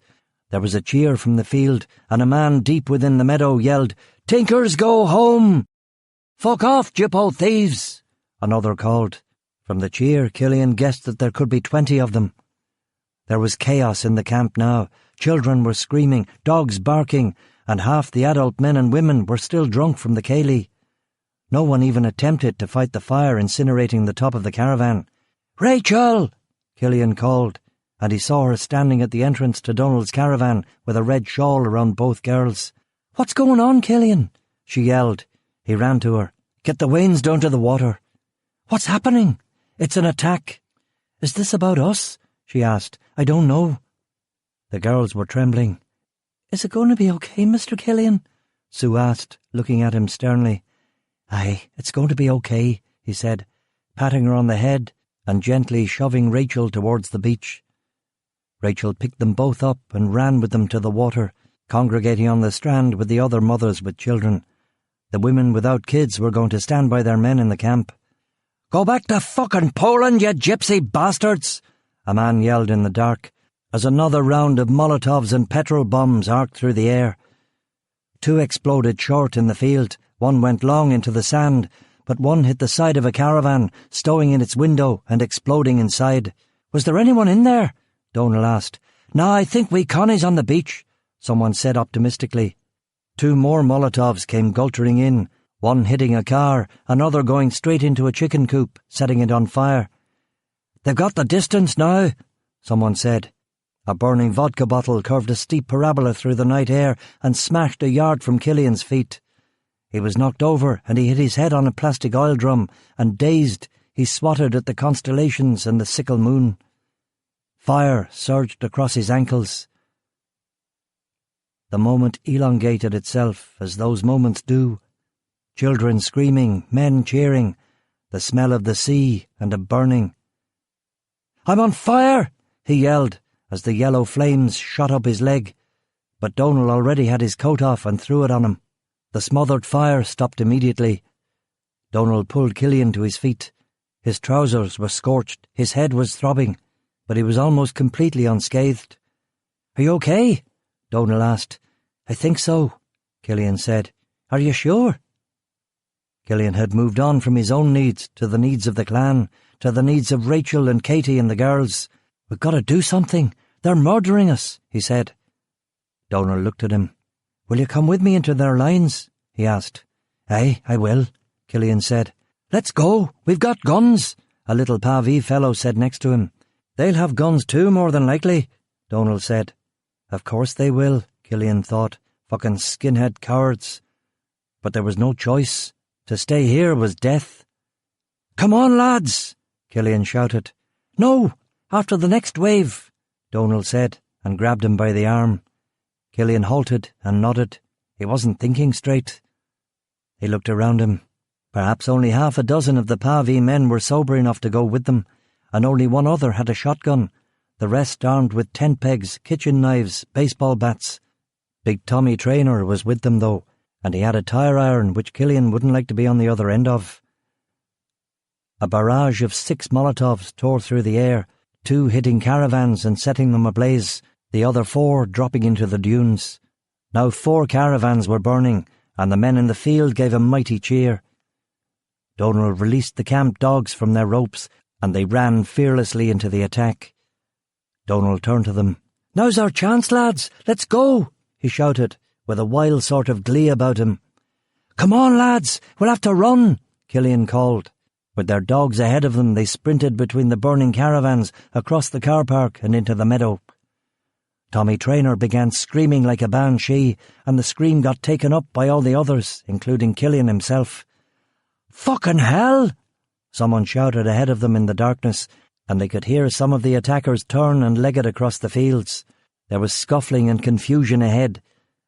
There was a cheer from the field, and a man deep within the meadow yelled, "Tinkers go home!" "Fuck off, Jippo thieves!" another called. From the cheer, Killian guessed that there could be 20 of them. There was chaos in the camp now. Children were screaming, dogs barking, and half the adult men and women were still drunk from the ceilidh. No one even attempted to fight the fire incinerating the top of the caravan. "Rachel!" Killian called, and he saw her standing at the entrance to Donald's caravan with a red shawl around both girls. "What's going on, Killian?" she yelled. He ran to her. "Get the wains down to the water." "What's happening?" "It's an attack." "Is this about us?" she asked. "I don't know." The girls were trembling. "Is it going to be okay, Mr. Killian?" Sue asked, looking at him sternly. "Aye, it's going to be okay," he said, patting her on the head and gently shoving Rachel towards the beach. Rachel picked them both up and ran with them to the water, congregating on the strand with the other mothers with children. The women without kids were going to stand by their men in the camp. "Go back to fucking Poland, you gypsy bastards!" a man yelled in the dark, as another round of Molotovs and petrol bombs arced through the air. 2 exploded short in the field. One went long into the sand, but one hit the side of a caravan, stowing in its window and exploding inside. "Was there anyone in there?" Donald asked. "Nah, I think we Connie's on the beach," someone said optimistically. 2 more Molotovs came gultering in, one hitting a car, another going straight into a chicken coop, setting it on fire. "They've got the distance now," someone said. A burning vodka bottle curved a steep parabola through the night air and smashed a yard from Killian's feet. He was knocked over and he hit his head on a plastic oil drum, and dazed, he swatted at the constellations and the sickle moon. Fire surged across his ankles. The moment elongated itself, as those moments do. Children screaming, men cheering, the smell of the sea and of burning. "I'm on fire!" he yelled, as the yellow flames shot up his leg, but Donald already had his coat off and threw it on him. The smothered fire stopped immediately. Donald pulled Killian to his feet. His trousers were scorched, his head was throbbing, but he was almost completely unscathed. "Are you okay?" Donald asked. "I think so," Killian said. "Are you sure?" Killian had moved on from his own needs to the needs of the clan, to the needs of Rachel and Katie and the girls. "We've got to do something. They're murdering us," he said. Donald looked at him. "Will you come with me into their lines?" he asked. "Aye, I will," Killian said. "Let's go. We've got guns," a little Pavi fellow said next to him. "They'll have guns too, more than likely," Donald said. Of course they will, Killian thought. Fucking skinhead cowards. But there was no choice. To stay here was death. "Come on, lads," Killian shouted. "No, after the next wave," Donald said, and grabbed him by the arm. Killian halted and nodded. He wasn't thinking straight. He looked around him. Perhaps only half a dozen of the Pavi men were sober enough to go with them, and only one other had a shotgun, the rest armed with tent pegs, kitchen knives, baseball bats. Big Tommy Traynor was with them, though, and he had a tire iron which Killian wouldn't like to be on the other end of. A barrage of 6 Molotovs tore through the air, 2 hitting caravans and setting them ablaze, the other 4 dropping into the dunes. Now 4 caravans were burning, and the men in the field gave a mighty cheer. Donald released the camp dogs from their ropes, and they ran fearlessly into the attack. Donald turned to them. "Now's our chance, lads! Let's go!" he shouted, with a wild sort of glee about him. "Come on, lads! We'll have to run!" Killian called. With their dogs ahead of them, they sprinted between the burning caravans, across the car park and into the meadow. Tommy Traynor began screaming like a banshee, and the scream got taken up by all the others, including Killian himself. "Fucking hell!" someone shouted ahead of them in the darkness, and they could hear some of the attackers turn and leg it across the fields. There was scuffling and confusion ahead,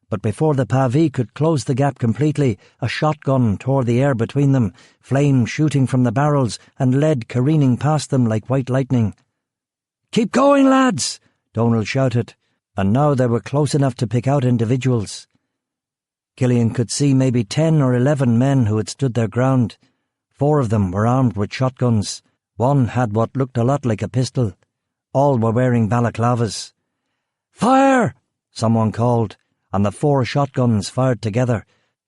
but before the Pavi could close the gap completely, a shotgun tore the air between them, flame shooting from the barrels and lead careening past them like white lightning. "Keep going, lads!" Donald shouted, and now they were close enough to pick out individuals. Killian could see maybe 10 or 11 men who had stood their ground. 4 of them were armed with shotguns. One had what looked a lot like a pistol. All were wearing balaclavas. "Fire!" someone called, and the 4 shotguns fired together.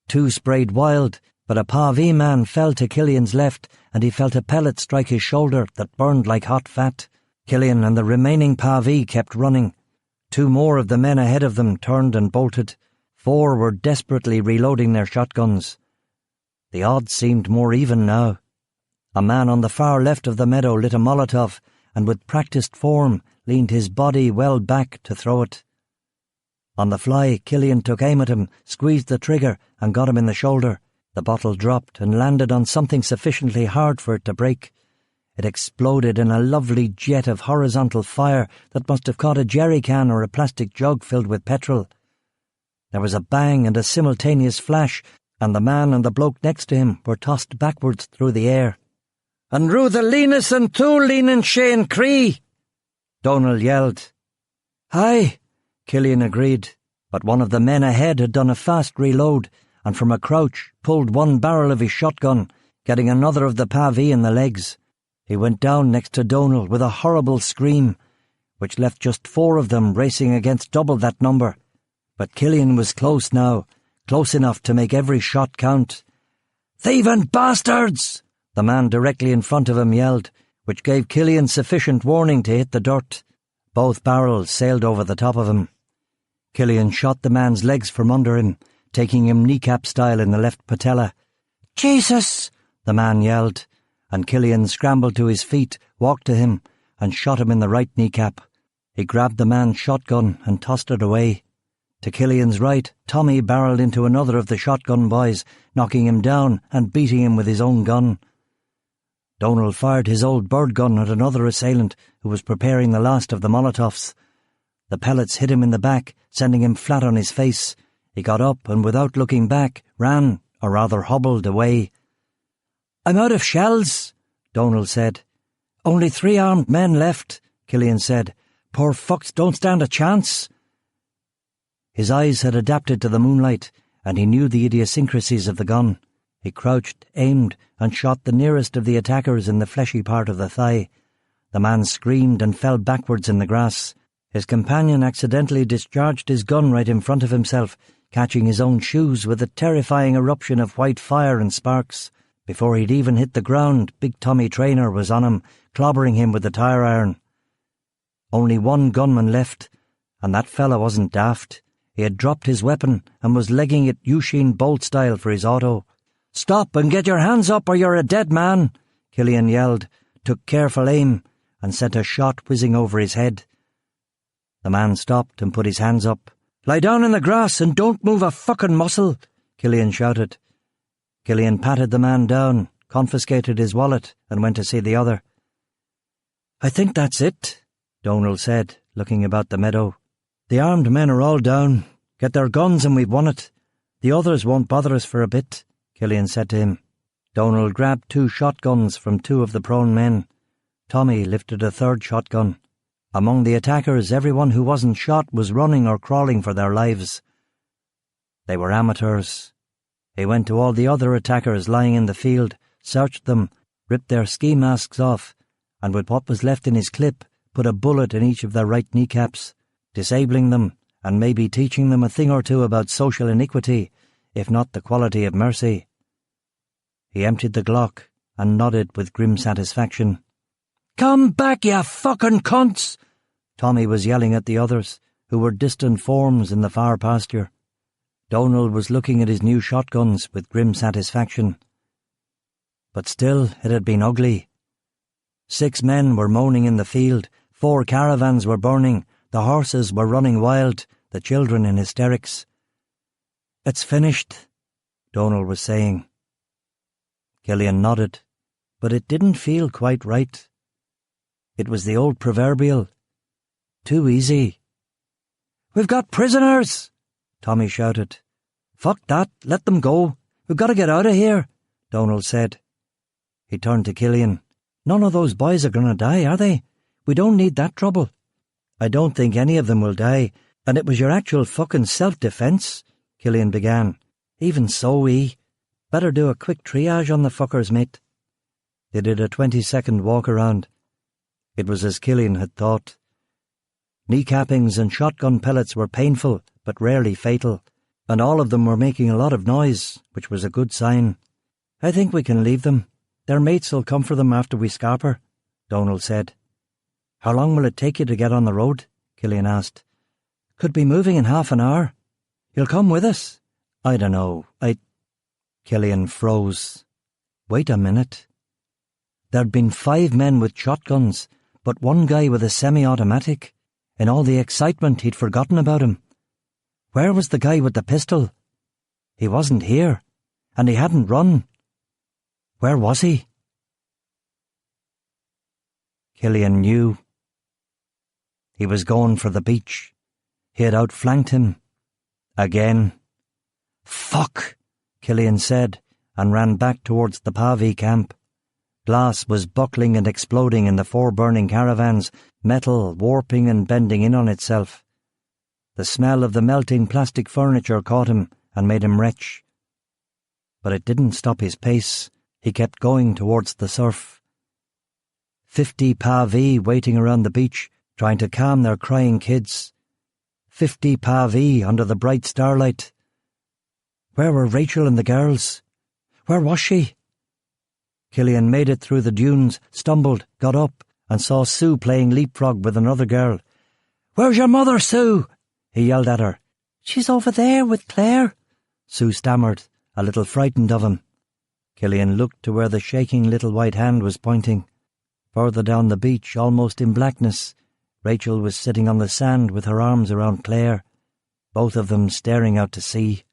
2 sprayed wild, but a Pavi man fell to Killian's left, and he felt a pellet strike his shoulder that burned like hot fat. Killian and the remaining Pavi kept running. 2 more of the men ahead of them turned and bolted. 4 were desperately reloading their shotguns. The odds seemed more even now. A man on the far left of the meadow lit a Molotov and with practised form leaned his body well back to throw it. On the fly, Killian took aim at him, squeezed the trigger and got him in the shoulder. The bottle dropped and landed on something sufficiently hard for it to break. It exploded in a lovely jet of horizontal fire that must have caught a jerry can or a plastic jug filled with petrol. There was a bang and a simultaneous flash, and the man and the bloke next to him were tossed backwards through the air. "And rue the leanest and two leanin' Shane Cree!" Donal yelled. "Aye," Killian agreed, but one of the men ahead had done a fast reload, and from a crouch pulled one barrel of his shotgun, getting another of the Pavi in the legs. He went down next to Donal with a horrible scream, which left just 4 of them racing against double that number. But Killian was close now, close enough to make every shot count. "Thieving bastards!" the man directly in front of him yelled, which gave Killian sufficient warning to hit the dirt. Both barrels sailed over the top of him. Killian shot the man's legs from under him, taking him kneecap style in the left patella. "Jesus!" the man yelled, and Killian scrambled to his feet, walked to him, and shot him in the right kneecap. He grabbed the man's shotgun and tossed it away. To Killian's right, Tommy barreled into another of the shotgun boys, knocking him down and beating him with his own gun. Donal fired his old bird gun at another assailant who was preparing the last of the Molotovs. The pellets hit him in the back, sending him flat on his face. He got up and, without looking back, ran, or rather hobbled, away. "I'm out of shells," Donal said. "Only 3 armed men left," Killian said. "Poor fucks don't stand a chance." His eyes had adapted to the moonlight, and he knew the idiosyncrasies of the gun. He crouched, aimed, and shot the nearest of the attackers in the fleshy part of the thigh. The man screamed and fell backwards in the grass. His companion accidentally discharged his gun right in front of himself, catching his own shoes with a terrifying eruption of white fire and sparks. Before he'd even hit the ground, Big Tommy Traynor was on him, clobbering him with the tire iron. Only one gunman left, and that fella wasn't daft. He had dropped his weapon and was legging it Usain Bolt style for his auto. "Stop and get your hands up or you're a dead man," Killian yelled, took careful aim, and sent a shot whizzing over his head. The man stopped and put his hands up. "Lie down in the grass and don't move a fucking muscle," Killian shouted. Killian patted the man down, confiscated his wallet, and went to see the other. "I think that's it," Donal said, looking about the meadow. "The armed men are all down. Get their guns and we've won it. The others won't bother us for a bit," Killian said to him. Donal grabbed 2 shotguns from 2 of the prone men. Tommy lifted a 3rd shotgun. Among the attackers, everyone who wasn't shot was running or crawling for their lives. They were amateurs. He went to all the other attackers lying in the field, searched them, ripped their ski masks off, and with what was left in his clip, put a bullet in each of their right kneecaps, disabling them and maybe teaching them a thing or two about social iniquity, if not the quality of mercy. He emptied the Glock and nodded with grim satisfaction. "Come back, you fucking cunts!" Tommy was yelling at the others, who were distant forms in the far pasture. Donal was looking at his new shotguns with grim satisfaction. But still it had been ugly. 6 men were moaning in the field, 4 caravans were burning, the horses were running wild, the children in hysterics. "It's finished," Donal was saying. Killian nodded, but it didn't feel quite right. It was the old proverbial. Too easy. "We've got prisoners!" Tommy shouted. "Fuck that, let them go. We've got to get out of here," Donal said. He turned to Killian. "None of those boys are going to die, are they? We don't need that trouble." "I don't think any of them will die, and it was your actual fucking self-defense," Killian began. "Even so, better do a quick triage on the fuckers, mate." They did a 20-second walk-around. It was as Killian had thought. Kneecappings and shotgun pellets were painful, but rarely fatal, and all of them were making a lot of noise, which was a good sign. "I think we can leave them. Their mates'll come for them after we scarper," Donal said. How long will it take you to get on the road? Killian asked. Could be moving in half an hour. You'll come with us? I don't know. Killian froze. Wait a minute. There'd been 5 men with shotguns, but one guy with a semi-automatic. In all the excitement, he'd forgotten about him. Where was the guy with the pistol? He wasn't here, and he hadn't run. Where was he? Killian knew. He was going for the beach. He had outflanked him. Again. Fuck, Killian said, and ran back towards the Pavi camp. Glass was buckling and exploding in the 4 burning caravans, metal warping and bending in on itself. The smell of the melting plastic furniture caught him and made him retch. But it didn't stop his pace. He kept going towards the surf. 50 Pavi waiting around the beach, trying to calm their crying kids. 50 Pavi under the bright starlight. Where were Rachel and the girls? Where was she? Killian made it through the dunes, stumbled, got up, and saw Sue playing leapfrog with another girl. Where's your mother, Sue? He yelled at her. She's over there with Claire, Sue stammered, a little frightened of him. Killian looked to where the shaking little white hand was pointing. Further down the beach, almost in blackness, Rachel was sitting on the sand with her arms around Claire, both of them staring out to sea.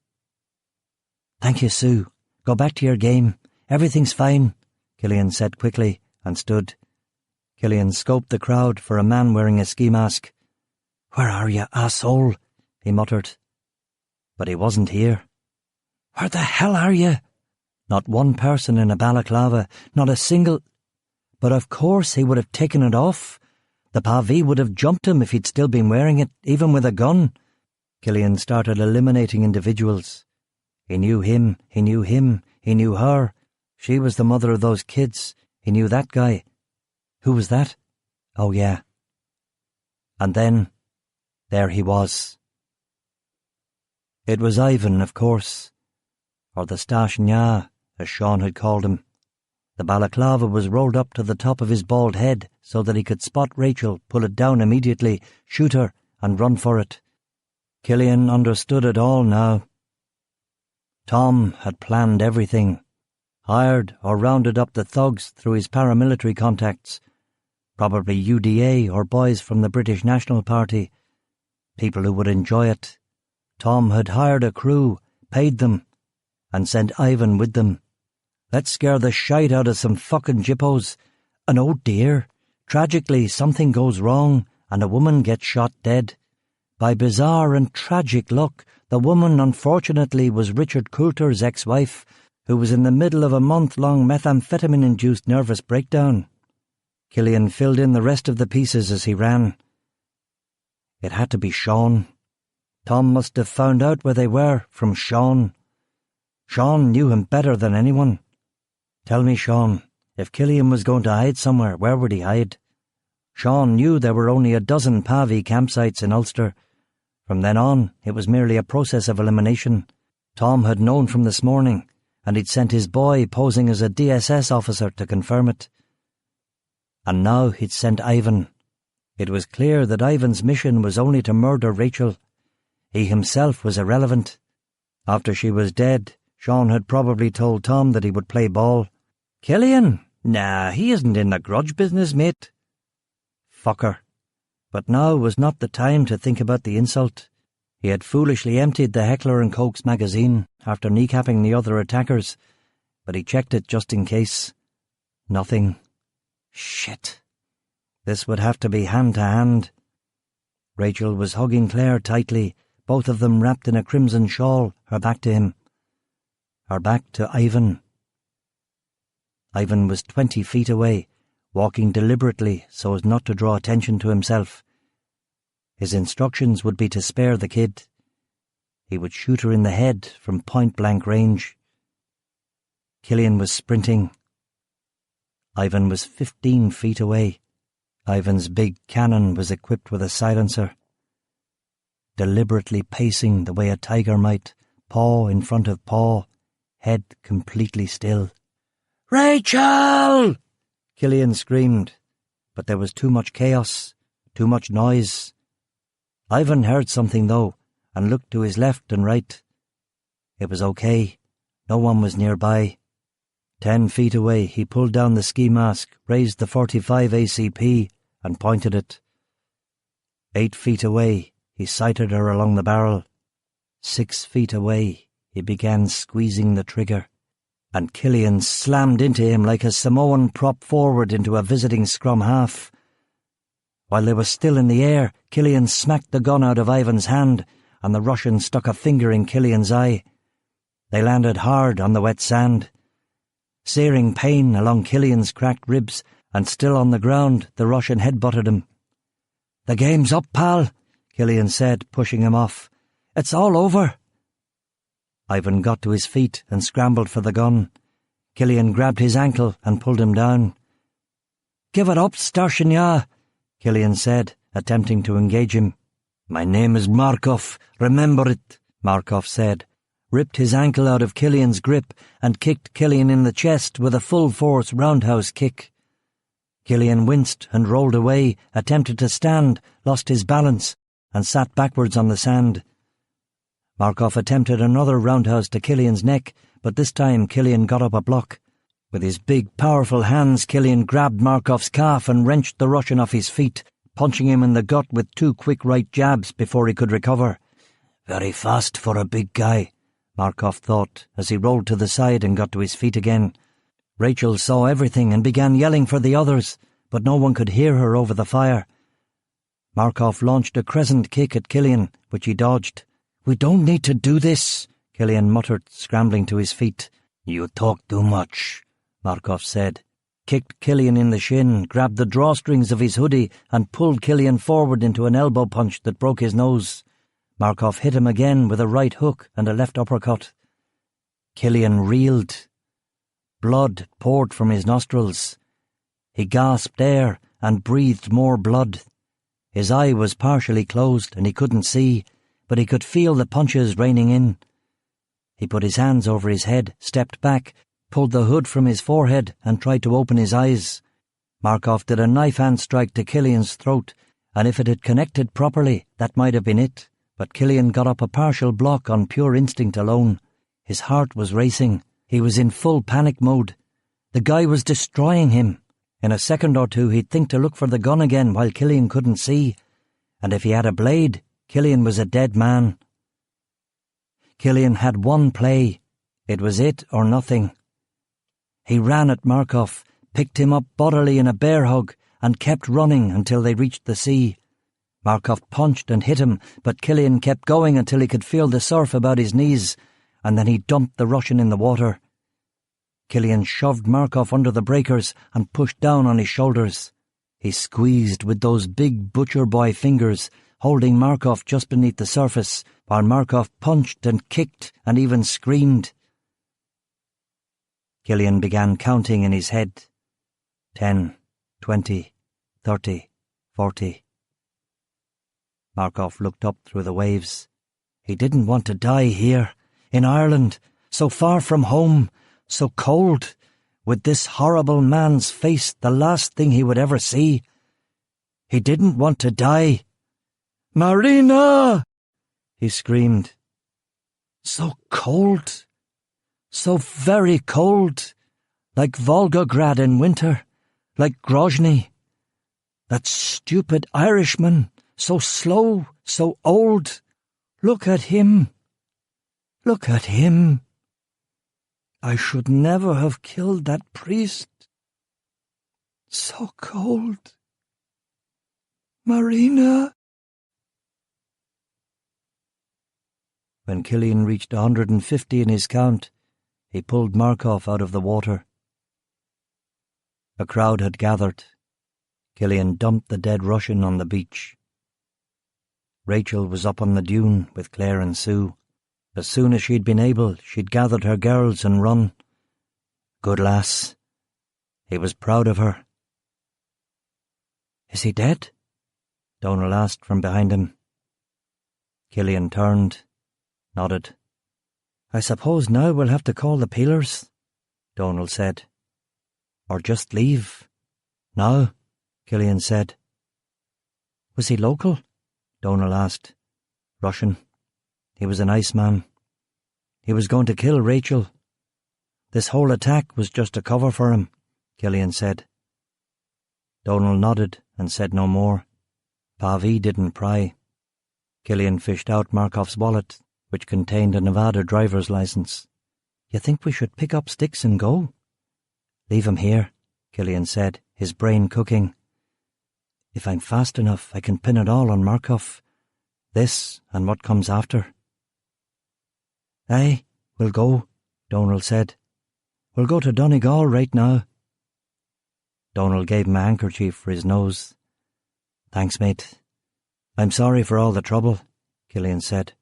Thank you, Sue. Go back to your game. Everything's fine, Killian said quickly, and stood. Killian scoped the crowd for a man wearing a ski mask. Where are you, asshole? He muttered. But he wasn't here. Where the hell are you? Not one person in a balaclava, not a single... But of course he would have taken it off. The Pavi would have jumped him if he'd still been wearing it, even with a gun. Killian started eliminating individuals. He knew him, he knew him, he knew her. She was the mother of those kids. He knew that guy. Who was that? Oh, yeah. And then, there he was. It was Ivan, of course. Or the Stashnya, as Sean had called him. The balaclava was rolled up to the top of his bald head so that he could spot Rachel, pull it down immediately, shoot her, and run for it. Killian understood it all now. Tom had planned everything. Hired or rounded up the thugs through his paramilitary contacts. Probably UDA or boys from the British National Party. People who would enjoy it. Tom had hired a crew, paid them, and sent Ivan with them. Let's scare the shite out of some fucking jippos. And oh dear, tragically something goes wrong and a woman gets shot dead. By bizarre and tragic luck, the woman unfortunately was Richard Coulter's ex-wife, who was in the middle of a month-long methamphetamine-induced nervous breakdown. Killian filled in the rest of the pieces as he ran. It had to be Sean. Tom must have found out where they were from Sean. Sean knew him better than anyone. Tell me, Sean, if Killian was going to hide somewhere, where would he hide? Sean knew there were only a dozen Pavi campsites in Ulster. From then on, it was merely a process of elimination. Tom had known from this morning, and he'd sent his boy posing as a DSS officer to confirm it. And now he'd sent Ivan. It was clear that Ivan's mission was only to murder Rachel. He himself was irrelevant. After she was dead, Sean had probably told Tom that he would play ball. Killian? Nah, he isn't in the grudge business, mate. Fucker. But now was not the time to think about the insult. He had foolishly emptied the Heckler & Koch's magazine after kneecapping the other attackers, but he checked it just in case. Nothing. Shit. This would have to be hand to hand. Rachel was hugging Claire tightly, both of them wrapped in a crimson shawl, her back to him. Her back to Ivan. Ivan was 20 feet away, walking deliberately so as not to draw attention to himself. His instructions would be to spare the kid. He would shoot her in the head from point-blank range. Killian was sprinting. Ivan was 15 feet away. Ivan's big cannon was equipped with a silencer. Deliberately pacing the way a tiger might, paw in front of paw, head completely still. "Rachel!" Killian screamed, but there was too much chaos, too much noise. Ivan heard something, though, and looked to his left and right. It was okay. No one was nearby. 10 feet away, he pulled down the ski mask, raised the 45 ACP, and pointed it. 8 feet away, he sighted her along the barrel. 6 feet away, he began squeezing the trigger, and Killian slammed into him like a Samoan prop forward into a visiting scrum half. While they were still in the air, Killian smacked the gun out of Ivan's hand, and the Russian stuck a finger in Killian's eye. They landed hard on the wet sand. Searing pain along Killian's cracked ribs, and still on the ground, the Russian headbutted him. "The game's up, pal," Killian said, pushing him off. "It's all over." Ivan got to his feet and scrambled for the gun. Killian grabbed his ankle and pulled him down. "Give it up, Starshinya," Killian said, attempting to engage him. "My name is Markov, remember it," Markov said, ripped his ankle out of Killian's grip and kicked Killian in the chest with a full-force roundhouse kick. Killian winced and rolled away, attempted to stand, lost his balance, and sat backwards on the sand. Markov attempted another roundhouse to Killian's neck, but this time Killian got up a block. With his big, powerful hands, Killian grabbed Markov's calf and wrenched the Russian off his feet, punching him in the gut with 2 quick right jabs before he could recover. Very fast for a big guy, Markov thought, as he rolled to the side and got to his feet again. Rachel saw everything and began yelling for the others, but no one could hear her over the fire. Markov launched a crescent kick at Killian, which he dodged. "We don't need to do this," Killian muttered, scrambling to his feet. "You talk too much," Markov said, kicked Killian in the shin, grabbed the drawstrings of his hoodie, and pulled Killian forward into an elbow punch that broke his nose. Markov hit him again with a right hook and a left uppercut. Killian reeled. Blood poured from his nostrils. He gasped air and breathed more blood. His eye was partially closed and he couldn't see, but he could feel the punches raining in. He put his hands over his head, stepped back, pulled the hood from his forehead and tried to open his eyes. Markov did a knife-hand strike to Killian's throat, and if it had connected properly, that might have been it. But Killian got up a partial block on pure instinct alone. His heart was racing. He was in full panic mode. The guy was destroying him. In a second or two he'd think to look for the gun again while Killian couldn't see. And if he had a blade, Killian was a dead man. Killian had one play. It was it or nothing. He ran at Markov, picked him up bodily in a bear hug, and kept running until they reached the sea. Markov punched and hit him, but Killian kept going until he could feel the surf about his knees, and then he dumped the Russian in the water. Killian shoved Markov under the breakers and pushed down on his shoulders. He squeezed with those big butcher boy fingers, holding Markov just beneath the surface, while Markov punched and kicked and even screamed. Killian began counting in his head. 10, 20, 30, 40. Markov looked up through the waves. He didn't want to die here, in Ireland, so far from home, so cold, with this horrible man's face the last thing he would ever see. He didn't want to die. "Marina!" he screamed. So cold, so very cold, like Volgograd in winter, like Grozny. That stupid Irishman, so slow, so old. Look at him. Look at him. I should never have killed that priest. So cold. Marina. When Killian reached 150 in his count, he pulled Markov out of the water. A crowd had gathered. Killian dumped the dead Russian on the beach. Rachel was up on the dune with Claire and Sue. As soon as she'd been able, she'd gathered her girls and run. Good lass. He was proud of her. "Is he dead?" Donal asked from behind him. Killian turned, nodded. "I suppose now we'll have to call the peelers," Donal said. "Or just leave. Now." Killian said. Was he local? Donal asked. Russian. He was a nice man. He was going to kill Rachel. This whole attack was just a cover for him, Killian said. Donal nodded and said no more. Pavi didn't pry. Killian fished out Markov's wallet, which contained a Nevada driver's license. You think we should pick up sticks and go? Leave him here, Killian said, his brain cooking. If I'm fast enough, I can pin it all on Markov. This and what comes after. Aye, we'll go, Donal said. We'll go to Donegal right now. Donal gave him a handkerchief for his nose. Thanks, mate. I'm sorry for all the trouble, Killian said.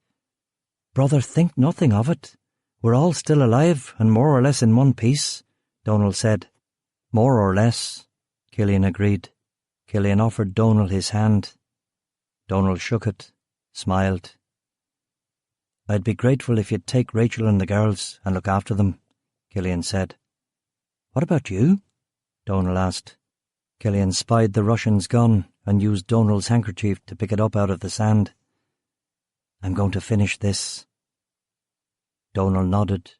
Brother, think nothing of it. We're all still alive and more or less in one piece, Donal said. More or less, Killian agreed. Killian offered Donal his hand. Donal shook it, smiled. I'd be grateful if you'd take Rachel and the girls and look after them, Killian said. What about you? Donal asked. Killian spied the Russian's gun and used Donal's handkerchief to pick it up out of the sand. I'm going to finish this. Donal nodded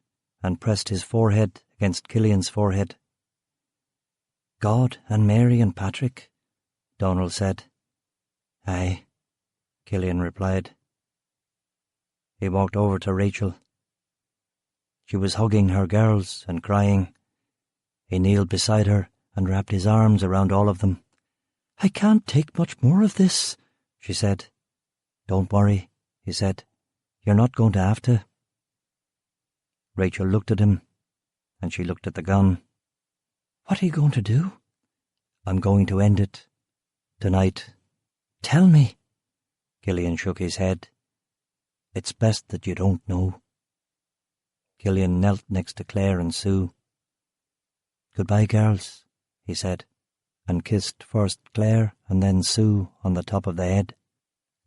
and pressed his forehead against Killian's forehead. God and Mary and Patrick, Donal said. Aye, Killian replied. He walked over to Rachel. She was hugging her girls and crying. He kneeled beside her and wrapped his arms around all of them. I can't take much more of this, she said. Don't worry, he said. You're not going to have to. Rachel looked at him, and she looked at the gun. What are you going to do? I'm going to end it. Tonight. Tell me. Killian shook his head. It's best that you don't know. Killian knelt next to Claire and Sue. Goodbye, girls, he said, and kissed first Claire and then Sue on the top of the head.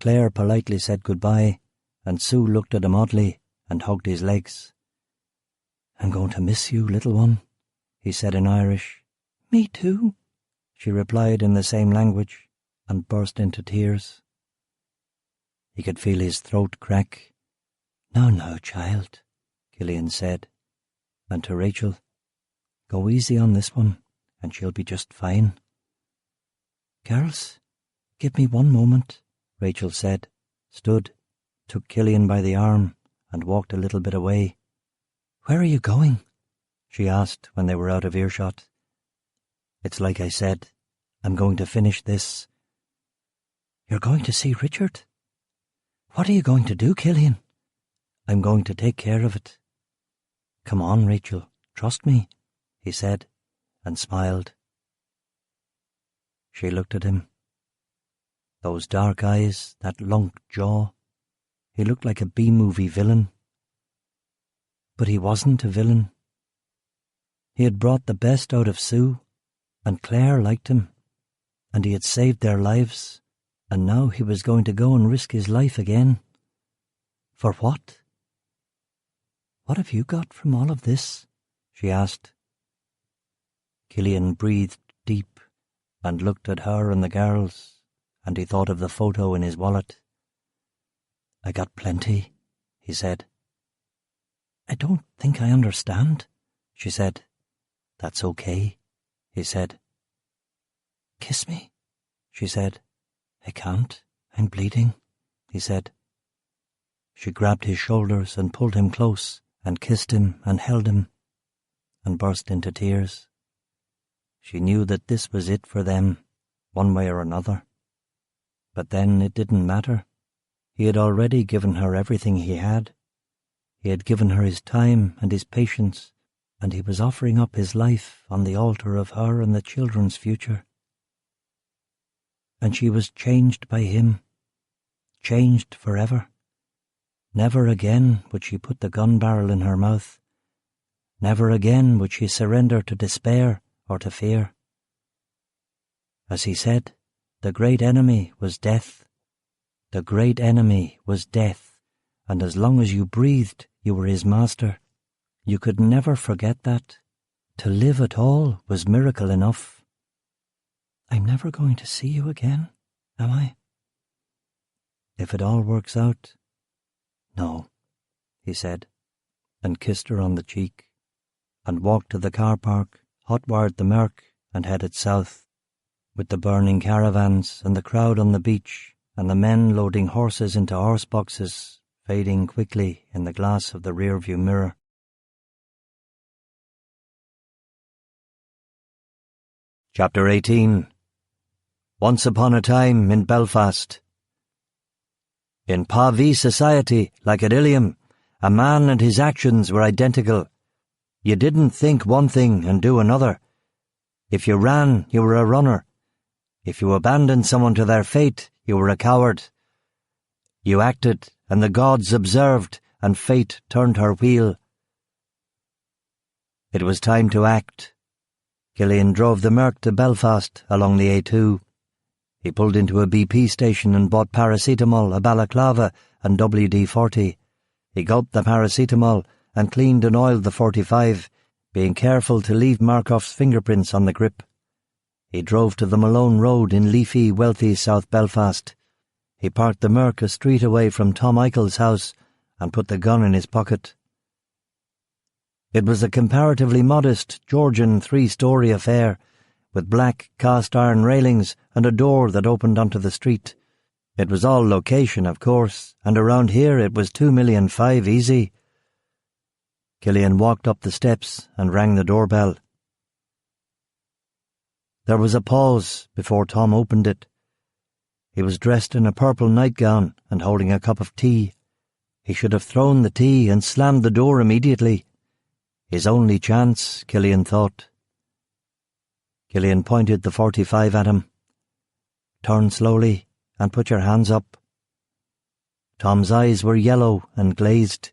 Claire politely said goodbye, and Sue looked at him oddly and hugged his legs. I'm going to miss you, little one, he said in Irish. Me too, she replied in the same language, and burst into tears. He could feel his throat crack. No, child, Killian said, and to Rachel, go easy on this one, and she'll be just fine. Girls, give me one moment, Rachel said, stood, took Killian by the arm, and walked a little bit away. Where are you going? She asked when they were out of earshot. It's like I said, I'm going to finish this. You're going to see Richard? What are you going to do, Killian? I'm going to take care of it. Come on, Rachel, trust me, he said, and smiled. She looked at him. Those dark eyes, that lunked jaw. He looked like a B-movie villain. But he wasn't a villain. He had brought the best out of Sue, and Claire liked him, and he had saved their lives, and now he was going to go and risk his life again. For what? What have you got from all of this? She asked. Killian breathed deep and looked at her and the girls, and he thought of the photo in his wallet. I got plenty, he said. I don't think I understand, she said. That's okay, he said. Kiss me, she said. I can't, I'm bleeding, he said. She grabbed his shoulders and pulled him close and kissed him and held him and burst into tears. She knew that this was it for them, one way or another. But then it didn't matter. He had already given her everything he had. He had given her his time and his patience, and he was offering up his life on the altar of her and the children's future. And she was changed by him, changed forever. Never again would she put the gun barrel in her mouth. Never again would she surrender to despair or to fear. As he said, the great enemy was death. The great enemy was death, and as long as you breathed, you were his master. You could never forget that. To live at all was miracle enough. I'm never going to see you again, am I? If it all works out, no, he said, and kissed her on the cheek, and walked to the car park, hot-wired the Merc, and headed south, with the burning caravans and the crowd on the beach and the men loading horses into horse boxes fading quickly in the glass of the rear-view mirror. Chapter 18. Once upon a time in Belfast. In Pavie society, like at Ilium, a man and his actions were identical. You didn't think one thing and do another. If you ran, you were a runner. If you abandoned someone to their fate, you were a coward. You acted, and the gods observed, and fate turned her wheel. It was time to act. Killian drove the Merc to Belfast along the A2. He pulled into a BP station and bought paracetamol, a balaclava, and WD-40. He gulped the paracetamol and cleaned and oiled the 45, being careful to leave Markov's fingerprints on the grip. He drove to the Malone Road in leafy, wealthy South Belfast. He parked the Merc a street away from Tom Eichel's house and put the gun in his pocket. It was a comparatively modest Georgian 3-story affair, with black cast-iron railings and a door that opened onto the street. It was all location, of course, and around here it was $2.5 million easy. Killian walked up the steps and rang the doorbell. There was a pause before Tom opened it. He was dressed in a purple nightgown and holding a cup of tea. He should have thrown the tea and slammed the door immediately. His only chance, Killian thought. Killian pointed the 45 at him. Turn slowly and put your hands up. Tom's eyes were yellow and glazed.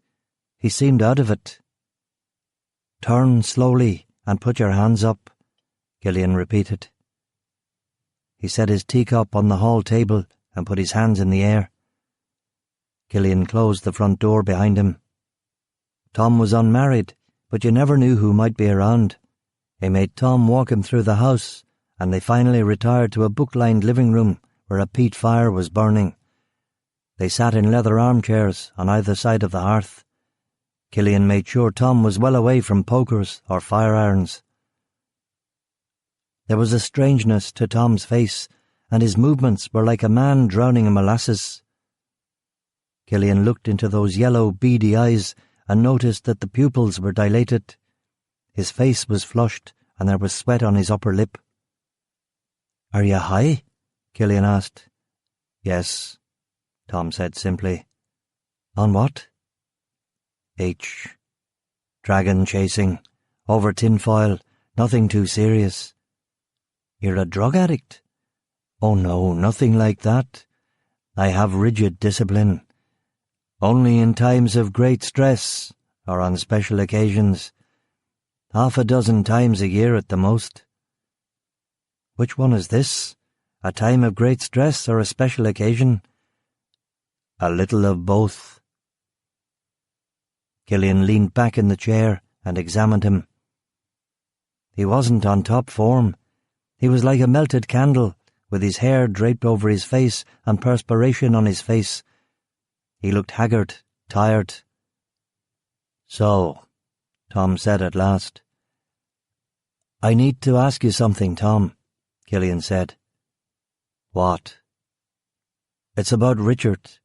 He seemed out of it. Turn slowly and put your hands up, Killian repeated. He set his teacup on the hall table and put his hands in the air. Killian closed the front door behind him. Tom was unmarried, but you never knew who might be around. He made Tom walk him through the house, and they finally retired to a book-lined living room where a peat fire was burning. They sat in leather armchairs on either side of the hearth. Killian made sure Tom was well away from pokers or fire-irons. There was a strangeness to Tom's face, and his movements were like a man drowning in molasses. Killian looked into those yellow, beady eyes and noticed that the pupils were dilated. His face was flushed, and there was sweat on his upper lip. "Are you high?" Killian asked. "Yes," Tom said simply. "On what?" "H. Dragon chasing. Over tinfoil. Nothing too serious." "You're a drug addict?" "Oh no, nothing like that. I have rigid discipline. Only in times of great stress, or on special occasions. 6 times a year at the most." "Which one is this? A time of great stress or a special occasion?" "A little of both." Killian leaned back in the chair and examined him. He wasn't on top form. He was like a melted candle, with his hair draped over his face and perspiration on his face. He looked haggard, tired. "So," Tom said at last. "I need to ask you something, Tom," Killian said. "What?" "It's about Richard.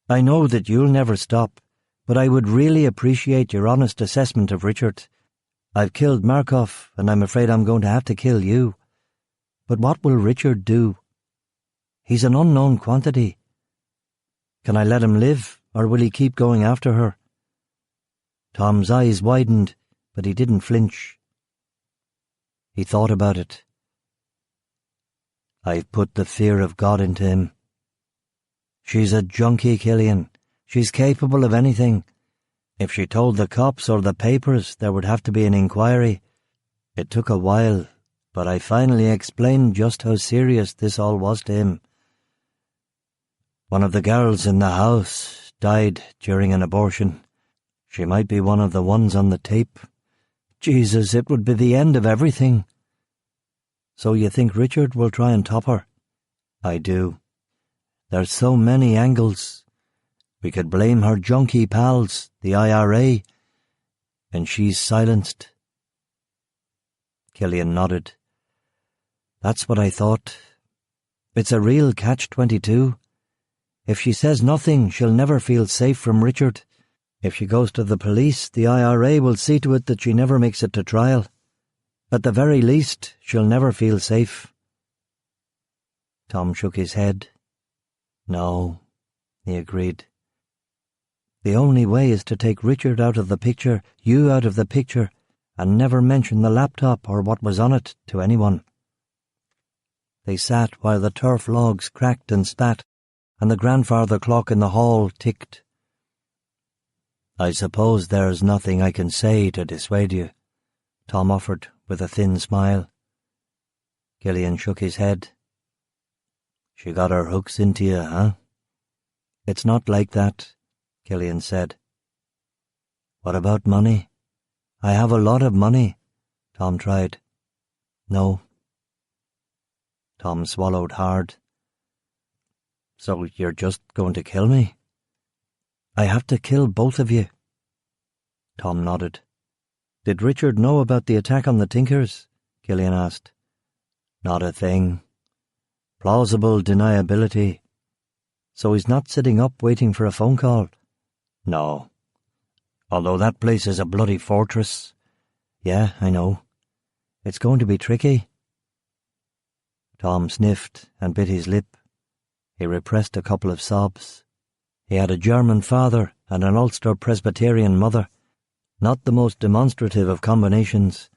I know that you'll never stop, but I would really appreciate your honest assessment of Richard. I've killed Markov, and I'm afraid I'm going to have to kill you. But what will Richard do? He's an unknown quantity. Can I let him live, or will he keep going after her?" Tom's eyes widened, but he didn't flinch. He thought about it. "I've put the fear of God into him. She's a junkie, Killian. She's capable of anything. If she told the cops or the papers, there would have to be an inquiry. It took a while, but I finally explained just how serious this all was to him. One of the girls in the house died during an abortion. She might be one of the ones on the tape. Jesus, it would be the end of everything." So you think Richard will try and top her? I do. There's so many angles. We could blame her junkie pals, the IRA, and she's silenced. Killian nodded. That's what I thought. It's a real catch-22. If she says nothing, she'll never feel safe from Richard. If she goes to the police, the IRA will see to it that she never makes it to trial. At the very least, she'll never feel safe. Tom shook his head. No, he agreed. The only way is to take Richard out of the picture, you out of the picture, and never mention the laptop or what was on it to anyone. They sat while the turf logs cracked and spat, and the grandfather clock in the hall ticked. I suppose there's nothing I can say to dissuade you, Tom offered with a thin smile. Killian shook his head. She got her hooks into you, huh? It's not like that, Killian said. What about money? I have a lot of money, Tom tried. No. Tom swallowed hard. So you're just going to kill me? I have to kill both of you. Tom nodded. Did Richard know about the attack on the Tinkers? Killian asked. Not a thing. Plausible deniability. So he's not sitting up waiting for a phone call? No. Although that place is a bloody fortress. Yeah, I know. It's going to be tricky. Tom sniffed and bit his lip. He repressed a couple of sobs. He had a German father and an Ulster Presbyterian mother. Not the most demonstrative of combinations.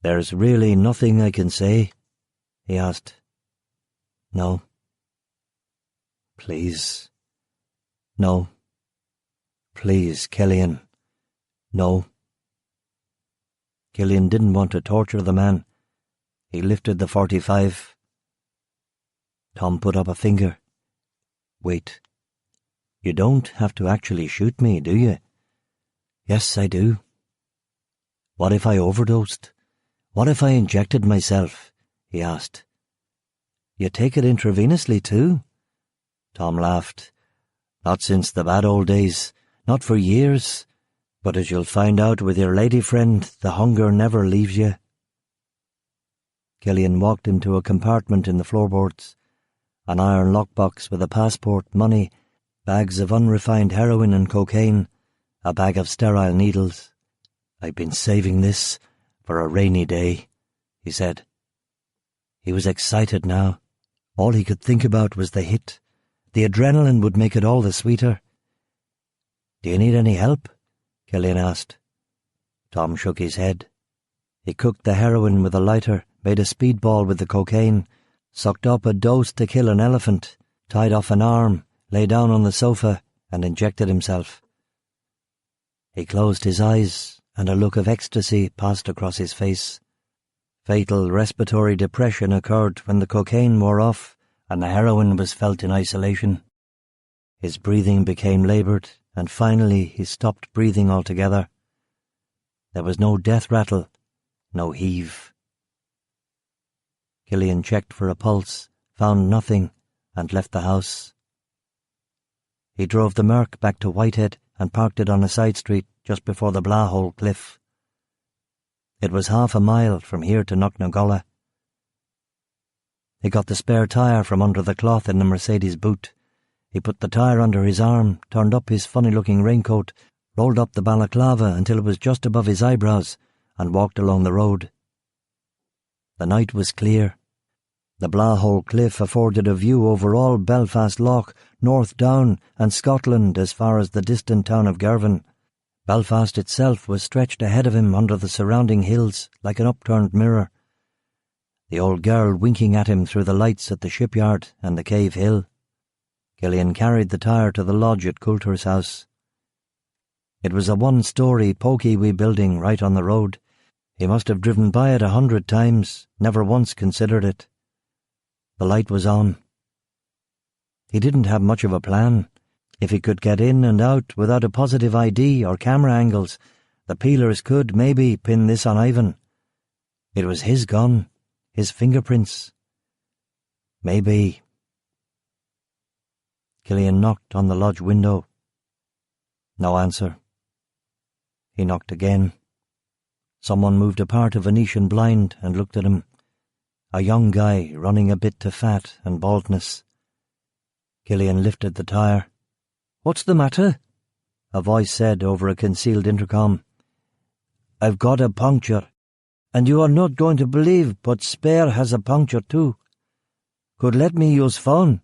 There's really nothing I can say? He asked. No. Please. No. Please, Killian. No. Killian didn't want to torture the man. He lifted the .45. Tom put up a finger. Wait. You don't have to actually shoot me, do you? Yes, I do. What if I overdosed? What if I injected myself? He asked. You take it intravenously too? Tom laughed. Not since the bad old days, not for years. But as you'll find out with your lady friend, the hunger never leaves you. Killian walked him to a compartment in the floorboards. An iron lockbox with a passport, money, bags of unrefined heroin and cocaine, a bag of sterile needles. I've been saving this for a rainy day, he said. He was excited now. All he could think about was the hit. The adrenaline would make it all the sweeter. Do you need any help? Killian asked. Tom shook his head. He cooked the heroin with a lighter, made a speedball with the cocaine, sucked up a dose to kill an elephant, tied off an arm, lay down on the sofa, and injected himself. He closed his eyes, and a look of ecstasy passed across his face. Fatal respiratory depression occurred when the cocaine wore off and the heroin was felt in isolation. His breathing became laboured, and finally he stopped breathing altogether. There was no death rattle, no heave. Killian checked for a pulse, found nothing, and left the house. He drove the Merc back to Whitehead and parked it on a side street just before the Blahole cliff. It was 1/2 a mile from here to Knocknagolla. He got the spare tyre from under the cloth in the Mercedes boot. He put the tyre under his arm, turned up his funny-looking raincoat, rolled up the balaclava until it was just above his eyebrows, and walked along the road. The night was clear. The Blahole cliff afforded a view over all Belfast Lough, North Down, and Scotland as far as the distant town of Girvan. Belfast itself was stretched ahead of him under the surrounding hills like an upturned mirror. The old girl winking at him through the lights at the shipyard and the Cave Hill. Killian carried the tyre to the lodge at Coulter's house. It was a 1-story, poky wee building right on the road. He must have driven by it 100 times, never once considered it. The light was on. He didn't have much of a plan. If he could get in and out without a positive ID or camera angles, the peelers could, maybe, pin this on Ivan. It was his gun. his fingerprints. Maybe. Killian knocked on the lodge window. No answer. He knocked again. Someone moved apart a Venetian blind and looked at him. A young guy running a bit to fat and baldness. Killian lifted the tire. "What's the matter?" a voice said over a concealed intercom. "I've got a puncture, and you are not going to believe, but Spare has a puncture too. Could let me use phone,"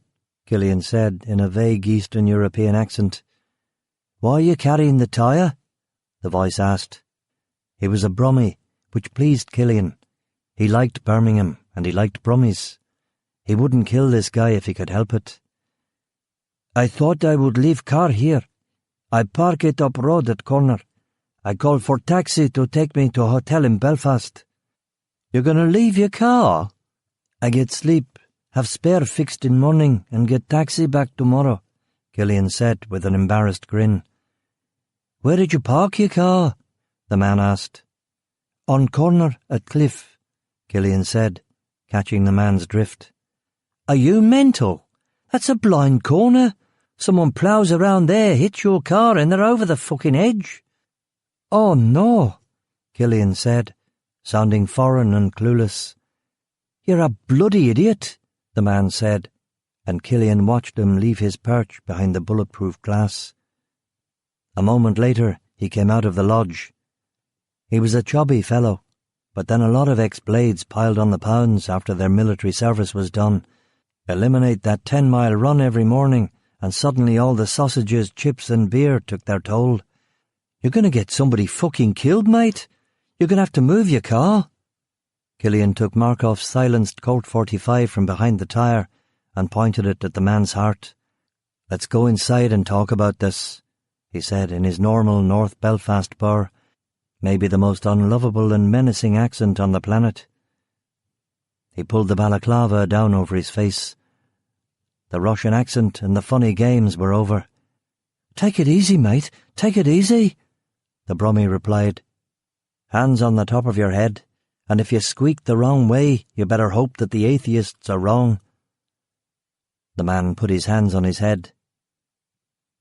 Killian said in a vague Eastern European accent. "Why are you carrying the tire?" the voice asked. He was a Brummie, which pleased Killian. He liked Birmingham, and he liked Brummies. He wouldn't kill this guy if he could help it. "I thought I would leave car here. I park it up road at corner. I call for taxi to take me to a hotel in Belfast." "You're going to leave your car?" "I get sleep, have Spare fixed in morning, and get taxi back tomorrow," Killian said with an embarrassed grin. "Where did you park your car?" the man asked. "On corner at Cliff," Killian said, catching the man's drift. "Are you mental? That's a blind corner. Someone ploughs around there, hits your car, and they're over the fucking edge." "Oh no," Killian said, sounding foreign and clueless. "You're a bloody idiot," the man said, and Killian watched him leave his perch behind the bulletproof glass. A moment later, he came out of the lodge. He was a chubby fellow, but then a lot of ex-blades piled on the pounds after their military service was done. Eliminate that 10-mile run every morning, and suddenly all the sausages, chips and beer took their toll. "You're going to get somebody fucking killed, mate. You're going to have to move your car." Killian took Markov's silenced Colt 45 from behind the tire and pointed it at the man's heart. "Let's go inside and talk about this," he said in his normal North Belfast burr, maybe the most unlovable and menacing accent on the planet. He pulled the balaclava down over his face. The Russian accent and the funny games were over. "Take it easy, mate, take it easy," the Brummie replied. "Hands on the top of your head, and if you squeak the wrong way, you better hope that the atheists are wrong." The man put his hands on his head.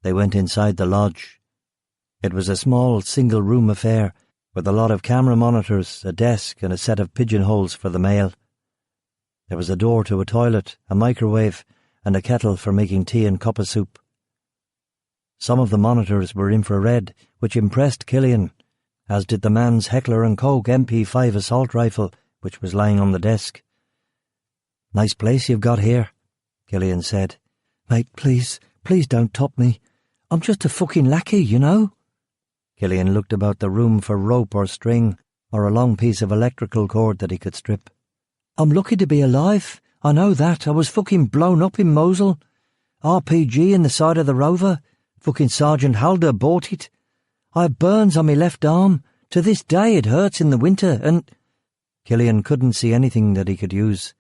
They went inside the lodge. It was a small, single-room affair, with a lot of camera monitors, a desk, and a set of pigeonholes for the mail. There was a door to a toilet, a microwave, and a kettle for making tea and cup of soup. Some of the monitors were infrared, which impressed Killian, as did the man's Heckler & Koch MP5 assault rifle, which was lying on the desk. "Nice place you've got here," Killian said. "Mate, please don't top me. I'm just a fucking lackey, you know." Killian looked about the room for rope or string, or a long piece of electrical cord that he could strip. "I'm lucky to be alive. I know that. I was fucking blown up in Mosul. RPG in the side of the Rover. Fucking Sergeant Halder bought it. I have burns on my left arm. To this day it hurts in the winter, and—" Killian couldn't see anything that he could use.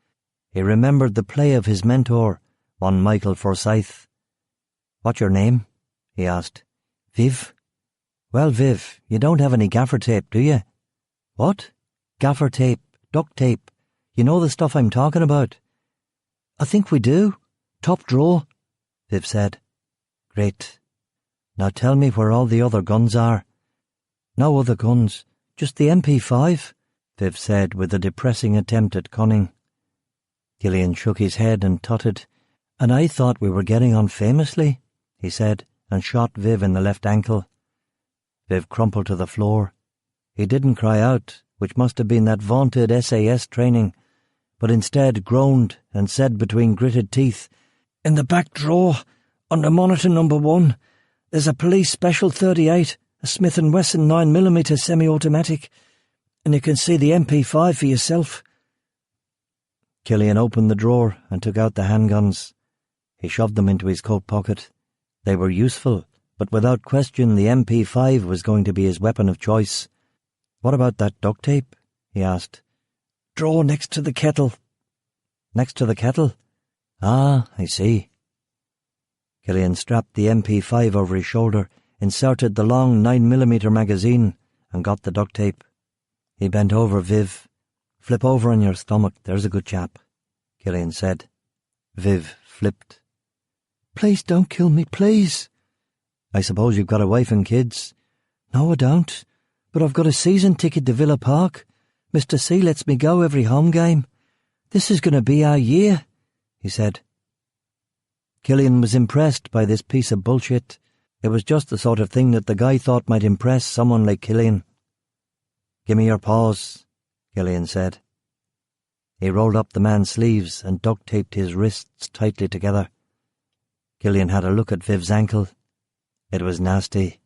He remembered the play of his mentor, one Michael Forsyth. "What's your name?" he asked. "Viv." "Well, Viv, you don't have any gaffer tape, do you?" "What?" "Gaffer tape, duct tape. You know the stuff I'm talking about." "I think we do. Top drawer," Viv said. "Great. Now tell me where all the other guns are." "No other guns, just the MP5, Viv said with a depressing attempt at cunning. Killian shook his head and tutted. "And I thought we were getting on famously," he said, and shot Viv in the left ankle. Viv crumpled to the floor. He didn't cry out, which must have been that vaunted SAS training, but instead groaned and said between gritted teeth, "In the back drawer, under monitor number 1, there's a police special 38, a Smith & Wesson 9mm semi-automatic, and you can see the MP5 for yourself." Killian opened the drawer and took out the handguns. He shoved them into his coat pocket. They were useful, but without question the MP5 was going to be his weapon of choice. "What about that duct tape?" he asked. "Drawer next to the kettle." "Next to the kettle? Ah, I see." Killian strapped the MP5 over his shoulder, inserted the long 9mm magazine, and got the duct tape. He bent over Viv. Flip over on your stomach, there's a good chap, Killian said. Viv flipped. Please don't kill me, please. I suppose you've got a wife and kids. No, I don't, but I've got a season ticket to Villa Park. Mr. C lets me go every home game. This is going to be our year, he said. Killian was impressed by this piece of bullshit. It was just the sort of thing that the guy thought might impress someone like Killian. Give me your paws, Killian said. He rolled up the man's sleeves and duct-taped his wrists tightly together. Killian had a look at Viv's ankle. It was nasty,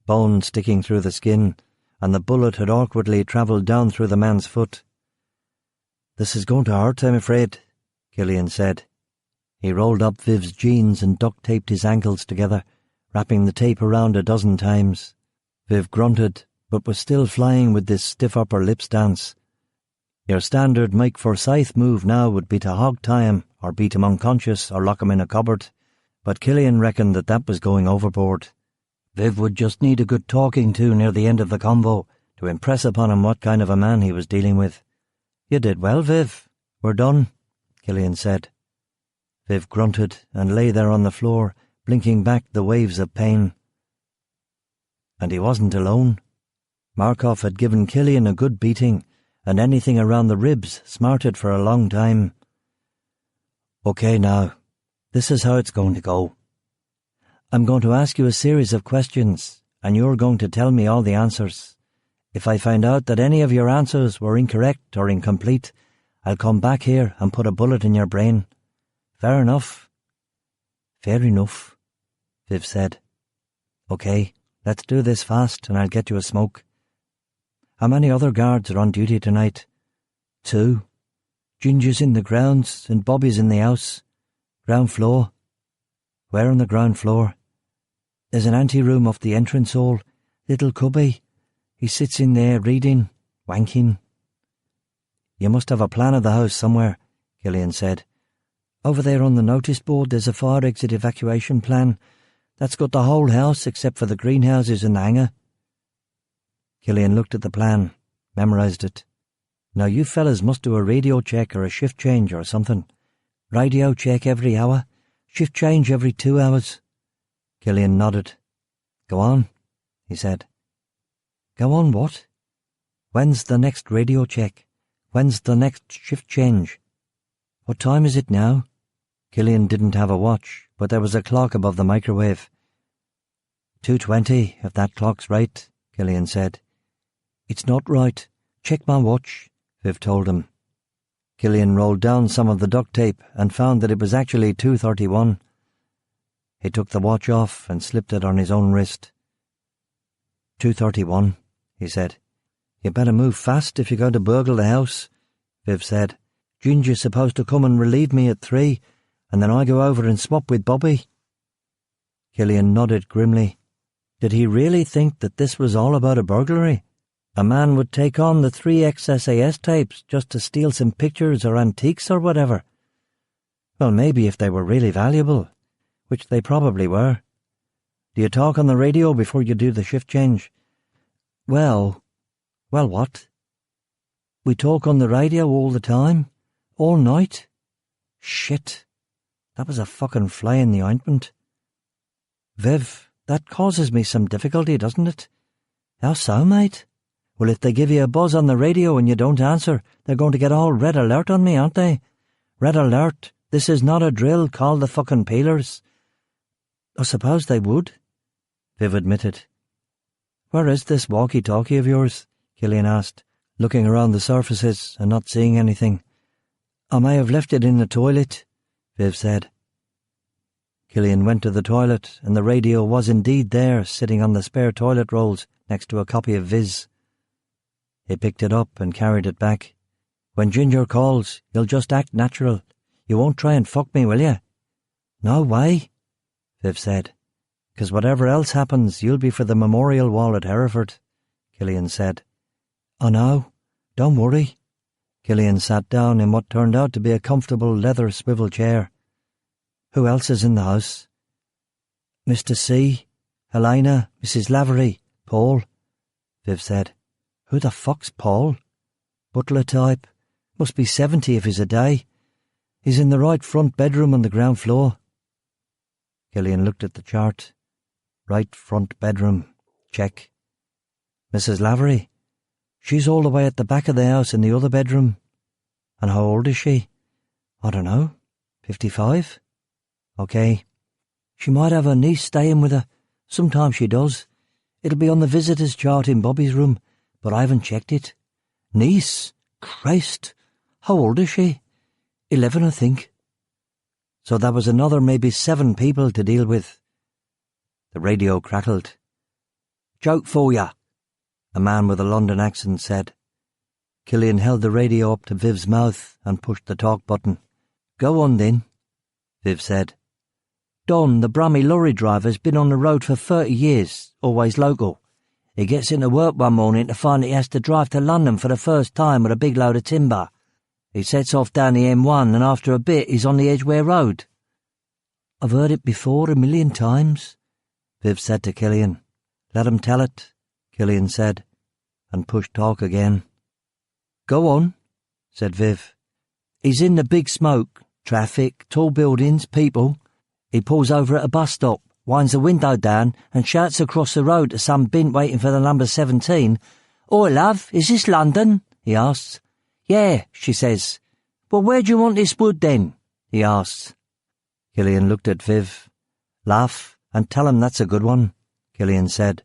bone sticking through the skin, and the bullet had awkwardly travelled down through the man's foot. This is going to hurt, I'm afraid, Killian said. He rolled up Viv's jeans and duct-taped his ankles together, wrapping the tape around a dozen times. Viv grunted, but was still flying with this stiff upper lip stance. Your standard Mike Forsyth move now would be to hog-tie him, or beat him unconscious, or lock him in a cupboard, but Killian reckoned that was going overboard. Viv would just need a good talking to near the end of the convo to impress upon him what kind of a man he was dealing with. You did well, Viv. We're done, Killian said. Viv grunted and lay there on the floor, blinking back the waves of pain. And he wasn't alone. Markov had given Killian a good beating, and anything around the ribs smarted for a long time. Okay now, this is how it's going to go. I'm going to ask you a series of questions, and you're going to tell me all the answers. If I find out that any of your answers were incorrect or incomplete, I'll come back here and put a bullet in your brain. Fair enough? Fair enough, Viv said. Okay, let's do this fast and I'll get you a smoke. How many other guards are on duty tonight? 2. Ginger's in the grounds and Bobby's in the house. Ground floor. Where on the ground floor? There's an anteroom off the entrance hall. Little cubby. He sits in there reading, wanking. You must have a plan of the house somewhere, Killian said. Over there on the notice board there's a fire exit evacuation plan. That's got the whole house except for the greenhouses and the hangar. Killian looked at the plan, memorised it. Now you fellas must do a radio check or a shift change or something. Radio check every hour, shift change every 2 hours. Killian nodded. Go on, he said. Go on what? When's the next radio check? When's the next shift change? What time is it now? Killian didn't have a watch, but there was a clock above the microwave. 2:20, if that clock's right, Killian said. It's not right. Check my watch, Viv told him. Killian rolled down some of the duct tape and found that it was actually 2:31. He took the watch off and slipped it on his own wrist. 2:31, he said. You better move fast if you're going to burgle the house, Viv said. Ginger's supposed to come and relieve me at 3, and then I go over and swap with Bobby. Killian nodded grimly. Did he really think that this was all about a burglary? A man would take on the 3 XSAS tapes just to steal some pictures or antiques or whatever. Well, maybe if they were really valuable, which they probably were. Do you talk on the radio before you do the shift change? Well, what? We talk on the radio all the time, all night. Shit, that was a fucking fly in the ointment. Viv, that causes me some difficulty, doesn't it? How so, mate? Well, if they give you a buzz on the radio and you don't answer, they're going to get all red alert on me, aren't they? Red alert, this is not a drill, call the fucking peelers. I suppose they would, Viv admitted. Where is this walkie-talkie of yours? Killian asked, looking around the surfaces and not seeing anything. I may have left it in the toilet, Viv said. Killian went to the toilet, and the radio was indeed there, sitting on the spare toilet rolls next to a copy of Viz. He picked it up and carried it back. When Ginger calls, you'll just act natural. You won't try and fuck me, will you? No way, Viv said. 'Cause whatever else happens, you'll be for the memorial wall at Hereford, Killian said. I know. Don't worry. Killian sat down in what turned out to be a comfortable leather swivel chair. Who else is in the house? Mr. C, Helena, Mrs. Lavery, Paul, Viv said. Who the fuck's Paul? Butler type. Must be 70 if he's a day. He's in the right front bedroom on the ground floor. Killian looked at the chart. Right front bedroom. Check. Mrs. Lavery? She's all the way at the back of the house in the other bedroom. And how old is she? I don't know. 55? OK. She might have her niece staying with her. Sometimes she does. It'll be on the visitors' chart in Bobby's room, but I haven't checked it. Niece? Christ! How old is she? 11, I think. So that was another maybe 7 people to deal with. The radio crackled. Joke for ya, a man with a London accent said. Killian held the radio up to Viv's mouth and pushed the talk button. Go on then, Viv said. Don, the Brummy lorry driver's been on the road for 30 years, always local. He gets into work one morning to find that he has to drive to London for the first time with a big load of timber. He sets off down the M1 and after a bit he's on the Edgware Road. I've heard it before 1,000,000 times, Viv said to Killian. Let him tell it, Killian said, and pushed talk again. Go on, said Viv. He's in the big smoke, traffic, tall buildings, people. He pulls over at a bus stop, winds the window down and shouts across the road to some bint waiting for the number 17. Oi, love, is this London? He asks. Yeah, she says. Well, where do you want this wood then? He asks. Killian looked at Viv. Laugh and tell him that's a good one, Killian said.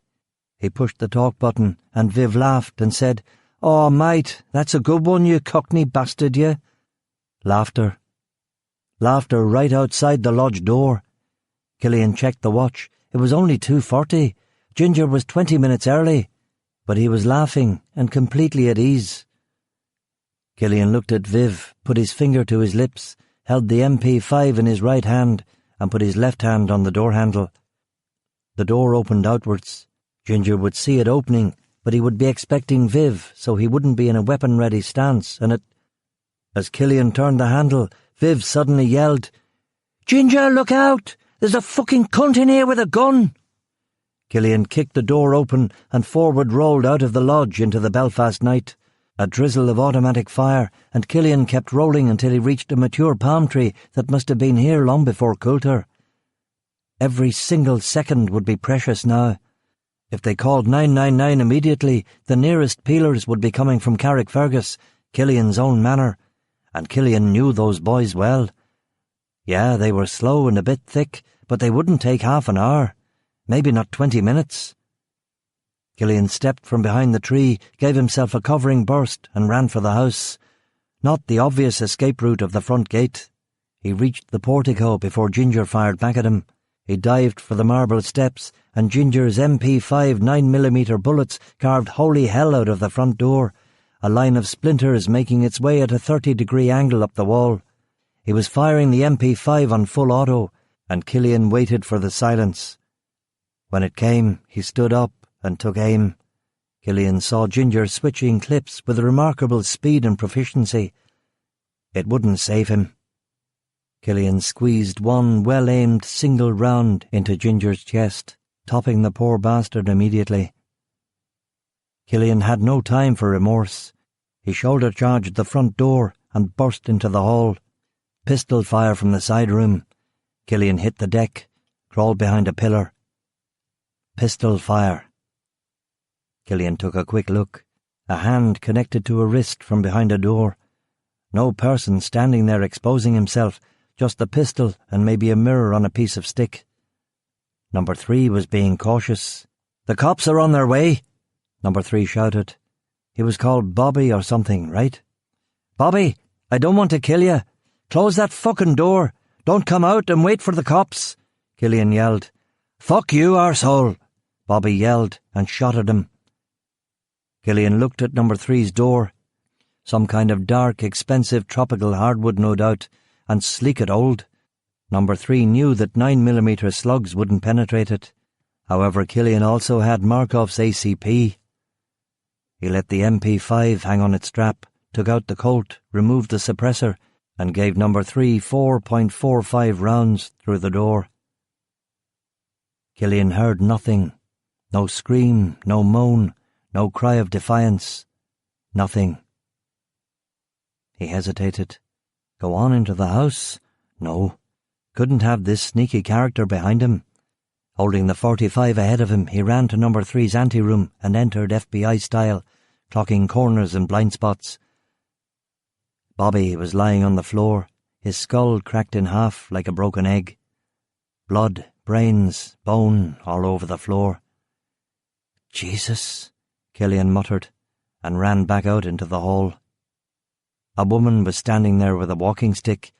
He pushed the talk button and Viv laughed and said, Oh, mate, that's a good one, you cockney bastard, you. Laughter. Laughter right outside the lodge door. Killian checked the watch. It was only 2:40. Ginger was 20 minutes early. But he was laughing and completely at ease. Killian looked at Viv, put his finger to his lips, held the MP5 in his right hand and put his left hand on the door handle. The door opened outwards. Ginger would see it opening, but he would be expecting Viv, so he wouldn't be in a weapon-ready stance, and as Killian turned the handle, Viv suddenly yelled, Ginger, look out! There's a fucking cunt in here with a gun! Killian kicked the door open and forward rolled out of the lodge into the Belfast night. A drizzle of automatic fire, and Killian kept rolling until he reached a mature palm tree that must have been here long before Coulter. Every single second would be precious now. If they called 999 immediately, the nearest peelers would be coming from Carrickfergus, Killian's own manor, and Killian knew those boys well. Yeah, they were slow and a bit thick, but they wouldn't take half an hour, maybe not 20 minutes. Killian stepped from behind the tree, gave himself a covering burst and ran for the house. Not the obvious escape route of the front gate. He reached the portico before Ginger fired back at him. He dived for the marble steps, and Ginger's MP5 9mm bullets carved holy hell out of the front door, a line of splinters making its way at a 30-degree angle up the wall. He was firing the MP5 on full auto, and Killian waited for the silence. When it came, he stood up and took aim. Killian saw Ginger switching clips with remarkable speed and proficiency. It wouldn't save him. Killian squeezed one well-aimed single round into Ginger's chest, topping the poor bastard immediately. Killian had no time for remorse. He shoulder-charged the front door and burst into the hall. Pistol fire from the side room. Killian hit the deck, crawled behind a pillar. Pistol fire. Killian took a quick look. A hand connected to a wrist from behind a door. No person standing there exposing himself, just the pistol and maybe a mirror on a piece of stick. Number 3 was being cautious. The cops are on their way, Number 3 shouted. He was called Bobby or something, right? Bobby, I don't want to kill you. Close that fucking door. Don't come out and wait for the cops, Killian yelled. Fuck you, arsehole, Bobby yelled and shot at him. Killian looked at Number 3's door. Some kind of dark, expensive tropical hardwood, no doubt, and sleek and old. Number 3 knew that 9mm slugs wouldn't penetrate it. However, Killian also had Markov's ACP. He let the MP5 hang on its strap, took out the Colt, removed the suppressor, and gave Number 3 4.45 rounds through the door. Killian heard nothing. No scream, no moan, no cry of defiance. Nothing. He hesitated. Go on into the house? No. Couldn't have this sneaky character behind him. Holding the 45 ahead of him, he ran to number 3's anteroom and entered FBI style, clocking corners and blind spots. Bobby was lying on the floor, his skull cracked in half like a broken egg. Blood, brains, bone all over the floor. Jesus, Killian muttered, and ran back out into the hall. A woman was standing there with a walking stick.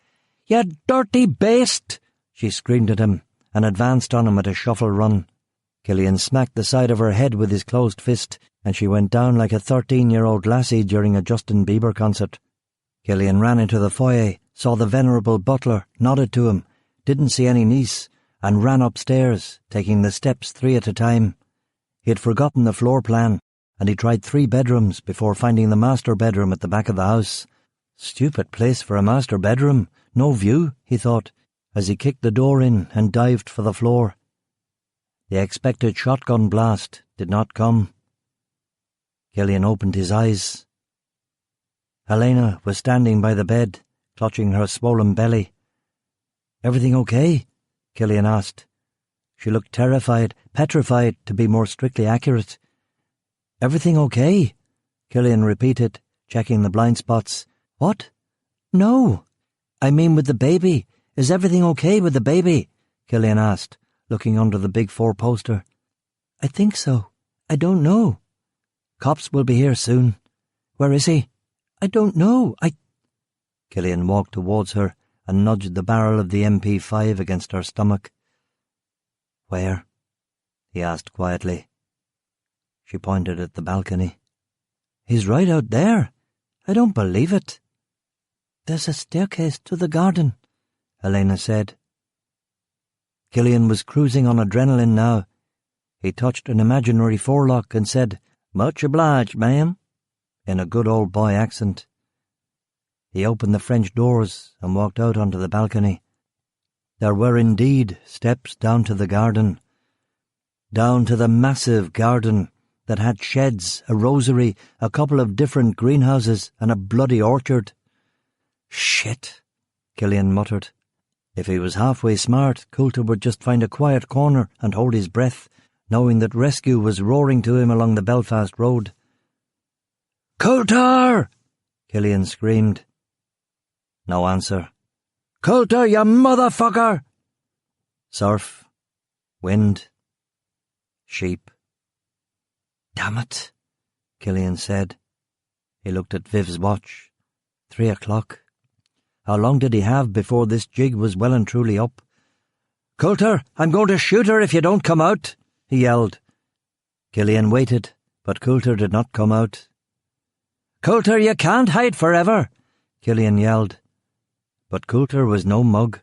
"You dirty beast!" she screamed at him, and advanced on him at a shuffle run. Killian smacked the side of her head with his closed fist, and she went down like a 13-year-old lassie during a Justin Bieber concert. Killian ran into the foyer, saw the venerable butler, nodded to him, didn't see any niece, and ran upstairs, taking the steps 3 at a time. He had forgotten the floor plan, and he tried 3 bedrooms before finding the master bedroom at the back of the house. Stupid place for a master bedroom. No view, he thought, as he kicked the door in and dived for the floor. The expected shotgun blast did not come. Killian opened his eyes. Helena was standing by the bed, clutching her swollen belly. "Everything okay?" Killian asked. She looked terrified, petrified to be more strictly accurate. "Everything okay?" Killian repeated, checking the blind spots. "What? No. I mean with the baby. Is everything okay with the baby?" Killian asked, looking under the big 4 poster. "I think so. I don't know. Cops will be here soon. Where is he?" "I don't know. Killian walked towards her and nudged the barrel of the MP5 against her stomach. "Where?" he asked quietly. She pointed at the balcony. "He's right out there. I don't believe it." "There's a staircase to the garden," Helena said. Killian was cruising on adrenaline now. He touched an imaginary forelock and said, "Much obliged, ma'am," in a good old boy accent. He opened the French doors and walked out onto the balcony. There were indeed steps down to the garden. Down to the massive garden that had sheds, a rosary, a couple of different greenhouses, and a bloody orchard. "Shit," Killian muttered. If he was halfway smart, Coulter would just find a quiet corner and hold his breath, knowing that rescue was roaring to him along the Belfast road. "Coulter!" Killian screamed. No answer. "Coulter, you motherfucker!" Surf. Wind. Sheep. "Damn it," Killian said. He looked at Viv's watch. 3 o'clock. How long did he have before this jig was well and truly up? "Coulter, I'm going to shoot her if you don't come out," he yelled. Killian waited, but Coulter did not come out. "Coulter, you can't hide forever," Killian yelled. But Coulter was no mug.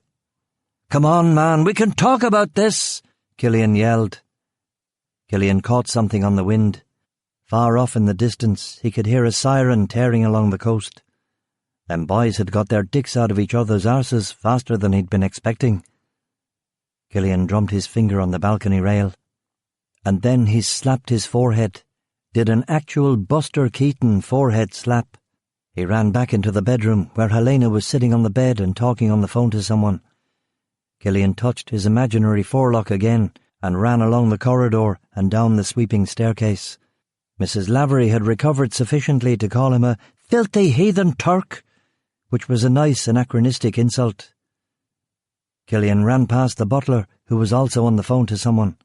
"Come on, man, we can talk about this," Killian yelled. Killian caught something on the wind. Far off in the distance, he could hear a siren tearing along the coast. Them boys had got their dicks out of each other's arses faster than he'd been expecting. Killian drummed his finger on the balcony rail. And then he slapped his forehead, did an actual Buster Keaton forehead slap. He ran back into the bedroom where Helena was sitting on the bed and talking on the phone to someone. Killian touched his imaginary forelock again and ran along the corridor and down the sweeping staircase. Mrs. Lavery had recovered sufficiently to call him a filthy heathen Turk, which was a nice anachronistic insult. Killian ran past the butler, who was also on the phone to someone.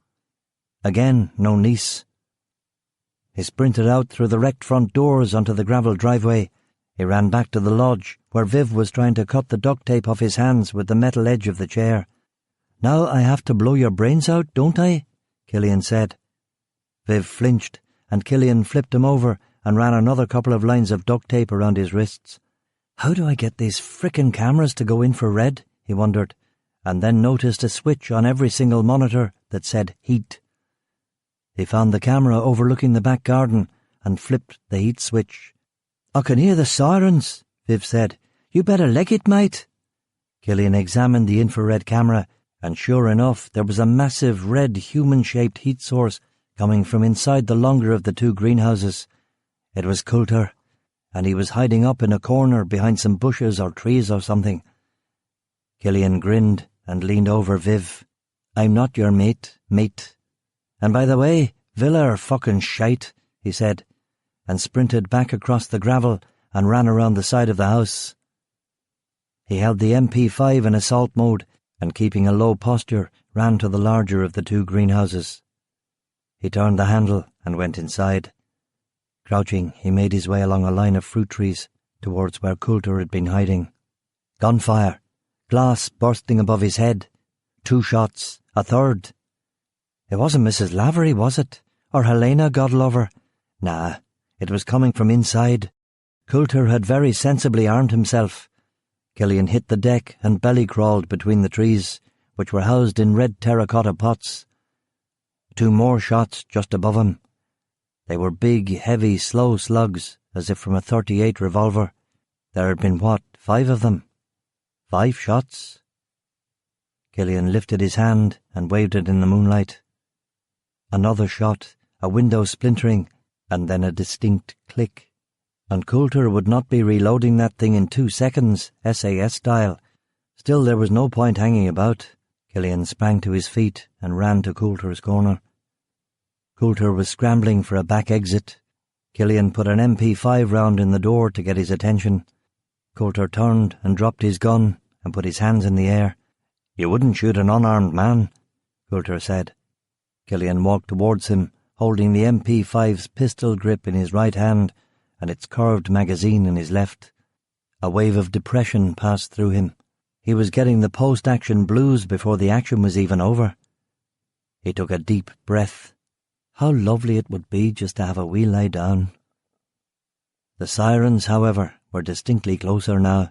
Again, no niece. He sprinted out through the wrecked front doors onto the gravel driveway. He ran back to the lodge, where Viv was trying to cut the duct tape off his hands with the metal edge of the chair. "Now I have to blow your brains out, don't I?" Killian said. Viv flinched, and Killian flipped him over and ran another couple of lines of duct tape around his wrists. "How do I get these frickin' cameras to go infrared?" he wondered, and then noticed a switch on every single monitor that said heat. He found the camera overlooking the back garden and flipped the heat switch. "I can hear the sirens," Viv said. "You better leg it, mate." Killian examined the infrared camera, and sure enough there was a massive red human-shaped heat source coming from inside the longer of the 2 greenhouses. It was Coulter, and he was hiding up in a corner behind some bushes or trees or something. Killian grinned and leaned over Viv. "I'm not your mate. And by the way, Villa are fucking shite," he said, and sprinted back across the gravel and ran around the side of the house. He held the MP5 in assault mode and, keeping a low posture, ran to the larger of the two greenhouses. He turned the handle and went inside. Crouching, he made his way along a line of fruit trees towards where Coulter had been hiding. Gunfire. Glass bursting above his head. 2 shots. A third. It wasn't Mrs. Lavery, was it? Or Helena, God love her? Nah, it was coming from inside. Coulter had very sensibly armed himself. Killian hit the deck and belly-crawled between the trees, which were housed in red terracotta pots. 2 more shots just above him. They were big, heavy, slow slugs, as if from a .38 revolver. There had been, 5 of them? 5 shots? Killian lifted his hand and waved it in the moonlight. Another shot, a window splintering, and then a distinct click. And Coulter would not be reloading that thing in 2 seconds, SAS style. Still, there was no point hanging about. Killian sprang to his feet and ran to Coulter's corner. Coulter was scrambling for a back exit. Killian put an MP5 round in the door to get his attention. Coulter turned and dropped his gun and put his hands in the air. "You wouldn't shoot an unarmed man," Coulter said. Killian walked towards him, holding the MP5's pistol grip in his right hand and its curved magazine in his left. A wave of depression passed through him. He was getting the post-action blues before the action was even over. He took a deep breath. How lovely it would be just to have a wee lie down. The sirens, however, were distinctly closer now.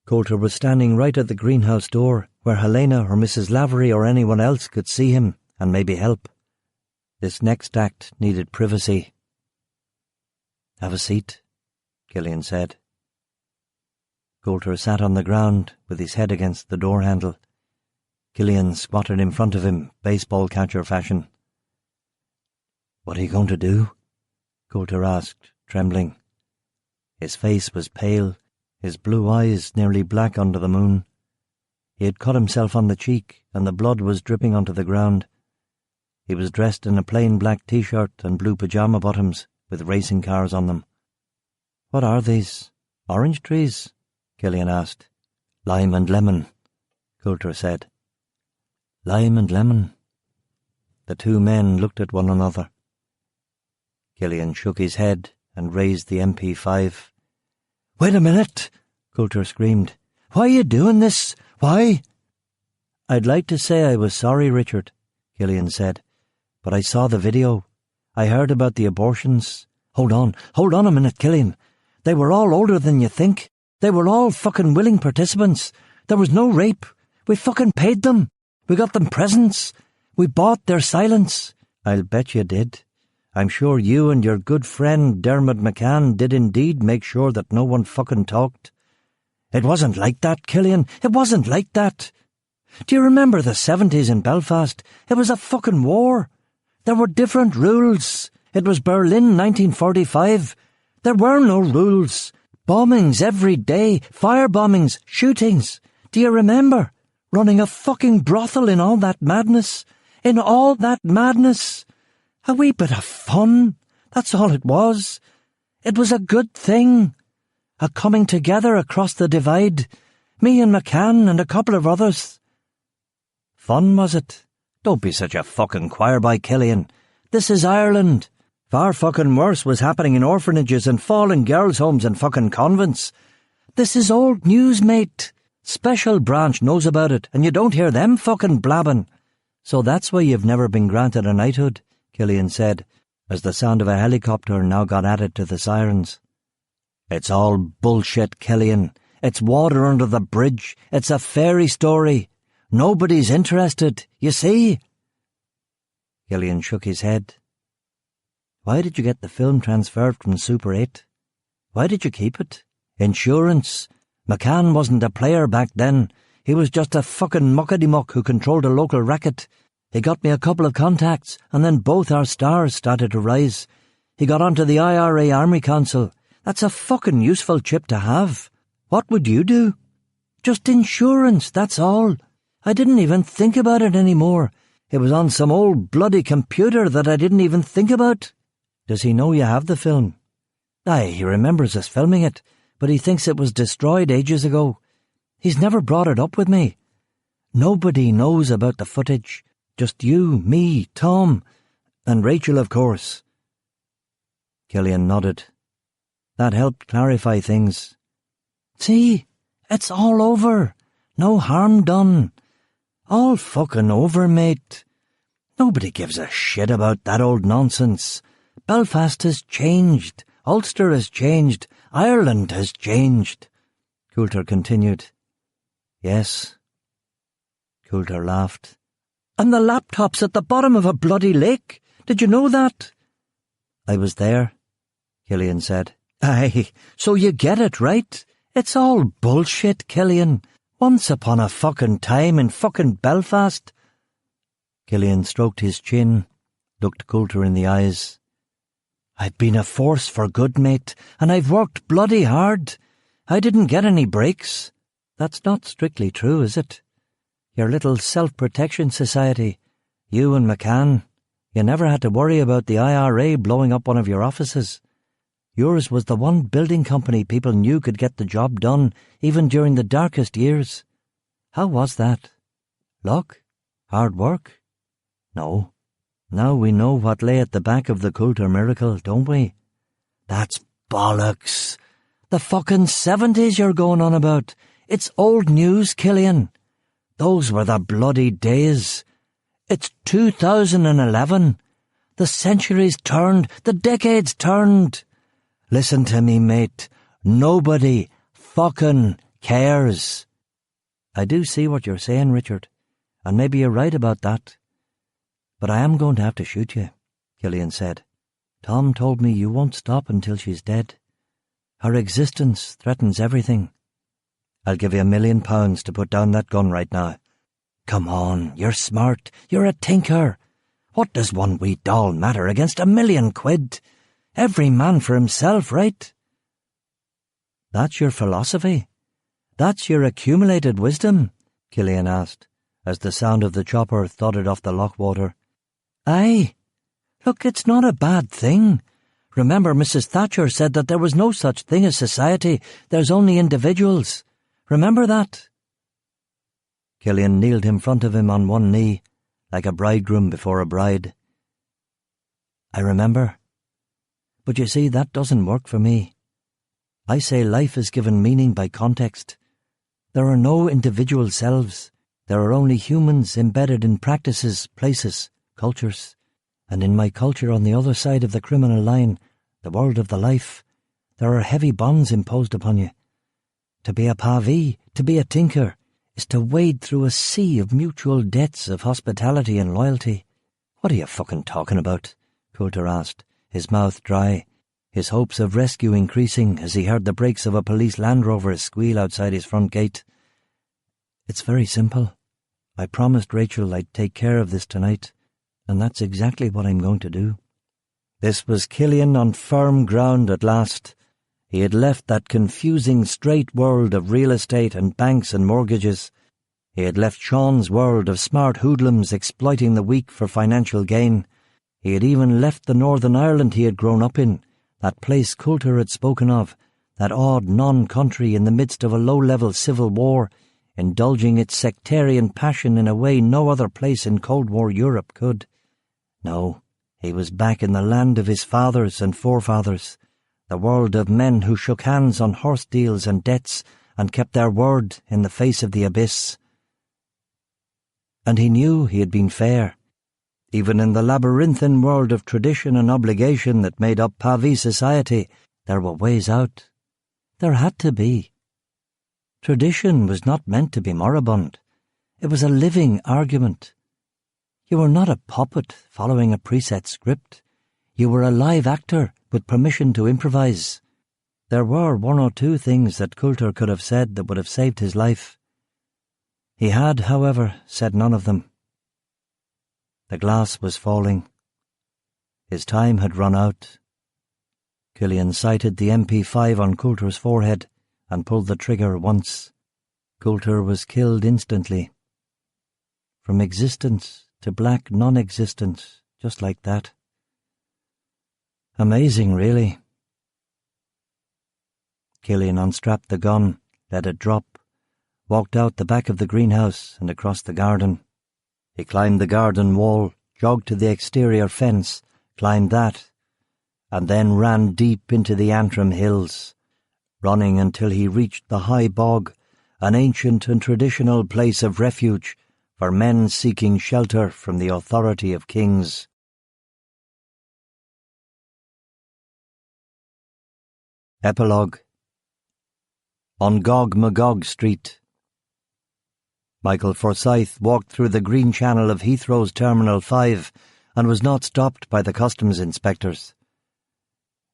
Coulter was standing right at the greenhouse door, where Helena or Mrs. Lavery or anyone else could see him and maybe help. This next act needed privacy. "Have a seat," Killian said. Coulter sat on the ground with his head against the door handle. Killian squatted in front of him, baseball catcher fashion. "What are you going to do?" Coulter asked, trembling. His face was pale, his blue eyes nearly black under the moon. He had cut himself on the cheek, and the blood was dripping onto the ground. He was dressed in a plain black T-shirt and blue pyjama bottoms, with racing cars on them. "What are these? Orange trees?" Killian asked. "Lime and lemon," Coulter said. "Lime and lemon." The two men looked at one another. Killian shook his head and raised the MP5. "Wait a minute!" Coulter screamed. "Why are you doing this? Why?" "I'd like to say I was sorry, Richard," Killian said, "but I saw the video. I heard about the abortions. Hold on a minute, Killian. They were all older than you think. They were all fucking willing participants. There was no rape. We fucking paid them. We got them presents. We bought their silence." "I'll bet you did. I'm sure you and your good friend Dermot McCann did indeed make sure that no one fucking talked." "It wasn't like that, Killian. It wasn't like that. Do you remember the 70s in Belfast? It was a fucking war. There were different rules. It was Berlin 1945. There were no rules. Bombings every day, fire bombings, shootings. Do you remember? Running a fucking brothel in all that madness. In all that madness. A wee bit of fun. That's all it was. It was a good thing. A coming together across the divide. Me and McCann and a couple of others." "Fun, was it? Don't be such a fucking choir-boy, Killian. This is Ireland. Far fucking worse was happening in orphanages and fallen girls' homes and fucking convents. This is old news, mate. Special branch knows about it, and you don't hear them fucking blabbing." "So that's why you've never been granted a knighthood," Killian said, as the sound of a helicopter now got added to the sirens. "It's all bullshit, Killian. It's water under the bridge. It's a fairy story. Nobody's interested, you see?" Killian shook his head. "Why did you get the film transferred from Super 8? Why did you keep it? Insurance. McCann wasn't a player back then. He was just a fucking muckety-muck who controlled a local racket. He got me a couple of contacts, and then both our stars started to rise. He got onto the IRA Army Council. That's a fucking useful chip to have. What would you do? Just insurance, that's all. I didn't even think about it anymore. It was on some old bloody computer that I didn't even think about. Does he know you have the film? Aye, he remembers us filming it, but he thinks it was destroyed ages ago. He's never brought it up with me. Nobody knows about the footage. Just you, me, Tom, and Rachel, of course. Killian nodded. That helped clarify things. See, it's all over. No harm done. All fucking over, mate. Nobody gives a shit about that old nonsense. Belfast has changed. Ulster has changed. Ireland has changed. Coulter continued. Yes. Coulter laughed. And the laptop's at the bottom of a bloody lake. Did you know that? I was there, Killian said. Aye, so you get it, right? It's all bullshit, Killian. Once upon a fucking time in fucking Belfast. Killian stroked his chin, looked Coulter in the eyes. I've been a force for good, mate, and I've worked bloody hard. I didn't get any breaks. That's not strictly true, is it? Your little self-protection society, you and McCann, you never had to worry about the IRA blowing up one of your offices. Yours was the one building company people knew could get the job done, even during the darkest years. How was that? Luck? Hard work? No. Now we know what lay at the back of the Coulter miracle, don't we? That's bollocks. The fucking 70s you're going on about. It's old news, Killian. Those were the bloody days. It's 2011. The centuries turned, the decades turned. Listen to me, mate. Nobody fucking cares. I do see what you're saying, Richard, and maybe you're right about that. But I am going to have to shoot you, Killian said. Tom told me you won't stop until she's dead. Her existence threatens everything. I'll give you £1 million to put down that gun right now. Come on, you're smart, you're a tinker. What does one wee doll matter against £1 million? Every man for himself, right? That's your philosophy? That's your accumulated wisdom? Killian asked, as the sound of the chopper thudded off the lochwater. Aye. Look, it's not a bad thing. Remember, Mrs. Thatcher said that there was no such thing as society, there's only individuals. Remember that? Killian kneeled in front of him on one knee, like a bridegroom before a bride. I remember. But you see, that doesn't work for me. I say life is given meaning by context. There are no individual selves. There are only humans embedded in practices, places, cultures. And in my culture on the other side of the criminal line, the world of the life, there are heavy bonds imposed upon you. To be a pavee, to be a tinker, is to wade through a sea of mutual debts of hospitality and loyalty. What are you fucking talking about? Coulter asked, his mouth dry, his hopes of rescue increasing as he heard the brakes of a police Land Rover squeal outside his front gate. It's very simple. I promised Rachel I'd take care of this tonight, and that's exactly what I'm going to do. This was Killian on firm ground at last. He had left that confusing straight world of real estate and banks and mortgages. He had left Sean's world of smart hoodlums exploiting the weak for financial gain. He had even left the Northern Ireland he had grown up in, that place Coulter had spoken of, that odd non-country in the midst of a low-level civil war, indulging its sectarian passion in a way no other place in Cold War Europe could. No, he was back in the land of his fathers and forefathers, the world of men who shook hands on horse deals and debts and kept their word in the face of the abyss. And he knew he had been fair. Even in the labyrinthine world of tradition and obligation that made up Pavee society, there were ways out. There had to be. Tradition was not meant to be moribund. It was a living argument. You were not a puppet following a preset script. You were a live actor with permission to improvise. There were one or two things that Coulter could have said that would have saved his life. He had, however, said none of them. The glass was falling. His time had run out. Killian sighted the MP5 on Coulter's forehead and pulled the trigger once. Coulter was killed instantly. From existence to black non-existence, just like that. Amazing, really. Killian unstrapped the gun, let it drop, walked out the back of the greenhouse and across the garden. He climbed the garden wall, jogged to the exterior fence, climbed that, and then ran deep into the Antrim hills, running until he reached the high bog, an ancient and traditional place of refuge for men seeking shelter from the authority of kings. Epilogue. On Gog Magog Street. Michael Forsyth walked through the green channel of Heathrow's Terminal 5 and was not stopped by the customs inspectors.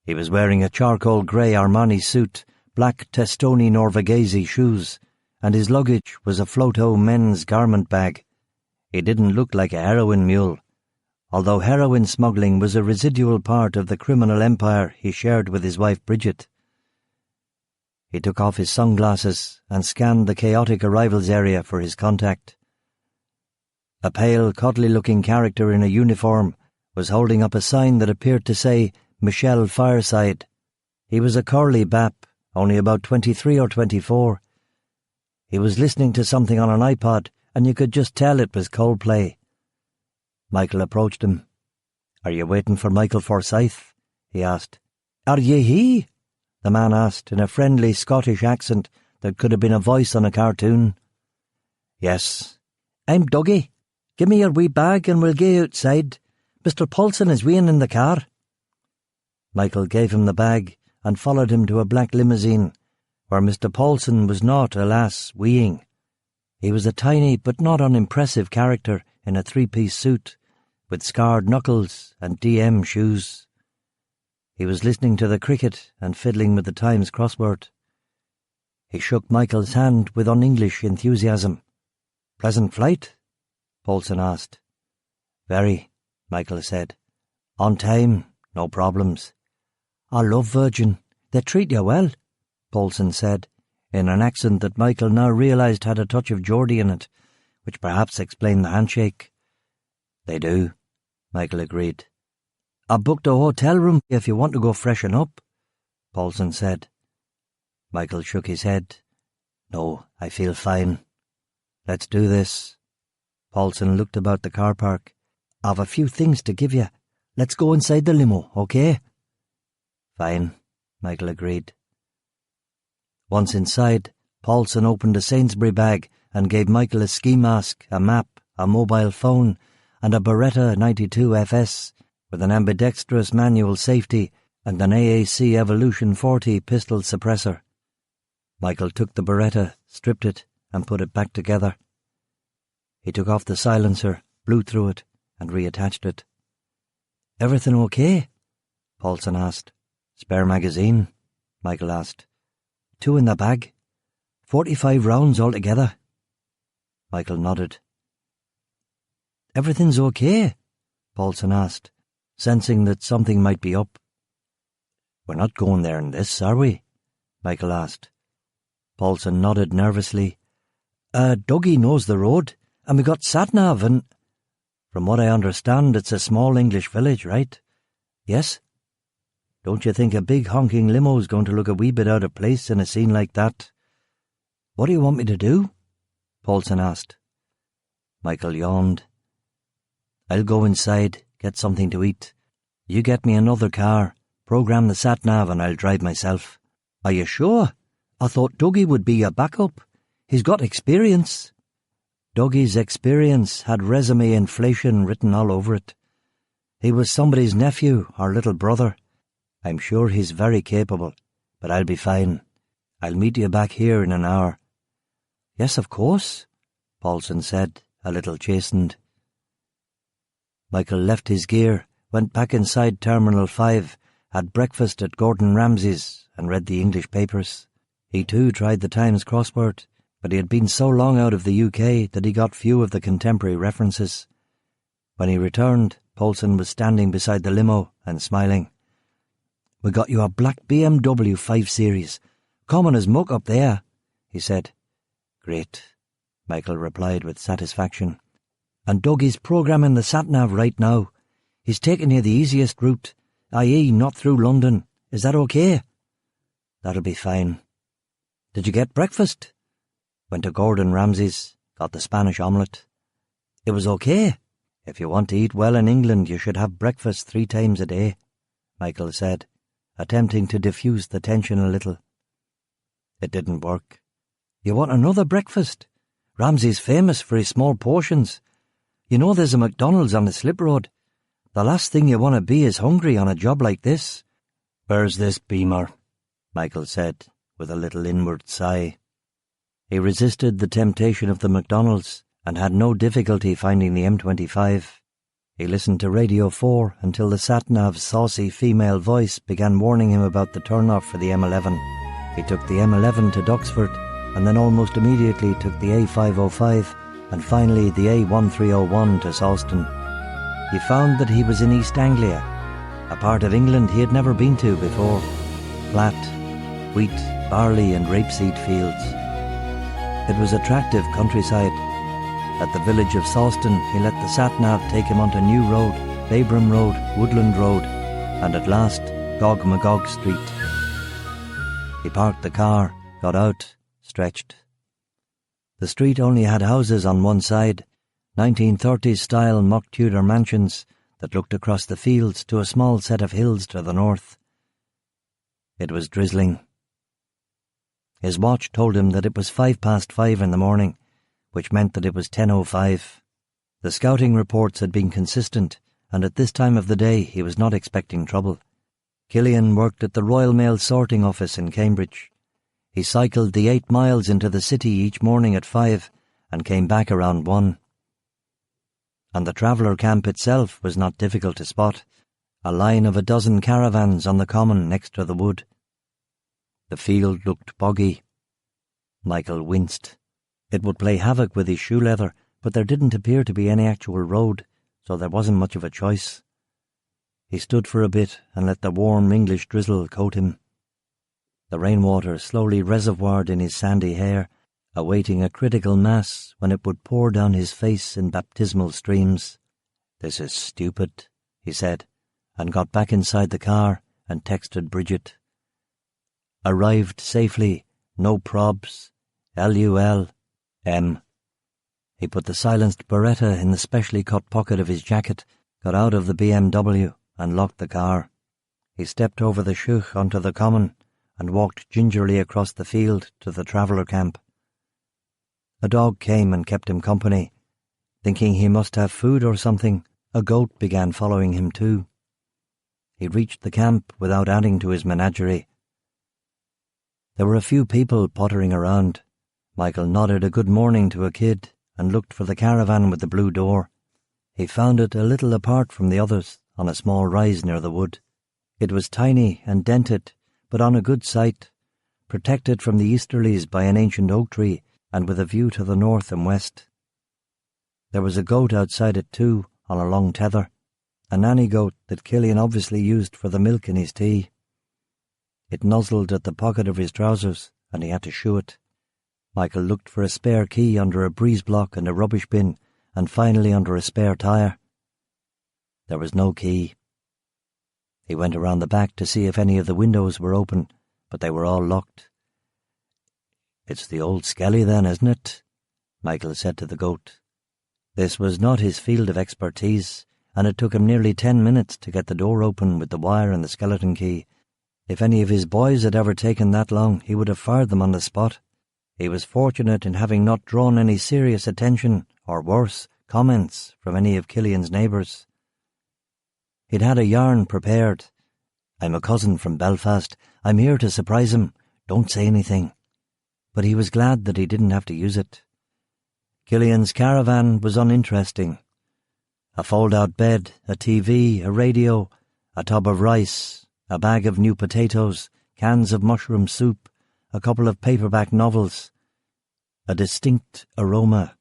He was wearing a charcoal grey Armani suit, black Testoni Norvegese shoes, and his luggage was a Floto men's garment bag. He didn't look like a heroin mule, although heroin smuggling was a residual part of the criminal empire he shared with his wife Bridget. He took off his sunglasses and scanned the chaotic arrivals area for his contact. A pale, cuddly-looking character in a uniform was holding up a sign that appeared to say, Michelle Fireside. He was a curly bap, only about 23 or 24. He was listening to something on an iPod, and you could just tell it was Coldplay. Michael approached him. "Are you waiting for Michael Forsyth?" he asked. "Are ye he?" the man asked in a friendly Scottish accent that could have been a voice on a cartoon. "Yes." "I'm Dougie. Give me your wee bag and we'll gae outside. Mr. Paulson is weeing in the car." Michael gave him the bag and followed him to a black limousine, where Mr. Paulson was not, alas, weeing. He was a tiny but not unimpressive character in a three-piece suit, with scarred knuckles and DM shoes. He was listening to the cricket and fiddling with the Times crossword. He shook Michael's hand with un-English enthusiasm. "Pleasant flight?" Paulson asked. "Very," Michael said. "On time, no problems." "I love Virgin. They treat you well," Paulson said, in an accent that Michael now realised had a touch of Geordie in it, which perhaps explained the handshake. "They do," Michael agreed. "I booked a hotel room if you want to go freshen up," Paulson said. Michael shook his head. "No, I feel fine. Let's do this." Paulson looked about the car park. "I've a few things to give you. Let's go inside the limo, okay?" "Fine," Michael agreed. Once inside, Paulson opened a Sainsbury bag and gave Michael a ski mask, a map, a mobile phone, and a Beretta 92 FS with an ambidextrous manual safety and an AAC Evolution 40 pistol suppressor. Michael took the Beretta, stripped it, and put it back together. He took off the silencer, blew through it, and reattached it. "Everything okay?" Paulson asked. "Spare magazine?" Michael asked. "2 in the bag. 45 rounds altogether." Michael nodded. "Everything's okay?" Paulson asked, sensing that something might be up. "We're not going there in this, are we?" Michael asked. Paulson nodded nervously. Dougie knows the road, and we got sat-nav and—" "From what I understand, it's a small English village, right?" "Yes." "Don't you think a big honking limo's going to look a wee bit out of place in a scene like that?" "What do you want me to do?" Paulson asked. Michael yawned. "I'll go inside, get something to eat. You get me another car, program the sat-nav and I'll drive myself." "Are you sure? I thought Dougie would be your backup. He's got experience." Dougie's experience had resume inflation written all over it. He was somebody's nephew or little brother. "I'm sure he's very capable, but I'll be fine. I'll meet you back here in an hour." "Yes, of course," Paulson said, a little chastened. Michael left his gear, went back inside Terminal 5, had breakfast at Gordon Ramsay's, and read the English papers. He too tried the Times crossword, but he had been so long out of the UK that he got few of the contemporary references. When he returned, Paulson was standing beside the limo and smiling. "We got you a black BMW 5 Series. Common as muck up there," he said. "Great," Michael replied with satisfaction. "And Dougie's programming the sat-nav right now. He's taking you the easiest route, i.e. not through London. Is that okay?" "That'll be fine." "Did you get breakfast?" "Went to Gordon Ramsay's, got the Spanish omelette." "It was okay. If you want to eat well in England, you should have breakfast 3 times a day," Michael said, attempting to diffuse the tension a little. It didn't work. "You want another breakfast? Ramsay's famous for his small portions. You know there's a McDonald's on the slip road. The last thing you want to be is hungry on a job like this." "Where's this Beamer?" Michael said, with a little inward sigh. He resisted the temptation of the McDonald's and had no difficulty finding the M25. He listened to Radio 4 until the sat-nav's saucy female voice began warning him about the turn-off for the M11. He took the M11 to Duxford and then almost immediately took the A505 and finally the A1301 to Sawston. He found that he was in East Anglia, a part of England he had never been to before. Flat, wheat, barley and rapeseed fields. It was attractive countryside. At the village of Sawston, he let the sat-nav take him onto New Road, Babram Road, Woodland Road, and at last, Gog Magog Street. He parked the car, got out, stretched. The street only had houses on one side, 1930s-style mock Tudor mansions that looked across the fields to a small set of hills to the north. It was drizzling. His watch told him that it was 5:05 in the morning, which meant that it was 10:05. The scouting reports had been consistent, and at this time of the day he was not expecting trouble. Killian worked at the Royal Mail sorting office in Cambridge. He cycled the 8 miles into the city each morning at 5 and came back around 1. And the traveller camp itself was not difficult to spot, a line of 12 caravans on the common next to the wood. The field looked boggy. Michael winced. It would play havoc with his shoe leather, but there didn't appear to be any actual road, so there wasn't much of a choice. He stood for a bit and let the warm English drizzle coat him. The rainwater slowly reservoired in his sandy hair, awaiting a critical mass when it would pour down his face in baptismal streams. "This is stupid," he said, and got back inside the car and texted Bridget. "Arrived safely, no probs, LUL. M." He put the silenced Beretta in the specially cut pocket of his jacket, got out of the BMW and locked the car. He stepped over the shuk onto the common and walked gingerly across the field to the traveller camp. A dog came and kept him company. Thinking he must have food or something, a goat began following him too. He reached the camp without adding to his menagerie. There were a few people pottering around. Michael nodded a good morning to a kid and looked for the caravan with the blue door. He found it a little apart from the others, on a small rise near the wood. It was tiny and dented, but on a good site, protected from the easterlies by an ancient oak tree and with a view to the north and west. There was a goat outside it too, on a long tether, a nanny goat that Killian obviously used for the milk in his tea. It nuzzled at the pocket of his trousers, and he had to shoo it. Michael looked for a spare key under a breeze block and a rubbish bin, and finally under a spare tyre. There was no key. He went around the back to see if any of the windows were open, but they were all locked. "It's the old skelly then, isn't it?" Michael said to the goat. This was not his field of expertise, and it took him nearly 10 minutes to get the door open with the wire and the skeleton key. If any of his boys had ever taken that long, he would have fired them on the spot. He was fortunate in having not drawn any serious attention, or worse, comments from any of Killian's neighbours. He'd had a yarn prepared. "I'm a cousin from Belfast. I'm here to surprise him. Don't say anything." But he was glad that he didn't have to use it. Killian's caravan was uninteresting. A fold-out bed, a TV, a radio, a tub of rice, a bag of new potatoes, cans of mushroom soup, a couple of paperback novels. A distinct aroma.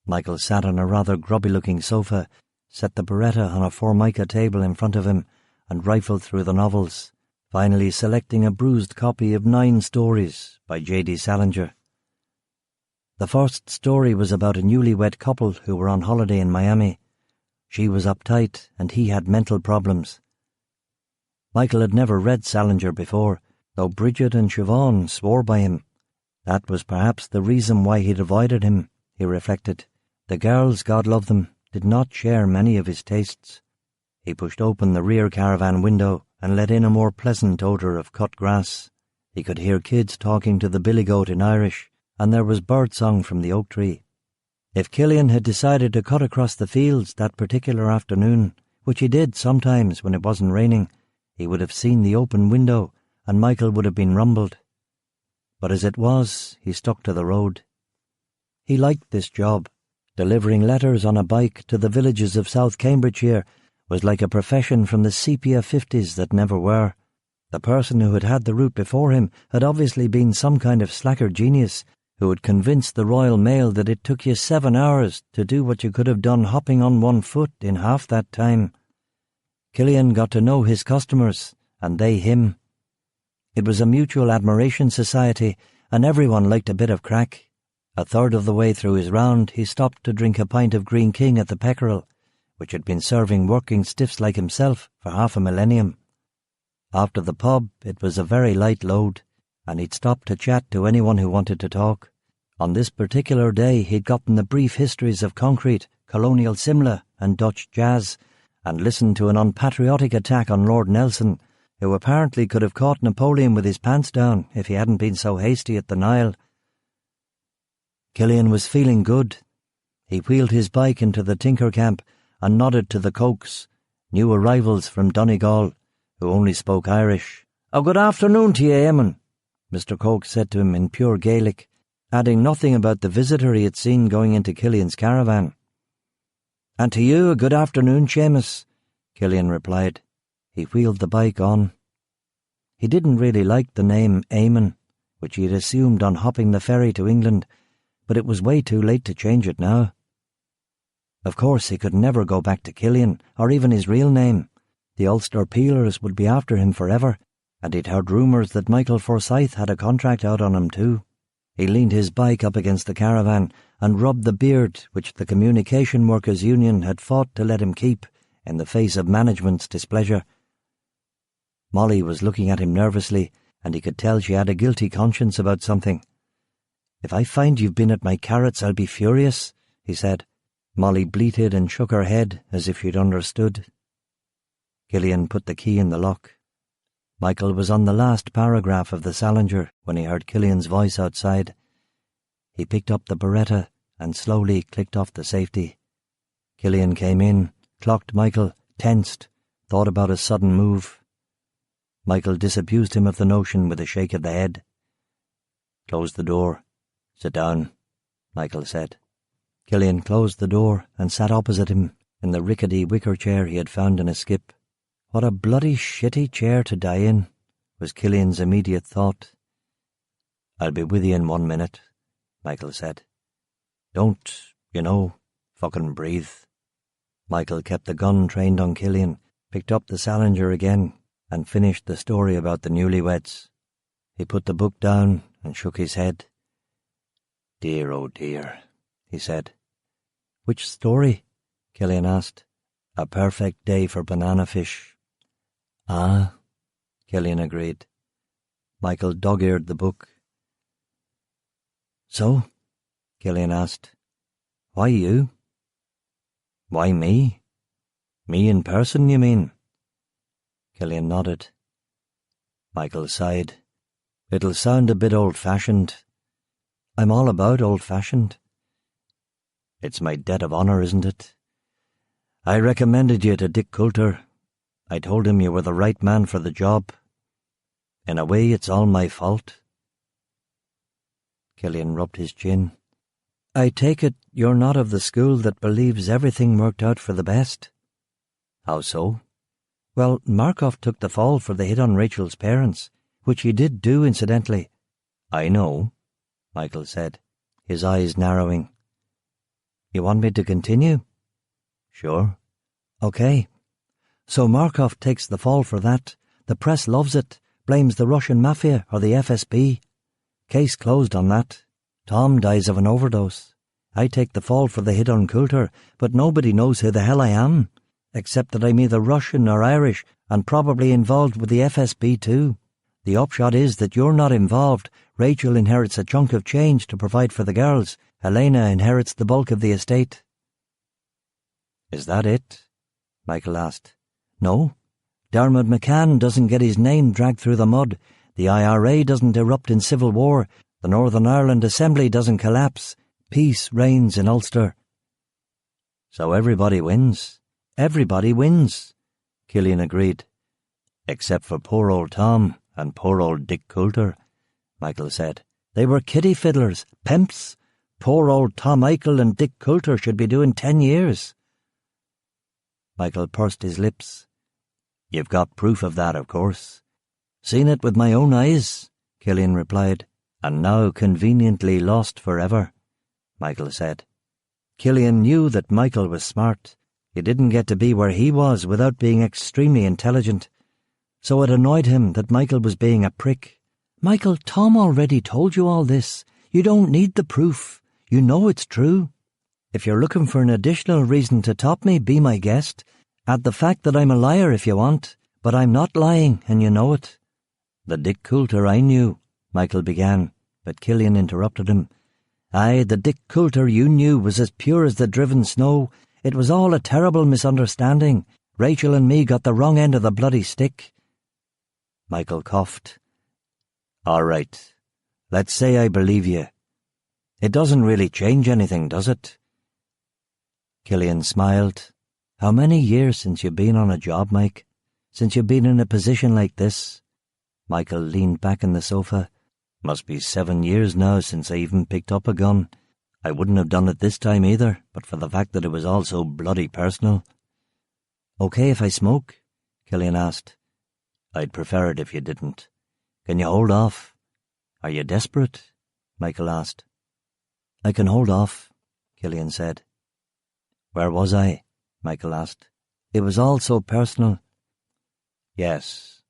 Michael sat on a rather grubby-looking sofa, set the Beretta on a Formica table in front of him, and rifled through the novels, finally selecting a bruised copy of 9 Stories by J.D. Salinger. The first story was about a newlywed couple who were on holiday in Miami. She was uptight and he had mental problems. Michael had never read Salinger before, though Bridget and Siobhan swore by him. That was perhaps the reason why he'd avoided him, he reflected. The girls, God love them, did not share many of his tastes. He pushed open the rear caravan window and let in a more pleasant odour of cut grass. He could hear kids talking to the billy goat in Irish, and there was birdsong from the oak tree. If Killian had decided to cut across the fields that particular afternoon, which he did sometimes when it wasn't raining, he would have seen the open window and Michael would have been rumbled. But as it was, he stuck to the road. He liked this job. Delivering letters on a bike to the villages of South Cambridgeshire was like a profession from the sepia 50s that never were. The person who had the route before him had obviously been some kind of slacker genius who had convinced the Royal Mail that it took you 7 hours to do what you could have done hopping on one foot in half that time. Killian got to know his customers, and they him. It was a mutual admiration society, and everyone liked a bit of crack. A third of the way through his round, he stopped to drink a pint of Green King at the Peckerel, which had been serving working stiffs like himself for half a millennium. After the pub, it was a very light load, and he'd stop to chat to anyone who wanted to talk. On this particular day, he'd gotten the brief histories of concrete, colonial Simla, and Dutch jazz, and listened to an unpatriotic attack on Lord Nelson, who apparently could have caught Napoleon with his pants down if he hadn't been so hasty at the Nile. Killian was feeling good. He wheeled his bike into the Tinker camp and nodded to the Cokes, new arrivals from Donegal, who only spoke Irish. "Oh, good afternoon to you, Eamon," Mr. Coke said to him in pure Gaelic, adding nothing about the visitor he had seen going into Killian's caravan. "And to you a good afternoon, Seamus," Killian replied. He wheeled the bike on. He didn't really like the name Eamon, which he had assumed on hopping the ferry to England, but it was way too late to change it now. Of course, he could never go back to Killian, or even his real name. The Ulster peelers would be after him forever, and he'd heard rumours that Michael Forsyth had a contract out on him too. He leaned his bike up against the caravan and rubbed the beard which the Communication Workers' Union had fought to let him keep in the face of management's displeasure. Molly was looking at him nervously, and he could tell she had a guilty conscience about something. "If I find you've been at my carrots, I'll be furious," he said. Molly bleated and shook her head as if she'd understood. Killian put the key in the lock. Michael was on the last paragraph of the Salinger when he heard Killian's voice outside. He picked up the Beretta and slowly clicked off the safety. Killian came in, clocked Michael, tensed, thought about a sudden move. Michael disabused him of the notion with a shake of the head. "Close the door. Sit down," Michael said. Killian closed the door and sat opposite him in the rickety wicker chair he had found in a skip. What a bloody shitty chair to die in, was Killian's immediate thought. "I'll be with you in 1 minute," Michael said. "Don't, fucking breathe." Michael kept the gun trained on Killian, picked up the Salinger again, and finished the story about the newlyweds. He put the book down and shook his head. "Dear, oh dear," he said. "Which story?" Killian asked. "A Perfect Day for Banana Fish." "Ah," Killian agreed. Michael dog-eared the book. "So?" Killian asked. "Why you?" "Why me? Me in person, you mean?" Killian nodded. Michael sighed. "It'll sound a bit old-fashioned." "I'm all about old-fashioned." "It's my debt of honour, isn't it? I recommended you to Dick Coulter. I told him you were the right man for the job. In a way, it's all my fault." Killian rubbed his chin. "I take it you're not of the school that believes everything worked out for the best." "How so?" "Well, Markov took the fall for the hit on Rachel's parents, which he did do, incidentally." "I know," Michael said, his eyes narrowing. "You want me to continue?" "Sure." "Okay. So Markov takes the fall for that. The press loves it, blames the Russian mafia or the FSB. Case closed on that. Tom dies of an overdose. I take the fall for the hit on Coulter, but nobody knows who the hell I am, except that I'm either Russian or Irish and probably involved with the FSB too. The upshot is that you're not involved. Rachel inherits a chunk of change to provide for the girls. Helena inherits the bulk of the estate. Is that it? Michael asked. No. Dermot McCann doesn't get his name dragged through the mud. The IRA doesn't erupt in civil war. The Northern Ireland Assembly doesn't collapse. Peace reigns in Ulster. So everybody wins. Everybody wins, Killian agreed. Except for poor old Tom and poor old Dick Coulter, Michael said. They were kiddie fiddlers, pimps. Poor old Tom Eichel and Dick Coulter should be doing 10 years. Michael pursed his lips. You've got proof of that, of course. Seen it with my own eyes, Killian replied. And now conveniently lost forever, Michael said. Killian knew that Michael was smart. He didn't get to be where he was without being extremely intelligent. So it annoyed him that Michael was being a prick. Michael, Tom already told you all this. You don't need the proof. You know it's true. If you're looking for an additional reason to top me, be my guest. Add the fact that I'm a liar if you want, but I'm not lying, and you know it. The Dick Coulter I knew, Michael began, but Killian interrupted him. Aye, the Dick Coulter you knew was as pure as the driven snow. It was all a terrible misunderstanding. Rachel and me got the wrong end of the bloody stick. Michael coughed. All right, let's say I believe you. It doesn't really change anything, does it? Killian smiled. How many years since you've been on a job, Mike? Since you've been in a position like this? Michael leaned back in the sofa. Must be 7 years now since I even picked up a gun. I wouldn't have done it this time either, but for the fact that it was all so bloody personal. Okay if I smoke? Killian asked. I'd prefer it if you didn't. Can you hold off? Are you desperate? Michael asked. I can hold off, Killian said. Where was I? Michael asked. It was all so personal. Yes.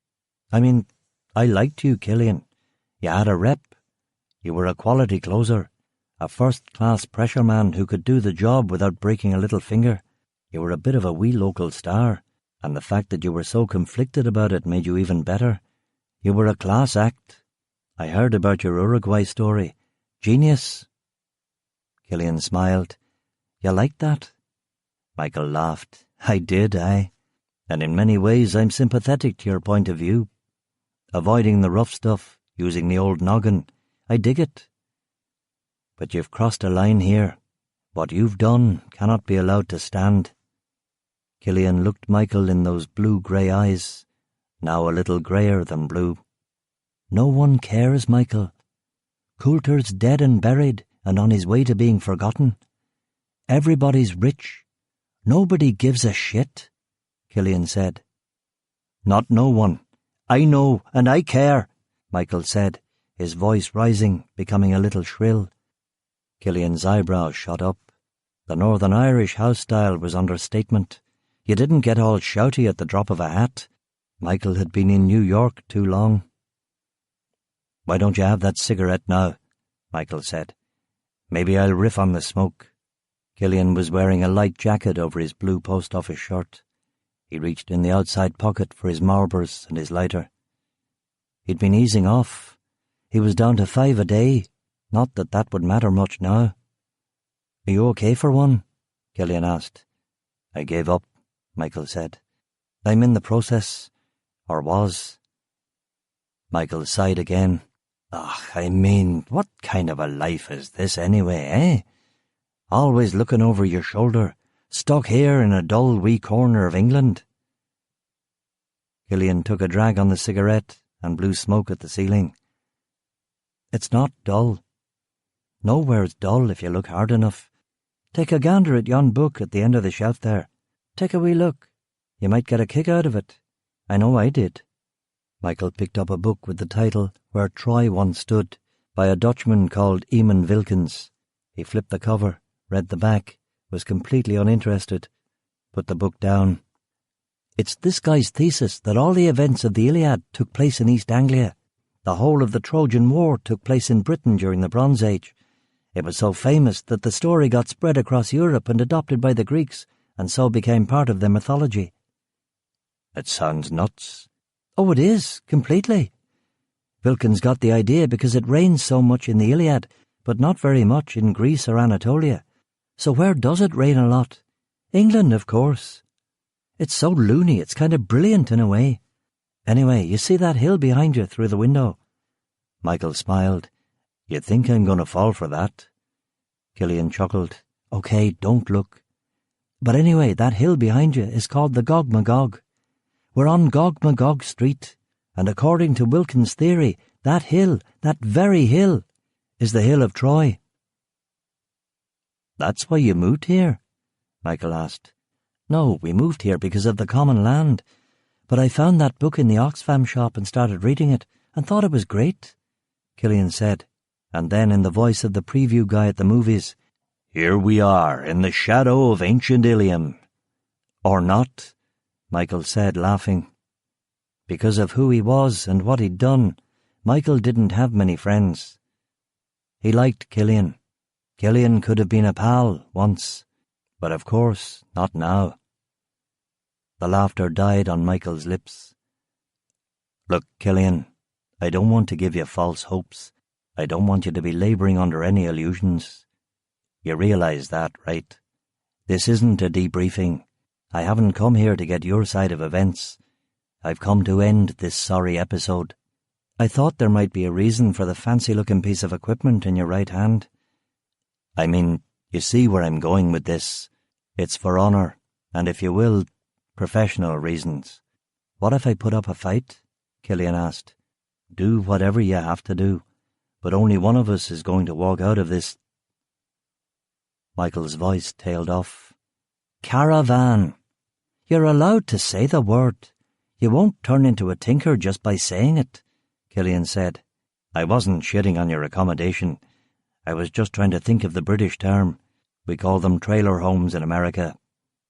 I mean, I liked you, Killian. You had a rep. You were a quality closer, a first-class pressure man who could do the job without breaking a little finger. You were a bit of a wee local star, and the fact that you were so conflicted about it made you even better. You were a class act. I heard about your Uruguay story. Genius. Killian smiled. You liked that? Michael laughed. I did, aye. And in many ways I'm sympathetic to your point of view. Avoiding the rough stuff, using the old noggin. I dig it. But you've crossed a line here. What you've done cannot be allowed to stand. Killian looked Michael in those blue-grey eyes, now a little greyer than blue. No one cares, Michael. Coulter's dead and buried and on his way to being forgotten. Everybody's rich. Nobody gives a shit, Killian said. Not no one. I know, and I care, Michael said, his voice rising, becoming a little shrill. Killian's eyebrows shot up. The Northern Irish house style was understatement. You didn't get all shouty at the drop of a hat. Michael had been in New York too long. Why don't you have that cigarette now? Michael said. Maybe I'll riff on the smoke. Killian was wearing a light jacket over his blue post office shirt. He reached in the outside pocket for his Marlboros and his lighter. He'd been easing off. He was down to 5 a day. Not that that would matter much now. Are you okay for one? Killian asked. I gave up, Michael said. I'm in the process. Or was. Michael sighed again. I mean, what kind of a life is this anyway, eh? Always looking over your shoulder, stuck here in a dull wee corner of England. Killian took a drag on the cigarette and blew smoke at the ceiling. It's not dull. Nowhere's dull if you look hard enough. Take a gander at yon book at the end of the shelf there. Take a wee look. You might get a kick out of it. I know I did. Michael picked up a book with the title Where Troy Once Stood by a Dutchman called Eamon Wilkins. He flipped the cover, read the back, was completely uninterested, put the book down. It's this guy's thesis that all the events of the Iliad took place in East Anglia. The whole of the Trojan War took place in Britain during the Bronze Age. It was so famous that the story got spread across Europe and adopted by the Greeks, and so became part of their mythology. It sounds nuts. Oh, it is, completely. Wilkins got the idea because it rains so much in the Iliad, but not very much in Greece or Anatolia. So where does it rain a lot? England, of course. It's so loony, it's kind of brilliant in a way. Anyway, you see that hill behind you through the window? Michael smiled. You think I'm going to fall for that? Killian chuckled. Okay, don't look. But anyway, that hill behind you is called the Gog Magog. We're on Gog Magog Street, and according to Wilkins' theory, that hill, that very hill, is the hill of Troy. That's why you moved here? Michael asked. No, we moved here because of the common land. But I found that book in the Oxfam shop and started reading it, and thought it was great, Killian said, and then in the voice of the preview guy at the movies, Here we are, in the shadow of ancient Ilium. Or not, Michael said, laughing. Because of who he was and what he'd done, Michael didn't have many friends. He liked Killian. Killian could have been a pal once, but of course not now. The laughter died on Michael's lips. Look, Killian, I don't want to give you false hopes. I don't want you to be labouring under any illusions. You realise that, right? This isn't a debriefing. I haven't come here to get your side of events. I've come to end this sorry episode. I thought there might be a reason for the fancy-looking piece of equipment in your right hand. I mean, you see where I'm going with this. It's for honour, and if you will, professional reasons. What if I put up a fight? Killian asked. Do whatever you have to do, but only one of us is going to walk out of this. Michael's voice tailed off. Caravan. You're allowed to say the word. You won't turn into a tinker just by saying it, Killian said. I wasn't shitting on your accommodation. I was just trying to think of the British term. We call them trailer homes in America,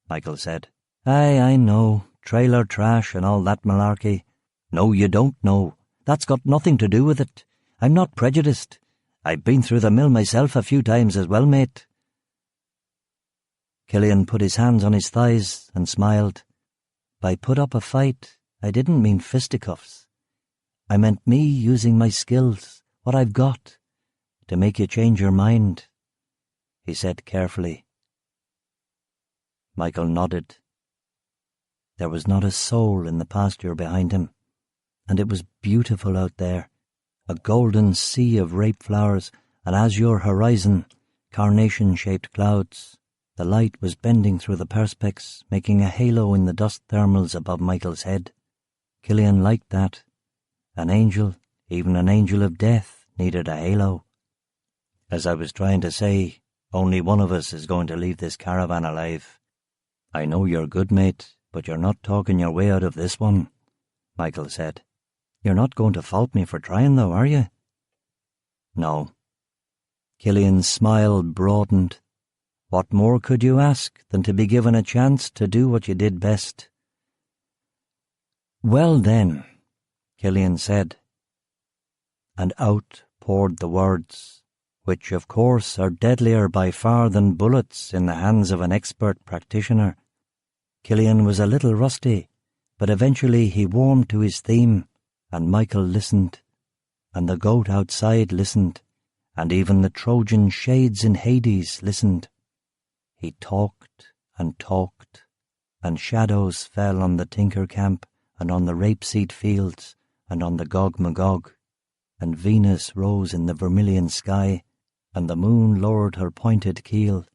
Michael said. Aye, I know. Trailer trash and all that malarkey. No, you don't know. That's got nothing to do with it. I'm not prejudiced. I've been through the mill myself a few times as well, mate. Killian put his hands on his thighs and smiled. By put up a fight, I didn't mean fisticuffs. I meant me using my skills, what I've got, to make you change your mind, he said carefully. Michael nodded. There was not a soul in the pasture behind him, and it was beautiful out there, a golden sea of rape flowers, an azure horizon, carnation-shaped clouds. The light was bending through the perspex, making a halo in the dust thermals above Michael's head. Killian liked that. An angel, even an angel of death, needed a halo. As I was trying to say, only one of us is going to leave this caravan alive. I know you're good, mate, but you're not talking your way out of this one, Michael said. You're not going to fault me for trying, though, are you? No. Killian's smile broadened. What more could you ask than to be given a chance to do what you did best? Well then, Killian said, and out poured the words, which of course are deadlier by far than bullets in the hands of an expert practitioner. Killian was a little rusty, but eventually he warmed to his theme, and Michael listened, and the goat outside listened, and even the Trojan shades in Hades listened. He talked, and shadows fell on the Tinker Camp, and on the rapeseed fields, and on the Gog Magog, and Venus rose in the vermilion sky, and the moon lowered her pointed keel,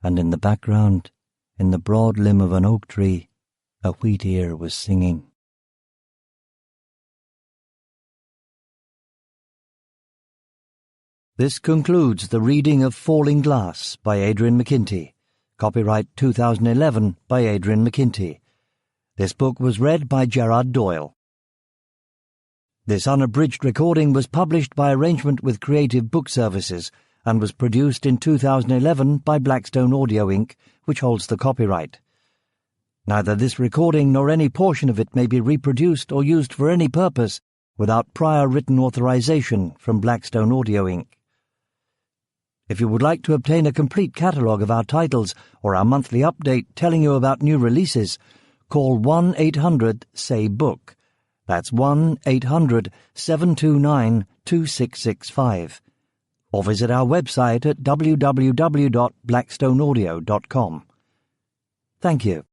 and in the background, in the broad limb of an oak tree, a wheatear was singing. This concludes the reading of Falling Glass by Adrian McKinty. Copyright 2011 by Adrian McKinty. This book was read by Gerard Doyle. This unabridged recording was published by arrangement with Creative Book Services and was produced in 2011 by Blackstone Audio Inc., which holds the copyright. Neither this recording nor any portion of it may be reproduced or used for any purpose without prior written authorization from Blackstone Audio Inc. If you would like to obtain a complete catalogue of our titles or our monthly update telling you about new releases, call 1-800-SAY-BOOK. That's 1-800-729-2665. Or visit our website at www.blackstoneaudio.com. Thank you.